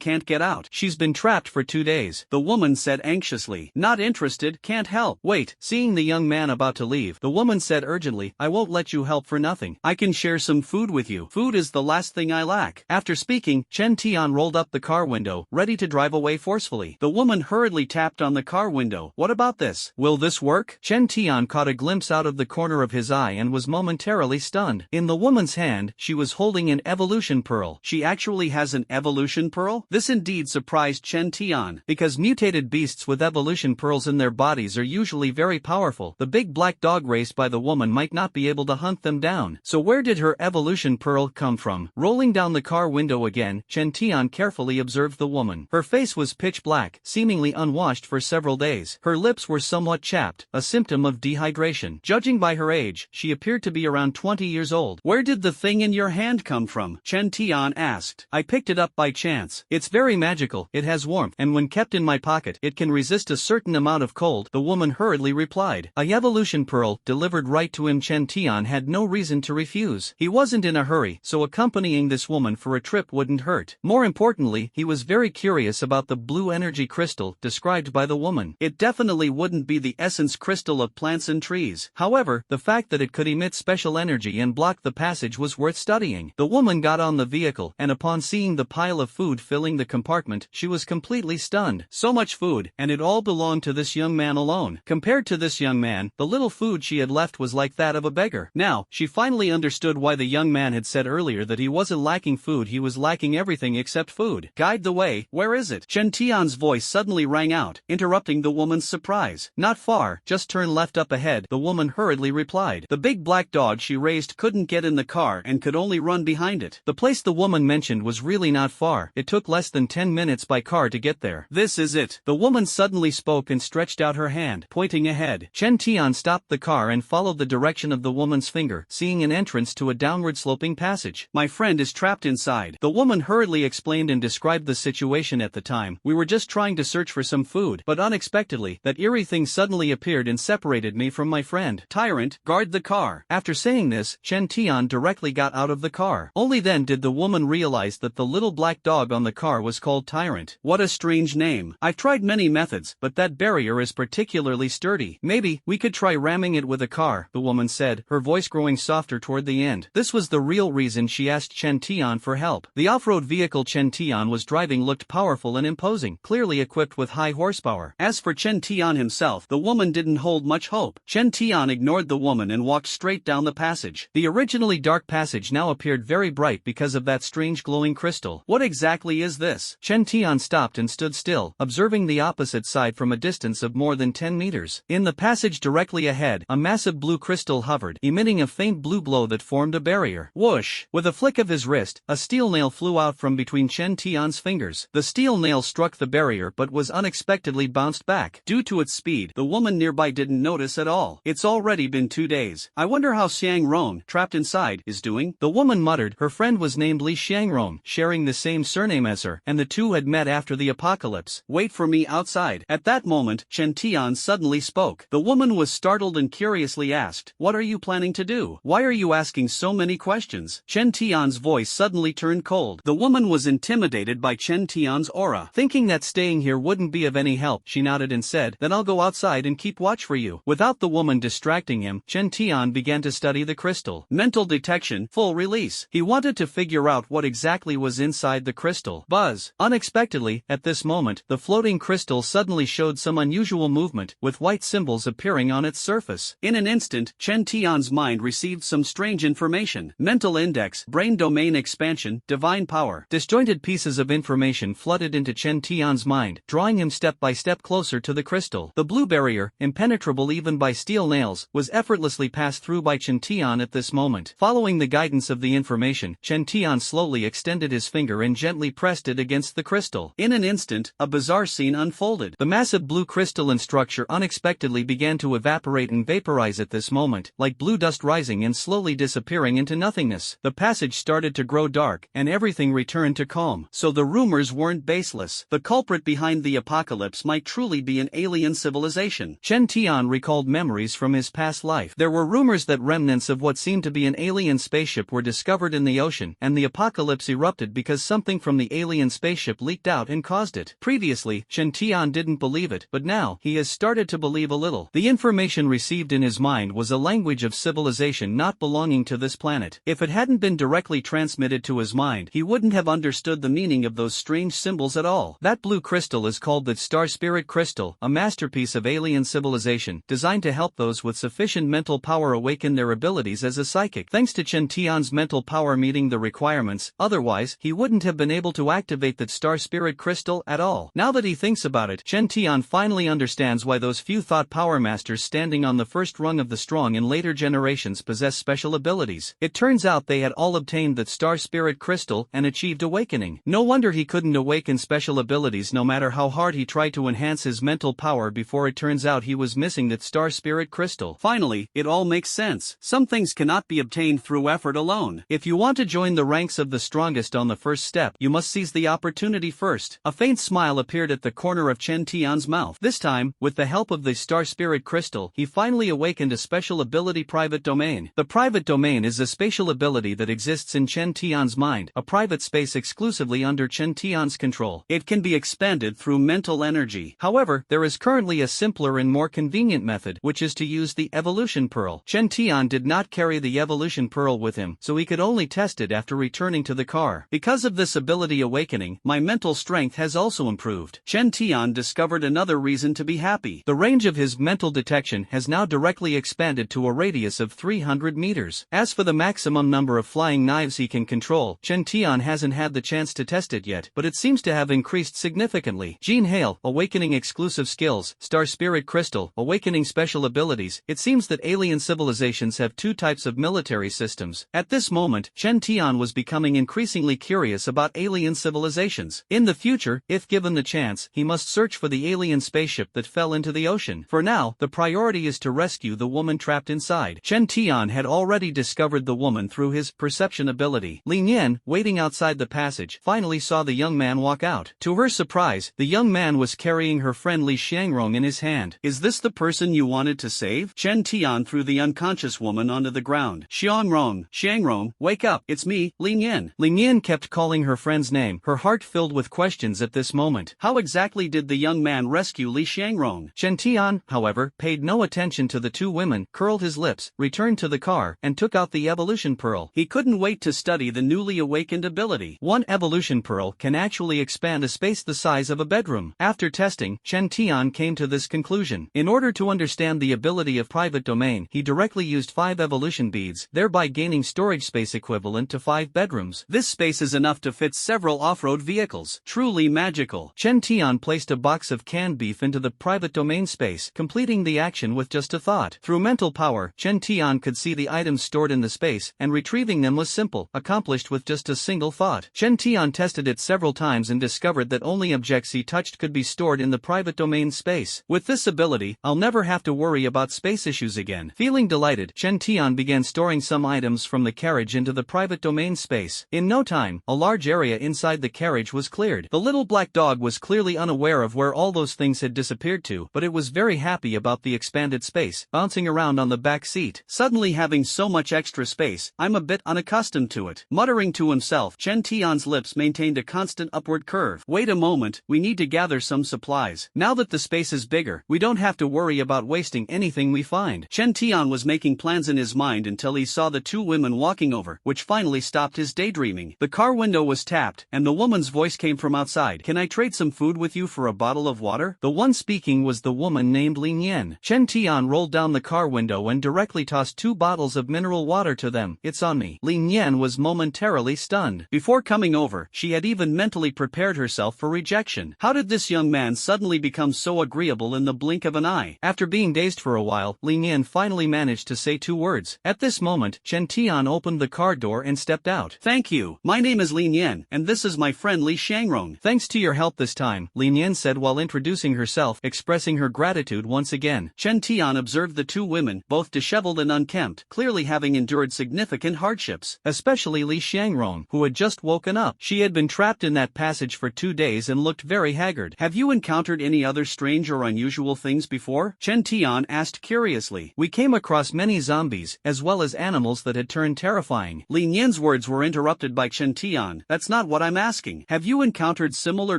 can't get out. She's been trapped for 2 days, the woman said anxiously. Not interested, can't help. Wait, seeing the young man about to leave, the woman said urgently, I won't let you help for nothing. I can share some food with you. Food is the last thing I lack. After speaking, Chen Tian rolled up the car window, ready to drive away forcefully. The woman hurriedly tapped on the car window. What about this? Will this work? Chen Tian caught a glimpse out of the corner of his eye and was momentarily stunned. In the woman's hand, she was holding an evolution pearl. She actually has an evolution pearl? This indeed surprised Chen Tian. Because mutated beasts with evolution pearls in their bodies are usually very powerful, the big black dog raised by the woman might not be able to hunt them down. So where did her evolution pearl come from? Rolling down the car window again, Chen Tian carefully observed the woman. Her face was pitch black, seemingly unwashed for several days. Her lips were somewhat chapped, a symptom of dehydration. Judging by her age, she appeared to be around 20 years old. Where did the thing in your hand come from? Chen Tian asked. I picked it up by chance. It's very magical, it has warmth, and when kept in my pocket, it can resist a certain amount of cold, the woman hurriedly replied. A evolution pearl, delivered right to him. Chen Tian had no reason to refuse. He wasn't in a hurry, so accompanying this woman for a trip wouldn't hurt. More importantly, he was very curious about the blue energy crystal described by the woman. It definitely wouldn't be the essence crystal of plants and trees. However, the fact that it could emit special energy and block the passage was worth studying. The woman got on the vehicle, and upon seeing the pile of food filling the compartment, she was completely stunned. So much food, and it all belonged to this young man alone. Compared to this young man, the little food she had left was like that of a beggar. Now, she finally understood why the young man had said earlier that he wasn't lacking food, he was lacking everything except food. Guide the way, where is it? Chen Tian's voice suddenly rang out, interrupting the woman's surprise. Not far, just turn left up ahead, the woman hurriedly replied. The big black dog she raised couldn't get in the car and could only run behind it. The place the woman mentioned was really not far. It took less than 10 minutes by car to get there. This is it. The woman suddenly spoke and stretched out her hand, pointing ahead. Chen Tian stopped the car and followed the direction of the woman's finger, seeing an entrance to a downward sloping passage. My friend is trapped inside. The woman hurriedly explained and described the situation at the time. We were just trying to search for some food, but unexpectedly, that eerie thing suddenly appeared and separated me from my friend. Tyrant, guard the car. After saying this, Chen Tian directly got out of the car. Only then did the woman realize that the little black dog on the car was called Tyrant. What a strange name. I've tried many methods, but that barrier is particularly sturdy. Maybe we could try ramming it with a car, the woman said, her voice growing softer toward the end. This was the real reason she asked Chen Tian for help. The off-road vehicle Chen Tian was driving looked powerful and imposing, clearly equipped with high horsepower. As for Chen Tian himself, the woman didn't hold much hope. Chen Tian ignored the woman and walked straight down the passage. The originally dark passage now appeared very bright because of that strange glowing crystal. What exactly is this? Chen Tian stopped and stood still, observing the opposite side from a distance of more than 10 meters. In the passage directly ahead, a massive blue crystal hovered, emitting a faint blue glow that formed a barrier. Whoosh! With a flick of his wrist, a steel nail flew out from between Chen Tian's fingers. The steel nail struck the barrier but was unexpectedly bounced back. Due to its speed, the woman nearby didn't notice at all. It's already been 2 days. I wonder how Xiangrong, trapped inside, is doing. The woman muttered. Her friend was named Li Xiangrong, sharing the same surname as her, and the two had met after the apocalypse. Wait for me outside. At that moment, Chen Tian suddenly spoke. The woman was startled and curiously asked, what are you planning to do? Why are you asking so many questions? Chen Tian's voice suddenly turned cold. The woman was intimidated by Chen Tian's aura. Thinking that staying here wouldn't be of any help, she nodded and said, then I'll go outside and keep watch for you. Without the woman distracting him, Chen Tian began to study the crystal. Mental detection, full release. He wanted to figure out what exactly was inside the crystal. Buzz. Unexpectedly, at this moment, the floating crystal suddenly showed some unusual movement, with white symbols appearing on its surface. In an instant, Chen Tian's mind received some strange information. Mental index, brain domain expansion, divine power. Disjointed pieces of information flooded into Chen Tian's mind, drawing him step by step closer to the crystal. The blue barrier, impenetrable even by steel nails, was effortlessly passed through by Chen Tian at this moment. Following the guidance of the information, Chen Tian slowly extended his finger and gently pressed it against the crystal. In an instant, a bizarre scene unfolded. The massive blue crystalline structure unexpectedly began to evaporate and vaporize at this moment, like blue dust rising and slowly disappearing into nothingness. The passage started to grow dark, and everything returned to calm. So the rumors weren't baseless. The culprit behind the apocalypse might truly be an alien civilization. Chen Tian recalled memories from his past life. There were rumors that remnants of what seemed to be an alien spaceship were discovered in the ocean, and the apocalypse erupted because something from the alien spaceship leaked out and caused it. Previously, Chen Tian didn't believe it, but now, he has started to believe a little. The information received in his mind was a language of civilization not belonging to this planet. If it hadn't been directly transmitted to his mind, he wouldn't have understood the meaning of those strange symbols at all. That blue crystal is called the Star Spirit Crystal, a masterpiece of alien civilization, designed to help those with sufficient mental power awaken their abilities as a psychic. Thanks to Chen Tian's mental power meeting the requirements, otherwise, he wouldn't have been able to activate that Star Spirit Crystal at all. Now that he thinks about it, Chen Tian finally understands why those few thought power masters standing on the first rung of the strong in later generations possess special abilities. It turns out they had all obtained that Star Spirit Crystal and achieved awakening. No wonder he couldn't awaken special abilities no matter how hard he tried to enhance his mental power before it turns out he was missing that Star Spirit Crystal. Finally, it all makes sense. Some things cannot be obtained through effort alone. If you want to join the ranks of the strongest on the first step, you must seize the opportunity first. A faint smile appeared at the corner of Chen Tian's mouth. This time, with the help of the Star Spirit Crystal, he finally awakened a special ability Private Domain. The Private Domain is a spatial ability that exists in Chen Tian's mind, a private space exclusively under Chen Tian's control. It can be expanded through mental energy. However, there is currently a simpler and more convenient method, which is to use the evolution pearl. Chen Tian did not carry the evolution pearl with him, so he could only test it after returning to the car. Because of this ability awakening, my mental strength has also improved. Chen Tian discovered another reason to be happy. The range of his mental detection has now directly expanded to a radius of 300 meters. As for the maximum number of flying knives he can control, Chen Tian hasn't had the chance to test it yet, but it seems to have increased significantly. Gene Hail, awakening exclusive skills, Star Spirit Crystal, awakening special abilities. It seems that alien civilizations have two types of military systems. At this moment, Chen Tian was becoming increasingly curious about alien civilizations. In the future, if given the chance, he must search for the alien spaceship that fell into the ocean. For now, the priority is to rescue the woman trapped inside. Chen Tian had already discovered the woman through his perception ability. Lin Yan, waiting outside the passage, finally saw the young man walk out. To her surprise, the young man was carrying her friend Li Xiangrong in his hand. Is this the person you wanted to save? Chen Tian threw the unconscious woman onto the ground. Xiangrong, wake up, it's me, Lin Yan. Lin Yan kept calling her friend's name, her heart filled with questions at this moment. How exactly did the young man rescue Li Xiangrong? Chen Tian, however, paid no attention to the two women, curled his lips, returned to the car, and took out the evolution pearl. He couldn't wait to study the newly awakened ability. One evolution pearl can actually expand a space the size of a bedroom. After testing, Chen Tian came to this conclusion. In order to understand the ability of private domain, he directly used 5 evolution beads, thereby gaining storage space equivalent to 5 bedrooms. This space is enough to fit several off-road vehicles. Truly magical. Chen Tian placed a box of canned beef into the private domain space, completing the action with just a thought. Through mental power, Chen Tian could see the items stored in the space, and retrieving them was simple, accomplished with just a single thought. Chen Tian tested it several times and discovered that only objects he touched could be stored in the private domain space. With this ability, I'll never have to worry about space issues again. Feeling delighted, Chen Tian began storing some items from the carriage into the private domain space. In no time, a large area inside the carriage was cleared. The little black dog was clearly unaware of where all those things had disappeared to, but it was very happy about the expanded space, bouncing around on the back seat. Suddenly having so much extra space, I'm a bit unaccustomed to it. Muttering to himself, Chen Tian's lips maintained a constant upward curve. Wait a moment, we need to gather some supplies. Now that the space is bigger, we don't have to worry about wasting anything we find. Chen Tian was making plans in his mind until he saw the two women walking over, which finally stopped his daydreaming. The car window was tapped, and the woman's voice came from outside. Can I trade some food with you for a bottle of water? The one speaking was the woman named Lin Yan. Chen Tian rolled down the car window and directly tossed 2 bottles of mineral water to them. It's on me. Lin Yan was momentarily stunned. Before coming over, she had even mentally prepared herself for rejection. How did this young man suddenly become so agreeable in the blink of an eye? After being dazed for a while, Lin Yan finally managed to say 2 words. At this moment, Chen Tian opened the car door and stepped out. Thank you. My name is Lin Yan, and this is my friend Li Xiangrong. Thanks to your help this time, Lin Yan said while introducing herself, expressing her gratitude once again. Chen Tian observed the two women, both disheveled and unkempt, clearly having endured significant hardships, especially Li Xiangrong, who had just woken up. She had been trapped in that passage for 2 days and looked very haggard. Have you encountered any other strange or unusual things before? Chen Tian asked curiously. We came across many zombies, as well as animals that had turned terrifying. Lin Yan's words were interrupted by Chen Tian. That's not what I'm asking. Have you encountered similar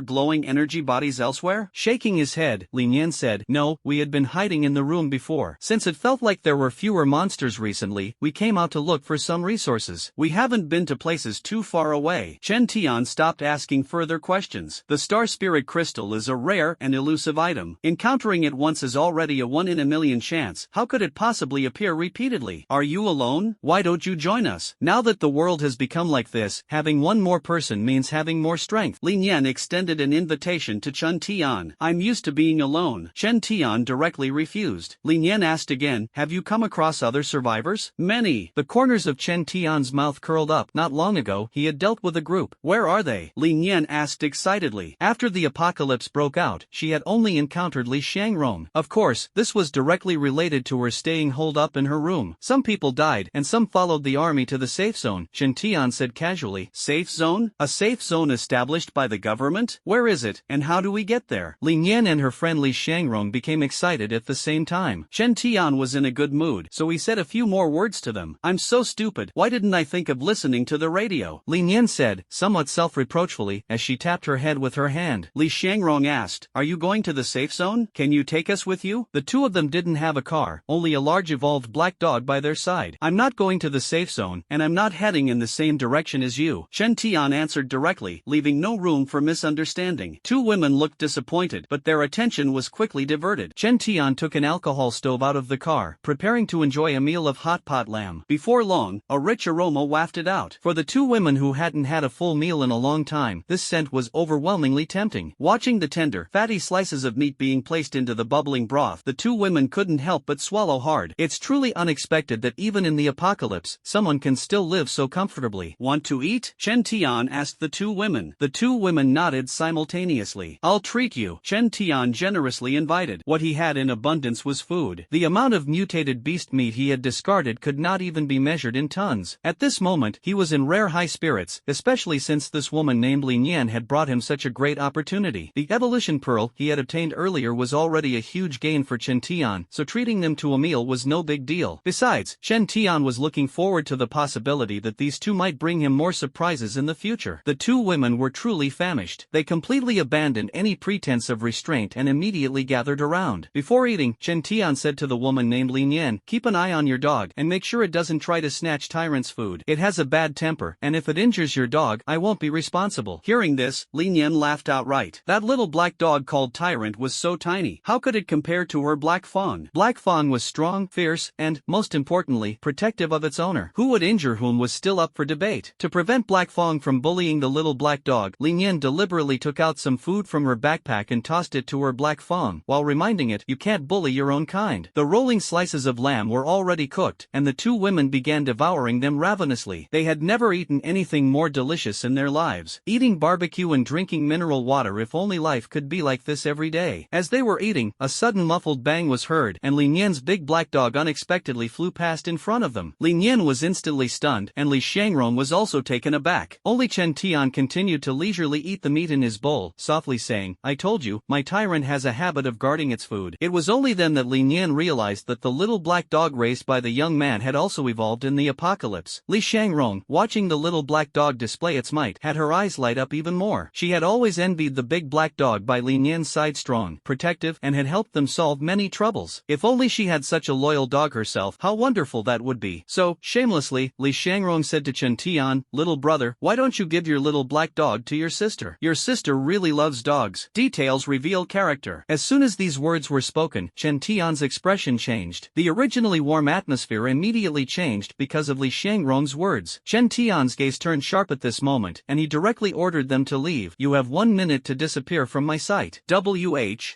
glowing energy bodies elsewhere? Shaking his head, Lin Yan said, no, we had been hiding in the room before. Since it felt like there were fewer monsters recently, we came out to look for some resources. We haven't been to places too far away. Chen Tian stopped asking further questions. The Star Spirit Crystal is a rare and elusive item. Encountering it once is already a 1 in a million chance. How could it possibly appear repeatedly? Are you alone? Why don't you join us? Now that the world has become like this, having one more person means having more strength. Lin Yan extended an invitation to Chen Tian. I'm used to being alone. Chen Tian directly refused. Lin Yan asked again, have you come across other survivors? Many. The corners of Chen Tian's mouth curled up. Not long ago, he had dealt with a group. Where are they? Lin Yan asked excitedly. After the apocalypse broke out, she had only encountered Li Xiangrong. Of course, this was directly related to her staying holed up in her room. Some people died, and some followed the army to the safe zone, Chen Tian said casually. Safe zone? A safe zone established by the government? Where is it, and how do we get there? Lin Yan and her friend Li Xiangrong became excited at the same time. Chen Tian was in a good mood, so he said a few more words to them. I'm so stupid, why didn't I think of listening to the radio? Lin Yan said, somewhat self-reproachfully, as she tapped her head with her hand. Li Xiangrong asked, are you going to the safe zone? Can you take take us with you? The two of them didn't have a car, only a large evolved black dog by their side. I'm not going to the safe zone, and I'm not heading in the same direction as you, Chen Tian answered directly, leaving no room for misunderstanding. Two women looked disappointed, but their attention was quickly diverted. Chen Tian took an alcohol stove out of the car, preparing to enjoy a meal of hot pot lamb. Before long, a rich aroma wafted out. For the two women who hadn't had a full meal in a long time, this scent was overwhelmingly tempting. Watching the tender, fatty slices of meat being placed into the bubbling broth, the two women couldn't help but swallow hard. It's truly unexpected that even in the apocalypse, someone can still live so comfortably. Want to eat? Chen Tian asked the two women. The two women nodded simultaneously. I'll treat you, Chen Tian generously invited. What he had in abundance was food. The amount of mutated beast meat he had discarded could not even be measured in tons. At this moment, he was in rare high spirits, especially since this woman named Lin Yan had brought him such a great opportunity. The evolution pearl he had obtained earlier was already a huge gain for Chen Tian, so treating them to a meal was no big deal. Besides, Chen Tian was looking forward to the possibility that these two might bring him more surprises in the future. The two women were truly famished. They completely abandoned any pretense of restraint and immediately gathered around. Before eating, Chen Tian said to the woman named Lin Yan, keep an eye on your dog and make sure it doesn't try to snatch Tyrant's food. It has a bad temper, and if it injures your dog, I won't be responsible. Hearing this, Lin Yan laughed outright. That little black dog called Tyrant was so tiny. How could it compare to her Black Fawn? Black Fawn was strong, fierce, and, most importantly, protective of its owner. Who would injure whom was still up for debate. To prevent Black Fawn from bullying the little black dog, Lin Yan deliberately took out some food from her backpack and tossed it to her Black Fawn, while reminding it, you can't bully your own kind. The rolling slices of lamb were already cooked, and the two women began devouring them ravenously. They had never eaten anything more delicious in their lives. Eating barbecue and drinking mineral water, if only life could be like this every day. As they were eating, a sudden muffled bang was heard, and Lin Yan's big black dog unexpectedly flew past in front of them. Lin Yan was instantly stunned, and Li Shangrong was also taken aback. Only Chen Tian continued to leisurely eat the meat in his bowl, softly saying, I told you, my tyrant has a habit of guarding its food. It was only then that Lin Yan realized that the little black dog raised by the young man had also evolved in the apocalypse. Li Shangrong, watching the little black dog display its might, had her eyes light up even more. She had always envied the big black dog by Lin Yan's side, strong, protective, and had helped them solve many troubles. If only she had such a loyal dog herself, how wonderful that would be. So, shamelessly, Li Shangrong said to Chen Tian, little brother, why don't you give your little black dog to your sister? Your sister really loves dogs. Details reveal character. As soon as these words were spoken, Chen Tian's expression changed. The originally warm atmosphere immediately changed because of Li Shangrong's words. Chen Tian's gaze turned sharp at this moment, and he directly ordered them to leave. You have 1 minute to disappear from my sight.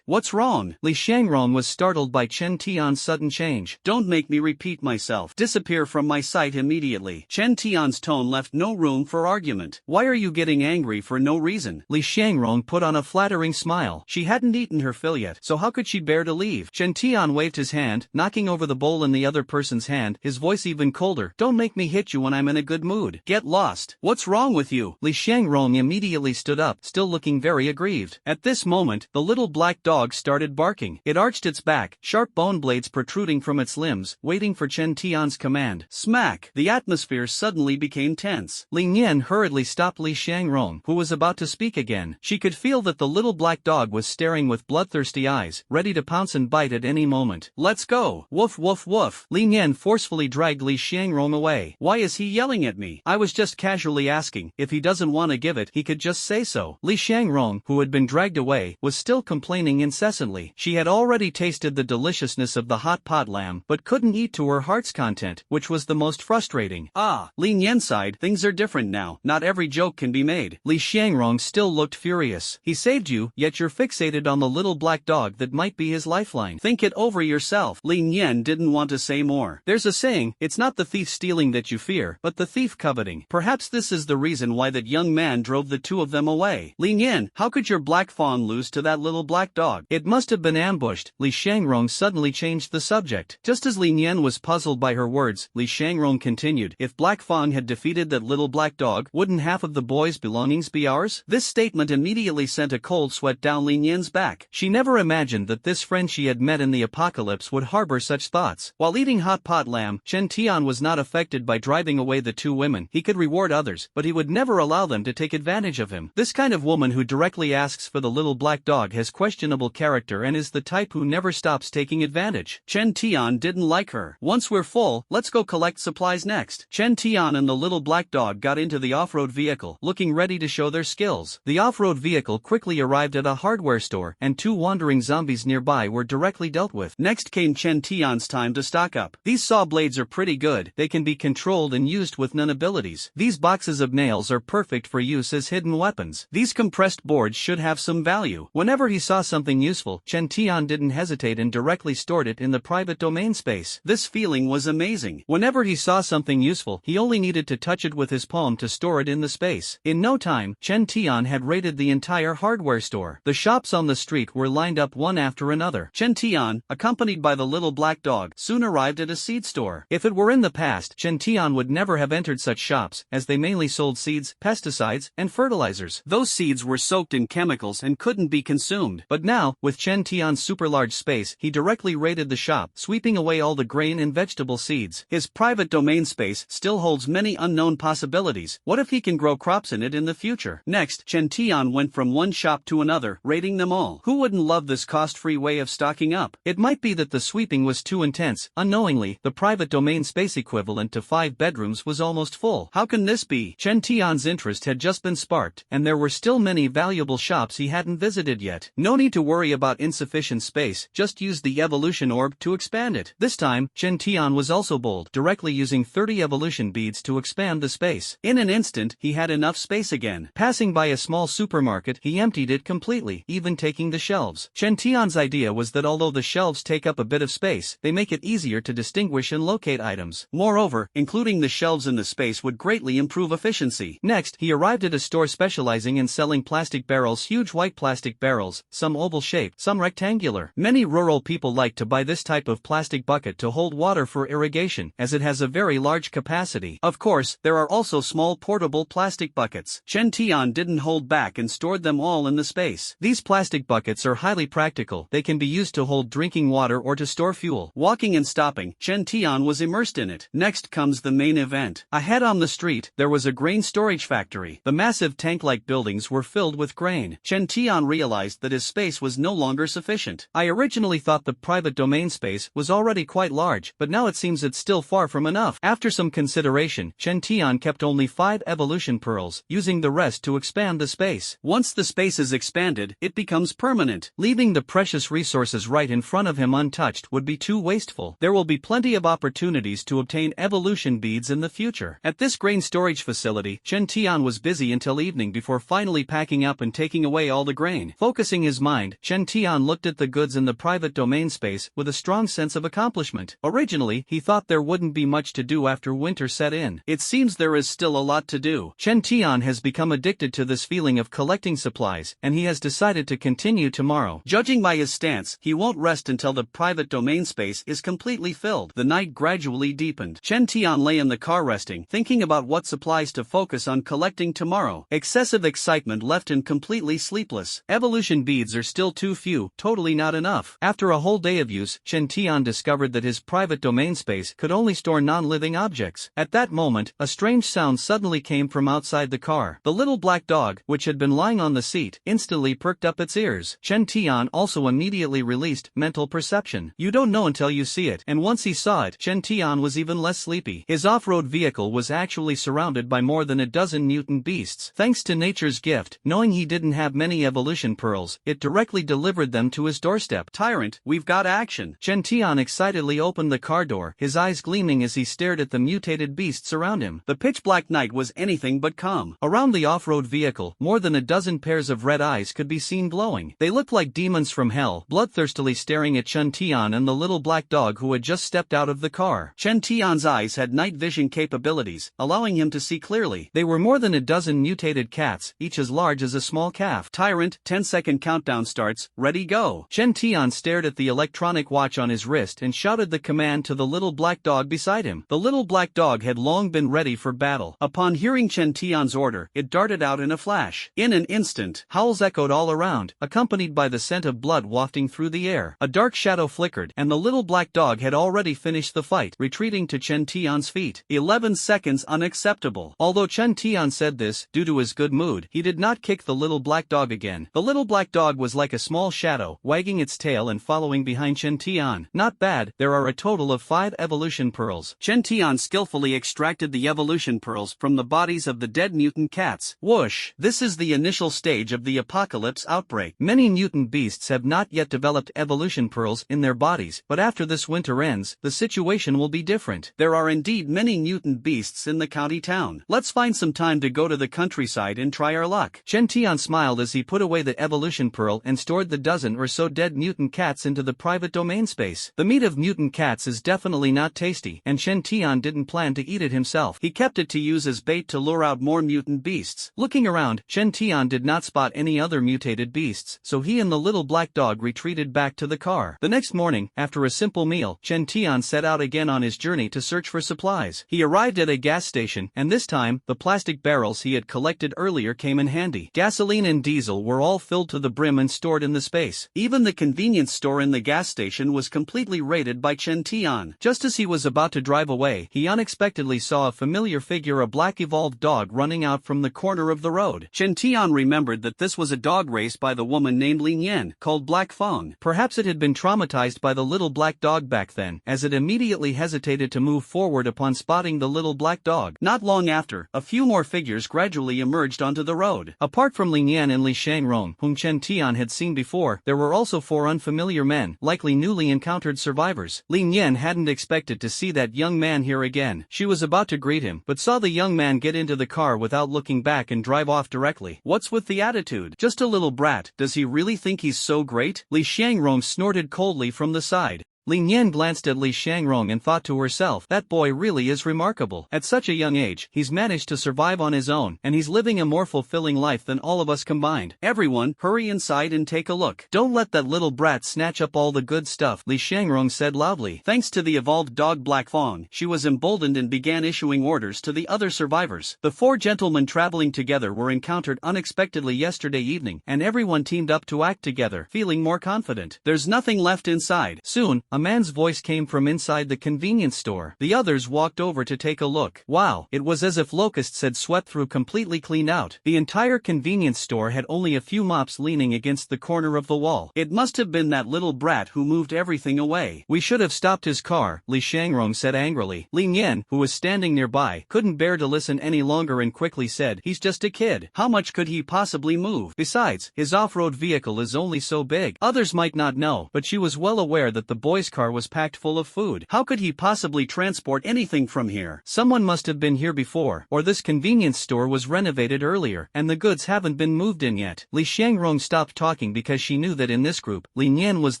What's wrong? Li Shangrong was startled by Chen Tian's sudden change. Don't make me repeat myself. Disappear from my sight immediately. Chen Tian's tone left no room for argument. Why are you getting angry for no reason? Li Shangrong put on a flattering smile. She hadn't eaten her fill yet, so how could she bear to leave? Chen Tian waved his hand, knocking over the bowl in the other person's hand, his voice even colder. Don't make me hit you when I'm in a good mood. Get lost. What's wrong with you? Li Shangrong immediately stood up, still looking very aggrieved. At this moment, the little black dog started barking. It arched its back, sharp bone blades protruding from its limbs, waiting for Chen Tian's command. Smack! The atmosphere suddenly became tense. Lin Yan hurriedly stopped Li Shangrong, who was about to speak again. She could feel that the little black dog was staring with bloodthirsty eyes, ready to pounce and bite at any moment. Let's go! Woof woof woof! Lin Yan forcefully dragged Li Shangrong away. Why is he yelling at me? I was just casually asking. If he doesn't want to give it, he could just say so. Li Shangrong, who had been dragged away, was still complaining incessantly. She had already tasted the deliciousness of the hot pot lamb, but couldn't eat to her heart's content, which was the most frustrating. Ah, Lin Yan sighed. Things are different now. Not every joke can be made. Li Shangrong still looked furious. He saved you, yet you're fixated on the little black dog that might be his lifeline. Think it over yourself. Lin Yan didn't want to say more. There's a saying, it's not the thief stealing that you fear, but the thief coveting. Perhaps this is the reason why that young man drove the two of them away. Lin Yan, how could your black fawn lose to that little black dog? It must have been ambushed. Li Shangrong suddenly changed the subject. Just as Lin Yan was puzzled by her words, Li Shangrong continued, if Black Fawn had defeated that little black dog, wouldn't half of the boy's belongings be ours? This statement immediately sent a cold sweat down Lin Yan's back. She never imagined that this friend she had met in the apocalypse would harbor such thoughts. While eating hot pot lamb, Chen Tian was not affected by driving away the two women. He could reward others, but he would never allow them to take advantage of him. This kind of woman who directly asks for the little black dog has questionable character and is the type who never stops taking advantage. Chen Tian didn't like her. Once we're full, let's go collect supplies next. Chen Tian and the little black dog got into the off-road vehicle, looking ready to show their skills. The off-road vehicle quickly arrived at a hardware store, and 2 wandering zombies nearby were directly dealt with. Next came Chen Tian's time to stock up. These saw blades are pretty good. They can be controlled and used with none abilities. These boxes of nails are perfect for use as hidden weapons. These compressed boards should have some value. Whenever he saw something useful, Chen Tian didn't hesitate and directly stored it in the private domain space. This feeling was amazing. Whenever he saw something useful, he only needed to touch it with his palm to store it in the space. In no time, Chen Tian had raided the entire hardware store. The shops on the street were lined up one after another. Chen Tian, accompanied by the little black dog, soon arrived at a seed store. If it were in the past, Chen Tian would never have entered such shops, as they mainly sold seeds, pesticides, and fertilizers. Those seeds were soaked in chemicals and couldn't be consumed. But now, with Chen Tian's super large space, he directly raided the shop, sweeping away all the grain and vegetable seeds. His private domain space still holds many unknown possibilities. What if he can grow crops in it in the future? Next, Chen Tian went from one shop to another, raiding them all. Who wouldn't love this cost-free way of stocking up? It might be that the sweeping was too intense. Unknowingly, the private domain space equivalent to 5 bedrooms was almost full. How can this be? Chen Tian's interest had just been sparked, and there were still many valuable shops he hadn't visited yet. No need to worry about insufficient space, just use the evolution orb to expand it. This time, Chen Tian was also bold, directly using 30 evolution beads to expand the space. In an instant, he had enough space again. Passing by a small supermarket, he emptied it completely, even taking the shelves. Chen Tian's idea was that although the shelves take up a bit of space, they make it easier to distinguish and locate items. Moreover, including the shelves in the space would greatly improve efficiency. Next, he arrived at a store specializing in selling plastic barrels, huge white plastic barrels, some oval-shaped, some rectangular. Many rural people like to buy this type of plastic bucket to hold water for irrigation, as it has a very large capacity. Of course, there are also small portable plastic buckets. Chen Tian didn't hold back and stored them all in the space. These plastic buckets are highly practical. They can be used to hold drinking water or to store fuel. Walking and stopping, Chen Tian was immersed in it. Next comes the main event. Ahead on the street, there was a grain storage factory. The massive tank-like buildings were filled with grain. Chen Tian realized that his space was no longer sufficient. I originally thought the private domain space was already quite large, but now it seems it's still far from enough. After some consideration, Chen Tian kept only 5 evolution pearls, using the rest to expand the space. Once the space is expanded, it becomes permanent. Leaving the precious resources right in front of him untouched would be too wasteful. There will be plenty of opportunities to obtain evolution beads in the future. At this grain storage facility, Chen Tian was busy until evening before finally packing up and taking away all the grain. Focusing his mind, Chen Tian looked at the goods in the private domain space with a strong sense of accomplishment. Originally, he thought there wouldn't be much to do after winter set in. It seems there is still a lot to do. Chen Tian has become addicted to this feeling of collecting supplies, and he has decided to continue tomorrow. Judging by his stance, he won't rest until the private domain space is completely filled. The night gradually deepened. Chen Tian lay in the car resting, thinking about what supplies to focus on collecting tomorrow. Excessive excitement left him completely sleepless. Evolution beads are still too few, totally not enough. After a whole day of use, Chen Tian discovered that his private domain space could only store non-living objects. At that moment, a strange sound suddenly came from outside the car. The little black dog, which had been lying on the seat, instantly perked up its ears. Chen Tian also immediately released mental perception. You don't know until you see it, and once he saw it, Chen Tian was even less sleepy. His off-road vehicle was actually surrounded by more than a dozen mutant beasts. Thanks to nature's gift, knowing he didn't have many evolution pearls, it directly delivered them to his doorstep. Tyrant, we've got action. Chen Tian excitedly opened the car door, his eyes gleaming as he stared at the mutated beasts around him. The pitch-black night was anything but calm. Around the off-road vehicle, more than a dozen pairs of red eyes could be seen glowing. They looked like demons from hell, bloodthirstily staring at Chen Tian and the little black dog who had just stepped out of the car. Chen Tian's eyes had night vision capabilities, allowing him to see clearly. They were more than a dozen mutated cats, each as large as a small calf. Tyrant, 10-second countdown starts, ready go. Chen Tian stared at the electronic watch on his wrist and shouted the command to the little black dog beside him. The little black dog had long been ready for battle. Upon hearing Chen Tian's order, it darted out in a flash. In an instant, howls echoed all around, accompanied by the scent of blood wafting through the air. A dark shadow flickered, and the little black dog had already finished the fight, retreating to Chen Tian's feet. 11 seconds unacceptable. Although Chen Tian said this, due to his good mood, he did not kick the little black dog again. The little black dog was like a small shadow shadow, wagging its tail and following behind Chen Tian. Not bad, there are a total of 5 evolution pearls. Chen Tian skillfully extracted the evolution pearls from the bodies of the dead mutant cats. Whoosh! This is the initial stage of the apocalypse outbreak. Many mutant beasts have not yet developed evolution pearls in their bodies, but after this winter ends, the situation will be different. There are indeed many mutant beasts in the county town. Let's find some time to go to the countryside and try our luck. Chen Tian smiled as he put away the evolution pearl and stored the dozen or so dead mutant cats into the private domain space. The meat of mutant cats is definitely not tasty, and Chen Tian didn't plan to eat it himself. He kept it to use as bait to lure out more mutant beasts. Looking around, Chen Tian did not spot any other mutated beasts, so he and the little black dog retreated back to the car. The next morning, after a simple meal, Chen Tian set out again on his journey to search for supplies. He arrived at a gas station, and this time, the plastic barrels he had collected earlier came in handy. Gasoline and diesel were all filled to the brim and stored in the space. Even the convenience store in the gas station was completely raided by Chen Tian. Just as he was about to drive away, he unexpectedly saw a familiar figure, a black evolved dog running out from the corner of the road. Chen Tian remembered that this was a dog race by the woman named Lin Yan, called Black Fong. Perhaps it had been traumatized by the little black dog back then, as it immediately hesitated to move forward upon spotting the little black dog. Not long after, a few more figures gradually emerged onto the road. Apart from Lin Yan and Li Shangrong, whom Chen Tian had seen before, there were also 4 unfamiliar men, likely newly encountered survivors. Lin Yan hadn't expected to see that young man here again. She was about to greet him, but saw the young man get into the car without looking back and drive off directly. What's with the attitude? Just a little brat. Does he really think he's so great? Li Shangrong snorted coldly from the side. Lin Yan glanced at Li Shangrong and thought to herself, that boy really is remarkable. At such a young age, he's managed to survive on his own, and he's living a more fulfilling life than all of us combined. Everyone, hurry inside and take a look. Don't let that little brat snatch up all the good stuff, Li Shangrong said loudly. Thanks to the evolved dog Black Fong, she was emboldened and began issuing orders to the other survivors. The 4 gentlemen traveling together were encountered unexpectedly yesterday evening, and everyone teamed up to act together, feeling more confident. There's nothing left inside. Soon, a man's voice came from inside the convenience store. The others walked over to take a look. Wow, it was as if locusts had swept through, completely cleaned out. The entire convenience store had only a few mops leaning against the corner of the wall. It must have been that little brat who moved everything away. We should have stopped his car, Li Shangrong said angrily. Lin Yan, who was standing nearby, couldn't bear to listen any longer and quickly said, he's just a kid. How much could he possibly move? Besides, his off-road vehicle is only so big. Others might not know, but she was well aware that the boy's car was packed full of food. How could he possibly transport anything from here? Someone must have been here before, or this convenience store was renovated earlier, and the goods haven't been moved in yet. Li Shangrong stopped talking because she knew that in this group, Lin Yan was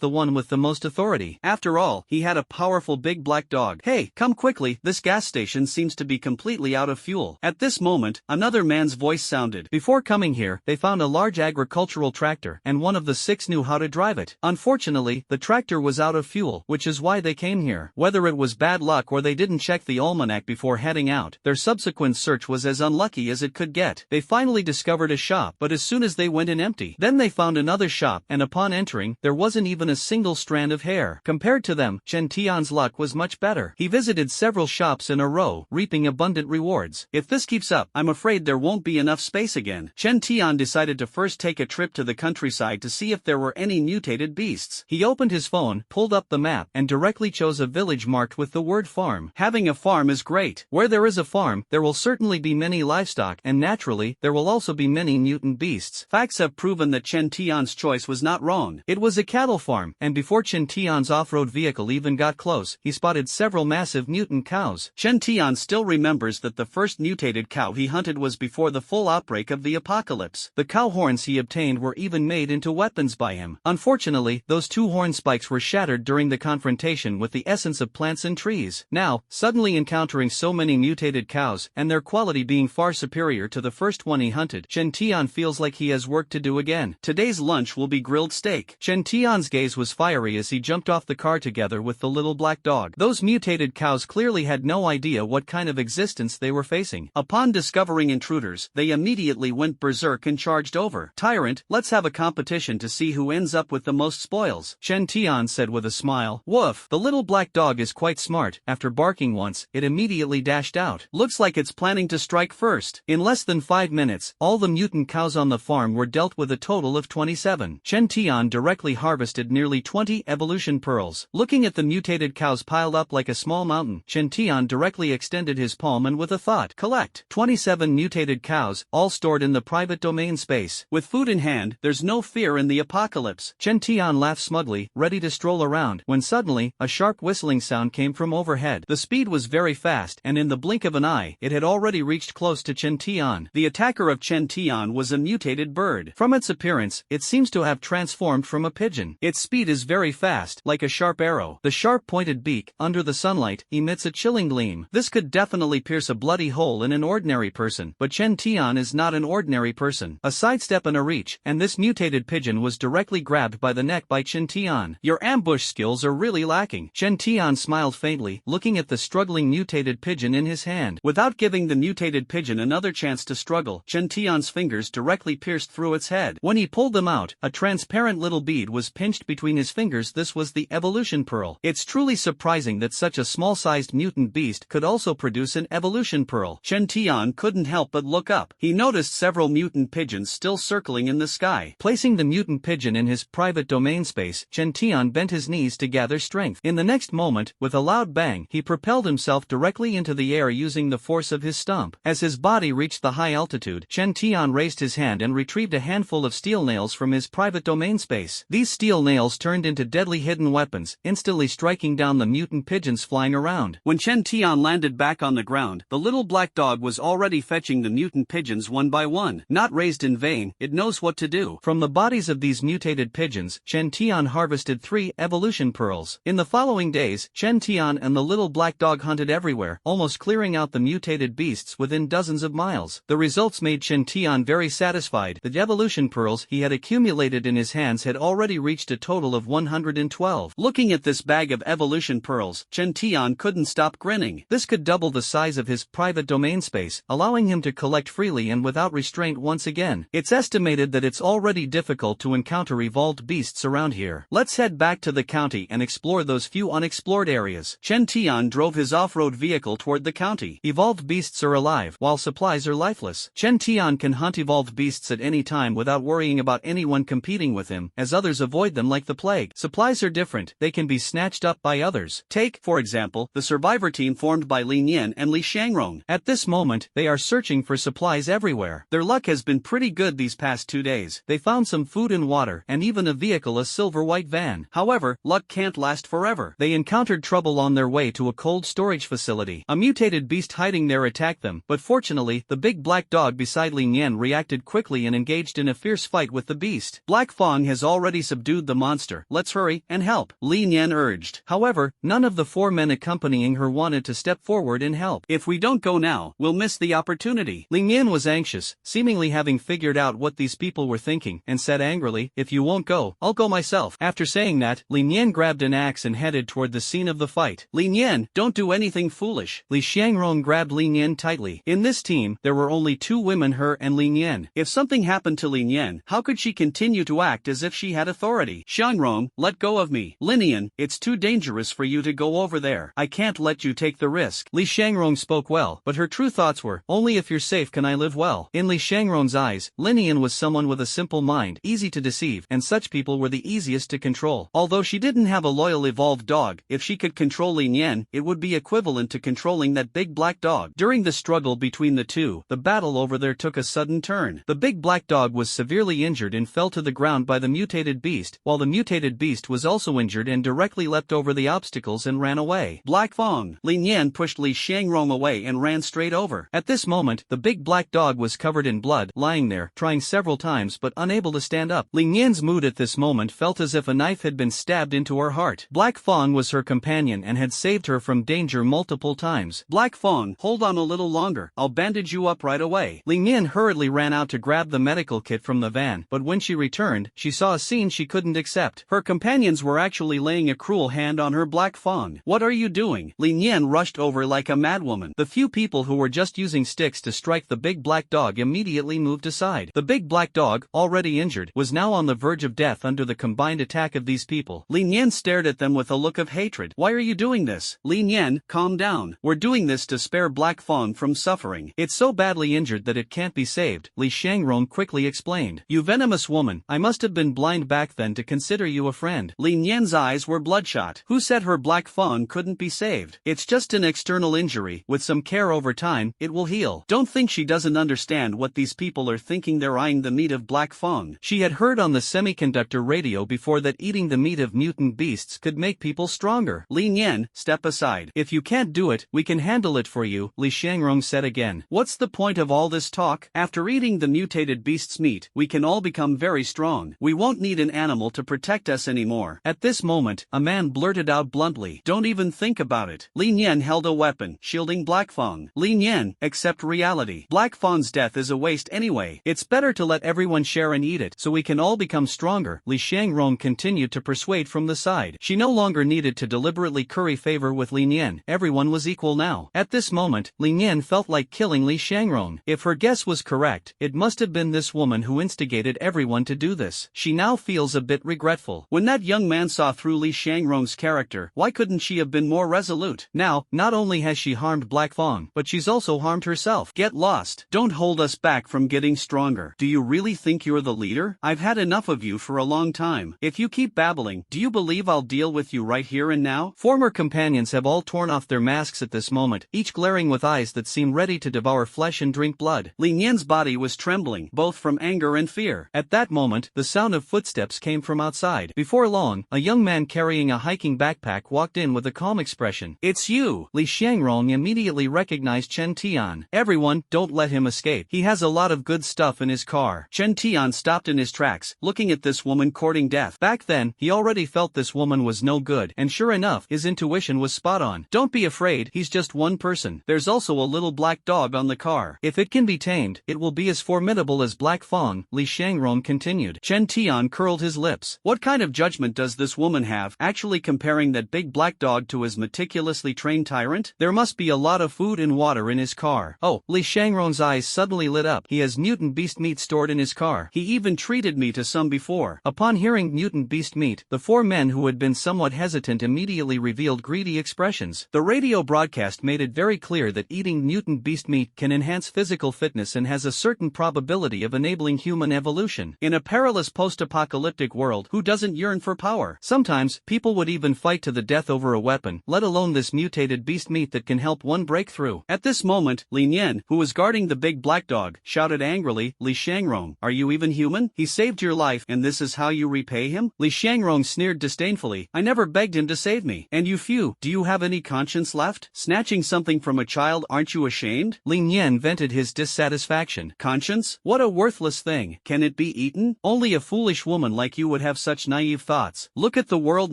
the one with the most authority. After all, he had a powerful big black dog. Hey, come quickly, this gas station seems to be completely out of fuel. At this moment, another man's voice sounded. Before coming here, they found a large agricultural tractor, and one of the 6 knew how to drive it. Unfortunately, the tractor was out of fuel, which is why they came here. Whether it was bad luck or they didn't check the almanac before heading out, their subsequent search was as unlucky as it could get. They finally discovered a shop, but as soon as they went in empty. Then they found another shop, and upon entering, there wasn't even a single strand of hair. Compared to them, Chen Tian's luck was much better. He visited several shops in a row, reaping abundant rewards. If this keeps up, I'm afraid there won't be enough space again. Chen Tian decided to first take a trip to the countryside to see if there were any mutated beasts. He opened his phone, pulled up the map, and directly chose a village marked with the word farm. Having a farm is great. Where there is a farm, there will certainly be many livestock, and naturally, there will also be many mutant beasts. Facts have proven that Chen Tian's choice was not wrong. It was a cattle farm, and before Chen Tian's off-road vehicle even got close, he spotted several massive mutant cows. Chen Tian still remembers that the first mutated cow he hunted was before the full outbreak of the apocalypse. The cow horns he obtained were even made into weapons by him. Unfortunately, those 2 horn spikes were shattered during the confrontation with the essence of plants and trees. Now, suddenly encountering so many mutated cows, and their quality being far superior to the first one he hunted, Chen Tian feels like he has work to do again. Today's lunch will be grilled steak. Chen Tian's gaze was fiery as he jumped off the car together with the little black dog. Those mutated cows clearly had no idea what kind of existence they were facing. Upon discovering intruders, they immediately went berserk and charged over. Tyrant, let's have a competition to see who ends up with the most spoils, Chen Tian said with a smile. smile. Woof! The little black dog is quite smart. After barking once, it immediately dashed out. Looks like it's planning to strike first. In less than 5 minutes, all the mutant cows on the farm were dealt with a total of 27. Chen Tian directly harvested nearly 20 evolution pearls. Looking at the mutated cows piled up like a small mountain, Chen Tian directly extended his palm and with a thought, collect 27 mutated cows, all stored in the private domain space. With food in hand, there's no fear in the apocalypse. Chen Tian laughed smugly, ready to stroll around, when suddenly, a sharp whistling sound came from overhead. The speed was very fast, and in the blink of an eye, it had already reached close to Chen Tian. The attacker of Chen Tian was a mutated bird. From its appearance, it seems to have transformed from a pigeon. Its speed is very fast, like a sharp arrow. The sharp-pointed beak, under the sunlight, emits a chilling gleam. This could definitely pierce a bloody hole in an ordinary person, but Chen Tian is not an ordinary person. A sidestep and a reach, and this mutated pigeon was directly grabbed by the neck by Chen Tian. Your ambush skills are really lacking. Chen Tian smiled faintly, looking at the struggling mutated pigeon in his hand. Without giving the mutated pigeon another chance to struggle, Chen Tian's fingers directly pierced through its head. When he pulled them out, a transparent little bead was pinched between his fingers. This was the evolution pearl. It's truly surprising that such a small-sized mutant beast could also produce an evolution pearl. Chen Tian couldn't help but look up. He noticed several mutant pigeons still circling in the sky. Placing the mutant pigeon in his private domain space, Chen Tian bent his knees to gather strength. In the next moment, with a loud bang, he propelled himself directly into the air using the force of his stump. As his body reached the high altitude, Chen Tian raised his hand and retrieved a handful of steel nails from his private domain space. These steel nails turned into deadly hidden weapons, instantly striking down the mutant pigeons flying around. When Chen Tian landed back on the ground, the little black dog was already fetching the mutant pigeons one by one. Not raised in vain, it knows what to do. From the bodies of these mutated pigeons, Chen Tian harvested 3 evolution pearls. In the following days, Chen Tian and the little black dog hunted everywhere, almost clearing out the mutated beasts within dozens of miles. The results made Chen Tian very satisfied. The evolution pearls he had accumulated in his hands had already reached a total of 112. Looking at this bag of evolution pearls, Chen Tian couldn't stop grinning. This could double the size of his private domain space, allowing him to collect freely and without restraint once again. It's estimated that it's already difficult to encounter evolved beasts around here. Let's head back to the county and explore those few unexplored areas. Chen Tian drove his off-road vehicle toward the county. Evolved beasts are alive, while supplies are lifeless. Chen Tian can hunt evolved beasts at any time without worrying about anyone competing with him, as others avoid them like the plague. Supplies are different, they can be snatched up by others. Take, for example, the survivor team formed by Li Nian and Li Shangrong. At this moment, they are searching for supplies everywhere. Their luck has been pretty good these past 2 days. They found some food and water, and even a vehicle, a silver-white van. However, luck can't last forever. They encountered trouble on their way to a cold storage facility. A mutated beast hiding there attacked them, but fortunately, the big black dog beside Li Nian reacted quickly and engaged in a fierce fight with the beast. Black Fong has already subdued the monster. Let's hurry and help, Li Nian urged. However, none of the 4 men accompanying her wanted to step forward and help. If we don't go now, we'll miss the opportunity. Li Nian was anxious, seemingly having figured out what these people were thinking, and said angrily, if you won't go, I'll go myself. After saying that, Li Nian grabbed an axe and headed toward the scene of the fight. Li Nian, don't do anything foolish. Li Shangrong grabbed Li Nian tightly. In this team, there were only 2 women, her and Li Nian. If something happened to Li Nian, how could she continue to act as if she had authority? Shangrong, let go of me. Li Nian, it's too dangerous for you to go over there. I can't let you take the risk. Li Shangrong spoke well, but her true thoughts were, only if you're safe can I live well. In Li Shangrong's eyes, Li Nian was someone with a simple mind, easy to deceive, and such people were the easiest to control. Although she didn't have a loyal evolved dog, if she could control Li Nian, it would be equivalent to controlling that big black dog. During the struggle between the two, the battle over there took a sudden turn. The big black dog was severely injured and fell to the ground by the mutated beast, while the mutated beast was also injured and directly leapt over the obstacles and ran away. Black Fong. Li Nian pushed Li Shangrong away and ran straight over. At this moment, the big black dog was covered in blood, lying there, trying several times but unable to stand up. Li Nian's mood at this moment felt as if a knife had been stabbed into her heart. Black Fong was her companion and had saved her from danger multiple times. Black Fong, hold on a little longer, I'll bandage you up right away. Li Nian hurriedly ran out to grab the medical kit from the van, but when she returned, she saw a scene she couldn't accept. Her companions were actually laying a cruel hand on her. Black Fong. What are you doing? Li Nian rushed over like a madwoman. The few people who were just using sticks to strike the big black dog immediately moved aside. The big black dog, already injured, was now on the verge of death under the combined attack of these people. Li Nian Nian stared at them with a look of hatred. Why are you doing this? Li Nian, calm down. We're doing this to spare Black Fawn from suffering. It's so badly injured that it can't be saved, Li Shangrong quickly explained. You venomous woman, I must have been blind back then to consider you a friend. Li Nian's eyes were bloodshot. Who said her Black Fawn couldn't be saved? It's just an external injury. With some care over time, it will heal. Don't think she doesn't understand what these people are thinking. They're eyeing the meat of Black Fawn. She had heard on the semiconductor radio before that eating the meat of mutant beasts could make people stronger. Li Nian, step aside. If you can't do it, we can handle it for you, Li Shangrong said again. What's the point of all this talk? After eating the mutated beast's meat, we can all become very strong. We won't need an animal to protect us anymore. At this moment, a man blurted out bluntly. Don't even think about it. Li Nian held a weapon, shielding Black Fawn. Li Nian, accept reality. Black Fawn's death is a waste anyway. It's better to let everyone share and eat it, so we can all become stronger. Li Shangrong continued to persuade from the side. She no longer needed to deliberately curry favor with Li Nian. Everyone was equal now. At this moment, Li Nian felt like killing Li Shangrong. If her guess was correct, it must have been this woman who instigated everyone to do this. She now feels a bit regretful. When that young man saw through Li Shangrong's character, why couldn't she have been more resolute? Now, not only has she harmed Black Fawn, but she's also harmed herself. Get lost. Don't hold us back from getting stronger. Do you really think you're the leader? I've had enough of you for a long time. If you keep babbling, do you believe I'll deal with you right here and now? Former companions have all torn off their masks at this moment, each glaring with eyes that seem ready to devour flesh and drink blood. Li Nian's body was trembling, both from anger and fear. At that moment, the sound of footsteps came from outside. Before long, a young man carrying a hiking backpack walked in with a calm expression. It's you! Li Shangrong immediately recognized Chen Tian. Everyone, don't let him escape. He has a lot of good stuff in his car. Chen Tian stopped in his tracks, looking at this woman courting death. Back then, he already felt this woman was no good, and sure enough, his intuition was spot on. Don't be afraid, he's just one person. There's also a little black dog on the car. If it can be tamed, it will be as formidable as Black Fawn, Li Shangrong continued. Chen Tian curled his lips. What kind of judgment does this woman have, actually comparing that big black dog to his meticulously trained tyrant? There must be a lot of food and water in his car. Oh, Li Shangrong's eyes suddenly lit up. He has mutant beast meat stored in his car. He even treated me to some before. Upon hearing mutant beast meat, the four men who had been somewhat hesitant immediately revealed greedy expressions. The radio broadcast made it very clear that eating mutant beast meat can enhance physical fitness and has a certain probability of enabling human evolution. In a perilous post-apocalyptic world, who doesn't yearn for power? Sometimes, people would even fight to the death over a weapon, let alone this mutated beast meat that can help one break through. At this moment, Li Nian, who was guarding the big black dog, shouted angrily, Li Shangrong, are you even human? He saved your life, and this is how you repay him? Li Shangrong sneered disdainfully. I never begged him to save me. And you few, do you have any conscience left? Snatching something from a child, aren't you ashamed? Li Nian vented his dissatisfaction. Conscience? What a worthless thing. Can it be eaten? Only a foolish woman like you would have such naive thoughts. Look at the world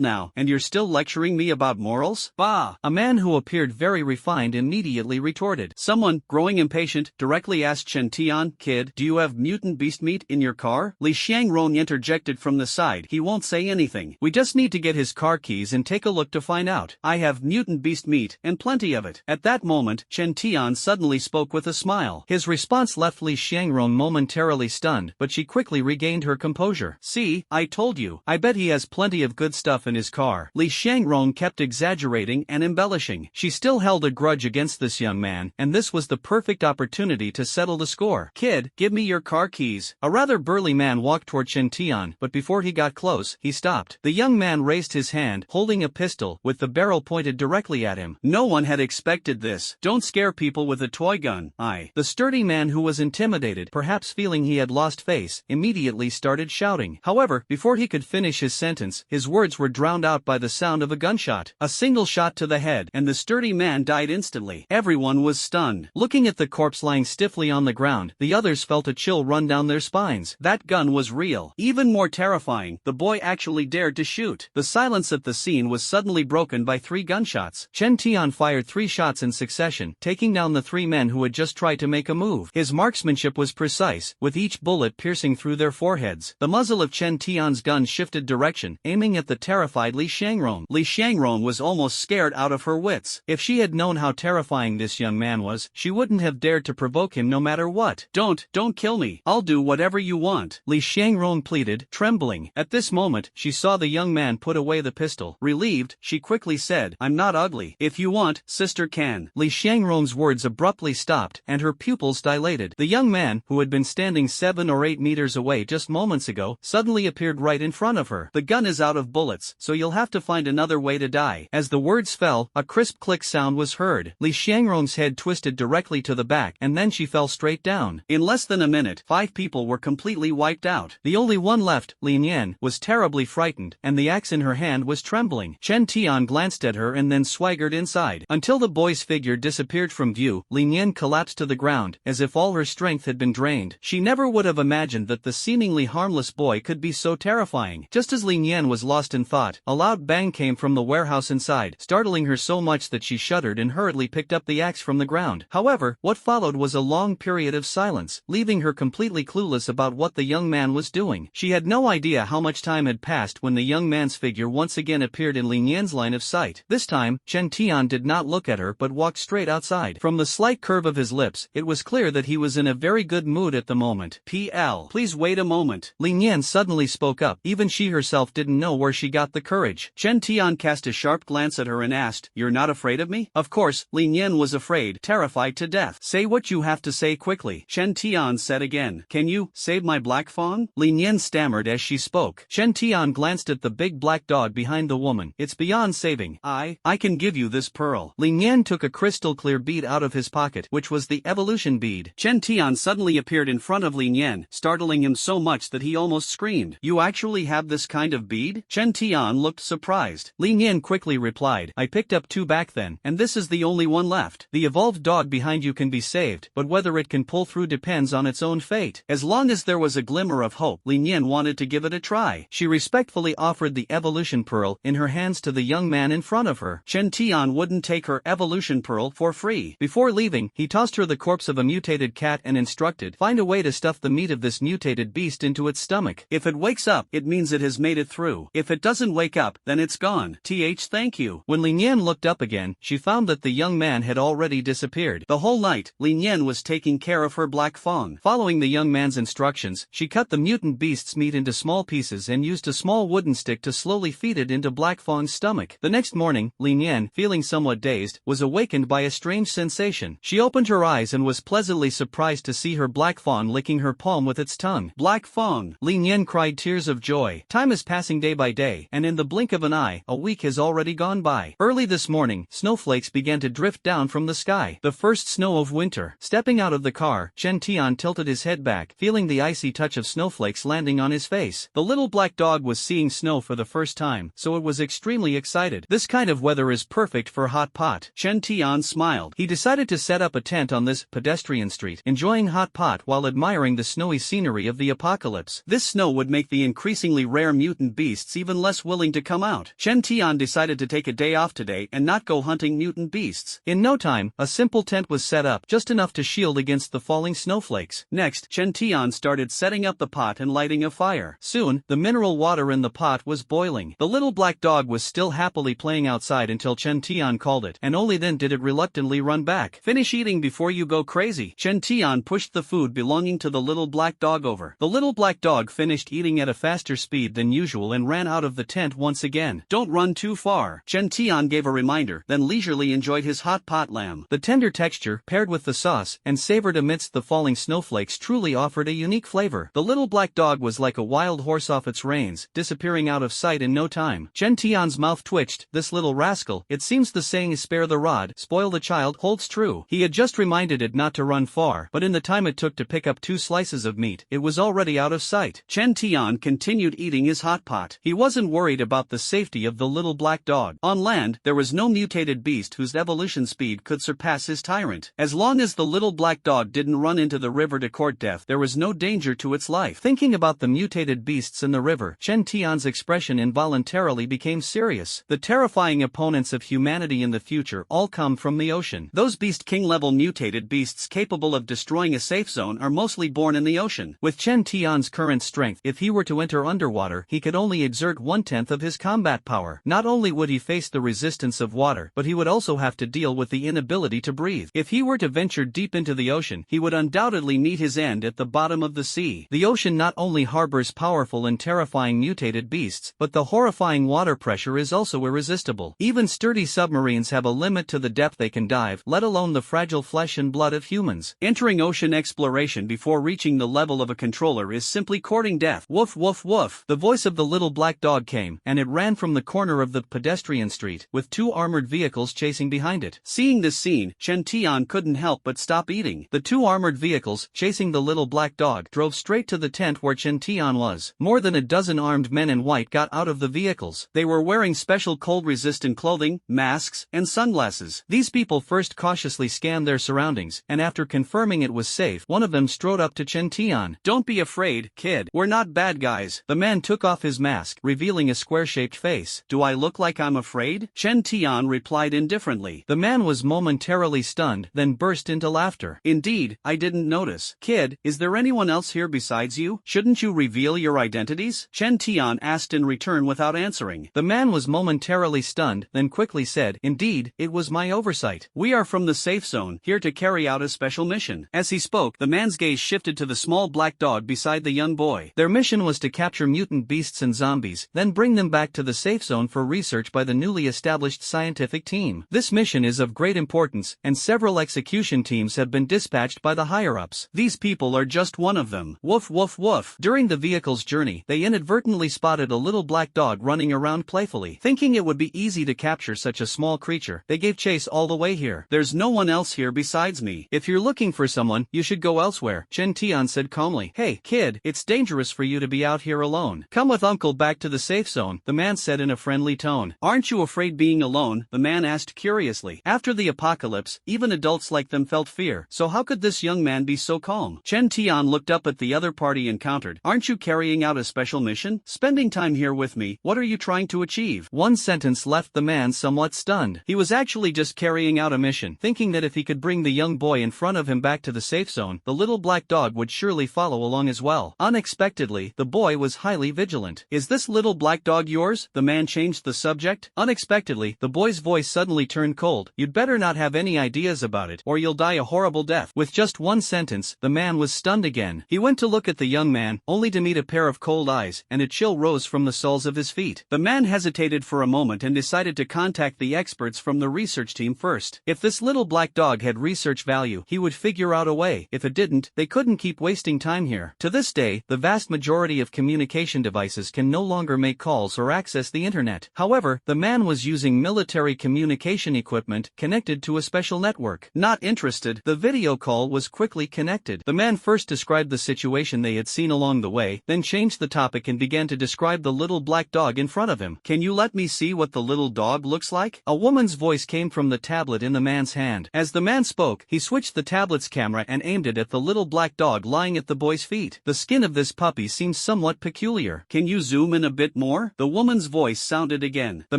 now, and you're still lecturing me about morals? Bah! A man who appeared very refined immediately retorted. Someone, growing impatient, directly asked Chen Tian, kid, do you have mutant beast meat in your car? Li Shangrong interjected from the side. He won't say anything. We just need to get his car keys and take a look to find out. I have mutant beast meat, and plenty of it. At that moment, Chen Tian suddenly spoke with a smile. His response left Li Shangrong momentarily stunned, but she quickly regained her composure. See, I told you. I bet he has plenty of good stuff in his car. Li Shangrong kept exaggerating and embellishing. She still held a grudge against this young man, and this was the perfect opportunity to settle the score. Kid, give me your car keys. A rather burly man walked toward Chen Tian, but before he got close, he stopped. The young man raised his hand, holding a pistol, with the barrel pointed directly at him. No one had expected this. Don't scare people with a toy gun. The sturdy man, who was intimidated, perhaps feeling he had lost face, immediately started shouting. However, before he could finish his sentence, his words were drowned out by the sound of a gunshot. A single shot to the head, and the sturdy man died instantly. Everyone was stunned. Looking at the corpse lying stiffly on the ground, the others felt a chill run down their spines. That gun was real. Even more terrifying, the boy actually dared to shoot. The silence at the scene was suddenly broken by 3 gunshots. Chen Tian fired 3 shots in succession, taking down the 3 men who had just tried to make a move. His marksmanship was precise, with each bullet piercing through their foreheads. The muzzle of Chen Tian's gun shifted direction, aiming at the terrified Li Shangrong. Li Shangrong was almost scared out of her wits. If she had known how terrifying this young man was, she wouldn't have dared to provoke him no matter what. Don't kill me. I'll do whatever you want, Li Shangrong pleaded, trembling. At this moment, she saw the young man man put away the pistol. Relieved, she quickly said, "I'm not ugly. If you want, sister can." Li Xiangrong's words abruptly stopped, and her pupils dilated. The young man, who had been standing 7 or 8 meters away just moments ago, suddenly appeared right in front of her. "The gun is out of bullets, so you'll have to find another way to die." As the words fell, a crisp click sound was heard. Li Xiangrong's head twisted directly to the back, and then she fell straight down. In less than a minute, 5 people were completely wiped out. The only one left, Lin Yan, was terribly frightened, and the axe in her hand was trembling. Chen Tian glanced at her and then swaggered inside. Until the boy's figure disappeared from view, Lin Yan collapsed to the ground, as if all her strength had been drained. She never would have imagined that the seemingly harmless boy could be so terrifying. Just as Lin Yan was lost in thought, a loud bang came from the warehouse inside, startling her so much that she shuddered and hurriedly picked up the axe from the ground. However, what followed was a long period of silence, leaving her completely clueless about what the young man was doing. She had no idea how much time had passed when the young man's figure once again appeared in Lin Yan's line of sight. This time, Chen Tian did not look at her but walked straight outside. From the slight curve of his lips, it was clear that he was in a very good mood at the moment. "PL, please wait a moment." Lin Yan suddenly spoke up. Even she herself didn't know where she got the courage. Chen Tian cast a sharp glance at her and asked, "You're not afraid of me?" Of course, Lin Yan was afraid, terrified to death. "Say what you have to say quickly," Chen Tian said again. "Can you save my black fawn?" Lin Yan stammered as she spoke. Chen Tian glanced at the big black dog behind the woman. "It's beyond saving. I can give you this pearl." Lin Yan took a crystal-clear bead out of his pocket, which was the evolution bead. Chen Tian suddenly appeared in front of Lin Yan, startling him so much that he almost screamed. "You actually have this kind of bead?" Chen Tian looked surprised. Lin Yan quickly replied, "I picked up 2 back then, and this is the only one left. The evolved dog behind you can be saved, but whether it can pull through depends on its own fate." As long as there was a glimmer of hope, Lin Yan wanted to give it a try. She respectfully offered the evolution pearl in her hands to the young man in front of her. Chen Tian wouldn't take her evolution pearl for free. Before leaving, he tossed her the corpse of a mutated cat and instructed, "Find a way to stuff the meat of this mutated beast into its stomach. If it wakes up, it means it has made it through. If it doesn't wake up, then it's gone. Thank you." When Lin Yan looked up again, she found that the young man had already disappeared. The whole night, Lin Yan was taking care of her black fawn. Following the young man's instructions, she cut the mutant beast's meat into small pieces and used a small wooden stick to slowly feed it into Black Fawn's stomach. The next morning, Lin Yan, feeling somewhat dazed, was awakened by a strange sensation. She opened her eyes and was pleasantly surprised to see her Black Fawn licking her palm with its tongue. "Black Fawn!" Lin Yan cried tears of joy. Time is passing day by day, and in the blink of an eye, a week has already gone by. Early this morning, snowflakes began to drift down from the sky. The first snow of winter. Stepping out of the car, Chen Tian tilted his head back, feeling the icy touch of snowflakes landing on his face. The little black dog was seeing snow for the first time, so it was extremely excited. This kind of weather is perfect for hot pot. Chen Tian smiled. He decided to set up a tent on this pedestrian street, enjoying hot pot while admiring the snowy scenery of the apocalypse. This snow would make the increasingly rare mutant beasts even less willing to come out. Chen Tian decided to take a day off today and not go hunting mutant beasts. In no time, a simple tent was set up, just enough to shield against the falling snowflakes. Next, Chen Tian started setting up the pot and lighting a fire. Soon, the mineral water in the pot was boiling. The little black dog was still happily playing outside until Chen Tian called it, and only then did it reluctantly run back. "Finish eating before you go crazy." Chen Tian pushed the food belonging to the little black dog over. The little black dog finished eating at a faster speed than usual and ran out of the tent once again. "Don't run too far." Chen Tian gave a reminder, then leisurely enjoyed his hot pot lamb. The tender texture, paired with the sauce, and savored amidst the falling snowflakes truly offered a unique flavor. The little black dog was like a wild horse off its reins, disappearing out of sight in no time. Chen Tian's mouth twitched. This little rascal, it seems the saying "spare the rod, spoil the child" holds true. He had just reminded it not to run far, but in the time it took to pick up 2 slices of meat, it was already out of sight. Chen Tian continued eating his hot pot. He wasn't worried about the safety of the little black dog. On land, there was no mutated beast whose evolution speed could surpass his tyrant. As long as the little black dog didn't run into the river to court death, there was no danger to its life. Thinking about the mutated beasts in the river, Chen Tian's expression involuntarily became serious. The terrifying opponents of humanity in the future all come from the ocean. Those Beast King-level mutated beasts capable of destroying a safe zone are mostly born in the ocean. With Chen Tian's current strength, if he were to enter underwater, he could only exert 1/10 of his combat power. Not only would he face the resistance of water, but he would also have to deal with the inability to breathe. If he were to venture deep into the ocean, he would undoubtedly meet his end at the bottom of the sea. The ocean not only harbors powerful and terrifying mutated beasts, but the horrifying water pressure is also irresistible. Even sturdy submarines have a limit to the depth they can dive, let alone the fragile flesh and blood of humans. Entering ocean exploration before reaching the level of a controller is simply courting death. Woof woof woof. The voice of the little black dog came, and it ran from the corner of the pedestrian street, with 2 armored vehicles chasing behind it. Seeing this scene, Chen Tian couldn't help but stop eating. The 2 armored vehicles, chasing the little black dog, drove straight to the tent where Chen Tian was. More than a dozen armed men in white got out of the vehicles. They were wearing special cold-resistant clothing, masks, and sunglasses. These people first cautiously scanned their surroundings, and after confirming it was safe, one of them strode up to Chen Tian. "Don't be afraid, kid. We're not bad guys." The man took off his mask, revealing a square-shaped face. "Do I look like I'm afraid?" Chen Tian replied indifferently. The man was momentarily stunned, then burst into laughter. "Indeed, I didn't notice. Kid, is there anyone else here besides you? Shouldn't you reveal your identities?" Chen Tian asked in return without answering. The man was momentarily stunned, then quickly said, "Indeed, it was my oversight. "We are from the safe zone, here to carry out a special mission." As he spoke, the man's gaze shifted to the small black dog beside the young boy. Their mission was to capture mutant beasts and zombies, then bring them back to the safe zone for research by the newly established scientific team. This mission is of great importance, and several execution teams have been dispatched by the higher-ups. These people are just one of them. Woof woof woof. During the vehicle's journey, they inadvertently spotted a little black dog running around playfully. Thinking it would be easy to capture such a small creature, they gave chase all the way here. "There's no one else here besides me. If you're looking for someone, you should go elsewhere," Chen Tian said calmly. "Hey, kid, it's dangerous for you to be out here alone. Come with uncle back to the safe zone," the man said in a friendly tone. "Aren't you afraid being alone?" the man asked curiously. After the apocalypse, even adults like them felt fear, so how could this young man be so calm? Chen Tian looked up at the other party encountered. "Aren't you carrying out a special mission? Spending time here with me, what are you trying to achieve?" One sentence left the man somewhat stunned. He was actually just carrying out a mission, thinking that if he could bring the young boy in front of him back to the safe zone, the little black dog would surely follow along as well. Unexpectedly, the boy was highly vigilant. "Is this little black dog yours?" The man changed the subject. Unexpectedly, the boy's voice suddenly turned cold. "You'd better not have any ideas about it, or you'll die a horrible death." With just one sentence, the man was stunned again. He went to look at the young man, only to meet a pair of cold eyes, and a chill rose from the soles of his feet. The man hesitated for a moment and decided to contact the experts from the research team first. If this little black dog had research value, he would figure out a way. If it didn't, they couldn't keep wasting time here. To this day, the vast majority of communication devices can no longer make calls or access the internet. However, the man was using military communication equipment connected to a special network. Not interested, the video call was quickly connected. The man first described the situation they had seen along the way, then changed the topic and began to describe the little black dog in front of him. "Can you let me see what the little dog looks like?" A woman's voice came from the tablet in the man's hand. As the man spoke, he switched the tablet's camera and aimed it at the little black dog lying at the boy's feet. "The skin of this puppy seems somewhat peculiar. Can you zoom in a bit more?" The woman's voice sounded again. The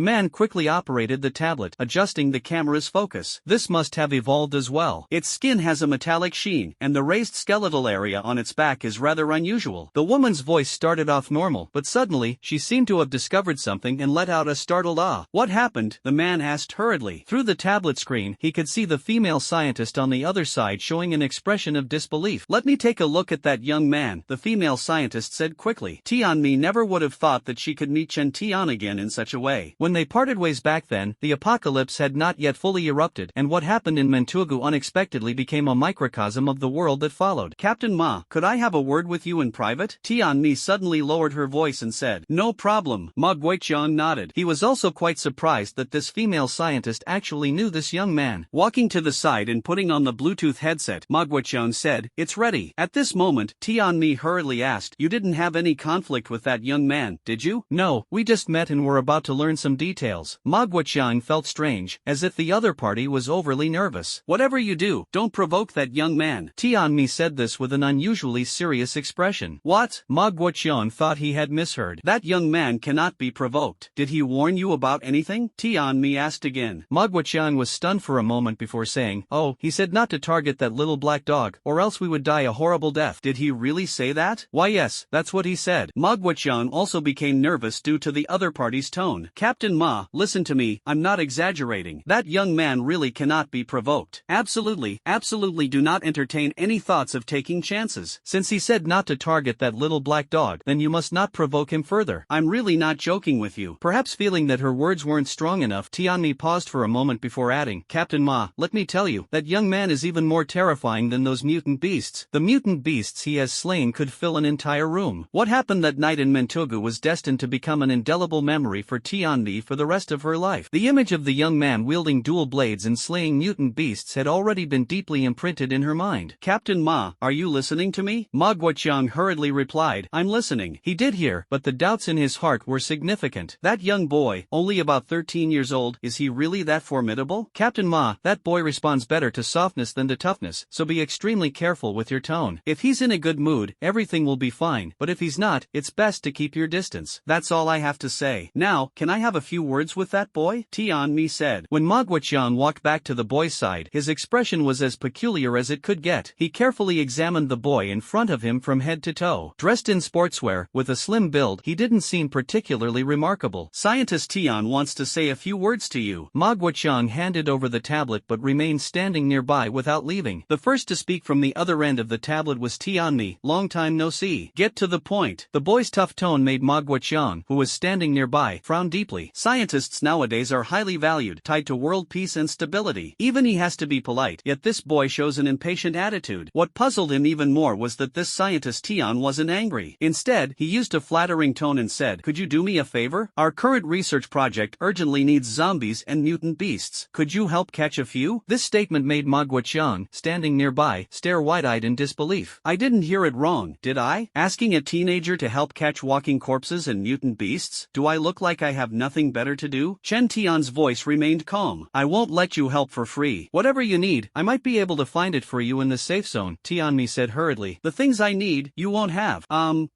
man quickly operated the tablet, adjusting the camera's focus. "This must have evolved as well. Its skin has a metallic sheen, and the raised skeletal area on its back is rather unusual." The woman's voice started off normal, but suddenly, she seemed to have discovered something and let out a startled "ah." "What happened?" the man asked hurriedly. Through the tablet screen, he could see the female scientist on the other side showing an expression of disbelief. "Let me take a look at that young man," the female scientist said quickly. Tianmi never would have thought that she could meet Chen Tian again in such a way. When they parted ways back then, the apocalypse had not yet fully erupted, and what happened in Mentugu unexpectedly became a microcosm of the world that followed. "Captain Ma, could I have a word with you in private?" Tianmi suddenly lowered her voice and said, "No problem." Ma Guiqiang nodded. He was also quite surprised that this female scientist actually knew this young man. Walking to the side and putting on the Bluetooth headset, Ma Guiqiang said, "It's ready." At this moment, Tianmi hurriedly asked, "You didn't have any conflict with that young man, did you?" "No, we just met and were about to learn some details." Ma Guiqiang felt strange, as if the other party was overly nervous. "Whatever you do, don't provoke that young man." Tianmi said this with an unusually serious expression. "What?" Ma Guiqiang thought he had misheard. "That young man cannot be provoked. Did he warn you about anything?" Tianmi asked again. Ma Guiqiang was stunned for a moment before saying, "Oh, he said not to target that little black dog, or else we would die a horrible death." "Did he really say that?" "Why yes, that's what he said." Ma Guiqiang also became nervous due to the other party's tone. "Captain Ma, listen to me, I'm not exaggerating. That young man really cannot be provoked. Absolutely, absolutely do not entertain any thoughts of taking chances." "Since he said not to target that little black dog, then you must not provoke him further." there. I'm really not joking with you. Perhaps feeling that her words weren't strong enough, Tianmi paused for a moment before adding, Captain Ma, let me tell you, that young man is even more terrifying than those mutant beasts. The mutant beasts he has slain could fill an entire room. What happened that night in Mentogu was destined to become an indelible memory for Tianmi for the rest of her life. The image of the young man wielding dual blades and slaying mutant beasts had already been deeply imprinted in her mind. Captain Ma, are you listening to me? Ma Guoqiang hurriedly replied, I'm listening. He did hear, but the doubts in his heart were significant. That young boy, only about 13 years old, is he really that formidable? Captain Ma, that boy responds better to softness than to toughness, so be extremely careful with your tone. If he's in a good mood, everything will be fine, but if he's not, it's best to keep your distance. That's all I have to say. Now, can I have a few words with that boy? Tianmi said. When Ma Guoqiang walked back to the boy's side, his expression was as peculiar as it could get. He carefully examined the boy in front of him from head to toe. Dressed in sportswear, with a slim build, he didn't seem particularly remarkable. Scientist Tian wants to say a few words to you. Ma Guoqiang handed over the tablet but remained standing nearby without leaving. The first to speak from the other end of the tablet was Tianmi. Long time no see. Get to the point. The boy's tough tone made Ma Guoqiang, who was standing nearby, frown deeply. Scientists nowadays are highly valued, tied to world peace and stability. Even he has to be polite, yet this boy shows an impatient attitude. What puzzled him even more was that this scientist Tian wasn't angry. Instead, he used a flattering tone and said, could you do me a favor? Our current research project urgently needs zombies and mutant beasts. Could you help catch a few? This statement made Ma Guoqiang, standing nearby, stare wide-eyed in disbelief. I didn't hear it wrong, did I? Asking a teenager to help catch walking corpses and mutant beasts? Do I look like I have nothing better to do? Chen Tian's voice remained calm. I won't let you help for free. Whatever you need, I might be able to find it for you in the safe zone, Tianmi said hurriedly. The things I need, you won't have.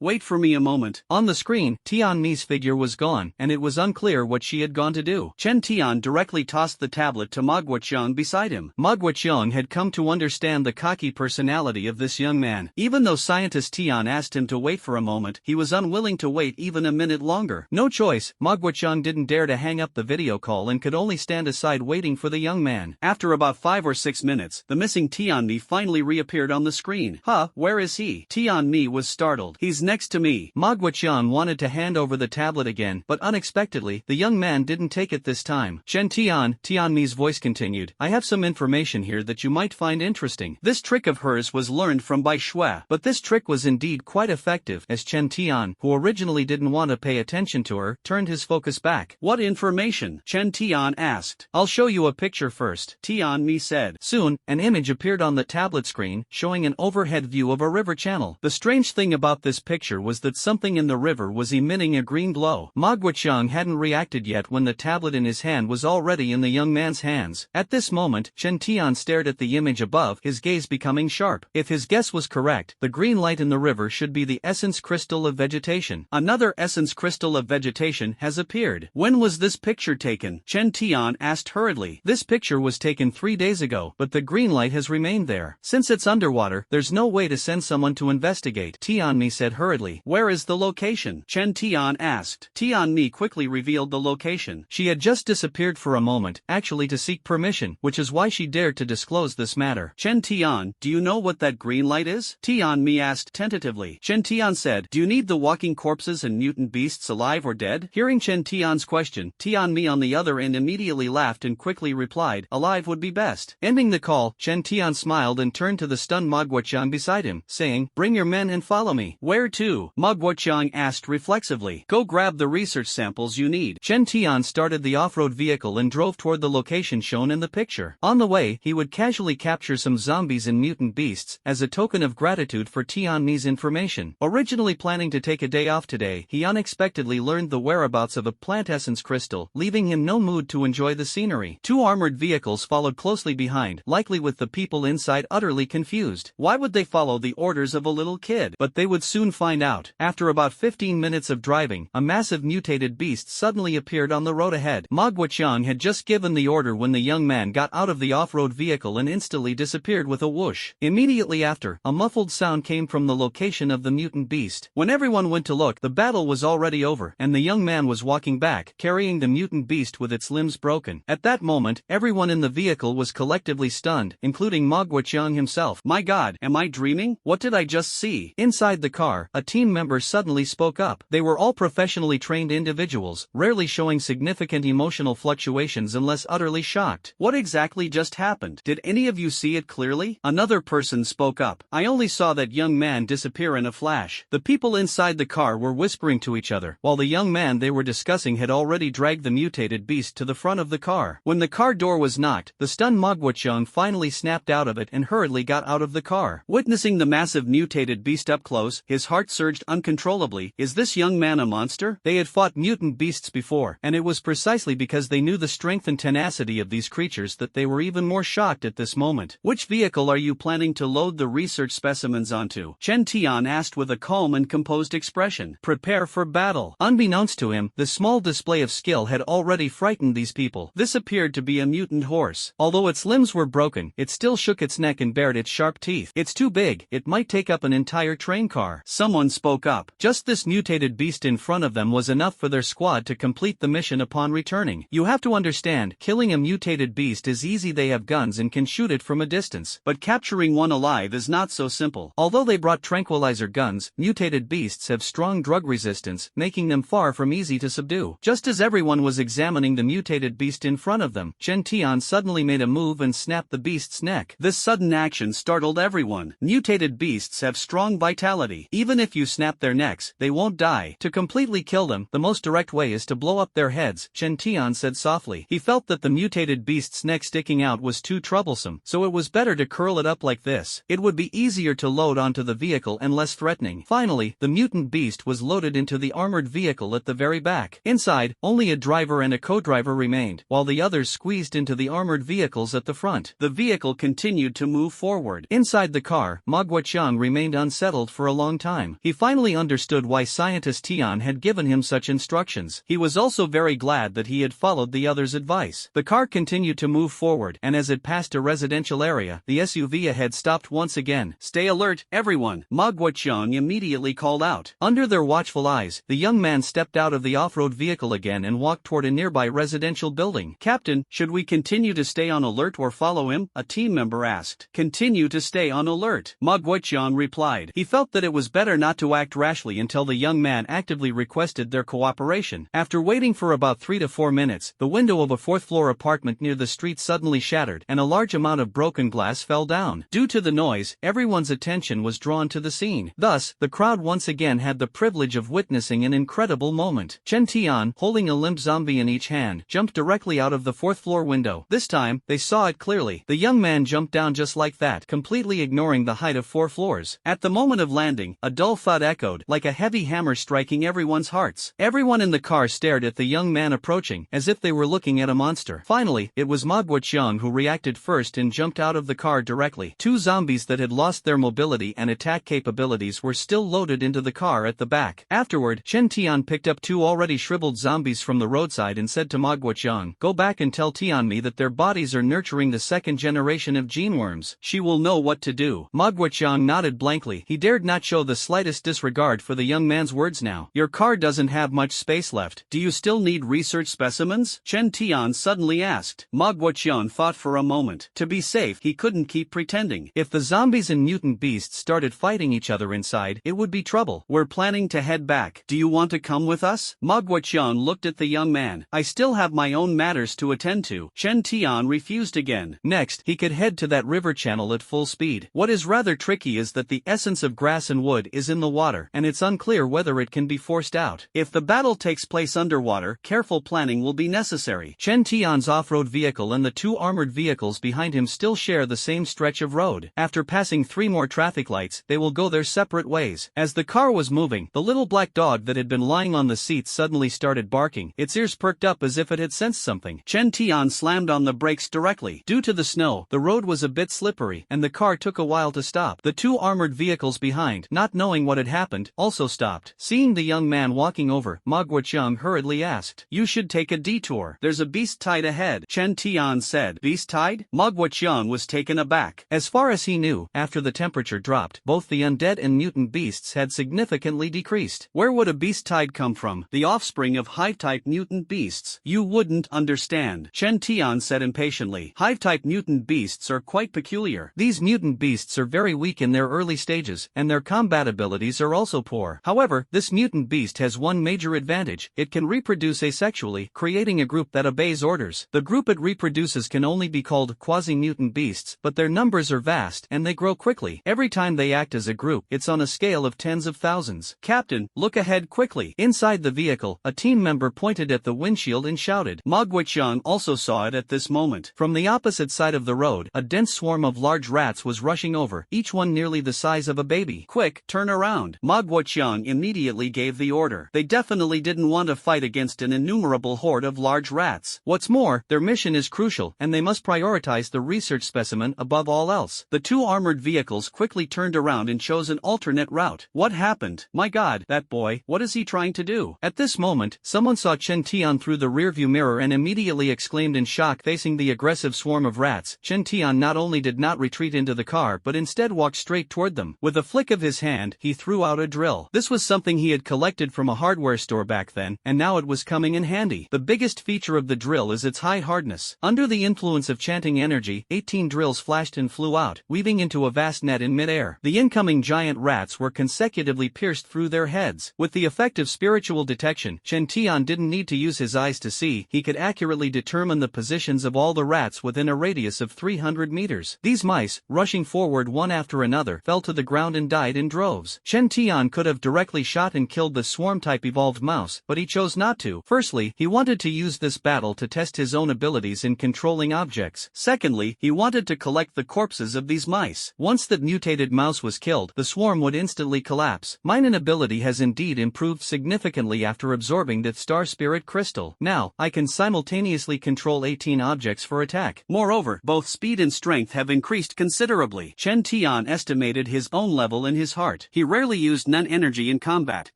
Wait for me a moment. On the screen, Tianmi's figure was gone, and it was unclear what she had gone to do. Chen Tian directly tossed the tablet to Ma Guoqiang beside him. Ma Guoqiang had come to understand the cocky personality of this young man. Even though scientist Tian asked him to wait for a moment, he was unwilling to wait even a minute longer. No choice, Ma Guoqiang didn't dare to hang up the video call and could only stand aside waiting for the young man. After about 5 or 6 minutes, the missing Tianmi finally reappeared on the screen. Huh, where is he? Tianmi was startled. He's next to me. Ma Guoqiang wanted to hand over the tablet again, but unexpectedly, the young man didn't take it this time. Chen Tian, Tianmi's voice continued, I have some information here that you might find interesting. This trick of hers was learned from Bai Shui, but this trick was indeed quite effective, as Chen Tian, who originally didn't want to pay attention to her, turned his focus back. What information? Chen Tian asked. I'll show you a picture first, Tianmi said. Soon, an image appeared on the tablet screen, showing an overhead view of a river channel. The strange thing about this picture was that something in the river was emitting a green glow. Ma Guoqiang hadn't reacted yet when the tablet in his hand was already in the young man's hands. At this moment, Chen Tian stared at the image above, his gaze becoming sharp. If his guess was correct, the green light in the river should be the essence crystal of vegetation. Another essence crystal of vegetation has appeared. When was this picture taken? Chen Tian asked hurriedly. This picture was taken 3 days ago, but the green light has remained there. Since it's underwater, there's no way to send someone to investigate, Tianmi said hurriedly. Where is the location? Chen Tian asked. Tianmi quickly revealed the location. She had just disappeared for a moment, actually to seek permission, which is why she dared to disclose this matter. Chen Tian, do you know what that green light is? Tianmi asked tentatively. Chen Tian said, do you need the walking corpses and mutant beasts alive or dead? Hearing Chen Tian's question, Tianmi on the other end immediately laughed and quickly replied, alive would be best. Ending the call, Chen Tian smiled and turned to the stunned Ma Guoqiang beside him, saying, bring your men and follow me. Where to? Ma Guoqiang asked reflexively. Go grab the research samples you need. Chen Tian started the off-road vehicle and drove toward the location shown in the picture. On the way, he would casually capture some zombies and mutant beasts, as a token of gratitude for Tianmi's information. Originally planning to take a day off today, he unexpectedly learned the whereabouts of a plant essence crystal, leaving him no mood to enjoy the scenery. 2 armored vehicles followed closely behind, likely with the people inside utterly confused. Why would they follow the orders of a little kid? But they would soon find out. After about 15 minutes of driving, a massive mutated beast suddenly appeared on the road ahead. Ma Guoqiang had just given the order when the young man got out of the off-road vehicle and instantly disappeared with a whoosh. Immediately after, a muffled sound came from the location of the mutant beast. When everyone went to look, the battle was already over, and the young man was walking back, carrying the mutant beast with its limbs broken. At that moment, everyone in the vehicle was collectively stunned, including Ma Guoqiang himself. My God, am I dreaming? What did I just see? Inside the car, a team member suddenly spoke up. They were all professionally trained individuals, rarely showing significant emotional fluctuations unless utterly shocked. What exactly just happened? Did any of you see it clearly? Another person spoke up. I only saw that young man disappear in a flash. The people inside the car were whispering to each other, while the young man they were discussing had already dragged the mutated beast to the front of the car. When the car door was knocked, the stunned Mogwachung finally snapped out of it and hurriedly got out of the car. Witnessing the massive mutated beast up close, his heart surged uncontrollably. Is this young man a monster? They had fought mutant beasts before, and it was precisely because they knew the strength and tenacity of these creatures that they were even more shocked at this moment. Which vehicle are you planning to load the research specimens onto? Chen Tian asked with a calm and composed expression. Prepare for battle. Unbeknownst to him, the small display of skill had already frightened these people. This appeared to be a mutant horse. Although its limbs were broken, it still shook its neck and bared its sharp teeth. It's too big, it might take up an entire train car. Someone spoke up. Just this mutated beast in front of them was enough for their squad to complete the mission upon returning. You have to understand, killing a mutated beast is easy. They have guns and can shoot it from a distance. But capturing one alive is not so simple. Although they brought tranquilizer guns, mutated beasts have strong drug resistance, making them far from easy to subdue. Just as everyone was examining the mutated beast in front of them, Chen Tian suddenly made a move and snapped the beast's neck. This sudden action startled everyone. Mutated beasts have strong vitality. Even if you snap their necks, they won't die. To completely kill them, the most direct way is to blow up their heads, Chen Tian said softly. He felt that the mutated beast's neck sticking out was too troublesome, so it was better to curl it up like this. It would be easier to load onto the vehicle and less threatening. Finally, the mutant beast was loaded into the armored vehicle at the very back. Inside, only a driver and a co-driver remained, while the others squeezed into the armored vehicles at the front. The vehicle continued to move forward. Inside the car, Mogwachung remained unsettled for a long time. He finally understood why scientist Tian had given him such instructions. He was also very glad that he had followed the others' advice. The car continued to move forward, and as it passed a residential area, the SUV ahead stopped once again. Stay alert, everyone, Mogwachung immediately called out. Under their watchful eyes, the young man stepped out of the off-road vehicle again and walked toward a nearby residential building. Captain, should we continue to stay on alert or follow him? A team member asked. Continue to stay on alert, Mogwachung replied. He felt that it was better not to act rashly until the young man actively requested their cooperation. After waiting for about 3 to 4 minutes, the window of a fourth-floor apartment near the street suddenly shattered, and a large amount of broken glass fell down. Due to the noise, everyone's attention was drawn to the scene. Thus, the crowd once again had the privilege of witnessing an incredible moment. Chen Tian, holding a limp zombie in each hand, jumped directly out of the fourth-floor window. This time, they saw it clearly. The young man jumped down just like that, completely ignoring the height of 4 floors. At the moment of landing, a dull thud echoed, like a heavy hammer striking everyone's hearts. Everyone in the car stared at the young man approaching, as if they were looking at a monster. Finally, it was Mogwachung who reacted first and jumped out of the car directly. 2 zombies that had lost their mobility and attack capabilities were still loaded into the car at the back. Afterward, Chen Tian picked up 2 already shriveled zombies from the roadside and said to Mogwachung, "Go back and tell Tianmi that their bodies are nurturing the second generation of gene worms. She will know what to do." Mogwachung nodded blankly. He dared not show the slightest disregard for the young man's words now. "Your car doesn't have much space left. Do you still need research specimens?" Chen Tian suddenly asked. Mogwachung thought for a moment. To be safe, he couldn't keep pretending. If the zombies and mutant beasts started fighting each other inside, it would be trouble. "We're planning to head back. Do you want to come with us?" Mogwachung looked at the young man. "I still have my own matters to attend to." Chen Tian refused again. Next, he could head to that river channel at full speed. What is rather tricky is that the essence of grass and wood is in the water, and it's unclear whether it can be forced out. If the battle takes place underwater, careful planning will be necessary. Chen Tian's off-road vehicle and the 2 armored vehicles behind him still share the same stretch of road. After passing 3 more traffic lights, they will go their separate ways. As the car was moving, the little black dog that had been lying on the seat suddenly started barking. Its ears perked up as if it had sensed something. Chen Tian slammed on the brakes directly. Due to the snow, the road was a bit slippery, and the car took a while to stop. The 2 armored vehicles behind, not knowing what had happened, also stopped. Seeing the young man walking over, Mogwachung hurriedly asked, "You should take a detour. There's a beast tied ahead," Chen Tian said. "Beast tied?" Mogwachung was taken aback. As far as he knew, after the temperature dropped, both the undead and mutant beasts had significantly decreased. Where would a beast tide come from? The offspring of hive-type mutant beasts. You wouldn't understand, Chen Tian said impatiently. Hive-type mutant beasts are quite peculiar. These mutant beasts are very weak in their early stages, and their combat abilities are also poor. However, this This mutant beast has one major advantage: it can reproduce asexually, creating a group that obeys orders. The group it reproduces can only be called quasi-mutant beasts, but their numbers are vast, and they grow quickly. Every time they act as a group, it's on a scale of tens of thousands. "Captain, look ahead quickly." Inside the vehicle, a team member pointed at the windshield and shouted. Ma Guiqiang also saw it at this moment. From the opposite side of the road, a dense swarm of large rats was rushing over, each one nearly the size of a baby. "Quick, turn around." Ma Guiqiang immediately gave the order. They definitely didn't want to fight against an innumerable horde of large rats. What's more, their mission is crucial, and they must prioritize the research specimen above all else. The two armored vehicles quickly turned around and chose an alternate route. What happened? My God, that boy, what is he trying to do? At this moment, someone saw Chen Tian through the rearview mirror and immediately exclaimed in shock. Facing the aggressive swarm of rats, Chen Tian not only did not retreat into the car but instead walked straight toward them. With a flick of his hand, he threw out a drill. This was something he had collected from a hardware store back then, and now it was coming in handy. The biggest feature of the drill is its high hardness. Under the influence of chanting energy, 18 drills flashed and flew out, weaving into a vast net in midair. The incoming giant rats were consecutively pierced through their heads. With the effect of spiritual detection, Chen Tian didn't need to use his eyes to see. He could accurately determine the positions of all the rats within a radius of 300 meters. These mice, rushing forward one after another, fell to the ground and died in droves. Chen Tian could have directly shot and killed the swarm-type evolved mouse, but he chose not to. Firstly, he wanted to use this battle to test his own abilities in controlling objects. Secondly, he wanted to collect the corpses of these mice. Once that mutated mouse was killed, the swarm would instantly collapse. Mine ability has indeed improved significantly after absorbing the Star Spirit Crystal. Now, I can simultaneously control 18 objects for attack. Moreover, both speed and strength have increased considerably. Chen Tian estimated his own level in his heart. He rarely used non-energy in combat,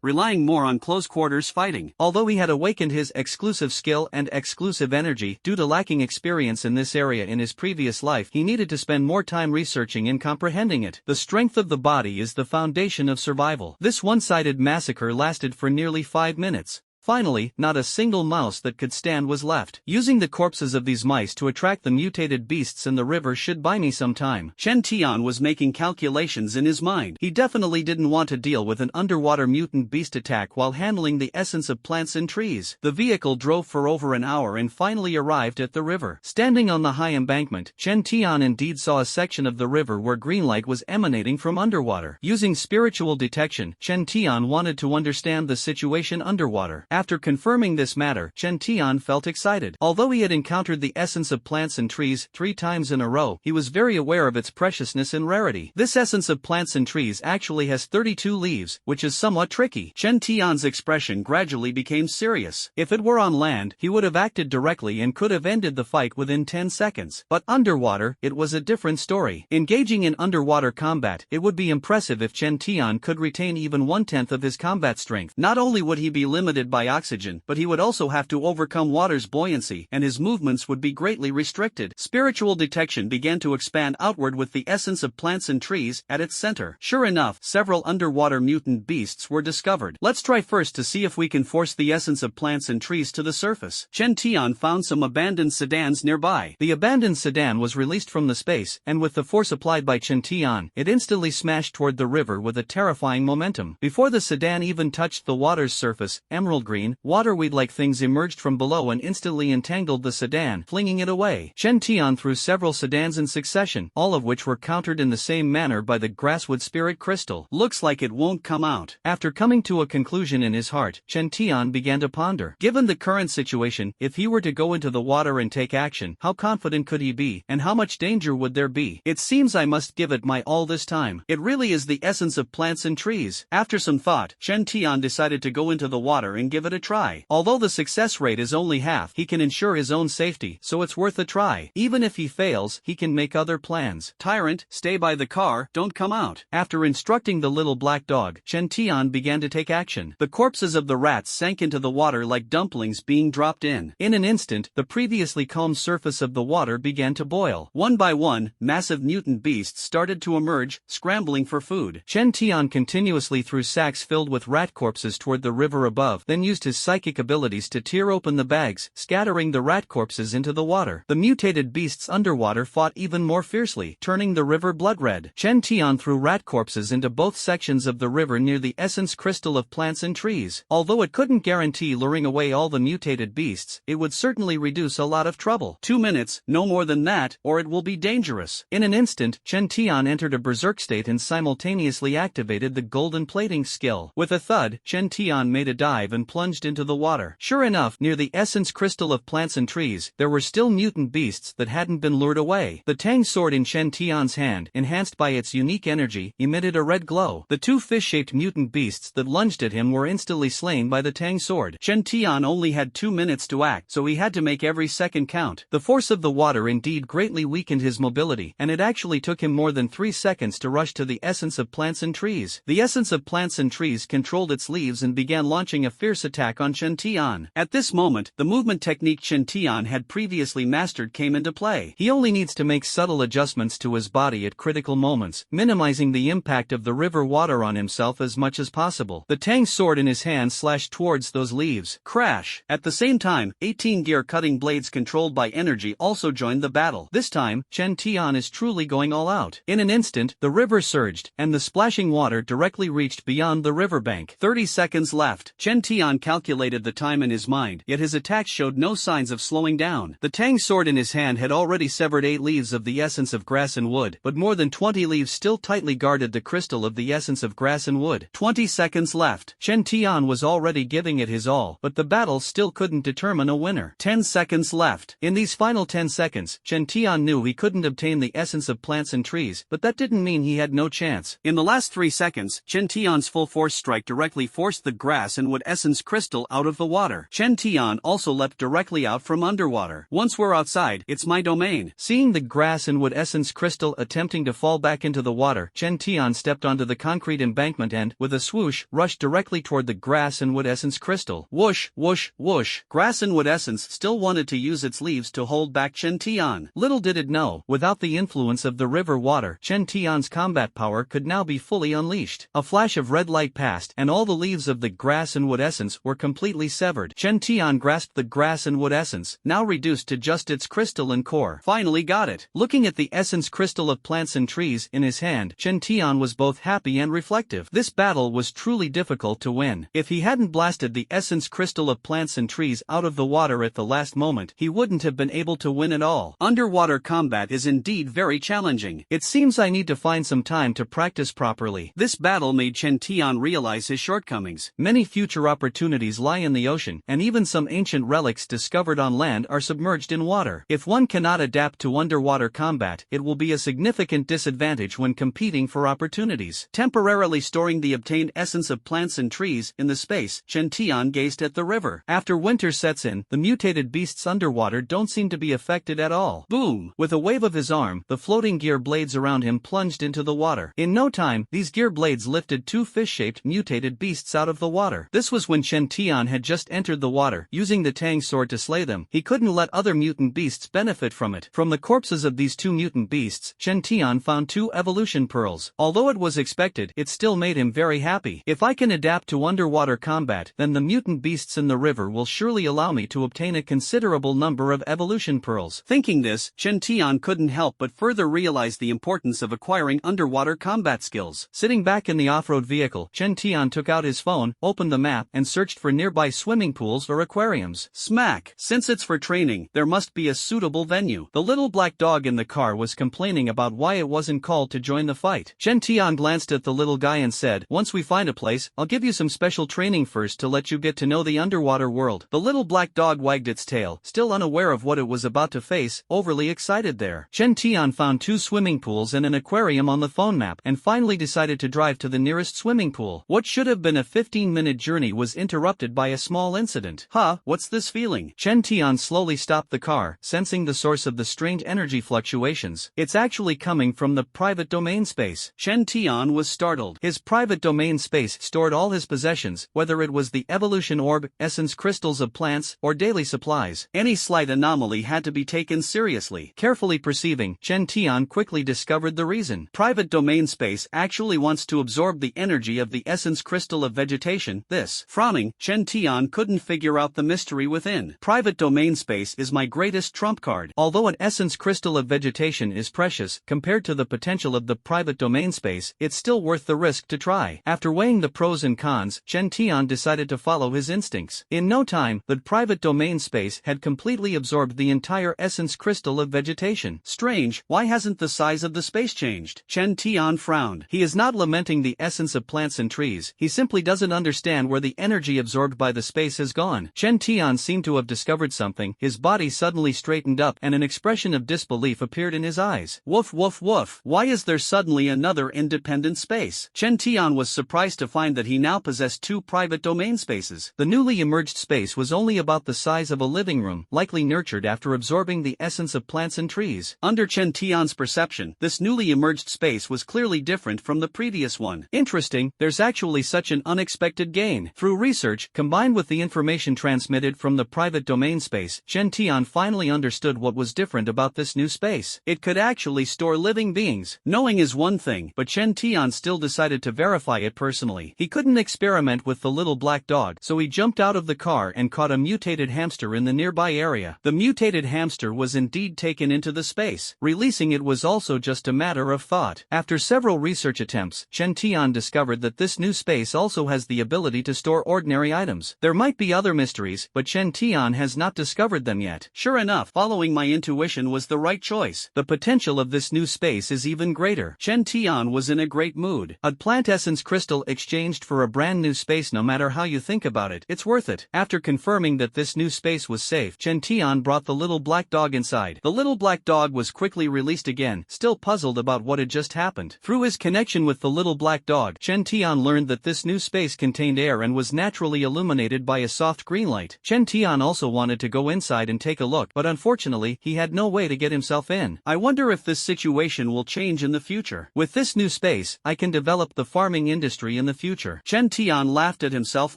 relying more on close-quarters fighting. Although he had awakened his exclusive skill and exclusive energy due to lacking experience in this area in his previous life, he needed to spend more time researching and comprehending it. The strength of the body is the foundation of survival. This one-sided massacre lasted for nearly 5 minutes. Finally, not a single mouse that could stand was left. Using the corpses of these mice to attract the mutated beasts in the river should buy me some time. Chen Tian was making calculations in his mind. He definitely didn't want to deal with an underwater mutant beast attack while handling the essence of plants and trees. The vehicle drove for over an hour and finally arrived at the river. Standing on the high embankment, Chen Tian indeed saw a section of the river where green light was emanating from underwater. Using spiritual detection, Chen Tian wanted to understand the situation underwater. After confirming this matter, Chen Tian felt excited. Although he had encountered the essence of plants and trees 3 times in a row, he was very aware of its preciousness and rarity. This essence of plants and trees actually has 32 leaves, which is somewhat tricky. Chen Tian's expression gradually became serious. If it were on land, he would have acted directly and could have ended the fight within 10 seconds. But underwater, it was a different story. Engaging in underwater combat, it would be impressive if Chen Tian could retain even 1/10 of his combat strength. Not only would he be limited by oxygen, but he would also have to overcome water's buoyancy, and his movements would be greatly restricted. Spiritual detection began to expand outward with the essence of plants and trees at its center. Sure enough, several underwater mutant beasts were discovered. Let's try first to see if we can force the essence of plants and trees to the surface. Chen Tian found some abandoned sedans nearby. The abandoned sedan was released from the space, and with the force applied by Chen Tian, it instantly smashed toward the river with a terrifying momentum. Before the sedan even touched the water's surface, emerald green, waterweed-like things emerged from below and instantly entangled the sedan, flinging it away. Chen Tian threw several sedans in succession, all of which were countered in the same manner by the grasswood spirit crystal. Looks like it won't come out. After coming to a conclusion in his heart, Chen Tian began to ponder. Given the current situation, if he were to go into the water and take action, how confident could he be, and how much danger would there be? It seems I must give it my all this time. It really is the essence of plants and trees. After some thought, Chen Tian decided to go into the water and give it a try. Although the success rate is only half, he can ensure his own safety, so it's worth a try. Even if he fails, he can make other plans. Tyrant, stay by the car, don't come out. After instructing the little black dog, Chen Tian began to take action. The corpses of the rats sank into the water like dumplings being dropped in. In an instant, the previously calm surface of the water began to boil. One by one, massive mutant beasts started to emerge, scrambling for food. Chen Tian continuously threw sacks filled with rat corpses toward the river above, then used his psychic abilities to tear open the bags, scattering the rat corpses into the water. The mutated beasts underwater fought even more fiercely, turning the river blood red. Chen Tian threw rat corpses into both sections of the river near the essence crystal of plants and trees. Although it couldn't guarantee luring away all the mutated beasts, it would certainly reduce a lot of trouble. 2 minutes, no more than that, or it will be dangerous. In an instant, Chen Tian entered a berserk state and simultaneously activated the golden plating skill. With a thud, Chen Tian made a dive and plunged into the water. Sure enough, near the essence crystal of plants and trees, there were still mutant beasts that hadn't been lured away. The Tang sword in Chen Tian's hand, enhanced by its unique energy, emitted a red glow. The two fish-shaped mutant beasts that lunged at him were instantly slain by the Tang sword. Chen Tian only had 2 minutes to act, so he had to make every second count. The force of the water indeed greatly weakened his mobility, and it actually took him more than 3 seconds to rush to the essence of plants and trees. The essence of plants and trees controlled its leaves and began launching a fierce attack on Chen Tian. At this moment, the movement technique Chen Tian had previously mastered came into play. He only needs to make subtle adjustments to his body at critical moments, minimizing the impact of the river water on himself as much as possible. The Tang sword in his hand slashed towards those leaves. Crash! At the same time, 18 gear cutting blades controlled by energy also joined the battle. This time, Chen Tian is truly going all out. In an instant, the river surged, and the splashing water directly reached beyond the riverbank. 30 seconds left. Chen Tian calculated the time in his mind, yet his attacks showed no signs of slowing down. The Tang sword in his hand had already severed 8 leaves of the essence of grass and wood, but more than 20 leaves still tightly guarded the crystal of the essence of grass and wood. 20 seconds left. Chen Tian was already giving it his all, but the battle still couldn't determine a winner. 10 seconds left. In these final 10 seconds, Chen Tian knew he couldn't obtain the essence of plants and trees, but that didn't mean he had no chance. In the last 3 seconds, Chen Tian's full force strike directly forced the grass and wood essence crystal out of the water. Chen Tian also leapt directly out from underwater. Once we're outside, it's my domain. Seeing the grass and wood essence crystal attempting to fall back into the water, Chen Tian stepped onto the concrete embankment and, with a swoosh, rushed directly toward the grass and wood essence crystal. Whoosh, whoosh, whoosh. Grass and wood essence still wanted to use its leaves to hold back Chen Tian. Little did it know, without the influence of the river water, Chen Tian's combat power could now be fully unleashed. A flash of red light passed, and all the leaves of the grass and wood essence were completely severed. Chen Tian grasped the grass and wood essence, now reduced to just its crystal and core. Finally got it. Looking at the essence crystal of plants and trees in his hand, Chen Tian was both happy and reflective. This battle was truly difficult to win. If he hadn't blasted the essence crystal of plants and trees out of the water at the last moment, he wouldn't have been able to win at all. Underwater combat is indeed very challenging. It seems I need to find some time to practice properly. This battle made Chen Tian realize his shortcomings. Many future opportunities lie in the ocean, and even some ancient relics discovered on land are submerged in water. If one cannot adapt to underwater combat, it will be a significant disadvantage when competing for opportunities. Temporarily storing the obtained essence of plants and trees in the space, Chen Tian gazed at the river. After winter sets in, the mutated beasts underwater don't seem to be affected at all. Boom! With a wave of his arm, the floating gear blades around him plunged into the water. In no time, these gear blades lifted 2 fish-shaped mutated beasts out of the water. This was when Chen Tian had just entered the water, using the Tang sword to slay them. He couldn't let other mutant beasts benefit from it. From the corpses of these 2 mutant beasts, Chen Tian found 2 evolution pearls. Although it was expected, it still made him very happy. If I can adapt to underwater combat, then the mutant beasts in the river will surely allow me to obtain a considerable number of evolution pearls. Thinking this, Chen Tian couldn't help but further realize the importance of acquiring underwater combat skills. Sitting back in the off-road vehicle, Chen Tian took out his phone, opened the map, and searched for nearby swimming pools or aquariums. Smack! Since it's for training, there must be a suitable venue. The little black dog in the car was complaining about why it wasn't called to join the fight. Chen Tian glanced at the little guy and said, "Once we find a place, I'll give you some special training first to let you get to know the underwater world." The little black dog wagged its tail, still unaware of what it was about to face, overly excited there. Chen Tian found 2 swimming pools and an aquarium on the phone map, and finally decided to drive to the nearest swimming pool. What should have been a 15-minute journey was interrupted by a small incident. Huh, what's this feeling? Chen Tian slowly stopped the car, sensing the source of the strange energy fluctuations. It's actually coming from the private domain space. Chen Tian was startled. His private domain space stored all his possessions, whether it was the evolution orb, essence crystals of plants, or daily supplies. Any slight anomaly had to be taken seriously. Carefully perceiving, Chen Tian quickly discovered the reason. Private domain space actually wants to absorb the energy of the essence crystal of vegetation. This Frowning, Chen Tian couldn't figure out the mystery within. Private domain space is my greatest trump card. Although an essence crystal of vegetation is precious compared to the potential of the private domain space, it's still worth the risk to try. After weighing the pros and cons, Chen Tian decided to follow his instincts. In no time, the private domain space had completely absorbed the entire essence crystal of vegetation. Strange, why hasn't the size of the space changed? Chen Tian frowned. He is not lamenting the essence of plants and trees, he simply doesn't understand where the energy absorbed by the space has gone. Chen Tian seemed to have discovered something, his body suddenly straightened up and an expression of disbelief appeared in his eyes. Woof woof woof, why is there suddenly another independent space? Chen Tian was surprised to find that he now possessed two private domain spaces. The newly emerged space was only about the size of a living room, likely nurtured after absorbing the essence of plants and trees. Under Chen Tian's perception, this newly emerged space was clearly different from the previous one. Interesting, there's actually such an unexpected gain. Through research, combined with the information transmitted from the private domain space, Chen Tian finally understood what was different about this new space. It could actually store living beings. Knowing is one thing, but Chen Tian still decided to verify it personally. He couldn't experiment with the little black dog, so he jumped out of the car and caught a mutated hamster in the nearby area. The mutated hamster was indeed taken into the space. Releasing it was also just a matter of thought. After several research attempts, Chen Tian discovered that this new space also has the ability to store ordinary items. There might be other mysteries, but Chen Tian has not discovered them yet. Sure enough, following my intuition was the right choice. The potential of this new space is even greater. Chen Tian was in a great mood. A plant essence crystal exchanged for a brand new space. No matter how you think about it, it's worth it. After confirming that this new space was safe, Chen Tian brought the little black dog inside. The little black dog was quickly released again, still puzzled about what had just happened. Through his connection with the little black dog, Chen Tian learned that this new space contained air and was naturally illuminated by a soft green light. Chen Tian also wanted to go inside and take a look, but unfortunately, he had no way to get himself in. I wonder if this situation will change in the future. With this new space, I can develop the farming industry in the future. Chen Tian laughed at himself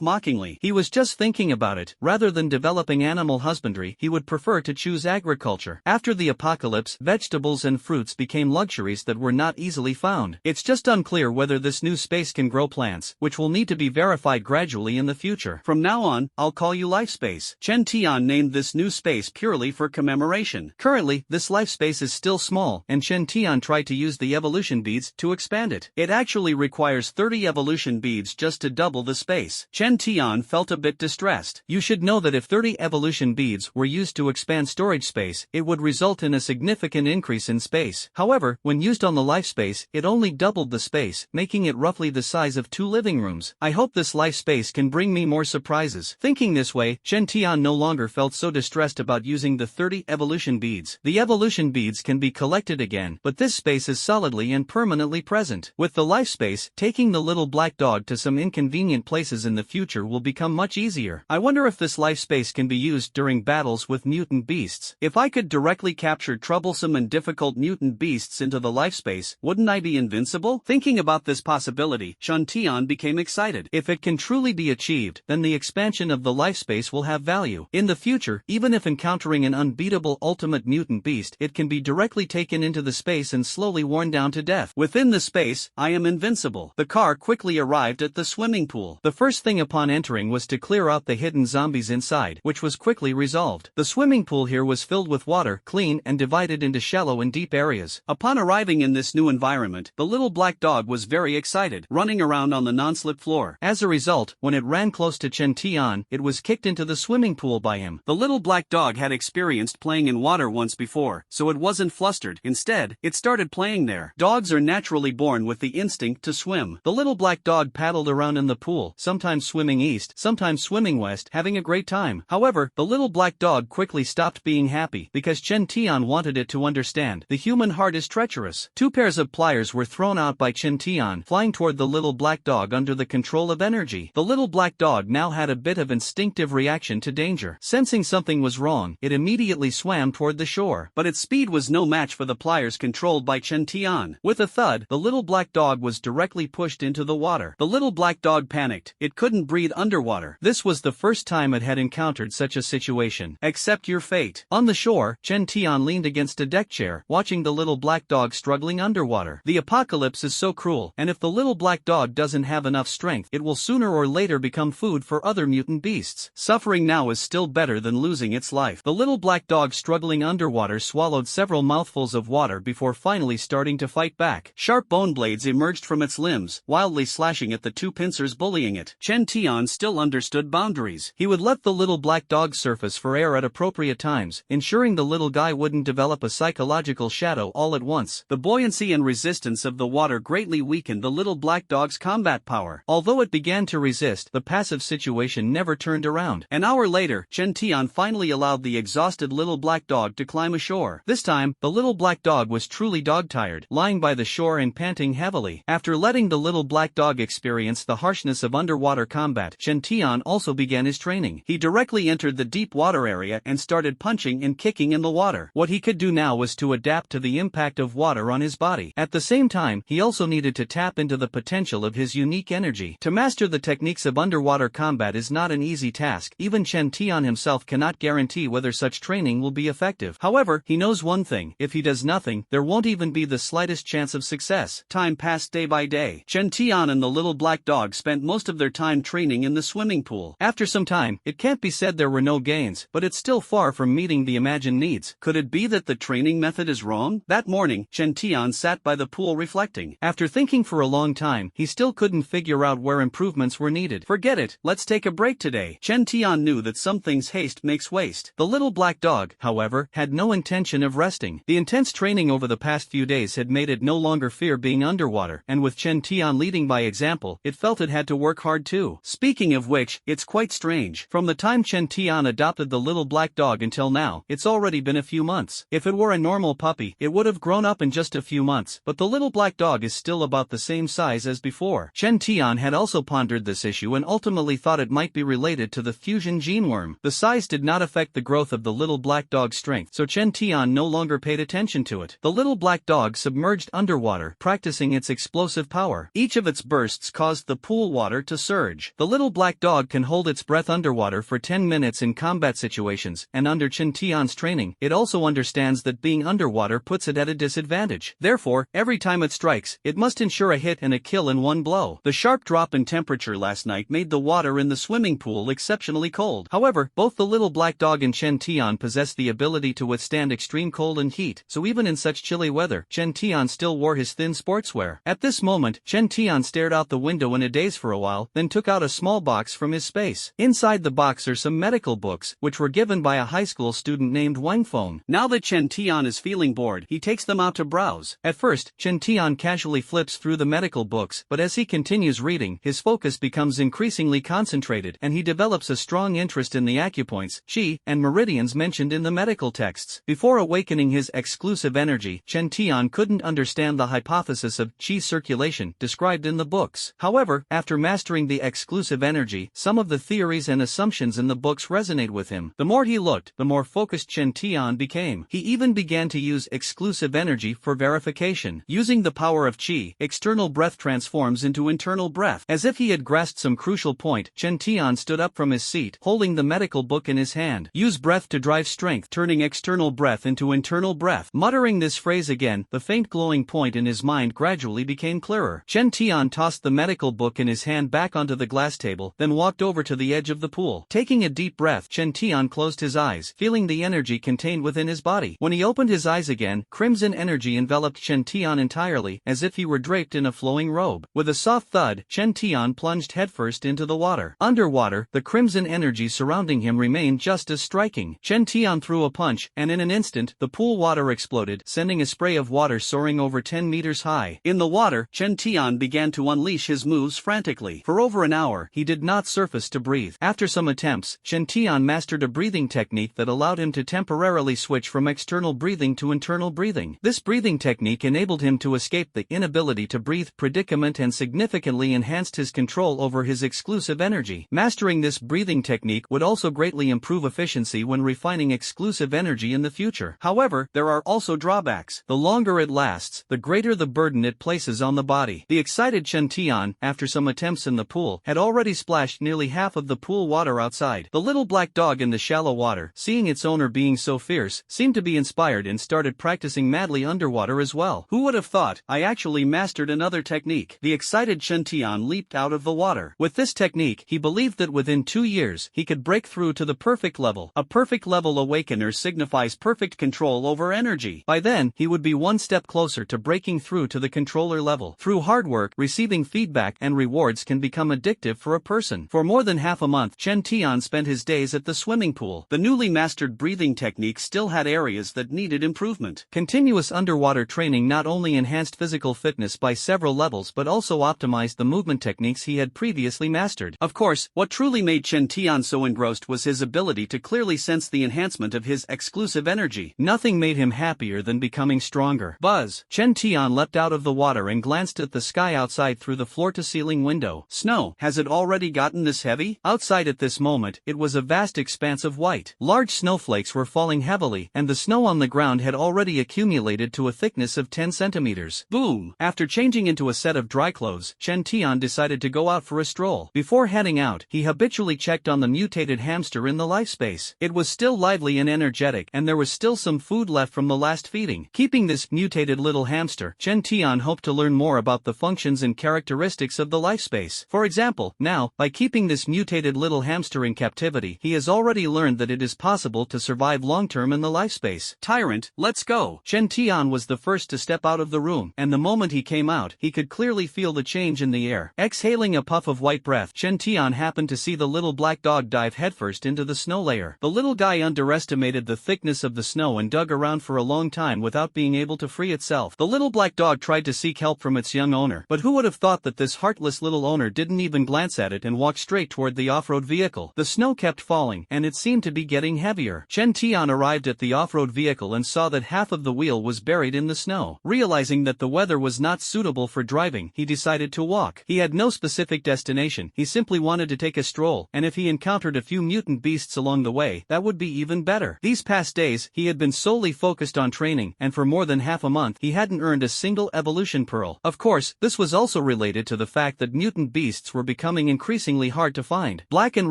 mockingly. He was just thinking about it. Rather than developing animal husbandry, he would prefer to choose agriculture. After the apocalypse, vegetables and fruits became luxuries that were not easily found. It's just unclear whether this new space can grow plants, which will need to be verified gradually in the future. From now on, I'll call you Life Space. Chen Tian named this new space purely for commemoration. Currently, this life space is still small, and Chen Tian tried to use the evolution beads to expand it. It actually requires 30 evolution beads just to double the space. Chen Tian felt a bit distressed. You should know that if 30 evolution beads were used to expand storage space, it would result in a significant increase in space. However, when used on the life space, it only doubled the space, making it roughly the size of 2 living rooms. I hope this life space can bring me more surprises. Thinking this way, Chen Tian no longer felt so distressed about using the 30 evolution beads. The evolution beads can be collected again, but this space is solidly and permanently present. With the life space, taking the little black dog to some inconvenient places in the future will become much easier. I wonder if this life space can be used during battles with mutant beasts. If I could directly capture troublesome and difficult mutant beasts into the life space, wouldn't I be invincible? Thinking about this possibility, Chen Tian became excited. If it can truly be achieved, then the expansion of the life space will have value. In the future, even if encountering an unbeatable ultimate mutant beast, it can be directly taken into the space and slowly worn down to death. Within the space, I am invincible. The car quickly arrived at the swimming pool. The first thing upon entering was to clear out the hidden zombies inside, which was quickly resolved. The swimming pool here was filled with water, clean and divided into shallow and deep areas. Upon arriving in this new environment, the little black dog was very excited, running around on the non-slip floor. As a result, when it ran close to Chen Tian, it was kicked into the swimming pool by him. The little black dog had experienced playing in water once before, so it wasn't flustered. Instead, it started playing there. Dogs are naturally born with the instinct to swim. The little black dog paddled around in the pool, sometimes swimming east, sometimes swimming west, having a great time. However, the little black dog quickly stopped being happy, because Chen Tian wanted it to understand the human heart is treacherous. 2 pairs of pliers were thrown out by Chen Tian, flying toward the little black dog under the control of energy. The little black dog now had a bit of instinctive reaction to danger. Sensing something was wrong, it immediately swam toward the shore. But its speed was no match for the pliers controlled by Chen Tian. With a thud, the little black dog was directly pushed into the water. The little black dog panicked. It couldn't breathe underwater. This was the first time it had encountered such a situation. Accept your fate. On the shore, Chen Tian leaned against a deck chair, watching the little black dog struggling underwater. The apocalypse is so cruel, and if the little black dog doesn't have enough strength, it will sooner or later become become food for other mutant beasts. Suffering now is still better than losing its life. The little black dog struggling underwater swallowed several mouthfuls of water before finally starting to fight back. Sharp bone blades emerged from its limbs, wildly slashing at the two pincers bullying it. Chen Tian still understood boundaries. He would let the little black dog surface for air at appropriate times, ensuring the little guy wouldn't develop a psychological shadow all at once. The buoyancy and resistance of the water greatly weakened the little black dog's combat power. Although it began to resist, the passive situation never turned around. An hour later, Chen Tian finally allowed the exhausted little black dog to climb ashore. This time, the little black dog was truly dog-tired, lying by the shore and panting heavily. After letting the little black dog experience the harshness of underwater combat, Chen Tian also began his training. He directly entered the deep water area and started punching and kicking in the water. What he could do now was to adapt to the impact of water on his body. At the same time, he also needed to tap into the potential of his unique energy. To master the techniques of underwater combat is not an easy task. Even Chen Tian himself cannot guarantee whether such training will be effective. However, he knows one thing: if he does nothing, there won't even be the slightest chance of success. Time passed day by day. Chen Tian and the little black dog spent most of their time training in the swimming pool. After some time, it can't be said there were no gains, but it's still far from meeting the imagined needs. Could it be that the training method is wrong? That morning, Chen Tian sat by the pool reflecting. After thinking for a long time, he still couldn't figure out where improvements were needed. Forget it, let's take a break today. Chen Tian knew that some things haste makes waste. The little black dog, however, had no intention of resting. The intense training over the past few days had made it no longer fear being underwater, and with Chen Tian leading by example, it felt it had to work hard too. Speaking of which, it's quite strange. From the time Chen Tian adopted the little black dog until now, it's already been a few months. If it were a normal puppy, it would have grown up in just a few months, but the little black dog is still about the same size as before. Chen Tian had also pondered this issue and ultimately thought it might be related to the fusion gene worm. The size did not affect the growth of the little black dog's strength, so Chen Tian no longer paid attention to it. The little black dog submerged underwater, practicing its explosive power. Each of its bursts caused the pool water to surge. The little black dog can hold its breath underwater for 10 minutes in combat situations, and under Chen Tian's training, it also understands that being underwater puts it at a disadvantage. Therefore, every time it strikes, it must ensure a hit and a kill in one blow. The sharp drop in temperature last night made the water in the swimming pool exceptionally cold. However, both the little black dog and Chen Tian possessed the ability to withstand extreme cold and heat, so even in such chilly weather, Chen Tian still wore his thin sportswear. At this moment, Chen Tian stared out the window in a daze for a while, then took out a small box from his space. Inside the box are some medical books, which were given by a high school student named Wang Feng. Now that Chen Tian is feeling bored, he takes them out to browse. At first, Chen Tian casually flips through the medical books, but as he continues reading, his focus becomes increasingly concentrated, and he develops a strong interest in the acupoints, qi, and meridians mentioned in the medical texts. Before awakening his exclusive energy, Chen Tian couldn't understand the hypothesis of qi circulation described in the books. However, after mastering the exclusive energy, some of the theories and assumptions in the books resonate with him. The more he looked, the more focused Chen Tian became. He even began to use exclusive energy for verification. Using the power of qi, external breath transforms into internal breath. As if he had grasped some crucial point, Chen Tian stood up from his seat, holding the medical book in his hand. Use breath to drive strength, turning external breath into internal breath. Muttering this phrase again, the faint glowing point in his mind gradually became clearer. Chen Tian tossed the medical book in his hand back onto the glass table, then walked over to the edge of the pool. Taking a deep breath, Chen Tian closed his eyes, feeling the energy contained within his body. When he opened his eyes again, crimson energy enveloped Chen Tian entirely, as if he were draped in a flowing robe. With a soft thud, Chen Tian plunged headfirst into the water. Underwater, the crimson energy surrounding him remained just as striking. Chen Tian threw a punch, and in an instant, the pool water exploded, sending a spray of water soaring over 10 meters high. In the water, Chen Tian began to unleash his moves frantically. For over an hour, he did not surface to breathe. After some attempts, Chen Tian mastered a breathing technique that allowed him to temporarily switch from external breathing to internal breathing. This breathing technique enabled him to escape the inability to breathe predicament and significantly enhanced his control over his exclusive energy. Mastering this breathing technique would also greatly improve efficiency when refining exclusive energy in the future. However, there are also drawbacks. The longer it lasts, the greater the burden it places on the body. The excited Chen Tian, after some attempts in the pool, had already splashed nearly half of the pool water outside. The little black dog in the shallow water, seeing its owner being so fierce, seemed to be inspired and started practicing madly underwater as well. Who would have thought? I actually mastered another technique. The excited Chen Tian leaped out of the water. With this technique, he believed that within 2 years, he could break through to the perfect level. A perfect level awakener signifies perfect control over energy. By then, he would be one step closer to breaking through to the controller level. Through hard work, receiving feedback and rewards can become addictive for a person. For more than half a month, Chen Tian spent his days at the swimming pool. The newly mastered breathing technique still had areas that needed improvement. Continuous underwater training not only enhanced physical fitness by several levels but also optimized the movement techniques he had previously mastered. Of course, what truly made Chen Tian so engrossed was his ability to clearly sense the enhancement of his exclusive energy. Nothing made him happier than becoming stronger. Buzz! Chen Tian leapt out of the water and glanced at the sky outside through the floor-to-ceiling window. Snow, has it already gotten this heavy? Outside at this moment, it was a vast expanse of white. Large snowflakes were falling heavily, and the snow on the ground had already accumulated to a thickness of 10 centimeters. Boom! After changing into a set of dry clothes, Chen Tian decided to go out for a stroll. Before heading out, he habitually checked on the mutated hamster in the life space. It was still lively and energetic, and there was still some food left from the last feeding. Keeping this mutated little hamster, Chen Tian hoped to learn more about the functions and characteristics of the life space. For example, now, by keeping this mutated little hamster in captivity, he has already learned that it is possible to survive long-term in the life space. Tyrant, let's go! Chen Tian was the first to step out of the room, and the moment he came out, he could clearly feel the change in the air. Exhaling a puff of white breath, Chen Tian happened to see the little black dog dive headfirst into the snow layer. The little guy underestimated the thickness of the snow and dug around for a long time without being able to free itself. The little black dog tried to seek help from its young owner, but who would have thought that this heartless little owner didn't even glance at it and walked straight toward the off-road vehicle. The snow kept falling, and it seemed to be getting heavier. Chen Tian arrived at the off-road vehicle and saw that half of the wheel was buried in the snow. Realizing that the weather was not suitable for driving, he decided to walk. He had no specific destination, he simply wanted to take a stroll, and if he encountered a few mutant beasts along the way, that would be even better. These past days, he had been solely focused on training, and for more than half a month, he hadn't earned a single evolution pearl. Of course, this was also related to the fact that mutant beasts were becoming increasingly hard to find. Black and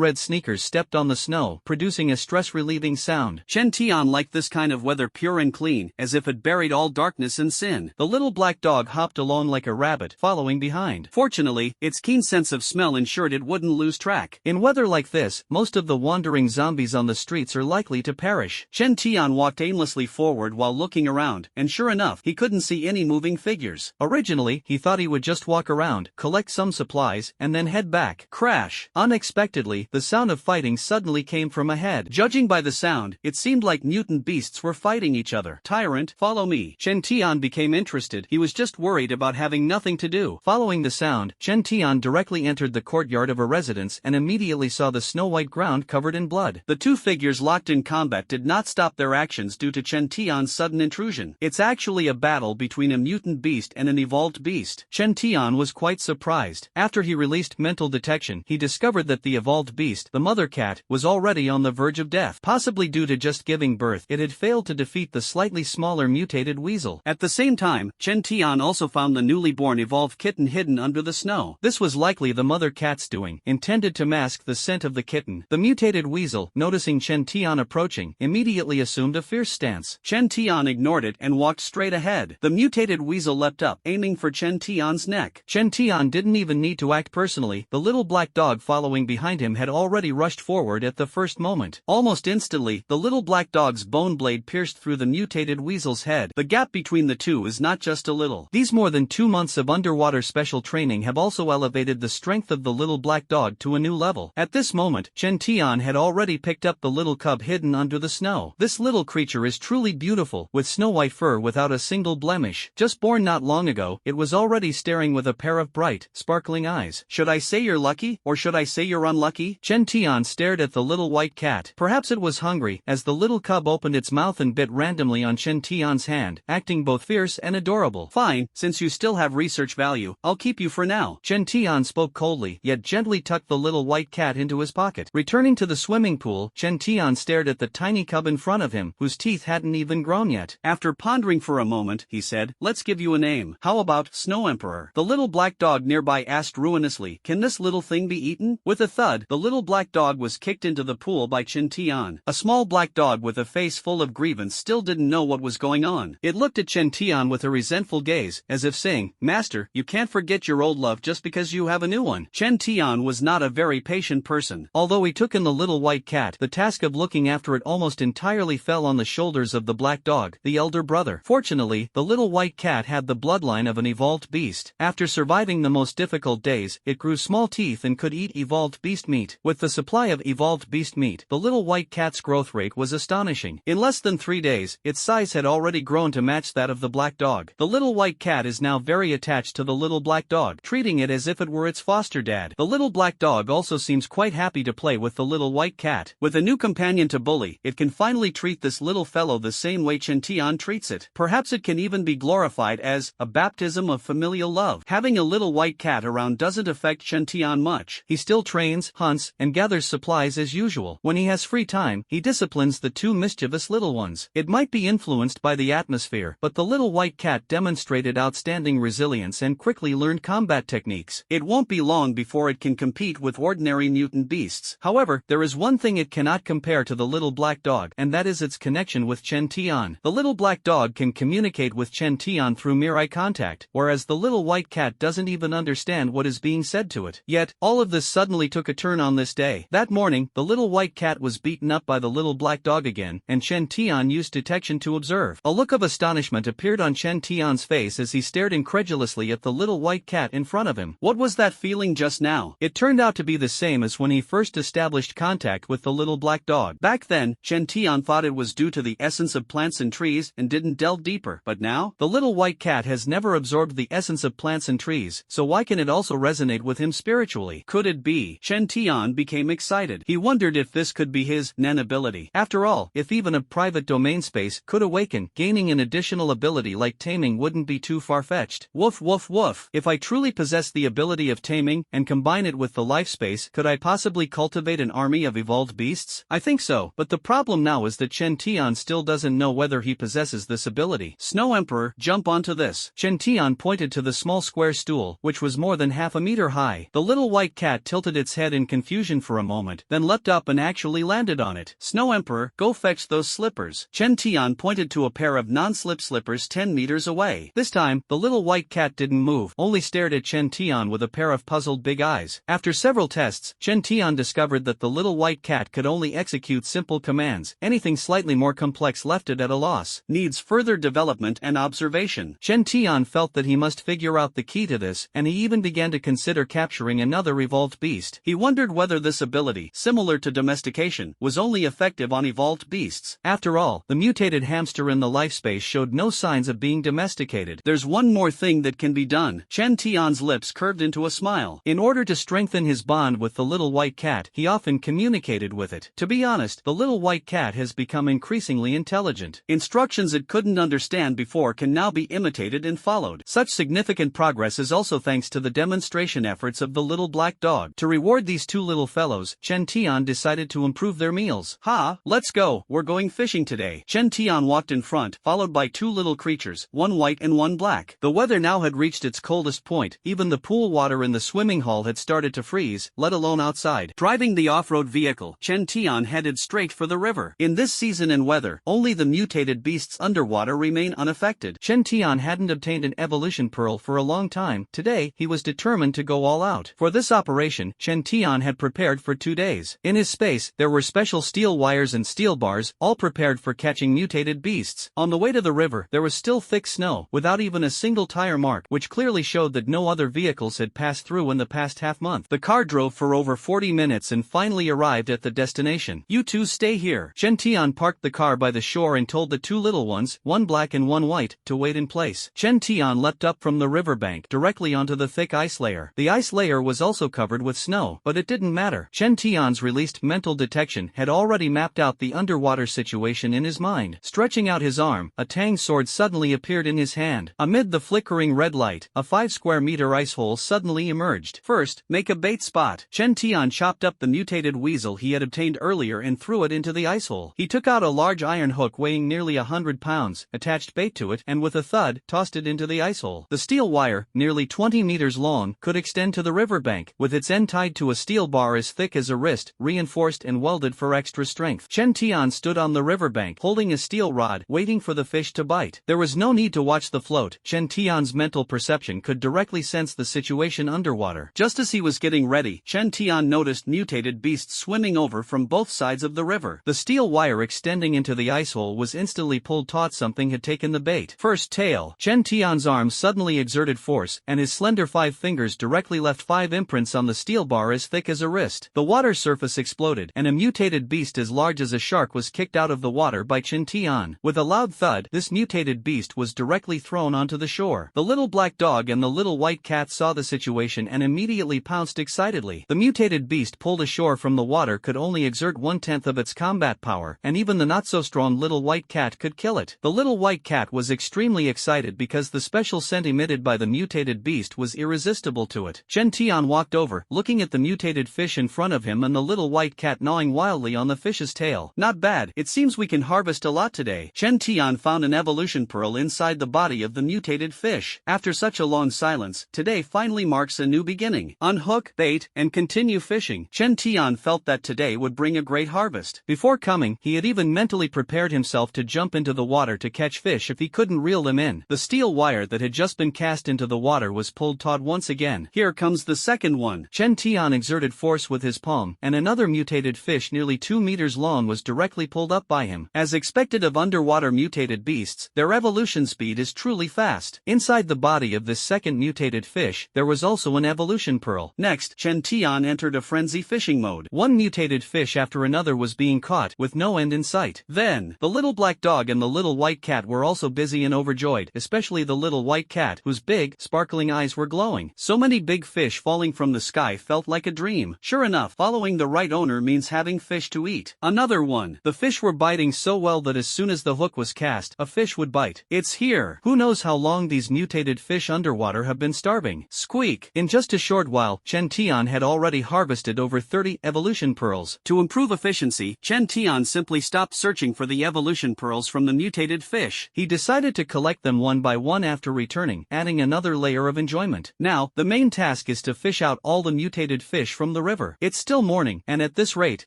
red sneakers stepped on the snow, producing a stress-relieving sound. Chen Tian liked this kind of weather pure and clean, as if it buried all darkness and sin. The little black dog hopped along like a rabbit, following behind. Fortunately, its keen sense of smell ensured it wouldn't lose track. In weather like this, most of the wandering zombies on the streets are likely to perish. Chen Tian walked aimlessly forward while looking around, and sure enough, he couldn't see any moving figures. Originally, he thought he would just walk around, collect some supplies, and then head back. Crash! Unexpectedly, the sound of fighting suddenly came from ahead. Judging by the sound, it seemed like mutant beasts were fighting each other. Tyrant, follow me. Chen Tian became interested. He was just worried about having nothing to do. Following the sound, Chen Tian directly entered the courtyard of a residence and immediately saw the snow-white ground covered in blood. The two figures locked in combat did not stop their actions due to Chen Tian's sudden intrusion. It's actually a battle between a mutant beast and an evolved beast. Chen Tian was quite surprised. After he released mental detection, he discovered that the evolved beast, the mother cat, was already on the verge of death. Possibly due to just giving birth, it had failed to defeat the slightly smaller mutated weasel. At the same time, Chen Tian also found the newly born evolved kitten hidden under the snow. This was likely the mother cat's doing, intended to mask the scent of the kitten. The mutated weasel, noticing Chen Tian approaching, immediately assumed a fierce stance. Chen Tian ignored it and walked straight ahead. The mutated weasel leapt up, aiming for Chen Tian's neck. Chen Tian didn't even need to act personally. The little black dog following behind him had already rushed forward at the first moment. Almost instantly, the little black dog's bone blade pierced through the mutated weasel's head. The gap between the two is not just a little. These more than 2 months of underwater special training have also elevated the strength of the little black dog to a new level. At this moment, Chen Tian had already picked up the little cub hidden under the snow. This little creature is truly beautiful, with snow-white fur without a single blemish. Just born not long ago, it was already staring with a pair of bright, sparkling eyes. Should I say you're lucky, or should I say you're unlucky? Chen Tian stared at the little white cat. Perhaps it was hungry, as the little cub opened its mouth and bit randomly on Chen Tian's hand, acting both fierce and adorable. Fine, since you still have research value, I'll keep you for now. Chen Tian spoke coldly, yet gently tucked the little white cat into his pocket. Returning to the swimming pool, Chen Tian stared at the tiny cub in front of him, whose teeth hadn't even grown yet. After pondering for a moment, he said, "Let's give you a name. How about Snow Emperor?" The little black dog nearby asked ruinously, "Can this little thing be eaten?" With a thud, the little black dog was kicked into the pool by Chen Tian. A small black dog with a face full of grievance still didn't know what was going on. It looked at Chen Tian with a resentful gaze, as if saying, "Master, you can't forget your old love just because you have a new one." Chen Tian was not a very patient person. Although he took in the little white cat, the task of looking after it almost entirely fell on the shoulders of the black dog, the elder brother. Fortunately, the little white cat had the bloodline of an evolved beast. After surviving the most difficult days, it grew small teeth and could eat evolved beast meat. With the supply of evolved beast meat, the little white cat's growth rate was astonishing. In less than 3 days, its size had already grown to match that of the black dog. The little white cat is now very attached to the little black dog, treating it as if it were its foster dad. The little black dog also seems quite happy to play with the little white cat. With a new companion to bully, it can finally treat this little fellow the same way Chen Tian treats it. Perhaps it can even be glorified as a baptism of familial love. Having a little white cat around doesn't affect Chen Tian much. He still trains, hunts, and gathers supplies as usual. When he has free time, he disciplines the two mischievous little ones. It might be influenced by the atmosphere, but the little white cat demonstrated outstanding resilience and quickly learned combat techniques. It won't be long before it can compete with ordinary mutant beasts. However, there is one thing it cannot compare to the little black dog, and that is its connection with Chen Tian. The little black dog can communicate with Chen Tian through mere eye contact, whereas the little white cat doesn't even understand what is being said to it. Yet, all of this suddenly took a turn on this day. That morning, the little white cat was beaten up by the little black dog again, and Chen Tian used detection to observe. A look of astonishment appeared on Chen Tian's face as he stared incredulously at the little white cat in front of him. What was that feeling just now? It turned out to be the same as when he first established contact with the little black dog. Back then, Chen Tian thought it was due to the essence of plants and trees and didn't delve deeper. But now, the little white cat has never absorbed the essence of plants and trees, so why can it also resonate with him spiritually? Could it be? Chen Tian became excited. He wondered if this could be his Nen ability. After all, if even a private domain space could awaken, gaining an additional ability like taming wouldn't be too far-fetched. Woof woof woof. If I truly possess the ability of taming and combine it with the life space, could I possibly cultivate an army of evolved beasts? I think so, but the problem now is that Chen Tian still doesn't know whether he possesses this ability. Snow Emperor, jump onto this. Chen Tian pointed to the small square stool, which was more than half a meter high. The little white cat tilted its head in confusion for a moment, then leapt up and actually landed on it. Snow Emperor, go fetch those slippers. Chen Tian pointed to a pair of non-slip slippers 10 meters away. This time, the little white cat didn't move, only stared at Chen Tian with a pair of puzzled big eyes. After several tests, Chen Tian discovered that the little white cat could only execute simple commands. Anything slightly more complex left it at a loss. Needs further development and observation. Chen Tian felt that he must figure out the key to this, and he even began to consider capturing another evolved beast. He wondered whether this ability, similar to domestication, was only effective on evolved beasts. After all, the mutated hamster in the life space showed no signs of being domesticated. There's one more thing that can be done. Chen Tian's lips curved into a smile. In order to strengthen his bond with the little white cat, he often communicated with it. To be honest, the little white cat has become increasingly intelligent. Instructions it couldn't understand before can now be imitated and followed. Such significant progress is also thanks to the demonstration efforts of the little black dog. To reward these two little fellows, Chen Tian decided to improve their meals. Ha, let's go, we're going fishing today. Chen Tian walked in front, followed by two little creatures, one white and one black. The weather now had reached its coldest point. Even the pool water in the swimming hall had started to freeze, let alone outside. Driving the off-road vehicle, Chen Tian headed straight for the river. In this season and weather, only the mutated beasts underwater remain unaffected. Chen Tian hadn't obtained an evolution pearl for a long time. Today, he was determined to go all out. For this operation, Chen Tian had prepared for 2 days. In his space, there were special steel wires and steel bars, all prepared for catching mutated beasts. On the way to the river, there was still thick snow, without even a single tire mark, which clearly showed that no other vehicles had passed through in the past half-month. The car drove for over 40 minutes and finally arrived at the destination. You two stay here. Chen Tian parked the car by the shore and told the two little ones, one black and one white, to wait in place. Chen Tian leapt up from the riverbank directly onto the thick ice layer. The ice layer was also covered with snow, but it didn't matter. Chen Tian's released mental detection had already mapped out the underwater situation in his mind. Stretching out his arm, a tang sword suddenly appeared in his hand. Amid the flickering red light, a 5-square-meter ice hole suddenly emerged. First, make a bait spot. Chen Tian chopped up the mutated weasel he had obtained earlier and threw it into the ice hole. He took out a large iron hook weighing nearly 100 pounds, attached bait to it, and with a thud, tossed it into the ice hole. The steel wire, nearly 20 meters long, could extend to the riverbank, with its end tied to a steel bar as thick as a wrist, reinforced and welded for extra strength. Chen Tian stood on the riverbank, holding a steel rod, waiting for the fish to bite. There was no need to watch the float. Chen Tian's mental perception could directly sense the situation underwater. water. Just as he was getting ready, Chen Tian noticed mutated beasts swimming over from both sides of the river. The steel wire extending into the ice hole was instantly pulled taut. Something had taken the bait. First tail. Chen Tian's arm suddenly exerted force, and his slender 5 fingers directly left 5 imprints on the steel bar as thick as a wrist. The water surface exploded, and a mutated beast as large as a shark was kicked out of the water by Chen Tian. With a loud thud, this mutated beast was directly thrown onto the shore. The little black dog and the little white cat saw the situation and immediately pounced excitedly. The mutated beast pulled ashore from the water could only exert 1/10 of its combat power, and even the not-so-strong little white cat could kill it. The little white cat was extremely excited because the special scent emitted by the mutated beast was irresistible to it. Chen Tian walked over, looking at the mutated fish in front of him and the little white cat gnawing wildly on the fish's tail. Not bad, it seems we can harvest a lot today. Chen Tian found an evolution pearl inside the body of the mutated fish. After such a long silence, today finally marks a new beginning. Unhook, bait, and continue fishing. Chen Tian felt that today would bring a great harvest. Before coming, he had even mentally prepared himself to jump into the water to catch fish if he couldn't reel them in. The steel wire that had just been cast into the water was pulled taut once again. Here comes the second one. Chen Tian exerted force with his palm, and another mutated fish nearly 2 meters long was directly pulled up by him. As expected of underwater mutated beasts, their evolution speed is truly fast. Inside the body of this second mutated fish, there was also an evolution pearl. Next, Chen Tian entered a frenzy fishing mode. One mutated fish after another was being caught, with no end in sight. Then, the little black dog and the little white cat were also busy and overjoyed, especially the little white cat, whose big, sparkling eyes were glowing. So many big fish falling from the sky felt like a dream. Sure enough, following the right owner means having fish to eat. Another one. The fish were biting so well that as soon as the hook was cast, a fish would bite. It's here. Who knows how long these mutated fish underwater have been starving? Squeak. In just a short while, Chen Tian had already harvested over 30 evolution pearls. To improve efficiency, Chen Tian simply stopped searching for the evolution pearls from the mutated fish. He decided to collect them one by one after returning, adding another layer of enjoyment. Now, the main task is to fish out all the mutated fish from the river. It's still morning, and at this rate,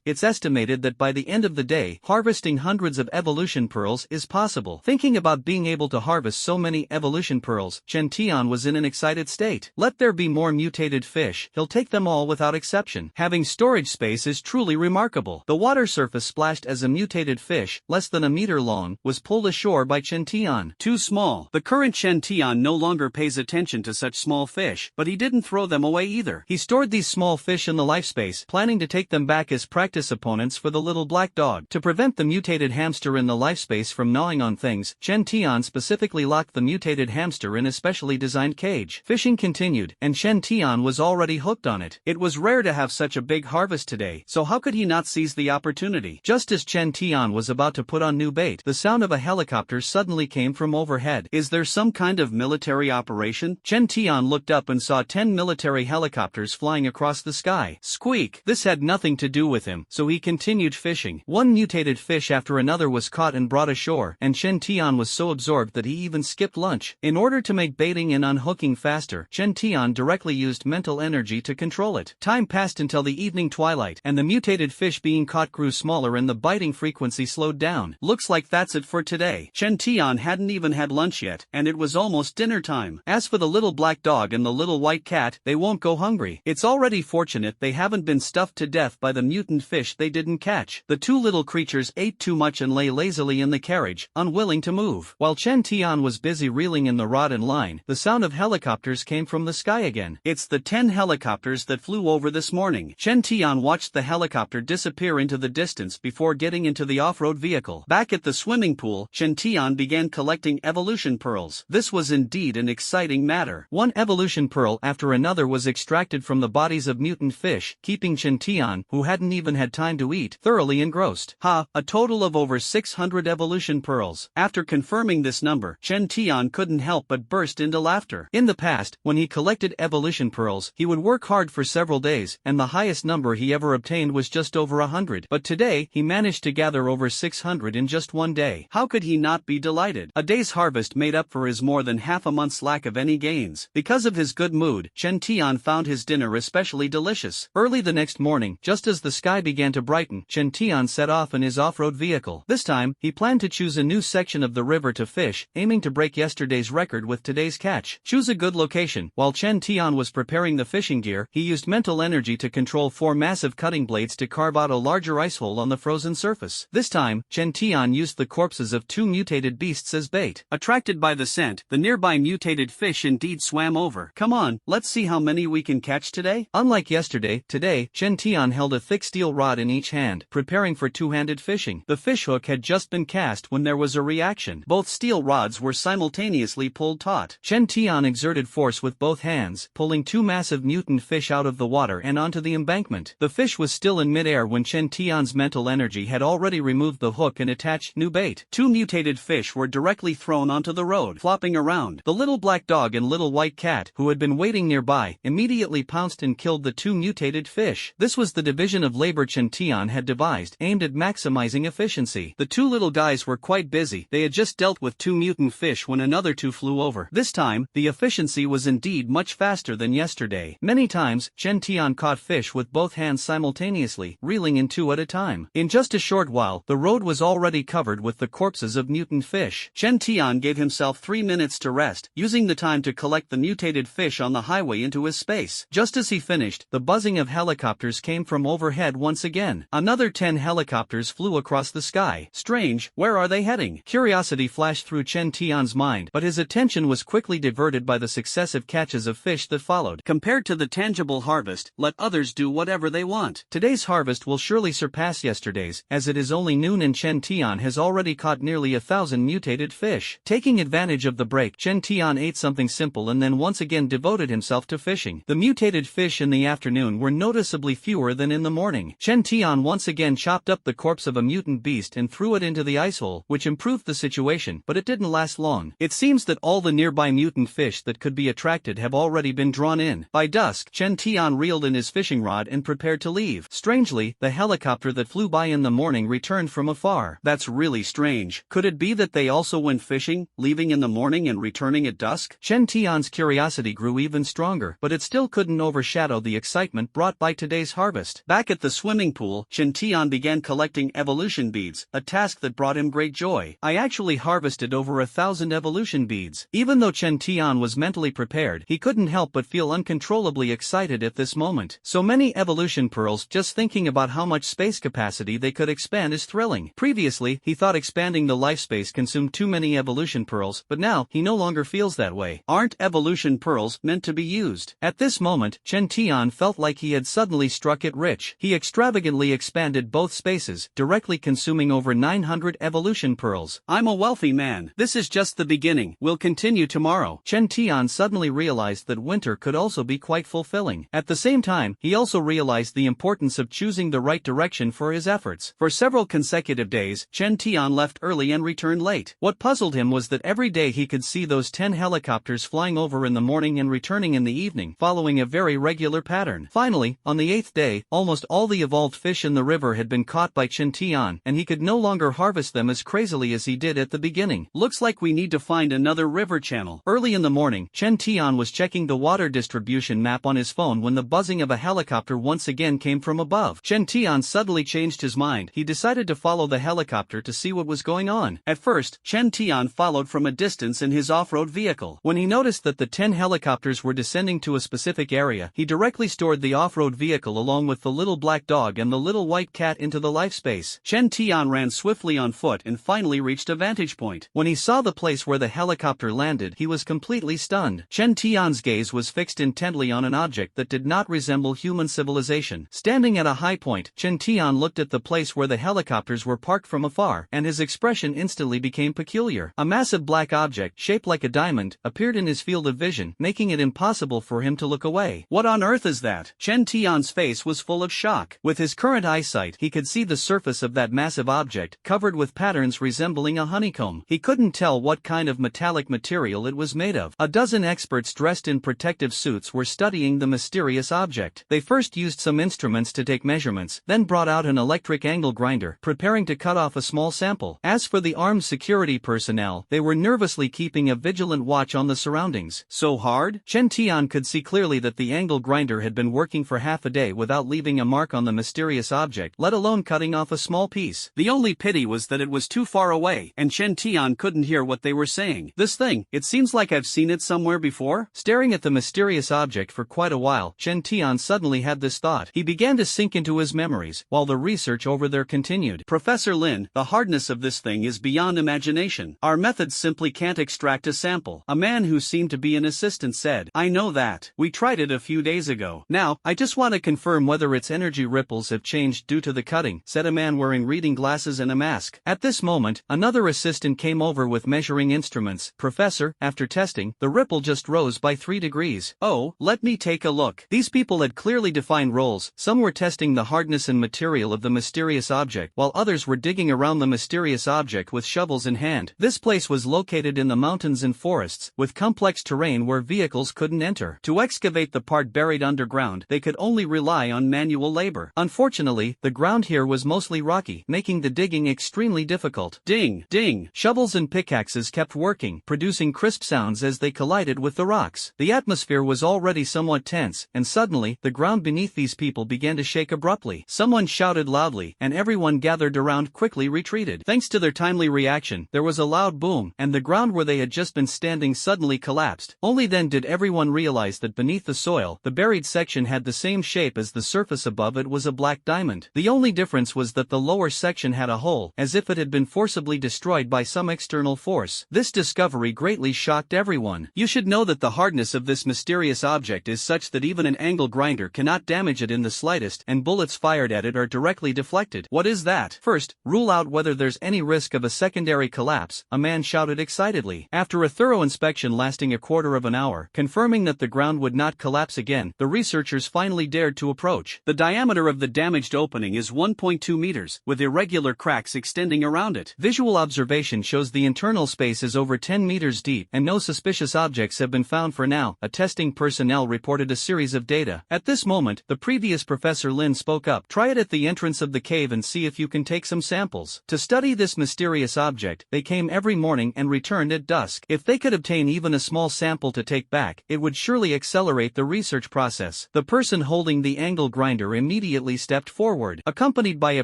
it's estimated that by the end of the day, harvesting hundreds of evolution pearls is possible. Thinking about being able to harvest so many evolution pearls, Chen Tian was in an excited state. Let there be more mutated fish, he'll take them all without exception. Having storage space is truly remarkable. The water surface splashed as a mutated fish, less than a meter long, was pulled ashore by Chen Tian. Too small. The current Chen Tian no longer pays attention to such small fish, but he didn't throw them away either. He stored these small fish in the life space, planning to take them back as practice opponents for the little black dog. To prevent the mutated hamster in the life space from gnawing on things, Chen Tian specifically locked the mutated hamster in a specially designed cage. Fishing continued, and Chen Tian was already hooked on it. It was rare to have such a big harvest today, so how could he not seize the opportunity? Just as Chen Tian was about to put on new bait, the sound of a helicopter suddenly came from overhead. Is there some kind of military operation? Chen Tian looked up and saw 10 military helicopters flying across the sky. Squeak! This had nothing to do with him, so he continued fishing. One mutated fish after another was caught and brought ashore, and Chen Tian was so absorbed that he even skipped lunch. In order to make baiting and unhooking faster, Chen Tian directly used mental energy to control it. Time passed until the evening twilight, and the mutated fish being caught grew smaller and the biting frequency slowed down. Looks like that's it for today. Chen Tian hadn't even had lunch yet, and it was almost dinner time. As for the little black dog and the little white cat, they won't go hungry. It's already fortunate they haven't been stuffed to death by the mutant fish they didn't catch. The two little creatures ate too much and lay lazily in the carriage, unwilling to move. While Chen Tian was busy reeling in the rod and line, the sound of helicopters came from the sky again. It's the 10 helicopters that flew over this morning. Chen Tian watched the helicopter disappear into the distance before getting into the off-road vehicle. Back at the swimming pool, Chen Tian began collecting evolution pearls. This was indeed an exciting matter. One evolution pearl after another was extracted from the bodies of mutant fish, keeping Chen Tian, who hadn't even had time to eat, thoroughly engrossed. A total of over 600 evolution pearls. After confirming this number, Chen Tian couldn't help but burst into laughter. In the past, when he collected evolution pearls, he would work hard for several days, and the highest number he ever obtained was just over 100. But today, he managed to gather over 600 in just one day. How could he not be delighted? A day's harvest made up for his more than half a month's lack of any gains. Because of his good mood, Chen Tian found his dinner especially delicious. Early the next morning, just as the sky began to brighten, Chen Tian set off in his off-road vehicle. This time, he planned to choose a new section of the river to fish, aiming to break yesterday's record with today's catch. Choose a good location. While Chen Tian was preparing preparing the fishing gear, he used mental energy to control 4 massive cutting blades to carve out a larger ice hole on the frozen surface. This time, Chen Tian used the corpses of 2 mutated beasts as bait. Attracted by the scent, the nearby mutated fish indeed swam over. Come on, let's see how many we can catch today. Unlike yesterday, today, Chen Tian held a thick steel rod in each hand, preparing for two-handed fishing. The fishhook had just been cast when there was a reaction. Both steel rods were simultaneously pulled taut. Chen Tian exerted force with both hands, pulling 2 massive mutant fish out of the water and onto the embankment. The fish was still in midair when Chen Tian's mental energy had already removed the hook and attached new bait. 2 mutated fish were directly thrown onto the road, flopping around. The little black dog and little white cat, who had been waiting nearby, immediately pounced and killed the 2 mutated fish. This was the division of labor Chen Tian had devised, aimed at maximizing efficiency. The 2 little guys were quite busy. They had just dealt with 2 mutant fish when another 2 flew over. This time, the efficiency was indeed much faster than yesterday. Many times, Chen Tian caught fish with both hands simultaneously, reeling in 2 at a time. In just a short while, the road was already covered with the corpses of mutant fish. Chen Tian gave himself 3 minutes to rest, using the time to collect the mutated fish on the highway into his space. Just as he finished, the buzzing of helicopters came from overhead once again. Another 10 helicopters flew across the sky. Strange, where are they heading? Curiosity flashed through Chen Tian's mind, but his attention was quickly diverted by the successive catches of fish that followed. Compared to the tangible harvest, let others do whatever they want. Today's harvest will surely surpass yesterday's, as it is only noon and Chen Tian has already caught nearly 1,000 mutated fish. Taking advantage of the break, Chen Tian ate something simple and then once again devoted himself to fishing. The mutated fish in the afternoon were noticeably fewer than in the morning. Chen Tian once again chopped up the corpse of a mutant beast and threw it into the ice hole, which improved the situation, but it didn't last long. It seems that all the nearby mutant fish that could be attracted have already been drawn in. By dusk, Chen Tian reeled in his fishing rod and prepared to leave. Strangely, the helicopter that flew by in the morning returned from afar. That's really strange. Could it be that they also went fishing, leaving in the morning and returning at dusk? Chen Tian's curiosity grew even stronger, but it still couldn't overshadow the excitement brought by today's harvest. Back at the swimming pool, Chen Tian began collecting evolution beads, a task that brought him great joy. I actually harvested over 1,000 evolution beads. Even though Chen Tian was mentally prepared, he couldn't help but feel uncontrollably excited at this moment. So many evolution pearls, just thinking about how much space capacity they could expand is thrilling. Previously, he thought expanding the life space consumed too many evolution pearls, but now, he no longer feels that way. Aren't evolution pearls meant to be used? At this moment, Chen Tian felt like he had suddenly struck it rich. He extravagantly expanded both spaces, directly consuming over 900 evolution pearls. I'm a wealthy man. This is just the beginning. We'll continue tomorrow. Chen Tian suddenly realized that winter could also be quite fulfilling. At the same time, he also realized the importance of choosing the right direction for his efforts. For several consecutive days, Chen Tian left early and returned late. What puzzled him was that every day he could see those 10 helicopters flying over in the morning and returning in the evening, following a very regular pattern. Finally, on the 8th day, almost all the evolved fish in the river had been caught by Chen Tian, and he could no longer harvest them as crazily as he did at the beginning. Looks like we need to find another river channel. Early in the morning, Chen Tian was checking the water distribution map on his phone when the buzzing of a helicopter once again came from above. Chen Tian suddenly changed his mind. He decided to follow the helicopter to see what was going on. At first, Chen Tian followed from a distance in his off-road vehicle. When he noticed that the 10 helicopters were descending to a specific area, he directly stored the off-road vehicle along with the little black dog and the little white cat into the life space. Chen Tian ran swiftly on foot and finally reached a vantage point. When he saw the place where the helicopter landed, he was completely stunned. Chen Tian's gaze was fixed intently on an object that did not resemble human civilization. Standing at a high point, Chen Tian looked at the place where the helicopters were parked from afar, and his expression instantly became peculiar. A massive black object, shaped like a diamond, appeared in his field of vision, making it impossible for him to look away. What on earth is that? Chen Tian's face was full of shock. With his current eyesight, he could see the surface of that massive object, covered with patterns resembling a honeycomb. He couldn't tell what kind of metallic material it was made of. A dozen experts dressed in protective suits were studying the mysterious object. They first used some instruments to take measurements, then brought out an electric angle grinder, preparing to cut off a small sample. As for the armed security personnel, they were nervously keeping a vigilant watch on the surroundings. So hard? Chen Tian could see clearly that the angle grinder had been working for half a day without leaving a mark on the mysterious object, let alone cutting off a small piece. The only pity was that it was too far away, and Chen Tian couldn't hear what they were saying. This thing, it seems like I've seen it somewhere before. Staring at the mysterious mysterious object for quite a while. Chen Tian suddenly had this thought. He began to sink into his memories, while the research over there continued. Professor Lin, the hardness of this thing is beyond imagination. Our methods simply can't extract a sample. A man who seemed to be an assistant said. I know that. We tried it a few days ago. Now, I just want to confirm whether its energy ripples have changed due to the cutting, said a man wearing reading glasses and a mask. At this moment, another assistant came over with measuring instruments. Professor, after testing, the ripple just rose by 3 degrees. Oh, let me take a look. These people had clearly defined roles. Some were testing the hardness and material of the mysterious object, while others were digging around the mysterious object with shovels in hand. This place was located in the mountains and forests, with complex terrain where vehicles couldn't enter. To excavate the part buried underground, they could only rely on manual labor. Unfortunately, the ground here was mostly rocky, making the digging extremely difficult. Ding, ding. Shovels and pickaxes kept working, producing crisp sounds as they collided with the rocks. The atmosphere was already somewhat tense, and suddenly, the ground beneath these people began to shake abruptly. Someone shouted loudly, and everyone gathered around quickly retreated. Thanks to their timely reaction, there was a loud boom, and the ground where they had just been standing suddenly collapsed. Only then did everyone realize that beneath the soil, the buried section had the same shape as the surface above it was a black diamond. The only difference was that the lower section had a hole, as if it had been forcibly destroyed by some external force. This discovery greatly shocked everyone. You should know that the hardness of this mysterious object is such that even an angle grinder cannot damage it in the slightest, and bullets fired at it are directly deflected. What is that? First, rule out whether there's any risk of a secondary collapse, a man shouted excitedly. After a thorough inspection lasting a quarter of an hour, confirming that the ground would not collapse again, the researchers finally dared to approach. The diameter of the damaged opening is 1.2 meters, with irregular cracks extending around it. Visual observation shows the internal space is over 10 meters deep, and no suspicious objects have been found for now. A testing personnel reported a series of data. At this moment, the previous Professor Lin spoke up. Try it at the entrance of the cave and see if you can take some samples. To study this mysterious object, they came every morning and returned at dusk. If they could obtain even a small sample to take back, it would surely accelerate the research process. The person holding the angle grinder immediately stepped forward. Accompanied by a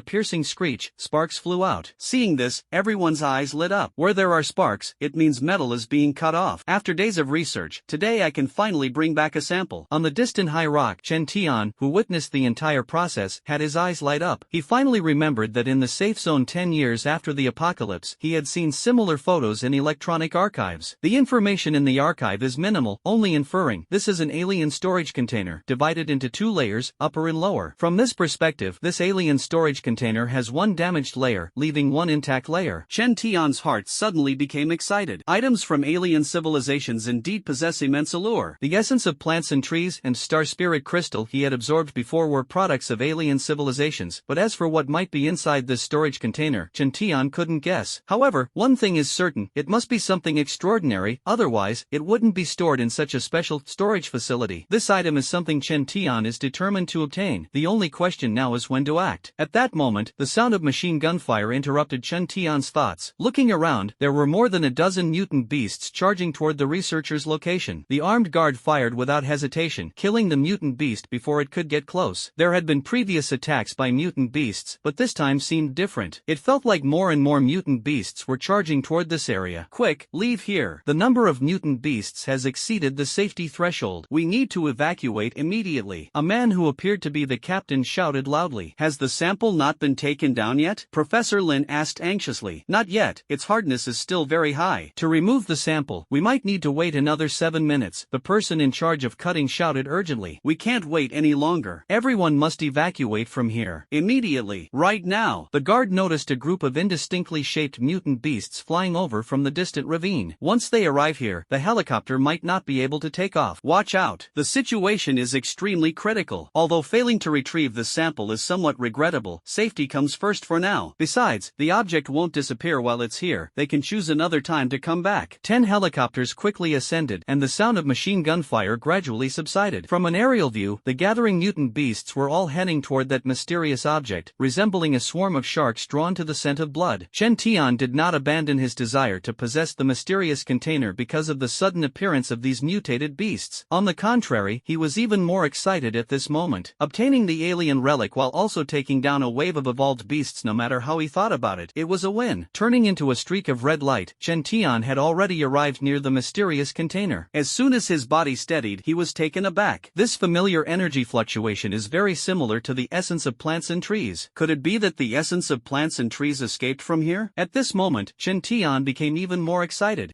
piercing screech, sparks flew out. Seeing this, everyone's eyes lit up. Where there are sparks, it means metal is being cut off. After days of research, today I can finally bring back a sample. On the distant high rock, Chen Tian, who witnessed the entire process, had his eyes light up. He finally remembered that in the safe zone 10 years after the apocalypse, he had seen similar photos in electronic archives. The information in the archive is minimal, only inferring this is an alien storage container, divided into 2 layers, upper and lower. From this perspective, this alien storage container has one damaged layer, leaving one intact layer. Chen Tian's heart suddenly became excited. Items from alien civilizations indeed possess immense allure. The essence of plants and trees and star spirit crystal he had absorbed before were products of alien civilizations, but as for what might be inside this storage container, Chen Tian couldn't guess. However, one thing is certain, it must be something extraordinary, otherwise, it wouldn't be stored in such a special storage facility. This item is something Chen Tian is determined to obtain. The only question now is when to act. At that moment, the sound of machine gunfire interrupted Chen Tian's thoughts. Looking around, there were more than a dozen mutant beasts charging toward the researcher's location. The armed guard fired without hesitation, killing the mutant beast before it could get close. There had been previous attacks by mutant beasts, but this time seemed different. It felt like more and more mutant beasts were charging toward this area. Quick, leave here. The number of mutant beasts has exceeded the safety threshold. We need to evacuate immediately. A man who appeared to be the captain shouted loudly. Has the sample not been taken down yet? Professor Lin asked anxiously. Not yet, its hardness is still very high. To remove the sample, we might need to wait another 7 minutes, the person in charge of cutting shouted urgently. We can't wait any longer. Everyone must evacuate from here. Immediately. Right now. The guard noticed a group of indistinctly shaped mutant beasts flying over from the distant ravine. Once they arrive here, the helicopter might not be able to take off. Watch out. The situation is extremely critical. Although failing to retrieve the sample is somewhat regrettable, safety comes first for now. Besides, the object won't disappear while it's here. They can choose another time to come back. 10 helicopters quickly ascended, and the sound of machine gun fire gradually subsided. From an aerial view, the gathering mutant beasts were all heading toward that mysterious object, resembling a swarm of sharks drawn to the scent of blood. Chen Tian did not abandon his desire to possess the mysterious container because of the sudden appearance of these mutated beasts. On the contrary, he was even more excited at this moment. Obtaining the alien relic while also taking down a wave of evolved beasts, no matter how he thought about it, it was a win. Turning into a streak of red light, Chen Tian had already arrived near the mysterious container. As soon as his body steadied, he was taken aback. This familiar energy fluctuation is very similar to the essence of plants and trees. Could it be that the essence of plants and trees escaped from here? At this moment, Chen Tian became even more excited.